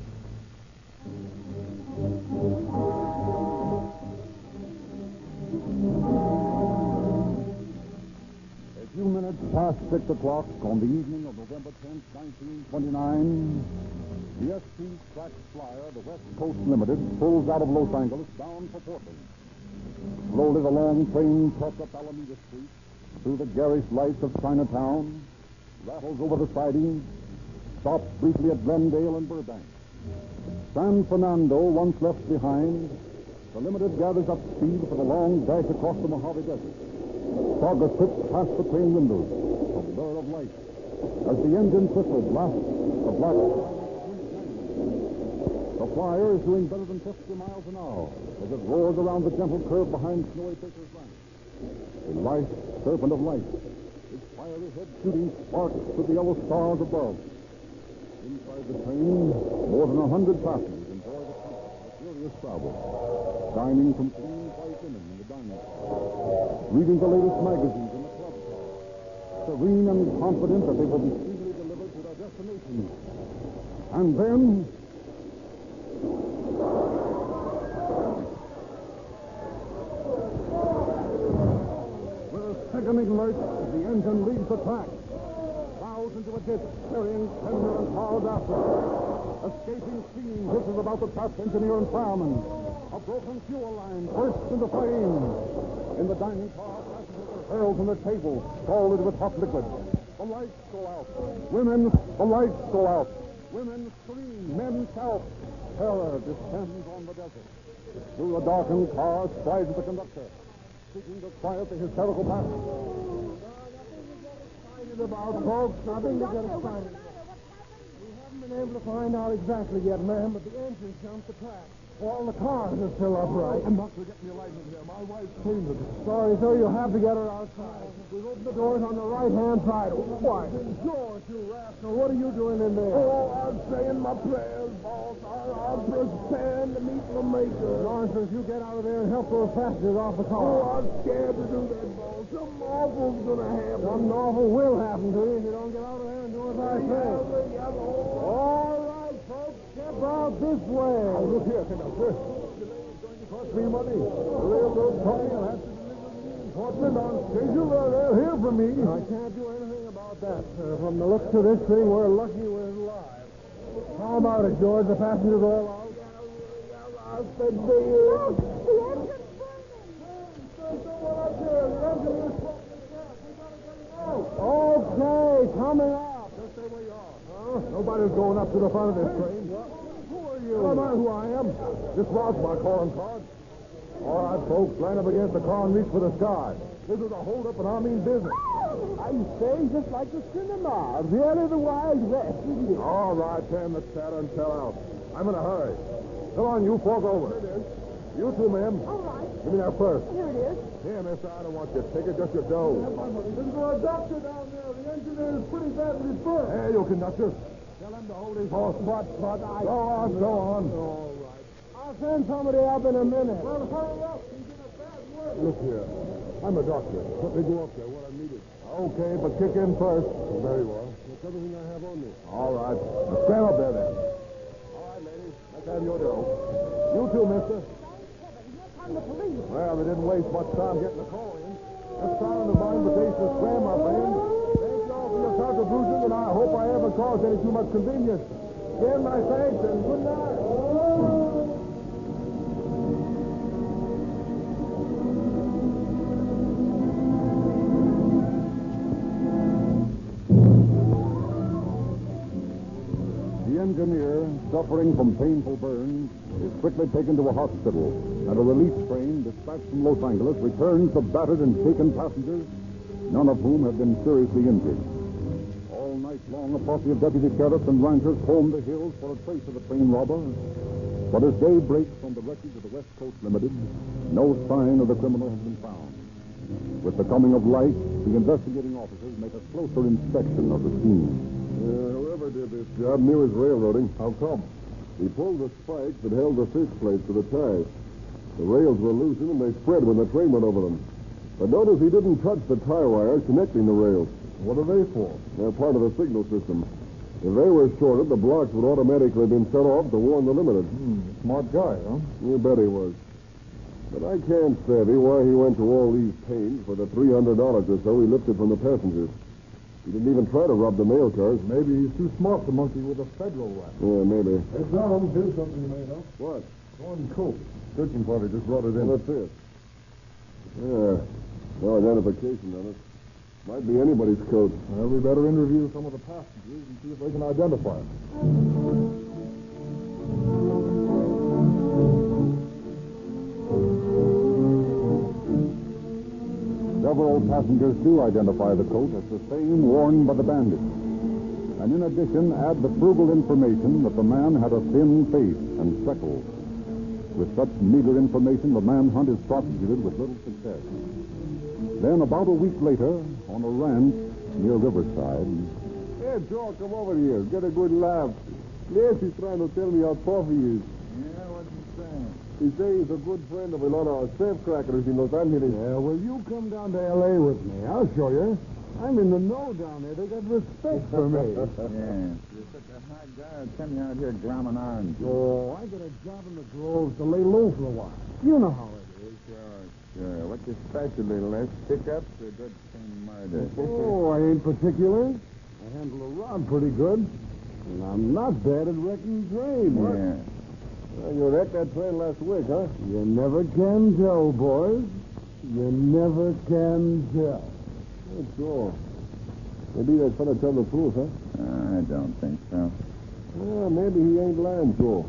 S15: A few minutes past 6 o'clock on the evening of November 10th, 1929, the S.C. Track Flyer, the West Coast Limited, pulls out of Los Angeles bound for Portland. Slowly the long train puffs up Alameda Street, through the garish lights of Chinatown, rattles over the siding, stops briefly at Glendale and Burbank. San Fernando once left behind, the Limited gathers up speed for the long dash across the Mojave Desert. Progress slips past the train windows, a blur of light. As the engine whistle blasts, the black... The Flyer is doing better than 50 miles an hour as it roars around the gentle curve behind Snowy Baker's Ranch. A light serpent of light, its fiery head shooting sparks with the yellow stars above. Inside the train, more than 100 passengers enjoy the comfort of a furious travel, dining from clean white linen in the dining room, reading the latest magazines in the club car, serene and confident that they will be speedily delivered to their destination. And then... with a sickening lurch, the engine leaves the track, plows into a ditch, carrying tender and cars after it. Escaping steam hisses about the trapped engineer and fireman. A broken fuel line bursts into flame. In the dining car, passengers are hurled from their tables, scalded with hot liquid. The lights go out. Women, the lights go out. Women scream, men shout. Terror descends on the desert. Through the darkened car strides the conductor, seeking to quiet the hysterical passengers. About folks, nothing to get excited about. We haven't been able to find out exactly yet, ma'am, but the engine jumped the track. All the cars are still upright. I'm not going to get me a light in here. My wife's screaming. Sorry, sir, you'll have to get her outside. We've opened the doors on the right-hand side. Why? George, you rascal, what are you doing in there?
S11: Oh, I'm saying my prayers, boss. I'm preparing to meet the Maker.
S4: Nonsense, you get out of there and help those passengers off the car.
S11: Oh, I'm scared to do that, boss. Something awful's going to happen.
S4: Something awful will happen to you if you don't get out of there and do as I say. All right, folks, step out this way.
S11: Oh, look here, conductor. The lady's going to cost me money. The railroad company will have to deliver me in Portland on schedule, or they'll hear from me.
S4: I can't do anything about that, sir. From the looks of this thing, we're lucky we're alive. How about it, George? The passengers are all out?
S11: I said, the engine's burning. Someone up there. The engine is smoking the gas. We gotta get it out.
S4: Okay, coming up.
S11: Just stay where you are. Huh? Nobody's going up to the front of this train.
S4: Who are you?
S11: Well, I'm who I am. This was my calling card. All right, folks, line up against the car and reach for the sky. This is a hold-up, and I mean business.
S20: I say, just like the cinema. Really the Wild West, isn't it?
S11: All right, Sam, let's chatter and tell out. I'm in a hurry. Come on, you fork over. Here it is. You too, ma'am.
S20: All right.
S11: Give me that purse.
S20: Here it is.
S11: Here, mister, I don't want your ticket, just your dough.
S4: Listen to a doctor down there. The engineer is pretty bad with his foot.
S11: Hey, you conductor. Tell him to hold his horse.
S20: But I...
S11: Go on, go on.
S4: All right. I'll send somebody up in a minute.
S11: Well, hurry up. He's in a bad way. Look here. I'm a doctor. Let me go up there when I'm needed. Okay, but kick in first. Very well. That's everything I have on me. All right. Now stand up there, then. All right, ladies. Let's have your dough. You too, mister.
S20: The police.
S11: Well, they didn't waste much time getting the call in. That's sound of my invitation to square, my friend. Thank you all for your contribution, and I hope I haven't caused any too much convenience. Again, my thanks, and good night.
S15: The engineer
S19: suffering from painful burns, is quickly taken to a hospital, and a relief train dispatched from Los Angeles returns the battered and shaken passengers, none of whom have been seriously injured. All night long, a posse of deputy sheriffs and ranchers combed the hills for a trace of the train robber. But as day breaks on the wreckage of the West Coast Limited, no sign of the criminal has been found. With the coming of light, the investigating officers make a closer inspection of the scene.
S2: Whoever did this job knew his railroading. How come? He pulled the spikes that held the fish plates to the ties. The rails were loosened and they spread when the train went over them. But notice he didn't touch the tie wires connecting the rails. What are they for? They're part of the signal system. If they were shorted, the blocks would automatically have been set off to warn the limited.
S19: Smart guy, huh?
S2: You bet he was. But I can't savvy why he went to all these pains for the $300 or so he lifted from the passengers. He didn't even try to rob the mail cars.
S19: Maybe he's too smart to monkey with a federal rap.
S2: Yeah, maybe.
S19: Hey, Tom, here's something you may know.
S2: What?
S19: Torn coat. Searching party just brought it in.
S2: Well, that's it. Yeah. No identification on it. Might be anybody's coat.
S19: Well, we better interview some of the passengers and see if they can identify him. Several passengers do identify the coat as the same worn by the bandits. And in addition, add the frugal information that the man had a thin face and freckles. With such meager information, the manhunt is prosecuted with little success. Then, about a week later, on a ranch near Riverside...
S2: Hey, Joe, come over here. Get a good laugh. Yes, he's trying to tell me how tough he is.
S11: Yeah, what's he saying?
S2: He says he's a good friend of a lot of safecrackers in Los Angeles.
S19: Yeah, well, you come down to L.A. with me. I'll show you. I'm in the know down there. They got respect for me.
S11: Yeah. You're such a hot guy. I'll send you out here glomming oranges.
S19: Oh, I got a job in the groves to lay low for a while. You know how it is.
S11: Sure. What's your specialty, Les? Pickups or good clean murder?
S19: Oh, I ain't particular. I handle a rod pretty good. And I'm not bad at wrecking trains.
S11: Yeah.
S2: Well, you wrecked that train last week, huh?
S19: You never can tell, boys. You never can tell.
S2: Oh, sure. Maybe that fella tell the truth, huh?
S11: I don't think so.
S2: Yeah, maybe he ain't lying, Joe.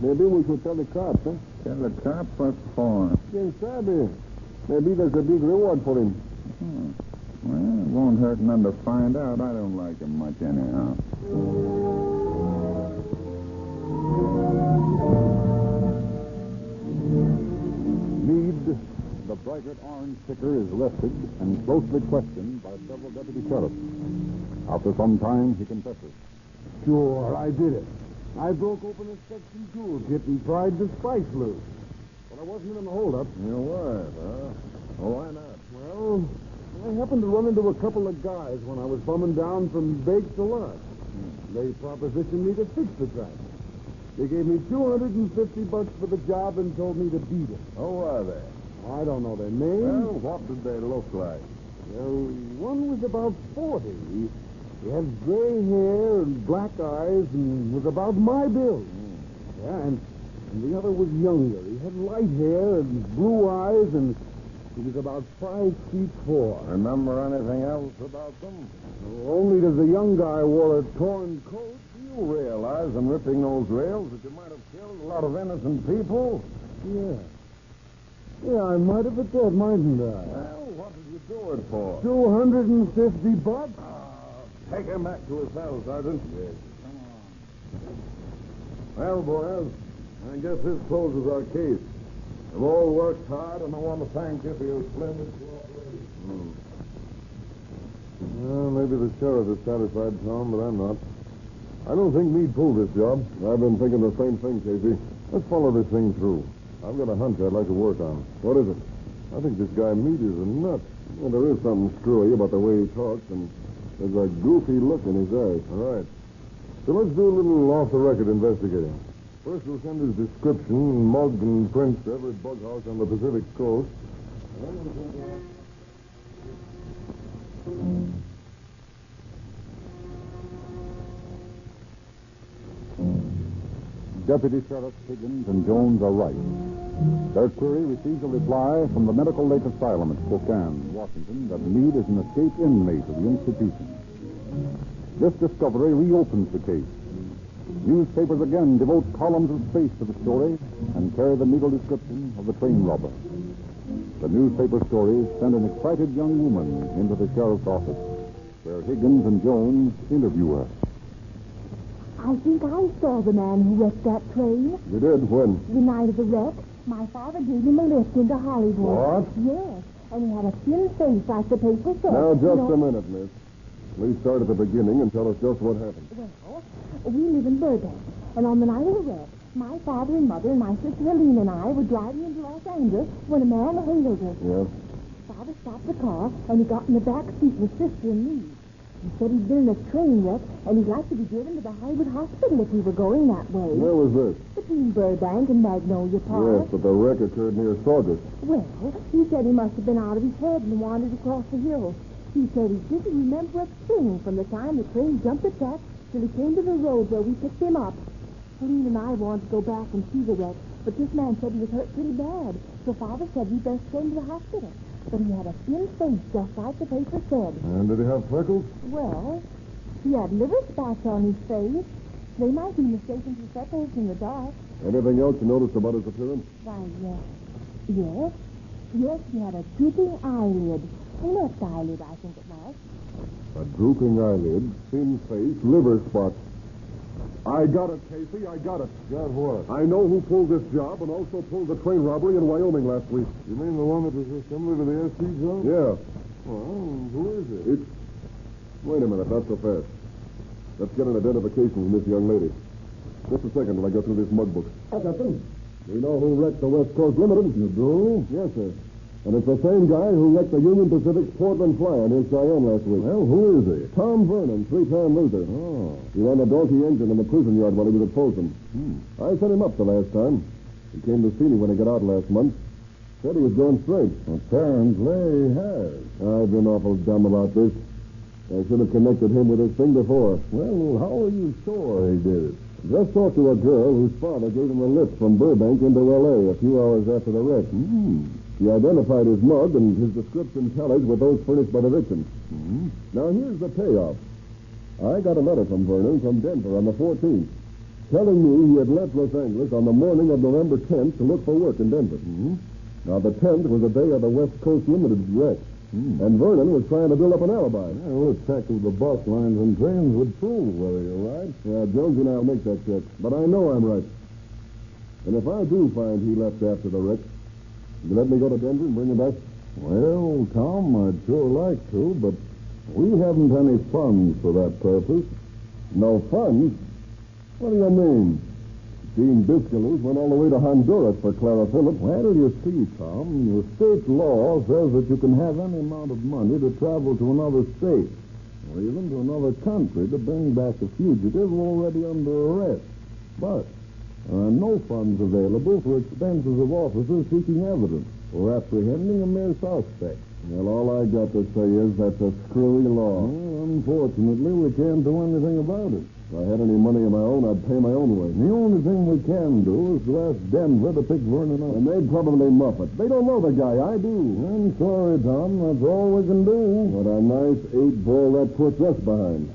S2: Maybe we should tell the cops, huh?
S11: Tell the cop what for?
S2: Quien sabe? Maybe there's a big reward for him.
S11: Well, it won't hurt none to find out. I don't like him much anyhow.
S19: Meade, the bright orange ticker, is arrested and closely questioned by several deputy sheriffs. After some time, he confesses. Sure, I did it. I broke open a section toolkit and pried the spikes loose. But I wasn't in the holdup.
S2: You weren't, huh? Oh, why not?
S19: Well, I happened to run into a couple of guys when I was bumming down from Bake to Lunch. They propositioned me to fix the track. They gave me $250 for the job and told me to beat it.
S2: Who are they?
S19: I don't know their names.
S2: Well, what did they look like?
S19: Well, one was about 40. He had gray hair and black eyes and was about my build. Yeah, and the other was younger. He had light hair and blue eyes, and he was about 5'4".
S2: Remember anything else about them?
S19: Only that the young guy wore a torn coat.
S2: You realize in ripping those rails that you might have killed a lot of innocent people?
S19: Yeah. Yeah, I might have at that, mightn't I?
S2: Well, what did you do it for?
S19: $250?
S2: Take him back to his cell, Sergeant.
S11: Yes.
S2: Well, boys, I guess this closes our case. We've all worked hard, and I want to thank you for your splendid cooperation.
S19: Well, maybe the sheriff is satisfied, Tom, but I'm not. I don't think Meade pulled this job.
S2: I've been thinking the same thing, Casey.
S19: Let's follow this thing through. I've got a hunch I'd like to work on.
S2: What is it?
S19: I think this guy Meade is a nut.
S2: Well, there is something screwy about the way he talks, and there's a goofy look in his eyes.
S19: All right. So let's do a little off-the-record investigating. First, we'll send his description, mug, and prints to every bug house on the Pacific coast. Deputy Sheriff Higgins and Jones are right. Their query receives a reply from the Medical Lake Asylum at Spokane, Washington, that Meade is an escaped inmate of the institution. This discovery reopens the case. Newspapers again devote columns of space to the story and carry the needle description of the train robber. The newspaper stories send an excited young woman into the sheriff's office, where Higgins and Jones interview her.
S16: I think I saw the man who wrecked that train.
S2: You did? When?
S16: The night of the wreck. My father gave him a lift into Hollywood.
S2: What?
S16: Yes, and he had a thin face like the paper said.
S2: Now, just a minute, miss. Please start at the beginning and tell us just what happened.
S16: Well, we live in Burbank, and on the night of the wreck, my father and mother and my sister Helene and I were driving into Los Angeles when a man hailed us.
S2: Yes?
S16: Father stopped the car, and he got in the back seat with sister and me. He said he'd been in a train wreck, and he'd like to be driven to the Hollywood Hospital if we were going that way.
S2: Where was this?
S16: Between Burbank and Magnolia Park.
S2: Yes, but the wreck occurred near Saugus.
S16: Well, he said he must have been out of his head and wandered across the hill. He said he didn't remember a thing from the time the train jumped the track till he came to the road where we picked him up. Helene and I wanted to go back and see the wreck, but this man said he was hurt pretty bad, so Father said we'd best take him to the hospital. But he had a thin face, just like the paper said.
S2: And did he have freckles?
S16: Well, he had liver spots on his face. They might be mistaken for freckles in the dark.
S2: Anything else you noticed about his appearance?
S16: Why, yes. Yes, he had a drooping eyelid. A left eyelid, I think it was.
S2: A drooping eyelid, thin face, liver spots. I got it, Casey. I got it.
S11: Got what?
S2: I know who pulled this job and also pulled the train robbery in Wyoming last week.
S11: You mean the one that was similar to the SC job?
S2: Yeah.
S11: Well, who is it?
S2: It's... Wait a minute, not so fast. Let's get an identification from this young lady. Just a second while I go through this mug book.
S11: Captain.
S2: We know who wrecked the West Coast Limited.
S11: You do?
S2: Yes, sir. And it's the same guy who wrecked the Union Pacific's Portland Flyer near Cheyenne last week.
S11: Well, who is he?
S2: Tom Vernon, three-time loser.
S11: Oh.
S2: He ran a donkey engine in the prison yard while he was at Folsom. I sent him up the last time. He came to see me when he got out last month. Said he was going straight.
S11: Apparently he has.
S2: I've been awful dumb about this. I should have connected him with this thing before.
S11: Well, how are you sure he did it?
S2: Just talked to a girl whose father gave him a lift from Burbank into L.A. a few hours after the wreck. He identified his mug, and his description tallies with those furnished by the victim. Now, here's the payoff. I got a letter from Vernon from Denver on the 14th, telling me he had left Los Angeles on the morning of November 10th to look for work in Denver. Now, the 10th was the day of the West Coast Limited wreck, and Vernon was trying to build up an alibi.
S11: Well, a check of the bus lines and trains would prove whether you're right.
S2: Yeah, Jonesy and I'll make that check, but I know I'm right. And if I do find he left after the wreck, you let me go to Denver and bring him back?
S11: Well, Tom, I'd sure like to, but we haven't any funds for that purpose.
S2: No funds? What do you mean? Dean Biscalous went all the way to Honduras for Clara Phillips.
S11: Well, you see, Tom, the state law says that you can have any amount of money to travel to another state, or even to another country to bring back a fugitive already under arrest. But there are no funds available for expenses of officers seeking evidence or apprehending a mere suspect.
S2: Well, all I got to say is that's a screwy law.
S11: Well, unfortunately, we can't do anything about it.
S2: If I had any money of my own, I'd pay my own way.
S11: The only thing we can do is to ask Denver to pick Vernon up.
S2: And they'd probably muff it. They don't know the guy. I do.
S11: I'm sorry, Tom. That's all we can do.
S2: What a nice 8-ball that puts us behind.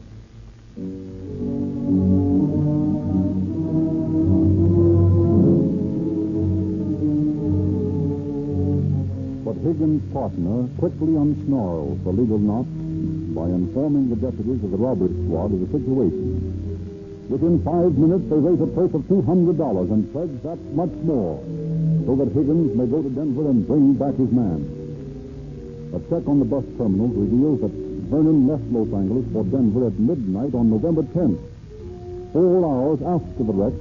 S19: But Higgins' partner quickly unsnarls the legal knot by informing the deputies of the robbery squad of the situation. Within 5 minutes, they raise a purse of $200 and pledge that much more, so that Higgins may go to Denver and bring back his man. A check on the bus terminals reveals that Vernon left Los Angeles for Denver at midnight on November 10th, 4 hours after the wreck,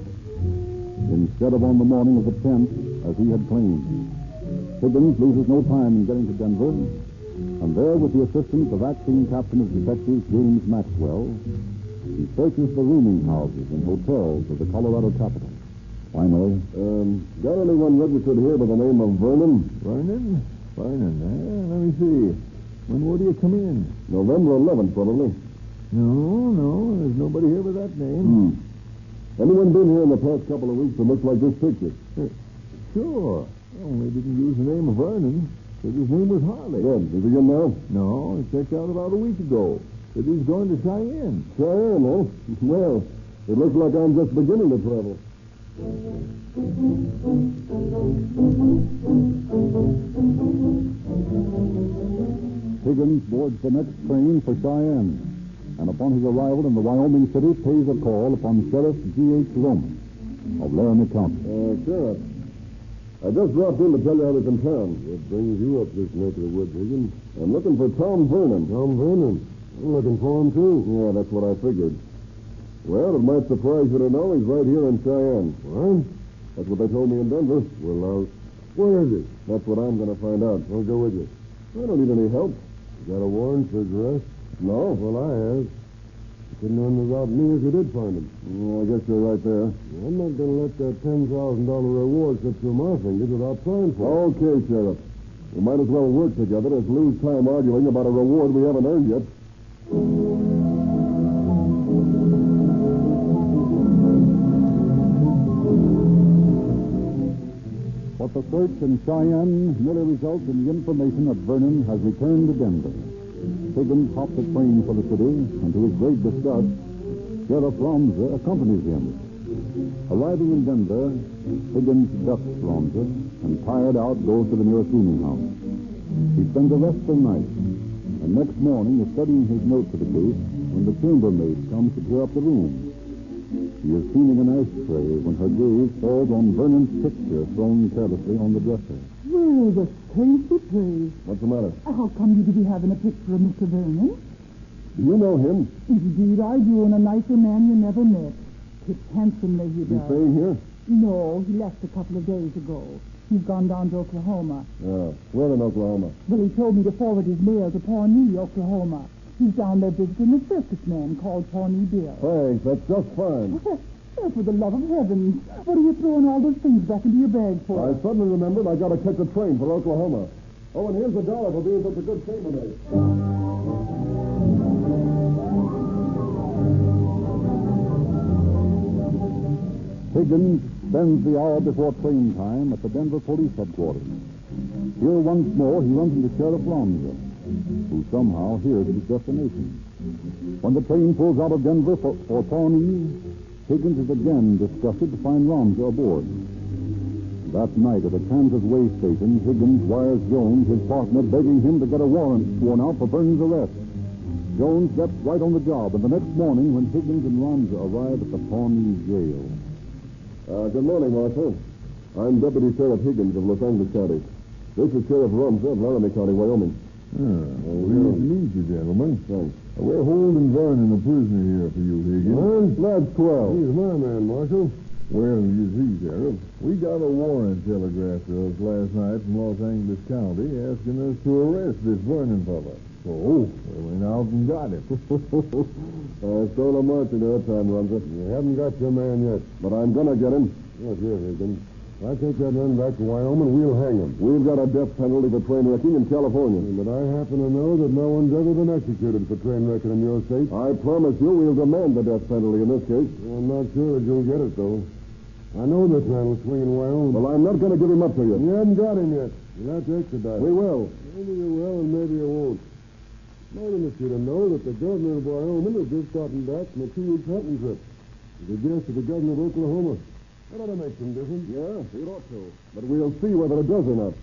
S19: instead of on the morning of the 10th, as he had claimed. Higgins loses no time in getting to Denver, and there, with the assistance of acting captain of detectives James Maxwell, he searches the rooming houses and hotels of the Colorado capital. Finally,
S2: got anyone registered here by the name of Vernon?
S11: Vernon? Let me see. When would you come in?
S2: November 11th, probably.
S11: No, there's nobody here with that name.
S2: Anyone been here in the past couple of weeks that looks like this picture?
S11: Sure. Only didn't use the name of Vernon. Said his name was Harley.
S2: Good. Is he in now?
S11: No, he checked out about a week ago. Said he's going to Cheyenne.
S2: Cheyenne, huh? Well,
S11: It looks like I'm just beginning to travel.
S19: Higgins boards the next train for Cheyenne, and upon his arrival in the Wyoming city, pays a call upon Sheriff G.H. Roman of Laramie County.
S11: Sheriff, I just dropped in to tell you I was in town. What brings you up this neck of the woods, Higgins? I'm looking for Tom Vernon. Tom Vernon? I'm looking for him, too. Yeah, that's what I figured. Well, it might surprise you to know he's right here in Cheyenne. What? That's what they told me in Denver. Well, where is he? That's what I'm going to find out. I'll go with you. I don't need any help. You got a warrant for his arrest? No. Well, I have. You couldn't run without me if you did find him. I guess you're right there. I'm not going to let that $10,000 reward slip through my fingers without trying for it. Okay, Sheriff. We might as well work together as lose time arguing about a reward we haven't earned yet.
S19: But the search in Cheyenne merely results in the information that Vernon has returned to Denver. Higgins hopped a train for the city, and to his great disgust, Sheriff Romza accompanies him. Arriving in Denver, Higgins ducks Romza, and tired out, goes to the nearest rooming house. He spends a restful night, and next morning is studying his note for the case when the chambermaid comes to clear up the room. She is cleaning an ashtray when her gaze falls on Vernon's picture thrown carelessly on the dresser.
S20: Well, the saints be praised.
S11: What's the matter?
S20: How come you to be having a picture of Mr. Vernon?
S11: Do you know him?
S20: Indeed, I do, and a nicer man you never met. It's handsomely he
S11: Is he
S20: does.
S11: staying here?
S20: No, he left a couple of days ago. He's gone down to Oklahoma.
S11: Where in Oklahoma?
S20: Well, he told me to forward his mail to Pawnee, Oklahoma. He's down there visiting a circus man called Pawnee Bill.
S11: Thanks, that's just fine.
S20: Oh, for the love of heaven, what are you throwing all those things back into your bag for?
S11: I suddenly remembered I got to catch a train for Oklahoma. Oh, and here's $1 for being such a good chambermaid.
S19: Higgins spends the hour before train time at the Denver police headquarters. Here once more he runs into Sheriff Romza, who somehow hears his destination. When the train pulls out of Denver for Pawnee, Higgins is again disgusted to find Romza aboard. That night at a Kansas way station, Higgins wires Jones, his partner, begging him to get a warrant sworn out for Vernon's arrest. Jones gets right on the job, and the next morning when Higgins and Romza arrive at the Pawnee jail.
S11: Good morning, Marshal. I'm Deputy Sheriff Higgins of Los Angeles County. This is Sheriff Romza of Laramie County, Wyoming.
S2: Pleased to meet you, gentlemen.
S11: Thanks.
S2: We're holding Vernon a prisoner here for you, Higgins.
S11: That's swell.
S2: He's my man, Marshal. Well, you see, Sheriff, we got a warrant telegraphed to us last night from Los Angeles County asking us to arrest this Vernon fella. So, we went out and got him.
S11: I stole a marching that time, Romza. You haven't got your man yet. But I'm going to get him. Look here, Higgins. If I take that man back to Wyoming, we'll hang him. We've got a death penalty for train wrecking in California. But I happen to know that no one's ever been executed for train wrecking in your state. I promise you we'll demand the death penalty in this case. I'm not sure that you'll get it, though. I know this man was swinging Wyoming. Well, I'm not going to give him up to you. You haven't got him yet. You'll have to expedite. We will. Maybe you will, and maybe you won't. Might interest you to know that the governor of Wyoming has just gotten back from a 2-week hunting trip. He's a guest of the governor of Oklahoma. That ought to make some difference. Yeah, it ought to. But we'll see whether it does or not.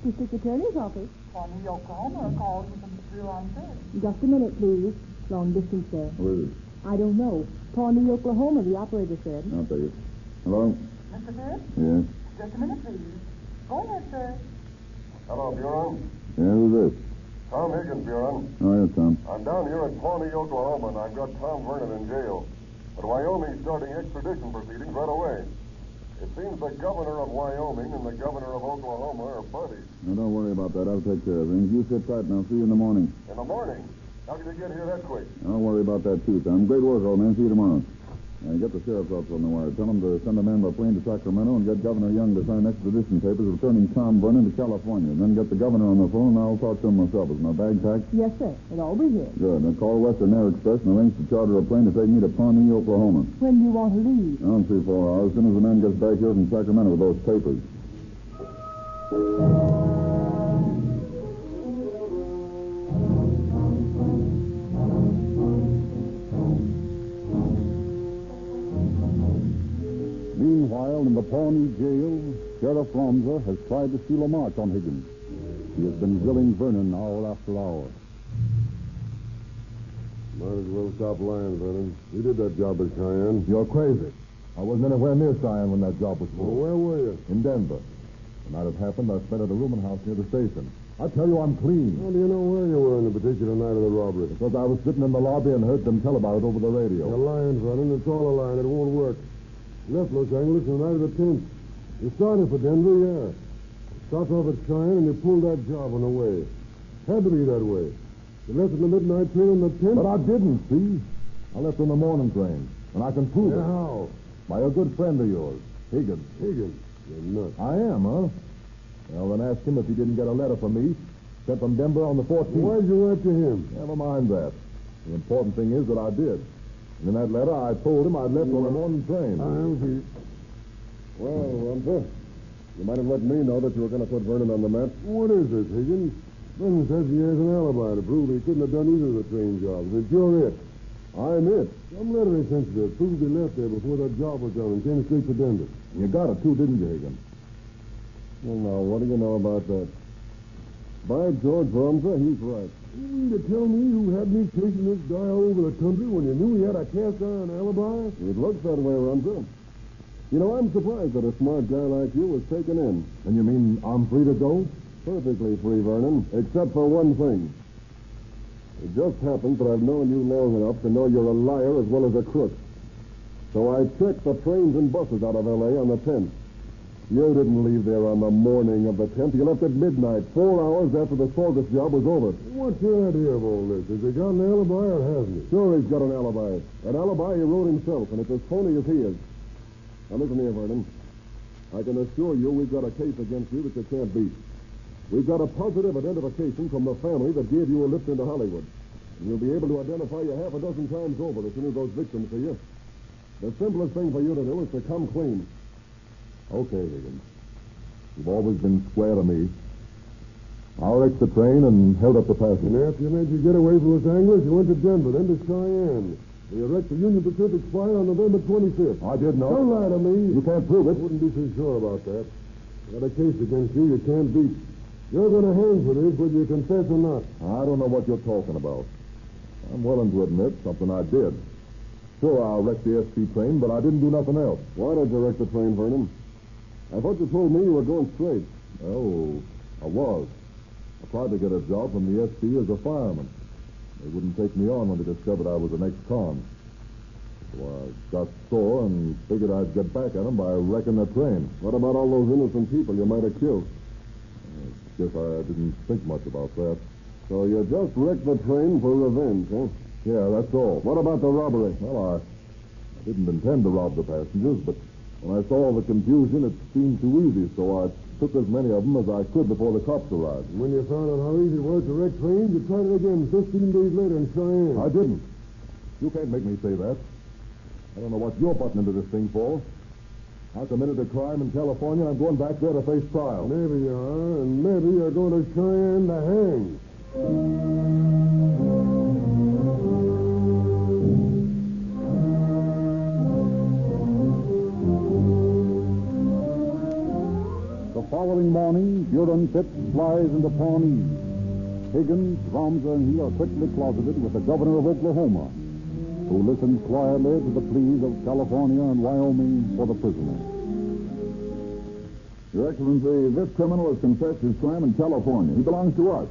S16: District Attorney's Office.
S22: Pawnee, Oklahoma called you from the Bureau on Search.
S16: Just a minute, please. Long distance there.
S2: Where is it?
S16: I don't know. Pawnee, Oklahoma, the operator said.
S2: I'll take it. Hello?
S22: Mr. Bird?
S2: Yes?
S22: Just a minute, please. Go ahead, sir.
S11: Hello, Bureau.
S2: Yeah, who's this?
S11: Tom Higgins, Bureau.
S2: Oh, yes, Tom.
S11: I'm down here at Pawnee, Oklahoma, and I've got Tom Vernon in jail. But Wyoming's starting extradition proceedings right away. It seems the governor of Wyoming and the governor of Oklahoma are buddies.
S2: Now, don't worry about that. I'll take care of things. You sit tight, and I'll see you in the morning.
S11: In the morning? How did you get here that quick?
S2: Don't worry about that, too, Tom. Great work, old man. See you tomorrow. Get the sheriff's office on the wire. Tell them to send a man by plane to Sacramento and get Governor Young to sign extradition papers returning Tom Vernon to California. Then get the governor on the phone, and I'll talk to him myself. Is my bag packed?
S16: Yes, sir. It'll all be here.
S2: Good. Now call Western Air Express and arrange to charter a plane to take me to Pawnee, Oklahoma.
S16: When do you want to leave?
S2: I'll see 4 hours. As soon as the man gets back here from Sacramento with those papers.
S19: Meanwhile, in the Pawnee jail, Sheriff Ramza has tried to steal a march on Higgins. He has been grilling Vernon hour after hour.
S11: Might as well stop lying, Vernon. You did that job at Cheyenne.
S2: You're crazy. I wasn't anywhere near Cheyenne when that job was full.
S11: Well, where were you?
S2: In Denver. The night it happened, I spent at a rooming house near the station. I tell you, I'm clean.
S11: How do you know where you were on the particular night of the robbery?
S2: Because I was sitting in the lobby and heard them tell about it over the radio.
S11: You're lying, Vernon. It's all a lie, and it won't work. You left Los Angeles the night of the 10th. You started for Denver, yeah. You stopped off at Cheyenne, and you pulled that job on the way. Had to be that way. You left in the midnight train on the 10th?
S2: But I didn't, see? I left on the morning train, and I can prove it.
S11: How?
S2: By a good friend of yours, Higgins.
S11: Higgins? You're nuts.
S2: I am, huh? Well, then ask him if he didn't get a letter from me sent from Denver on the 14th.
S11: Why'd you write to him?
S2: Never mind that. The important thing is that I did. And in that letter, I told him I'd left on the morning train.
S11: I'll be... Well, Rumper, you might have let me know that you were going to put Vernon on the map. What is this, Higgins? Vernon says he has an alibi to prove he couldn't have done either of the train jobs. That you're it. I'm it. Some letter he sent you that proved he left there before that job was done and came straight to Denver.
S2: You got it, too, didn't you, Higgins?
S11: Well, now, what do you know about that? By George Rumser, he's right. You mean to tell me you had me chasing this guy all over the country when you knew he had a cast-iron alibi? It looks that way, Rumser. You know, I'm surprised that a smart guy like you was taken in.
S2: And you mean I'm free to go?
S11: Perfectly free, Vernon, except for one thing. It just happens that I've known you long enough to know you're a liar as well as a crook. So I checked the trains and buses out of L.A. on the 10th. You didn't leave there on the morning of the 10th. You left at midnight, 4 hours after the Saugus job was over. What's your idea of all this? Has he got an alibi or hasn't he? Sure, he's got an alibi. An alibi he wrote himself, and it's as phony as he is. Now, listen here, Vernon. I can assure you we've got a case against you that you can't beat. We've got a positive identification from the family that gave you a lift into Hollywood. And you'll be able to identify you half a dozen times over as soon as those victims see you. The simplest thing for you to do is to come clean.
S2: Okay, Higgins. You've always been square to me. I wrecked the train and held up the passage.
S11: And after you made you get away from Los Angeles, you went to Denver, then to Cheyenne. You wrecked the Union Pacific Spire on November 25th.
S2: I did not.
S11: Don't lie to me.
S2: You can't prove it.
S11: I wouldn't be so sure about that. You got a case against you can't beat. You're going to hang for this, whether you confess or not.
S2: I don't know what you're talking about. I'm willing to admit something I did. Sure, I wrecked the SP train, but I didn't do nothing else.
S11: Why did you wreck the train, Vernon? I thought you told me you were going straight.
S2: Oh, I was. I tried to get a job from the SP as a fireman. They wouldn't take me on when they discovered I was an ex-con. So I got sore and figured I'd get back at them by wrecking the train.
S11: What about all those innocent people you might have killed?
S2: I guess I didn't think much about that.
S11: So you just wrecked the train for revenge, huh?
S2: Yeah, that's all.
S11: What about the robbery?
S2: Well, I didn't intend to rob the passengers, but when I saw the confusion, it seemed too easy, so I took as many of them as I could before the cops arrived.
S11: And when you found out how easy it was to wreck trains, you tried it again 15 days later in Cheyenne.
S2: I didn't. You can't make me say that. I don't know what you're putting into this thing for. I committed a crime in California. I'm going back there to face trial.
S11: Maybe you are, and maybe you're going to Cheyenne to hang.
S19: The following morning, Buren Pitts flies into Pawnee. Higgins, Ramza, and he are quickly closeted with the governor of Oklahoma, who listens quietly to the pleas of California and Wyoming for the prisoner.
S18: Your Excellency, this criminal has confessed his crime in California. He belongs to us.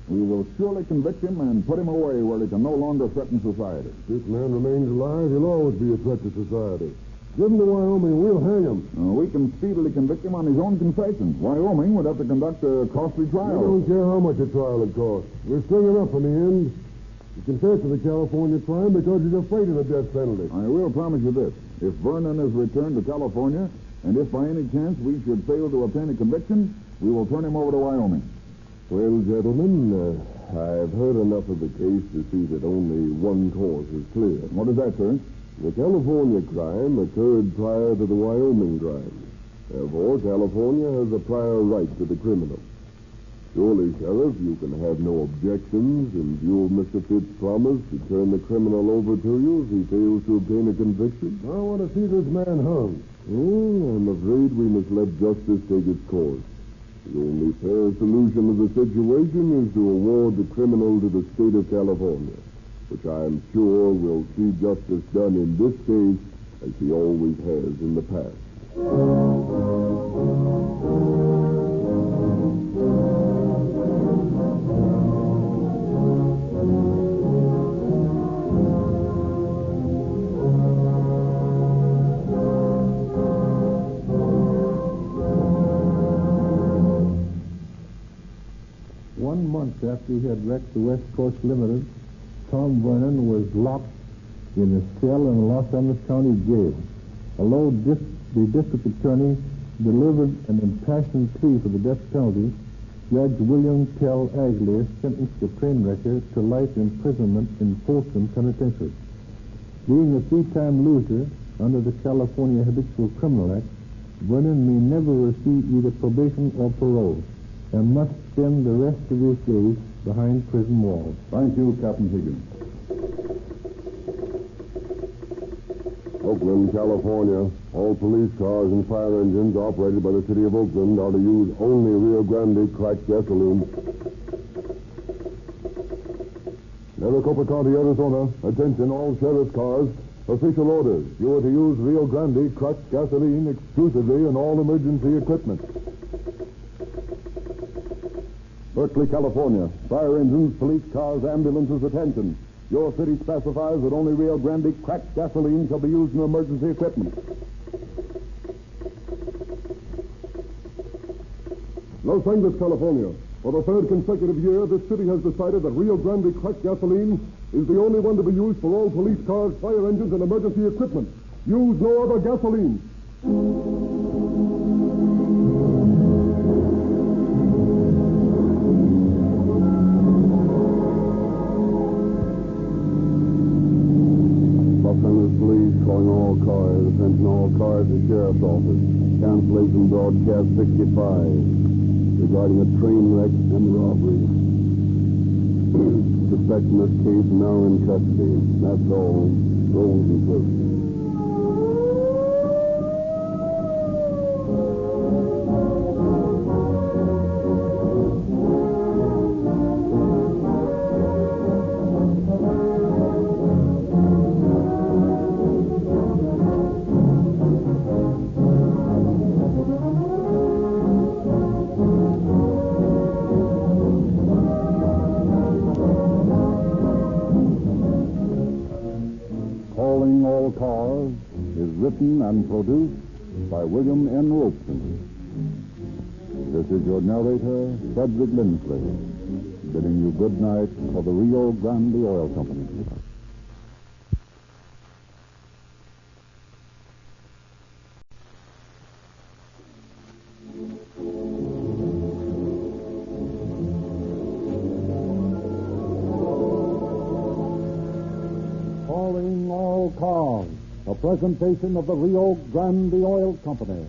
S18: We will surely convict him and put him away where he can no longer threaten society.
S11: If this man remains alive, he'll always be a threat to society. Give him to Wyoming, we'll hang him.
S18: We can speedily convict him on his own confessions. Wyoming would have to conduct a costly trial.
S11: We don't care how much a trial would cost. We'll string him up in the end. He confessed to the California crime because he's afraid of the death penalty.
S18: I will promise you this. If Vernon is returned to California, and if by any chance we should fail to obtain a conviction, we will turn him over to Wyoming.
S11: Well, gentlemen, I've heard enough of the case to see that only one course is clear.
S18: What is that, sir?
S11: The California crime occurred prior to the Wyoming crime.
S17: Therefore, California has a prior right to the criminal. Surely, Sheriff, you can have no objections in view of Mr. Fitz's promise to turn the criminal over to you if he fails to obtain a conviction.
S11: I want to see this man hung.
S17: I'm afraid we must let justice take its course. The only fair solution of the situation is to award the criminal to the state of California, which I am sure will see justice done in this case as he always has in the past.
S4: 1 month after he had wrecked the West Coast Limited, Tom Vernon was locked in a cell in the Los Angeles County Jail. Although the district attorney delivered an impassioned plea for the death penalty, Judge William Tell Agley sentenced the train wrecker to life imprisonment in Folsom Penitentiary. Being a three-time loser under the California Habitual Criminal Act, Vernon may never receive either probation or parole and must spend the rest of his days behind prison walls.
S18: Thank you, Captain Higgins.
S17: Oakland, California. All police cars and fire engines operated by the city of Oakland are to use only Rio Grande cracked gasoline. Maricopa County, Arizona. Attention, all sheriff's cars. Official orders. You are to use Rio Grande cracked gasoline exclusively in all emergency equipment. Berkeley, California. Fire engines, police cars, ambulances, attention. Your city specifies that only Rio Grande cracked gasoline shall be used in emergency equipment.
S11: Los Angeles, California. For the third consecutive year, this city has decided that Rio Grande cracked gasoline is the only one to be used for all police cars, fire engines, and emergency equipment. Use no other gasoline.
S17: Police calling all cars. Attention all cars to Sheriff's Office. Cancellation broadcast 65 regarding a train wreck and robbery. Suspect in this case now in custody. That's all. Rolls and clips.
S19: Written and produced by William N. Robeson. This is your narrator, Frederick Lindsley, bidding you good night for the Rio Grande Oil Company. Calling all cars. A presentation of the Rio Grande Oil Company.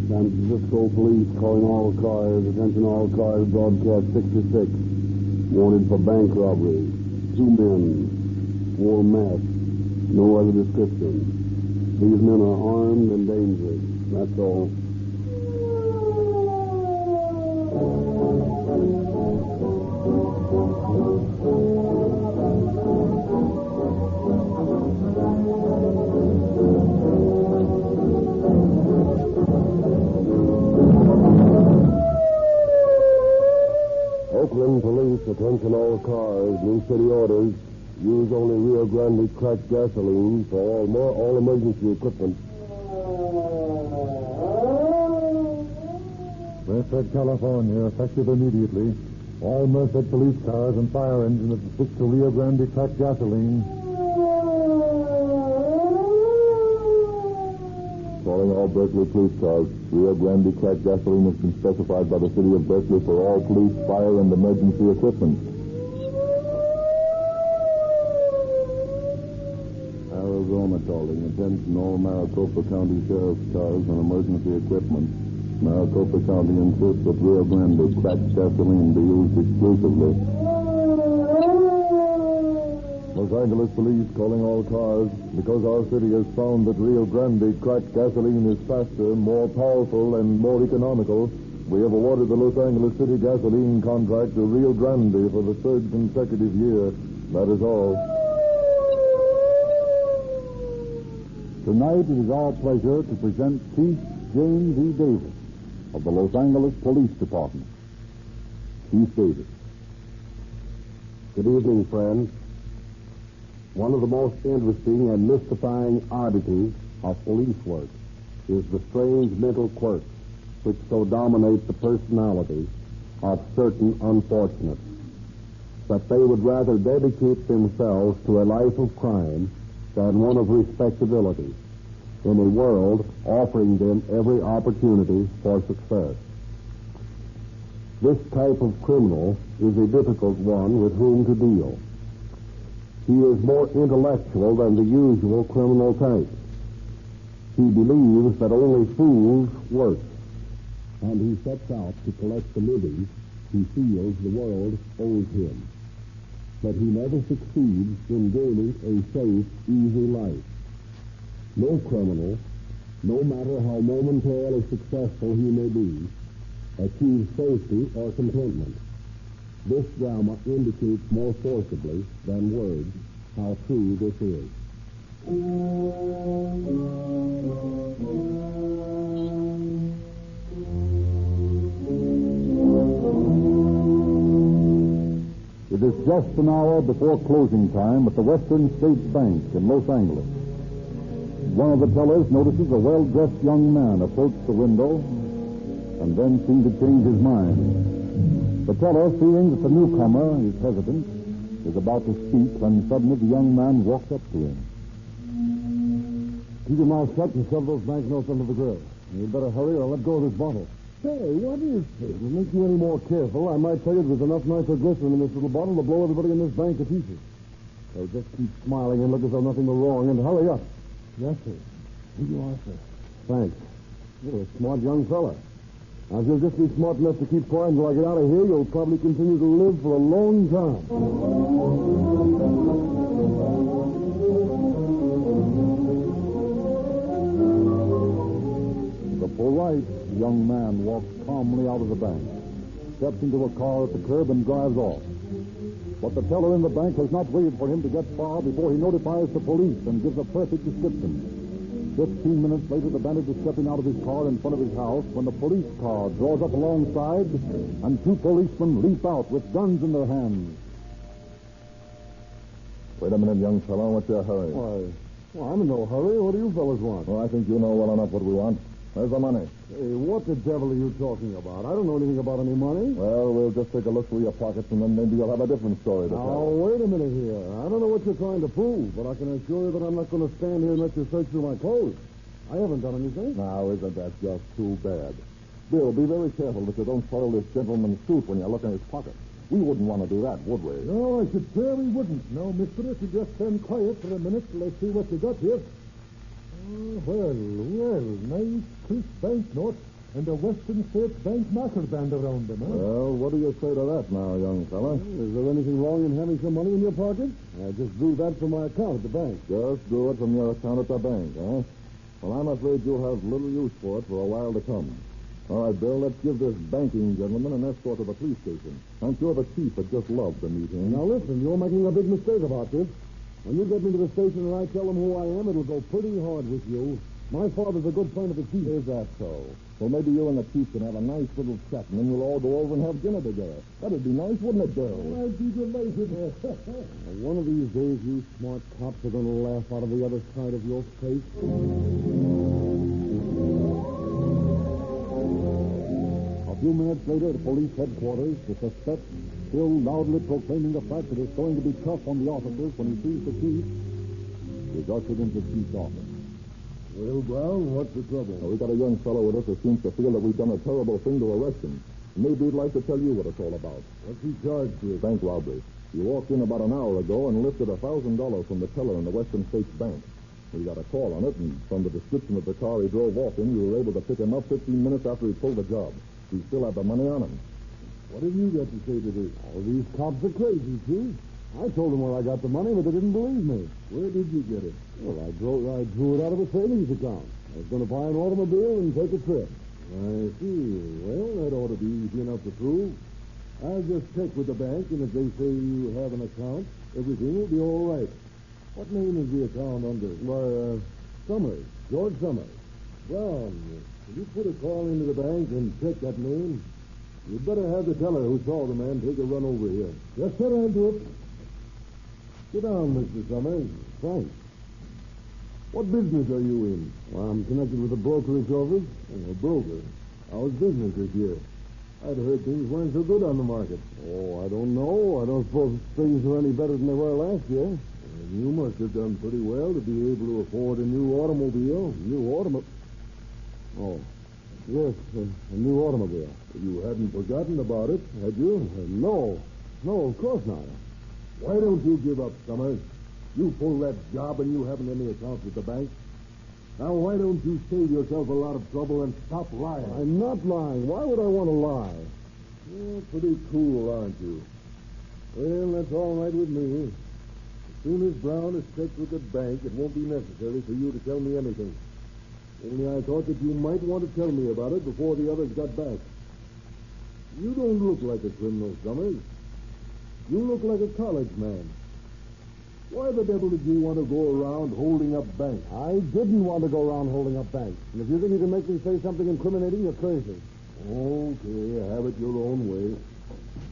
S17: San Francisco police calling all cars. Attention all cars. Broadcast 66. Wanted for bank robbery. 2 men. Wore masks. No other description. These men are armed and dangerous. That's all. Oakland police, attention all cars, new city orders. Use only Rio Grande cracked gasoline for all emergency equipment.
S19: Merced, California, effective immediately. All Merced police cars and fire engines that switch to Rio Grande cracked gasoline.
S17: Calling all Berkeley police cars. Rio Grande cracked gasoline has been specified by the city of Berkeley for all police, fire, and emergency equipment. calling. Attention all Maricopa County Sheriff's cars and emergency equipment. Maricopa County insists that Rio Grande cracked gasoline be used exclusively. Los Angeles police calling all cars because our city has found that Rio Grande cracked gasoline is faster, more powerful, and more economical. We have awarded the Los Angeles City gasoline contract to Rio Grande for the third consecutive year. That is all.
S19: Tonight it is our pleasure to present Chief James E. Davis of the Los Angeles Police Department. Chief Davis.
S6: Good evening, friends. One of the most interesting and mystifying oddities of police work is the strange mental quirks which so dominate the personality of certain unfortunates, that they would rather dedicate themselves to a life of crime than one of respectability in a world offering them every opportunity for success. This type of criminal is a difficult one with whom to deal. He is more intellectual than the usual criminal type. He believes that only fools work, and he sets out to collect the living he feels the world owes him. But he never succeeds in gaining a safe, easy life. No criminal, no matter how momentarily successful he may be, achieves safety or contentment. This drama indicates more forcibly than words how true this is.
S19: It is just an hour before closing time at the Western State Bank in Los Angeles. One of the tellers notices a well-dressed young man approach the window and then seem to change his mind. The teller, seeing that the newcomer is hesitant, is about to speak when suddenly the young man walks up to him.
S11: Keep your mouth shut and shove those banknotes under the grill. You'd better hurry or let go of this bottle. Hey, what is this? To make you any more careful, I might tell you there's enough nitroglycerin in this little bottle to blow everybody in this bank to pieces. So just keep smiling and look as though nothing were wrong, and hurry up. Yes, sir. Here you are, sir. Thanks. You're a smart young fella. Now, if you'll just be smart enough to keep quiet until I get out of here, you'll probably continue to live for a long time.
S19: The polite young man walks calmly out of the bank, steps into a car at the curb, and drives off. But the teller in the bank has not waited for him to get far before he notifies the police and gives a perfect description. 15 minutes later, the bandit is stepping out of his car in front of his house when the police car draws up alongside and two policemen leap out with guns in their hands.
S17: Wait a minute, young fellow. What's your hurry?
S11: Well, I'm in no hurry. What do you fellas want?
S17: Well, I think you know well enough what we want. Where's the money?
S11: Hey, what the devil are you talking about? I don't know anything about any money.
S17: Well, we'll just take a look through your pockets, and then maybe you'll have a different story to tell.
S11: Now, wait a minute here. I don't know what you're trying to prove, but I can assure you that I'm not going to stand here and let you search through my clothes. I haven't done anything.
S17: Now, isn't that just too bad? Bill, be very careful that you don't spoil this gentleman's suit when you look in his pocket. We wouldn't want to do that, would we?
S11: No, I should swear we wouldn't. No, mister, if you just stand quiet for a minute till I see what you got here. Well, nice crisp banknote and a Western State Bank marker band around them, huh?
S17: Well, what do you say to that now, young fella?
S11: Is there anything wrong in having some money in your pocket? I just drew that from my account at the bank.
S17: Just drew it from your account at the bank, huh? Well, I'm afraid you'll have little use for it for a while to come. All right, Bill, let's give this banking gentleman an escort to the police station. I'm sure the chief would just love to meet him.
S11: Now, listen, you're making a big mistake about this. When you get me to the station and I tell them who I am, it'll go pretty hard with you. My father's a good friend of the chief.
S17: Is that so? Well, maybe you and the chief can have a nice little chat, and then we'll all go over and have dinner together. That'd be nice, wouldn't it, Bill?
S11: I'd be delighted. One of these days, you smart cops are going to laugh out of the other side of your face.
S19: A few minutes later, at police headquarters, the suspect, still loudly proclaiming the fact that it's going to be tough on the officers when he sees the chief, is ushered into the chief's office.
S17: Well, Brown, what's the trouble? We got a young fellow with us who seems to feel that we've done a terrible thing to arrest him. Maybe he'd like to tell you what it's all about.
S11: What's he charged with?
S17: Bank robbery. He walked in about an hour ago and lifted $1,000 from the teller in the Western States Bank.
S18: We got a call on it, and from the description of the car he drove off in, we were able to pick him up 15 minutes after he pulled the job. We still have the money on him.
S11: What have you got to say to this? Oh, these cops are crazy, Chief. I told them where I got the money, but they didn't believe me. Where did you get it? Well, I drew it out of a savings account. I was going to buy an automobile and take a trip. I see. Well, that ought to be easy enough to prove. I'll just check with the bank, and if they say you have an account, everything will be all right. What name is the account under? Why, Summers. George Summers. Brown, will you put a call into the bank and check that name? You'd better have the teller who saw the man take a run over here. Yes, sir, I'll do it. Sit down, Mr. Summers. Thanks. What business are you in? Well, I'm connected with a brokerage office. Oh, a broker. How's business this year? I'd heard things weren't so good on the market. Oh, I don't know. I don't suppose things are any better than they were last year. Well, you must have done pretty well to be able to afford a new automobile. New automobile? Oh, yes, a new automobile. You hadn't forgotten about it, had you? No, of course not. Why don't you give up, Summers? You pull that job and you haven't any accounts with the bank. Now, why don't you save yourself a lot of trouble and stop lying? I'm not lying. Why would I want to lie? You're pretty cool, aren't you? Well, that's all right with me. As soon as Brown is checked with the bank, it won't be necessary for you to tell me anything. Only I thought that you might want to tell me about it before the others got back. You don't look like a criminal, Summers. You look like a college man. Why the devil did you want to go around holding up banks? I didn't want to go around holding up banks. And if you think you can make me say something incriminating, you're crazy. Okay, have it your own way.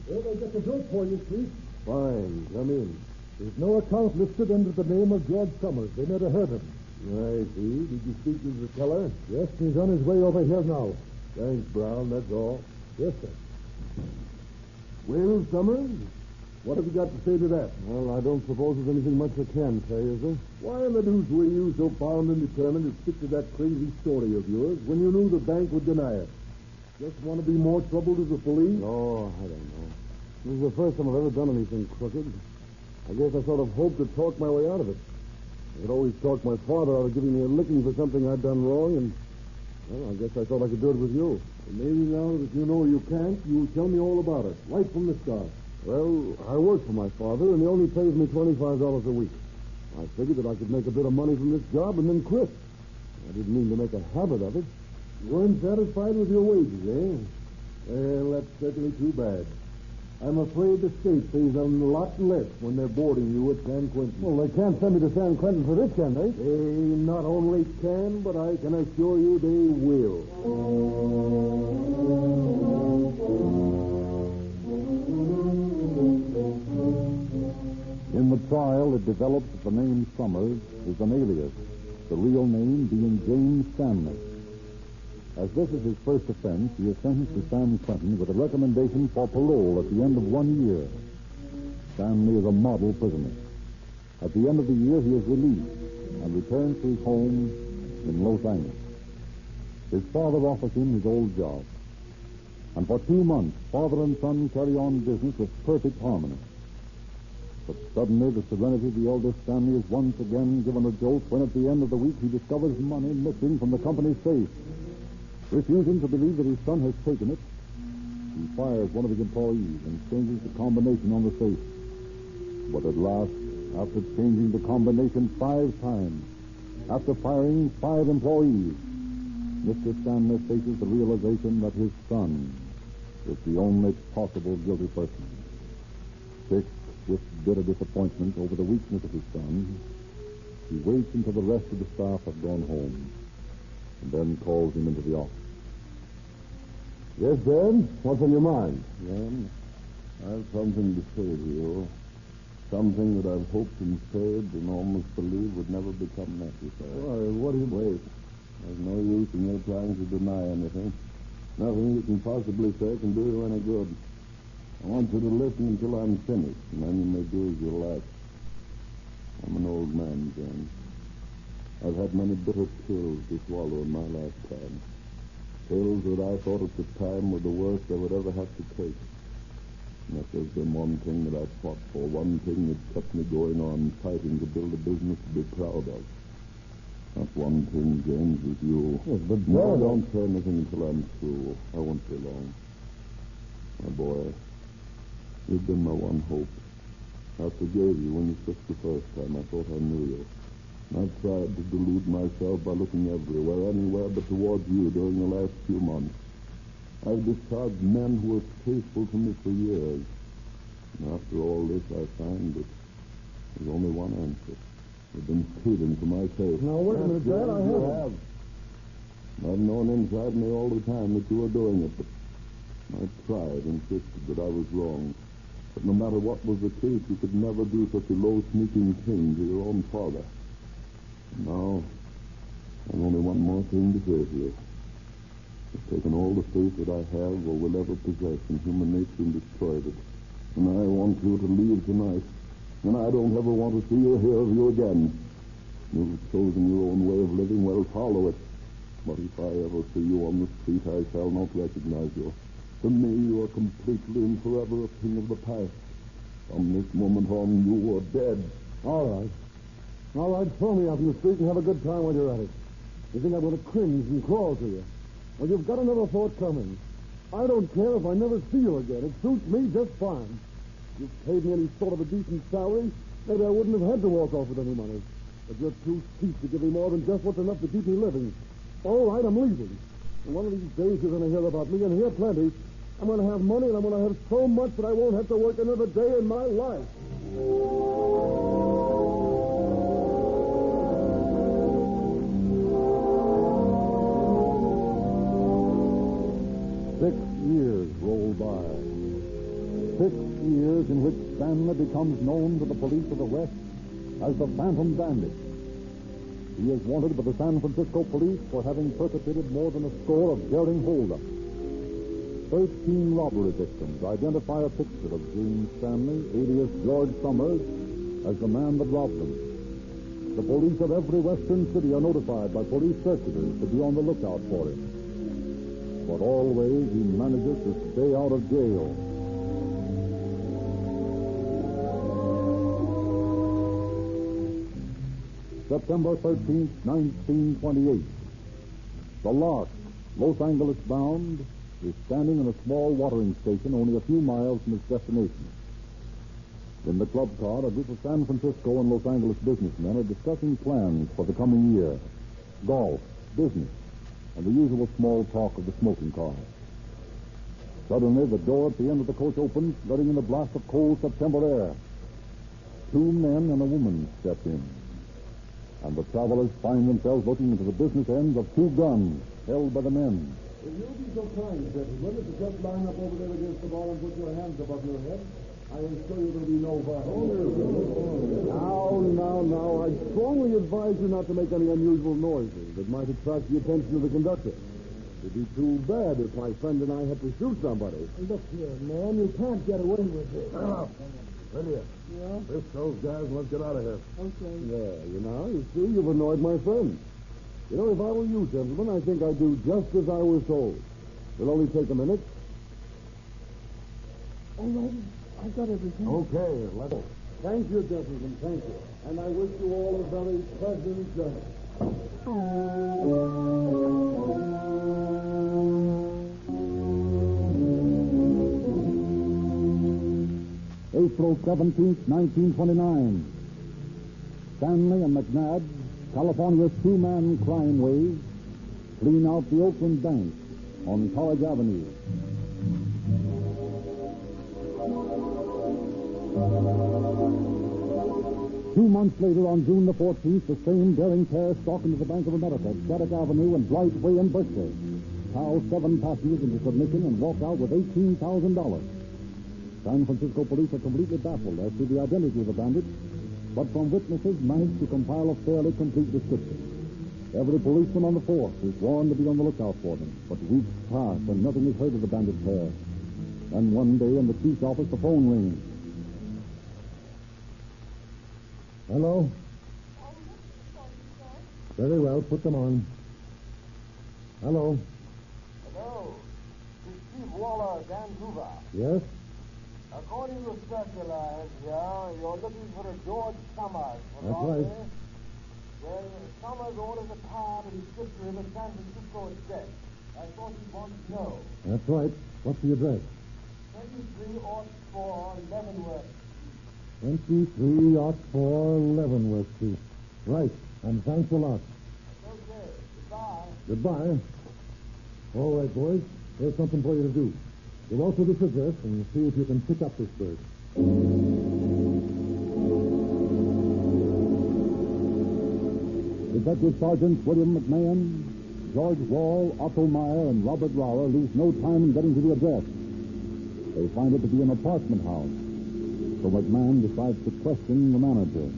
S11: Well, they get the joke for you, Chief. Fine, come in. There's no account listed under the name of George Summers. They never heard of him. I see. Did you speak to the teller? Yes, he's on his way over here now. Thanks, Brown, that's all. Yes, sir. Well, Summers, what have you got to say to that? Well, I don't suppose there's anything much I can say, is there? Why in the deuce were you so bound and determined to stick to that crazy story of yours when you knew the bank would deny it? Just want to be more trouble to the police? Oh, I don't know. This is the first time I've ever done anything crooked. I guess I sort of hoped to talk my way out of it. I could always talk my father out of giving me a licking for something I'd done wrong, and, well, I guess I thought I could do it with you. And maybe now that you know you can't, you'll tell me all about it, right from the start. Well, I work for my father, and he only pays me $25 a week. I figured that I could make a bit of money from this job and then quit. I didn't mean to make a habit of it. You weren't satisfied with your wages, eh? Well, that's certainly too bad. I'm afraid the state pays a lot less when they're boarding you at San Quentin. Well, they can't send me to San Quentin for this, can they? They not only can, but I can assure you they will.
S15: In the trial, it developed that the name Summers is an alias, the real name being James Stanley. As this is his first offense, he is sentenced to San Quentin with a recommendation for parole at the end of 1 year. Stanley is a model prisoner. At the end of the year, he is released and returns to his home in Los Angeles. His father offers him his old job. And for 2 months, father and son carry on business with perfect harmony. But suddenly, the serenity of the elder Stanley is once again given a jolt when at the end of the week he discovers money missing from the company's safe. Refusing to believe that his son has taken it, he fires one of his employees and changes the combination on the safe. But at last, after changing the combination 5 times, after firing 5 employees, Mr. Stanley faces the realization that his son is the only possible guilty person. Sick with bitter disappointment over the weakness of his son, he waits until the rest of the staff have gone home, and then calls him into the office.
S11: Yes, Dad? What's on your mind? Dan, I have something to say to you. Something that I've hoped and said and almost believed would never become necessary. What do you wait? There's no use in your trying to deny anything. Nothing you can possibly say can do you any good. I want you to listen until I'm finished, and then you may do as you like. I'm an old man, James. I've had many bitter pills to swallow in my lifetime. Pills that I thought at the time were the worst I would ever have to take. And if there's been one thing that I've fought for, one thing that kept me going on fighting to build a business to be proud of,
S18: Not one thing, James, is you.
S4: Yes, but
S18: No, don't say anything until I'm through. I won't be long. My boy, you've been my one hope. I forgave you when you took the first time. I thought I knew you. I've tried to delude myself by looking everywhere, anywhere but towards you during the last few months. I've discharged men who were faithful to me for years. And after all this, I find that there's only one answer. You've been pleading for my case.
S4: Now, wait a minute, Dad. I
S18: have. I've known inside me all the time that you were doing it, but my pride insisted that I was wrong. But no matter what was the case, you could never do such a low, sneaking thing to your own father. Now, I've only one more thing to say to you. I've taken all the faith that I have or will ever possess in human nature and destroyed it. And I want you to leave tonight. And I don't ever want to see or hear of you again. You've chosen your own way of living, well, follow it. But if I ever see you on the street, I shall not recognize you. To me, you are completely and forever a thing of the past. From this moment on, you are dead.
S4: All right. All right, throw me out in the street and have a good time while you're at it. You think I'm going to cringe and crawl to you? Well, you've got another thought coming. I don't care if I never see you again. It suits me just fine. You've paid me any sort of a decent salary, maybe I wouldn't have had to walk off with any money. But you're too cheap to give me more than just what's enough to keep me living. All right, I'm leaving. And one of these days you're going to hear about me, and hear plenty. I'm going to have money, and I'm going to have so much that I won't have to work another day in my life.
S19: 6 years roll by. 6 years in which Stanley becomes known to the police of the West as the Phantom Bandit. He is wanted by the San Francisco police for having perpetrated more than a score of daring holdups. 13 robbery victims identify a picture of James Stanley, alias George Summers, as the man that robbed them. The police of every western city are notified by police circulars to be on the lookout for him. But always he manages to stay out of jail. September 13th, 1928. The Lark, Los Angeles bound, is standing in a small watering station only a few miles from its destination. In the club car, a group of San Francisco and Los Angeles businessmen are discussing plans for the coming year. Golf, business, and the usual small talk of the smoking car. Suddenly, the door at the end of the coach opens, letting in a blast of cold September air. 2 men and a woman step in. And the travelers find themselves looking into the business ends of 2 guns held by the men.
S4: Will you be so kind, gentlemen, to just line up over there against the bar and put your hands above your head? I assure you there'll be no violence. Now. I strongly advise you not to make any unusual noises that might attract the attention of the conductor. It'd be too bad if my friend and I had to shoot somebody.
S9: Look here, man, you can't get away with this.
S4: Lydia.
S9: Yeah?
S4: This those guys, and let's get out of here.
S9: Okay.
S4: Yeah, you see, you've annoyed my friend. You know, if I were you, gentlemen, I think I'd do just as I was told. It'll only take a minute.
S9: All right, I got everything.
S4: Okay, let's go. Thank you, gentlemen, thank you. And I wish you all a very pleasant journey.
S19: April 17th, 1929. Stanley and McNabb, California's 2-man crime wave, clean out the Oakland Bank on College Avenue. Two months later, on June the 14th, the same daring pair stalk into the Bank of America at Shattuck Avenue and Dwight Way in Berkeley, tow 7 passengers into submission and walk out with $18,000. San Francisco police are completely baffled as to the identity of the bandits, but from witnesses managed to compile a fairly complete description. Every policeman on the force is warned to be on the lookout for them, but weeks pass and nothing is heard of the bandit pair. And one day in the chief's office, the phone rings.
S4: Hello? Very well, put them on. Hello?
S3: Hello. This is Chief Waller, Vancouver.
S4: Yes?
S3: According to circulars here, you're looking for a George Summers.
S4: That's right.
S3: Well, Summers orders a car to be shipped to him at San Francisco Express. I thought he'd want to know.
S11: That's right. What's the address?
S3: 2304 Leavenworth.
S11: 2304 Leavenworth Street. Right. And thanks a lot.
S3: Okay. Goodbye.
S11: Goodbye. All right, boys. There's something for you to do. Go out to this address and see if you can pick up this bird.
S19: Detective Sergeant William McMahon, George Wall, Otto Meyer, and Robert Rower lose no time in getting to the address. They find it to be an apartment house. So McMahon decides to question the manager.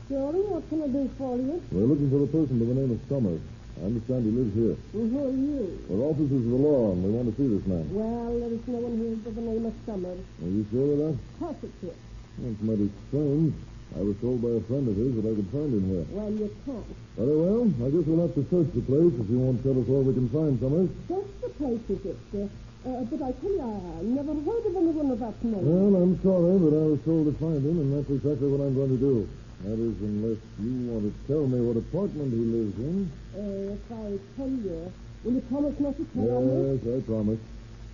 S20: Jory, what can I do for you?
S2: We're looking for a person by the name of Summers. I understand he lives here.
S20: Well, who are you?
S2: We're officers of the law, and we want to see this man.
S20: Well, there is no one here by the name of Summers.
S2: Are you sure of that?
S20: Positive.
S2: That's mighty strange. I was told by a friend of his that I could find him here.
S20: Well, you can't.
S2: Very well. I guess we'll have to search the place if you won't tell us where we can find Summers.
S20: Just the place, is it, sir? But I tell you, I never heard of anyone of that name.
S2: Well, I'm sorry, but I was told to find him, and that's exactly what I'm going to do. That is, unless you want to tell me what apartment he lives in.
S20: If I tell you, will you promise not to tell me?
S2: Yes, I promise.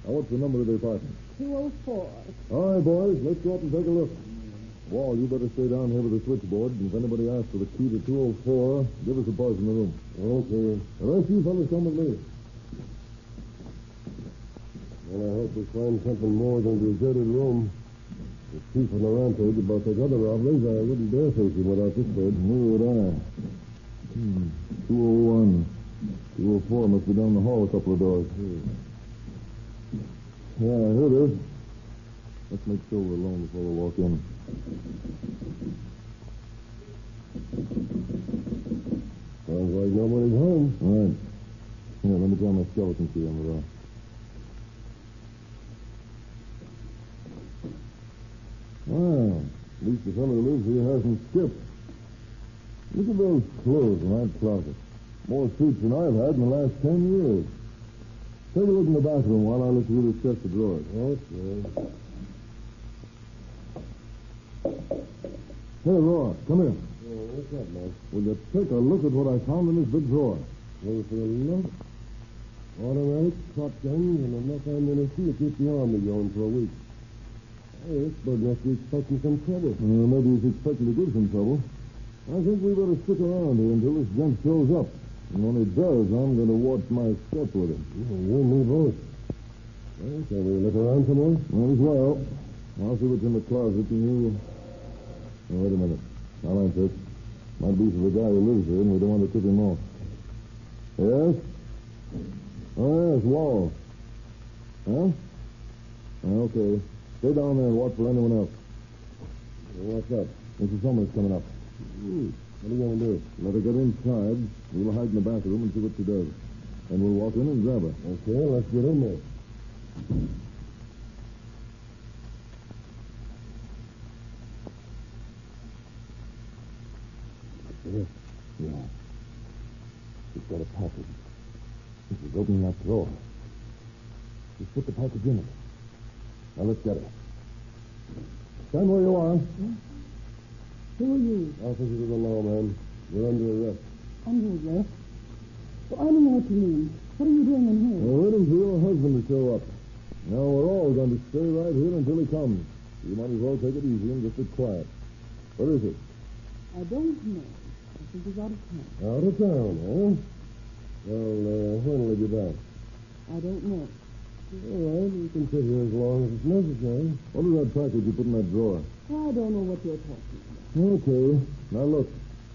S2: Now, what's the number of the apartment?
S20: 204.
S2: All right, boys, let's go up and take a look. Wall, you better stay down here with the switchboard, and if anybody asks for the key to 204, give us a buzz in the room.
S11: Okay.
S2: The rest of you fellas come with me.
S11: Well, I hope we find something more than a deserted room. The chief on the rampage about those other robberies, I wouldn't dare face him without this bird.
S2: Neither would I. 201. 204 must be down the hall a couple of doors. Yeah, here it is. Let's make sure we're alone before we walk in.
S11: Sounds like nobody's home.
S2: All right. Here, let me try my skeleton key on the door. Well, at least the fellow who lives here hasn't skipped. Look at those clothes in that closet. More suits than I've had in the last 10 years. Take a look in the bathroom while I look through this chest of drawers.
S11: Okay.
S2: Hey, Roy, come here.
S11: What's that, man?
S2: Will you take a look at what I found in this big drawer?
S11: Well, for a look. Automatic, shotguns, and enough ammunition to keep the army going for a week. Hey, this bird must be expecting some trouble.
S2: Maybe he's expecting to give some trouble. I think we better stick around here until this gent shows up. And when he does, I'm going to watch my step with him.
S11: You and me both. Well, shall we look around some more?
S2: Might as well. I'll see what's in the closet, and you... Oh, wait a minute. I'll answer it. Might be for the guy who lives here, and we don't want to tip him off. Yes? Oh, yes, Wall. Huh? Okay. Stay down there and watch for anyone else.
S11: What's up?
S2: Mrs. Summers coming up.
S11: What are you going to do?
S2: Let her get inside. We'll hide in the bathroom and see what she does. And we'll walk in and grab her.
S11: Okay, let's get in there.
S2: Yeah. She's got a package. She's opening that drawer. She's put the package in it. Now, let's get her. Stand where you are.
S20: Who are you?
S11: Officers of the law, man. You're under arrest.
S20: Under arrest? Well, I don't know what you mean. What are you doing in here?
S2: We're waiting for your husband to show up. Now, we're all going to stay right here until he comes. You might as well take it easy and just be quiet. What is it?
S20: I don't know. I think he's out of town.
S11: Out of town, huh? Well, when will he be back?
S20: I don't know.
S11: All right, you can sit here as long as it's necessary.
S2: What is that package you put in that drawer?
S20: I don't know what you're talking about.
S2: Okay. Now, look.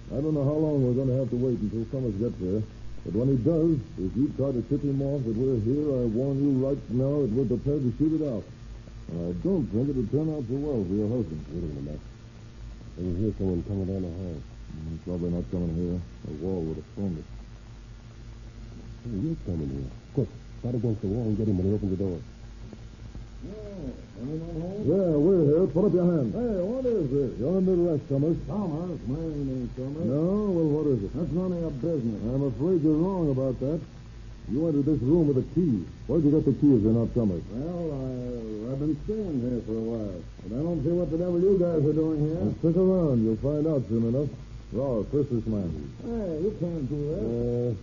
S2: I don't know how long we're going to have to wait until Summers gets here. But when he does, if you try to tip him off that we're here, I warn you right now that we're prepared to shoot it out. And I don't think it'll turn out so well for your husband.
S11: Wait a minute, Mac. I can hear someone coming down the hall.
S2: He's probably not coming here. The wall would have phoned it.
S11: Hey, you're coming here. Quick, start against the wall and get him when he opens the door.
S2: Anyone home? Yeah, we're here. Put up your hand. Hey, what is this? You're under arrest, Summers.
S3: Summers? My name ain't Summers.
S2: No? Well, what is it?
S3: That's none of your business.
S2: I'm afraid you're wrong about that.
S11: You entered this room with a key. Where'd you get the key if you're not Summers?
S1: Well, I've been staying here for a while. But I don't see what the devil you guys are doing here.
S11: Well, stick around. You'll find out soon enough. Raw, first this man.
S1: Hey, you can't do that.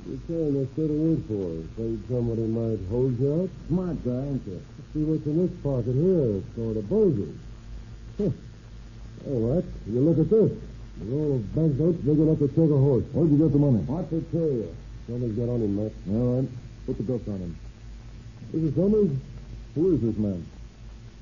S11: You're trying to set a wait for. Afraid somebody might hold you up?
S1: Smart guy, ain't you?
S11: See what's in this pocket here. It's sort of bogus. All right. You look at this. The roll of banknotes big enough to take a horse. Where'd you get the money?
S1: What's it to you?
S11: Somebody's got on him, Matt. All right. Put the cuffs on him. This is Summers? Who is this man?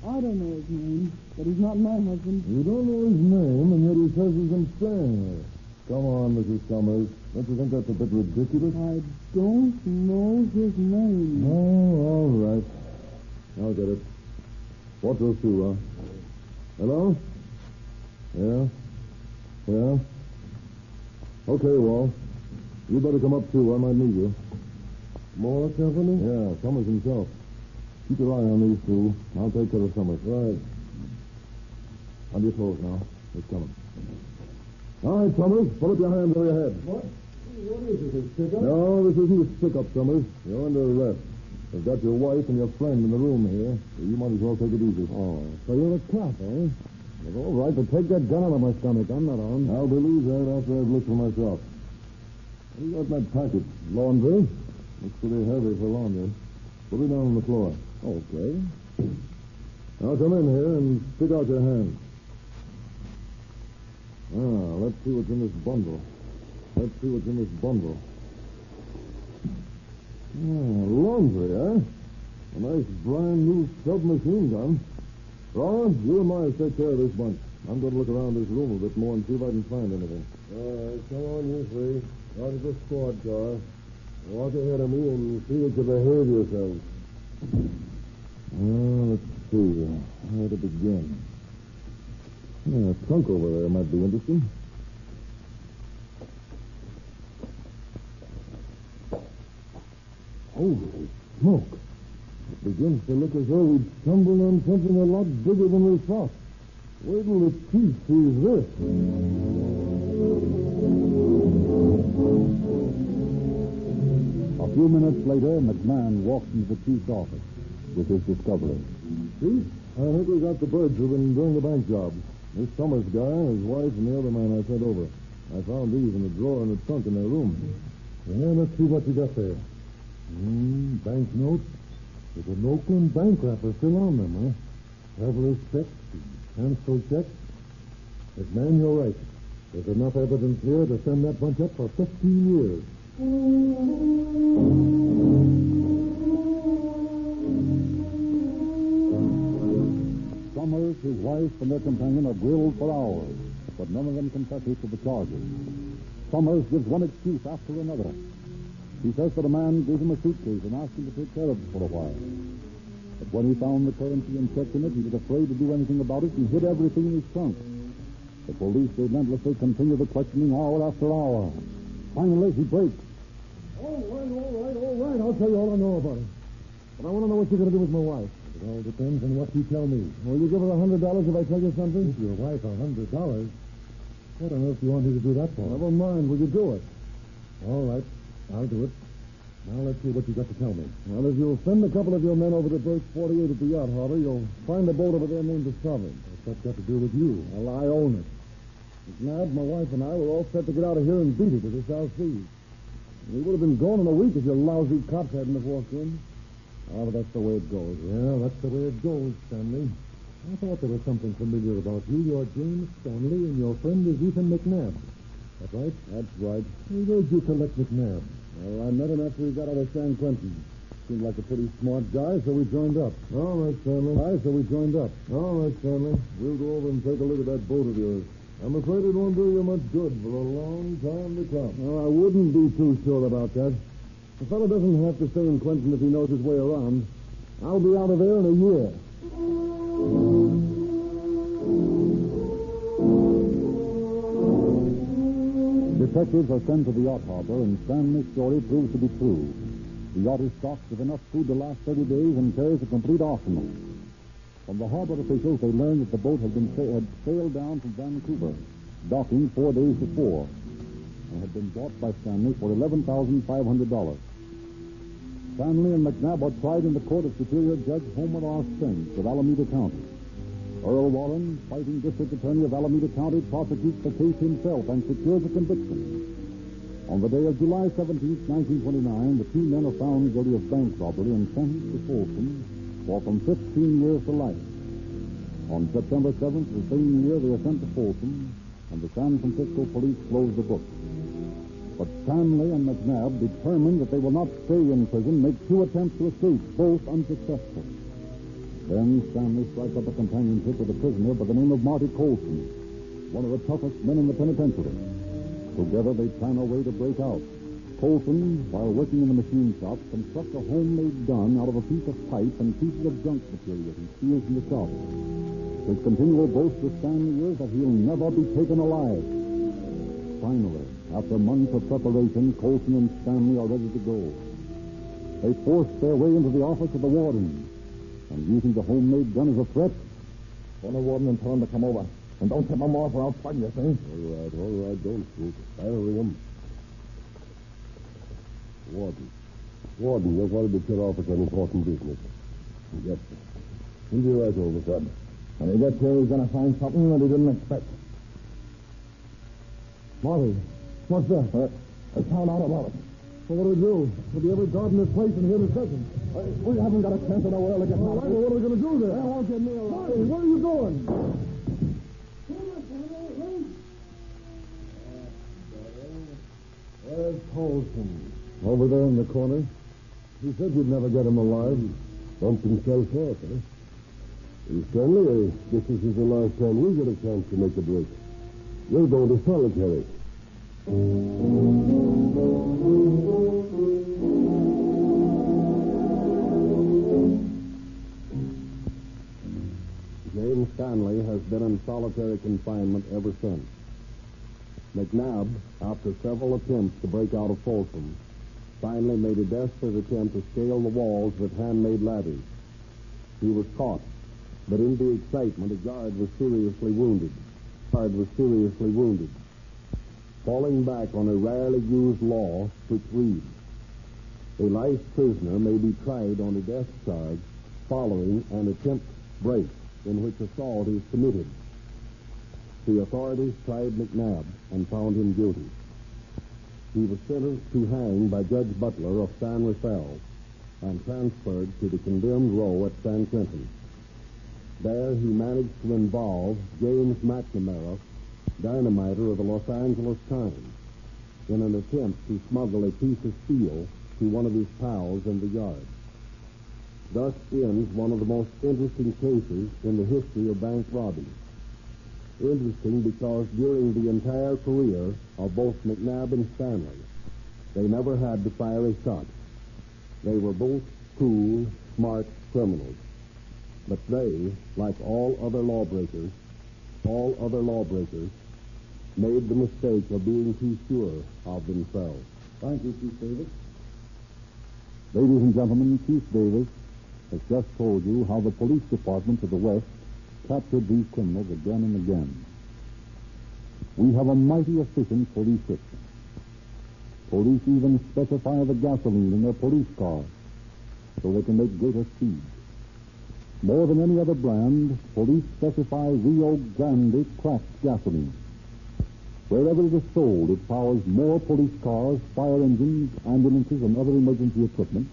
S16: I don't know his name, but he's not my husband.
S11: You don't know his name, and yet he says he's been staying here. Come on, Mrs. Summers. Don't you think that's a bit ridiculous?
S16: I don't know his name.
S11: Oh, all right. I'll get it. Watch those two, huh? Hello? Yeah? Yeah? Okay, Wall. You better come up, too. I might need you. More company? Yeah, Summers himself. Keep your eye on these two. I'll take care of Summers. Right. On your toes now. It's coming. All right, Summers. Put up your hands over your head.
S1: What? What is this, a stick-up?
S11: No, this isn't a stick-up, Summers. You're under arrest. They've got your wife and your friend in the room here. So you might as well take it easy. Oh, so you're a cop, eh? Well, all right, but take that gun out of my stomach. I'm not on. I'll believe that after I've looked for myself. What do you got in that package? Laundry? Looks pretty heavy for laundry. Put it down on the floor. Okay. Now come in here and stick out your hand. Let's see what's in this bundle. Laundry, eh? A nice brand new submachine gun. Ron, you and Myers take care of this bunch. I'm going to look around this room a bit more and see if I can find anything. All right, come on, you three. Out of the squad car. Walk ahead of me and see that you behave yourselves. Let's see. Where to begin? A trunk over there might be interesting. Holy smoke. It begins to look as though we'd stumbled on something a lot bigger than we thought. Wait till the chief sees this.
S19: A few minutes later, McMahon walks into the chief's office with his discovery.
S11: Chief, I think we got the birds who've been doing the bank job. This Summers guy, his wife, and the other man I sent over. I found these in the drawer in the trunk in their room. Yeah, let's see what you got there. Banknotes with an Oakland bank wrapper still on them, huh? Traveler's checks, cancel checks. McMahon, you're right. There's enough evidence here to send that bunch up for 15 years.
S19: Summers, his wife, and their companion are grilled for hours, but none of them confesses to the charges. Summers gives one excuse after another. He says that a man gave him a suitcase and asked him to take care of it for a while. But when he found the currency and checked in it, he was afraid to do anything about it and hid everything in his trunk. The police relentlessly continue the questioning hour after hour. Finally, he breaks.
S11: All right. I'll tell you all I know about it. But I want to know what you're going to do with my wife. It all depends on what you tell me. Will you give her $100 if I tell you something? Give your wife $100? What on earth do you want me to do that for? Never mind. Will you do it? All right. I'll do it. Now let's see what you got to tell me. Well, if you'll send a couple of your men over to Bert's 48 at the yacht harbor, you'll find a boat over there named the Sovereign. What's that got to do with you? Well, I own it. McNabb, my wife, and I were all set to get out of here and beat it to the South Seas. We would have been gone in a week if your lousy cops hadn't have walked in. Oh, but that's the way it goes. Yeah, that's the way it goes, Stanley. I thought there was something familiar about you. You're James Stanley, and your friend is Ethan McNabb. That right? That's right. Hey, where'd you collect McNabb? Well, I met him after he got out of San Quentin. Seemed like a pretty smart guy, so we joined up. All right, Stanley. So we joined up. All right, Stanley. We'll go over and take a look at that boat of yours. I'm afraid it won't do you much good for a long time to come. Well, I wouldn't be too sure about that. The fellow doesn't have to stay in Quentin if he knows his way around. I'll be out of there in a year.
S19: Detectives are sent to the yacht harbor, and Stanley's story proves to be true. The yacht is stocked with enough food to last 30 days and carries a complete arsenal. From the harbor officials, they learned that the boat had sailed down from Vancouver, docking 4 days before. and had been bought by Stanley for $11,500. Stanley and McNabb are tried in the court of Superior Judge Homer R. Spence of Alameda County. Earl Warren, fighting district attorney of Alameda County, prosecutes the case himself and secures a conviction. On the day of July 17, 1929, the two men are found guilty of bank robbery and sentenced to Folsom for from 15 years to life. On September 7th, the same year, they are sent to Folsom, and the San Francisco police close the book. But Stanley and McNabb, determined that they will not stay in prison, make two attempts to escape, both unsuccessful. Then Stanley strikes up a companionship with a prisoner by the name of Marty Colson, one of the toughest men in the penitentiary. Together they plan a way to break out. Colson, while working in the machine shop, constructs a homemade gun out of a piece of pipe and pieces of junk material he steals from the shop. His continual boast to Stanley is that he'll never be taken alive. Finally, after months of preparation, Colson and Stanley are ready to go. They force their way into the office of the warden, and using the homemade gun as a threat,
S11: Phone the warden and tell him to come over. And don't tip him off or I'll plug you, see?
S6: All right, don't shoot. I'll ring him. Warden, you're wanted to get off at an important business.
S11: Yes, sir.
S6: He'll be right over, son.
S11: When he gets here, he's going to find something that he didn't expect. Marty, what's that? I found out about it.
S6: So what do we do? We'll be every guard in this place in here in a second.
S11: We haven't got a chance in the world to get
S6: All right, well, what are we going to do then?
S11: They won't get me alive.
S6: Marty, where are you going? Where's Colson? Over there in the corner. He said you'd never get him alive. Bumped himself off, eh? Stanley, this is the last time we get a chance to make a break. We're going to solitary.
S17: James Stanley has been in solitary confinement ever since. McNabb, after several attempts to break out of Folsom, finally made a desperate attempt to scale the walls with handmade ladders. He was caught, but in the excitement, a guard was seriously wounded. Falling back on a rarely used law which reads, a life prisoner may be tried on a death charge following an attempt break in which assault is committed. The authorities tried McNabb and found him guilty. He was sentenced to hang by Judge Butler of San Rafael and transferred to the condemned row at San Quentin. There he managed to involve James McNamara, dynamiter of the Los Angeles Times, in an attempt to smuggle a piece of steel to one of his pals in the yard. Thus ends one of the most interesting cases in the history of bank robbing. Interesting because during the entire career of both McNabb and Stanley, they never had to fire a shot. They were both cool, smart criminals. But they, like all other lawbreakers, made the mistake of being too sure of themselves.
S19: Thank you, Chief Davis. Ladies and gentlemen, Chief Davis has just told you how the police departments of the West captured these criminals again and again. We have a mighty efficient police system. Police even specify the gasoline in their police cars so they can make greater speed. More than any other brand, police specify Rio Grande cracked gasoline. Wherever it is sold, it powers more police cars, fire engines, ambulances, and other emergency equipment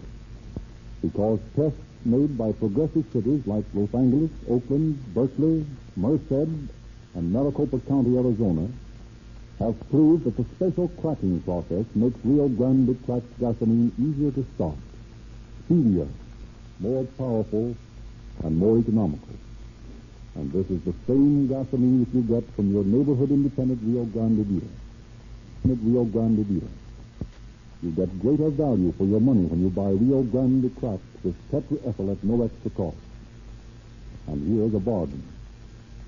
S19: because tests made by progressive cities like Los Angeles, Oakland, Berkeley, Merced, and Maricopa County, Arizona, have proved that the special cracking process makes Rio Grande cracked gasoline easier to start, speedier, more powerful, and more economical. And this is the same gasoline that you get from your neighborhood independent Rio Grande dealer. You get greater value for your money when you buy Rio Grande cracked with tetraethyl at no extra cost. And here's a bargain.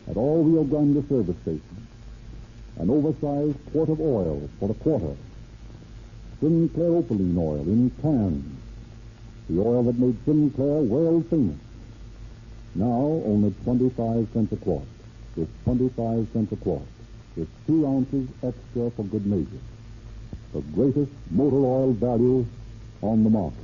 S19: At all Rio Grande service stations, an oversized quart of oil for $1. Sinclair Opaline oil in cans. The oil that made Sinclair world famous. Now only 25 cents a quart. It's 25 cents a quart. It's 2 ounces extra for good measure. the greatest motor oil value on the market.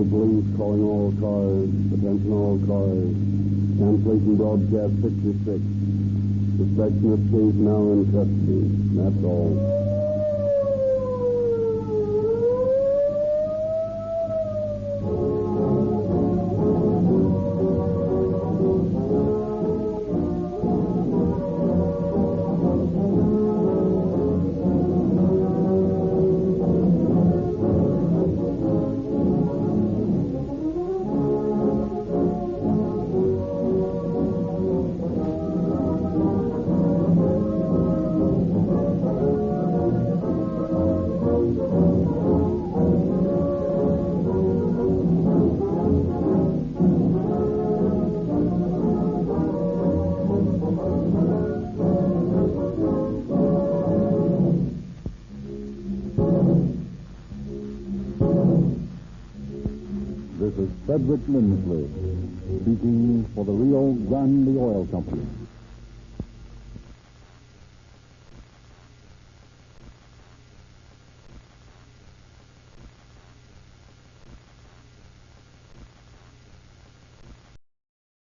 S17: Police calling all cars. Attention all cars. Cancellation broadcast 66. Suspected case now in custody. That's all.
S19: Frederick Lindsley, speaking for the Rio Grande Oil Company.